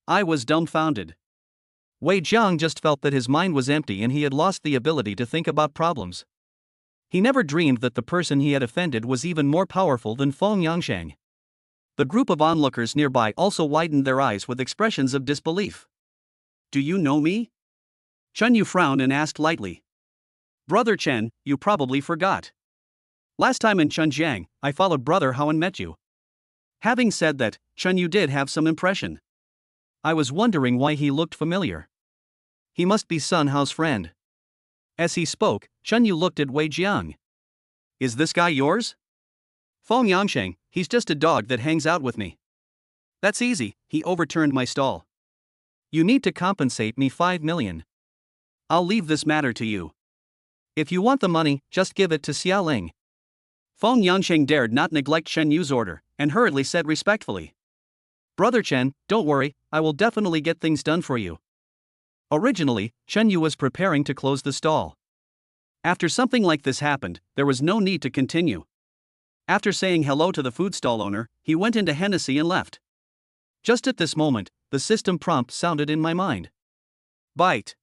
I was dumbfounded. Wei Jiang just felt that his mind was empty and he had lost the ability to think about problems. He never dreamed that the person he had offended was even more powerful than Feng Yangsheng. The group of onlookers nearby also widened their eyes with expressions of disbelief. "Do you know me?" Chen Yu frowned and asked lightly. "Brother Chen, you probably forgot. Last time in Chunjiang, I followed Brother Hao and met you." Having said that, Chen Yu did have some impression. I was wondering why he looked familiar. He must be Sun Hao's friend. As he spoke, Chen Yu looked at Wei Jiang. "Is this guy yours?" "Feng Yangsheng, he's just a dog that hangs out with me." "That's easy, he overturned my stall." "You need to compensate me 5 million. I'll leave this matter to you. If you want the money, just give it to Xiaoling." Feng Yangsheng dared not neglect Chen Yu's order, and hurriedly said respectfully, "Brother Chen, don't worry, I will definitely get things done for you." Originally, Chen Yu was preparing to close the stall. After something like this happened, there was no need to continue. After saying hello to the food stall owner, he went into Hennessy and left. Just at this moment, the system prompt sounded in my mind. Bite.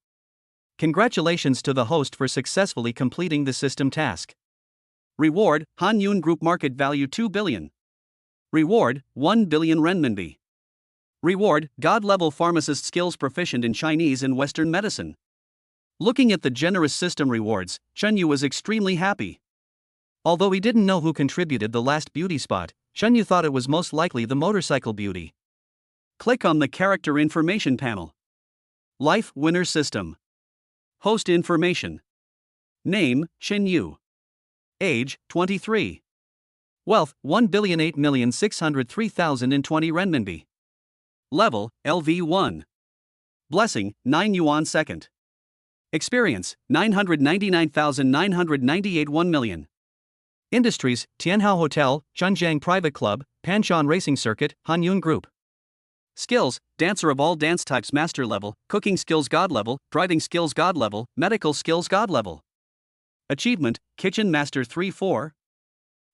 Congratulations to the host for successfully completing the system task. Reward, Han Yun Group market value 2 billion. Reward, 1 billion renminbi. Reward, God-level pharmacist skills proficient in Chinese and Western medicine. Looking at the generous system rewards, Chen Yu was extremely happy. Although he didn't know who contributed the last beauty spot, Chen Yu thought it was most likely the motorcycle beauty. Click on the character information panel. Life winner system. Host information. Name, Chen Yu. Age, 23. Wealth, 1,008,603,020 renminbi. Level, LV1. Blessing, 9 yuan second. Experience, 999,998 1 million. Industries, Tianhao Hotel, Chunjiang Private Club, Panshan Racing Circuit, Han Yun Group. Skills, dancer of all dance types master level, cooking skills god level, driving skills god level, medical skills god level. Achievement, kitchen master 3-4.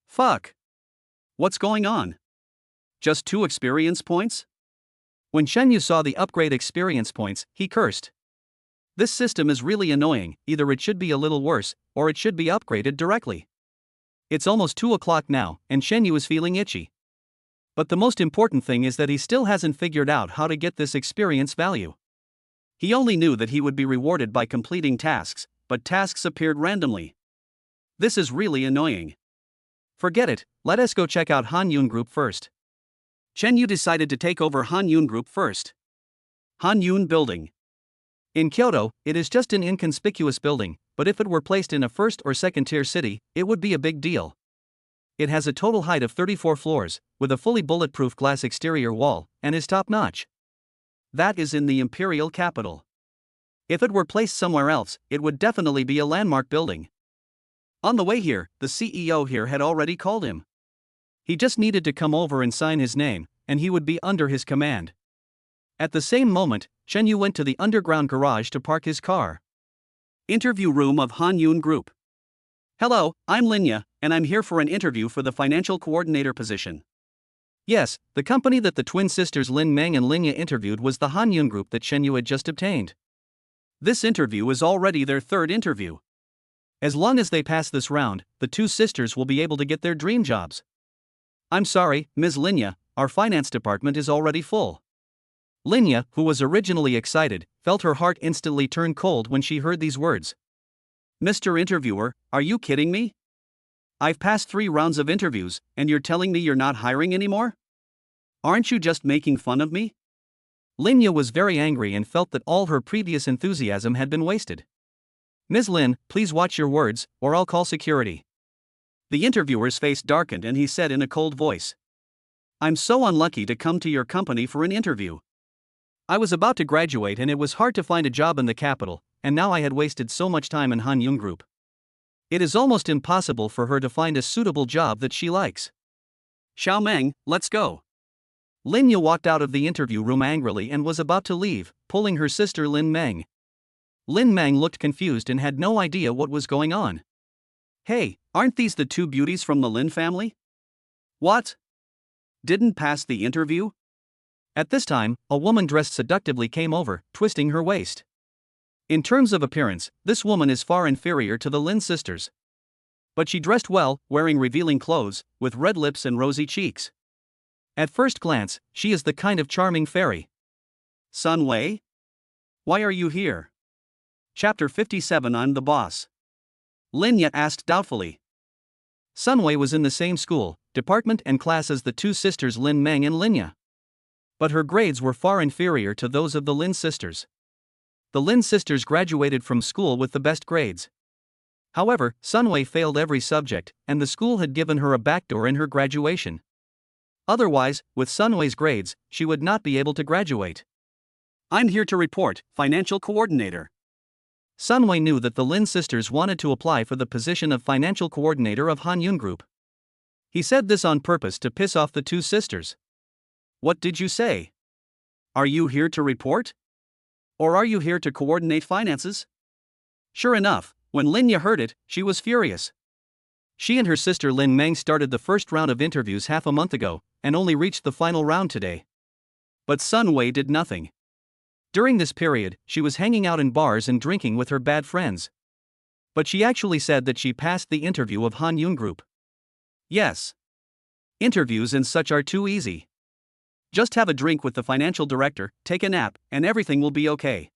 Fuck. What's going on? Just 2 experience points? When Chen Yu saw the upgrade experience points, he cursed. This system is really annoying, either it should be a little worse, or it should be upgraded directly. It's almost 2 o'clock now, and Chen Yu is feeling itchy. But the most important thing is that he still hasn't figured out how to get this experience value. He only knew that he would be rewarded by completing tasks, but tasks appeared randomly. This is really annoying. Forget it, let us go check out Han Yun Group first. Chen Yu decided to take over Han Yun Group first. Han Yun Building. In Kyoto, it is just an inconspicuous building, but if it were placed in a first or second tier city, it would be a big deal. It has a total height of 34 floors, with a fully bulletproof glass exterior wall, and is top-notch. That is in the imperial capital. If it were placed somewhere else, it would definitely be a landmark building. On the way here, the CEO here had already called him. He just needed to come over and sign his name, and he would be under his command. At the same moment, Chen Yu went to the underground garage to park his car. Interview room of Han Yun Group. Hello, I'm Linya, and I'm here for an interview for the financial coordinator position. Yes, the company that the twin sisters Lin Meng and Linya interviewed was the Han Yun Group that Chen Yu had just obtained. This interview is already their third interview. As long as they pass this round, the two sisters will be able to get their dream jobs. I'm sorry, Ms. Linya, our finance department is already full. Linya, who was originally excited, felt her heart instantly turn cold when she heard these words. Mr. Interviewer, are you kidding me? I've passed 3 rounds of interviews, and you're telling me you're not hiring anymore? Aren't you just making fun of me? Linya was very angry and felt that all her previous enthusiasm had been wasted. Ms. Lin, please watch your words, or I'll call security. The interviewer's face darkened and he said in a cold voice. I'm so unlucky to come to your company for an interview. I was about to graduate and it was hard to find a job in the capital, and now I had wasted so much time in Han Yun Group. It is almost impossible for her to find a suitable job that she likes. Xiao Meng, let's go. Linya walked out of the interview room angrily and was about to leave, pulling her sister Lin Meng. Lin Meng looked confused and had no idea what was going on. Hey, aren't these the 2 beauties from the Lin family? What? Didn't pass the interview? At this time, a woman dressed seductively came over, twisting her waist. In terms of appearance, this woman is far inferior to the Lin sisters. But she dressed well, wearing revealing clothes, with red lips and rosy cheeks. At first glance, she is the kind of charming fairy. Sun Wei? Why are you here? Chapter 57. I'm the boss. Linya asked doubtfully. Sun Wei was in the same school, department and class as the 2 sisters Lin Meng and Linya. But her grades were far inferior to those of the Lin sisters. The Lin sisters graduated from school with the best grades. However, Sun Wei failed every subject, and the school had given her a backdoor in her graduation. Otherwise, with Sun Wei's grades, she would not be able to graduate. I'm here to report, financial coordinator. Sun Wei knew that the Lin sisters wanted to apply for the position of financial coordinator of Han Yun Group. He said this on purpose to piss off the 2 sisters. What did you say? Are you here to report? Or are you here to coordinate finances? Sure enough, when Linya heard it, she was furious. She and her sister Lin Meng started the first round of interviews half a month ago, and only reached the final round today. But Sun Wei did nothing. During this period, she was hanging out in bars and drinking with her bad friends. But she actually said that she passed the interview of Han Yun Group. Yes. Interviews and such are too easy. Just have a drink with the financial director, take a nap, and everything will be okay.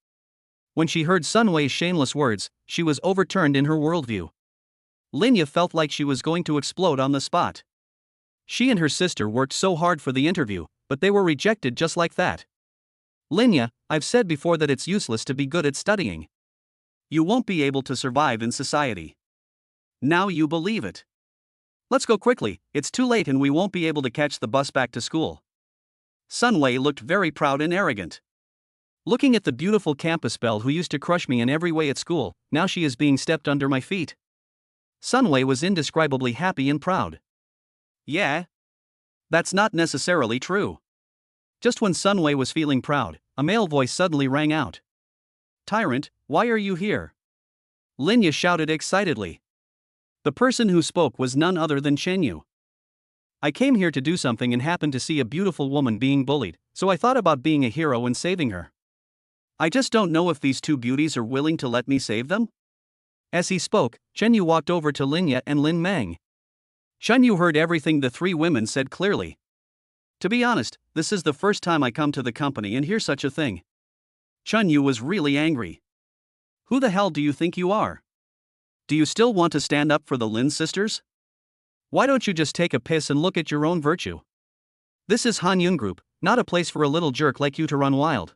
When she heard Sun Wei's shameless words, she was overturned in her worldview. Linya felt like she was going to explode on the spot. She and her sister worked so hard for the interview, but they were rejected just like that. Linya, I've said before that it's useless to be good at studying. You won't be able to survive in society. Now you believe it. Let's go quickly, it's too late and we won't be able to catch the bus back to school. Sun Wei looked very proud and arrogant. Looking at the beautiful campus belle who used to crush me in every way at school, now she is being stepped under my feet. Sun Wei was indescribably happy and proud. Yeah? That's not necessarily true. Just when Sun Wei was feeling proud, a male voice suddenly rang out. Tyrant, why are you here? Linya shouted excitedly. The person who spoke was none other than Chen Yu. I came here to do something and happened to see a beautiful woman being bullied, so I thought about being a hero and saving her. I just don't know if these 2 beauties are willing to let me save them? As he spoke, Chen Yu walked over to Linya and Lin Meng. Chen Yu heard everything the 3 women said clearly. To be honest, this is the first time I come to the company and hear such a thing. Chen Yu was really angry. Who the hell do you think you are? Do you still want to stand up for the Lin sisters? Why don't you just take a piss and look at your own virtue? This is Han Yun Group, not a place for a little jerk like you to run wild.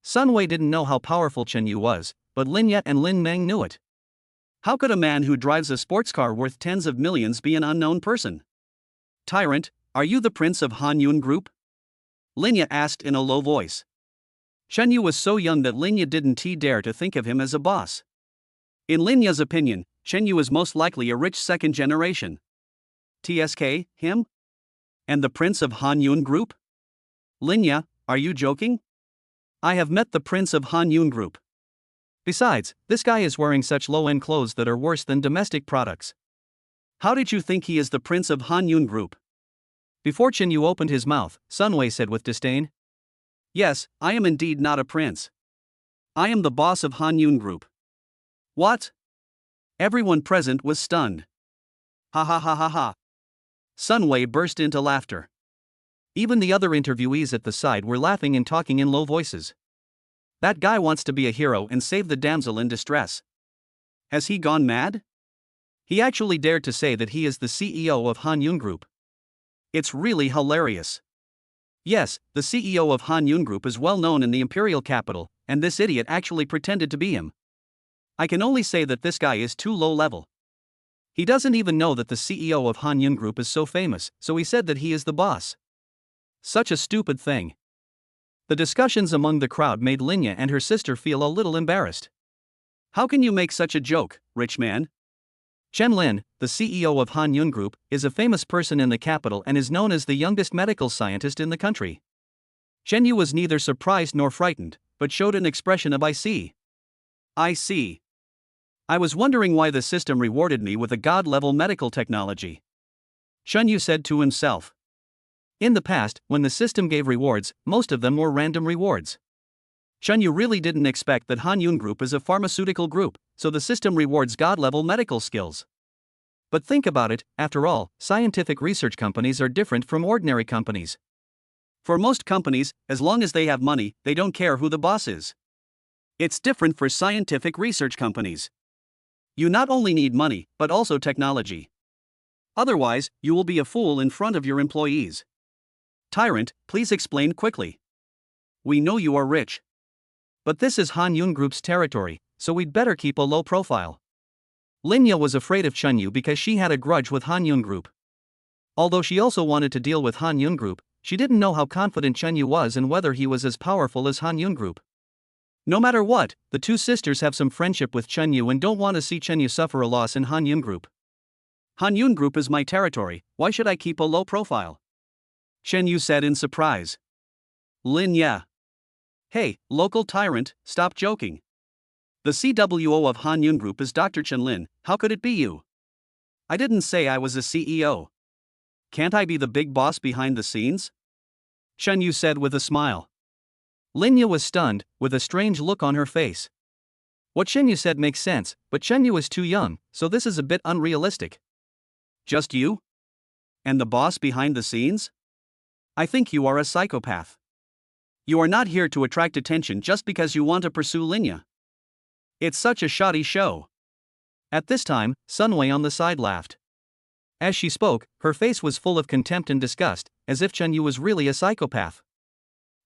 Sun Wei didn't know how powerful Chen Yu was, but Linya and Lin Meng knew it. How could a man who drives a sports car worth tens of millions be an unknown person? Tyrant, are you the prince of Han Yun Group? Linya asked in a low voice. Chen Yu was so young that Linya didn't dare to think of him as a boss. In Linya's opinion, Chen Yu is most likely a rich second generation. TSK, him? And the prince of Han Yun Group? Linya, are you joking? I have met the prince of Han Yun Group. Besides, this guy is wearing such low-end clothes that are worse than domestic products. How did you think he is the prince of Han Yun Group? Before Chen Yu opened his mouth, Sun Wei said with disdain. Yes, I am indeed not a prince. I am the boss of Han Yun Group. What? Everyone present was stunned. Ha ha ha ha ha. Sun Wei burst into laughter. Even the other interviewees at the side were laughing and talking in low voices. That guy wants to be a hero and save the damsel in distress. Has he gone mad? He actually dared to say that he is the CEO of Han Yun Group. It's really hilarious. Yes, the CEO of Han Yun Group is well known in the imperial capital, and this idiot actually pretended to be him. I can only say that this guy is too low level. He doesn't even know that the CEO of Han Yun Group is so famous, so he said that he is the boss. Such a stupid thing. The discussions among the crowd made Linya and her sister feel a little embarrassed. How can you make such a joke, rich man? Chen Lin, the CEO of Han Yun Group, is a famous person in the capital and is known as the youngest medical scientist in the country. Chen Yu was neither surprised nor frightened, but showed an expression of I see. I see. I was wondering why the system rewarded me with a god-level medical technology. Chen Yu said to himself. In the past, when the system gave rewards, most of them were random rewards. Chen Yu really didn't expect that Han Yun Group is a pharmaceutical group, so the system rewards god-level medical skills. But think about it, after all, scientific research companies are different from ordinary companies. For most companies, as long as they have money, they don't care who the boss is. It's different for scientific research companies. You not only need money, but also technology. Otherwise, you will be a fool in front of your employees. Tyrant, please explain quickly. We know you are rich. But this is Han Yun Group's territory, so we'd better keep a low profile. Linya was afraid of Chen Yu because she had a grudge with Han Yun Group. Although she also wanted to deal with Han Yun Group, she didn't know how confident Chen Yu was and whether he was as powerful as Han Yun Group. No matter what, the two sisters have some friendship with Chen Yu and don't want to see Chen Yu suffer a loss in Han Yun Group. Han Yun Group is my territory, why should I keep a low profile? Chen Yu said in surprise. Linya. Hey, local tyrant, stop joking. The CWO of Han Yun Group is Dr. Chen Lin, how could it be you? I didn't say I was a CEO. Can't I be the big boss behind the scenes? Chen Yu said with a smile. Linya was stunned, with a strange look on her face. What Chen Yu said makes sense, but Chen Yu is too young, so this is a bit unrealistic. Just you? And the boss behind the scenes? I think you are a psychopath. You are not here to attract attention just because you want to pursue Linya. It's such a shoddy show. At this time, Sun Wei on the side laughed. As she spoke, her face was full of contempt and disgust, as if Chen Yu was really a psychopath.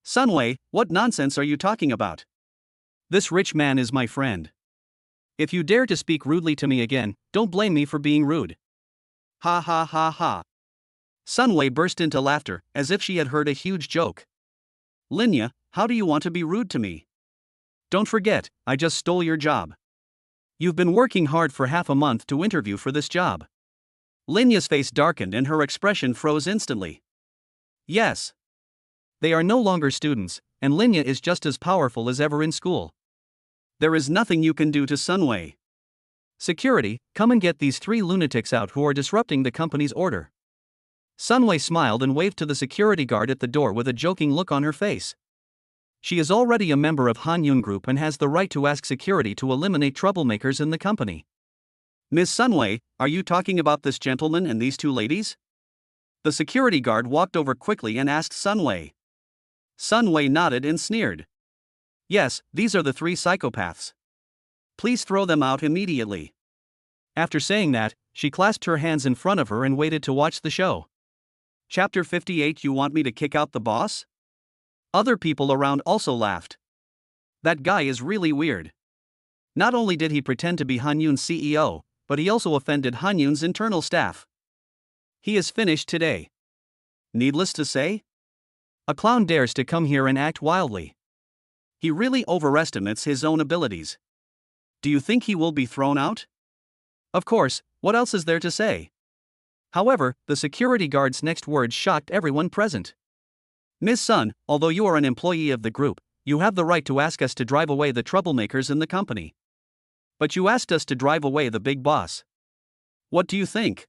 Sun Wei, what nonsense are you talking about? This rich man is my friend. If you dare to speak rudely to me again, don't blame me for being rude. Ha ha ha ha. Sun Wei burst into laughter, as if she had heard a huge joke. Linya, how do you want to be rude to me? Don't forget, I just stole your job. You've been working hard for half a month to interview for this job. Linya's face darkened and her expression froze instantly. Yes. They are no longer students, and Linya is just as powerful as ever in school. There is nothing you can do to Sun Wei. Security, come and get these three lunatics out who are disrupting the company's order. Sun Wei smiled and waved to the security guard at the door with a joking look on her face. She is already a member of Han Yun Group and has the right to ask security to eliminate troublemakers in the company. Miss Sun Wei, are you talking about this gentleman and these two ladies? The security guard walked over quickly and asked Sun Wei. Sun Wei nodded and sneered. Yes, these are the three psychopaths. Please throw them out immediately. After saying that, she clasped her hands in front of her and waited to watch the show. Chapter 58. You want me to kick out the boss? Other people around also laughed. That guy is really weird. Not only did he pretend to be Han Yun's CEO, but he also offended Han Yun's internal staff. He is finished today. Needless to say, a clown dares to come here and act wildly. He really overestimates his own abilities. Do you think he will be thrown out? Of course, what else is there to say? However, the security guard's next words shocked everyone present. Miss Sun, although you are an employee of the group, You have the right to ask us to drive away the troublemakers in the company. But you asked us to drive away the big boss. What do you think?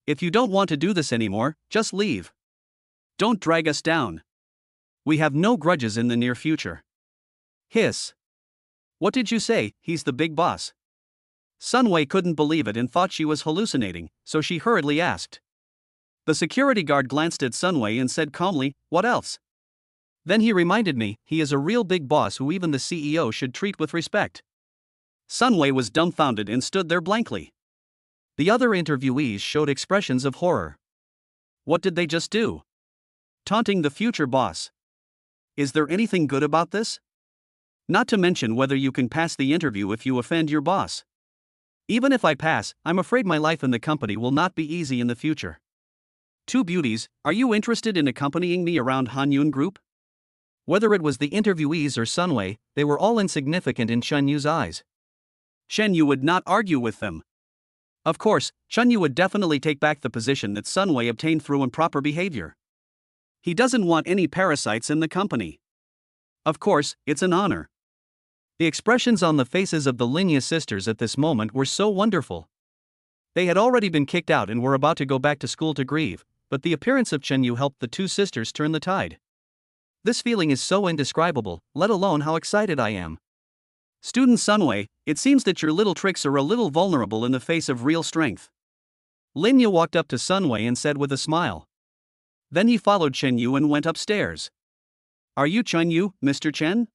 If you don't want to do this anymore, just leave. Don't drag us down. We have no grudges in the near future. Hiss. What did you say? He's the big boss. Sunway couldn't believe it and thought she was hallucinating, so she hurriedly asked. The security guard glanced at Sunway and said calmly, "What else?" Then he reminded me, he is a real big boss who even the CEO should treat with respect. Sunway was dumbfounded and stood there blankly. The other interviewees showed expressions of horror. What did they just do? Taunting the future boss. Is there anything good about this? Not to mention whether you can pass the interview if you offend your boss. Even if I pass, I'm afraid my life in the company will not be easy in the future. Two beauties, are you interested in accompanying me around Hanyun Group? Whether it was the interviewees or Sunway, they were all insignificant in Chun Yu's eyes. Shen Yu would not argue with them. Of course, Chun Yu would definitely take back the position that Sunway obtained through improper behavior. He doesn't want any parasites in the company. Of course, it's an honor. The expressions on the faces of the Linya sisters at this moment were so wonderful. They had already been kicked out and were about to go back to school to grieve, but the appearance of Chen Yu helped the two sisters turn the tide. This feeling is so indescribable, let alone how excited I am. Student Sunway, it seems that your little tricks are a little vulnerable in the face of real strength. Linya walked up to Sunway and said with a smile. Then he followed Chen Yu and went upstairs. Are you Chen Yu, Mr. Chen?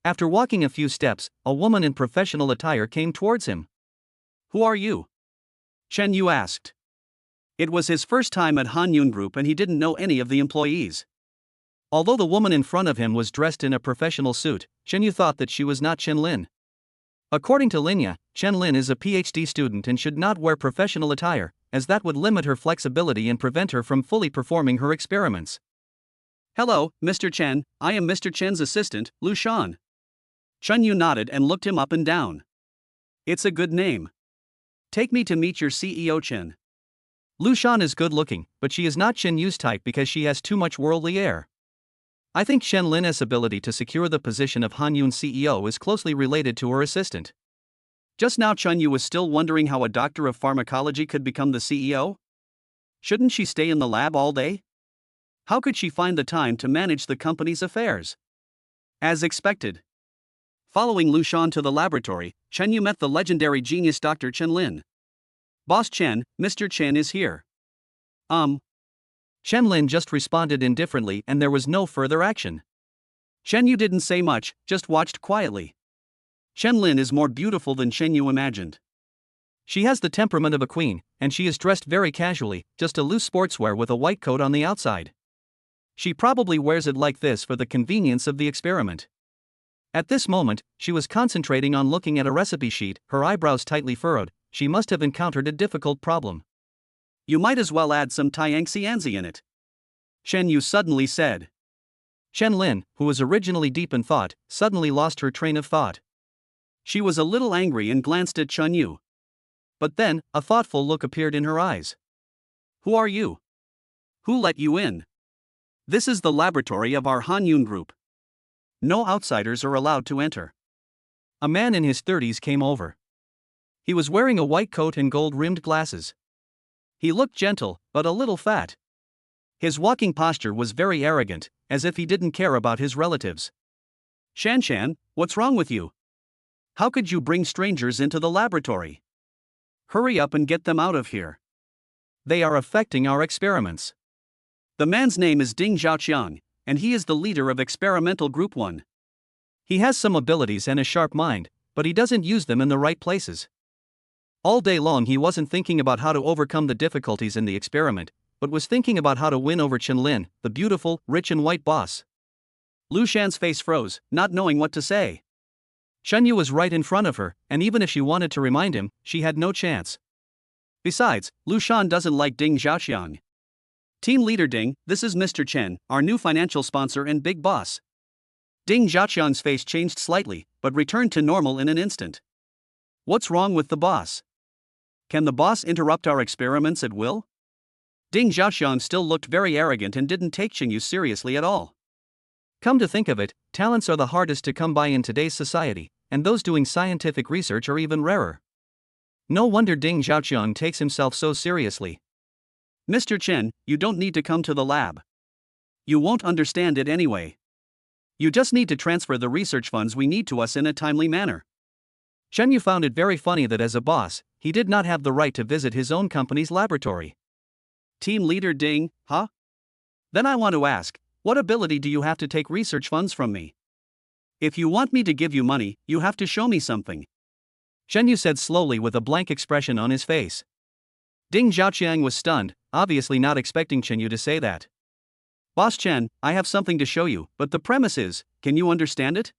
After walking a few steps, a woman in professional attire came towards him. Who are you? Chen Yu asked. It was his first time at Hanyun Group and he didn't know any of the employees. Although the woman in front of him was dressed in a professional suit, Chen Yu thought that she was not Chen Lin. According to Linya, Chen Lin is a PhD student and should not wear professional attire, as that would limit her flexibility and prevent her from fully performing her experiments. Hello, Mr. Chen, I am Mr. Chen's assistant, Lu Shan. Chen Yu nodded and looked him up and down. It's a good name. Take me to meet your CEO Chen. Lu Shan is good looking, but she is not Chen Yu's type because she has too much worldly air. I think Shen Lin's ability to secure the position of Hanyun CEO is closely related to her assistant. Just now Chen Yu was still wondering how a doctor of pharmacology could become the CEO? Shouldn't she stay in the lab all day? How could she find the time to manage the company's affairs? As expected. Following Lu Shan to the laboratory, Chen Yu met the legendary genius Dr. Chen Lin. Boss Chen, Mr. Chen is here. Chen Lin just responded indifferently and there was no further action. Chen Yu didn't say much, just watched quietly. Chen Lin is more beautiful than Chen Yu imagined. She has the temperament of a queen, and she is dressed very casually, just a loose sportswear with a white coat on the outside. She probably wears it like this for the convenience of the experiment. At this moment, she was concentrating on looking at a recipe sheet, her eyebrows tightly furrowed. She must have encountered a difficult problem. You might as well add some Tiangxianzi in it. Chen Yu suddenly said. Chen Lin, who was originally deep in thought, suddenly lost her train of thought. She was a little angry and glanced at Chen Yu. But then, a thoughtful look appeared in her eyes. Who are you? Who let you in? This is the laboratory of our Hanyun Group. No outsiders are allowed to enter. A man in his 30s came over. He was wearing a white coat and gold-rimmed glasses. He looked gentle, but a little fat. His walking posture was very arrogant, as if he didn't care about his relatives. Shan, what's wrong with you? How could you bring strangers into the laboratory? Hurry up and get them out of here. They are affecting our experiments. The man's name is Ding Zhaoqiang, and he is the leader of Experimental Group 1. He has some abilities and a sharp mind, but he doesn't use them in the right places. All day long he wasn't thinking about how to overcome the difficulties in the experiment, but was thinking about how to win over Chen Lin, the beautiful, rich and white boss. Lu Shan's face froze, not knowing what to say. Chen Yu was right in front of her, and even if she wanted to remind him, she had no chance. Besides, Lu Shan doesn't like Ding Zhaoqiang. Team leader Ding, this is Mr. Chen, our new financial sponsor and big boss. Ding Zhaoqiang's face changed slightly, but returned to normal in an instant. What's wrong with the boss? Can the boss interrupt our experiments at will? Ding Zhaoqiang still looked very arrogant and didn't take Chen Yu seriously at all. Come to think of it, talents are the hardest to come by in today's society, and those doing scientific research are even rarer. No wonder Ding Xiaoqiang takes himself so seriously. Mr. Chen, you don't need to come to the lab. You won't understand it anyway. You just need to transfer the research funds we need to us in a timely manner. Chen Yu found it very funny that as a boss, he did not have the right to visit his own company's laboratory. Team leader Ding, huh? Then I want to ask, what ability do you have to take research funds from me? If you want me to give you money, you have to show me something. Shen Yu said slowly with a blank expression on his face. Ding Xiaoqiang was stunned, obviously not expecting Chen Yu to say that. Boss Chen, I have something to show you, but the premise is, can you understand it?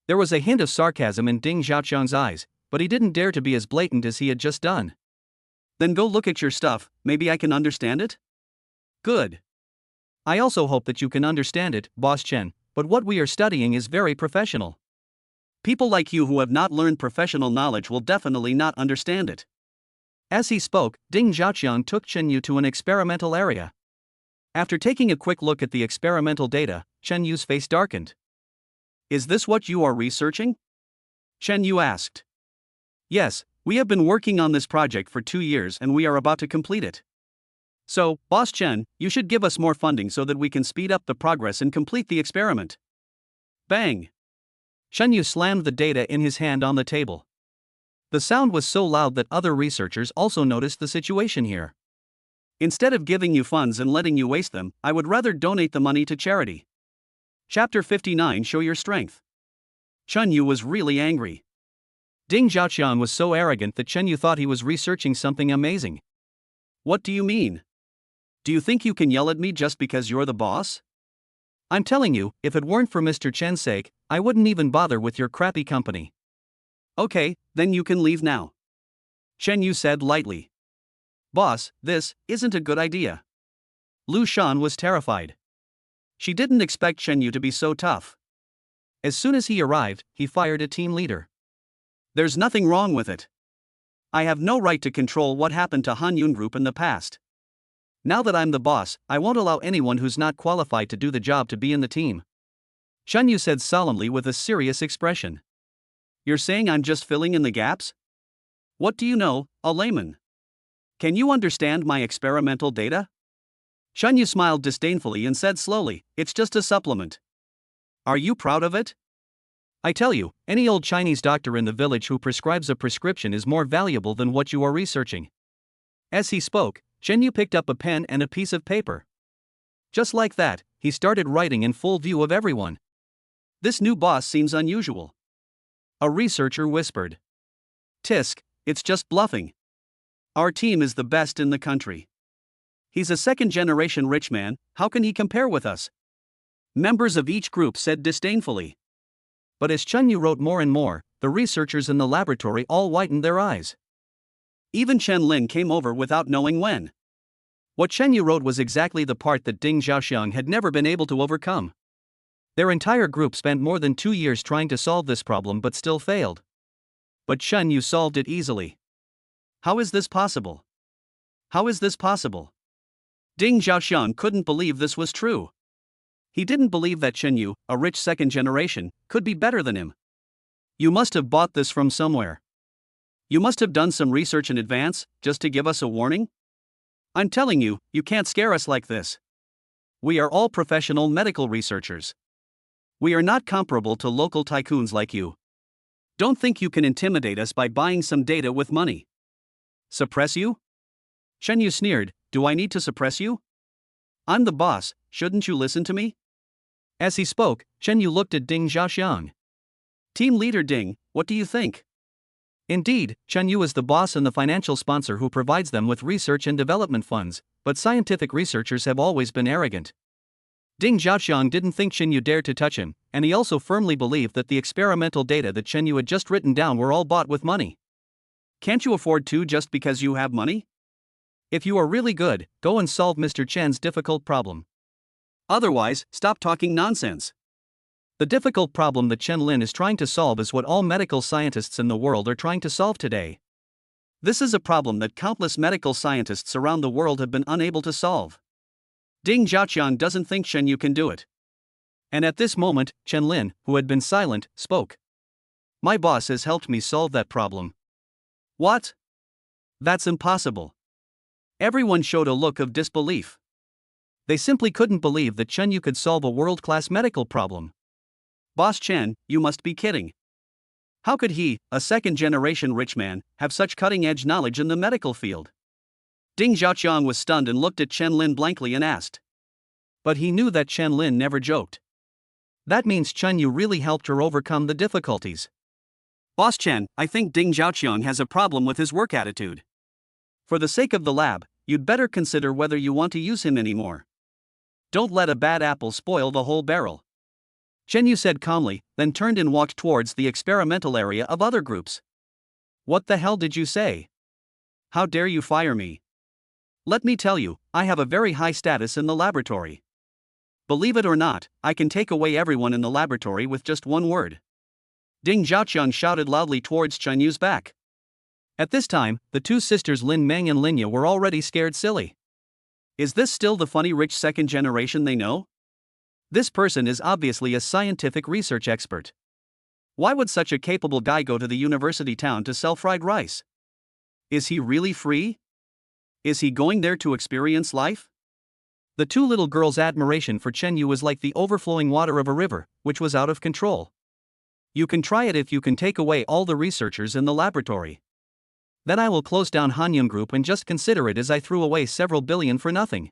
There was a hint of sarcasm in Ding Xiaoqiang's eyes, but he didn't dare to be as blatant as he had just done. Then go look at your stuff, maybe I can understand it? Good. I also hope that you can understand it, Boss Chen, but what we are studying is very professional. People like you who have not learned professional knowledge will definitely not understand it. As he spoke, Ding Xiaoqiang took Chen Yu to an experimental area. After taking a quick look at the experimental data, Chen Yu's face darkened. Is this what you are researching? Chen Yu asked. Yes, we have been working on this project for 2 years and we are about to complete it. So, Boss Chen, you should give us more funding so that we can speed up the progress and complete the experiment. Bang! Chen Yu slammed the data in his hand on the table. The sound was so loud that other researchers also noticed the situation here. Instead of giving you funds and letting you waste them, I would rather donate the money to charity. Chapter 59 Show Your Strength. Chen Yu was really angry. Ding Xiaoqiang was so arrogant that Chen Yu thought he was researching something amazing. What do you mean? Do you think you can yell at me just because you're the boss? I'm telling you, if it weren't for Mr. Chen's sake, I wouldn't even bother with your crappy company. Okay, then you can leave now. Chen Yu said lightly. Boss, this isn't a good idea. Lu Shan was terrified. She didn't expect Chen Yu to be so tough. As soon as he arrived, he fired a team leader. There's nothing wrong with it. I have no right to control what happened to Han Yun Group in the past. Now that I'm the boss, I won't allow anyone who's not qualified to do the job to be in the team. Chen Yu said solemnly with a serious expression. You're saying I'm just filling in the gaps? What do you know, a layman? Can you understand my experimental data? Chen Yu smiled disdainfully and said slowly, it's just a supplement. Are you proud of it? I tell you, any old Chinese doctor in the village who prescribes a prescription is more valuable than what you are researching. As he spoke, Chen Yu picked up a pen and a piece of paper. Just like that, he started writing in full view of everyone. This new boss seems unusual. A researcher whispered. Tisk, it's just bluffing. Our team is the best in the country. He's a second-generation rich man, how can he compare with us? Members of each group said disdainfully. But as Chen Yu wrote more and more, the researchers in the laboratory all widened their eyes. Even Chen Lin came over without knowing when. What Chen Yu wrote was exactly the part that Ding Xiaoqiang had never been able to overcome. Their entire group spent more than 2 years trying to solve this problem but still failed. But Chen Yu solved it easily. How is this possible? How is this possible? Ding Xiaoqiang couldn't believe this was true. He didn't believe that Chen Yu, a rich second generation, could be better than him. You must have bought this from somewhere. You must have done some research in advance, just to give us a warning? I'm telling you, you can't scare us like this. We are all professional medical researchers. We are not comparable to local tycoons like you. Don't think you can intimidate us by buying some data with money. Suppress you? Chen Yu sneered, do I need to suppress you? I'm the boss, shouldn't you listen to me? As he spoke, Chen Yu looked at Ding Xiaoqiang. Team leader Ding, what do you think? Indeed, Chen Yu is the boss and the financial sponsor who provides them with research and development funds, but scientific researchers have always been arrogant. Ding Xiaoqiang didn't think Chen Yu dared to touch him, and he also firmly believed that the experimental data that Chen Yu had just written down were all bought with money. Can't you afford to just because you have money? If you are really good, go and solve Mr. Chen's difficult problem. Otherwise, stop talking nonsense. The difficult problem that Chen Lin is trying to solve is what all medical scientists in the world are trying to solve today. This is a problem that countless medical scientists around the world have been unable to solve. Ding Xiaoqiang doesn't think Chen Yu can do it. And at this moment, Chen Lin, who had been silent, spoke. My boss has helped me solve that problem. What? That's impossible. Everyone showed a look of disbelief. They simply couldn't believe that Chen Yu could solve a world-class medical problem. Boss Chen, you must be kidding. How could he, a second-generation rich man, have such cutting-edge knowledge in the medical field? Ding Xiaoqiang was stunned and looked at Chen Lin blankly and asked. But he knew that Chen Lin never joked. That means Chen Yu really helped her overcome the difficulties. Boss Chen, I think Ding Xiaoqiang has a problem with his work attitude. For the sake of the lab, you'd better consider whether you want to use him anymore. Don't let a bad apple spoil the whole barrel. Chen Yu said calmly, then turned and walked towards the experimental area of other groups. What the hell did you say? How dare you fire me? Let me tell you, I have a very high status in the laboratory. Believe it or not, I can take away everyone in the laboratory with just one word. Ding Xiaoqiang shouted loudly towards Chen Yu's back. At this time, the two sisters Lin Meng and Lin Ye were already scared silly. Is this still the funny rich second generation they know? This person is obviously a scientific research expert. Why would such a capable guy go to the university town to sell fried rice? Is he really free? Is he going there to experience life? The two little girls' admiration for Chen Yu was like the overflowing water of a river, which was out of control. You can try it if you can take away all the researchers in the laboratory. Then I will close down Hanyun Group and just consider it as I threw away several billion for nothing.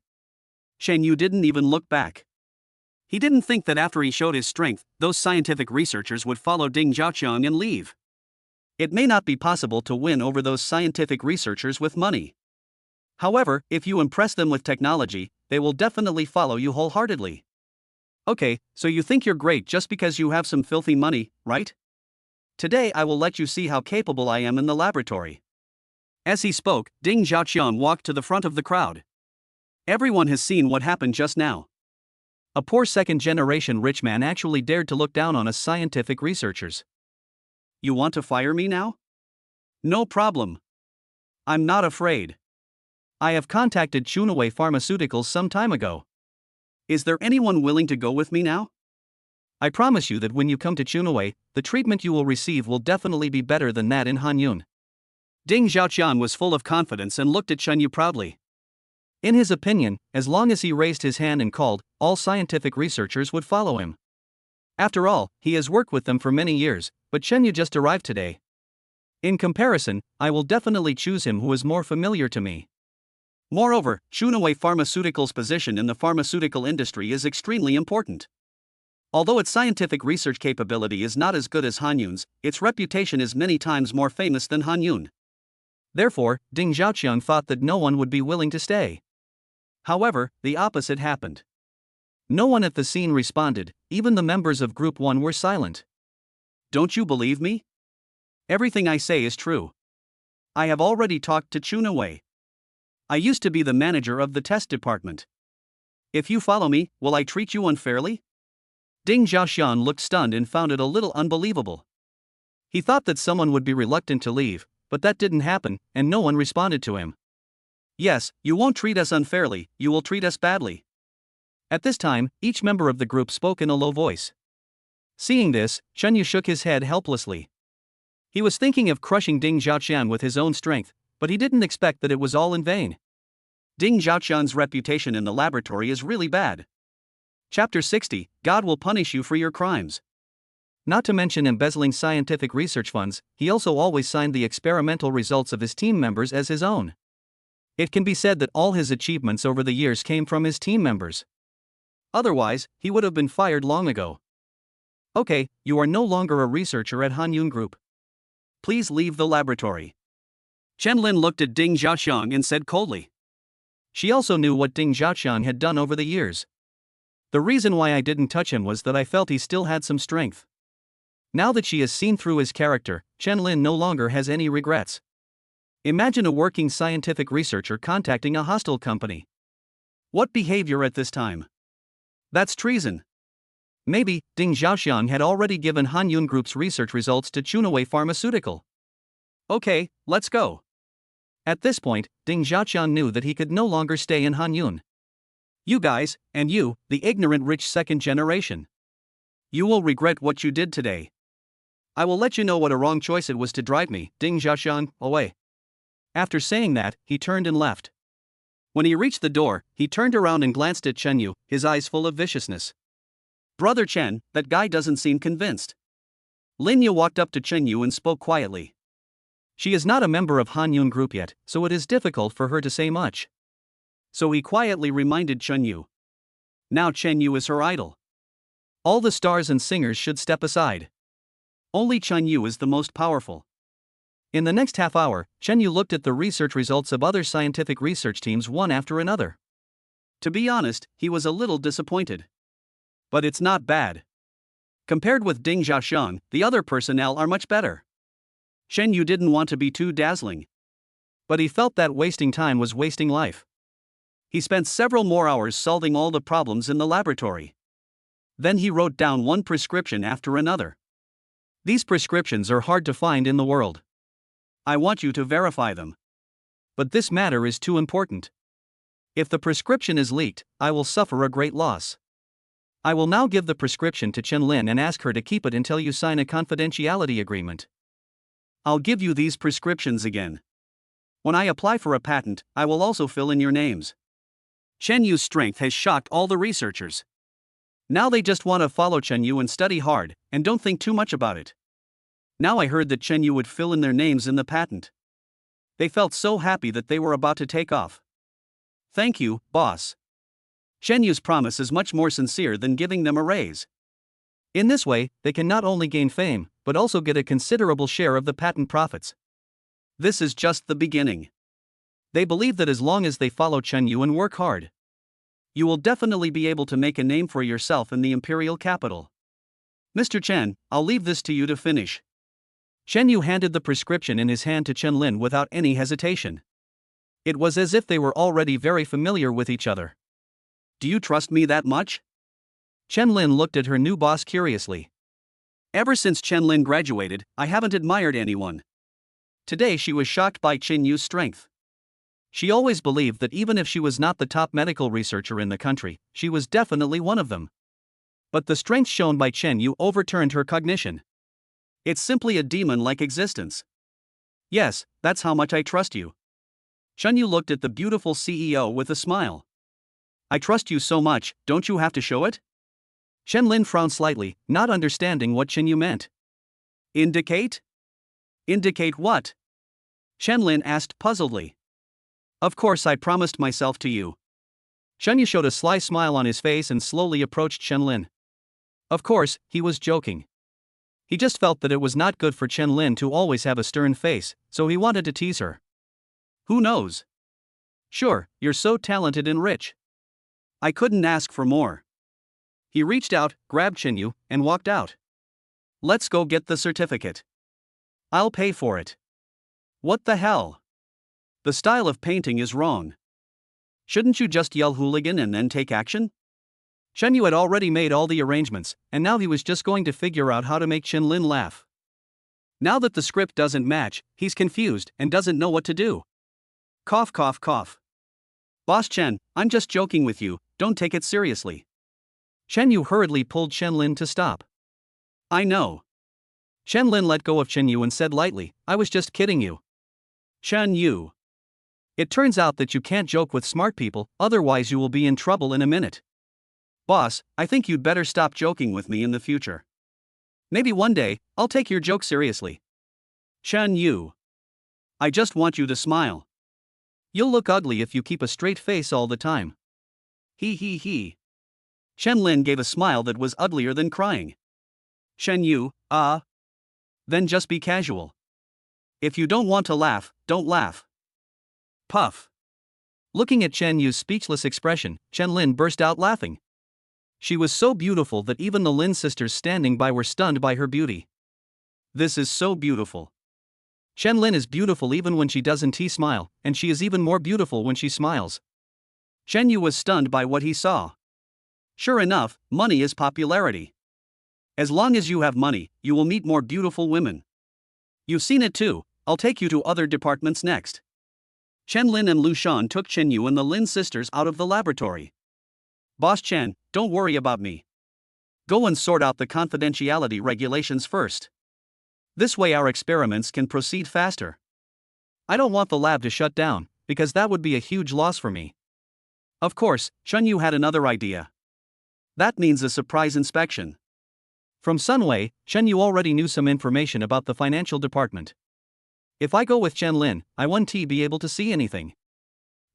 Chen Yu didn't even look back. He didn't think that after he showed his strength, those scientific researchers would follow Ding Xiaoqiang and leave. It may not be possible to win over those scientific researchers with money. However, if you impress them with technology, they will definitely follow you wholeheartedly. Okay, so you think you're great just because you have some filthy money, right? Today I will let you see how capable I am in the laboratory. As he spoke, Ding Xiaoqiang walked to the front of the crowd. Everyone has seen what happened just now. A poor second-generation rich man actually dared to look down on us scientific researchers. You want to fire me now? No problem. I'm not afraid. I have contacted Chunaway Pharmaceuticals some time ago. Is there anyone willing to go with me now? I promise you that when you come to Chunaway, the treatment you will receive will definitely be better than that in Hanyun. Ding Xiaoqiang was full of confidence and looked at Chen Yu proudly. In his opinion, as long as he raised his hand and called, all scientific researchers would follow him. After all, he has worked with them for many years, but Chen Yu just arrived today. In comparison, I will definitely choose him who is more familiar to me. Moreover, Chunaway Pharmaceuticals' position in the pharmaceutical industry is extremely important. Although its scientific research capability is not as good as Hanyun's, its reputation is many times more famous than Hanyun. Therefore, Ding Xiaoqiang thought that no one would be willing to stay. However, the opposite happened. No one at the scene responded, even the members of Group 1 were silent. Don't you believe me? Everything I say is true. I have already talked to Chunaway. I used to be the manager of the test department. If you follow me, will I treat you unfairly? Ding Xiaoqiang looked stunned and found it a little unbelievable. He thought that someone would be reluctant to leave, but that didn't happen, and no one responded to him. Yes, you won't treat us unfairly, you will treat us badly. At this time, each member of the group spoke in a low voice. Seeing this, Chen Yu shook his head helplessly. He was thinking of crushing Ding Xiaoqiang with his own strength, but he didn't expect that it was all in vain. Ding Xiaoqiang's reputation in the laboratory is really bad. Chapter 60, God will punish you for your crimes. Not to mention embezzling scientific research funds, he also always signed the experimental results of his team members as his own. It can be said that all his achievements over the years came from his team members. Otherwise, he would have been fired long ago. Okay, you are no longer a researcher at Hanyun Group. Please leave the laboratory. Chen Lin looked at Ding Xiaoqiang and said coldly. She also knew what Ding Xiaoqiang had done over the years. The reason why I didn't touch him was that I felt he still had some strength. Now that she has seen through his character, Chen Lin no longer has any regrets. Imagine a working scientific researcher contacting a hostile company. What behavior at this time? That's treason. Maybe Ding Xiaoqiang had already given Hanyun Group's research results to Chunaway Pharmaceutical. Okay, let's go. At this point, Ding Xiaoqiang knew that he could no longer stay in Hanyun. You guys, and you, the ignorant rich second generation. You will regret what you did today. I will let you know what a wrong choice it was to drive me, Ding Xiaoshan, away. After saying that, he turned and left. When he reached the door, he turned around and glanced at Chen Yu, his eyes full of viciousness. Brother Chen, that guy doesn't seem convinced. Lin Yu walked up to Chen Yu and spoke quietly. She is not a member of Han Yun Group yet, so it is difficult for her to say much. So he quietly reminded Chen Yu. Now Chen Yu is her idol. All the stars and singers should step aside. Only Chen Yu is the most powerful. In the next half hour, Chen Yu looked at the research results of other scientific research teams one after another. To be honest, he was a little disappointed. But it's not bad. Compared with Ding Xiaoshan, the other personnel are much better. Chen Yu didn't want to be too dazzling. But he felt that wasting time was wasting life. He spent several more hours solving all the problems in the laboratory. Then he wrote down one prescription after another. These prescriptions are hard to find in the world. I want you to verify them. But this matter is too important. If the prescription is leaked, I will suffer a great loss. I will now give the prescription to Chen Lin and ask her to keep it until you sign a confidentiality agreement. I'll give you these prescriptions again. When I apply for a patent, I will also fill in your names. Chen Yu's strength has shocked all the researchers. Now they just want to follow Chen Yu and study hard, and don't think too much about it. Now I heard that Chen Yu would fill in their names in the patent. They felt so happy that they were about to take off. Thank you, boss. Chen Yu's promise is much more sincere than giving them a raise. In this way, they can not only gain fame, but also get a considerable share of the patent profits. This is just the beginning. They believe that as long as they follow Chen Yu and work hard, you will definitely be able to make a name for yourself in the imperial capital. Mr. Chen, I'll leave this to you to finish. Chen Yu handed the prescription in his hand to Chen Lin without any hesitation. It was as if they were already very familiar with each other. Do you trust me that much? Chen Lin looked at her new boss curiously. Ever since Chen Lin graduated, I haven't admired anyone. Today she was shocked by Chen Yu's strength. She always believed that even if she was not the top medical researcher in the country, she was definitely one of them. But the strength shown by Chen Yu overturned her cognition. It's simply a demon-like existence. Yes, that's how much I trust you. Chen Yu looked at the beautiful CEO with a smile. I trust you so much, don't you have to show it? Chen Lin frowned slightly, not understanding what Chen Yu meant. Indicate? Indicate what? Chen Lin asked puzzledly. Of course I promised myself to you. Chen Yu showed a sly smile on his face and slowly approached Chen Lin. Of course, he was joking. He just felt that it was not good for Chen Lin to always have a stern face, so he wanted to tease her. Who knows? Sure, you're so talented and rich. I couldn't ask for more. He reached out, grabbed Chen Yu, and walked out. Let's go get the certificate. I'll pay for it. What the hell? The style of painting is wrong. Shouldn't you just yell hooligan and then take action? Chen Yu had already made all the arrangements, and now he was just going to figure out how to make Chen Lin laugh. Now that the script doesn't match, he's confused and doesn't know what to do. Cough cough cough. Boss Chen, I'm just joking with you, don't take it seriously. Chen Yu hurriedly pulled Chen Lin to stop. I know. Chen Lin let go of Chen Yu and said lightly, I was just kidding you. Chen Yu. It turns out that you can't joke with smart people, otherwise you will be in trouble in a minute. Boss, I think you'd better stop joking with me in the future. Maybe one day, I'll take your joke seriously. Chen Yu. I just want you to smile. You'll look ugly if you keep a straight face all the time. He. Chen Lin gave a smile that was uglier than crying. Chen Yu, then just be casual. If you don't want to laugh, don't laugh. Puff. Looking at Chen Yu's speechless expression, Chen Lin burst out laughing. She was so beautiful that even the Lin sisters standing by were stunned by her beauty. This is so beautiful. Chen Lin is beautiful even when she doesn't smile, and she is even more beautiful when she smiles. Chen Yu was stunned by what he saw. Sure enough, money is popularity. As long as you have money, you will meet more beautiful women. You've seen it too, I'll take you to other departments next. Chen Lin and Lu Shan took Chen Yu and the Lin sisters out of the laboratory. Boss Chen, don't worry about me. Go and sort out the confidentiality regulations first. This way our experiments can proceed faster. I don't want the lab to shut down, because that would be a huge loss for me. Of course, Chunyu had another idea. That means a surprise inspection. From Sunway, Chunyu already knew some information about the financial department. If I go with Chen Lin, I won't be able to see anything.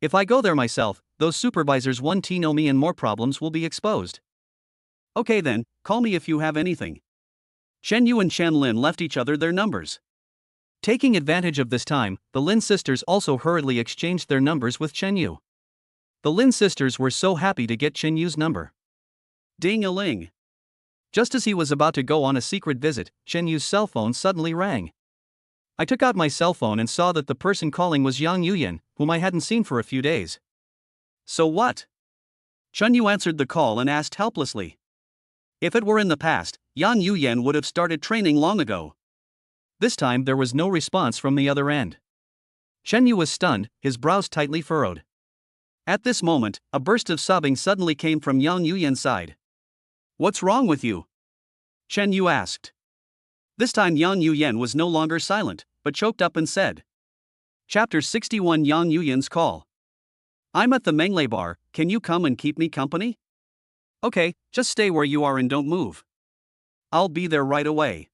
If I go there myself, those supervisors won't know me and more problems will be exposed. Okay then, call me if you have anything. Chen Yu and Chen Lin left each other their numbers. Taking advantage of this time, the Lin sisters also hurriedly exchanged their numbers with Chen Yu. The Lin sisters were so happy to get Chen Yu's number. Ding-a-ling. Just as he was about to go on a secret visit, Chen Yu's cell phone suddenly rang. I took out my cell phone and saw that the person calling was Yang Yuyan, whom I hadn't seen for a few days. So what? Chen Yu answered the call and asked helplessly. If it were in the past, Yang Yuyan would have started training long ago. This time there was no response from the other end. Chen Yu was stunned, his brows tightly furrowed. At this moment, a burst of sobbing suddenly came from Yang Yuyan's side. What's wrong with you? Chen Yu asked. This time Yang Yuyan was no longer silent, but choked up and said. Chapter 61 Yang Yuyan's Call. I'm at the Menglei bar, can you come and keep me company? Okay, just stay where you are and don't move. I'll be there right away.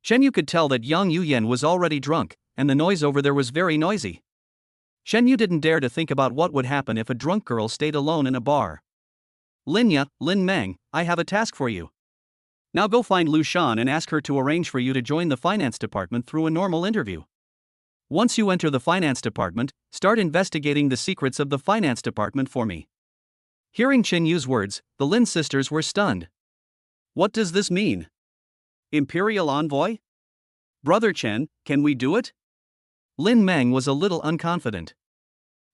Chen Yu could tell that Yang Yuyan was already drunk, and the noise over there was very noisy. Chen Yu didn't dare to think about what would happen if a drunk girl stayed alone in a bar. Lin Meng, I have a task for you. Now go find Lu Shan and ask her to arrange for you to join the finance department through a normal interview. Once you enter the finance department, start investigating the secrets of the finance department for me. Hearing Chen Yu's words, the Lin sisters were stunned. What does this mean? Imperial envoy? Brother Chen, can we do it? Lin Meng was a little unconfident.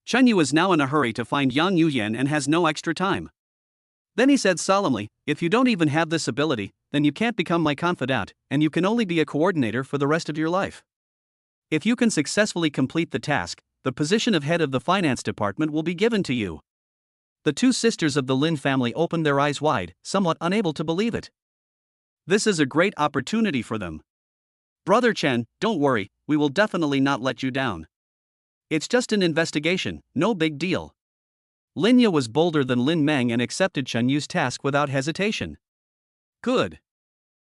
Chen Yu is now in a hurry to find Yang Yuyan and has no extra time. Then he said solemnly, if you don't even have this ability, then you can't become my confidant, and you can only be a coordinator for the rest of your life. If you can successfully complete the task, the position of head of the finance department will be given to you. The two sisters of the Lin family opened their eyes wide, somewhat unable to believe it. This is a great opportunity for them. Brother Chen, don't worry, we will definitely not let you down. It's just an investigation, no big deal. Linya was bolder than Lin Meng and accepted Chen Yu's task without hesitation. Good.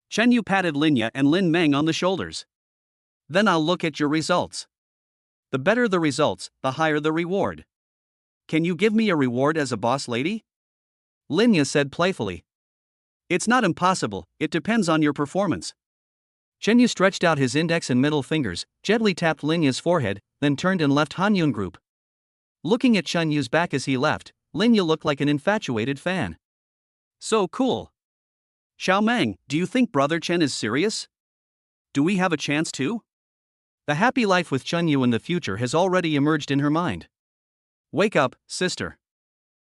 Chen Yu patted Linya and Lin Meng on the shoulders. Then I'll look at your results. The better the results, the higher the reward. Can you give me a reward as a boss lady? Linya said playfully. It's not impossible, it depends on your performance. Chen Yu stretched out his index and middle fingers, gently tapped Linya's forehead, then turned and left Hanyun Group. Looking at Chen Yu's back as he left, Linya looked like an infatuated fan. So cool. Xiao Meng, do you think Brother Chen is serious? Do we have a chance too? The happy life with Chen Yu in the future has already emerged in her mind. Wake up, sister.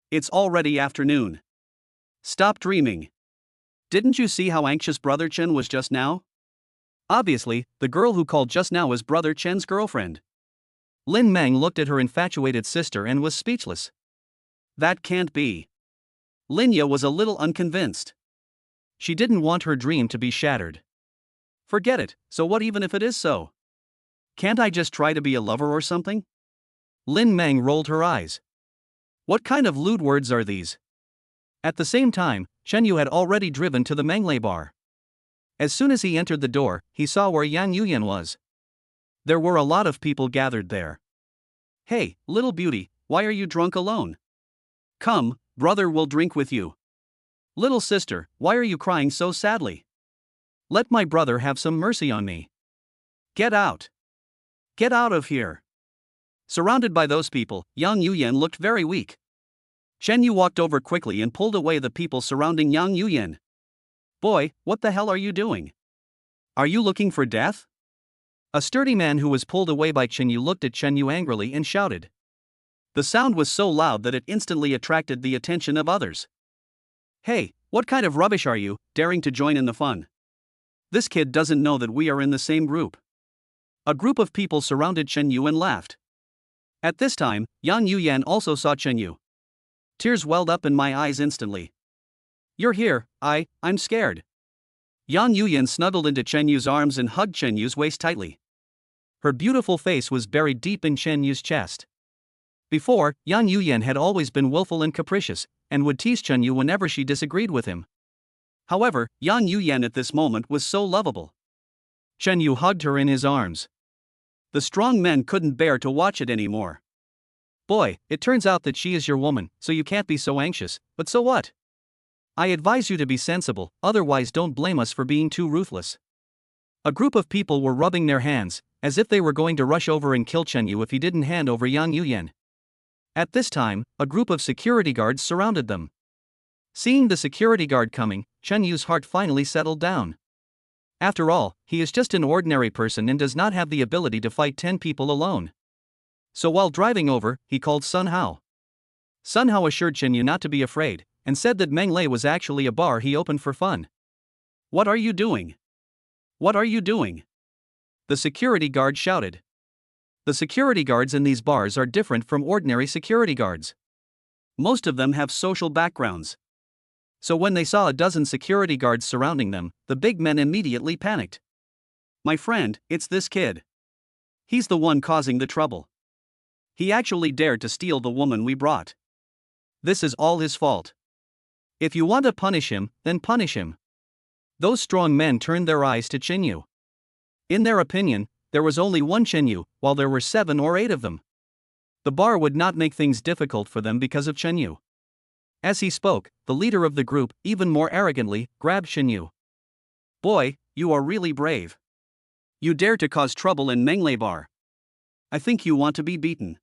It's already afternoon. Stop dreaming. Didn't you see how anxious Brother Chen was just now? Obviously, the girl who called just now is Brother Chen's girlfriend. Lin Meng looked at her infatuated sister and was speechless. That can't be. Linya was a little unconvinced. She didn't want her dream to be shattered. Forget it, so what even if it is so? Can't I just try to be a lover or something? Lin Meng rolled her eyes. What kind of lewd words are these? At the same time, Chen Yu had already driven to the Menglei bar. As soon as he entered the door, he saw where Yang Yuyan was. There were a lot of people gathered there. Hey, little beauty, why are you drunk alone? Come, brother will drink with you. Little sister, why are you crying so sadly? Let my brother have some mercy on me. Get out. Get out of here. Surrounded by those people, Yang Yuyan looked very weak. Chen Yu walked over quickly and pulled away the people surrounding Yang Yuyan. Boy, what the hell are you doing? Are you looking for death? A sturdy man who was pulled away by Chen Yu looked at Chen Yu angrily and shouted. The sound was so loud that it instantly attracted the attention of others. Hey, what kind of rubbish are you, daring to join in the fun? This kid doesn't know that we are in the same group. A group of people surrounded Chen Yu and laughed. At this time, Yang Yuyan also saw Chen Yu. Tears welled up in my eyes instantly. You're here, I'm scared. Yang Yuyan snuggled into Chen Yu's arms and hugged Chen Yu's waist tightly. Her beautiful face was buried deep in Chen Yu's chest. Before, Yang Yuyan had always been willful and capricious, and would tease Chen Yu whenever she disagreed with him. However, Yang Yuyan at this moment was so lovable. Chen Yu hugged her in his arms. The strong men couldn't bear to watch it anymore. Boy, it turns out that she is your woman, so you can't be so anxious, but so what? I advise you to be sensible, otherwise don't blame us for being too ruthless. A group of people were rubbing their hands, as if they were going to rush over and kill Chen Yu if he didn't hand over Yang Yuyan. At this time, a group of security guards surrounded them. Seeing the security guard coming, Chen Yu's heart finally settled down. After all, he is just an ordinary person and does not have the ability to fight 10 people alone. So while driving over, he called Sun Hao. Sun Hao assured Chen Yu not to be afraid, and said that Meng Lei was actually a bar he opened for fun. What are you doing? What are you doing? The security guard shouted. The security guards in these bars are different from ordinary security guards. Most of them have social backgrounds. So when they saw a dozen security guards surrounding them, the big men immediately panicked. My friend, it's this kid. He's the one causing the trouble. He actually dared to steal the woman we brought. This is all his fault. If you want to punish him, then punish him. Those strong men turned their eyes to Chen Yu. In their opinion, there was only one Chen Yu, while there were 7 or 8 of them. The bar would not make things difficult for them because of Chen Yu. As he spoke, the leader of the group, even more arrogantly, grabbed Chen Yu. Boy, you are really brave. You dare to cause trouble in Meng Lei bar. I think you want to be beaten.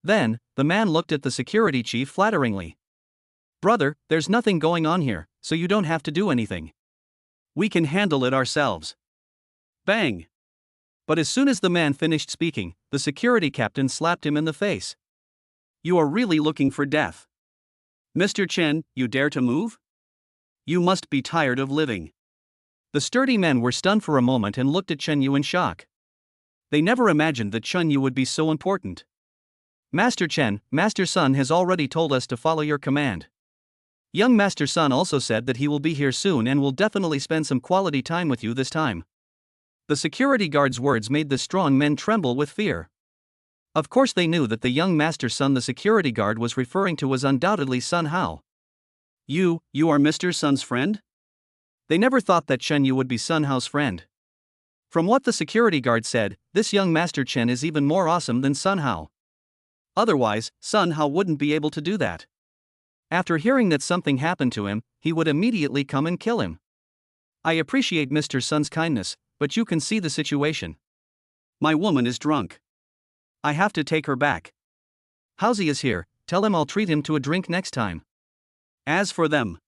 Then, the man looked at the security chief flatteringly. Brother, there's nothing going on here, so you don't have to do anything. We can handle it ourselves. Bang! But as soon as the man finished speaking, the security captain slapped him in the face. You are really looking for death. Mr. Chen, you dare to move? You must be tired of living. The sturdy men were stunned for a moment and looked at Chen Yu in shock. They never imagined that Chen Yu would be so important. Master Chen, Master Sun has already told us to follow your command. Young Master Sun also said that he will be here soon and will definitely spend some quality time with you this time. The security guard's words made the strong men tremble with fear. Of course they knew that the young Master Sun the security guard was referring to was undoubtedly Sun Hao. You are Mr. Sun's friend? They never thought that Chen Yu would be Sun Hao's friend. From what the security guard said, this young Master Chen is even more awesome than Sun Hao. Otherwise, Sun Hao wouldn't be able to do that. After hearing that something happened to him, he would immediately come and kill him. I appreciate Mr. Sun's kindness, but you can see the situation. My woman is drunk. I have to take her back. Haozi is here, tell him I'll treat him to a drink next time. As for them.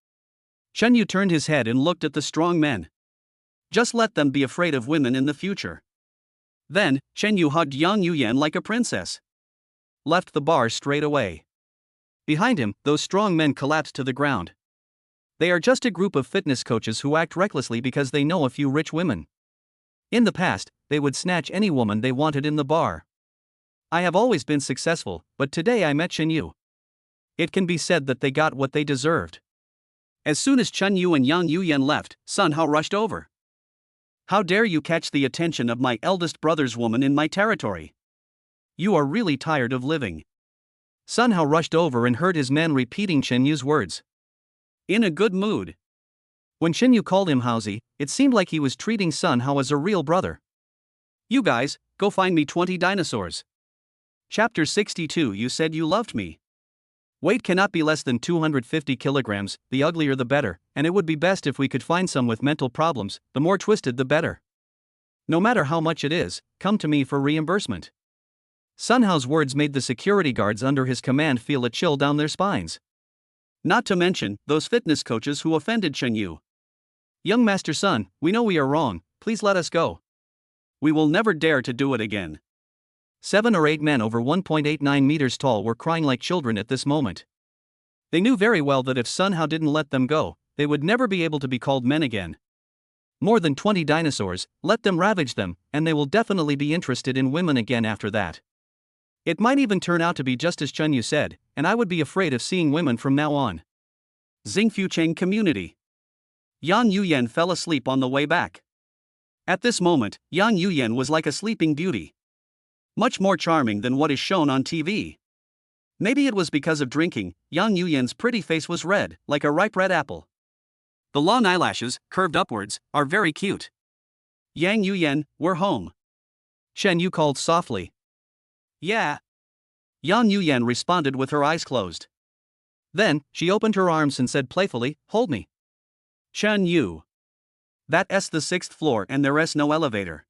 Chen Yu turned his head and looked at the strong men. Just let them be afraid of women in the future. Then, Chen Yu hugged Yang Yuyan like a princess. Left the bar straight away. Behind him, those strong men collapsed to the ground. They are just a group of fitness coaches who act recklessly because they know a few rich women. In the past, they would snatch any woman they wanted in the bar. I have always been successful, but today I met Chen Yu. It can be said that they got what they deserved. As soon as Chen Yu and Yang Yuyan left, Sun Hao rushed over. How dare you catch the attention of my eldest brother's woman in my territory? You are really tired of living. Sun Hao rushed over and heard his men repeating Chen Yu's words. In a good mood. When Chen Yu called him Haozi, it seemed like he was treating Sun Hao as a real brother. You guys, go find me 20 dinosaurs. Chapter 62. You said you loved me. Weight cannot be less than 250 kilograms, the uglier the better, and it would be best if we could find some with mental problems, the more twisted the better. No matter how much it is, come to me for reimbursement. Sun Hao's words made the security guards under his command feel a chill down their spines. Not to mention, those fitness coaches who offended Chen Yu. Young Master Sun, we know we are wrong, please let us go. We will never dare to do it again. 7 or 8 men over 1.89 meters tall were crying like children at this moment. They knew very well that if Sun Hao didn't let them go, they would never be able to be called men again. More than 20 dinosaurs, let them ravage them, and they will definitely be interested in women again after that. It might even turn out to be just as Chen Yu said, and I would be afraid of seeing women from now on. Xingfucheng Community. Yang Yuyan fell asleep on the way back. At this moment, Yang Yuyan was like a sleeping beauty. Much more charming than what is shown on TV. Maybe it was because of drinking, Yang Yuyan's pretty face was red, like a ripe red apple. The long eyelashes, curved upwards, are very cute. Yang Yuyan, we're home. Shen Yu called softly. Yeah. Yang Yuyan responded with her eyes closed. Then, she opened her arms and said playfully, hold me. Shen Yu. That's the 6th floor and there's no elevator.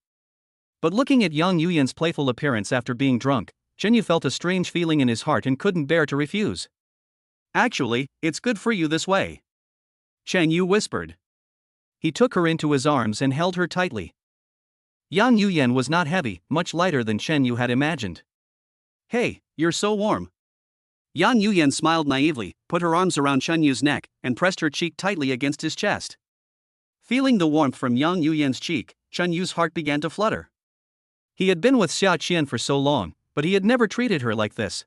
But looking at Yang Yuyan's playful appearance after being drunk, Shen Yu felt a strange feeling in his heart and couldn't bear to refuse. Actually, it's good for you this way. Shen Yu whispered. He took her into his arms and held her tightly. Yang Yuyan was not heavy, much lighter than Shen Yu had imagined. Hey, you're so warm. Yang Yuyan smiled naively, put her arms around Shen Yu's neck, and pressed her cheek tightly against his chest. Feeling the warmth from Yang Yuyan's cheek, Shen Yu's heart began to flutter. He had been with Xia Qian for so long, but he had never treated her like this.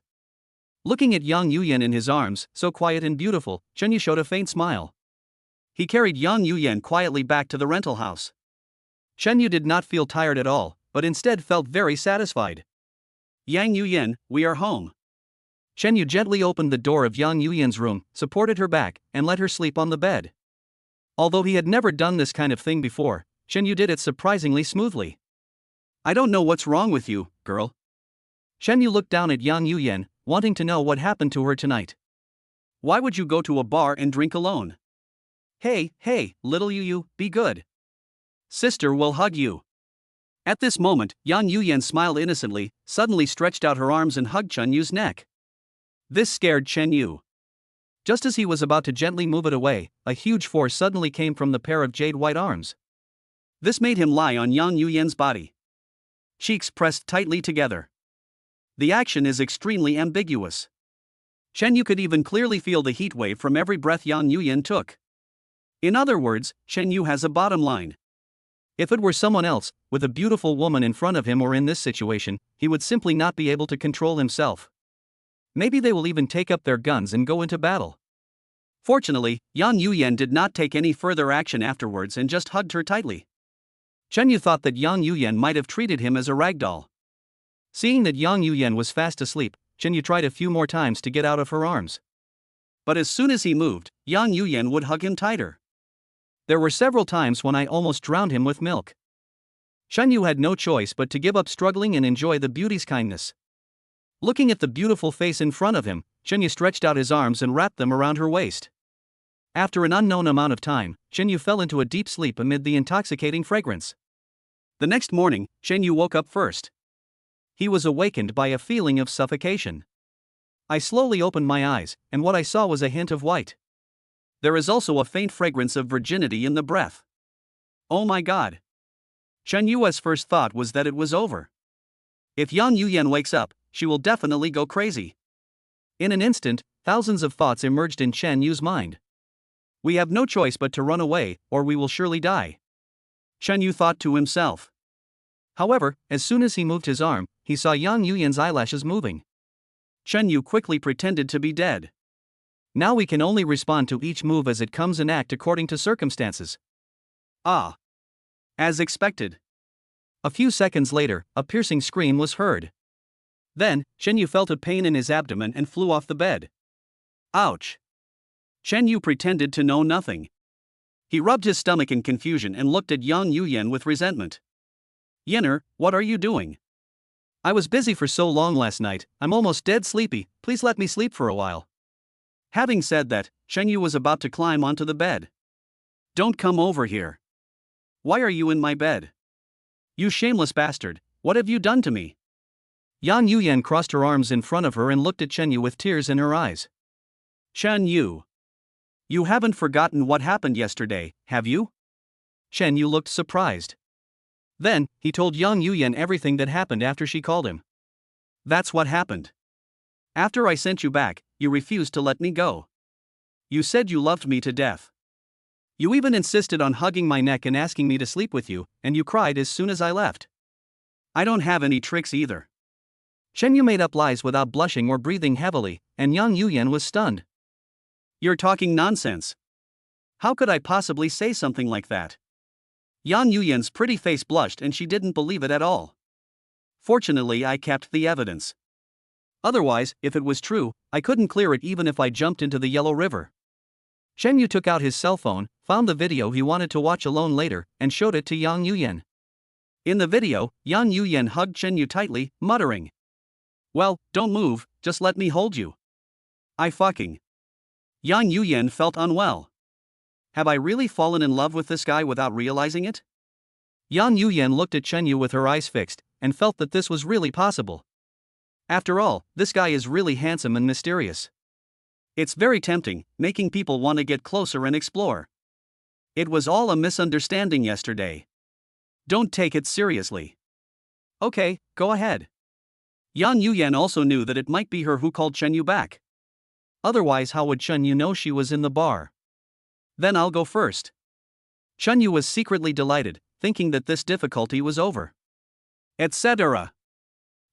Looking at Yang Yuyan in his arms, so quiet and beautiful, Shen Yu showed a faint smile. He carried Yang Yuyan quietly back to the rental house. Shen Yu did not feel tired at all, but instead felt very satisfied. Yang Yuyan, we are home. Shen Yu gently opened the door of Yang Yuyan's room, supported her back, and let her sleep on the bed. Although he had never done this kind of thing before, Shen Yu did it surprisingly smoothly. I don't know what's wrong with you, girl. Shen Yu looked down at Yang Yuyan, wanting to know what happened to her tonight. Why would you go to a bar and drink alone? Hey, little Yu, be good. Sister will hug you. At this moment, Yang Yuyan smiled innocently, suddenly stretched out her arms and hugged Shen Yu's neck. This scared Shen Yu. Just as he was about to gently move it away, a huge force suddenly came from the pair of jade white arms. This made him lie on Yang Yuyan's body. Cheeks pressed tightly together. The action is extremely ambiguous. Shen Yu could even clearly feel the heat wave from every breath Yang Yuyan took. In other words, Shen Yu has a bottom line. If it were someone else, with a beautiful woman in front of him or in this situation, he would simply not be able to control himself. Maybe they will even take up their guns and go into battle. Fortunately, Yang Yuyan did not take any further action afterwards and just hugged her tightly. Shen Yu thought that Yang Yuyan might have treated him as a ragdoll. Seeing that Yang Yuyan was fast asleep, Shen Yu tried a few more times to get out of her arms. But as soon as he moved, Yang Yuyan would hug him tighter. There were several times when I almost drowned him with milk. Shen Yu had no choice but to give up struggling and enjoy the beauty's kindness. Looking at the beautiful face in front of him, Shen Yu stretched out his arms and wrapped them around her waist. After an unknown amount of time, Shen Yu fell into a deep sleep amid the intoxicating fragrance. The next morning, Shen Yu woke up first. He was awakened by a feeling of suffocation. I slowly opened my eyes, and what I saw was a hint of white. There is also a faint fragrance of virginity in the breath. Oh my god. Shen Yu's first thought was that it was over. If Yang Yuyan wakes up, she will definitely go crazy. In an instant, thousands of thoughts emerged in Shen Yu's mind. We have no choice but to run away, or we will surely die. Shen Yu thought to himself. However, as soon as he moved his arm, he saw Yang Yuyan's eyelashes moving. Shen Yu quickly pretended to be dead. Now we can only respond to each move as it comes and act according to circumstances. Ah. As expected. A few seconds later, a piercing scream was heard. Then, Shen Yu felt a pain in his abdomen and flew off the bed. Ouch. Shen Yu pretended to know nothing. He rubbed his stomach in confusion and looked at Yang Yuyan with resentment. Yenner, what are you doing? I was busy for so long last night, I'm almost dead sleepy, please let me sleep for a while. Having said that, Shen Yu was about to climb onto the bed. Don't come over here. Why are you in my bed? You shameless bastard, what have you done to me? Yang Yuyan crossed her arms in front of her and looked at Shen Yu with tears in her eyes. Shen Yu. You haven't forgotten what happened yesterday, have you? Shen Yu looked surprised. Then, he told Yang Yuyan everything that happened after she called him. That's what happened. After I sent you back, you refused to let me go. You said you loved me to death. You even insisted on hugging my neck and asking me to sleep with you, and you cried as soon as I left. I don't have any tricks either. Shen Yu made up lies without blushing or breathing heavily, and Yang Yuyan was stunned. You're talking nonsense. How could I possibly say something like that? Yang Yuyan's pretty face blushed and she didn't believe it at all. Fortunately, I kept the evidence. Otherwise, if it was true, I couldn't clear it even if I jumped into the Yellow River. Chen Yu took out his cell phone, found the video he wanted to watch alone later, and showed it to Yang Yuyan. In the video, Yang Yuyan hugged Chen Yu tightly, muttering, "Well, don't move, just let me hold you." I fucking. Yang Yuyan felt unwell. Have I really fallen in love with this guy without realizing it? Yang Yuyan looked at Chen Yu with her eyes fixed, and felt that this was really possible. After all, this guy is really handsome and mysterious. It's very tempting, making people want to get closer and explore. It was all a misunderstanding yesterday. Don't take it seriously. Okay, go ahead. Yang Yuyan also knew that it might be her who called Chen Yu back. Otherwise, how would Chen Yu know she was in the bar? Then I'll go first. Chen Yu was secretly delighted, thinking that this difficulty was over. Etc.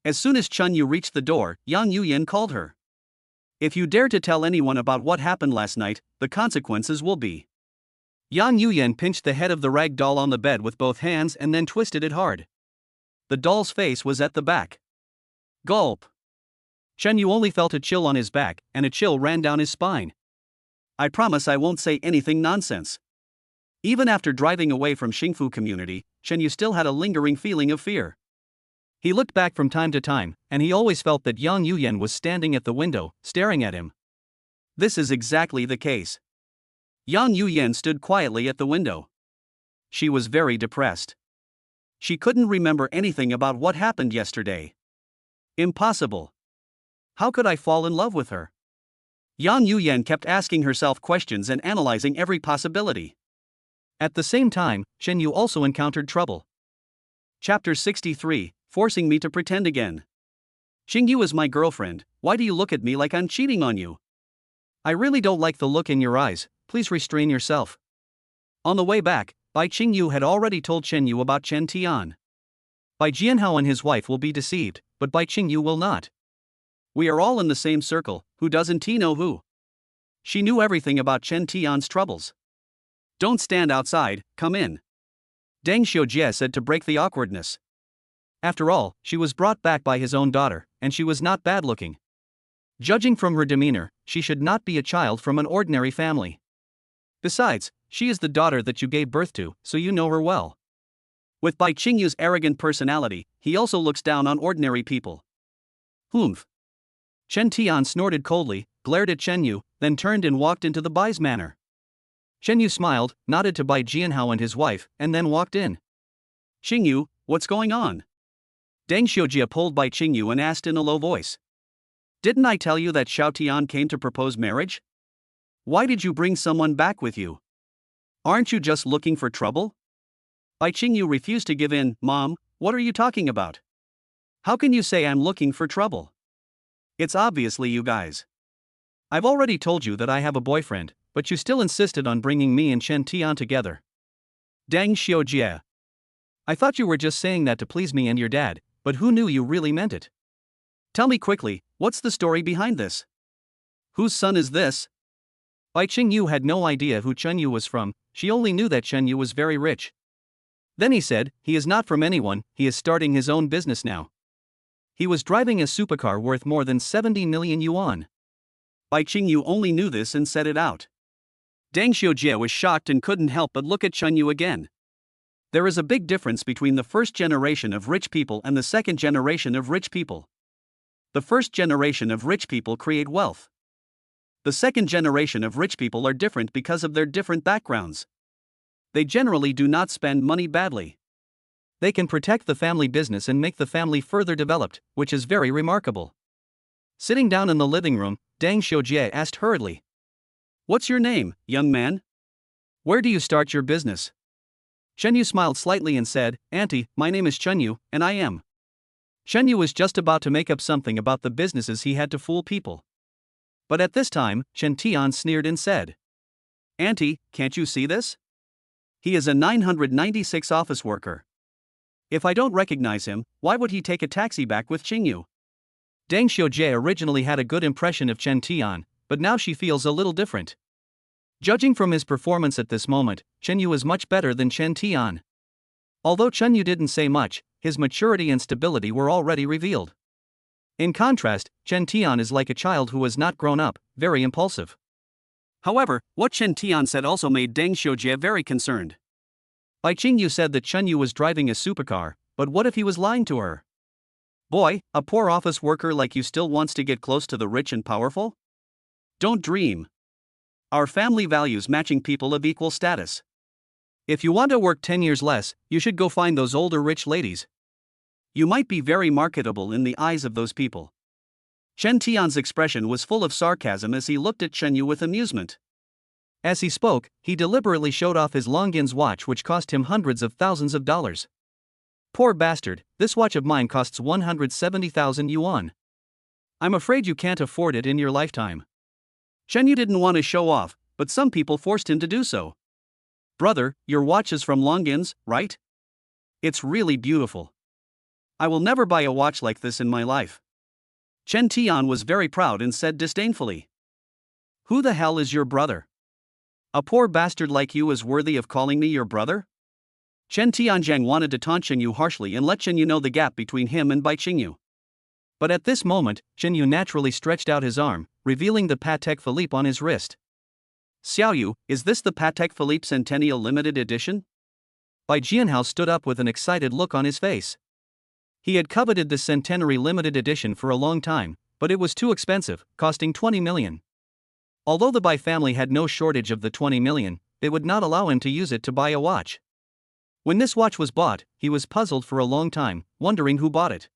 As soon as Chen Yu reached the door, Yang Yuyan called her. If you dare to tell anyone about what happened last night, the consequences will be. Yang Yuyan pinched the head of the rag doll on the bed with both hands and then twisted it hard. The doll's face was at the back. Gulp. Chen Yu only felt a chill on his back, and a chill ran down his spine. I promise I won't say anything nonsense. Even after driving away from Xingfu community, Chen Yu still had a lingering feeling of fear. He looked back from time to time, and he always felt that Yang Yuyan was standing at the window, staring at him. This is exactly the case. Yang Yuyan stood quietly at the window. She was very depressed. She couldn't remember anything about what happened yesterday. Impossible. How could I fall in love with her? Yang Yuyan kept asking herself questions and analyzing every possibility. At the same time, Chen Yu also encountered trouble. Chapter 63, Forcing Me to Pretend Again. Xingyu is my girlfriend, why do you look at me like I'm cheating on you? I really don't like the look in your eyes, please restrain yourself. On the way back, Bai Qingyu had already told Chen Yu about Chen Tian. Bai Jianhao and his wife will be deceived, but Bai Qingyu will not. We are all in the same circle, who doesn't know who? She knew everything about Chen Tian's troubles. Don't stand outside, come in. Deng Xiujie said to break the awkwardness. After all, she was brought back by his own daughter, and she was not bad-looking. Judging from her demeanor, she should not be a child from an ordinary family. Besides, she is the daughter that you gave birth to, so you know her well. With Bai Qingyu's arrogant personality, he also looks down on ordinary people. Humph. Chen Tian snorted coldly, glared at Chen Yu, then turned and walked into the Bai's manor. Chen Yu smiled, nodded to Bai Jianhao and his wife, and then walked in. Xingyu, what's going on? Deng Xiujie pulled Bai Qingyu and asked in a low voice. Didn't I tell you that Xiao Tian came to propose marriage? Why did you bring someone back with you? Aren't you just looking for trouble? Bai Qingyu refused to give in. Mom, what are you talking about? How can you say I'm looking for trouble? It's obviously you guys. I've already told you that I have a boyfriend, but you still insisted on bringing me and Chen Tian together. Deng Xiujie. I thought you were just saying that to please me and your dad, but who knew you really meant it? Tell me quickly, what's the story behind this? Whose son is this? Bai Qingyu had no idea who Chen Yu was from, she only knew that Chen Yu was very rich. Then he said, he is not from anyone, he is starting his own business now. He was driving a supercar worth more than 70 million yuan. Bai Qingyu only knew this and said it out. Deng Xiujie was shocked and couldn't help but look at Chen Yu again. There is a big difference between the first generation of rich people and the second generation of rich people. The first generation of rich people create wealth. The second generation of rich people are different because of their different backgrounds. They generally do not spend money badly. They can protect the family business and make the family further developed, which is very remarkable. Sitting down in the living room, Deng Xiujie asked hurriedly. What's your name, young man? Where do you start your business? Chen Yu smiled slightly and said, Auntie, my name is Chen Yu, and I am. Chen Yu was just about to make up something about the businesses he had to fool people. But at this time, Chen Tian sneered and said, Auntie, can't you see this? He is a 996 office worker. If I don't recognize him, why would he take a taxi back with Qingyu? Deng Xiujie originally had a good impression of Chen Tian, but now she feels a little different. Judging from his performance at this moment, Chen Yu is much better than Chen Tian. Although Chen Yu didn't say much, his maturity and stability were already revealed. In contrast, Chen Tian is like a child who has not grown up, very impulsive. However, what Chen Tian said also made Deng Xiujie very concerned. Bai Qingyu said that Chen Yu was driving a supercar, but what if he was lying to her? Boy, a poor office worker like you still wants to get close to the rich and powerful? Don't dream. Our family values matching people of equal status. If you want to work 10 years less, you should go find those older rich ladies. You might be very marketable in the eyes of those people. Chen Tian's expression was full of sarcasm as he looked at Chen Yu with amusement. As he spoke, he deliberately showed off his Longines watch, which cost him hundreds of thousands of dollars. Poor bastard, this watch of mine costs 170,000 yuan. I'm afraid you can't afford it in your lifetime. Chen Yu didn't want to show off, but some people forced him to do so. Brother, your watch is from Longines, right? It's really beautiful. I will never buy a watch like this in my life. Chen Tian was very proud and said disdainfully. Who the hell is your brother? A poor bastard like you is worthy of calling me your brother? Chen Tianjiang wanted to taunt Chen Yu harshly and let Chen Yu know the gap between him and Bai Qingyu. But at this moment, Chen Yu naturally stretched out his arm, revealing the Patek Philippe on his wrist. Xiao Yu, is this the Patek Philippe Centennial Limited Edition? Bai Jianhao stood up with an excited look on his face. He had coveted the Centenary Limited Edition for a long time, but it was too expensive, costing 20 million. Although the Bai family had no shortage of the 20 million, they would not allow him to use it to buy a watch. When this watch was bought, he was puzzled for a long time, wondering who bought it.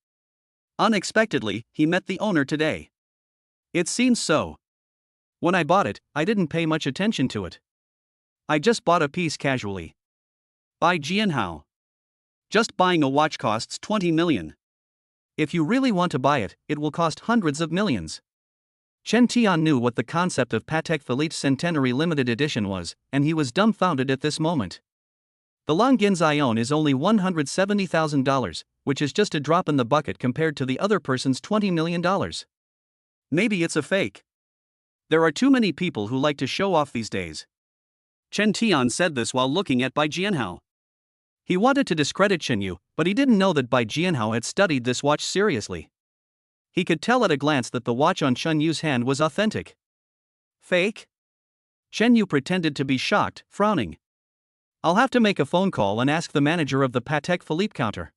Unexpectedly, he met the owner today. It seems so. When I bought it, I didn't pay much attention to it. I just bought a piece casually. Bai Jianhao. Just buying a watch costs 20 million. If you really want to buy it, it will cost hundreds of millions. Chen Tian knew what the concept of Patek Philippe's Centenary Limited Edition was, and he was dumbfounded at this moment. The Longines I own is only $170,000, which is just a drop in the bucket compared to the other person's $20 million. Maybe it's a fake. There are too many people who like to show off these days. Chen Tian said this while looking at Bai Jianhao. He wanted to discredit Chen Yu, but he didn't know that Bai Jianhao had studied this watch seriously. He could tell at a glance that the watch on Chen Yu's hand was authentic. Fake? Chen Yu pretended to be shocked, frowning. I'll have to make a phone call and ask the manager of the Patek Philippe counter.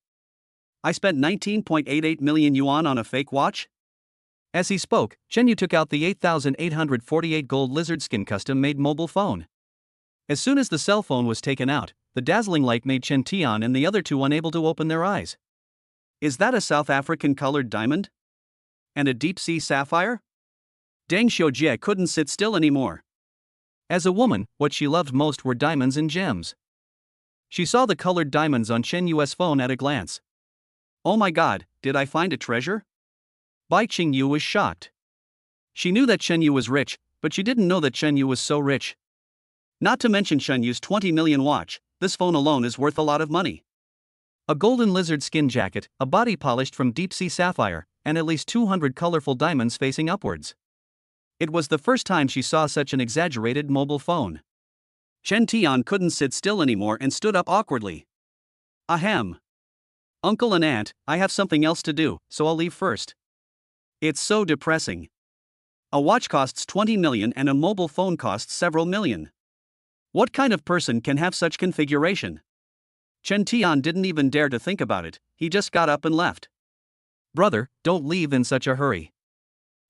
I spent 19.88 million yuan on a fake watch? As he spoke, Chen Yu took out the 8,848 gold lizard skin custom-made mobile phone. As soon as the cell phone was taken out, the dazzling light made Chen Tian and the other two unable to open their eyes. Is that a South African colored diamond? And a deep-sea sapphire? Deng Xiujie couldn't sit still anymore. As a woman, what she loved most were diamonds and gems. She saw the colored diamonds on Chen Yu's phone at a glance. Oh my god, did I find a treasure? Bai Qingyu was shocked. She knew that Chen Yu was rich, but she didn't know that Chen Yu was so rich. Not to mention Chen Yu's 20 million watch, this phone alone is worth a lot of money. A golden lizard skin jacket, a body polished from deep-sea sapphire, and at least 200 colorful diamonds facing upwards. It was the first time she saw such an exaggerated mobile phone. Chen Tian couldn't sit still anymore and stood up awkwardly. Ahem. Uncle and aunt, I have something else to do, so I'll leave first. It's so depressing. A watch costs 20 million and a mobile phone costs several million. What kind of person can have such configuration? Chen Tian didn't even dare to think about it, he just got up and left. Brother, don't leave in such a hurry.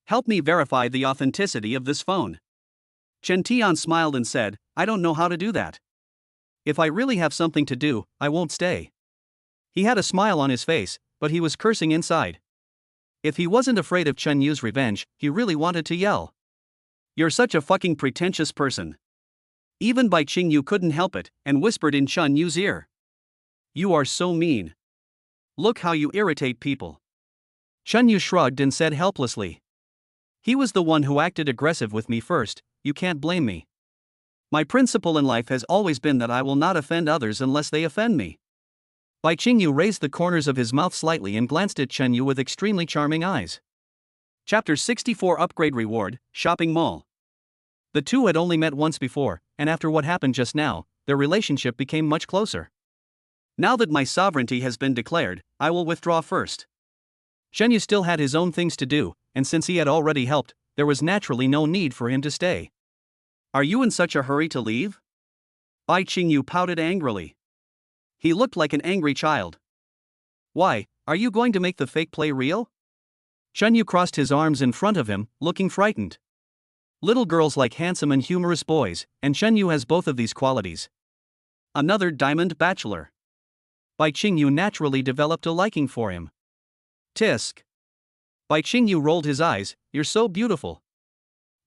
Help me verify the authenticity of this phone. Chen Tian smiled and said, I don't know how to do that. If I really have something to do, I won't stay. He had a smile on his face, but he was cursing inside. If he wasn't afraid of Chen Yu's revenge, he really wanted to yell. You're such a fucking pretentious person. Even Bai Qingyu couldn't help it, and whispered in Chen Yu's ear. You are so mean. Look how you irritate people. Chen Yu shrugged and said helplessly. He was the one who acted aggressive with me first, you can't blame me. My principle in life has always been that I will not offend others unless they offend me. Bai Qingyu raised the corners of his mouth slightly and glanced at Chen Yu with extremely charming eyes. Chapter 64 Upgrade Reward, Shopping Mall. The two had only met once before, and after what happened just now, their relationship became much closer. Now that my sovereignty has been declared, I will withdraw first. Shen Yu still had his own things to do, and since he had already helped, there was naturally no need for him to stay. Are you in such a hurry to leave? Bai Qingyu pouted angrily. He looked like an angry child. Why, are you going to make the fake play real? Shen Yu crossed his arms in front of him, looking frightened. Little girls like handsome and humorous boys, and Shen Yu has both of these qualities. Another diamond bachelor. Bai Qingyu naturally developed a liking for him. Tisk. Bai Qingyu rolled his eyes, you're so beautiful.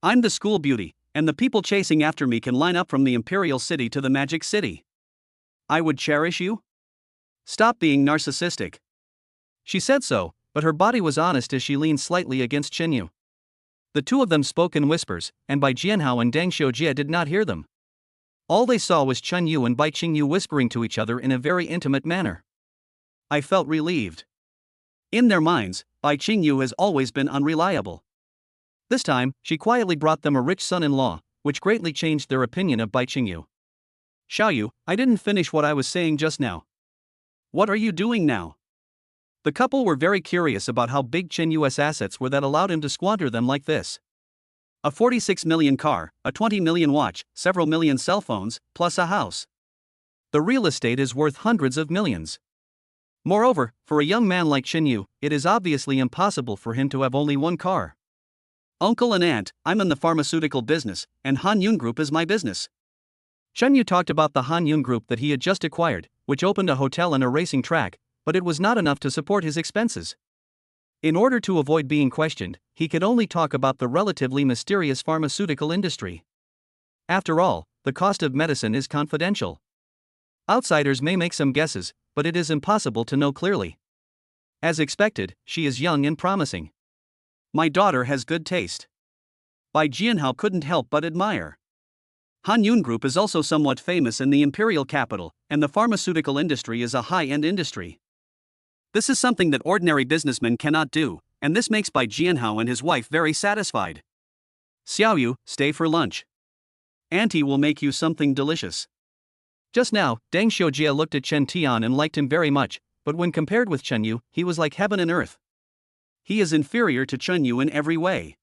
I'm the school beauty, and the people chasing after me can line up from the Imperial City to the Magic City. I would cherish you? Stop being narcissistic. She said so, but her body was honest as she leaned slightly against Shen Yu. The two of them spoke in whispers, and Bai Jianhao and Dang Xiujie did not hear them. All they saw was Chen Yu and Bai Qingyu whispering to each other in a very intimate manner. I felt relieved. In their minds, Bai Qingyu has always been unreliable. This time, she quietly brought them a rich son-in-law, which greatly changed their opinion of Bai Qingyu. Xiaoyu, I didn't finish what I was saying just now. What are you doing now? The couple were very curious about how big Chen Yu's assets were that allowed him to squander them like this. A 46 million car, a 20 million watch, several million cell phones, plus a house. The real estate is worth hundreds of millions. Moreover, for a young man like Chen Yu, it is obviously impossible for him to have only one car. Uncle and aunt, I'm in the pharmaceutical business, and Han Yun Group is my business. Shen Yu talked about the Han Yun Group that he had just acquired, which opened a hotel and a racing track, but it was not enough to support his expenses. In order to avoid being questioned, he could only talk about the relatively mysterious pharmaceutical industry. After all, the cost of medicine is confidential. Outsiders may make some guesses, but it is impossible to know clearly. As expected, she is young and promising. My daughter has good taste. Bai Jianhao couldn't help but admire. Han Yun Group is also somewhat famous in the imperial capital, and the pharmaceutical industry is a high-end industry. This is something that ordinary businessmen cannot do, and this makes Bai Jianhao and his wife very satisfied. Xiaoyu, stay for lunch. Auntie will make you something delicious. Just now, Dang Xiujie looked at Chen Tian and liked him very much, but when compared with Chen Yu, he was like heaven and earth. He is inferior to Chen Yu in every way.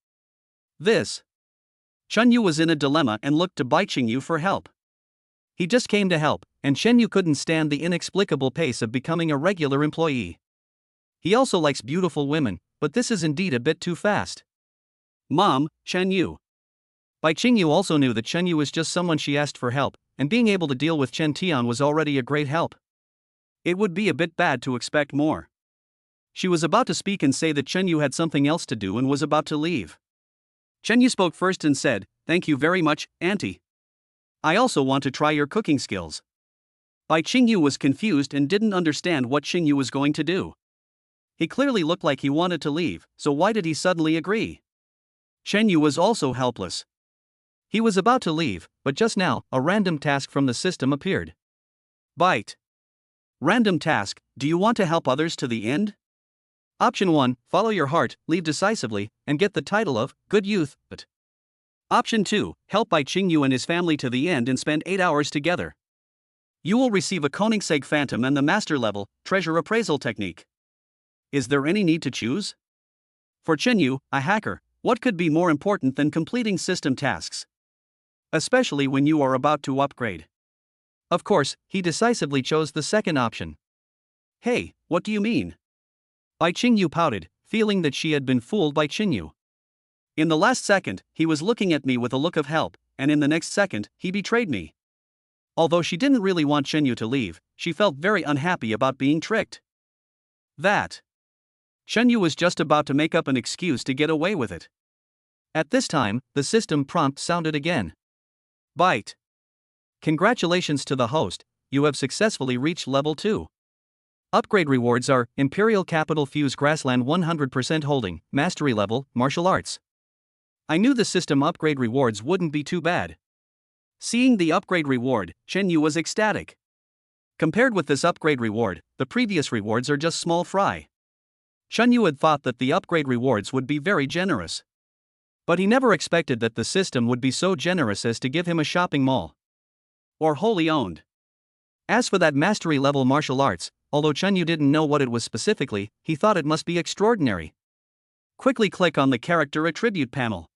Chen Yu was in a dilemma and looked to Bai Qingyu for help. He just came to help, and Chen Yu couldn't stand the inexplicable pace of becoming a regular employee. He also likes beautiful women, but this is indeed a bit too fast. Mom, Chen Yu. Bai Qingyu also knew that Chen Yu was just someone she asked for help, and being able to deal with Chen Tian was already a great help. It would be a bit bad to expect more. She was about to speak and say that Chen Yu had something else to do and was about to leave. Chen Yu spoke first and said, "Thank you very much, Auntie. I also want to try your cooking skills." Bai Qingyu was confused and didn't understand what Chen Yu was going to do. He clearly looked like he wanted to leave, so why did he suddenly agree? Chen Yu was also helpless. He was about to leave, but just now, a random task from the system appeared. Bite. Random task, do you want to help others to the end? Option 1, follow your heart, leave decisively, and get the title of Good Youth. But Option 2, help Bai Qingyu and his family to the end and spend 8 hours together. You will receive a Koenigsegg Phantom and the Master Level Treasure Appraisal Technique. Is there any need to choose? For Chen Yu, a hacker, what could be more important than completing system tasks? Especially when you are about to upgrade. Of course, he decisively chose the second option. Hey, what do you mean? Bai Qingyu pouted, feeling that she had been fooled by Chen Yu. In the last second, he was looking at me with a look of help, and in the next second, he betrayed me. Although she didn't really want Chen Yu to leave, she felt very unhappy about being tricked. Chen Yu was just about to make up an excuse to get away with it. At this time, the system prompt sounded again. Bite. Congratulations to the host, you have successfully reached level 2. Upgrade rewards are Imperial Capital Fuse Grassland 100% holding, Mastery Level, Martial Arts. I knew the system upgrade rewards wouldn't be too bad. Seeing the upgrade reward, Chen Yu was ecstatic. Compared with this upgrade reward, the previous rewards are just small fry. Chen Yu had thought that the upgrade rewards would be very generous. But he never expected that the system would be so generous as to give him a shopping mall. Or wholly owned. As for that mastery level martial arts, although Chunyu didn't know what it was specifically, he thought it must be extraordinary. Quickly click on the character attribute panel.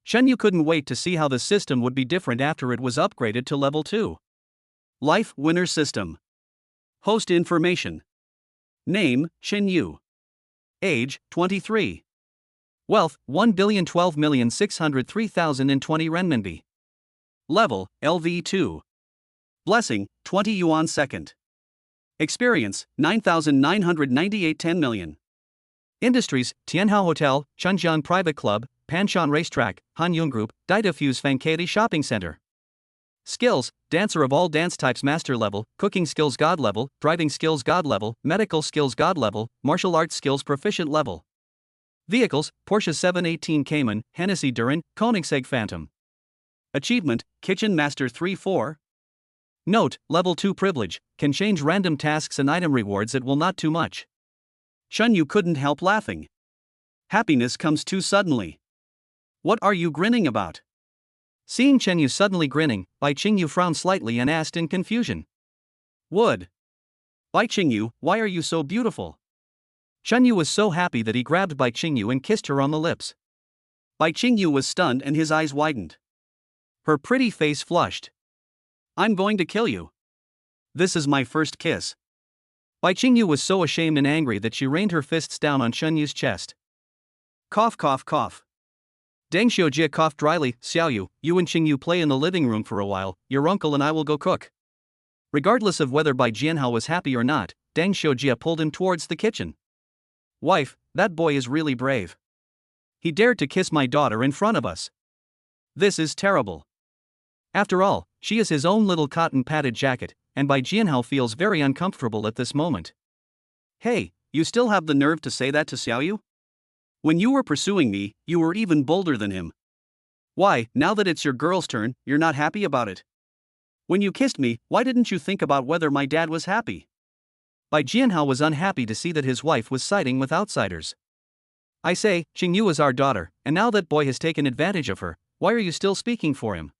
Chunyu couldn't wait to see how the system would be different after it was upgraded to level 2. Life Winner System. Host information. Name, Chunyu. Age, 23. Wealth, 1,012,603,020 renminbi. Level, LV2. Blessing, 20 yuan second. Experience, 9,998 10 million. Industries, Tianhao Hotel, Chunjiang Private Club, Panshan Racetrack, Hanyun Group, Daitafuse Fankati Shopping Center. Skills, Dancer of all dance types Master Level, Cooking Skills God Level, Driving Skills God Level, Medical Skills God Level, Martial Arts Skills Proficient Level. Vehicles, Porsche 718 Cayman, Hennessy Duran, Koenigsegg Phantom. Achievement, Kitchen Master 3-4. Note, Level 2 Privilege, can change random tasks and item rewards it will not too much. Chunyu couldn't help laughing. Happiness comes too suddenly. What are you grinning about? Seeing Chunyu suddenly grinning, Bai Qingyu frowned slightly and asked in confusion. Would. Bai Qingyu, why are you so beautiful? Chunyu was so happy that he grabbed Bai Qingyu and kissed her on the lips. Bai Qingyu was stunned and his eyes widened. Her pretty face flushed. I'm going to kill you. This is my first kiss. Bai Qingyu was so ashamed and angry that she rained her fists down on Chunyu's chest. Cough cough cough. Deng Xiujie coughed dryly. Xiaoyu, you and Qingyu play in the living room for a while, your uncle and I will go cook. Regardless of whether Bai Jianhao was happy or not, Deng Xiujie pulled him towards the kitchen. Wife, that boy is really brave. He dared to kiss my daughter in front of us. This is terrible. After all, she is his own little cotton padded jacket, and Bai Jianhao feels very uncomfortable at this moment. Hey, you still have the nerve to say that to Xiaoyu? When you were pursuing me, you were even bolder than him. Why, now that it's your girl's turn, you're not happy about it? When you kissed me, why didn't you think about whether my dad was happy? Bai Jianhao was unhappy to see that his wife was siding with outsiders. I say, Qingyu is our daughter, and now that boy has taken advantage of her, why are you still speaking for him?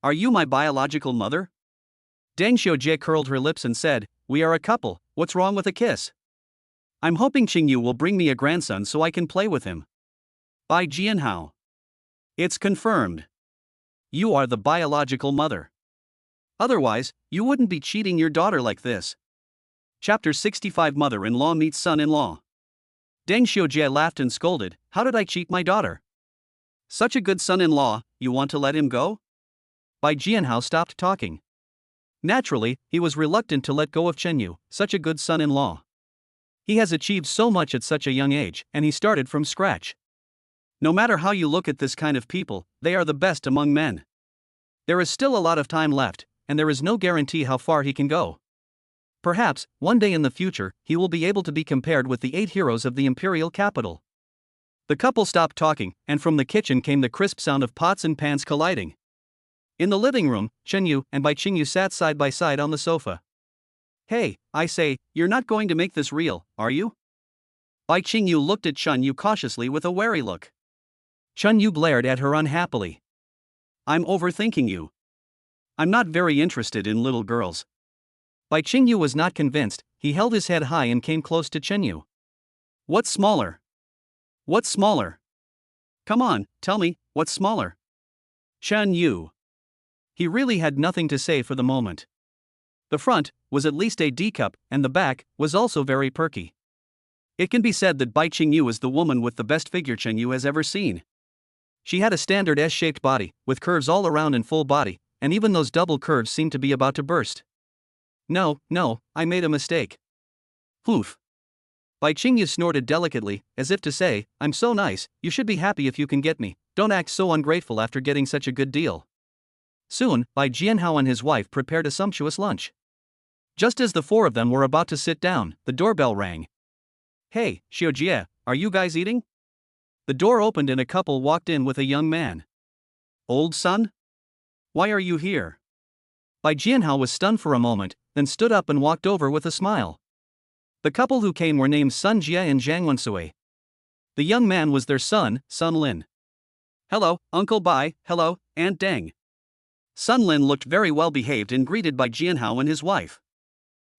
Are you my biological mother? Deng Xiujie curled her lips and said, we are a couple, what's wrong with a kiss? I'm hoping Qingyu will bring me a grandson so I can play with him. Bai Jianhao. It's confirmed. You are the biological mother. Otherwise, you wouldn't be cheating your daughter like this. Chapter 65 Mother-in-law meets son-in-law. Deng Xiujie laughed and scolded, how did I cheat my daughter? Such a good son-in-law, you want to let him go? Bai Jianhao stopped talking. Naturally, he was reluctant to let go of Chunyu, such a good son-in-law. He has achieved so much at such a young age, and he started from scratch. No matter how you look at this kind of people, they are the best among men. There is still a lot of time left, and there is no guarantee how far he can go. Perhaps, one day in the future, he will be able to be compared with the 8 heroes of the imperial capital. The couple stopped talking, and from the kitchen came the crisp sound of pots and pans colliding. In the living room, Chunyu and Bai Qingyu sat side by side on the sofa. Hey, I say, you're not going to make this real, are you? Bai Qingyu looked at Chunyu cautiously with a wary look. Chunyu glared at her unhappily. I'm overthinking you. I'm not very interested in little girls. Bai Qingyu was not convinced, he held his head high and came close to Chunyu. What's smaller? What's smaller? Come on, tell me, what's smaller? Chunyu. He really had nothing to say for the moment. The front was at least a D cup, and the back was also very perky. It can be said that Bai Qingyu is the woman with the best figure Chunyu has ever seen. She had a standard S-shaped body, with curves all around and full body, and even those double curves seemed to be about to burst. No, I made a mistake. Poof. Bai Qingyu snorted delicately, as if to say, I'm so nice, you should be happy if you can get me, don't act so ungrateful after getting such a good deal. Soon, Bai Jianhao and his wife prepared a sumptuous lunch. Just as the 4 of them were about to sit down, the doorbell rang. Hey, Xiujie, are you guys eating? The door opened and a couple walked in with a young man. Old son? Why are you here? Bai Jianhao was stunned for a moment, then stood up and walked over with a smile. The couple who came were named Sun Jie and Zhang Wensui. The young man was their son, Sun Lin. Hello, Uncle Bai, hello, Aunt Deng. Sun Lin looked very well behaved and greeted by Jianhao and his wife.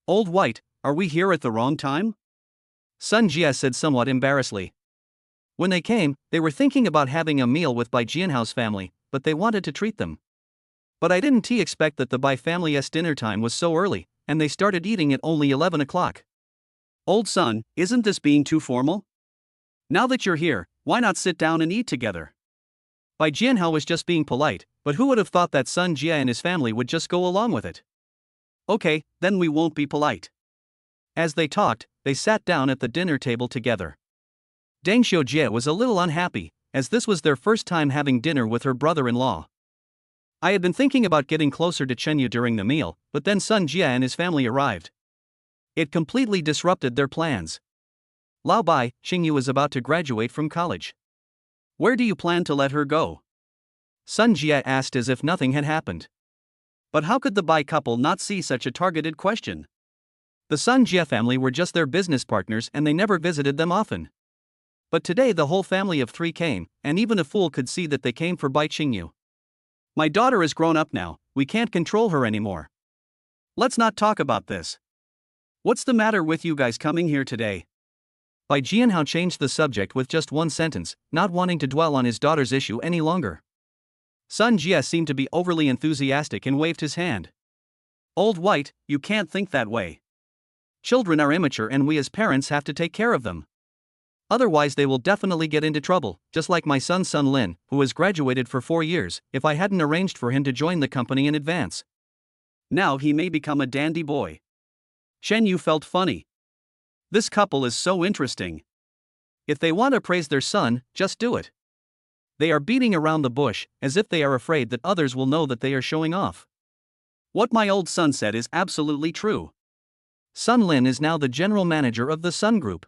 Old White, are we here at the wrong time? Sun Jie said somewhat embarrassedly. When they came, they were thinking about having a meal with Bai Jianhao's family, but they wanted to treat them. But I didn't expect that the Bai family's dinner time was so early, and they started eating at only 11 o'clock. Old son, isn't this being too formal? Now that you're here, why not sit down and eat together? Bai Jianhao was just being polite, but who would have thought that Sun Jie and his family would just go along with it? Okay, then we won't be polite. As they talked, they sat down at the dinner table together. Deng Xiujie was a little unhappy, as this was their first time having dinner with her brother-in-law. I had been thinking about getting closer to Chenyu during the meal, but then Sun Jie and his family arrived. It completely disrupted their plans. Lao Bai, Qingyu is about to graduate from college. Where do you plan to let her go? Sun Jie asked as if nothing had happened. But how could the Bai couple not see such a targeted question? The Sun Jie family were just their business partners and they never visited them often. But today the whole family of three came, and even a fool could see that they came for Bai Qingyu. My daughter is grown up now, we can't control her anymore. Let's not talk about this. What's the matter with you guys coming here today? Bai Jianhao changed the subject with just one sentence, not wanting to dwell on his daughter's issue any longer. Sun Jie seemed to be overly enthusiastic and waved his hand. Old White, you can't think that way. Children are immature and we as parents have to take care of them. Otherwise they will definitely get into trouble, just like my son Sun Lin, who has graduated for 4 years, if I hadn't arranged for him to join the company in advance. Now he may become a dandy boy. Chen Yu felt funny. This couple is so interesting. If they want to praise their son, just do it. They are beating around the bush, as if they are afraid that others will know that they are showing off. What my old son said is absolutely true. Sun Lin is now the general manager of the Sun Group.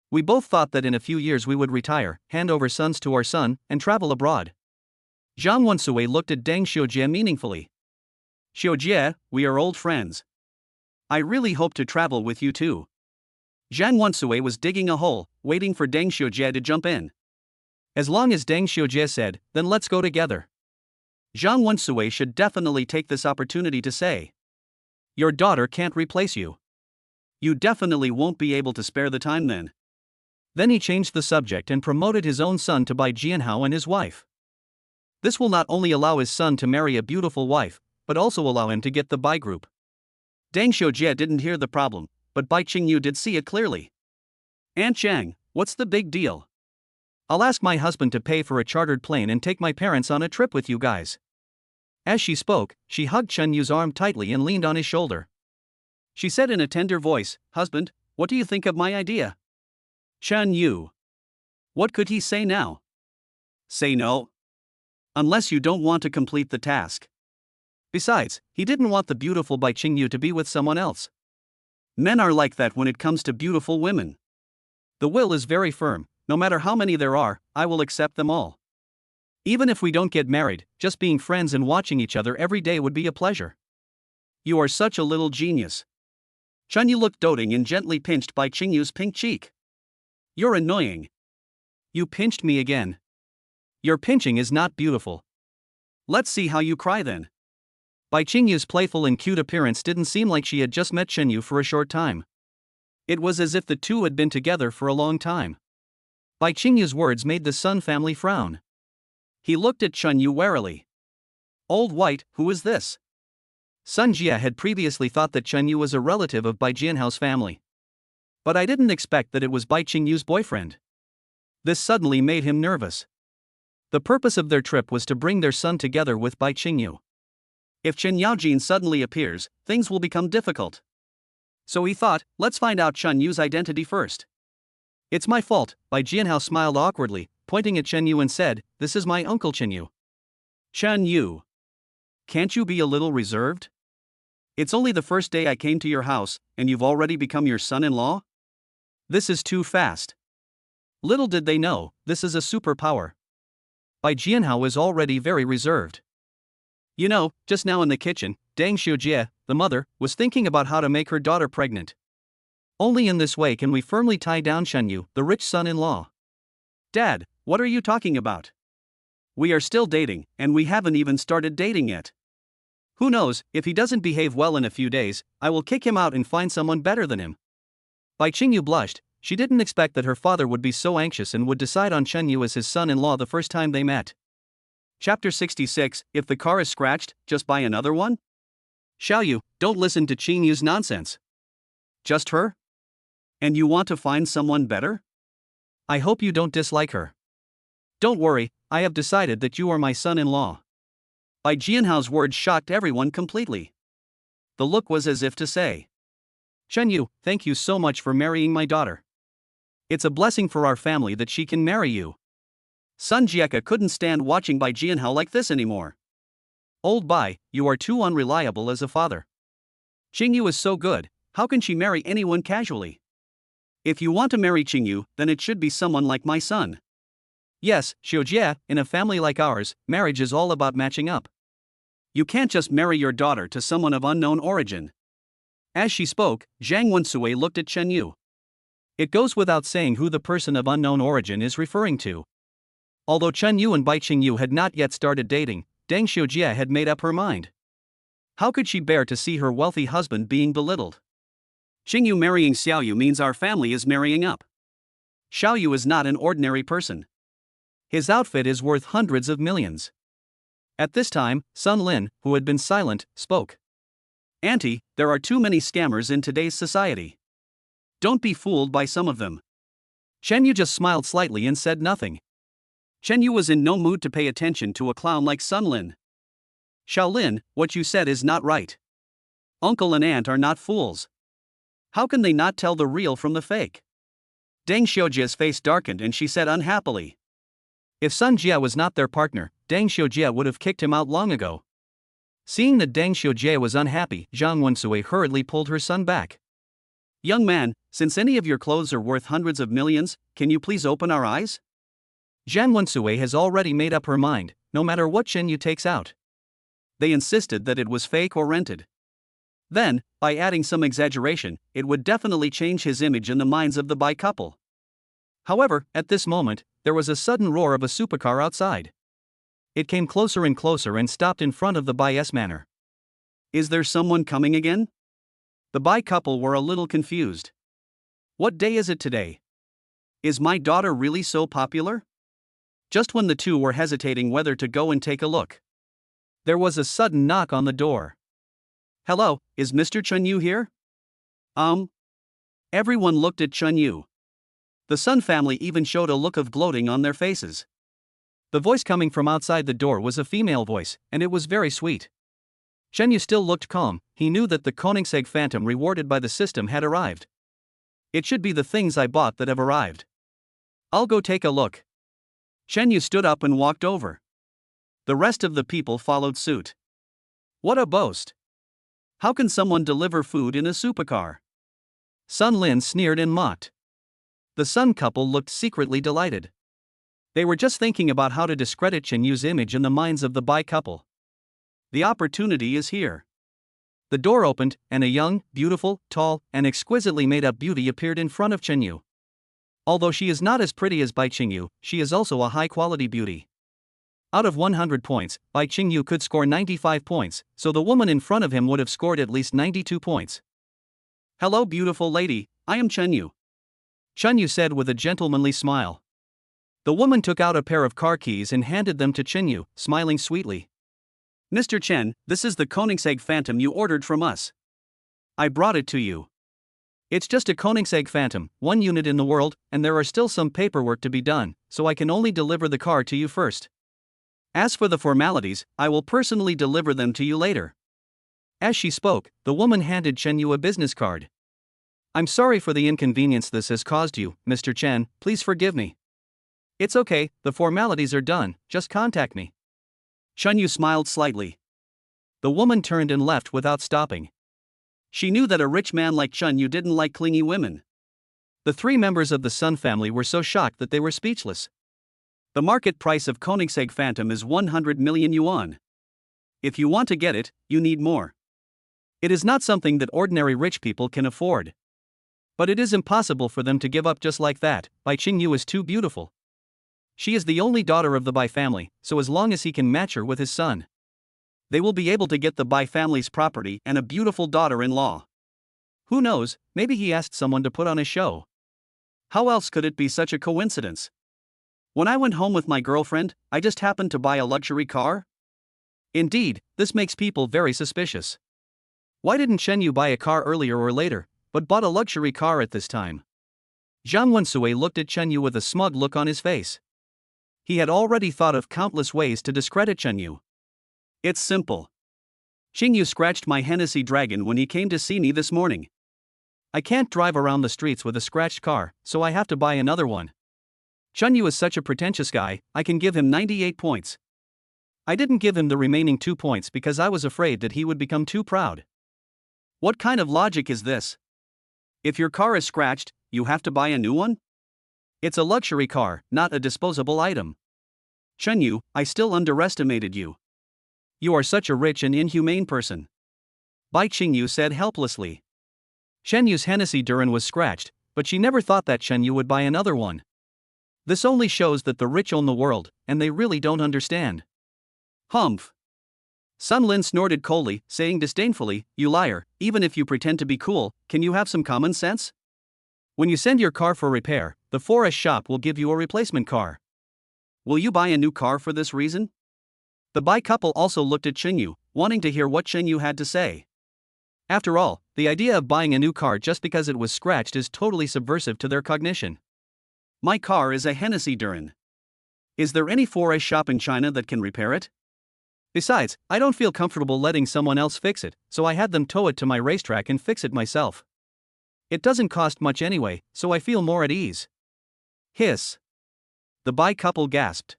We both thought that in a few years we would retire, hand over sons to our son, and travel abroad. Zhang Wensui looked at Deng Xiujie meaningfully. Xiujie, we are old friends. I really hope to travel with you too. Zhang Wensui was digging a hole, waiting for Deng Xiujie to jump in. As long as Deng Xiujie said, then let's go together. Zhang Wensui should definitely take this opportunity to say. Your daughter can't replace you. You definitely won't be able to spare the time then. Then he changed the subject and promoted his own son to Bai Jianhao and his wife. This will not only allow his son to marry a beautiful wife, but also allow him to get the Bai group. Deng Xiujie didn't hear the problem, but Bai Qingyu did see it clearly. Aunt Chang, what's the big deal? I'll ask my husband to pay for a chartered plane and take my parents on a trip with you guys. As she spoke, she hugged Chen Yu's arm tightly and leaned on his shoulder. She said in a tender voice, Husband, what do you think of my idea? Chen Yu. What could he say now? Say no. Unless you don't want to complete the task. Besides, he didn't want the beautiful Bai Qingyu to be with someone else. Men are like that when it comes to beautiful women. The will is very firm, no matter how many there are, I will accept them all. Even if we don't get married, just being friends and watching each other every day would be a pleasure. You are such a little genius. Chen Yu looked doting and gently pinched Bai Qingyu's pink cheek. You're annoying. You pinched me again. Your pinching is not beautiful. Let's see how you cry then. Bai Qingyu's playful and cute appearance didn't seem like she had just met Chen Yu for a short time. It was as if the two had been together for a long time. Bai Qingyu's words made the Sun family frown. He looked at Chen Yu warily. Old White, who is this? Sun Jie had previously thought that Chen Yu was a relative of Bai Jianhao's family. But I didn't expect that it was Bai Qingyu's boyfriend. This suddenly made him nervous. The purpose of their trip was to bring their son together with Bai Qingyu. If Chen Yaojin suddenly appears, things will become difficult. So he thought, let's find out Chen Yu's identity first. It's my fault, Bai Jianhao smiled awkwardly, pointing at Chen Yu and said, This is my uncle Chen Yu. Chen Yu. Can't you be a little reserved? It's only the first day I came to your house, and you've already become your son-in-law? This is too fast. Little did they know, this is a superpower. Bai Jianhao was already very reserved. You know, just now in the kitchen, Deng Xiujie, the mother, was thinking about how to make her daughter pregnant. Only in this way can we firmly tie down Chen Yu, the rich son-in-law. Dad, what are you talking about? We are still dating, and we haven't even started dating yet. Who knows, if he doesn't behave well in a few days, I will kick him out and find someone better than him. Bai Qingyu blushed. She didn't expect that her father would be so anxious and would decide on Chen Yu as his son-in-law the first time they met. Chapter 66, If the car is scratched, just buy another one? Xiaoyu, don't listen to Qing Yu's nonsense. Just her? And you want to find someone better? I hope you don't dislike her. Don't worry, I have decided that you are my son-in-law. Bai Jianhao's words shocked everyone completely. The look was as if to say, Chen Yu, thank you so much for marrying my daughter. It's a blessing for our family that she can marry you. Sun Jieka couldn't stand watching Bai Jianhao like this anymore. Old Bai, you are too unreliable as a father. Qingyu is so good, how can she marry anyone casually? If you want to marry Qingyu, then it should be someone like my son. Yes, Xiujie, in a family like ours, marriage is all about matching up. You can't just marry your daughter to someone of unknown origin. As she spoke, Zhang Wensui looked at Chen Yu. It goes without saying who the person of unknown origin is referring to. Although Chen Yu and Bai Qingyu had not yet started dating, Deng Xiujie had made up her mind. How could she bear to see her wealthy husband being belittled? Qingyu marrying Xiaoyu means our family is marrying up. Xiaoyu is not an ordinary person. His outfit is worth hundreds of millions. At this time, Sun Lin, who had been silent, spoke. Auntie, there are too many scammers in today's society. Don't be fooled by some of them. Chen Yu just smiled slightly and said nothing. Chen Yu was in no mood to pay attention to a clown like Sun Lin. Shaolin, what you said is not right. Uncle and aunt are not fools. How can they not tell the real from the fake? Deng Xiujie's face darkened and she said unhappily. If Sun Jia was not their partner, Deng Xiujie would have kicked him out long ago. Seeing that Deng Xiujie was unhappy, Zhang Wensui hurriedly pulled her son back. Young man, since any of your clothes are worth hundreds of millions, can you please open our eyes? Zhang Wensui has already made up her mind, no matter what Chen Yu takes out. They insisted that it was fake or rented. Then, by adding some exaggeration, it would definitely change his image in the minds of the Bai couple. However, at this moment, there was a sudden roar of a supercar outside. It came closer and closer and stopped in front of the Bai's manor. Is there someone coming again? The Bai couple were a little confused. What day is it today? Is my daughter really so popular? Just when the two were hesitating whether to go and take a look, there was a sudden knock on the door. Hello, is Mr. Chen Yu here? Everyone looked at Chen Yu. The Sun family even showed a look of gloating on their faces. The voice coming from outside the door was a female voice, and it was very sweet. Chen Yu still looked calm. He knew that the Koenigsegg Phantom rewarded by the system had arrived. It should be the things I bought that have arrived. I'll go take a look. Chen Yu stood up and walked over. The rest of the people followed suit. What a boast! How can someone deliver food in a supercar? Sun Lin sneered and mocked. The Sun couple looked secretly delighted. They were just thinking about how to discredit Chen Yu's image in the minds of the Bai couple. The opportunity is here. The door opened, and a young, beautiful, tall, and exquisitely made-up beauty appeared in front of Chen Yu. Although she is not as pretty as Bai Qingyu, she is also a high-quality beauty. Out of 100 points, Bai Qingyu could score 95 points, so the woman in front of him would have scored at least 92 points. Hello beautiful lady, I am Chen Yu. Chen Yu said with a gentlemanly smile. The woman took out a pair of car keys and handed them to Chen Yu, smiling sweetly. Mr. Chen, this is the Koenigsegg Phantom you ordered from us. I brought it to you. It's just a Koenigsegg Phantom, one unit in the world, and there are still some paperwork to be done, so I can only deliver the car to you first. As for the formalities, I will personally deliver them to you later. As she spoke, the woman handed Chen Yu a business card. I'm sorry for the inconvenience this has caused you, Mr. Chen, please forgive me. It's okay, the formalities are done, just contact me. Chen Yu smiled slightly. The woman turned and left without stopping. She knew that a rich man like Chen Yu didn't like clingy women. The three members of the Sun family were so shocked that they were speechless. The market price of Koenigsegg Phantom is 100 million yuan. If you want to get it, you need more. It is not something that ordinary rich people can afford. But it is impossible for them to give up just like that. Bai Qingyu is too beautiful. She is the only daughter of the Bai family, so as long as he can match her with his son, they will be able to get the Bai family's property and a beautiful daughter-in-law. Who knows, maybe he asked someone to put on a show. How else could it be such a coincidence? When I went home with my girlfriend, I just happened to buy a luxury car? Indeed, this makes people very suspicious. Why didn't Shen Yu buy a car earlier or later, but bought a luxury car at this time? Zhang Wensui looked at Chen Yu with a smug look on his face. He had already thought of countless ways to discredit Chen Yu. It's simple. Xing Yu scratched my Hennessy Dragon when he came to see me this morning. I can't drive around the streets with a scratched car, so I have to buy another one. Chen Yu is such a pretentious guy, I can give him 98 points. I didn't give him the remaining 2 points because I was afraid that he would become too proud. What kind of logic is this? If your car is scratched, you have to buy a new one? It's a luxury car, not a disposable item. Chen Yu, I still underestimated you. You are such a rich and inhumane person. Bai Qingyu said helplessly. Shen Yu's Hennessy Duran was scratched, but she never thought that Shen Yu would buy another one. This only shows that the rich own the world, and they really don't understand. Humph. Sun Lin snorted coldly, saying disdainfully, "You liar, even if you pretend to be cool, can you have some common sense? When you send your car for repair, the forest shop will give you a replacement car. Will you buy a new car for this reason?" The Bai couple also looked at Shen Yu, wanting to hear what Shen Yu had to say. After all, the idea of buying a new car just because it was scratched is totally subversive to their cognition. My car is a Hennessy Duran. Is there any forest shop in China that can repair it? Besides, I don't feel comfortable letting someone else fix it, so I had them tow it to my racetrack and fix it myself. It doesn't cost much anyway, so I feel more at ease. Hiss. The Bai couple gasped.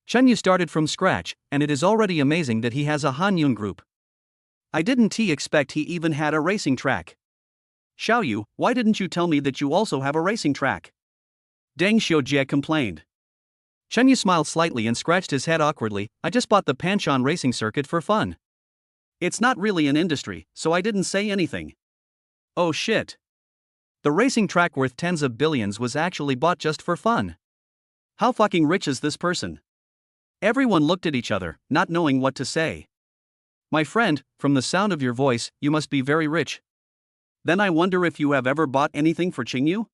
Shen Yu started from scratch, and it is already amazing that he has a Hanyun group. I didn't expect he even had a racing track. Xiao Yu, why didn't you tell me that you also have a racing track? Deng Xiujie complained. Shen Yu smiled slightly and scratched his head awkwardly. I just bought the Panshan racing circuit for fun. It's not really an industry, so I didn't say anything. Oh shit. The racing track worth tens of billions was actually bought just for fun. How fucking rich is this person? Everyone looked at each other, not knowing what to say. My friend, from the sound of your voice, you must be very rich. Then I wonder if you have ever bought anything for Qingyu?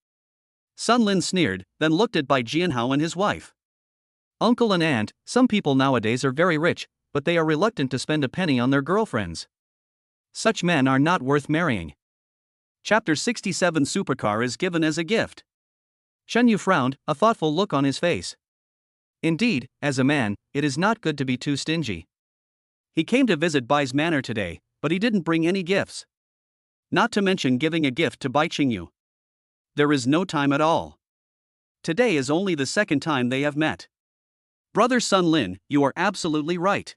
Sun Lin sneered, then looked at Bai Jianhao and his wife. Uncle and aunt, some people nowadays are very rich, but they are reluctant to spend a penny on their girlfriends. Such men are not worth marrying. Chapter 67 Supercar is given as a gift. Shen Yu frowned, a thoughtful look on his face. Indeed, as a man, it is not good to be too stingy. He came to visit Bai's manor today, but he didn't bring any gifts. Not to mention giving a gift to Bai Qingyu. There is no time at all. Today is only the second time they have met. Brother Sun Lin, you are absolutely right.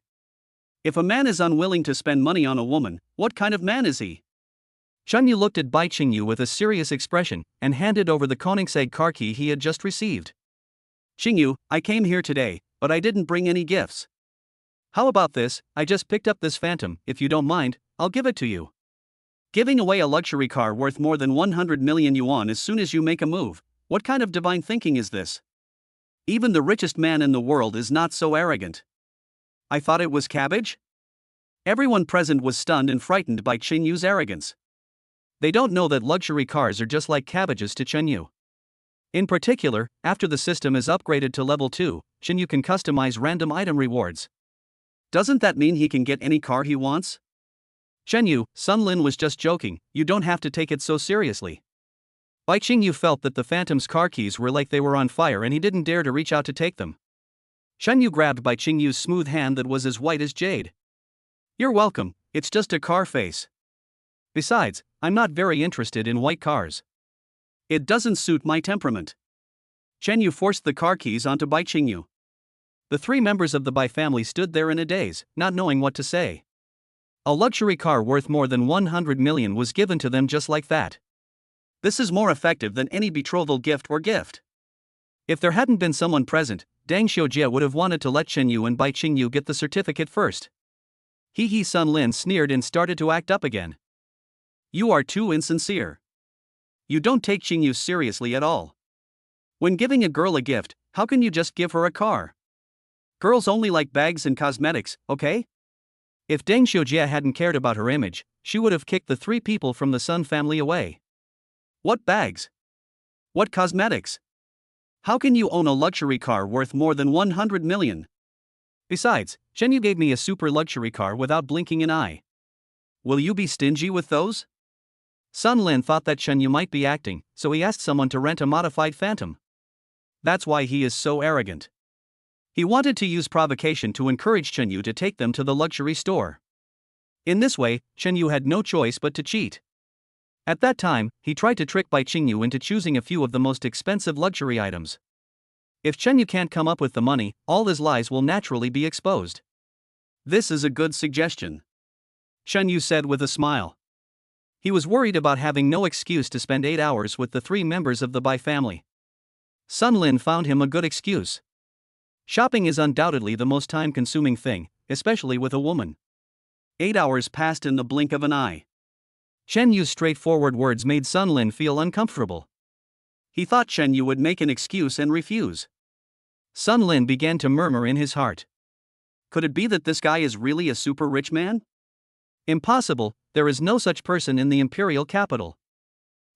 If a man is unwilling to spend money on a woman, what kind of man is he? Shen Yu looked at Bai Qingyu with a serious expression, and handed over the Koenigsegg car key he had just received. Qingyu, I came here today, but I didn't bring any gifts. How about this? I just picked up this Phantom. If you don't mind, I'll give it to you. Giving away a luxury car worth more than 100 million yuan as soon as you make a move, what kind of divine thinking is this? Even the richest man in the world is not so arrogant. I thought it was cabbage? Everyone present was stunned and frightened by Chen Yu's arrogance. They don't know that luxury cars are just like cabbages to Chen Yu. In particular, after the system is upgraded to level 2, Chen Yu can customize random item rewards. Doesn't that mean he can get any car he wants? Shen Yu, Sun Lin was just joking, you don't have to take it so seriously. Bai Qingyu felt that the Phantom's car keys were like they were on fire and he didn't dare to reach out to take them. Shen Yu grabbed Bai Qingyu's smooth hand that was as white as jade. You're welcome, it's just a car face. Besides, I'm not very interested in white cars. It doesn't suit my temperament. Chen Yu forced the car keys onto Bai Qingyu. The three members of the Bai family stood there in a daze, not knowing what to say. A luxury car worth more than 100 million was given to them just like that. This is more effective than any betrothal gift or gift. If there hadn't been someone present, Deng Xiujie would have wanted to let Chen Yu and Bai Qingyu get the certificate first. Sun Lin sneered and started to act up again. You are too insincere. You don't take Qingyu seriously at all. When giving a girl a gift, how can you just give her a car? Girls only like bags and cosmetics, okay? If Deng Xiujie hadn't cared about her image, she would have kicked the three people from the Sun family away. What bags? What cosmetics? How can you own a luxury car worth more than 100 million? Besides, Chen Yu gave me a super luxury car without blinking an eye. Will you be stingy with those? Sun Lin thought that Chen Yu might be acting, so he asked someone to rent a modified Phantom. That's why he is so arrogant. He wanted to use provocation to encourage Chen Yu to take them to the luxury store. In this way, Chen Yu had no choice but to cheat. At that time, he tried to trick Bai Qingyu into choosing a few of the most expensive luxury items. If Chen Yu can't come up with the money, all his lies will naturally be exposed. This is a good suggestion, Chen Yu said with a smile. He was worried about having no excuse to spend 8 hours with the 3 members of the Bai family. Sun Lin found him a good excuse. Shopping is undoubtedly the most time-consuming thing, especially with a woman. 8 hours passed in the blink of an eye. Chen Yu's straightforward words made Sun Lin feel uncomfortable. He thought Chen Yu would make an excuse and refuse. Sun Lin began to murmur in his heart. Could it be that this guy is really a super rich man? Impossible, there is no such person in the imperial capital.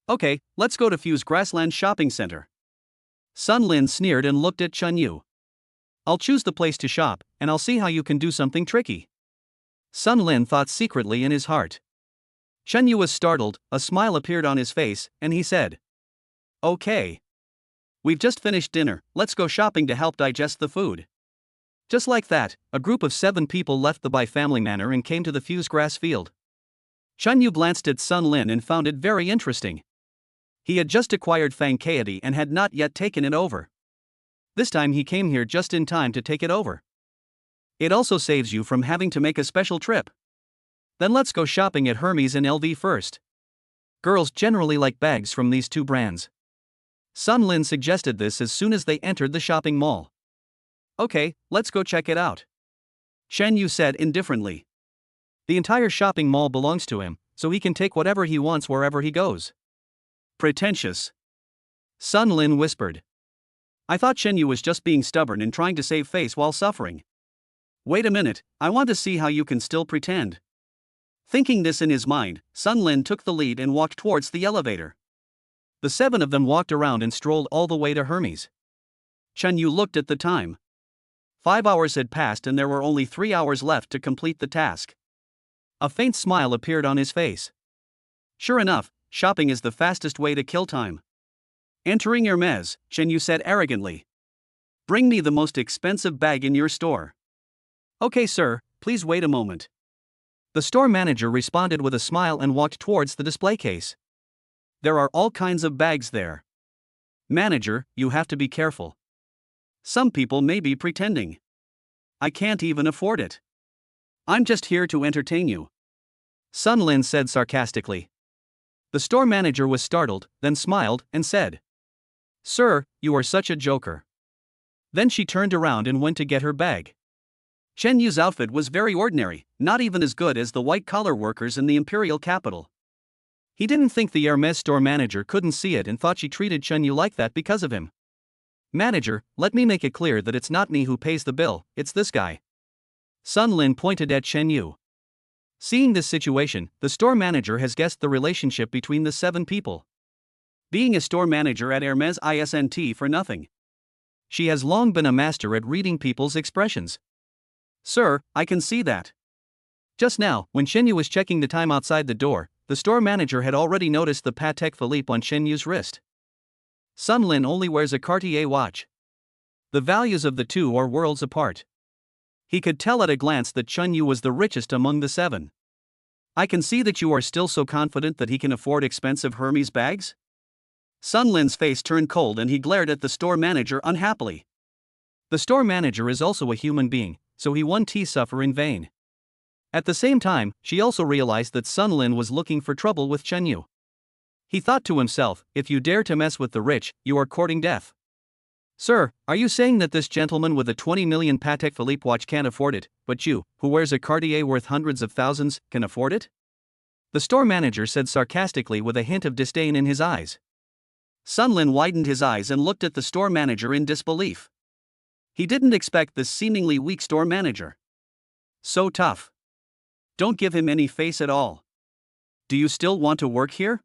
Okay, let's go to Fuse Grassland Shopping Center. Sun Lin sneered and looked at Chen Yu. I'll choose the place to shop, and I'll see how you can do something tricky. Sun Lin thought secretly in his heart. Chen Yu was startled, a smile appeared on his face, and he said, Okay. We've just finished dinner, let's go shopping to help digest the food. Just like that, a group of 7 people left the Bai family manor and came to the Fuse grass field. Chen Yu glanced at Sun Lin and found it very interesting. He had just acquired Fang Keity and had not yet taken it over. This time he came here just in time to take it over. It also saves you from having to make a special trip. Then let's go shopping at Hermes and LV first. Girls generally like bags from these 2 brands. Sun Lin suggested this as soon as they entered the shopping mall. Okay, let's go check it out, Chen Yu said indifferently. The entire shopping mall belongs to him, so he can take whatever he wants wherever he goes. Pretentious, Sun Lin whispered. I thought Chen Yu was just being stubborn and trying to save face while suffering. Wait a minute, I want to see how you can still pretend. Thinking this in his mind, Sun Lin took the lead and walked towards the elevator. The 7 of them walked around and strolled all the way to Hermes. Chen Yu looked at the time. 5 hours had passed and there were only 3 hours left to complete the task. A faint smile appeared on his face. Sure enough, shopping is the fastest way to kill time. Entering Hermes, Chen Yu said arrogantly. Bring me the most expensive bag in your store. Okay sir, please wait a moment. The store manager responded with a smile and walked towards the display case. There are all kinds of bags there. Manager, you have to be careful. Some people may be pretending. I can't even afford it. I'm just here to entertain you, Sun Lin said sarcastically. The store manager was startled, then smiled and said, Sir, you are such a joker. Then she turned around and went to get her bag. Chen Yu's outfit was very ordinary, not even as good as the white-collar workers in the imperial capital. He didn't think the Hermes store manager couldn't see it and thought she treated Chen Yu like that because of him. Manager, let me make it clear that it's not me who pays the bill, it's this guy. Sun Lin pointed at Chen Yu. Seeing this situation, the store manager has guessed the relationship between the 7 people. Being a store manager at Hermes isn't for nothing. She has long been a master at reading people's expressions. Sir, I can see that. Just now, when Chen Yu was checking the time outside the door, the store manager had already noticed the Patek Philippe on Chen Yu's wrist. Sun Lin only wears a Cartier watch. The values of the 2 are worlds apart. He could tell at a glance that Chen Yu was the richest among the 7. I can see that you are still so confident that he can afford expensive Hermes bags? Sun Lin's face turned cold and he glared at the store manager unhappily. The store manager is also a human being, so he won't suffer in vain. At the same time, she also realized that Sun Lin was looking for trouble with Chen Yu. He thought to himself, if you dare to mess with the rich, you are courting death. Sir, are you saying that this gentleman with a 20 million Patek Philippe watch can't afford it, but you, who wears a Cartier worth hundreds of thousands, can afford it? The store manager said sarcastically with a hint of disdain in his eyes. Sun Lin widened his eyes and looked at the store manager in disbelief. He didn't expect this seemingly weak store manager. So tough. Don't give him any face at all. Do you still want to work here?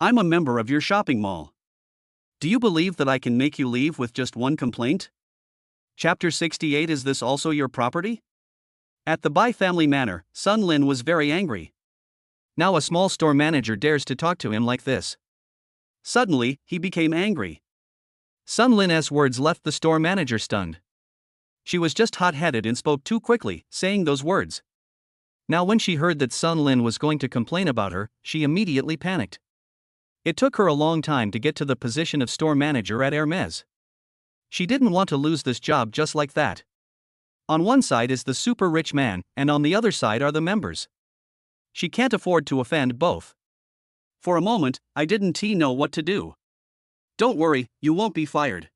I'm a member of your shopping mall. Do you believe that I can make you leave with just one complaint? Chapter 68. Is this also your property? At the Bai family manor, Sun Lin was very angry. Now a small store manager dares to talk to him like this. Suddenly, he became angry. Sun Lin's words left the store manager stunned. She was just hot-headed and spoke too quickly, saying those words. Now when she heard that Sun Lin was going to complain about her, she immediately panicked. It took her a long time to get to the position of store manager at Hermes. She didn't want to lose this job just like that. On one side is the super rich man, and on the other side are the members. She can't afford to offend both. For a moment, I didn't know what to do. Don't worry, you won't be fired.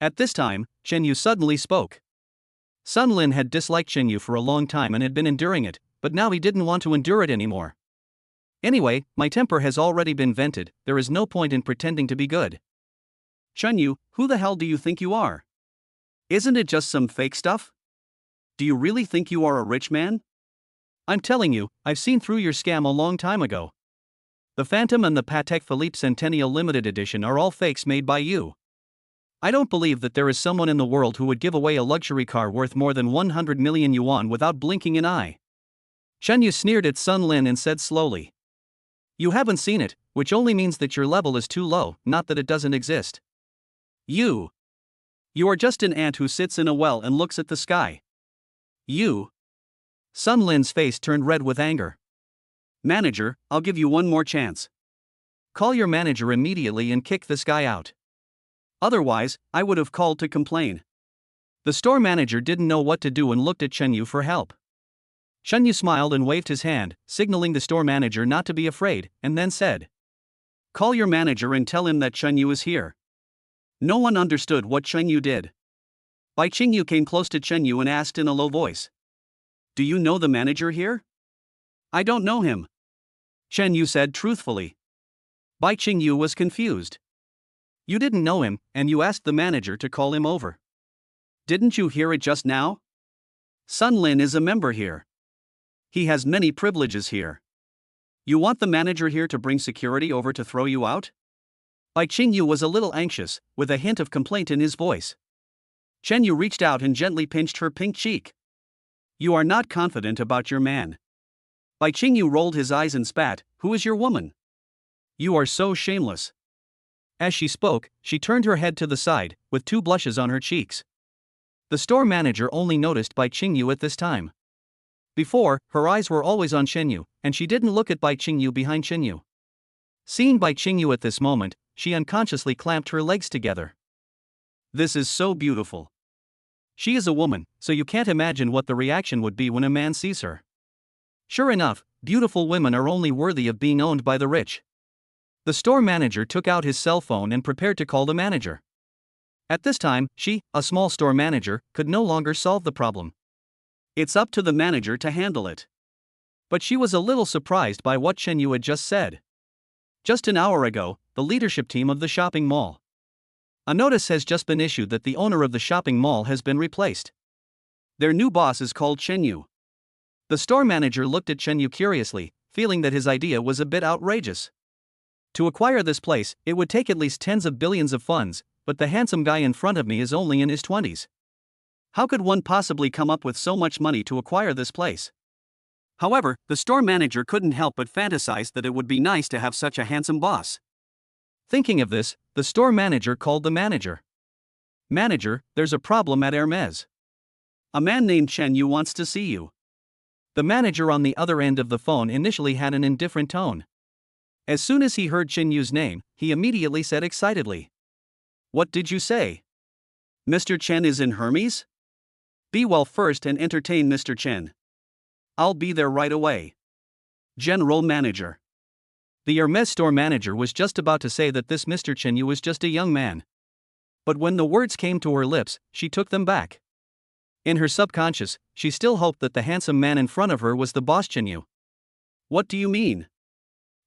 At this time, Chen Yu suddenly spoke. Sun Lin had disliked Chen Yu for a long time and had been enduring it, but now he didn't want to endure it anymore. Anyway, my temper has already been vented, there is no point in pretending to be good. Chen Yu, who the hell do you think you are? Isn't it just some fake stuff? Do you really think you are a rich man? I'm telling you, I've seen through your scam a long time ago. The Phantom and the Patek Philippe Centennial Limited Edition are all fakes made by you. I don't believe that there is someone in the world who would give away a luxury car worth more than 100 million yuan without blinking an eye. Chen Yu sneered at Sun Lin and said slowly. You haven't seen it, which only means that your level is too low, not that it doesn't exist. You are just an ant who sits in a well and looks at the sky. Sun Lin's face turned red with anger. Manager, I'll give you one more chance. Call your manager immediately and kick this guy out. Otherwise, I would have called to complain. The store manager didn't know what to do and looked at Chen Yu for help. Chen Yu smiled and waved his hand, signaling the store manager not to be afraid, and then said, Call your manager and tell him that Chen Yu is here. No one understood what Chen Yu did. Bai Qingyu came close to Chen Yu and asked in a low voice. Do you know the manager here? I don't know him. Chen Yu said truthfully. Bai Qingyu was confused. You didn't know him, and you asked the manager to call him over. Didn't you hear it just now? Sun Lin is a member here. He has many privileges here. You want the manager here to bring security over to throw you out? Bai Qingyu was a little anxious, with a hint of complaint in his voice. Chen Yu reached out and gently pinched her pink cheek. You are not confident about your man. Bai Qingyu rolled his eyes and spat, Who is your woman? You are so shameless. As she spoke, she turned her head to the side, with two blushes on her cheeks. The store manager only noticed Bai Qingyu at this time. Before, her eyes were always on Chen Yu, and she didn't look at Bai Qingyu behind Chen Yu. Seeing Bai Qingyu at this moment, she unconsciously clamped her legs together. This is so beautiful. She is a woman, so you can't imagine what the reaction would be when a man sees her. Sure enough, beautiful women are only worthy of being owned by the rich. The store manager took out his cell phone and prepared to call the manager. At this time, she, a small store manager, could no longer solve the problem. It's up to the manager to handle it. But she was a little surprised by what Chen Yu had just said. Just an hour ago, the leadership team of the shopping mall. A notice has just been issued that the owner of the shopping mall has been replaced. Their new boss is called Chen Yu. The store manager looked at Chen Yu curiously, feeling that his idea was a bit outrageous. To acquire this place, it would take at least tens of billions of funds, but the handsome guy in front of me is only in his 20s. How could one possibly come up with so much money to acquire this place? However, the store manager couldn't help but fantasize that it would be nice to have such a handsome boss. Thinking of this, the store manager called the manager. Manager, there's a problem at Hermes. A man named Chen Yu wants to see you. The manager on the other end of the phone initially had an indifferent tone. As soon as he heard Chen Yu's name, he immediately said excitedly. What did you say? Mr. Chen is in Hermes? Be well first and entertain Mr. Chen. I'll be there right away. General Manager. The Hermes store manager was just about to say that this Mr. Chen Yu was just a young man. But when the words came to her lips, she took them back. In her subconscious, she still hoped that the handsome man in front of her was the boss Chen Yu. What do you mean?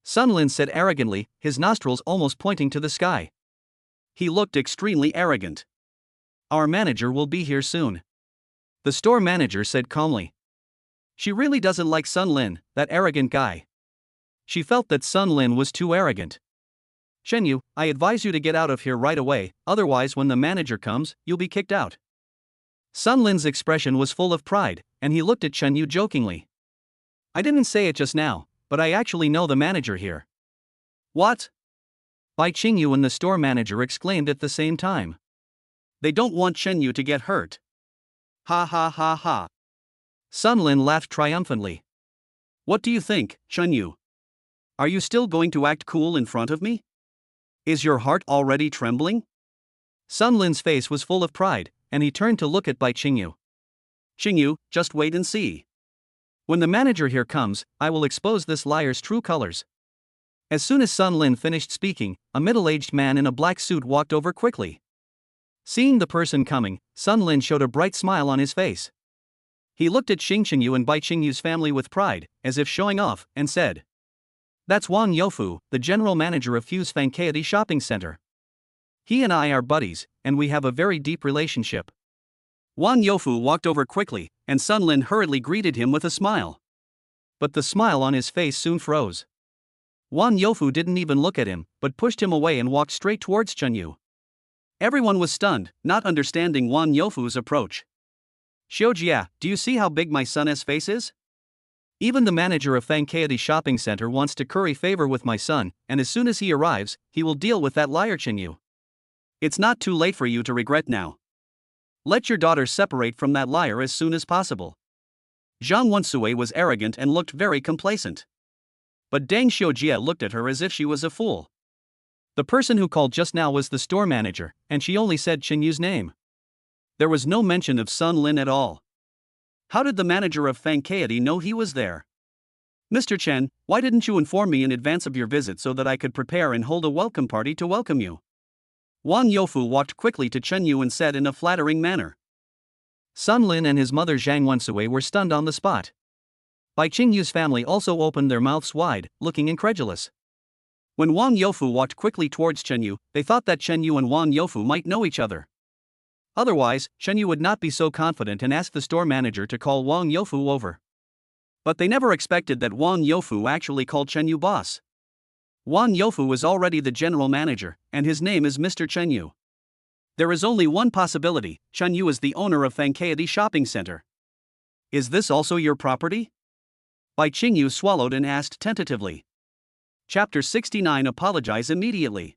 Sun Lin said arrogantly, his nostrils almost pointing to the sky. He looked extremely arrogant. Our manager will be here soon. The store manager said calmly. She really doesn't like Sun Lin, that arrogant guy. She felt that Sun Lin was too arrogant. Chen Yu, I advise you to get out of here right away, otherwise when the manager comes, you'll be kicked out. Sun Lin's expression was full of pride, and he looked at Chen Yu jokingly. I didn't say it just now, but I actually know the manager here. What? Bai Qingyu and the store manager exclaimed at the same time. They don't want Chen Yu to get hurt. Ha ha ha ha. Sun Lin laughed triumphantly. What do you think, Chen Yu? Are you still going to act cool in front of me? Is your heart already trembling? Sun Lin's face was full of pride, and he turned to look at Bai Qingyu. Qingyu, just wait and see. When the manager here comes, I will expose this liar's true colors. As soon as Sun Lin finished speaking, a middle-aged man in a black suit walked over quickly. Seeing the person coming, Sun Lin showed a bright smile on his face. He looked at Xing Qingyu and Bai Qingyu's family with pride, as if showing off, and said, That's Wang Youfu, the general manager of Fuse Fankaiity Shopping Center. He and I are buddies, and we have a very deep relationship. Wang Youfu walked over quickly, and Sun Lin hurriedly greeted him with a smile. But the smile on his face soon froze. Wang Youfu didn't even look at him, but pushed him away and walked straight towards Chen Yu. Everyone was stunned, not understanding Wang Youfu's approach. Xiujia, do you see how big my son's face is? Even the manager of Fankaiity Shopping Center wants to curry favor with my son, and as soon as he arrives, he will deal with that liar Chen Yu. It's not too late for you to regret now. Let your daughter separate from that liar as soon as possible. Zhang Wensui was arrogant and looked very complacent. But Deng Xiujia looked at her as if she was a fool. The person who called just now was the store manager, and she only said Chen Yu's name. There was no mention of Sun Lin at all. How did the manager of Fankaiity know he was there? Mr. Chen, why didn't you inform me in advance of your visit so that I could prepare and hold a welcome party to welcome you? Wang Youfu walked quickly to Chen Yu and said in a flattering manner. Sun Lin and his mother Zhang Wensui were stunned on the spot. Bai Qingyu's family also opened their mouths wide, looking incredulous. When Wang Youfu walked quickly towards Chen Yu, they thought that Chen Yu and Wang Youfu might know each other. Otherwise, Chen Yu would not be so confident and ask the store manager to call Wang Youfu over. But they never expected that Wang Youfu actually called Chen Yu boss. Wang Youfu was already the general manager, and his name is Mr. Chen Yu. There is only one possibility, Chen Yu is the owner of Fankaiity Shopping Center. Is this also your property? Bai Qingyu swallowed and asked tentatively. Chapter 69 Apologize immediately.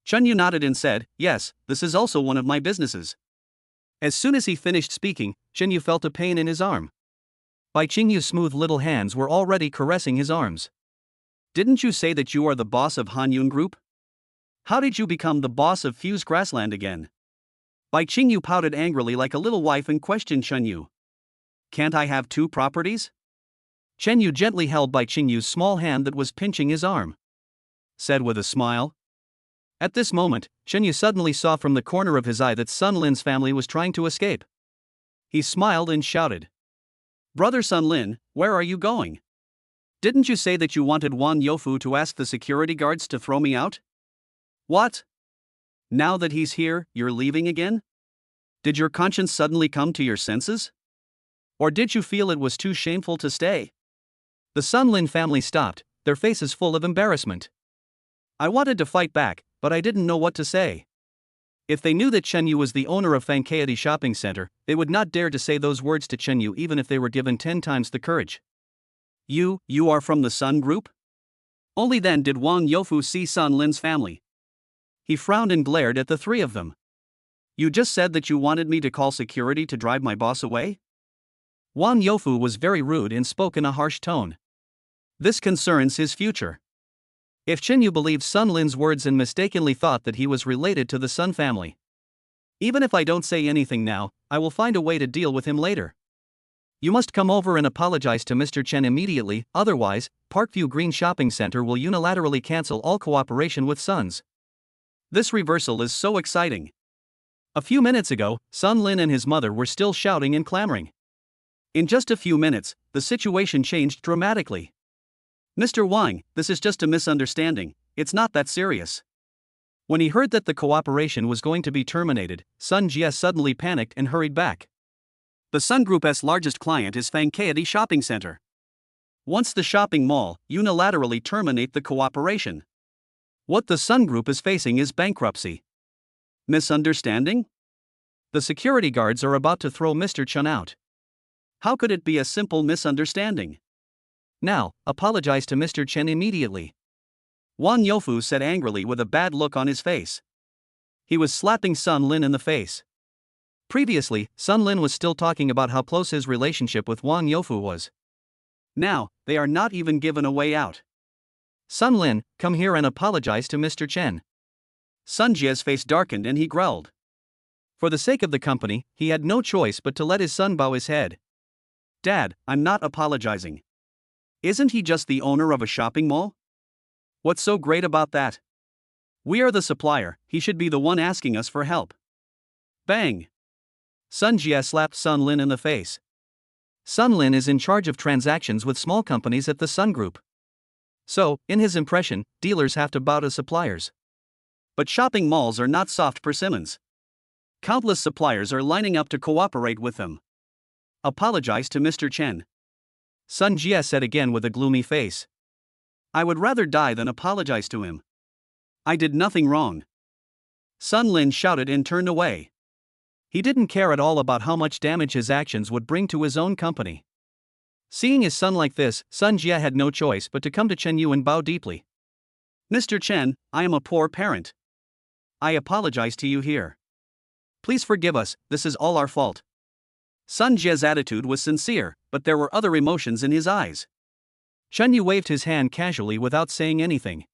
Chen Yu nodded and said, Yes, this is also one of my businesses. As soon as he finished speaking, Chen Yu felt a pain in his arm. Bai Qingyu's smooth little hands were already caressing his arms. Didn't you say that you are the boss of Hanyun Group? How did you become the boss of Fuse Grassland again? Bai Qingyu pouted angrily like a little wife and questioned Chen Yu. Can't I have two properties? Chen Yu gently held Bai Qingyu's small hand that was pinching his arm. Said with a smile. At this moment, Chen Yu suddenly saw from the corner of his eye that Sun Lin's family was trying to escape. He smiled and shouted. Brother Sun Lin, where are you going? Didn't you say that you wanted Wang Youfu to ask the security guards to throw me out? What? Now that he's here, you're leaving again? Did your conscience suddenly come to your senses? Or did you feel it was too shameful to stay? The Sun Lin family stopped, their faces full of embarrassment. I wanted to fight back, but I didn't know what to say. If they knew that Chen Yu was the owner of Fankaiity Shopping Center, they would not dare to say those words to Chen Yu even if they were given 10 times the courage. You are from the Sun Group? Only then did Wang Youfu see Sun Lin's family. He frowned and glared at the three of them. You just said that you wanted me to call security to drive my boss away? Wang Youfu was very rude and spoke in a harsh tone. This concerns his future. If Chen Yu believed Sun Lin's words and mistakenly thought that he was related to the Sun family. Even if I don't say anything now, I will find a way to deal with him later. You must come over and apologize to Mr. Chen immediately, otherwise, Parkview Green Shopping Center will unilaterally cancel all cooperation with Suns. This reversal is so exciting. A few minutes ago, Sun Lin and his mother were still shouting and clamoring. In just a few minutes, the situation changed dramatically. Mr. Wang, this is just a misunderstanding, it's not that serious. When he heard that the cooperation was going to be terminated, Sun Jie suddenly panicked and hurried back. The Sun Group's largest client is Fangkaidi Shopping Center. Once the shopping mall unilaterally terminate the cooperation, what the Sun Group is facing is bankruptcy. Misunderstanding? The security guards are about to throw Mr. Chen out. How could it be a simple misunderstanding? Now, apologize to Mr. Chen immediately. Wang Youfu said angrily with a bad look on his face. He was slapping Sun Lin in the face. Previously, Sun Lin was still talking about how close his relationship with Wang Youfu was. Now, they are not even given a way out. Sun Lin, come here and apologize to Mr. Chen. Sun Jie's face darkened and he growled. For the sake of the company, he had no choice but to let his son bow his head. Dad, I'm not apologizing. Isn't he just the owner of a shopping mall? What's so great about that? We are the supplier, he should be the one asking us for help. Bang! Sun Jie slapped Sun Lin in the face. Sun Lin is in charge of transactions with small companies at the Sun Group. So, in his impression, dealers have to bow to suppliers. But shopping malls are not soft persimmons. Countless suppliers are lining up to cooperate with them. Apologize to Mr. Chen. Sun Jie said again with a gloomy face. I would rather die than apologize to him. I did nothing wrong. Sun Lin shouted and turned away. He didn't care at all about how much damage his actions would bring to his own company. Seeing his son like this, Sun Jie had no choice but to come to Chen Yu and bow deeply. Mr. Chen, I am a poor parent. I apologize to you here. Please forgive us, this is all our fault. Sun Jie's attitude was sincere, but there were other emotions in his eyes. Chen Yu waved his hand casually without saying anything.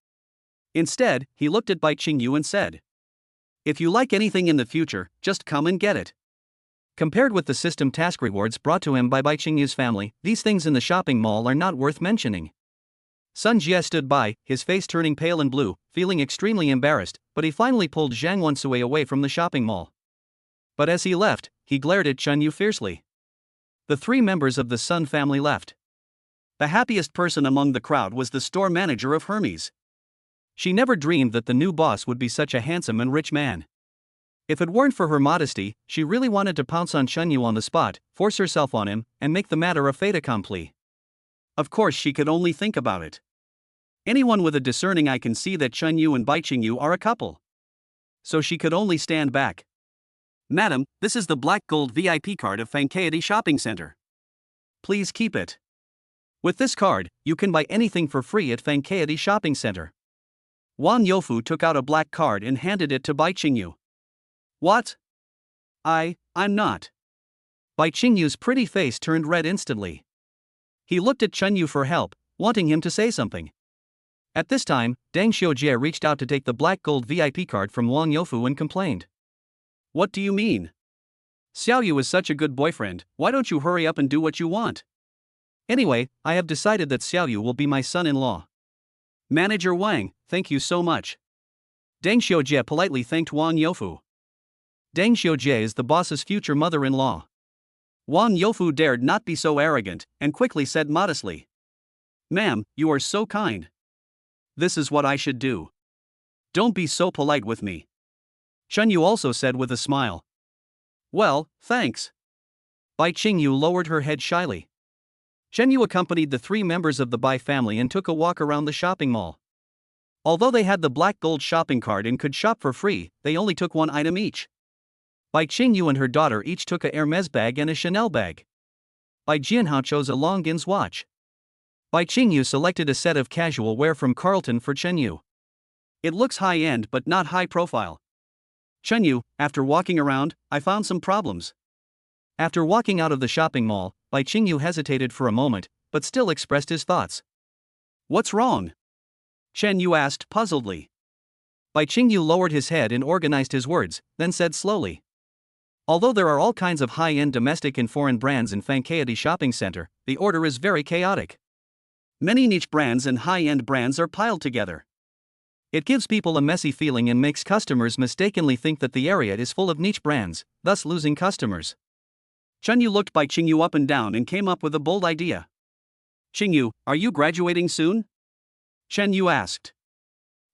Instead, he looked at Bai Qingyu and said, if you like anything in the future, just come and get it. Compared with the system task rewards brought to him by Bai Qingyu's family, these things in the shopping mall are not worth mentioning. Sun Jie stood by, his face turning pale and blue, feeling extremely embarrassed, but he finally pulled Zhang Wensui away from the shopping mall. But as he left, he glared at Chen Yu fiercely. The three members of the Sun family left. The happiest person among the crowd was the store manager of Hermes. She never dreamed that the new boss would be such a handsome and rich man. If it weren't for her modesty, she really wanted to pounce on Chen Yu on the spot, force herself on him, and make the matter a fait accompli. Of course she could only think about it. Anyone with a discerning eye can see that Chen Yu and Bai Qingyu are a couple. So she could only stand back. Madam, this is the Black Gold VIP card of Fangkaidi Shopping Center. Please keep it. With this card, you can buy anything for free at Fangkaidi Shopping Center. Wang Youfu took out a black card and handed it to Bai Qingyu. What? I'm not. Bai Qingyu's pretty face turned red instantly. He looked at Chen Yu for help, wanting him to say something. At this time, Deng Xiujie reached out to take the black gold VIP card from Wang Youfu and complained. What do you mean? Xiaoyu is such a good boyfriend, why don't you hurry up and do what you want? Anyway, I have decided that Xiaoyu will be my son-in-law. Manager Wang, thank you so much. Deng Xiujie politely thanked Wang Youfu. Deng Xiujie is the boss's future mother-in-law. Wang Youfu dared not be so arrogant, and quickly said modestly. Ma'am, you are so kind. This is what I should do. Don't be so polite with me. Chen Yu also said with a smile. Well, thanks. Bai Qingyu lowered her head shyly. Chen Yu accompanied the three members of the Bai family and took a walk around the shopping mall. Although they had the black gold shopping card and could shop for free, they only took one item each. Bai Qingyu and her daughter each took a Hermes bag and a Chanel bag. Bai Jianhao chose a Longines watch. Bai Qingyu selected a set of casual wear from Carlton for Chen Yu. It looks high-end but not high-profile. Chen Yu, after walking around, I found some problems. After walking out of the shopping mall, Bai Qingyu hesitated for a moment, but still expressed his thoughts. What's wrong? Chen Yu asked puzzledly. Bai Qingyu lowered his head and organized his words, then said slowly. Although there are all kinds of high-end domestic and foreign brands in Fangkaidi Shopping Center, the order is very chaotic. Many niche brands and high-end brands are piled together. It gives people a messy feeling and makes customers mistakenly think that the area is full of niche brands, thus losing customers. Chen Yu looked Bai Qingyu up and down and came up with a bold idea. Qingyu, are you graduating soon? Chen Yu asked.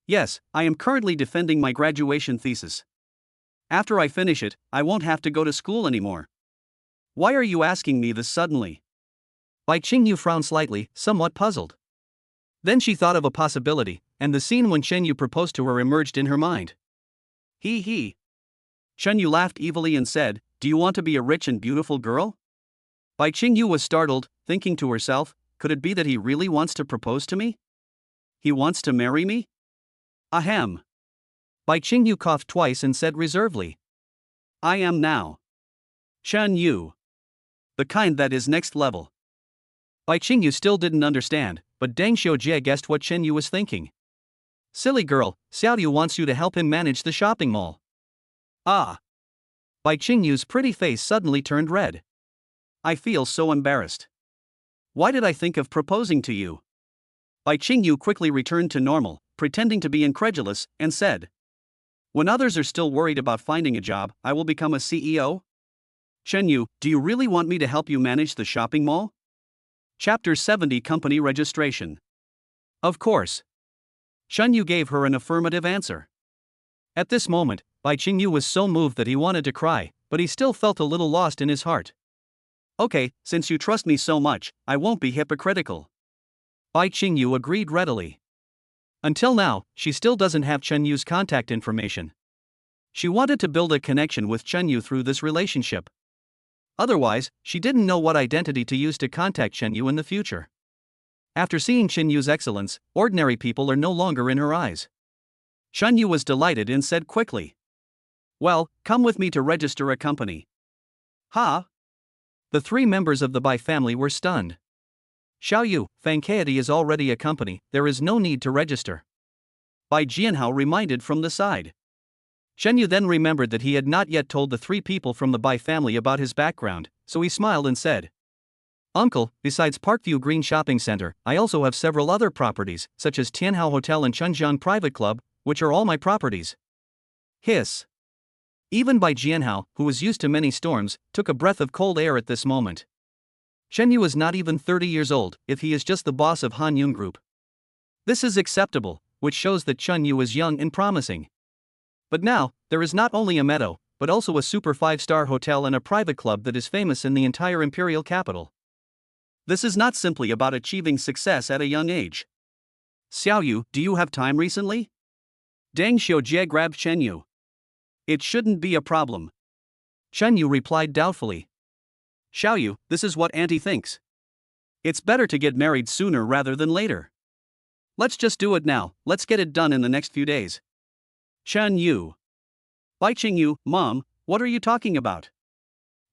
Yes, I am currently defending my graduation thesis. After I finish it, I won't have to go to school anymore. Why are you asking me this suddenly? Bai Qingyu frowned slightly, somewhat puzzled. Then she thought of a possibility, and the scene when Chen Yu proposed to her emerged in her mind. Hee hee. Chen Yu laughed evilly and said, "Do you want to be a rich and beautiful girl?" Bai Qingyu was startled, thinking to herself, could it be that he really wants to propose to me? He wants to marry me? Ahem. Bai Qingyu coughed twice and said reservedly, I am now. Chen Yu. The kind that is next level. Bai Qingyu still didn't understand, but Deng Xiujie guessed what Chen Yu was thinking. Silly girl, Xiaoyu wants you to help him manage the shopping mall. Ah. Bai Qingyu's pretty face suddenly turned red. I feel so embarrassed. Why did I think of proposing to you? Bai Qingyu quickly returned to normal, pretending to be incredulous, and said, when others are still worried about finding a job, I will become a CEO? Chen Yu, do you really want me to help you manage the shopping mall? Chapter 70 Company Registration. Of course. Chen Yu gave her an affirmative answer. At this moment, Bai Qingyu was so moved that he wanted to cry, but he still felt a little lost in his heart. Okay, since you trust me so much, I won't be hypocritical. Bai Qingyu agreed readily. Until now, she still doesn't have Chen Yu's contact information. She wanted to build a connection with Chen Yu through this relationship. Otherwise, she didn't know what identity to use to contact Chen Yu in the future. After seeing Chen Yu's excellence, ordinary people are no longer in her eyes. Chen Yu was delighted and said quickly, well, come with me to register a company. Ha! The three members of the Bai family were stunned. Xiaoyu, Fangkaidi is already a company, there is no need to register. Bai Jianhao reminded from the side. Chen Yu then remembered that he had not yet told the three people from the Bai family about his background, so he smiled and said, Uncle, besides Parkview Green Shopping Center, I also have several other properties, such as Tianhao Hotel and Chunjiang Private Club, which are all my properties. Hiss. Even Bai Jianhao, who was used to many storms, took a breath of cold air at this moment. Chen Yu is not even 30 years old, if he is just the boss of Han Yun Group. This is acceptable, which shows that Chen Yu is young and promising. But now, there is not only a meadow, but also a super 5-star hotel and a private club that is famous in the entire imperial capital. This is not simply about achieving success at a young age. Xiaoyu, do you have time recently? Deng Xiujie grabbed Chen Yu. It shouldn't be a problem. Chen Yu replied doubtfully. Xiaoyu, this is what Auntie thinks. It's better to get married sooner rather than later. Let's just do it now, let's get it done in the next few days. Chen Yu. Bai Qingyu, Mom, what are you talking about?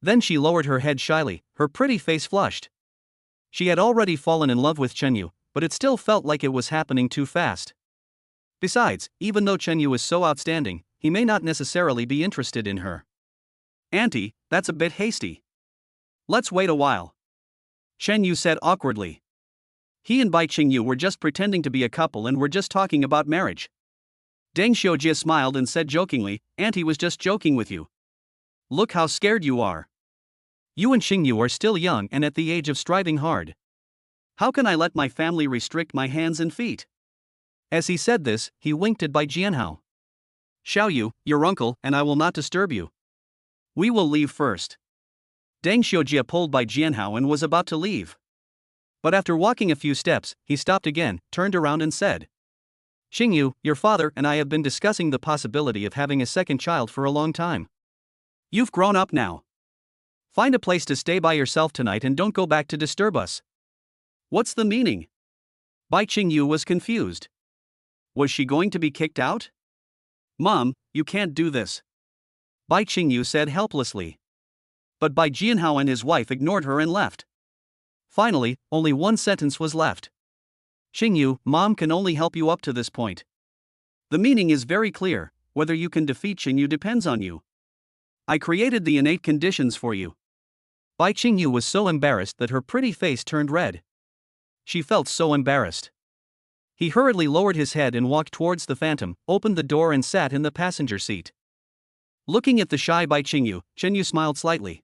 Then she lowered her head shyly, her pretty face flushed. She had already fallen in love with Chen Yu, but it still felt like it was happening too fast. Besides, even though Chen Yu is so outstanding, he may not necessarily be interested in her. Auntie, that's a bit hasty. Let's wait a while. Chen Yu said awkwardly. He and Bai Qingyu were just pretending to be a couple and were just talking about marriage. Deng Xiujie smiled and said jokingly, Auntie was just joking with you. Look how scared you are. You and Qingyu are still young and at the age of striving hard. How can I let my family restrict my hands and feet? As he said this, he winked at Bai Jianhao. Xiaoyu, your uncle, and I will not disturb you. We will leave first. Deng Xiujie pulled Bai Jianhao and was about to leave. But after walking a few steps, he stopped again, turned around and said, Qingyu, your father and I have been discussing the possibility of having a second child for a long time. You've grown up now. Find a place to stay by yourself tonight and don't go back to disturb us. What's the meaning? Bai Qingyu was confused. Was she going to be kicked out? Mom, you can't do this. Bai Qingyu said helplessly. But Bai Jianhao and his wife ignored her and left. Finally, only one sentence was left. Qingyu, Mom can only help you up to this point. The meaning is very clear, whether you can defeat Qingyu depends on you. I created the innate conditions for you. Bai Qingyu was so embarrassed that her pretty face turned red. She felt so embarrassed. He hurriedly lowered his head and walked towards the phantom, opened the door and sat in the passenger seat. Looking at the shy Bai Qingyu, Chen Yu smiled slightly.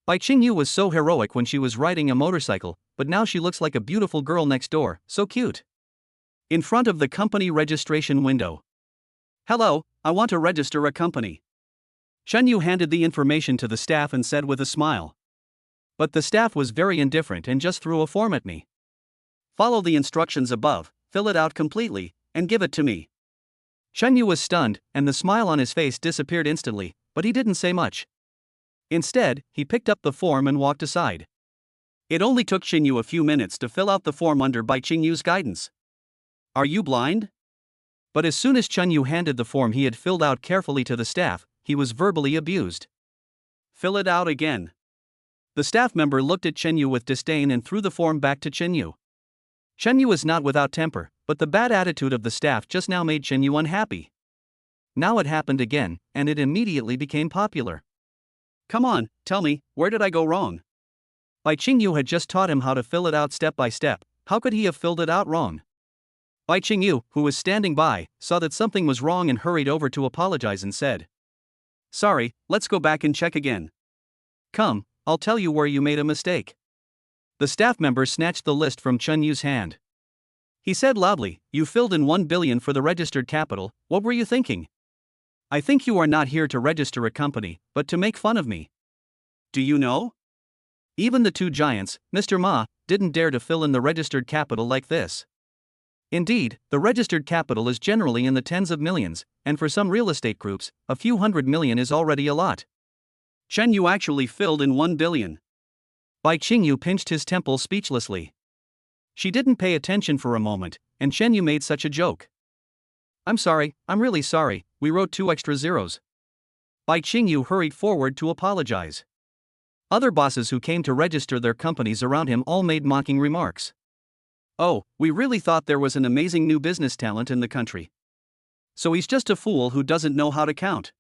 Bai Qingyu was so heroic when she was riding a motorcycle, but now she looks like a beautiful girl next door, so cute. In front of the company registration window. Hello, I want to register a company. Chen Yu handed the information to the staff and said with a smile. But the staff was very indifferent and just threw a form at me. Follow the instructions above, fill it out completely, and give it to me. Chen Yu was stunned, and the smile on his face disappeared instantly, but he didn't say much. Instead, he picked up the form and walked aside. It only took Chen Yu a few minutes to fill out the form under by Chen Yu's guidance. Are you blind? But as soon as Chen Yu handed the form he had filled out carefully to the staff, he was verbally abused. Fill it out again. The staff member looked at Chen Yu with disdain and threw the form back to Chen Yu. Chen Yu was not without temper, but the bad attitude of the staff just now made Chen Yu unhappy. Now it happened again, and it immediately became popular. Come on, tell me, where did I go wrong? Bai Qingyu had just taught him how to fill it out step by step, how could he have filled it out wrong? Bai Qingyu, who was standing by, saw that something was wrong and hurried over to apologize and said, Sorry, let's go back and check again. Come, I'll tell you where you made a mistake. The staff member snatched the list from Chen Yu's hand. He said loudly, You filled in 1 billion for the registered capital, what were you thinking? I think you are not here to register a company, but to make fun of me. Do you know? Even the two giants, Mr. Ma, didn't dare to fill in the registered capital like this. Indeed, the registered capital is generally in the tens of millions, and for some real estate groups, a few hundred million is already a lot. Chen Yu actually filled in 1 billion. Bai Qingyu pinched his temple speechlessly. She didn't pay attention for a moment, and Chen Yu made such a joke. I'm sorry, I'm really sorry, we wrote 2 extra zeros. Bai Qingyu hurried forward to apologize. Other bosses who came to register their companies around him all made mocking remarks. Oh, we really thought there was an amazing new business talent in the country. So he's just a fool who doesn't know how to count.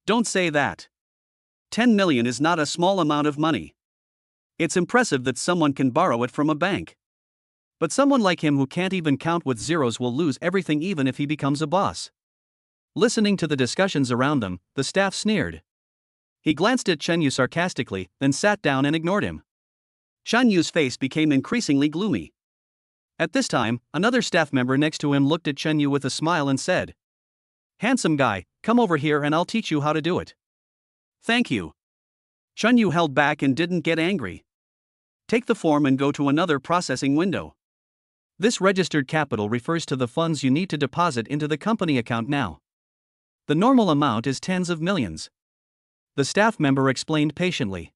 Don't say that. 10 million is not a small amount of money. It's impressive that someone can borrow it from a bank. But someone like him who can't even count with zeros will lose everything even if he becomes a boss. Listening to the discussions around them, the staff sneered. He glanced at Chen Yu sarcastically, then sat down and ignored him. Chen Yu's face became increasingly gloomy. At this time, another staff member next to him looked at Chen Yu with a smile and said, Handsome guy, come over here and I'll teach you how to do it. Thank you. Chen Yu held back and didn't get angry. Take the form and go to another processing window. This registered capital refers to the funds you need to deposit into the company account now. The normal amount is tens of millions. The staff member explained patiently.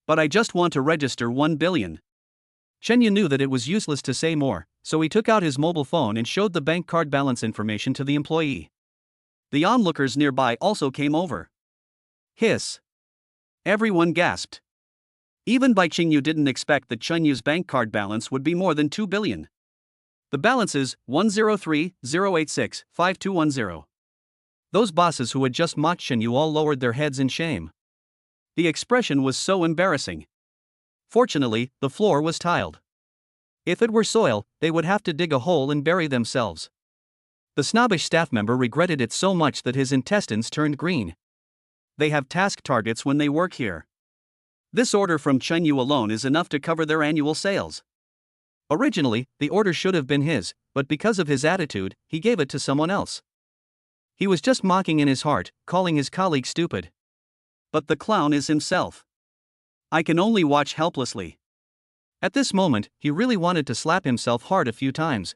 But I just want to register 1 billion. Chen Yu knew that it was useless to say more, so he took out his mobile phone and showed the bank card balance information to the employee. The onlookers nearby also came over. Hiss. Everyone gasped. Even Bai Qingyu didn't expect that Chen Yu's bank card balance would be more than 2 billion. The balance is 103,086,5210. Those bosses who had just mocked Chen Yu all lowered their heads in shame. The expression was so embarrassing. Fortunately, the floor was tiled. If it were soil, they would have to dig a hole and bury themselves. The snobbish staff member regretted it so much that his intestines turned green. They have task targets when they work here. This order from Chen Yu alone is enough to cover their annual sales. Originally, the order should have been his, but because of his attitude, he gave it to someone else. He was just mocking in his heart, calling his colleague stupid. But the clown is himself. I can only watch helplessly. At this moment, he really wanted to slap himself hard a few times.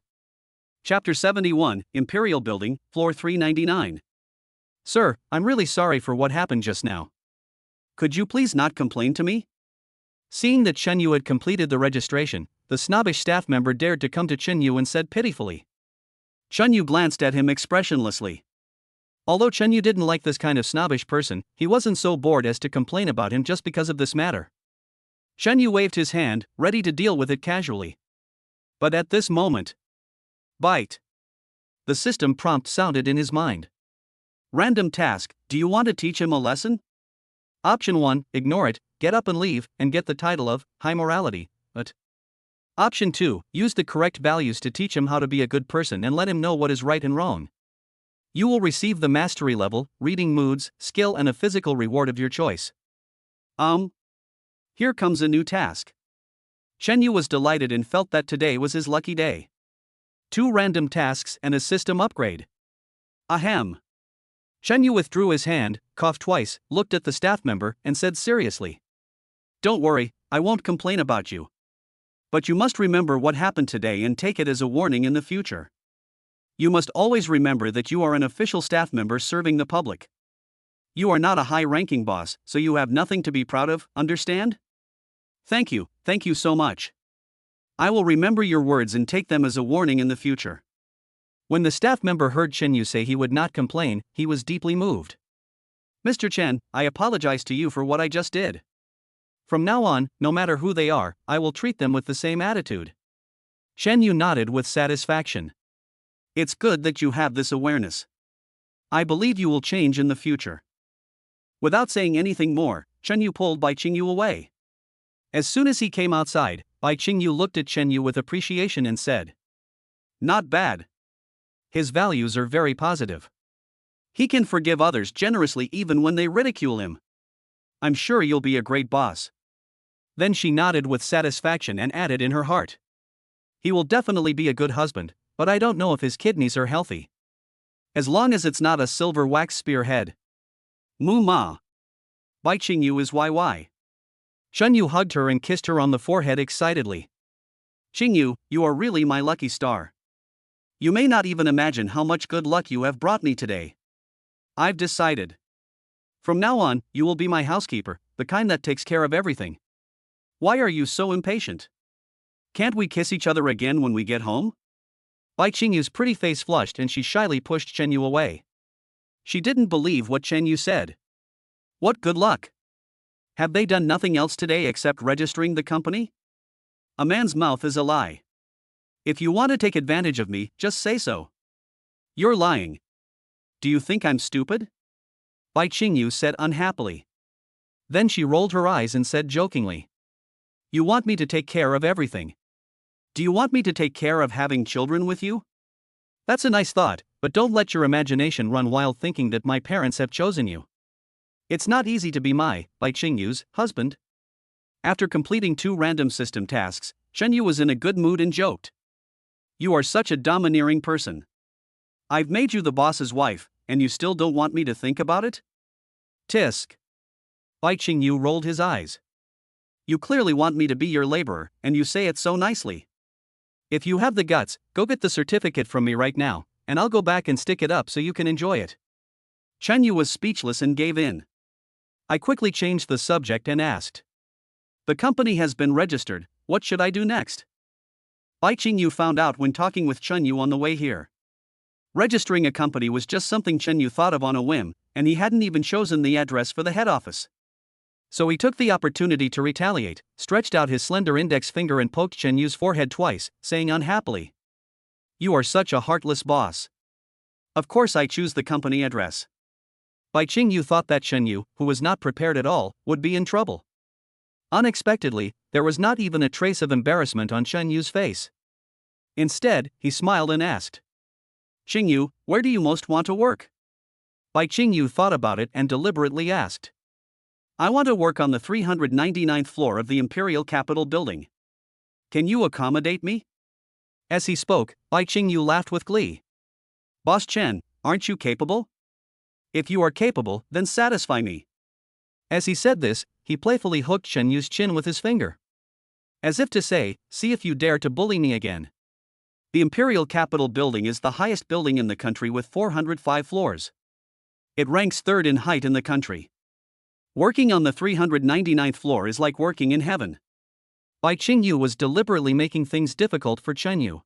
Chapter 71, Imperial Building, Floor 399. Sir, I'm really sorry for what happened just now. Could you please not complain to me? Seeing that Chen Yu had completed the registration, the snobbish staff member dared to come to Chen Yu and said pitifully. Chen Yu glanced at him expressionlessly. Although Chen Yu didn't like this kind of snobbish person, he wasn't so bored as to complain about him just because of this matter. Chen Yu waved his hand, ready to deal with it casually. But at this moment, bite. The system prompt sounded in his mind. Random task, do you want to teach him a lesson? Option 1, ignore it, get up and leave, and get the title of High Morality, but. Option 2, use the correct values to teach him how to be a good person and let him know what is right and wrong. You will receive the mastery level, reading moods, skill and a physical reward of your choice. Here comes a new task. Chen Yu was delighted and felt that today was his lucky day. 2 random tasks and a system upgrade. Ahem. Chen Yu withdrew his hand, coughed twice, looked at the staff member, and said seriously, "Don't worry, I won't complain about you. But you must remember what happened today and take it as a warning in the future. You must always remember that you are an official staff member serving the public. You are not a high-ranking boss, so you have nothing to be proud of, understand? Thank you so much. I will remember your words and take them as a warning in the future." When the staff member heard Chen Yu say he would not complain, he was deeply moved. "Mr. Chen, I apologize to you for what I just did. From now on, no matter who they are, I will treat them with the same attitude." Chen Yu nodded with satisfaction. "It's good that you have this awareness. I believe you will change in the future." Without saying anything more, Chen Yu pulled Bai Qingyu away. As soon as he came outside, Bai Qingyu looked at Chen Yu with appreciation and said, "Not bad. His values are very positive. He can forgive others generously even when they ridicule him. I'm sure you'll be a great boss." Then she nodded with satisfaction and added in her heart, "He will definitely be a good husband, but I don't know if his kidneys are healthy. As long as it's not a silver wax spearhead." Mu ma. Bai Qingyu is YY. Chen Yu hugged her and kissed her on the forehead excitedly. "Qingyu, you are really my lucky star. You may not even imagine how much good luck you have brought me today. I've decided. From now on, you will be my housekeeper, the kind that takes care of everything. Why are you so impatient? Can't we kiss each other again when we get home?" Bai Qingyu's pretty face flushed and she shyly pushed Chen Yu away. She didn't believe what Chen Yu said. What good luck! Have they done nothing else today except registering the company? A man's mouth is a lie. If you want to take advantage of me, just say so. You're lying. Do you think I'm stupid? Bai Qingyu said unhappily. Then she rolled her eyes and said jokingly, "You want me to take care of everything. Do you want me to take care of having children with you? That's a nice thought, but don't let your imagination run wild thinking that my parents have chosen you. It's not easy to be Bai Qingyu's husband." After completing 2 random system tasks, Chen Yu was in a good mood and joked, "You are such a domineering person. I've made you the boss's wife, and you still don't want me to think about it? Tisk." Bai Qingyu rolled his eyes. "You clearly want me to be your laborer, and you say it so nicely. If you have the guts, go get the certificate from me right now, and I'll go back and stick it up so you can enjoy it." Chen Yu was speechless and gave in. I quickly changed the subject and asked, "The company has been registered, what should I do next?" Bai Qingyu found out when talking with Chen Yu on the way here. Registering a company was just something Chen Yu thought of on a whim, and he hadn't even chosen the address for the head office. So he took the opportunity to retaliate, stretched out his slender index finger and poked Chen Yu's forehead twice, saying unhappily, "You are such a heartless boss. Of course I choose the company address." Bai Qingyu thought that Chen Yu, who was not prepared at all, would be in trouble. Unexpectedly, there was not even a trace of embarrassment on Chen Yu's face. Instead, he smiled and asked, "Qingyu, where do you most want to work?" Bai Qingyu thought about it and deliberately asked, "I want to work on the 399th floor of the Imperial Capitol building. Can you accommodate me?" As he spoke, Bai Qingyu laughed with glee. "Boss Chen, aren't you capable? If you are capable, then satisfy me." As he said this, he playfully hooked Chen Yu's chin with his finger. As if to say, "See if you dare to bully me again." The Imperial Capitol building is the highest building in the country with 405 floors. It ranks 3rd in height in the country. Working on the 399th floor is like working in heaven. Bai Qingyu was deliberately making things difficult for Chen Yu.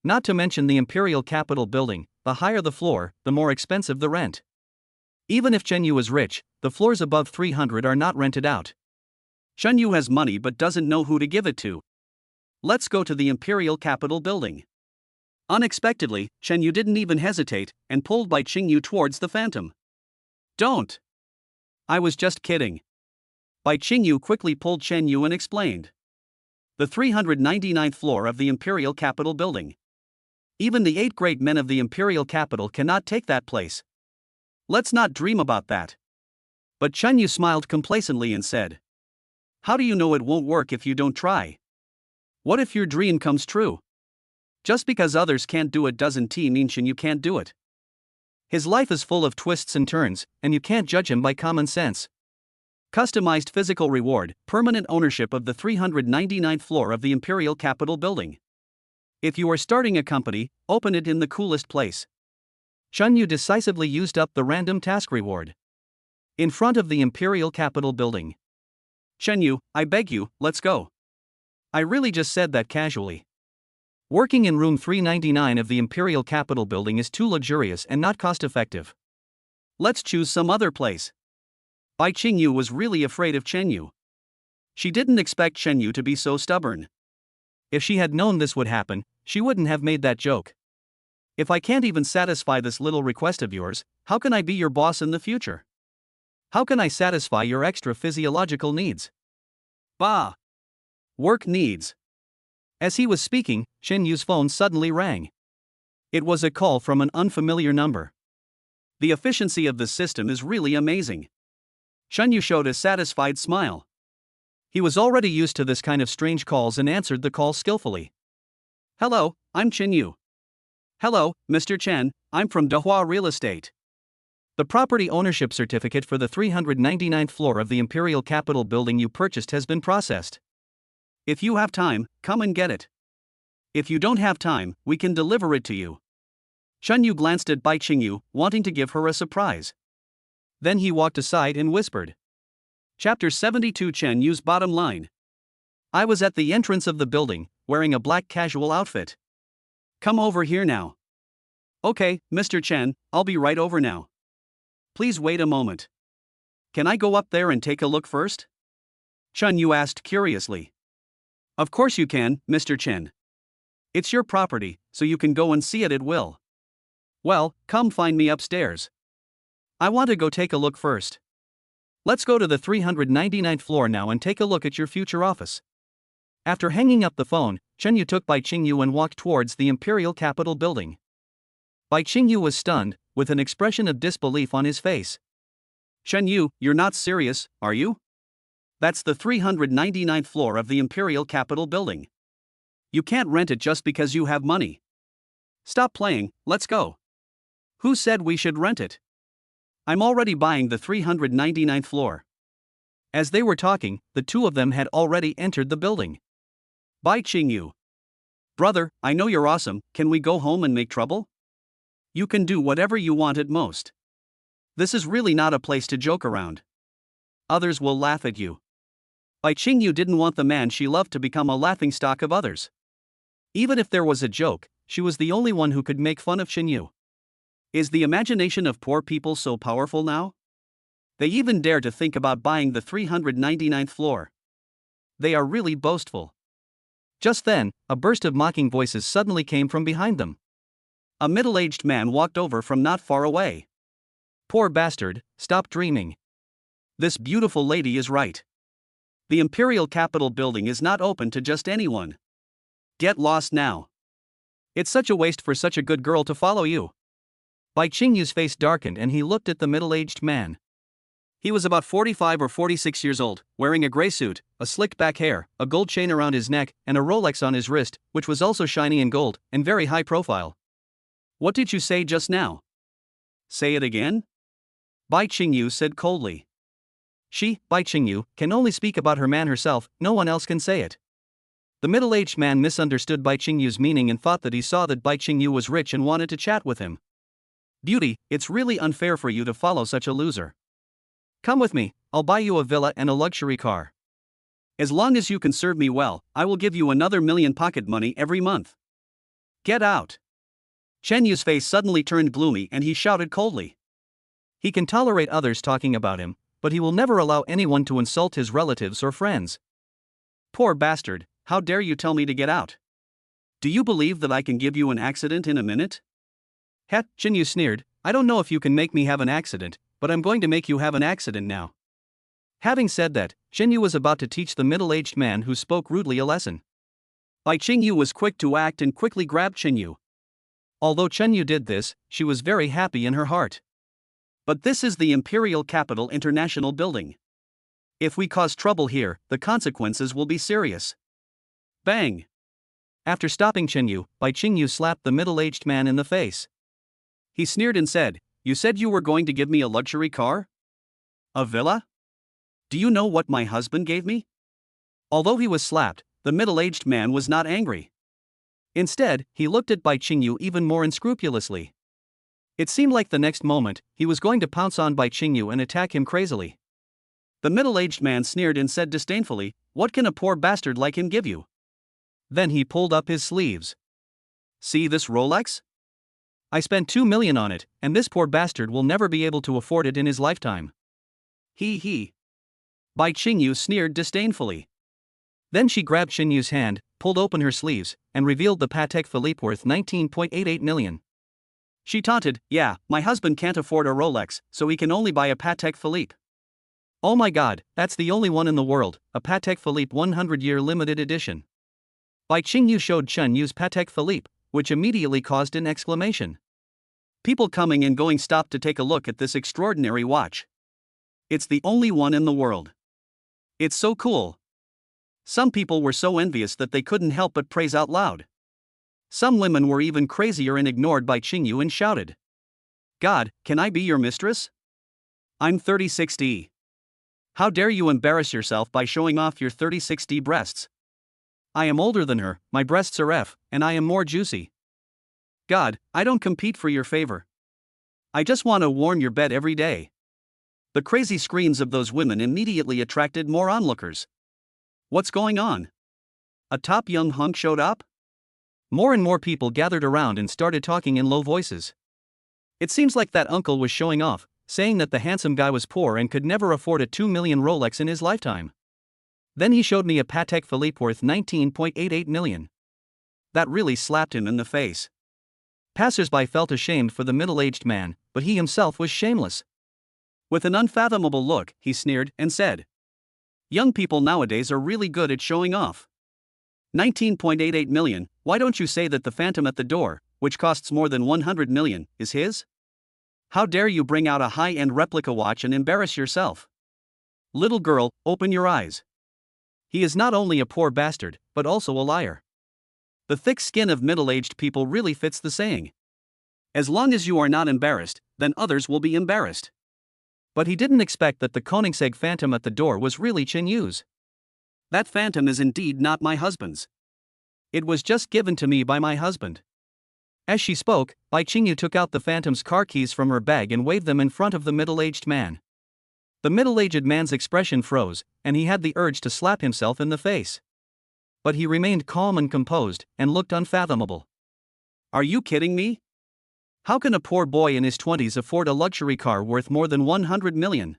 Not to mention the Imperial Capitol building, the higher the floor, the more expensive the rent. Even if Chen Yu is rich, the floors above 300 are not rented out. Chen Yu has money but doesn't know who to give it to. Let's go to the Imperial Capitol building. Unexpectedly, Chen Yu didn't even hesitate, and pulled Bai Qingyu towards the phantom. "Don't! I was just kidding." Bai Qingyu quickly pulled Chen Yu and explained. "The 399th floor of the Imperial Capitol building. Even the 8 great men of the Imperial Capital cannot take that place. Let's not dream about that." But Chen Yu smiled complacently and said, "How do you know it won't work if you don't try? What if your dream comes true? Just because others can't do it doesn't mean you can't do it. His life is full of twists and turns, and you can't judge him by common sense. Customized physical reward, permanent ownership of the 399th floor of the Imperial Capitol building. If you are starting a company, open it in the coolest place. Chunyu decisively used up the random task reward. In front of the Imperial Capitol building. Chunyu, I beg you, let's go. I really just said that casually. Working in room 399 of the Imperial Capitol building is too luxurious and not cost-effective. Let's choose some other place. Bai Qingyu was really afraid of Chenyu. She didn't expect Chenyu to be so stubborn. If she had known this would happen, she wouldn't have made that joke. If I can't even satisfy this little request of yours, how can I be your boss in the future? How can I satisfy your extra physiological needs? Bah! Work needs. As he was speaking, Chenyu's phone suddenly rang. It was a call from an unfamiliar number. The efficiency of the system is really amazing. Chenyu showed a satisfied smile. He was already used to this kind of strange calls and answered the call skillfully. Hello, I'm Chenyu. Hello, Mr. Chen, I'm from Dahua Real Estate. The property ownership certificate for the 399th floor of the Imperial Capitol building you purchased has been processed. If you have time, come and get it. If you don't have time, we can deliver it to you. Chenyu glanced at Bai Qingyu, wanting to give her a surprise. Then he walked aside and whispered. Chapter 72 Chenyu's bottom line. I was at the entrance of the building, wearing a black casual outfit. Come over here now. Okay, Mr. Chen, I'll be right over now. Please wait a moment. Can I go up there and take a look first? Chenyu asked curiously. Of course you can, Mr. Chen. It's your property, so you can go and see it at will. Well, come find me upstairs. I want to go take a look first. Let's go to the 399th floor now and take a look at your future office. After hanging up the phone, Chenyu took Bai Qingyu and walked towards the Imperial Capitol building. Bai Qingyu was stunned, with an expression of disbelief on his face. Chenyu, you're not serious, are you? That's the 399th floor of the Imperial Capitol building. You can't rent it just because you have money. Stop playing, let's go. Who said we should rent it? I'm already buying the 399th floor. As they were talking, the two of them had already entered the building. Bai Qingyu. Brother, I know you're awesome, can we go home and make trouble? You can do whatever you want at most. This is really not a place to joke around. Others will laugh at you. Bai Qingyu didn't want the man she loved to become a laughingstock of others. Even if there was a joke, she was the only one who could make fun of Chenyu. Is the imagination of poor people so powerful now? They even dare to think about buying the 399th floor. They are really boastful. Just then, a burst of mocking voices suddenly came from behind them. A middle-aged man walked over from not far away. Poor bastard, stop dreaming. This beautiful lady is right. The Imperial Capitol building is not open to just anyone. Get lost now. It's such a waste for such a good girl to follow you. Bai Qingyu's face darkened and he looked at the middle-aged man. He was about 45 or 46 years old, wearing a gray suit, a slicked back hair, a gold chain around his neck, and a Rolex on his wrist, which was also shiny and gold, and very high profile. What did you say just now? Say it again? Bai Qingyu said coldly. She, Bai Qingyu, can only speak about her man herself, no one else can say it. The middle-aged man misunderstood Bai Qingyu's meaning and thought that he saw that Bai Qingyu was rich and wanted to chat with him. Beauty, it's really unfair for you to follow such a loser. Come with me, I'll buy you a villa and a luxury car. As long as you can serve me well, I will give you another million pocket money every month. Get out. Chenyu's face suddenly turned gloomy and he shouted coldly. He can tolerate others talking about him, but he will never allow anyone to insult his relatives or friends. Poor bastard, how dare you tell me to get out? Do you believe that I can give you an accident in a minute? Heh, Chenyu sneered, I don't know if you can make me have an accident, but I'm going to make you have an accident now. Having said that, Chenyu was about to teach the middle-aged man who spoke rudely a lesson. Bai Qingyu was quick to act and quickly grabbed Chenyu. Although Chenyu did this, she was very happy in her heart. But this is the Imperial Capitol International building. If we cause trouble here, the consequences will be serious. Bang! After stopping Yu, Bai Qingyu slapped the middle-aged man in the face. He sneered and said, "You said you were going to give me a luxury car? A villa? Do you know what my husband gave me?" Although he was slapped, the middle-aged man was not angry. Instead, he looked at Bai Qingyu even more unscrupulously. It seemed like the next moment, he was going to pounce on Bai Qingyu and attack him crazily. The middle-aged man sneered and said disdainfully, "What can a poor bastard like him give you?" Then he pulled up his sleeves. "See this Rolex? I spent 2 million on it, and this poor bastard will never be able to afford it in his lifetime." He. Bai Qingyu sneered disdainfully. Then she grabbed Xinyu's hand, pulled open her sleeves, and revealed the Patek Philippe worth 19.88 million. She taunted, "Yeah, my husband can't afford a Rolex, so he can only buy a Patek Philippe. Oh my god, that's the only one in the world, a Patek Philippe 100-year limited edition." Bai Qingyu showed Xinyu's Patek Philippe, which immediately caused an exclamation. People coming and going stopped to take a look at this extraordinary watch. It's the only one in the world. It's so cool. Some people were so envious that they couldn't help but praise out loud. Some women were even crazier and ignored Bai Qingyu and shouted, "God, can I be your mistress? I'm 36D. How dare you embarrass yourself by showing off your 36D breasts? I am older than her, my breasts are F, and I am more juicy. God, I don't compete for your favor. I just want to warm your bed every day." The crazy screams of those women immediately attracted more onlookers. What's going on? A top young hunk showed up? More and more people gathered around and started talking in low voices. It seems like that uncle was showing off, saying that the handsome guy was poor and could never afford a 2 million Rolex in his lifetime. Then he showed me a Patek Philippe worth 19.88 million. That really slapped him in the face. Passers-by felt ashamed for the middle-aged man, but he himself was shameless. With an unfathomable look, he sneered and said, "Young people nowadays are really good at showing off. 19.88 million, why don't you say that the Phantom at the door, which costs more than 100 million, is his? How dare you bring out a high-end replica watch and embarrass yourself? Little girl, open your eyes. He is not only a poor bastard, but also a liar." The thick skin of middle-aged people really fits the saying. As long as you are not embarrassed, then others will be embarrassed. But he didn't expect that the Koenigsegg Phantom at the door was really Qinyu's. "That Phantom is indeed not my husband's. It was just given to me by my husband." As she spoke, Bai Qingyu took out the Phantom's car keys from her bag and waved them in front of the middle-aged man. The middle-aged man's expression froze, and he had the urge to slap himself in the face. But he remained calm and composed, and looked unfathomable. "Are you kidding me? How can a poor boy in his 20s afford a luxury car worth more than 100 million?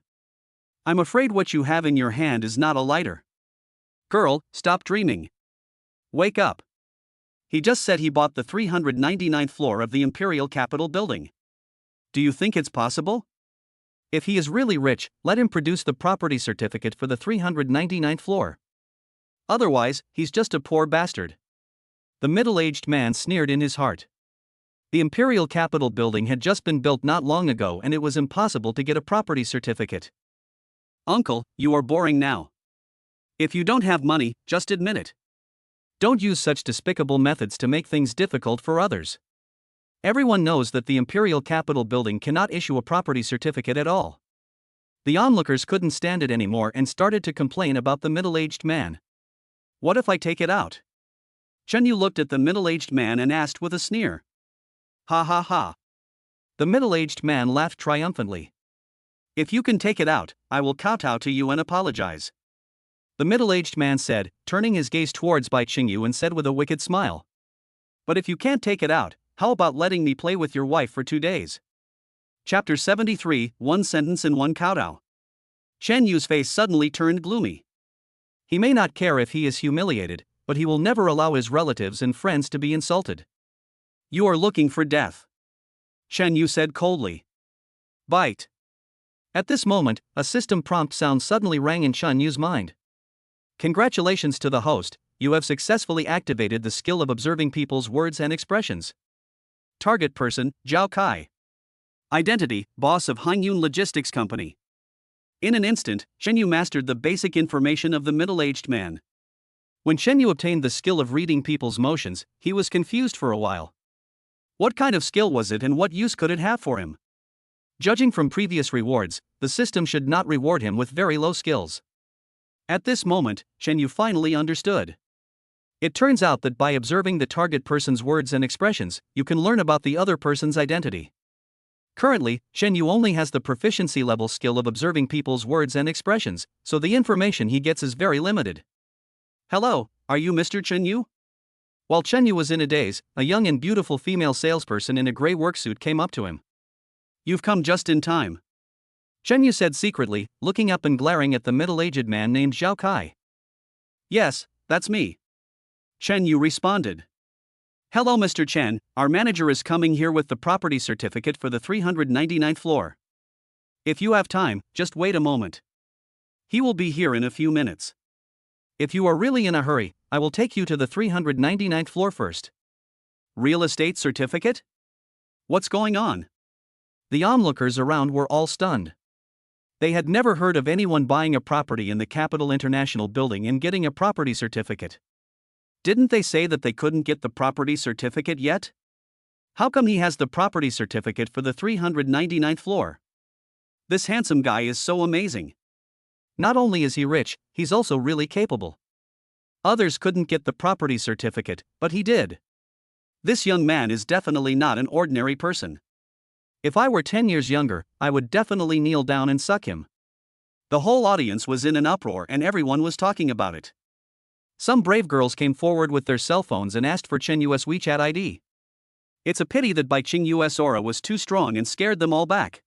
I'm afraid what you have in your hand is not a lighter. Girl, stop dreaming. Wake up. He just said he bought the 399th floor of the Imperial Capitol building. Do you think it's possible? If he is really rich, let him produce the property certificate for the 399th floor. Otherwise, he's just a poor bastard." The middle-aged man sneered in his heart. The Imperial Capitol building had just been built not long ago and it was impossible to get a property certificate. "Uncle, you are boring now. If you don't have money, just admit it. Don't use such despicable methods to make things difficult for others. Everyone knows that the Imperial Capitol building cannot issue a property certificate at all." The onlookers couldn't stand it anymore and started to complain about the middle-aged man. "What if I take it out?" Qianyu looked at the middle-aged man and asked with a sneer. "Ha ha ha." The middle-aged man laughed triumphantly. "If you can take it out, I will kowtow to you and apologize." The middle-aged man said, turning his gaze towards Bai Qingyu and said with a wicked smile, "But if you can't take it out, how about letting me play with your wife for 2 days?" Chapter 73, One Sentence and One Kowtow. Chen Yu's face suddenly turned gloomy. He may not care if he is humiliated, but he will never allow his relatives and friends to be insulted. "You are looking for death," Chen Yu said coldly. "Bite." At this moment, a system prompt sound suddenly rang in Chen Yu's mind. "Congratulations to the host, you have successfully activated the skill of observing people's words and expressions. Target person, Zhao Kai. Identity, boss of Hanyun Logistics Company." In an instant, Chen Yu mastered the basic information of the middle-aged man. When Chen Yu obtained the skill of reading people's motions, he was confused for a while. What kind of skill was it and what use could it have for him? Judging from previous rewards, the system should not reward him with very low skills. At this moment, Chen Yu finally understood. It turns out that by observing the target person's words and expressions, you can learn about the other person's identity. Currently, Chen Yu only has the proficiency level skill of observing people's words and expressions, so the information he gets is very limited. Hello, are you Mr. Chen Yu? While Chen Yu was in a daze, a young and beautiful female salesperson in a gray worksuit came up to him. You've come just in time, Chen Yu said secretly, looking up and glaring at the middle-aged man named Zhao Kai. Yes, that's me, Chen Yu responded. Hello Mr. Chen, our manager is coming here with the property certificate for the 399th floor. If you have time, just wait a moment. He will be here in a few minutes. If you are really in a hurry, I will take you to the 399th floor first. Real estate certificate? What's going on? The onlookers around were all stunned. They had never heard of anyone buying a property in the Capital International building and getting a property certificate. Didn't they say that they couldn't get the property certificate yet? How come he has the property certificate for the 399th floor? This handsome guy is so amazing. Not only is he rich, he's also really capable. Others couldn't get the property certificate, but he did. This young man is definitely not an ordinary person. If I were 10 years younger, I would definitely kneel down and suck him. The whole audience was in an uproar and everyone was talking about it. Some brave girls came forward with their cell phones and asked for Chen Yu's WeChat ID. It's a pity that Bai Chen Yu's aura was too strong and scared them all back.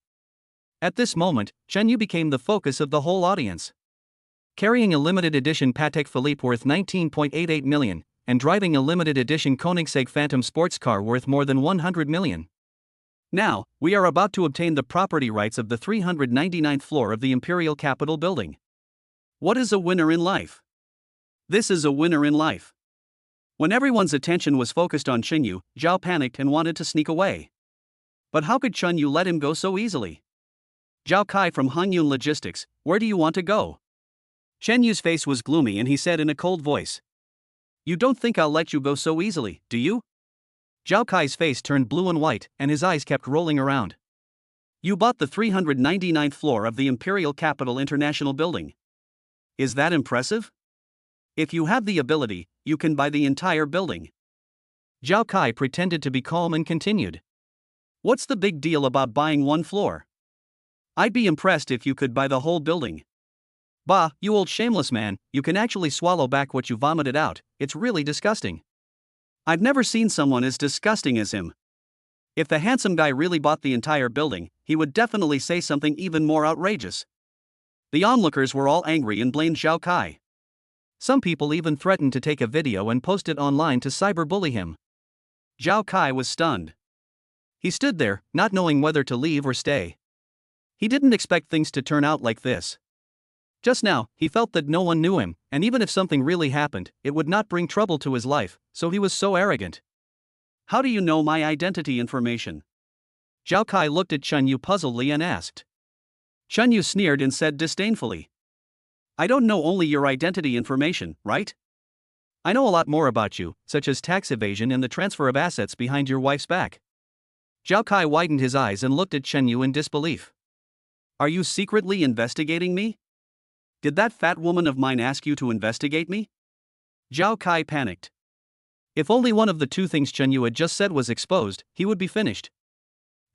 At this moment, Chen Yu became the focus of the whole audience. Carrying a limited edition Patek Philippe worth 19.88 million, and driving a limited edition Koenigsegg Phantom sports car worth more than 100 million. Now, we are about to obtain the property rights of the 399th floor of the Imperial Capitol building. What is a winner in life? This is a winner in life. When everyone's attention was focused on Chen Yu, Zhao panicked and wanted to sneak away. But how could Chen Yu let him go so easily? Zhao Kai from Hangyun Logistics, where do you want to go? Chen Yu's face was gloomy and he said in a cold voice. You don't think I'll let you go so easily, do you? Zhao Kai's face turned blue and white, and his eyes kept rolling around. You bought the 399th floor of the Imperial Capitol International building. Is that impressive? If you have the ability, you can buy the entire building. Zhao Kai pretended to be calm and continued. What's the big deal about buying one floor? I'd be impressed if you could buy the whole building. Bah, you old shameless man, you can actually swallow back what you vomited out, it's really disgusting. I've never seen someone as disgusting as him. If the handsome guy really bought the entire building, he would definitely say something even more outrageous. The onlookers were all angry and blamed Zhao Kai. Some people even threatened to take a video and post it online to cyberbully him. Zhao Kai was stunned. He stood there, not knowing whether to leave or stay. He didn't expect things to turn out like this. Just now, he felt that no one knew him, and even if something really happened, it would not bring trouble to his life, so he was so arrogant. How do you know my identity information? Zhao Kai looked at Chen Yu puzzledly and asked. Chen Yu sneered and said disdainfully. I don't know only your identity information, right? I know a lot more about you, such as tax evasion and the transfer of assets behind your wife's back. Zhao Kai widened his eyes and looked at Chen Yu in disbelief. Are you secretly investigating me? Did that fat woman of mine ask you to investigate me? Zhao Kai panicked. If only one of the two things Chen Yu had just said was exposed, he would be finished.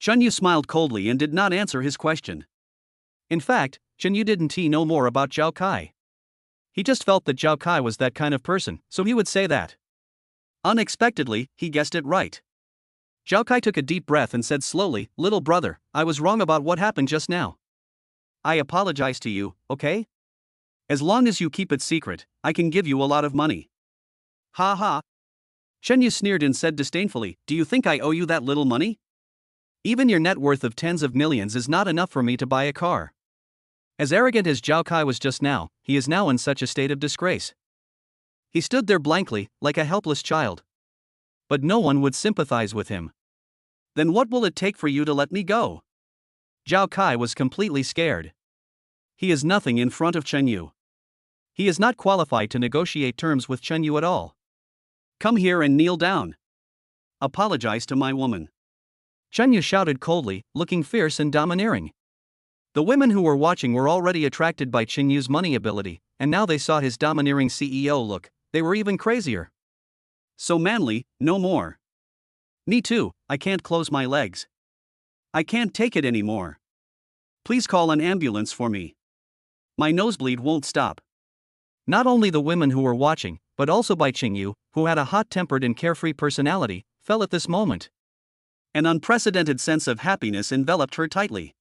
Chen Yu smiled coldly and did not answer his question. In fact, Chen Yu didn't know more about Zhao Kai. He just felt that Zhao Kai was that kind of person, so he would say that. Unexpectedly, he guessed it right. Zhao Kai took a deep breath and said slowly, Little brother, I was wrong about what happened just now. I apologize to you, okay? As long as you keep it secret, I can give you a lot of money. Ha ha. Chen Yu sneered and said disdainfully, Do you think I owe you that little money? Even your net worth of tens of millions is not enough for me to buy a car. As arrogant as Zhao Kai was just now, he is now in such a state of disgrace. He stood there blankly, like a helpless child. But no one would sympathize with him. Then what will it take for you to let me go? Zhao Kai was completely scared. He is nothing in front of Chen Yu. He is not qualified to negotiate terms with Chen Yu at all. Come here and kneel down. Apologize to my woman. Chen Yu shouted coldly, looking fierce and domineering. The women who were watching were already attracted by Chen Yu's money ability, and now they saw his domineering CEO look, they were even crazier. So manly, no more. Me too, I can't close my legs. I can't take it anymore. Please call an ambulance for me. My nosebleed won't stop. Not only the women who were watching, but also by Chen Yu, who had a hot-tempered and carefree personality, fell at this moment. An unprecedented sense of happiness enveloped her tightly.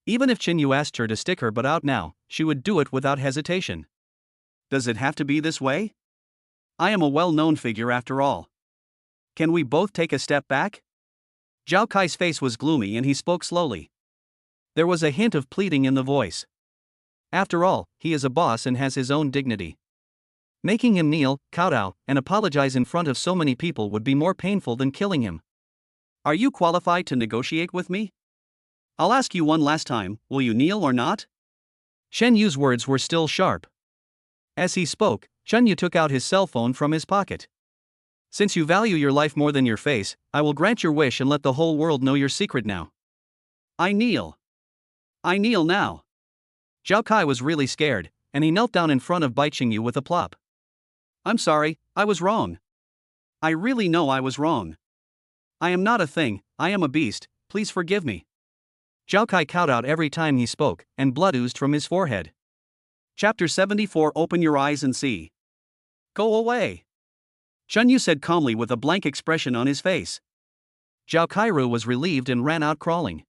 Even if Chen Yu asked her to stick her butt out now, she would do it without hesitation. Does it have to be this way? I am a well-known figure after all. Can we both take a step back? Zhao Kai's face was gloomy and he spoke slowly. There was a hint of pleading in the voice. After all, he is a boss and has his own dignity. Making him kneel, kowtow, and apologize in front of so many people would be more painful than killing him. Are you qualified to negotiate with me? I'll ask you one last time, will you kneel or not? Shen Yu's words were still sharp. As he spoke, Chen Yu took out his cell phone from his pocket. Since you value your life more than your face, I will grant your wish and let the whole world know your secret now. I kneel. I kneel now. Zhao Kai was really scared, and he knelt down in front of Bai Qingyu with a plop. I'm sorry, I was wrong. I really know I was wrong. I am not a thing, I am a beast, please forgive me. Zhao Kai kowtowed every time he spoke, and blood oozed from his forehead. Chapter 74. Open your eyes and see. Go away. Chen Yu said calmly with a blank expression on his face. Zhao Kairu was relieved and ran out crawling.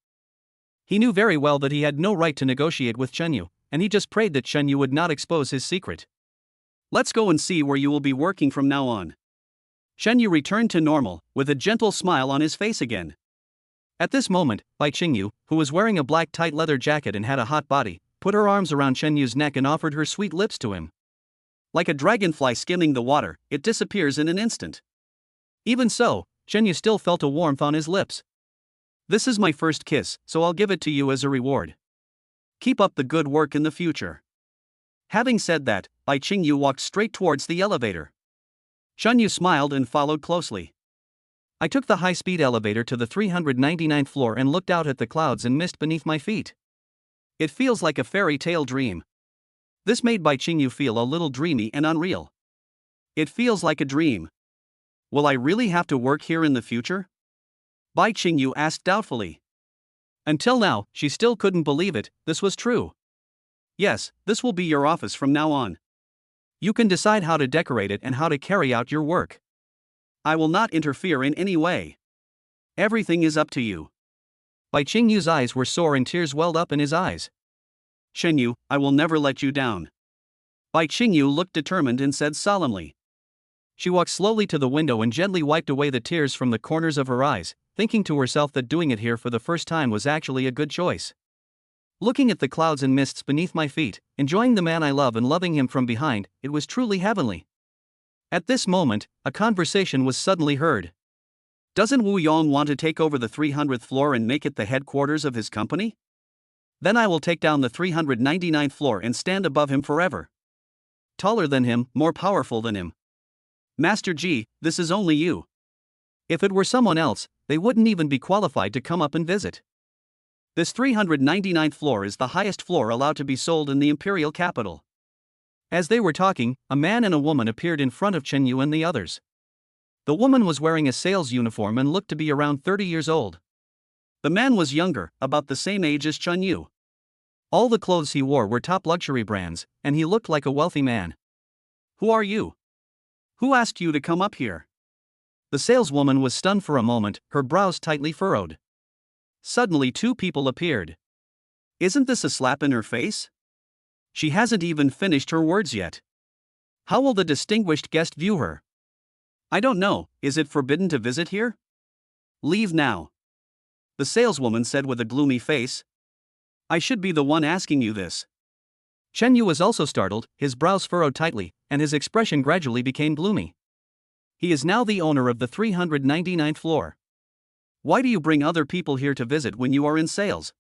He knew very well that he had no right to negotiate with Chen Yu, and he just prayed that Chen Yu would not expose his secret. Let's go and see where you will be working from now on. Chen Yu returned to normal, with a gentle smile on his face again. At this moment, Bai Qingyu, who was wearing a black tight leather jacket and had a hot body, put her arms around Chen Yu's neck and offered her sweet lips to him. Like a dragonfly skimming the water, it disappears in an instant. Even so, Chen Yu still felt a warmth on his lips. This is my first kiss, so I'll give it to you as a reward. Keep up the good work in the future. Having said that, Bai Qingyu walked straight towards the elevator. Chen Yu smiled and followed closely. I took the high-speed elevator to the 399th floor and looked out at the clouds and mist beneath my feet. It feels like a fairy tale dream. This made Bai Qingyu feel a little dreamy and unreal. It feels like a dream. Will I really have to work here in the future? Bai Qingyu asked doubtfully. Until now, she still couldn't believe it, this was true. Yes, this will be your office from now on. You can decide how to decorate it and how to carry out your work. I will not interfere in any way. Everything is up to you. Bai Qingyu's eyes were sore and tears welled up in his eyes. Chen Yu, I will never let you down. Bai Qingyu looked determined and said solemnly. She walked slowly to the window and gently wiped away the tears from the corners of her eyes, thinking to herself that doing it here for the first time was actually a good choice. Looking at the clouds and mists beneath my feet, enjoying the man I love and loving him from behind, it was truly heavenly. At this moment, a conversation was suddenly heard. Doesn't Wu Yong want to take over the 300th floor and make it the headquarters of his company? Then I will take down the 399th floor and stand above him forever. Taller than him, more powerful than him. Master Ji, this is only you. If it were someone else, they wouldn't even be qualified to come up and visit. This 399th floor is the highest floor allowed to be sold in the imperial capital. As they were talking, a man and a woman appeared in front of Chen Yu and the others. The woman was wearing a sales uniform and looked to be around 30 years old. The man was younger, about the same age as Chen Yu. All the clothes he wore were top luxury brands, and he looked like a wealthy man. Who are you? Who asked you to come up here? The saleswoman was stunned for a moment, her brows tightly furrowed. Suddenly two people appeared. Isn't this a slap in her face? She hasn't even finished her words yet. How will the distinguished guest view her? I don't know, is it forbidden to visit here? Leave now. The saleswoman said with a gloomy face. I should be the one asking you this. Chen Yu was also startled, his brows furrowed tightly, and his expression gradually became gloomy. He is now the owner of the 399th floor. Why do you bring other people here to visit when you are in sales?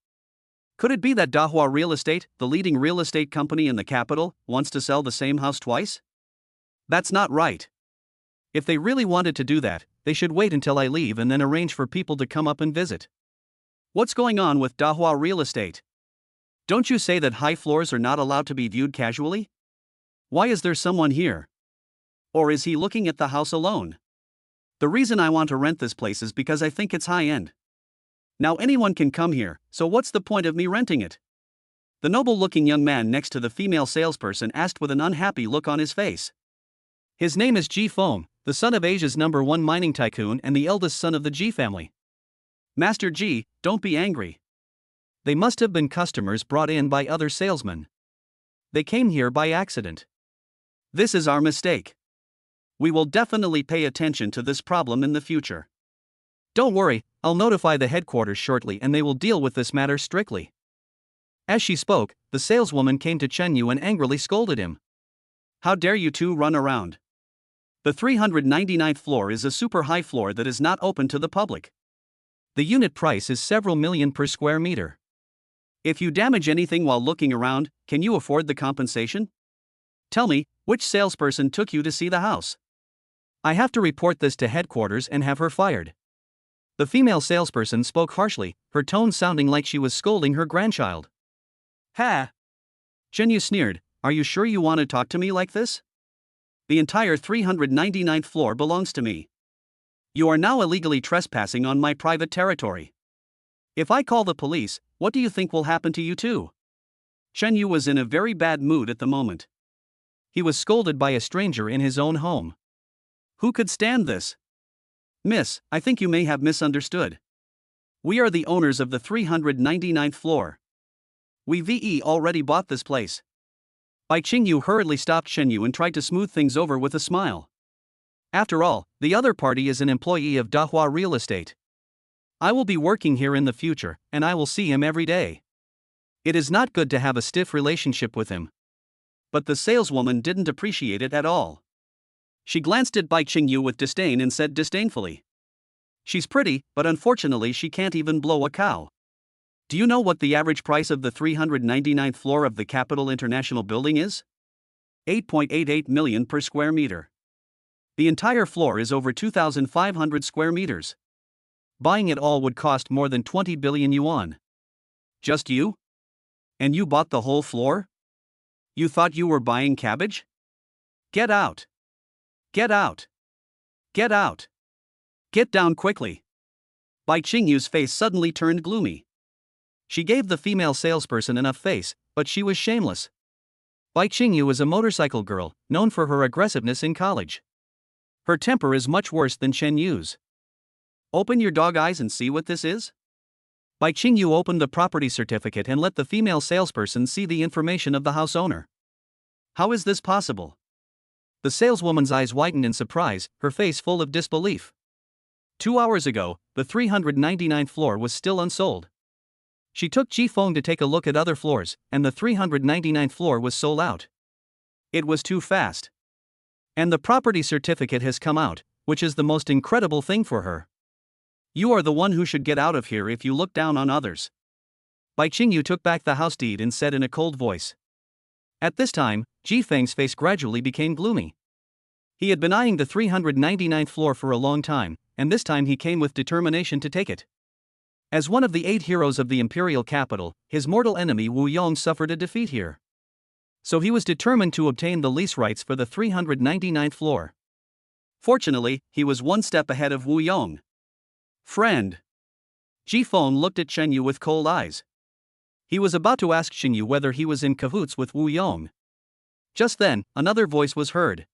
Could it be that Dahua Real Estate, the leading real estate company in the capital, wants to sell the same house twice? That's not right. If they really wanted to do that, they should wait until I leave and then arrange for people to come up and visit. What's going on with Dahua Real Estate? Don't you say that high floors are not allowed to be viewed casually? Why is there someone here? Or is he looking at the house alone? The reason I want to rent this place is because I think it's high-end. Now anyone can come here, so what's the point of me renting it? The noble-looking young man next to the female salesperson asked with an unhappy look on his face. His name is Ji Fong, the son of Asia's #1 mining tycoon and the eldest son of the Ji family. Master Ji, don't be angry. They must have been customers brought in by other salesmen. They came here by accident. This is our mistake. We will definitely pay attention to this problem in the future. Don't worry, I'll notify the headquarters shortly and they will deal with this matter strictly. As she spoke, the saleswoman came to Chen Yu and angrily scolded him. How dare you two run around? The 399th floor is a super high floor that is not open to the public. The unit price is several million per square meter. If you damage anything while looking around, can you afford the compensation? Tell me, which salesperson took you to see the house? I have to report this to headquarters and have her fired. The female salesperson spoke harshly, her tone sounding like she was scolding her grandchild. Ha! Chen Yu sneered, are you sure you want to talk to me like this? The entire 399th floor belongs to me. You are now illegally trespassing on my private territory. If I call the police, what do you think will happen to you too? Chen Yu was in a very bad mood at the moment. He was scolded by a stranger in his own home. Who could stand this? Miss, I think you may have misunderstood. We are the owners of the 399th floor. We've already bought this place. Bai Qingyu hurriedly stopped Chen Yu and tried to smooth things over with a smile. After all, the other party is an employee of Dahua Real Estate. I will be working here in the future, and I will see him every day. It is not good to have a stiff relationship with him. But the saleswoman didn't appreciate it at all. She glanced at Bai Qingyu with disdain and said disdainfully. She's pretty, but unfortunately she can't even blow a cow. Do you know what the average price of the 399th floor of the Capital International Building is? 8.88 million per square meter. The entire floor is over 2,500 square meters. Buying it all would cost more than 20 billion yuan. Just you? And you bought the whole floor? You thought you were buying cabbage? Get out! Get out! Get out! Get down quickly! Bai Qingyu's face suddenly turned gloomy. She gave the female salesperson enough face, but she was shameless. Bai Qingyu is a motorcycle girl, known for her aggressiveness in college. Her temper is much worse than Chen Yu's. Open your dog eyes and see what this is? Bai Qingyu opened the property certificate and let the female salesperson see the information of the house owner. How is this possible? The saleswoman's eyes widened in surprise, her face full of disbelief. 2 hours ago, the 399th floor was still unsold. She took Ji Feng to take a look at other floors, and the 399th floor was sold out. It was too fast. And the property certificate has come out, which is the most incredible thing for her. You are the one who should get out of here if you look down on others. Bai Qingyu took back the house deed and said in a cold voice. At this time, Ji Feng's face gradually became gloomy. He had been eyeing the 399th floor for a long time, and this time he came with determination to take it. As one of the 8 heroes of the imperial capital, his mortal enemy Wu Yong suffered a defeat here. So he was determined to obtain the lease rights for the 399th floor. Fortunately, he was one step ahead of Wu Yong. Friend. Ji Feng looked at Chen Yu with cold eyes. He was about to ask Chen Yu whether he was in cahoots with Wu Yong. Just then, another voice was heard.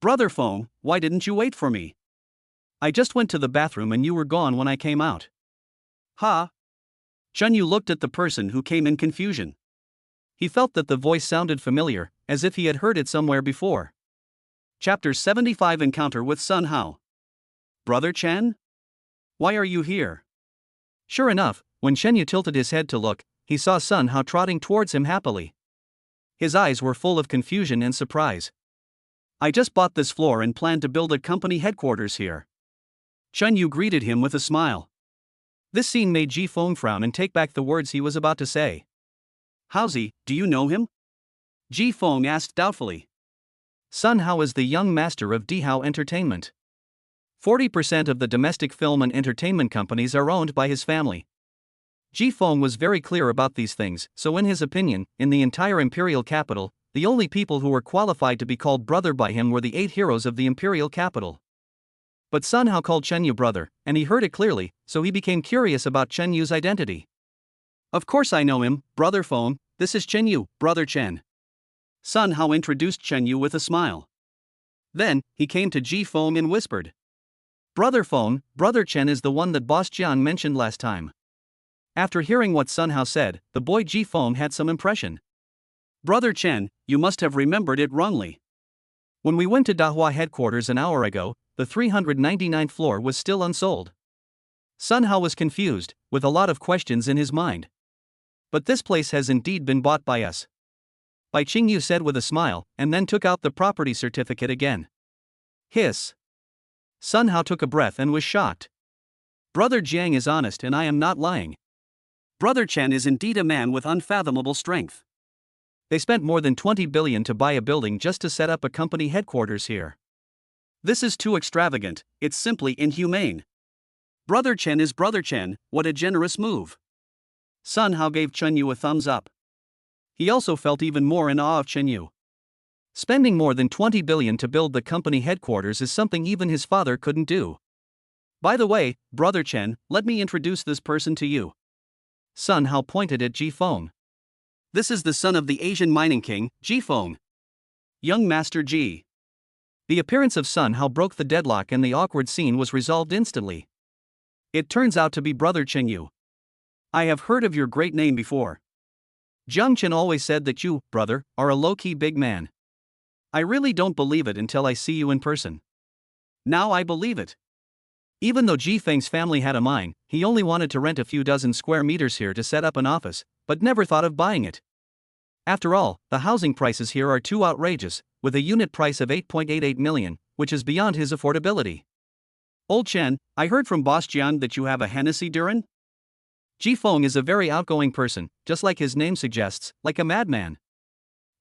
Brother Feng, why didn't you wait for me? I just went to the bathroom and you were gone when I came out. Ha! Chen Yu looked at the person who came in confusion. He felt that the voice sounded familiar, as if he had heard it somewhere before. Chapter 75 Encounter with Sun Hao. Brother Chen? Why are you here? Sure enough, when Chen Yu tilted his head to look, he saw Sun Hao trotting towards him happily. His eyes were full of confusion and surprise. I just bought this floor and plan to build a company headquarters here. Chen Yu greeted him with a smile. This scene made Ji Feng frown and take back the words he was about to say. How's he, do you know him? Ji Feng asked doubtfully. Sun Hao is the young master of Dihao Entertainment. 40% of the domestic film and entertainment companies are owned by his family. Ji Feng was very clear about these things, so in his opinion, in the entire imperial capital, the only people who were qualified to be called brother by him were the 8 heroes of the imperial capital. But Sun Hao called Chen Yu brother, and he heard it clearly, so he became curious about Chen Yu's identity. Of course I know him, brother Feng, this is Chen Yu, brother Chen. Sun Hao introduced Chen Yu with a smile. Then, he came to Ji Feng and whispered. Brother Feng, brother Chen is the one that Boss Jian mentioned last time. After hearing what Sun Hao said, the boy Ji Feng had some impression. Brother Chen, you must have remembered it wrongly. When we went to Dahua headquarters an hour ago, the 399th floor was still unsold. Sun Hao was confused, with a lot of questions in his mind. But this place has indeed been bought by us. Bai Qingyu said with a smile, and then took out the property certificate again. Hiss. Sun Hao took a breath and was shocked. Brother Jiang is honest and I am not lying. Brother Chen is indeed a man with unfathomable strength. They spent more than 20 billion to buy a building just to set up a company headquarters here. This is too extravagant, it's simply inhumane. Brother Chen is Brother Chen, what a generous move. Sun Hao gave Chen Yu a thumbs up. He also felt even more in awe of Chen Yu. Spending more than 20 billion to build the company headquarters is something even his father couldn't do. By the way, Brother Chen, let me introduce this person to you. Sun Hao pointed at Ji Feng. This is the son of the Asian mining king, Ji Feng. Young Master Ji. The appearance of Sun Hao broke the deadlock and the awkward scene was resolved instantly. It turns out to be Brother Chen Yu. I have heard of your great name before. Jiang Chen always said that you, brother, are a low-key big man. I really don't believe it until I see you in person. Now I believe it. Even though Ji Feng's family had a mine, he only wanted to rent a few dozen square meters here to set up an office, but never thought of buying it. After all, the housing prices here are too outrageous, with a unit price of 8.88 million, which is beyond his affordability. Old Chen, I heard from Boss Jian that you have a Hennessy Duran? Ji Feng is a very outgoing person, just like his name suggests, like a madman.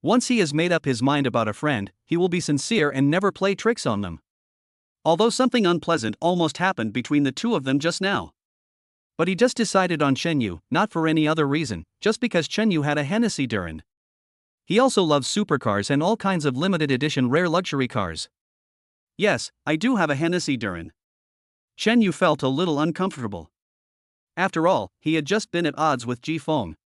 Once he has made up his mind about a friend, he will be sincere and never play tricks on them. Although something unpleasant almost happened between the two of them just now. But he just decided on Chen Yu, not for any other reason, just because Chen Yu had a Hennessy Duran. He also loves supercars and all kinds of limited edition rare luxury cars. Yes, I do have a Hennessy Duran. Chen Yu felt a little uncomfortable. After all, he had just been at odds with Ji Feng.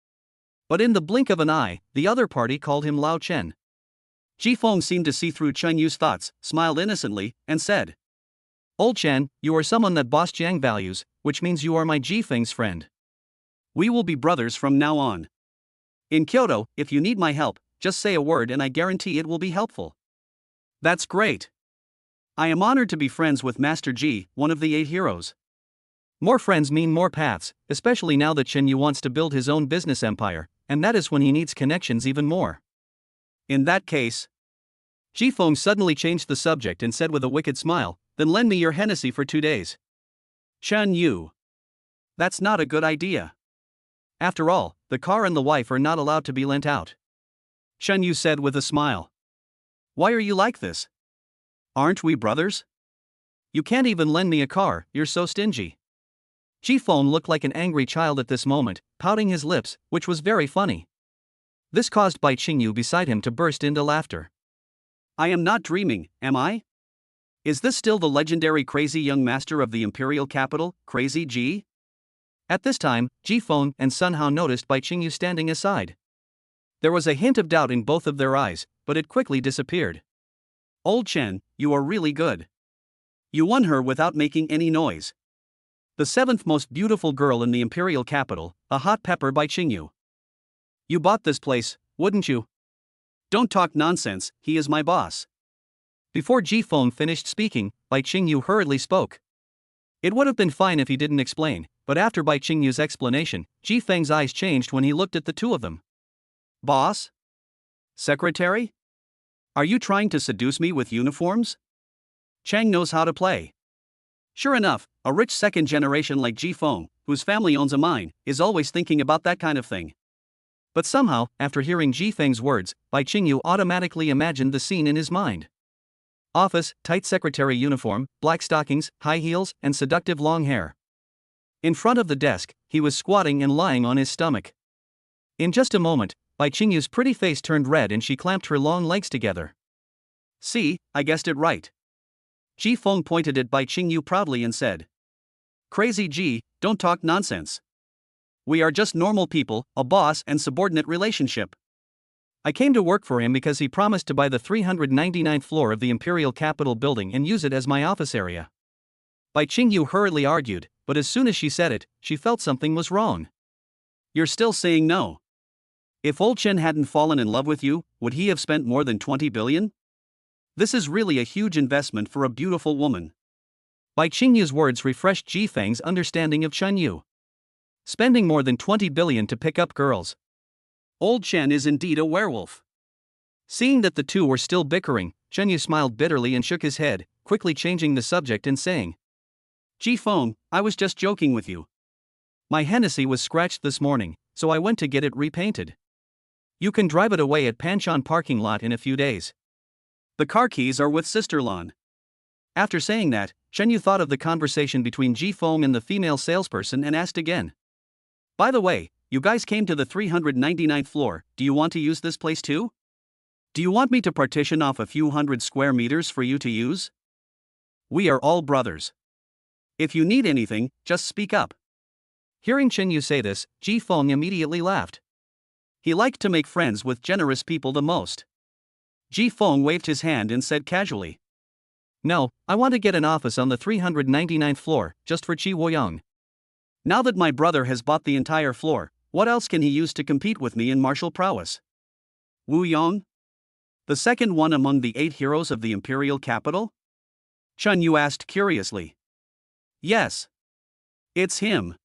But in the blink of an eye, the other party called him Lao Chen. Ji Feng seemed to see through Chen Yu's thoughts, smiled innocently, and said, Old Chen, you are someone that Boss Jiang values, which means you are my Ji Feng's friend. We will be brothers from now on. In Kyoto, if you need my help, just say a word and I guarantee it will be helpful. That's great. I am honored to be friends with Master Ji, one of the 8 heroes. More friends mean more paths, especially now that Chen Yu wants to build his own business empire, and that is when he needs connections even more. In that case, Ji Feng suddenly changed the subject and said with a wicked smile, then lend me your Hennessy for 2 days. Chen Yu. That's not a good idea. After all, the car and the wife are not allowed to be lent out. Chen Yu said with a smile. Why are you like this? Aren't we brothers? You can't even lend me a car, you're so stingy. Ji Feng looked like an angry child at this moment, pouting his lips, which was very funny. This caused Bai Qingyu beside him to burst into laughter. I am not dreaming, am I? Is this still the legendary crazy young master of the imperial capital, Crazy Ji? At this time, Ji Feng and Sun Hao noticed Bai Qingyu standing aside. There was a hint of doubt in both of their eyes, but it quickly disappeared. Old Chen, you are really good. You won her without making any noise. The 7th most beautiful girl in the imperial capital, a hot pepper by Qingyu. You bought this place, wouldn't you? Don't talk nonsense, he is my boss. Before Ji Feng finished speaking, Bai Qingyu hurriedly spoke. It would have been fine if he didn't explain, but after Bai Qingyu's explanation, Ji Feng's eyes changed when he looked at the two of them. Boss? Secretary? Are you trying to seduce me with uniforms? Chang knows how to play. Sure enough, a rich second generation like Ji Feng, whose family owns a mine, is always thinking about that kind of thing. But somehow, after hearing Ji Feng's words, Bai Qingyu automatically imagined the scene in his mind. Office, tight secretary uniform, black stockings, high heels, and seductive long hair. In front of the desk, he was squatting and lying on his stomach. In just a moment, Bai Qingyu's pretty face turned red and she clamped her long legs together. "See, I guessed it right." Ji Feng pointed at Bai Qingyu proudly and said, "Crazy Ji, don't talk nonsense. We are just normal people, a boss and subordinate relationship. I came to work for him because he promised to buy the 399th floor of the Imperial Capitol building and use it as my office area." Bai Qingyu hurriedly argued, but as soon as she said it, she felt something was wrong. "You're still saying no? If old Chen hadn't fallen in love with you, would he have spent more than 20 billion? This is really a huge investment for a beautiful woman." Bai Qingyu's words refreshed Ji Feng's understanding of Chen Yu. Spending more than 20 billion to pick up girls. Old Chen is indeed a werewolf. Seeing that the two were still bickering, Chen Yu smiled bitterly and shook his head, quickly changing the subject and saying, "Ji Feng, I was just joking with you. My Hennessy was scratched this morning, so I went to get it repainted. You can drive it away at Panshan parking lot in a few days. The car keys are with Sister Lan." After saying that, Chen Yu thought of the conversation between Ji Feng and the female salesperson and asked again, "By the way, you guys came to the 399th floor, do you want to use this place too? Do you want me to partition off a few hundred square meters for you to use? We are all brothers. If you need anything, just speak up." Hearing Chen Yu say this, Ji Feng immediately laughed. He liked to make friends with generous people the most. Ji Feng waved his hand and said casually, "No, I want to get an office on the 399th floor, just for Qi Woyang. Now that my brother has bought the entire floor, what else can he use to compete with me in martial prowess? Wu Yong? The second one among the 8 heroes of the imperial capital?" Chen Yu asked curiously. "Yes. It's him."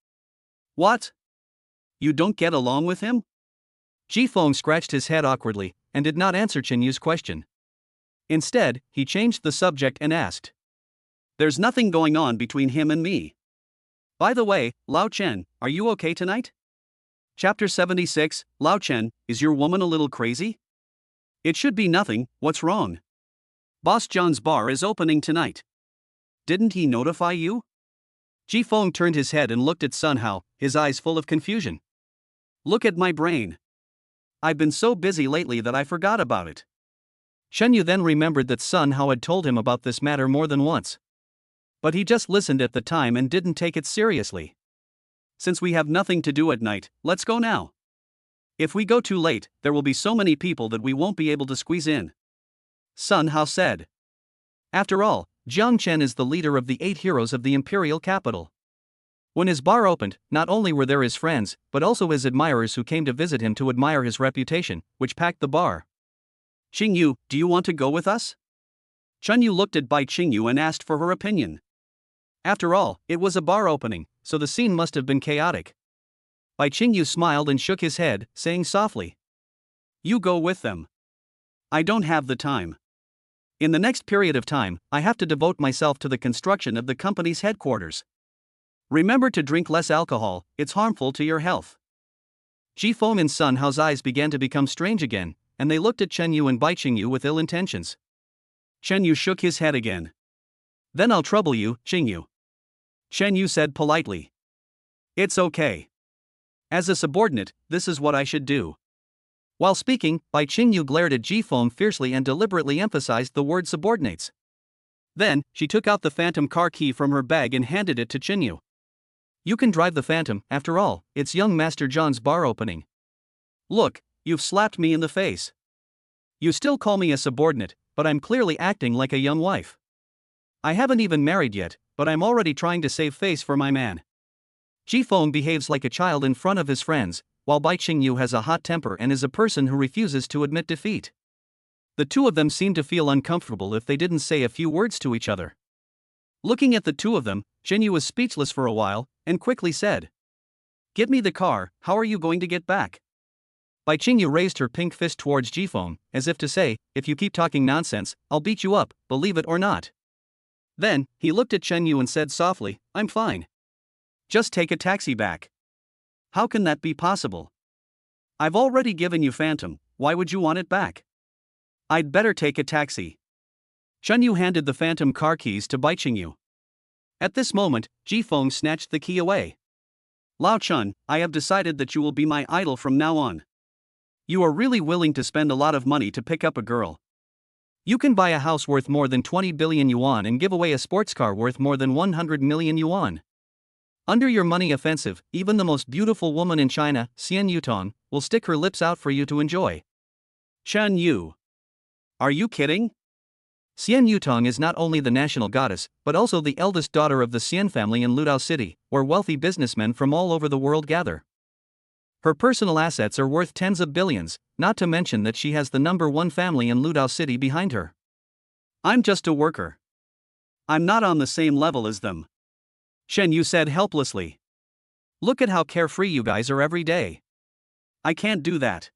"What? You don't get along with him?" Ji Feng scratched his head awkwardly, and did not answer Chen Yu's question. Instead, he changed the subject and asked, "There's nothing going on between him and me. By the way, Lao Chen, are you okay tonight?" Chapter 76, Lao Chen, is your woman a little crazy? It should be nothing, what's wrong? Boss John's bar is opening tonight. Didn't he notify you? Ji Feng turned his head and looked at Sun Hao, his eyes full of confusion. "Look at my brain. I've been so busy lately that I forgot about it." Chen Yu then remembered that Sun Hao had told him about this matter more than once. But he just listened at the time and didn't take it seriously. "Since we have nothing to do at night, let's go now. If we go too late, there will be so many people that we won't be able to squeeze in," Sun Hao said. After all, Jiang Chen is the leader of the 8 heroes of the imperial capital. When his bar opened, not only were there his friends, but also his admirers who came to visit him to admire his reputation, which packed the bar. "Qingyu, do you want to go with us?" Chen Yu looked at Bai Qingyu and asked for her opinion. After all, it was a bar opening, so the scene must have been chaotic. Bai Qingyu smiled and shook his head, saying softly, "You go with them. I don't have the time. In the next period of time, I have to devote myself to the construction of the company's headquarters. Remember to drink less alcohol, it's harmful to your health." Ji Feng and Sun Hao's eyes began to become strange again, and they looked at Chen Yu and Bai Qingyu with ill intentions. Chen Yu shook his head again. "Then I'll trouble you, Qingyu." Chen Yu said politely. "It's okay. As a subordinate, this is what I should do." While speaking, Bai Qingyu glared at Ji Feng fiercely and deliberately emphasized the word subordinates. Then, she took out the phantom car key from her bag and handed it to Chen Yu. "You can drive the phantom, after all, it's young Master John's bar opening. Look, you've slapped me in the face. You still call me a subordinate, but I'm clearly acting like a young wife. I haven't even married yet, but I'm already trying to save face for my man." Ji Feng behaves like a child in front of his friends, while Bai Qingyu has a hot temper and is a person who refuses to admit defeat. The two of them seem to feel uncomfortable if they didn't say a few words to each other. Looking at the two of them, Chen Yu was speechless for a while, and quickly said, "Get me the car, how are you going to get back?" Bai Qingyu raised her pink fist towards Ji Feng, as if to say, "If you keep talking nonsense, I'll beat you up, believe it or not." Then, he looked at Chen Yu and said softly, "I'm fine." Just take a taxi back. How can that be possible? I've already given you Phantom, why would you want it back? I'd better take a taxi. Chun Yu handed the Phantom car keys to Bai Qingyu. At this moment, Ji Feng snatched the key away. Lao Chun, I have decided that you will be my idol from now on. You are really willing to spend a lot of money to pick up a girl. You can buy a house worth more than 20 billion yuan and give away a sports car worth more than 100 million yuan. Under your money offensive, even the most beautiful woman in China, Xian Yutong, will stick her lips out for you to enjoy. Chun Yu. Are you kidding? Xian Yutong is not only the national goddess, but also the eldest daughter of the Xian family in Ludao City, where wealthy businessmen from all over the world gather. Her personal assets are worth tens of billions, not to mention that she has the #1 family in Ludao City behind her. I'm just a worker. I'm not on the same level as them. Shen Yu said helplessly. Look at how carefree you guys are every day. I can't do that.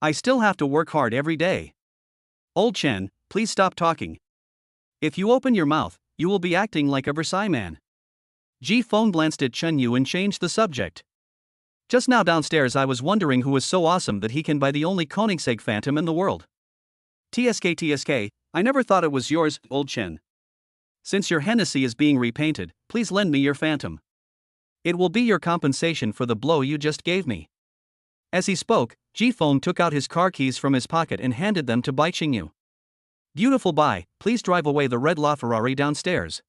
I still have to work hard every day. Old Chen, please stop talking. If you open your mouth, you will be acting like a Versailles man. Ji Feng glanced at Chen Yu and changed the subject. Just now downstairs I was wondering who was so awesome that he can buy the only Koenigsegg Phantom in the world. TSK, I never thought it was yours, Old Chen. Since your Hennessy is being repainted, please lend me your Phantom. It will be your compensation for the blow you just gave me. As he spoke, Ji Feng took out his car keys from his pocket and handed them to Bai Qingyu. Beautiful Bai, please drive away the red LaFerrari downstairs.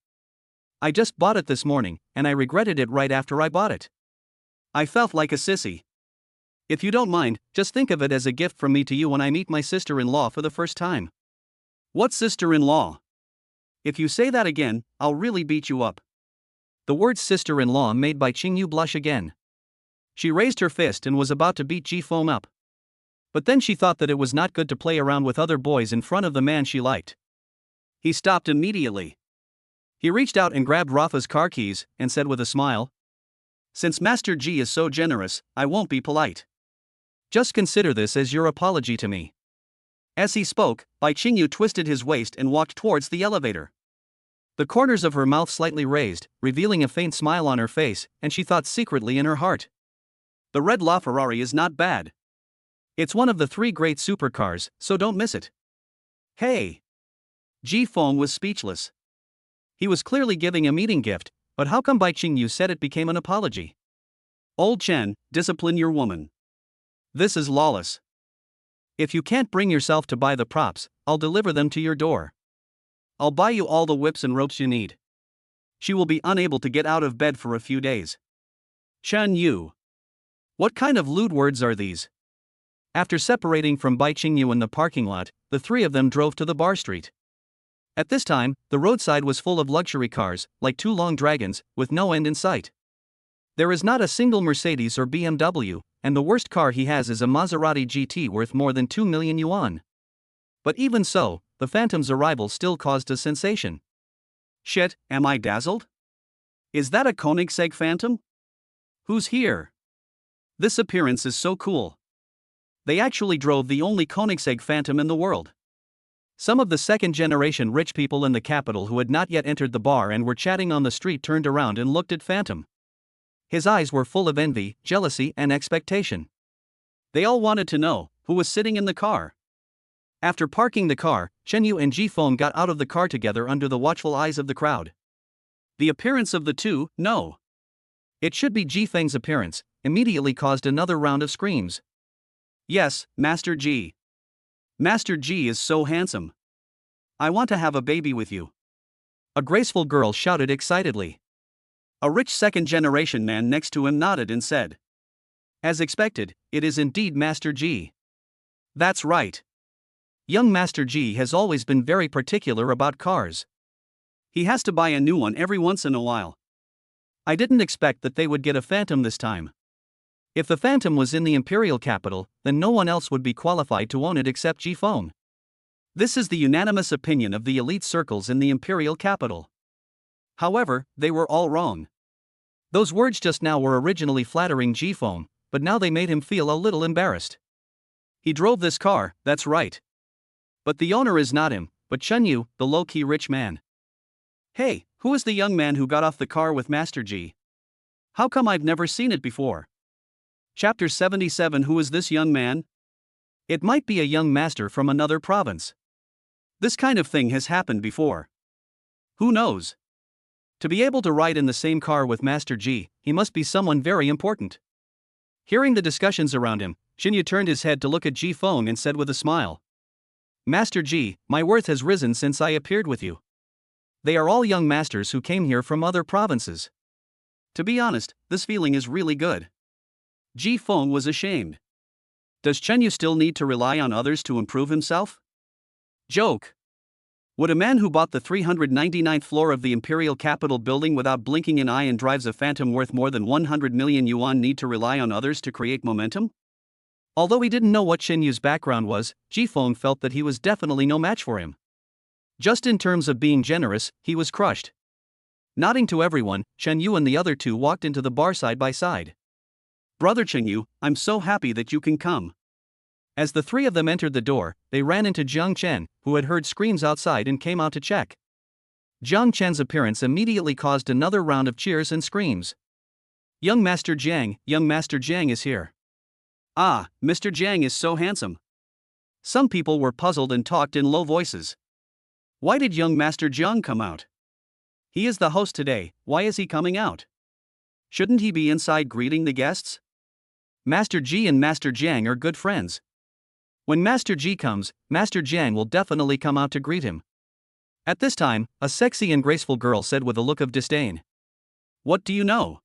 I just bought it this morning, and I regretted it right after I bought it. I felt like a sissy. If you don't mind, just think of it as a gift from me to you when I meet my sister-in-law for the first time. What sister-in-law? If you say that again, I'll really beat you up. The word sister-in-law made Bai Qingyu blush again. She raised her fist and was about to beat Ji Feng up. But then she thought that it was not good to play around with other boys in front of the man she liked. He stopped immediately. He reached out and grabbed Rafa's car keys and said with a smile, Since Master Ji is so generous, I won't be polite. Just consider this as your apology to me. As he spoke, Bai Qingyu twisted his waist and walked towards the elevator. The corners of her mouth slightly raised, revealing a faint smile on her face, and she thought secretly in her heart. The red LaFerrari is not bad. It's one of the 3 great supercars, so don't miss it. Hey! Ji Feng was speechless. He was clearly giving a meeting gift, but how come Bai Qingyu said it became an apology? Old Chen, discipline your woman. This is lawless. If you can't bring yourself to buy the props, I'll deliver them to your door. I'll buy you all the whips and ropes you need. She will be unable to get out of bed for a few days. Chun Yu. What kind of lewd words are these? After separating from Bai Qingyu in the parking lot, the 3 of them drove to the bar street. At this time, the roadside was full of luxury cars, like 2 long dragons, with no end in sight. There is not a single Mercedes or BMW, and the worst car he has is a Maserati GT worth more than 2 million yuan. But even so, the Phantom's arrival still caused a sensation. Shit, am I dazzled? Is that a Koenigsegg Phantom? Who's here? This appearance is so cool. They actually drove the only Koenigsegg Phantom in the world. Some of the second-generation rich people in the capital who had not yet entered the bar and were chatting on the street turned around and looked at Phantom. His eyes were full of envy, jealousy, and expectation. They all wanted to know who was sitting in the car. After parking the car, Chen Yu and Ji Feng got out of the car together under the watchful eyes of the crowd. The appearance of the two, no. It should be Ji Feng's appearance, immediately caused another round of screams. Yes, Master Ji. Master Ji is so handsome. I want to have a baby with you. A graceful girl shouted excitedly. A rich second-generation man next to him nodded and said, As expected, it is indeed Master Ji. That's right. Young Master Ji has always been very particular about cars. He has to buy a new one every once in a while. I didn't expect that they would get a Phantom this time. If the Phantom was in the imperial capital, then no one else would be qualified to own it except Ji Feng. This is the unanimous opinion of the elite circles in the imperial capital. However, they were all wrong. Those words just now were originally flattering Ji Feng, but now they made him feel a little embarrassed. He drove this car, that's right. But the owner is not him, but Chen Yu, the low-key rich man. Hey, who is the young man who got off the car with Master Ji? How come I've never seen it before? Chapter 77. Who is this young man? It might be a young master from another province. This kind of thing has happened before. Who knows? To be able to ride in the same car with Master G, he must be someone very important. Hearing the discussions around him, Shinyu turned his head to look at Ji Feng and said with a smile, Master G, my worth has risen since I appeared with you. They are all young masters who came here from other provinces. To be honest, this feeling is really good. Ji Feng was ashamed. Does Chenyu still need to rely on others to improve himself? Joke. Would a man who bought the 399th floor of the Imperial Capitol building without blinking an eye and drives a phantom worth more than 100 million yuan need to rely on others to create momentum? Although he didn't know what Shenyu's background was, Ji Feng felt that he was definitely no match for him. Just in terms of being generous, he was crushed. Nodding to everyone, Chenyu and the other two walked into the bar side by side. Brother Chenyu, I'm so happy that you can come. As the three of them entered the door, they ran into Jiang Chen, who had heard screams outside and came out to check. Jiang Chen's appearance immediately caused another round of cheers and screams. Young Master Jiang is here. Ah, Mr. Jiang is so handsome. Some people were puzzled and talked in low voices. Why did young Master Jiang come out? He is the host today, why is he coming out? Shouldn't he be inside greeting the guests? Master Ji and Master Jiang are good friends. When Master Ji comes, Master Jiang will definitely come out to greet him. At this time, a sexy and graceful girl said with a look of disdain. What do you know?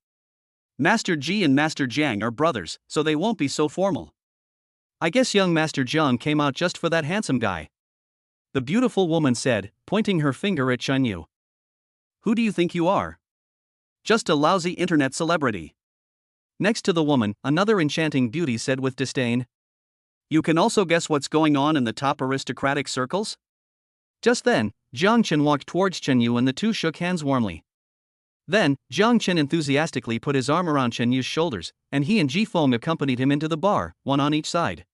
Master Ji and Master Jiang are brothers, so they won't be so formal. I guess young Master Jiang came out just for that handsome guy. The beautiful woman said, pointing her finger at Chenyu. Who do you think you are? Just a lousy internet celebrity. Next to the woman, another enchanting beauty said with disdain. You can also guess what's going on in the top aristocratic circles? Just then, Jiang Chen walked towards Chenyu and the two shook hands warmly. Then, Jiang Chen enthusiastically put his arm around Chenyu's shoulders, and he and Ji Feng accompanied him into the bar, one on each side.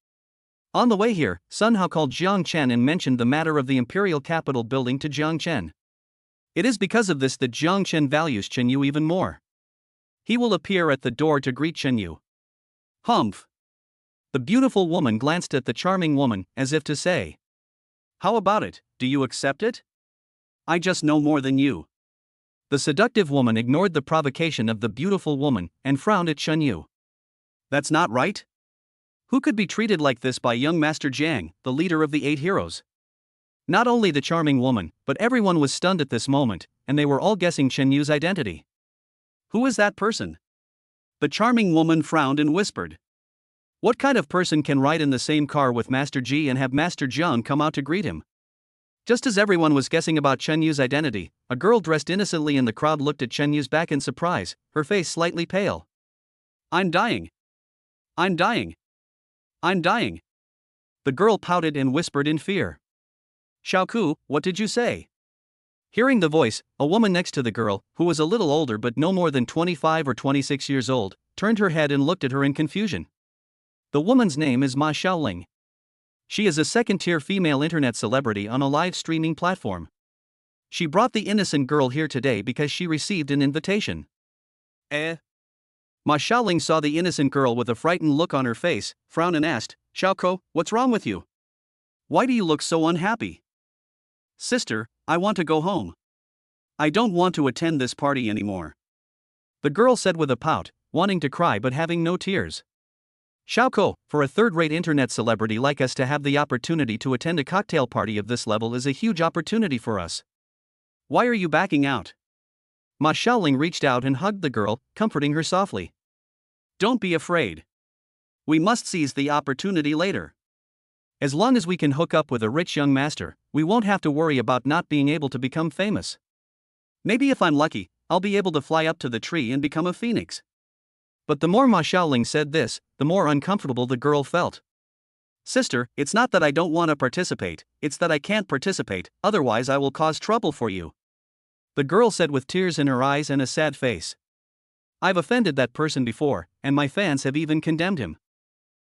On the way here, Sun Hao called Jiang Chen and mentioned the matter of the Imperial Capitol building to Jiang Chen. It is because of this that Jiang Chen values Chenyu even more. He will appear at the door to greet Chenyu. Humph. The beautiful woman glanced at the charming woman, as if to say, how about it, do you accept it? I just know more than you. The seductive woman ignored the provocation of the beautiful woman, and frowned at Chenyu. That's not right. Who could be treated like this by young Master Jiang, the leader of the 8 heroes? Not only the charming woman, but everyone was stunned at this moment, and they were all guessing Chenyu's identity. Who is that person? The charming woman frowned and whispered. What kind of person can ride in the same car with Master Ji and have Master Jiang come out to greet him? Just as everyone was guessing about Chenyu's identity, a girl dressed innocently in the crowd looked at Chenyu's back in surprise, her face slightly pale. I'm dying. I'm dying. I'm dying. The girl pouted and whispered in fear. Xiaoku, what did you say? Hearing the voice, a woman next to the girl, who was a little older but no more than 25 or 26 years old, turned her head and looked at her in confusion. The woman's name is Ma Xiaoling. She is a second-tier female internet celebrity on a live streaming platform. She brought the innocent girl here today because she received an invitation. Ma Xiaoling saw the innocent girl with a frightened look on her face, frowned and asked, Xiaoko, what's wrong with you? Why do you look so unhappy? Sister, I want to go home. I don't want to attend this party anymore. The girl said with a pout, wanting to cry but having no tears. Xiaoko, for a third-rate internet celebrity like us to have the opportunity to attend a cocktail party of this level is a huge opportunity for us. Why are you backing out? Ma Xiaoling reached out and hugged the girl, comforting her softly. Don't be afraid. We must seize the opportunity later. As long as we can hook up with a rich young master, we won't have to worry about not being able to become famous. Maybe if I'm lucky, I'll be able to fly up to the tree and become a phoenix. But the more Ma Xiaoling said this, the more uncomfortable the girl felt. Sister, it's not that I don't want to participate, it's that I can't participate, otherwise I will cause trouble for you. The girl said with tears in her eyes and a sad face. I've offended that person before, and my fans have even condemned him.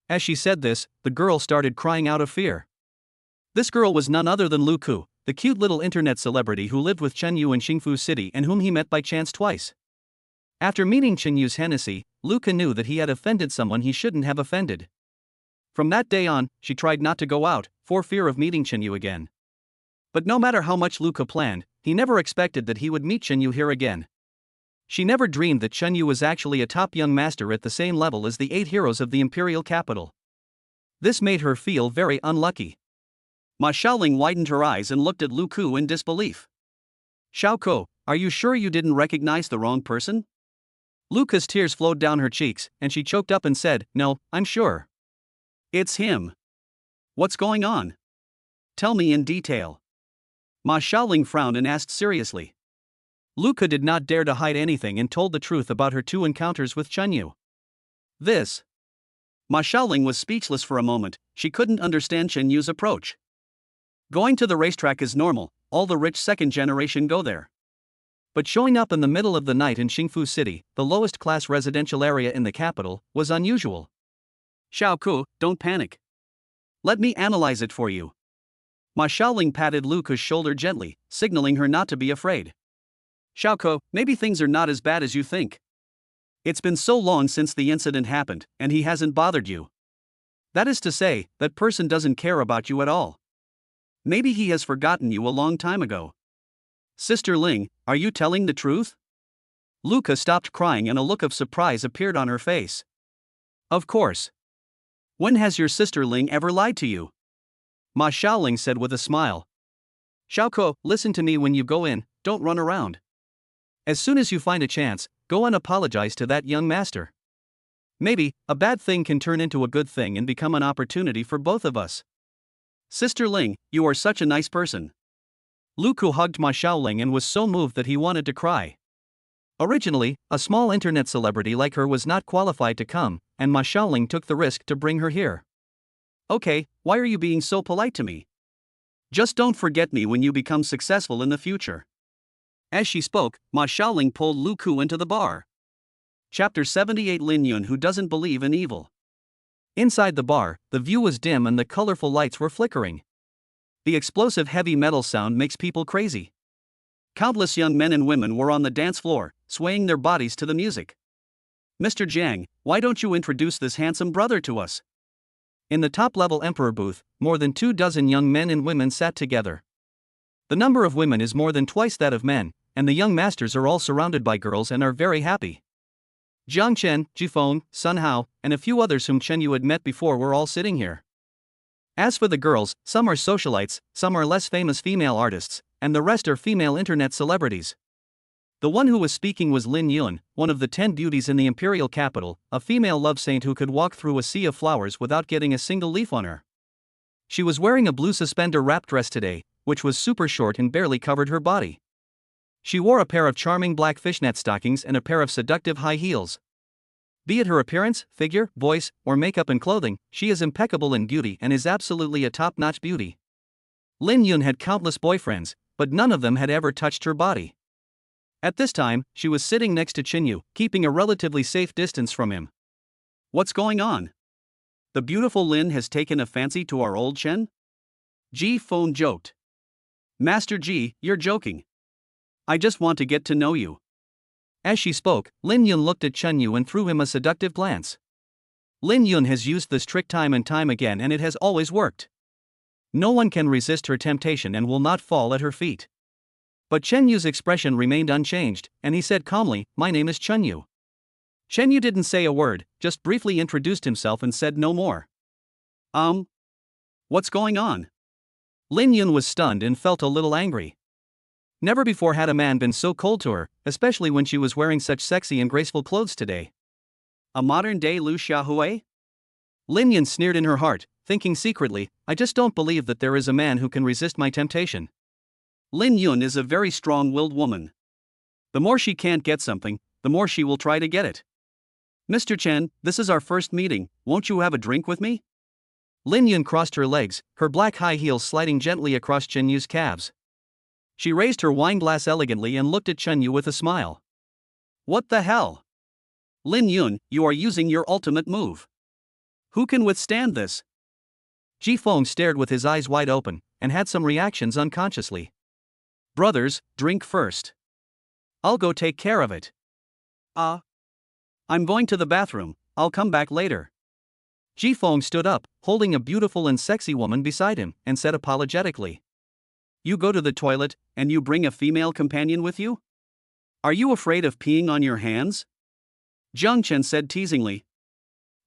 As she said this, the girl started crying out of fear. This girl was none other than Lu Ku, the cute little internet celebrity who lived with Chenyu in Xingfu City and whom he met by chance twice. After meeting Chen Yu's Hennessy, Luca knew that he had offended someone he shouldn't have offended. From that day on, she tried not to go out, for fear of meeting Chen Yu again. But no matter how much Luca planned, he never expected that he would meet Chen Yu here again. She never dreamed that Chen Yu was actually a top young master at the same level as the 8 heroes of the imperial capital. This made her feel very unlucky. Ma Xiaoling widened her eyes and looked at Lu Ku in disbelief. Xiaoko, are you sure you didn't recognize the wrong person? Luca's tears flowed down her cheeks, and she choked up and said, No, I'm sure. It's him. What's going on? Tell me in detail. Ma Xiaoling frowned and asked seriously. Luca did not dare to hide anything and told the truth about her 2 encounters with Chen Yu. This. Ma Xiaoling was speechless for a moment. She couldn't understand Chen Yu's approach. Going to the racetrack is normal, all the rich second generation go there. But showing up in the middle of the night in Xingfu City, the lowest class residential area in the capital, was unusual. Xiaoku, don't panic. Let me analyze it for you. Ma Xiaoling patted Luca's shoulder gently, signaling her not to be afraid. Xiaoko, maybe things are not as bad as you think. It's been so long since the incident happened, and he hasn't bothered you. That is to say, that person doesn't care about you at all. Maybe he has forgotten you a long time ago. Sister Ling, are you telling the truth? Luca stopped crying and a look of surprise appeared on her face. Of course. When has your sister Ling ever lied to you? Ma Xiaoling said with a smile. Xiaoko, listen to me when you go in, don't run around. As soon as you find a chance, go and apologize to that young master. Maybe, a bad thing can turn into a good thing and become an opportunity for both of us. Sister Ling, you are such a nice person. Lu Ku hugged Ma Xiaoling and was so moved that he wanted to cry. Originally, a small internet celebrity like her was not qualified to come, and Ma Xiaoling took the risk to bring her here. Okay, why are you being so polite to me? Just don't forget me when you become successful in the future. As she spoke, Ma Xiaoling pulled Lu Ku into the bar. Chapter 78 Lin Yun Who Doesn't Believe in Evil. Inside the bar, the view was dim and the colorful lights were flickering. The explosive heavy metal sound makes people crazy. Countless young men and women were on the dance floor, swaying their bodies to the music. Mr. Jiang, why don't you introduce this handsome brother to us? In the top-level emperor booth, more than 24 young men and women sat together. The number of women is more than twice that of men, and the young masters are all surrounded by girls and are very happy. Jiang Chen, Jifeng, Sun Hao, and a few others whom Chen Yu had met before were all sitting here. As for the girls, some are socialites, some are less famous female artists, and the rest are female internet celebrities. The one who was speaking was Lin Yun, one of the 10 beauties in the imperial capital, a female love saint who could walk through a sea of flowers without getting a single leaf on her. She was wearing a blue suspender wrap dress today, which was super short and barely covered her body. She wore a pair of charming black fishnet stockings and a pair of seductive high heels. Be it her appearance, figure, voice, or makeup and clothing, she is impeccable in beauty and is absolutely a top-notch beauty. Lin Yun had countless boyfriends, but none of them had ever touched her body. At this time, she was sitting next to Chen Yu, keeping a relatively safe distance from him. What's going on? The beautiful Lin has taken a fancy to our old Chen? Ji Feng joked. Master Ji, you're joking. I just want to get to know you. As she spoke, Lin Yun looked at Chen Yu and threw him a seductive glance. Lin Yun has used this trick time and time again and it has always worked. No one can resist her temptation and will not fall at her feet. But Chen Yu's expression remained unchanged, and he said calmly, My name is Chen Yu. Chen Yu didn't say a word, just briefly introduced himself and said no more. What's going on? Lin Yun was stunned and felt a little angry. Never before had a man been so cold to her, especially when she was wearing such sexy and graceful clothes today. A modern-day Lu Xiaohui? Lin Yun sneered in her heart, thinking secretly, I just don't believe that there is a man who can resist my temptation. Lin Yun is a very strong-willed woman. The more she can't get something, the more she will try to get it. Mr. Chen, this is our first meeting, won't you have a drink with me? Lin Yun crossed her legs, her black high heels sliding gently across Chen Yu's calves. She raised her wine glass elegantly and looked at Chen Yu with a smile. What the hell? Lin Yun, you are using your ultimate move. Who can withstand this? Ji Feng stared with his eyes wide open, and had some reactions unconsciously. Brothers, drink first. I'll go take care of it. I'm going to the bathroom, I'll come back later. Ji Fong stood up, holding a beautiful and sexy woman beside him, and said apologetically. You go to the toilet, and you bring a female companion with you? Are you afraid of peeing on your hands? Jiang Chen said teasingly.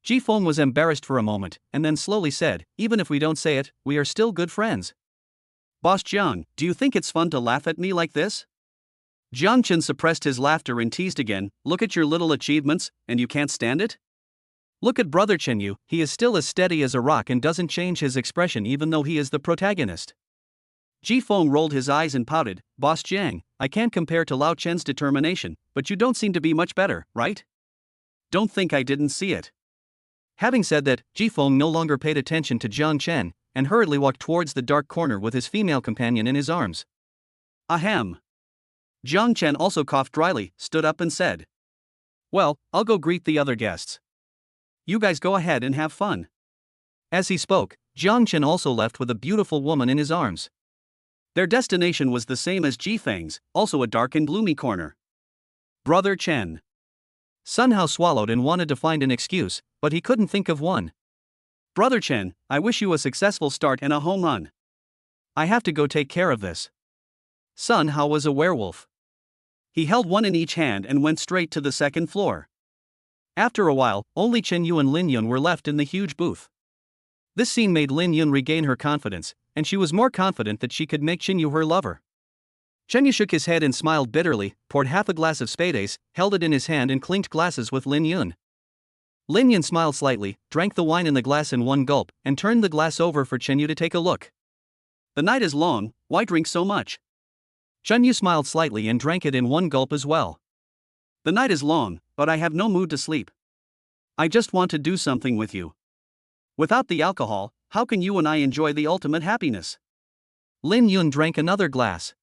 Ji Fong was embarrassed for a moment, and then slowly said, even if we don't say it, we are still good friends. Boss Jiang, do you think it's fun to laugh at me like this? Jiang Chen suppressed his laughter and teased again, look at your little achievements, and you can't stand it? Look at brother Chen Yu, he is still as steady as a rock and doesn't change his expression even though he is the protagonist. Ji Fong rolled his eyes and pouted, Boss Jiang, I can't compare to Lao Chen's determination, but you don't seem to be much better, right? Don't think I didn't see it. Having said that, Ji Fong no longer paid attention to Jiang Chen, and hurriedly walked towards the dark corner with his female companion in his arms. Ahem. Jiang Chen also coughed dryly, stood up and said. Well, I'll go greet the other guests. You guys go ahead and have fun. As he spoke, Jiang Chen also left with a beautiful woman in his arms. Their destination was the same as Ji Feng's, also a dark and gloomy corner. Brother Chen. Sun Hao swallowed and wanted to find an excuse, but he couldn't think of one. Brother Chen, I wish you a successful start and a home run. I have to go take care of this. Sun Hao was a werewolf. He held one in each hand and went straight to the second floor. After a while, only Chen Yu and Lin Yun were left in the huge booth. This scene made Lin Yun regain her confidence, and she was more confident that she could make Chen Yu her lover. Chen Yu shook his head and smiled bitterly, poured half a glass of spade ace, held it in his hand and clinked glasses with Lin Yun. Lin Yun smiled slightly, drank the wine in the glass in one gulp, and turned the glass over for Chen Yu to take a look. The night is long, why drink so much? Chen Yu smiled slightly and drank it in one gulp as well. The night is long, but I have no mood to sleep. I just want to do something with you. Without the alcohol, how can you and I enjoy the ultimate happiness? Lin Yun drank another glass.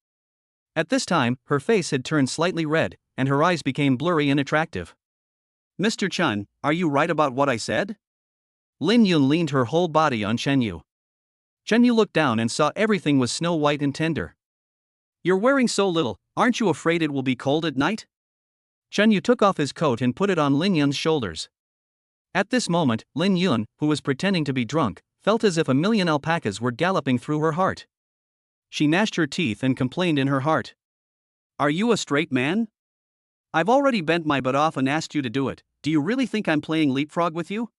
At this time, her face had turned slightly red, and her eyes became blurry and attractive. Mr. Chen, are you right about what I said? Lin Yun leaned her whole body on Chen Yu. Chen Yu looked down and saw everything was snow white and tender. You're wearing so little, aren't you afraid it will be cold at night? Chen Yu took off his coat and put it on Lin Yun's shoulders. At this moment, Lin Yun, who was pretending to be drunk, felt as if a million alpacas were galloping through her heart. She gnashed her teeth and complained in her heart. Are you a straight man? I've already bent my butt off and asked you to do it, do you really think I'm playing leapfrog with you?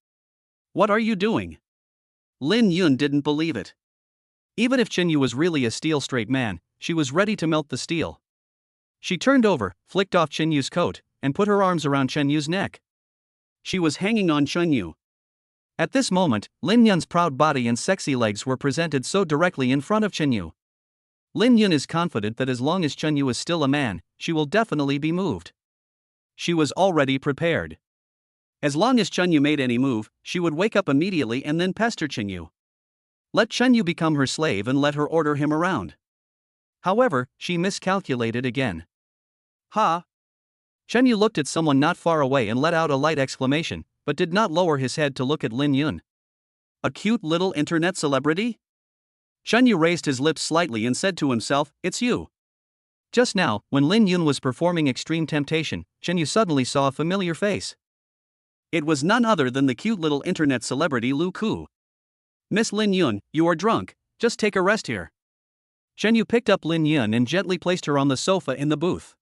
What are you doing? Lin Yun didn't believe it. Even if Chen Yu was really a steel straight man, she was ready to melt the steel. She turned over, flicked off Chen Yu's coat, and put her arms around Chen Yu's neck. She was hanging on Chen Yu. At this moment, Lin Yun's proud body and sexy legs were presented so directly in front of Chen Yu. Lin Yun is confident that as long as Chen Yu is still a man, she will definitely be moved. She was already prepared. As long as Chen Yu made any move, she would wake up immediately and then pester Chen Yu. Let Chen Yu become her slave and let her order him around. However, she miscalculated again. Ha! Chen Yu looked at someone not far away and let out a light exclamation, but did not lower his head to look at Lin Yun. A cute little internet celebrity? Chen Yu raised his lips slightly and said to himself, it's you. Just now, when Lin Yun was performing Extreme Temptation, Chen Yu suddenly saw a familiar face. It was none other than the cute little internet celebrity Lu Ku. Miss Lin Yun, you are drunk, just take a rest here. Chen Yu picked up Lin Yun and gently placed her on the sofa in the booth.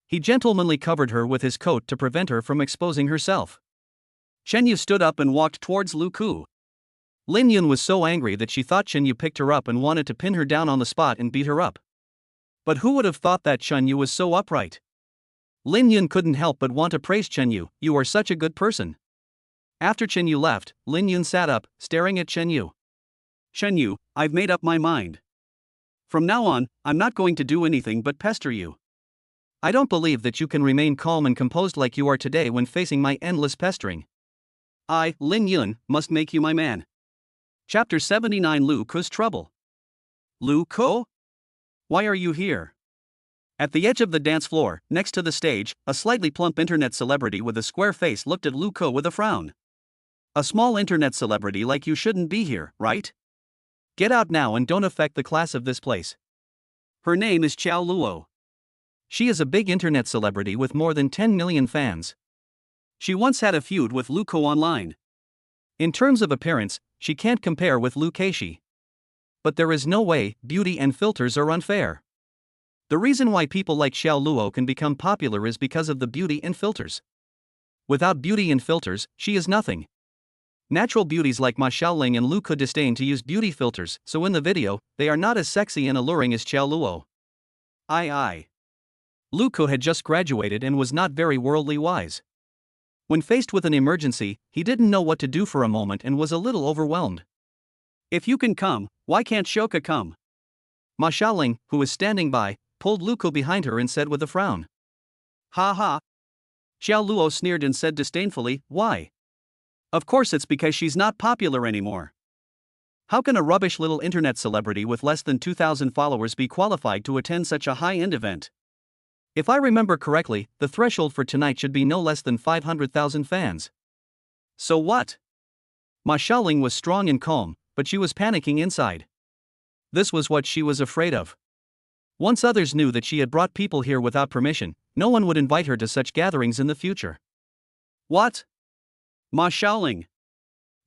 He gentlemanly covered her with his coat to prevent her from exposing herself. Chen Yu stood up and walked towards Lu Ku. Lin Yun was so angry that she thought Chen Yu picked her up and wanted to pin her down on the spot and beat her up. But who would have thought that Chen Yu was so upright? Lin Yun couldn't help but want to praise Chen Yu, you are such a good person. After Chen Yu left, Lin Yun sat up, staring at Chen Yu. Chen Yu, I've made up my mind. From now on, I'm not going to do anything but pester you. I don't believe that you can remain calm and composed like you are today when facing my endless pestering. I, Lin Yun, must make you my man. Chapter 79 Lu Ku's Trouble. Lu Ku? Why are you here? At the edge of the dance floor, next to the stage, a slightly plump internet celebrity with a square face looked at Lu Ku with a frown. A small internet celebrity like you shouldn't be here, right? Get out now and don't affect the class of this place. Her name is Qiao Luo. She is a big internet celebrity with more than 10 million fans. She once had a feud with Luko online. In terms of appearance, she can't compare with Lu Keishi. But there is no way beauty and filters are unfair. The reason why people like Xiao Luo can become popular is because of the beauty and filters. Without beauty and filters, she is nothing. Natural beauties like Ma Xiaoling and Lu Ke disdain to use beauty filters, so in the video, they are not as sexy and alluring as Xiao Luo. I. Lu Ke had just graduated and was not very worldly wise. When faced with an emergency, he didn't know what to do for a moment and was a little overwhelmed. If you can come, why can't Shoka come? Ma Xiaoling, who was standing by, pulled Lu Ke behind her and said with a frown. Ha ha. Xiao Luo sneered and said disdainfully, why? Of course it's because she's not popular anymore. How can a rubbish little internet celebrity with less than 2,000 followers be qualified to attend such a high-end event? If I remember correctly, the threshold for tonight should be no less than 500,000 fans. So what? Ma Xiaoling was strong and calm, but she was panicking inside. This was what she was afraid of. Once others knew that she had brought people here without permission, no one would invite her to such gatherings in the future. What? Ma Xiaoling.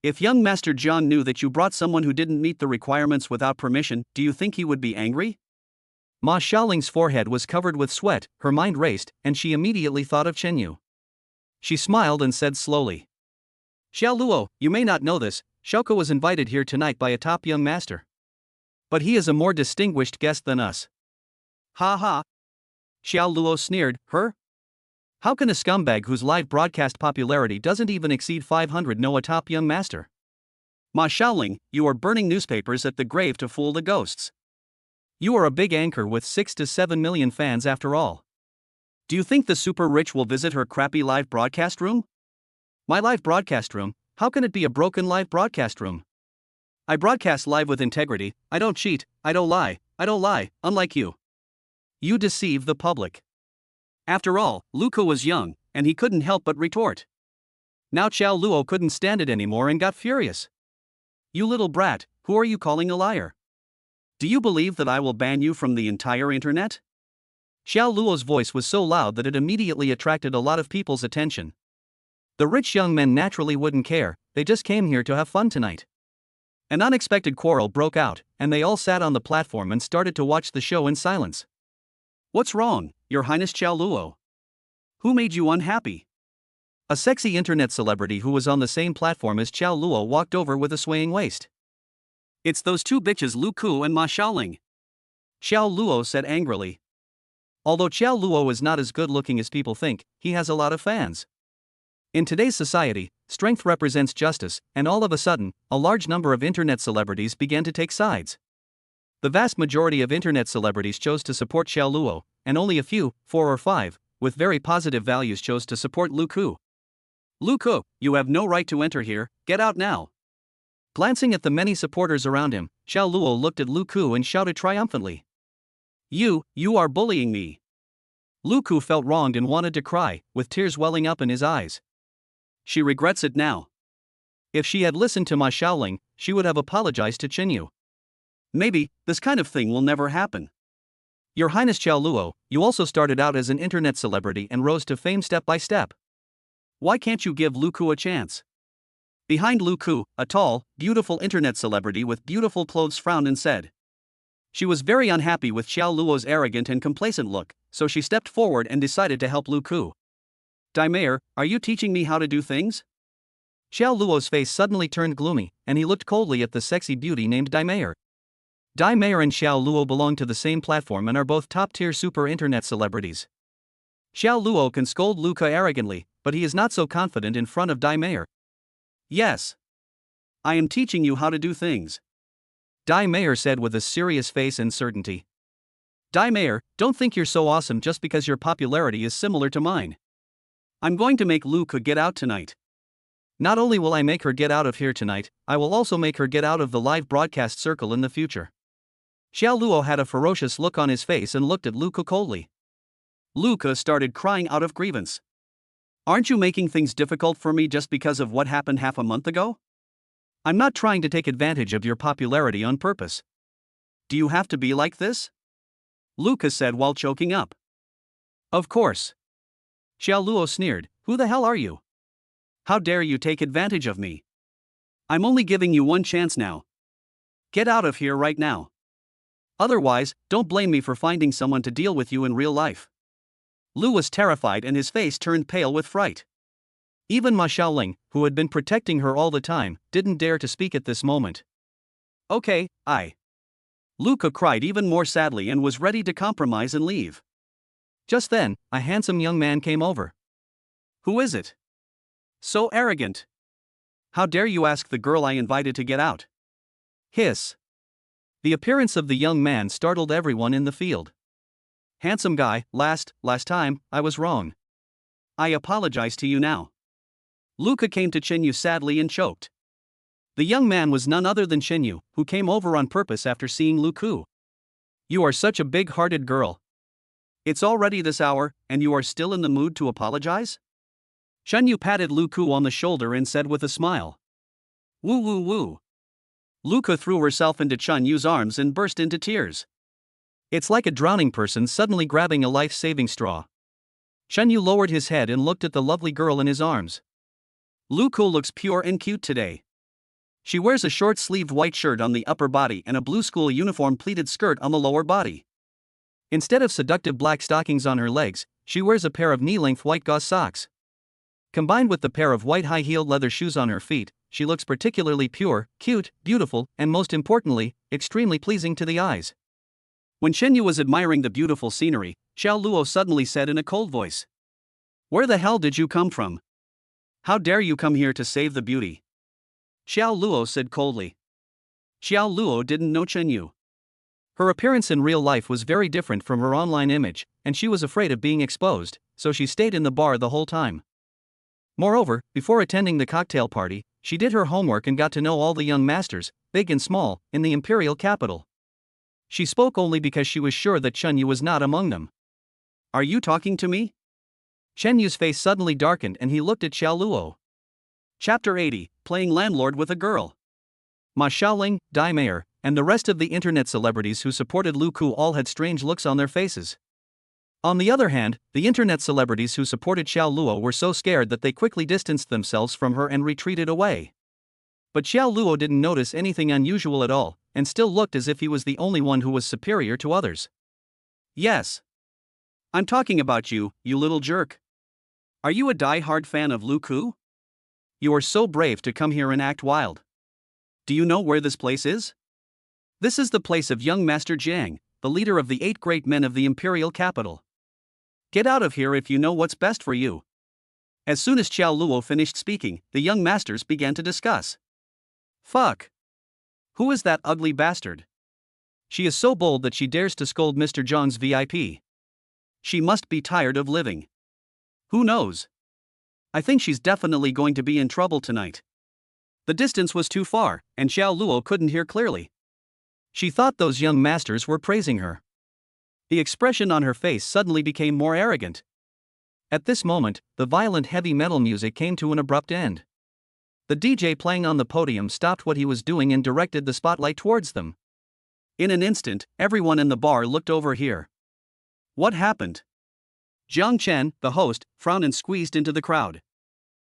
If young Master John knew that you brought someone who didn't meet the requirements without permission, do you think he would be angry? Ma Xiaoling's forehead was covered with sweat, her mind raced, and she immediately thought of Chenyu. She smiled and said slowly. Xiao Luo, you may not know this, Shoko was invited here tonight by a top young master. But he is a more distinguished guest than us. Ha ha. Xiao Luo sneered, her? How can a scumbag whose live broadcast popularity doesn't even exceed 500 know a top young master? Ma Xiaoling, you are burning newspapers at the grave to fool the ghosts. You are a big anchor with 6 to 7 million fans after all. Do you think the super rich will visit her crappy live broadcast room? My live broadcast room, how can it be a broken live broadcast room? I broadcast live with integrity, I don't cheat, I don't lie, unlike you. You deceive the public. After all, Lu Ke was young, and he couldn't help but retort. Now Xiao Luo couldn't stand it anymore and got furious. You little brat, who are you calling a liar? Do you believe that I will ban you from the entire internet? Xiao Luo's voice was so loud that it immediately attracted a lot of people's attention. The rich young men naturally wouldn't care, they just came here to have fun tonight. An unexpected quarrel broke out, and they all sat on the platform and started to watch the show in silence. What's wrong, Your Highness Xiao Luo? Who made you unhappy? A sexy internet celebrity who was on the same platform as Xiao Luo walked over with a swaying waist. It's those two bitches Lu Ke and Ma Xiaoling. Xiao Luo said angrily. Although Xiao Luo is not as good looking as people think, he has a lot of fans. In today's society, strength represents justice, and all of a sudden, a large number of internet celebrities began to take sides. The vast majority of internet celebrities chose to support Xiao Luo, and only a few, 4 or 5, with very positive values chose to support Lu Ke. Lu Ke, you have no right to enter here, get out now. Glancing at the many supporters around him, Xiao Luo looked at Lu Ke and shouted triumphantly. You are bullying me. Lu Ke felt wronged and wanted to cry, with tears welling up in his eyes. She regrets it now. If she had listened to Ma Xiaoling, she would have apologized to Chenyu. Maybe, this kind of thing will never happen. Your Highness Xiao Luo, you also started out as an internet celebrity and rose to fame step by step. Why can't you give Lu Ke a chance? Behind Lu Ke, a tall, beautiful internet celebrity with beautiful clothes frowned and said. She was very unhappy with Xiao Luo's arrogant and complacent look, so she stepped forward and decided to help Lu Ke. Mayor, are you teaching me how to do things? Xiao Luo's face suddenly turned gloomy, and he looked coldly at the sexy beauty named Mayor. Mayor and Xiao Luo belong to the same platform and are both top-tier super internet celebrities. Xiao Luo can scold Lu Ke arrogantly, but he is not so confident in front of Mayor. Yes. I am teaching you how to do things. Mayor said with a serious face and certainty. Mayor, don't think you're so awesome just because your popularity is similar to mine. I'm going to make Lu Ke get out tonight. Not only will I make her get out of here tonight, I will also make her get out of the live broadcast circle in the future. Xiao Luo had a ferocious look on his face and looked at Lu Ke coldly. Lu Ke started crying out of grievance. Aren't you making things difficult for me just because of what happened half a month ago? I'm not trying to take advantage of your popularity on purpose. Do you have to be like this? Lu Ke said while choking up. Of course. Xiao Luo sneered, "Who the hell are you? How dare you take advantage of me? I'm only giving you one chance now. Get out of here right now. Otherwise, don't blame me for finding someone to deal with you in real life." Lu was terrified and his face turned pale with fright. Even Ma Xiaoling, who had been protecting her all the time, didn't dare to speak at this moment. "Okay, Luca cried even more sadly and was ready to compromise and leave. Just then, a handsome young man came over. "Who is it? So arrogant. How dare you ask the girl I invited to get out?" Hiss. The appearance of the young man startled everyone in the field. "Handsome guy, last time, I was wrong. I apologize to you now." Luca came to Chenyu sadly and choked. The young man was none other than Chenyu, who came over on purpose after seeing Luku. "You are such a big-hearted girl. It's already this hour, and you are still in the mood to apologize?" Chenyu patted Luku on the shoulder and said with a smile. "Woo woo woo." Luca threw herself into Chenyu's arms and burst into tears. It's like a drowning person suddenly grabbing a life-saving straw. Chenyu lowered his head and looked at the lovely girl in his arms. "Luku looks pure and cute today. She wears a short-sleeved white shirt on the upper body and a blue school uniform pleated skirt on the lower body. Instead of seductive black stockings on her legs, she wears a pair of knee-length white gauze socks. Combined with the pair of white high-heeled leather shoes on her feet, she looks particularly pure, cute, beautiful, and most importantly, extremely pleasing to the eyes." When Chenyu was admiring the beautiful scenery, Xiao Luo suddenly said in a cold voice, "Where the hell did you come from? How dare you come here to save the beauty?" Xiao Luo said coldly. Xiao Luo didn't know Chenyu. Her appearance in real life was very different from her online image, and she was afraid of being exposed, so she stayed in the bar the whole time. Moreover, before attending the cocktail party, she did her homework and got to know all the young masters, big and small, in the imperial capital. She spoke only because she was sure that Chenyu was not among them. "Are you talking to me?" Chenyu's face suddenly darkened and he looked at Xiao Luo. Chapter 80, Playing Landlord with a Girl. Ma Xiaoling, Dai Mayer, and the rest of the internet celebrities who supported Lu Ku all had strange looks on their faces. On the other hand, the internet celebrities who supported Xiao Luo were so scared that they quickly distanced themselves from her and retreated away. But Xiao Luo didn't notice anything unusual at all, and still looked as if he was the only one who was superior to others. "Yes. I'm talking about you, you little jerk. Are you a die-hard fan of Lu Ku? You are so brave to come here and act wild. Do you know where this place is? This is the place of young Master Jiang, the leader of the 8 great men of the imperial capital. Get out of here if you know what's best for you." As soon as Xiao Luo finished speaking, the young masters began to discuss. "Fuck. Who is that ugly bastard? She is so bold that she dares to scold Mr. Zhang's VIP. She must be tired of living. Who knows? I think she's definitely going to be in trouble tonight." The distance was too far, and Xiao Luo couldn't hear clearly. She thought those young masters were praising her. The expression on her face suddenly became more arrogant. At this moment, the violent heavy metal music came to an abrupt end. The DJ playing on the podium stopped what he was doing and directed the spotlight towards them. In an instant, everyone in the bar looked over here. What happened? Jiang Chen, the host, frowned and squeezed into the crowd.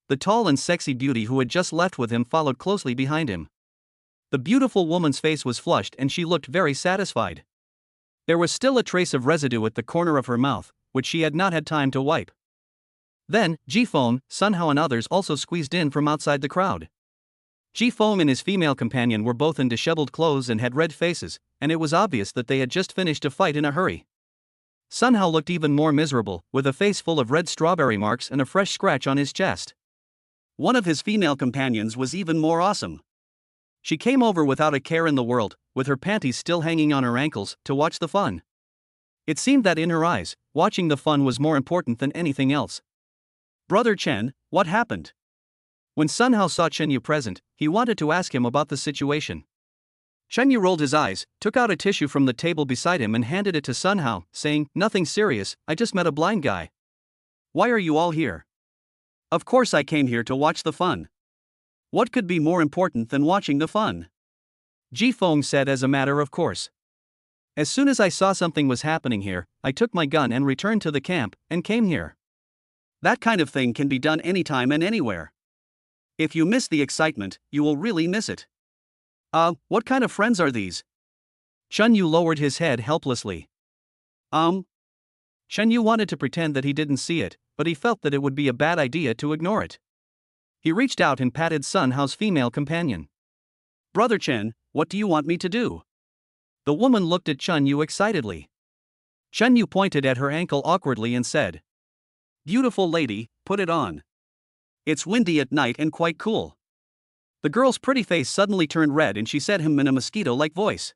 The tall and sexy beauty who had just left with him followed closely behind him. The beautiful woman's face was flushed and she looked very satisfied. There was still a trace of residue at the corner of her mouth, which she had not had time to wipe. Then, Ji-Feng, Sun Hao and others also squeezed in from outside the crowd. Ji-Feng and his female companion were both in disheveled clothes and had red faces, and it was obvious that they had just finished a fight in a hurry. Sun Hao looked even more miserable, with a face full of red strawberry marks and a fresh scratch on his chest. One of his female companions was even more awesome. She came over without a care in the world, with her panties still hanging on her ankles, to watch the fun. It seemed that in her eyes, watching the fun was more important than anything else. "Brother Chen, what happened?" When Sun Hao saw Chenyu present, he wanted to ask him about the situation. Chenyu rolled his eyes, took out a tissue from the table beside him and handed it to Sun Hao, saying, "Nothing serious, I just met a blind guy." "Why are you all here?" "Of course I came here to watch the fun. What could be more important than watching the fun?" Ji Feng said as a matter of course. As soon as I saw something was happening here, I took my gun and returned to the camp, and came here. That kind of thing can be done anytime and anywhere. If you miss the excitement, you will really miss it. What kind of friends are these? Chun Yu lowered his head helplessly. Chun Yu wanted to pretend that he didn't see it, but he felt that it would be a bad idea to ignore it. He reached out and patted Sun Hao's female companion. Brother Chen, what do you want me to do? The woman looked at Chun Yu excitedly. Chun Yu pointed at her ankle awkwardly and said, Beautiful lady, put it on. It's windy at night and quite cool. The girl's pretty face suddenly turned red and she said him in a mosquito-like voice.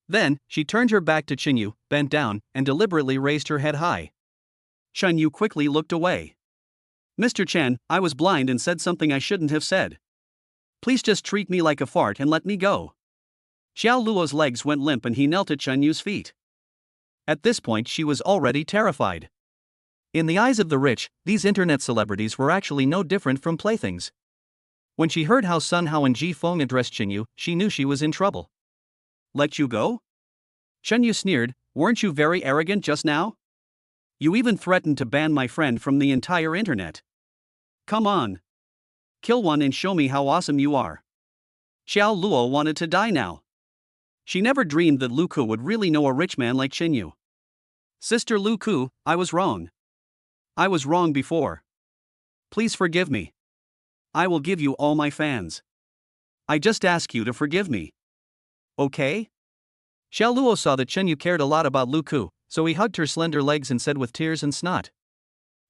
Then, she turned her back to Chun Yu, bent down, and deliberately raised her head high. Chun Yu quickly looked away. Mr. Chen, I was blind and said something I shouldn't have said. Please just treat me like a fart and let me go. Xiao Luo's legs went limp and he knelt at Chun Yu's feet. At this point she was already terrified. In the eyes of the rich, these internet celebrities were actually no different from playthings. When she heard how Sun Hao and Ji Feng addressed Chun Yu, she knew she was in trouble. Let you go? Chun Yu sneered, weren't you very arrogant just now? You even threatened to ban my friend from the entire internet. Come on. Kill one and show me how awesome you are. Xiao Luo wanted to die now. She never dreamed that Lu Ku would really know a rich man like Chun Yu. Sister Lu Ku, I was wrong. I was wrong before. Please forgive me. I will give you all my fans. I just ask you to forgive me. Okay? Xiao Luo saw that Chun Yu cared a lot about Lu Ku, so he hugged her slender legs and said with tears and snot.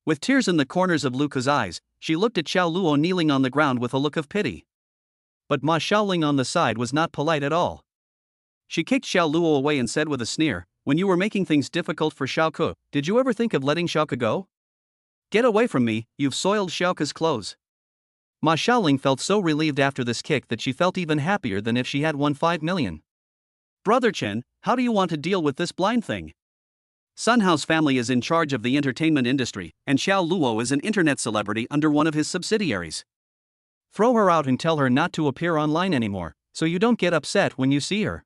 With tears in the corners of Lu Ku's eyes, she looked at Xiao Luo kneeling on the ground with a look of pity. But Ma Xiaoling on the side was not polite at all. She kicked Xiao Luo away and said with a sneer, when you were making things difficult for Xiao Ke, did you ever think of letting Xiao Ke go? Get away from me, you've soiled Xiao Ke's clothes. Ma Xiaoling felt so relieved after this kick that she felt even happier than if she had won 5 million. Brother Chen, how do you want to deal with this blind thing? Sun Hao's family is in charge of the entertainment industry, and Xiao Luo is an internet celebrity under one of his subsidiaries. Throw her out and tell her not to appear online anymore, so you don't get upset when you see her.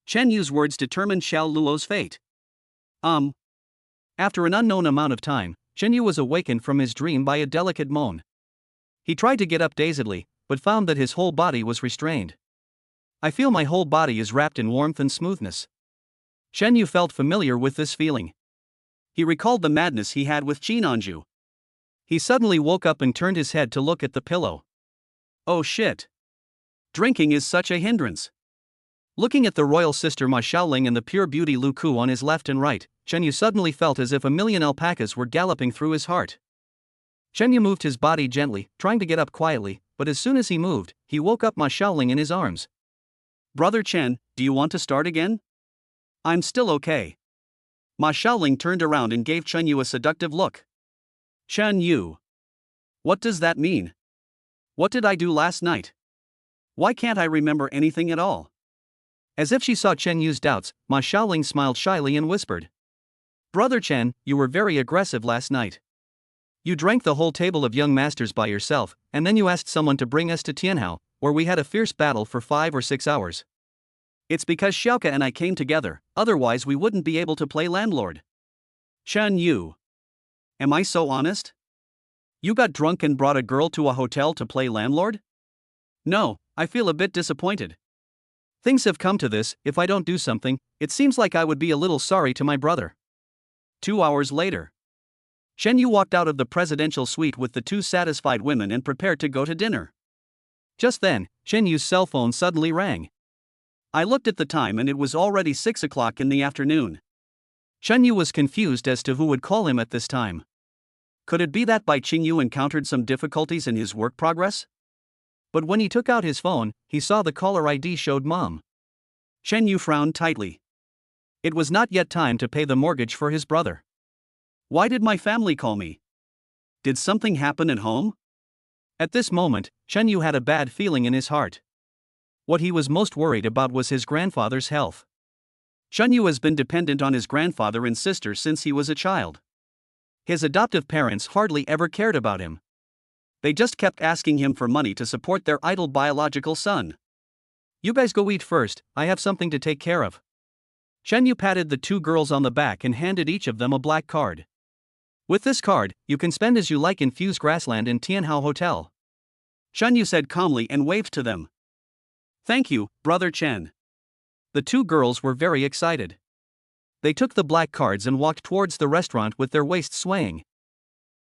Chen Yu's words determined Xiao Luo's fate. After an unknown amount of time, Chen Yu was awakened from his dream by a delicate moan. He tried to get up dazedly, but found that his whole body was restrained. I feel my whole body is wrapped in warmth and smoothness. Chen Yu felt familiar with this feeling. He recalled the madness he had with Qin Anju. He suddenly woke up and turned his head to look at the pillow. Oh shit. Drinking is such a hindrance. Looking at the royal sister Ma Xiaoling and the pure beauty Lu Ku on his left and right, Chen Yu suddenly felt as if a million alpacas were galloping through his heart. Chen Yu moved his body gently, trying to get up quietly, but as soon as he moved, he woke up Ma Xiaoling in his arms. Brother Chen, do you want to start again? I'm still okay. Ma Xiaoling turned around and gave Chen Yu a seductive look. Chen Yu. What does that mean? What did I do last night? Why can't I remember anything at all? As if she saw Chen Yu's doubts, Ma Xiaoling smiled shyly and whispered. Brother Chen, you were very aggressive last night. You drank the whole table of young masters by yourself, and then you asked someone to bring us to Tianhao, where we had a fierce battle for 5 or 6 hours. It's because Xiaoke and I came together, otherwise we wouldn't be able to play landlord. Chen Yu. Am I so honest? You got drunk and brought a girl to a hotel to play landlord? No, I feel a bit disappointed. Things have come to this, if I don't do something, it seems like I would be a little sorry to my brother. 2 hours later. Chen Yu walked out of the presidential suite with the 2 satisfied women and prepared to go to dinner. Just then, Chen Yu's cell phone suddenly rang. I looked at the time and it was already 6 o'clock in the afternoon. Chen Yu was confused as to who would call him at this time. Could it be that Bai Qingyu encountered some difficulties in his work progress? But when he took out his phone, he saw the caller ID showed Mom. Chen Yu frowned tightly. It was not yet time to pay the mortgage for his brother. Why did my family call me? Did something happen at home? At this moment, Chen Yu had a bad feeling in his heart. What he was most worried about was his grandfather's health. Chen Yu has been dependent on his grandfather and sister since he was a child. His adoptive parents hardly ever cared about him. They just kept asking him for money to support their idle biological son. You guys go eat first, I have something to take care of. Shen Yu patted the two girls on the back and handed each of them a black card. With this card, you can spend as you like in Fuse Grassland in Tianhao Hotel. Shen Yu said calmly and waved to them. Thank you, Brother Chen. The two girls were very excited. They took the black cards and walked towards the restaurant with their waists swaying.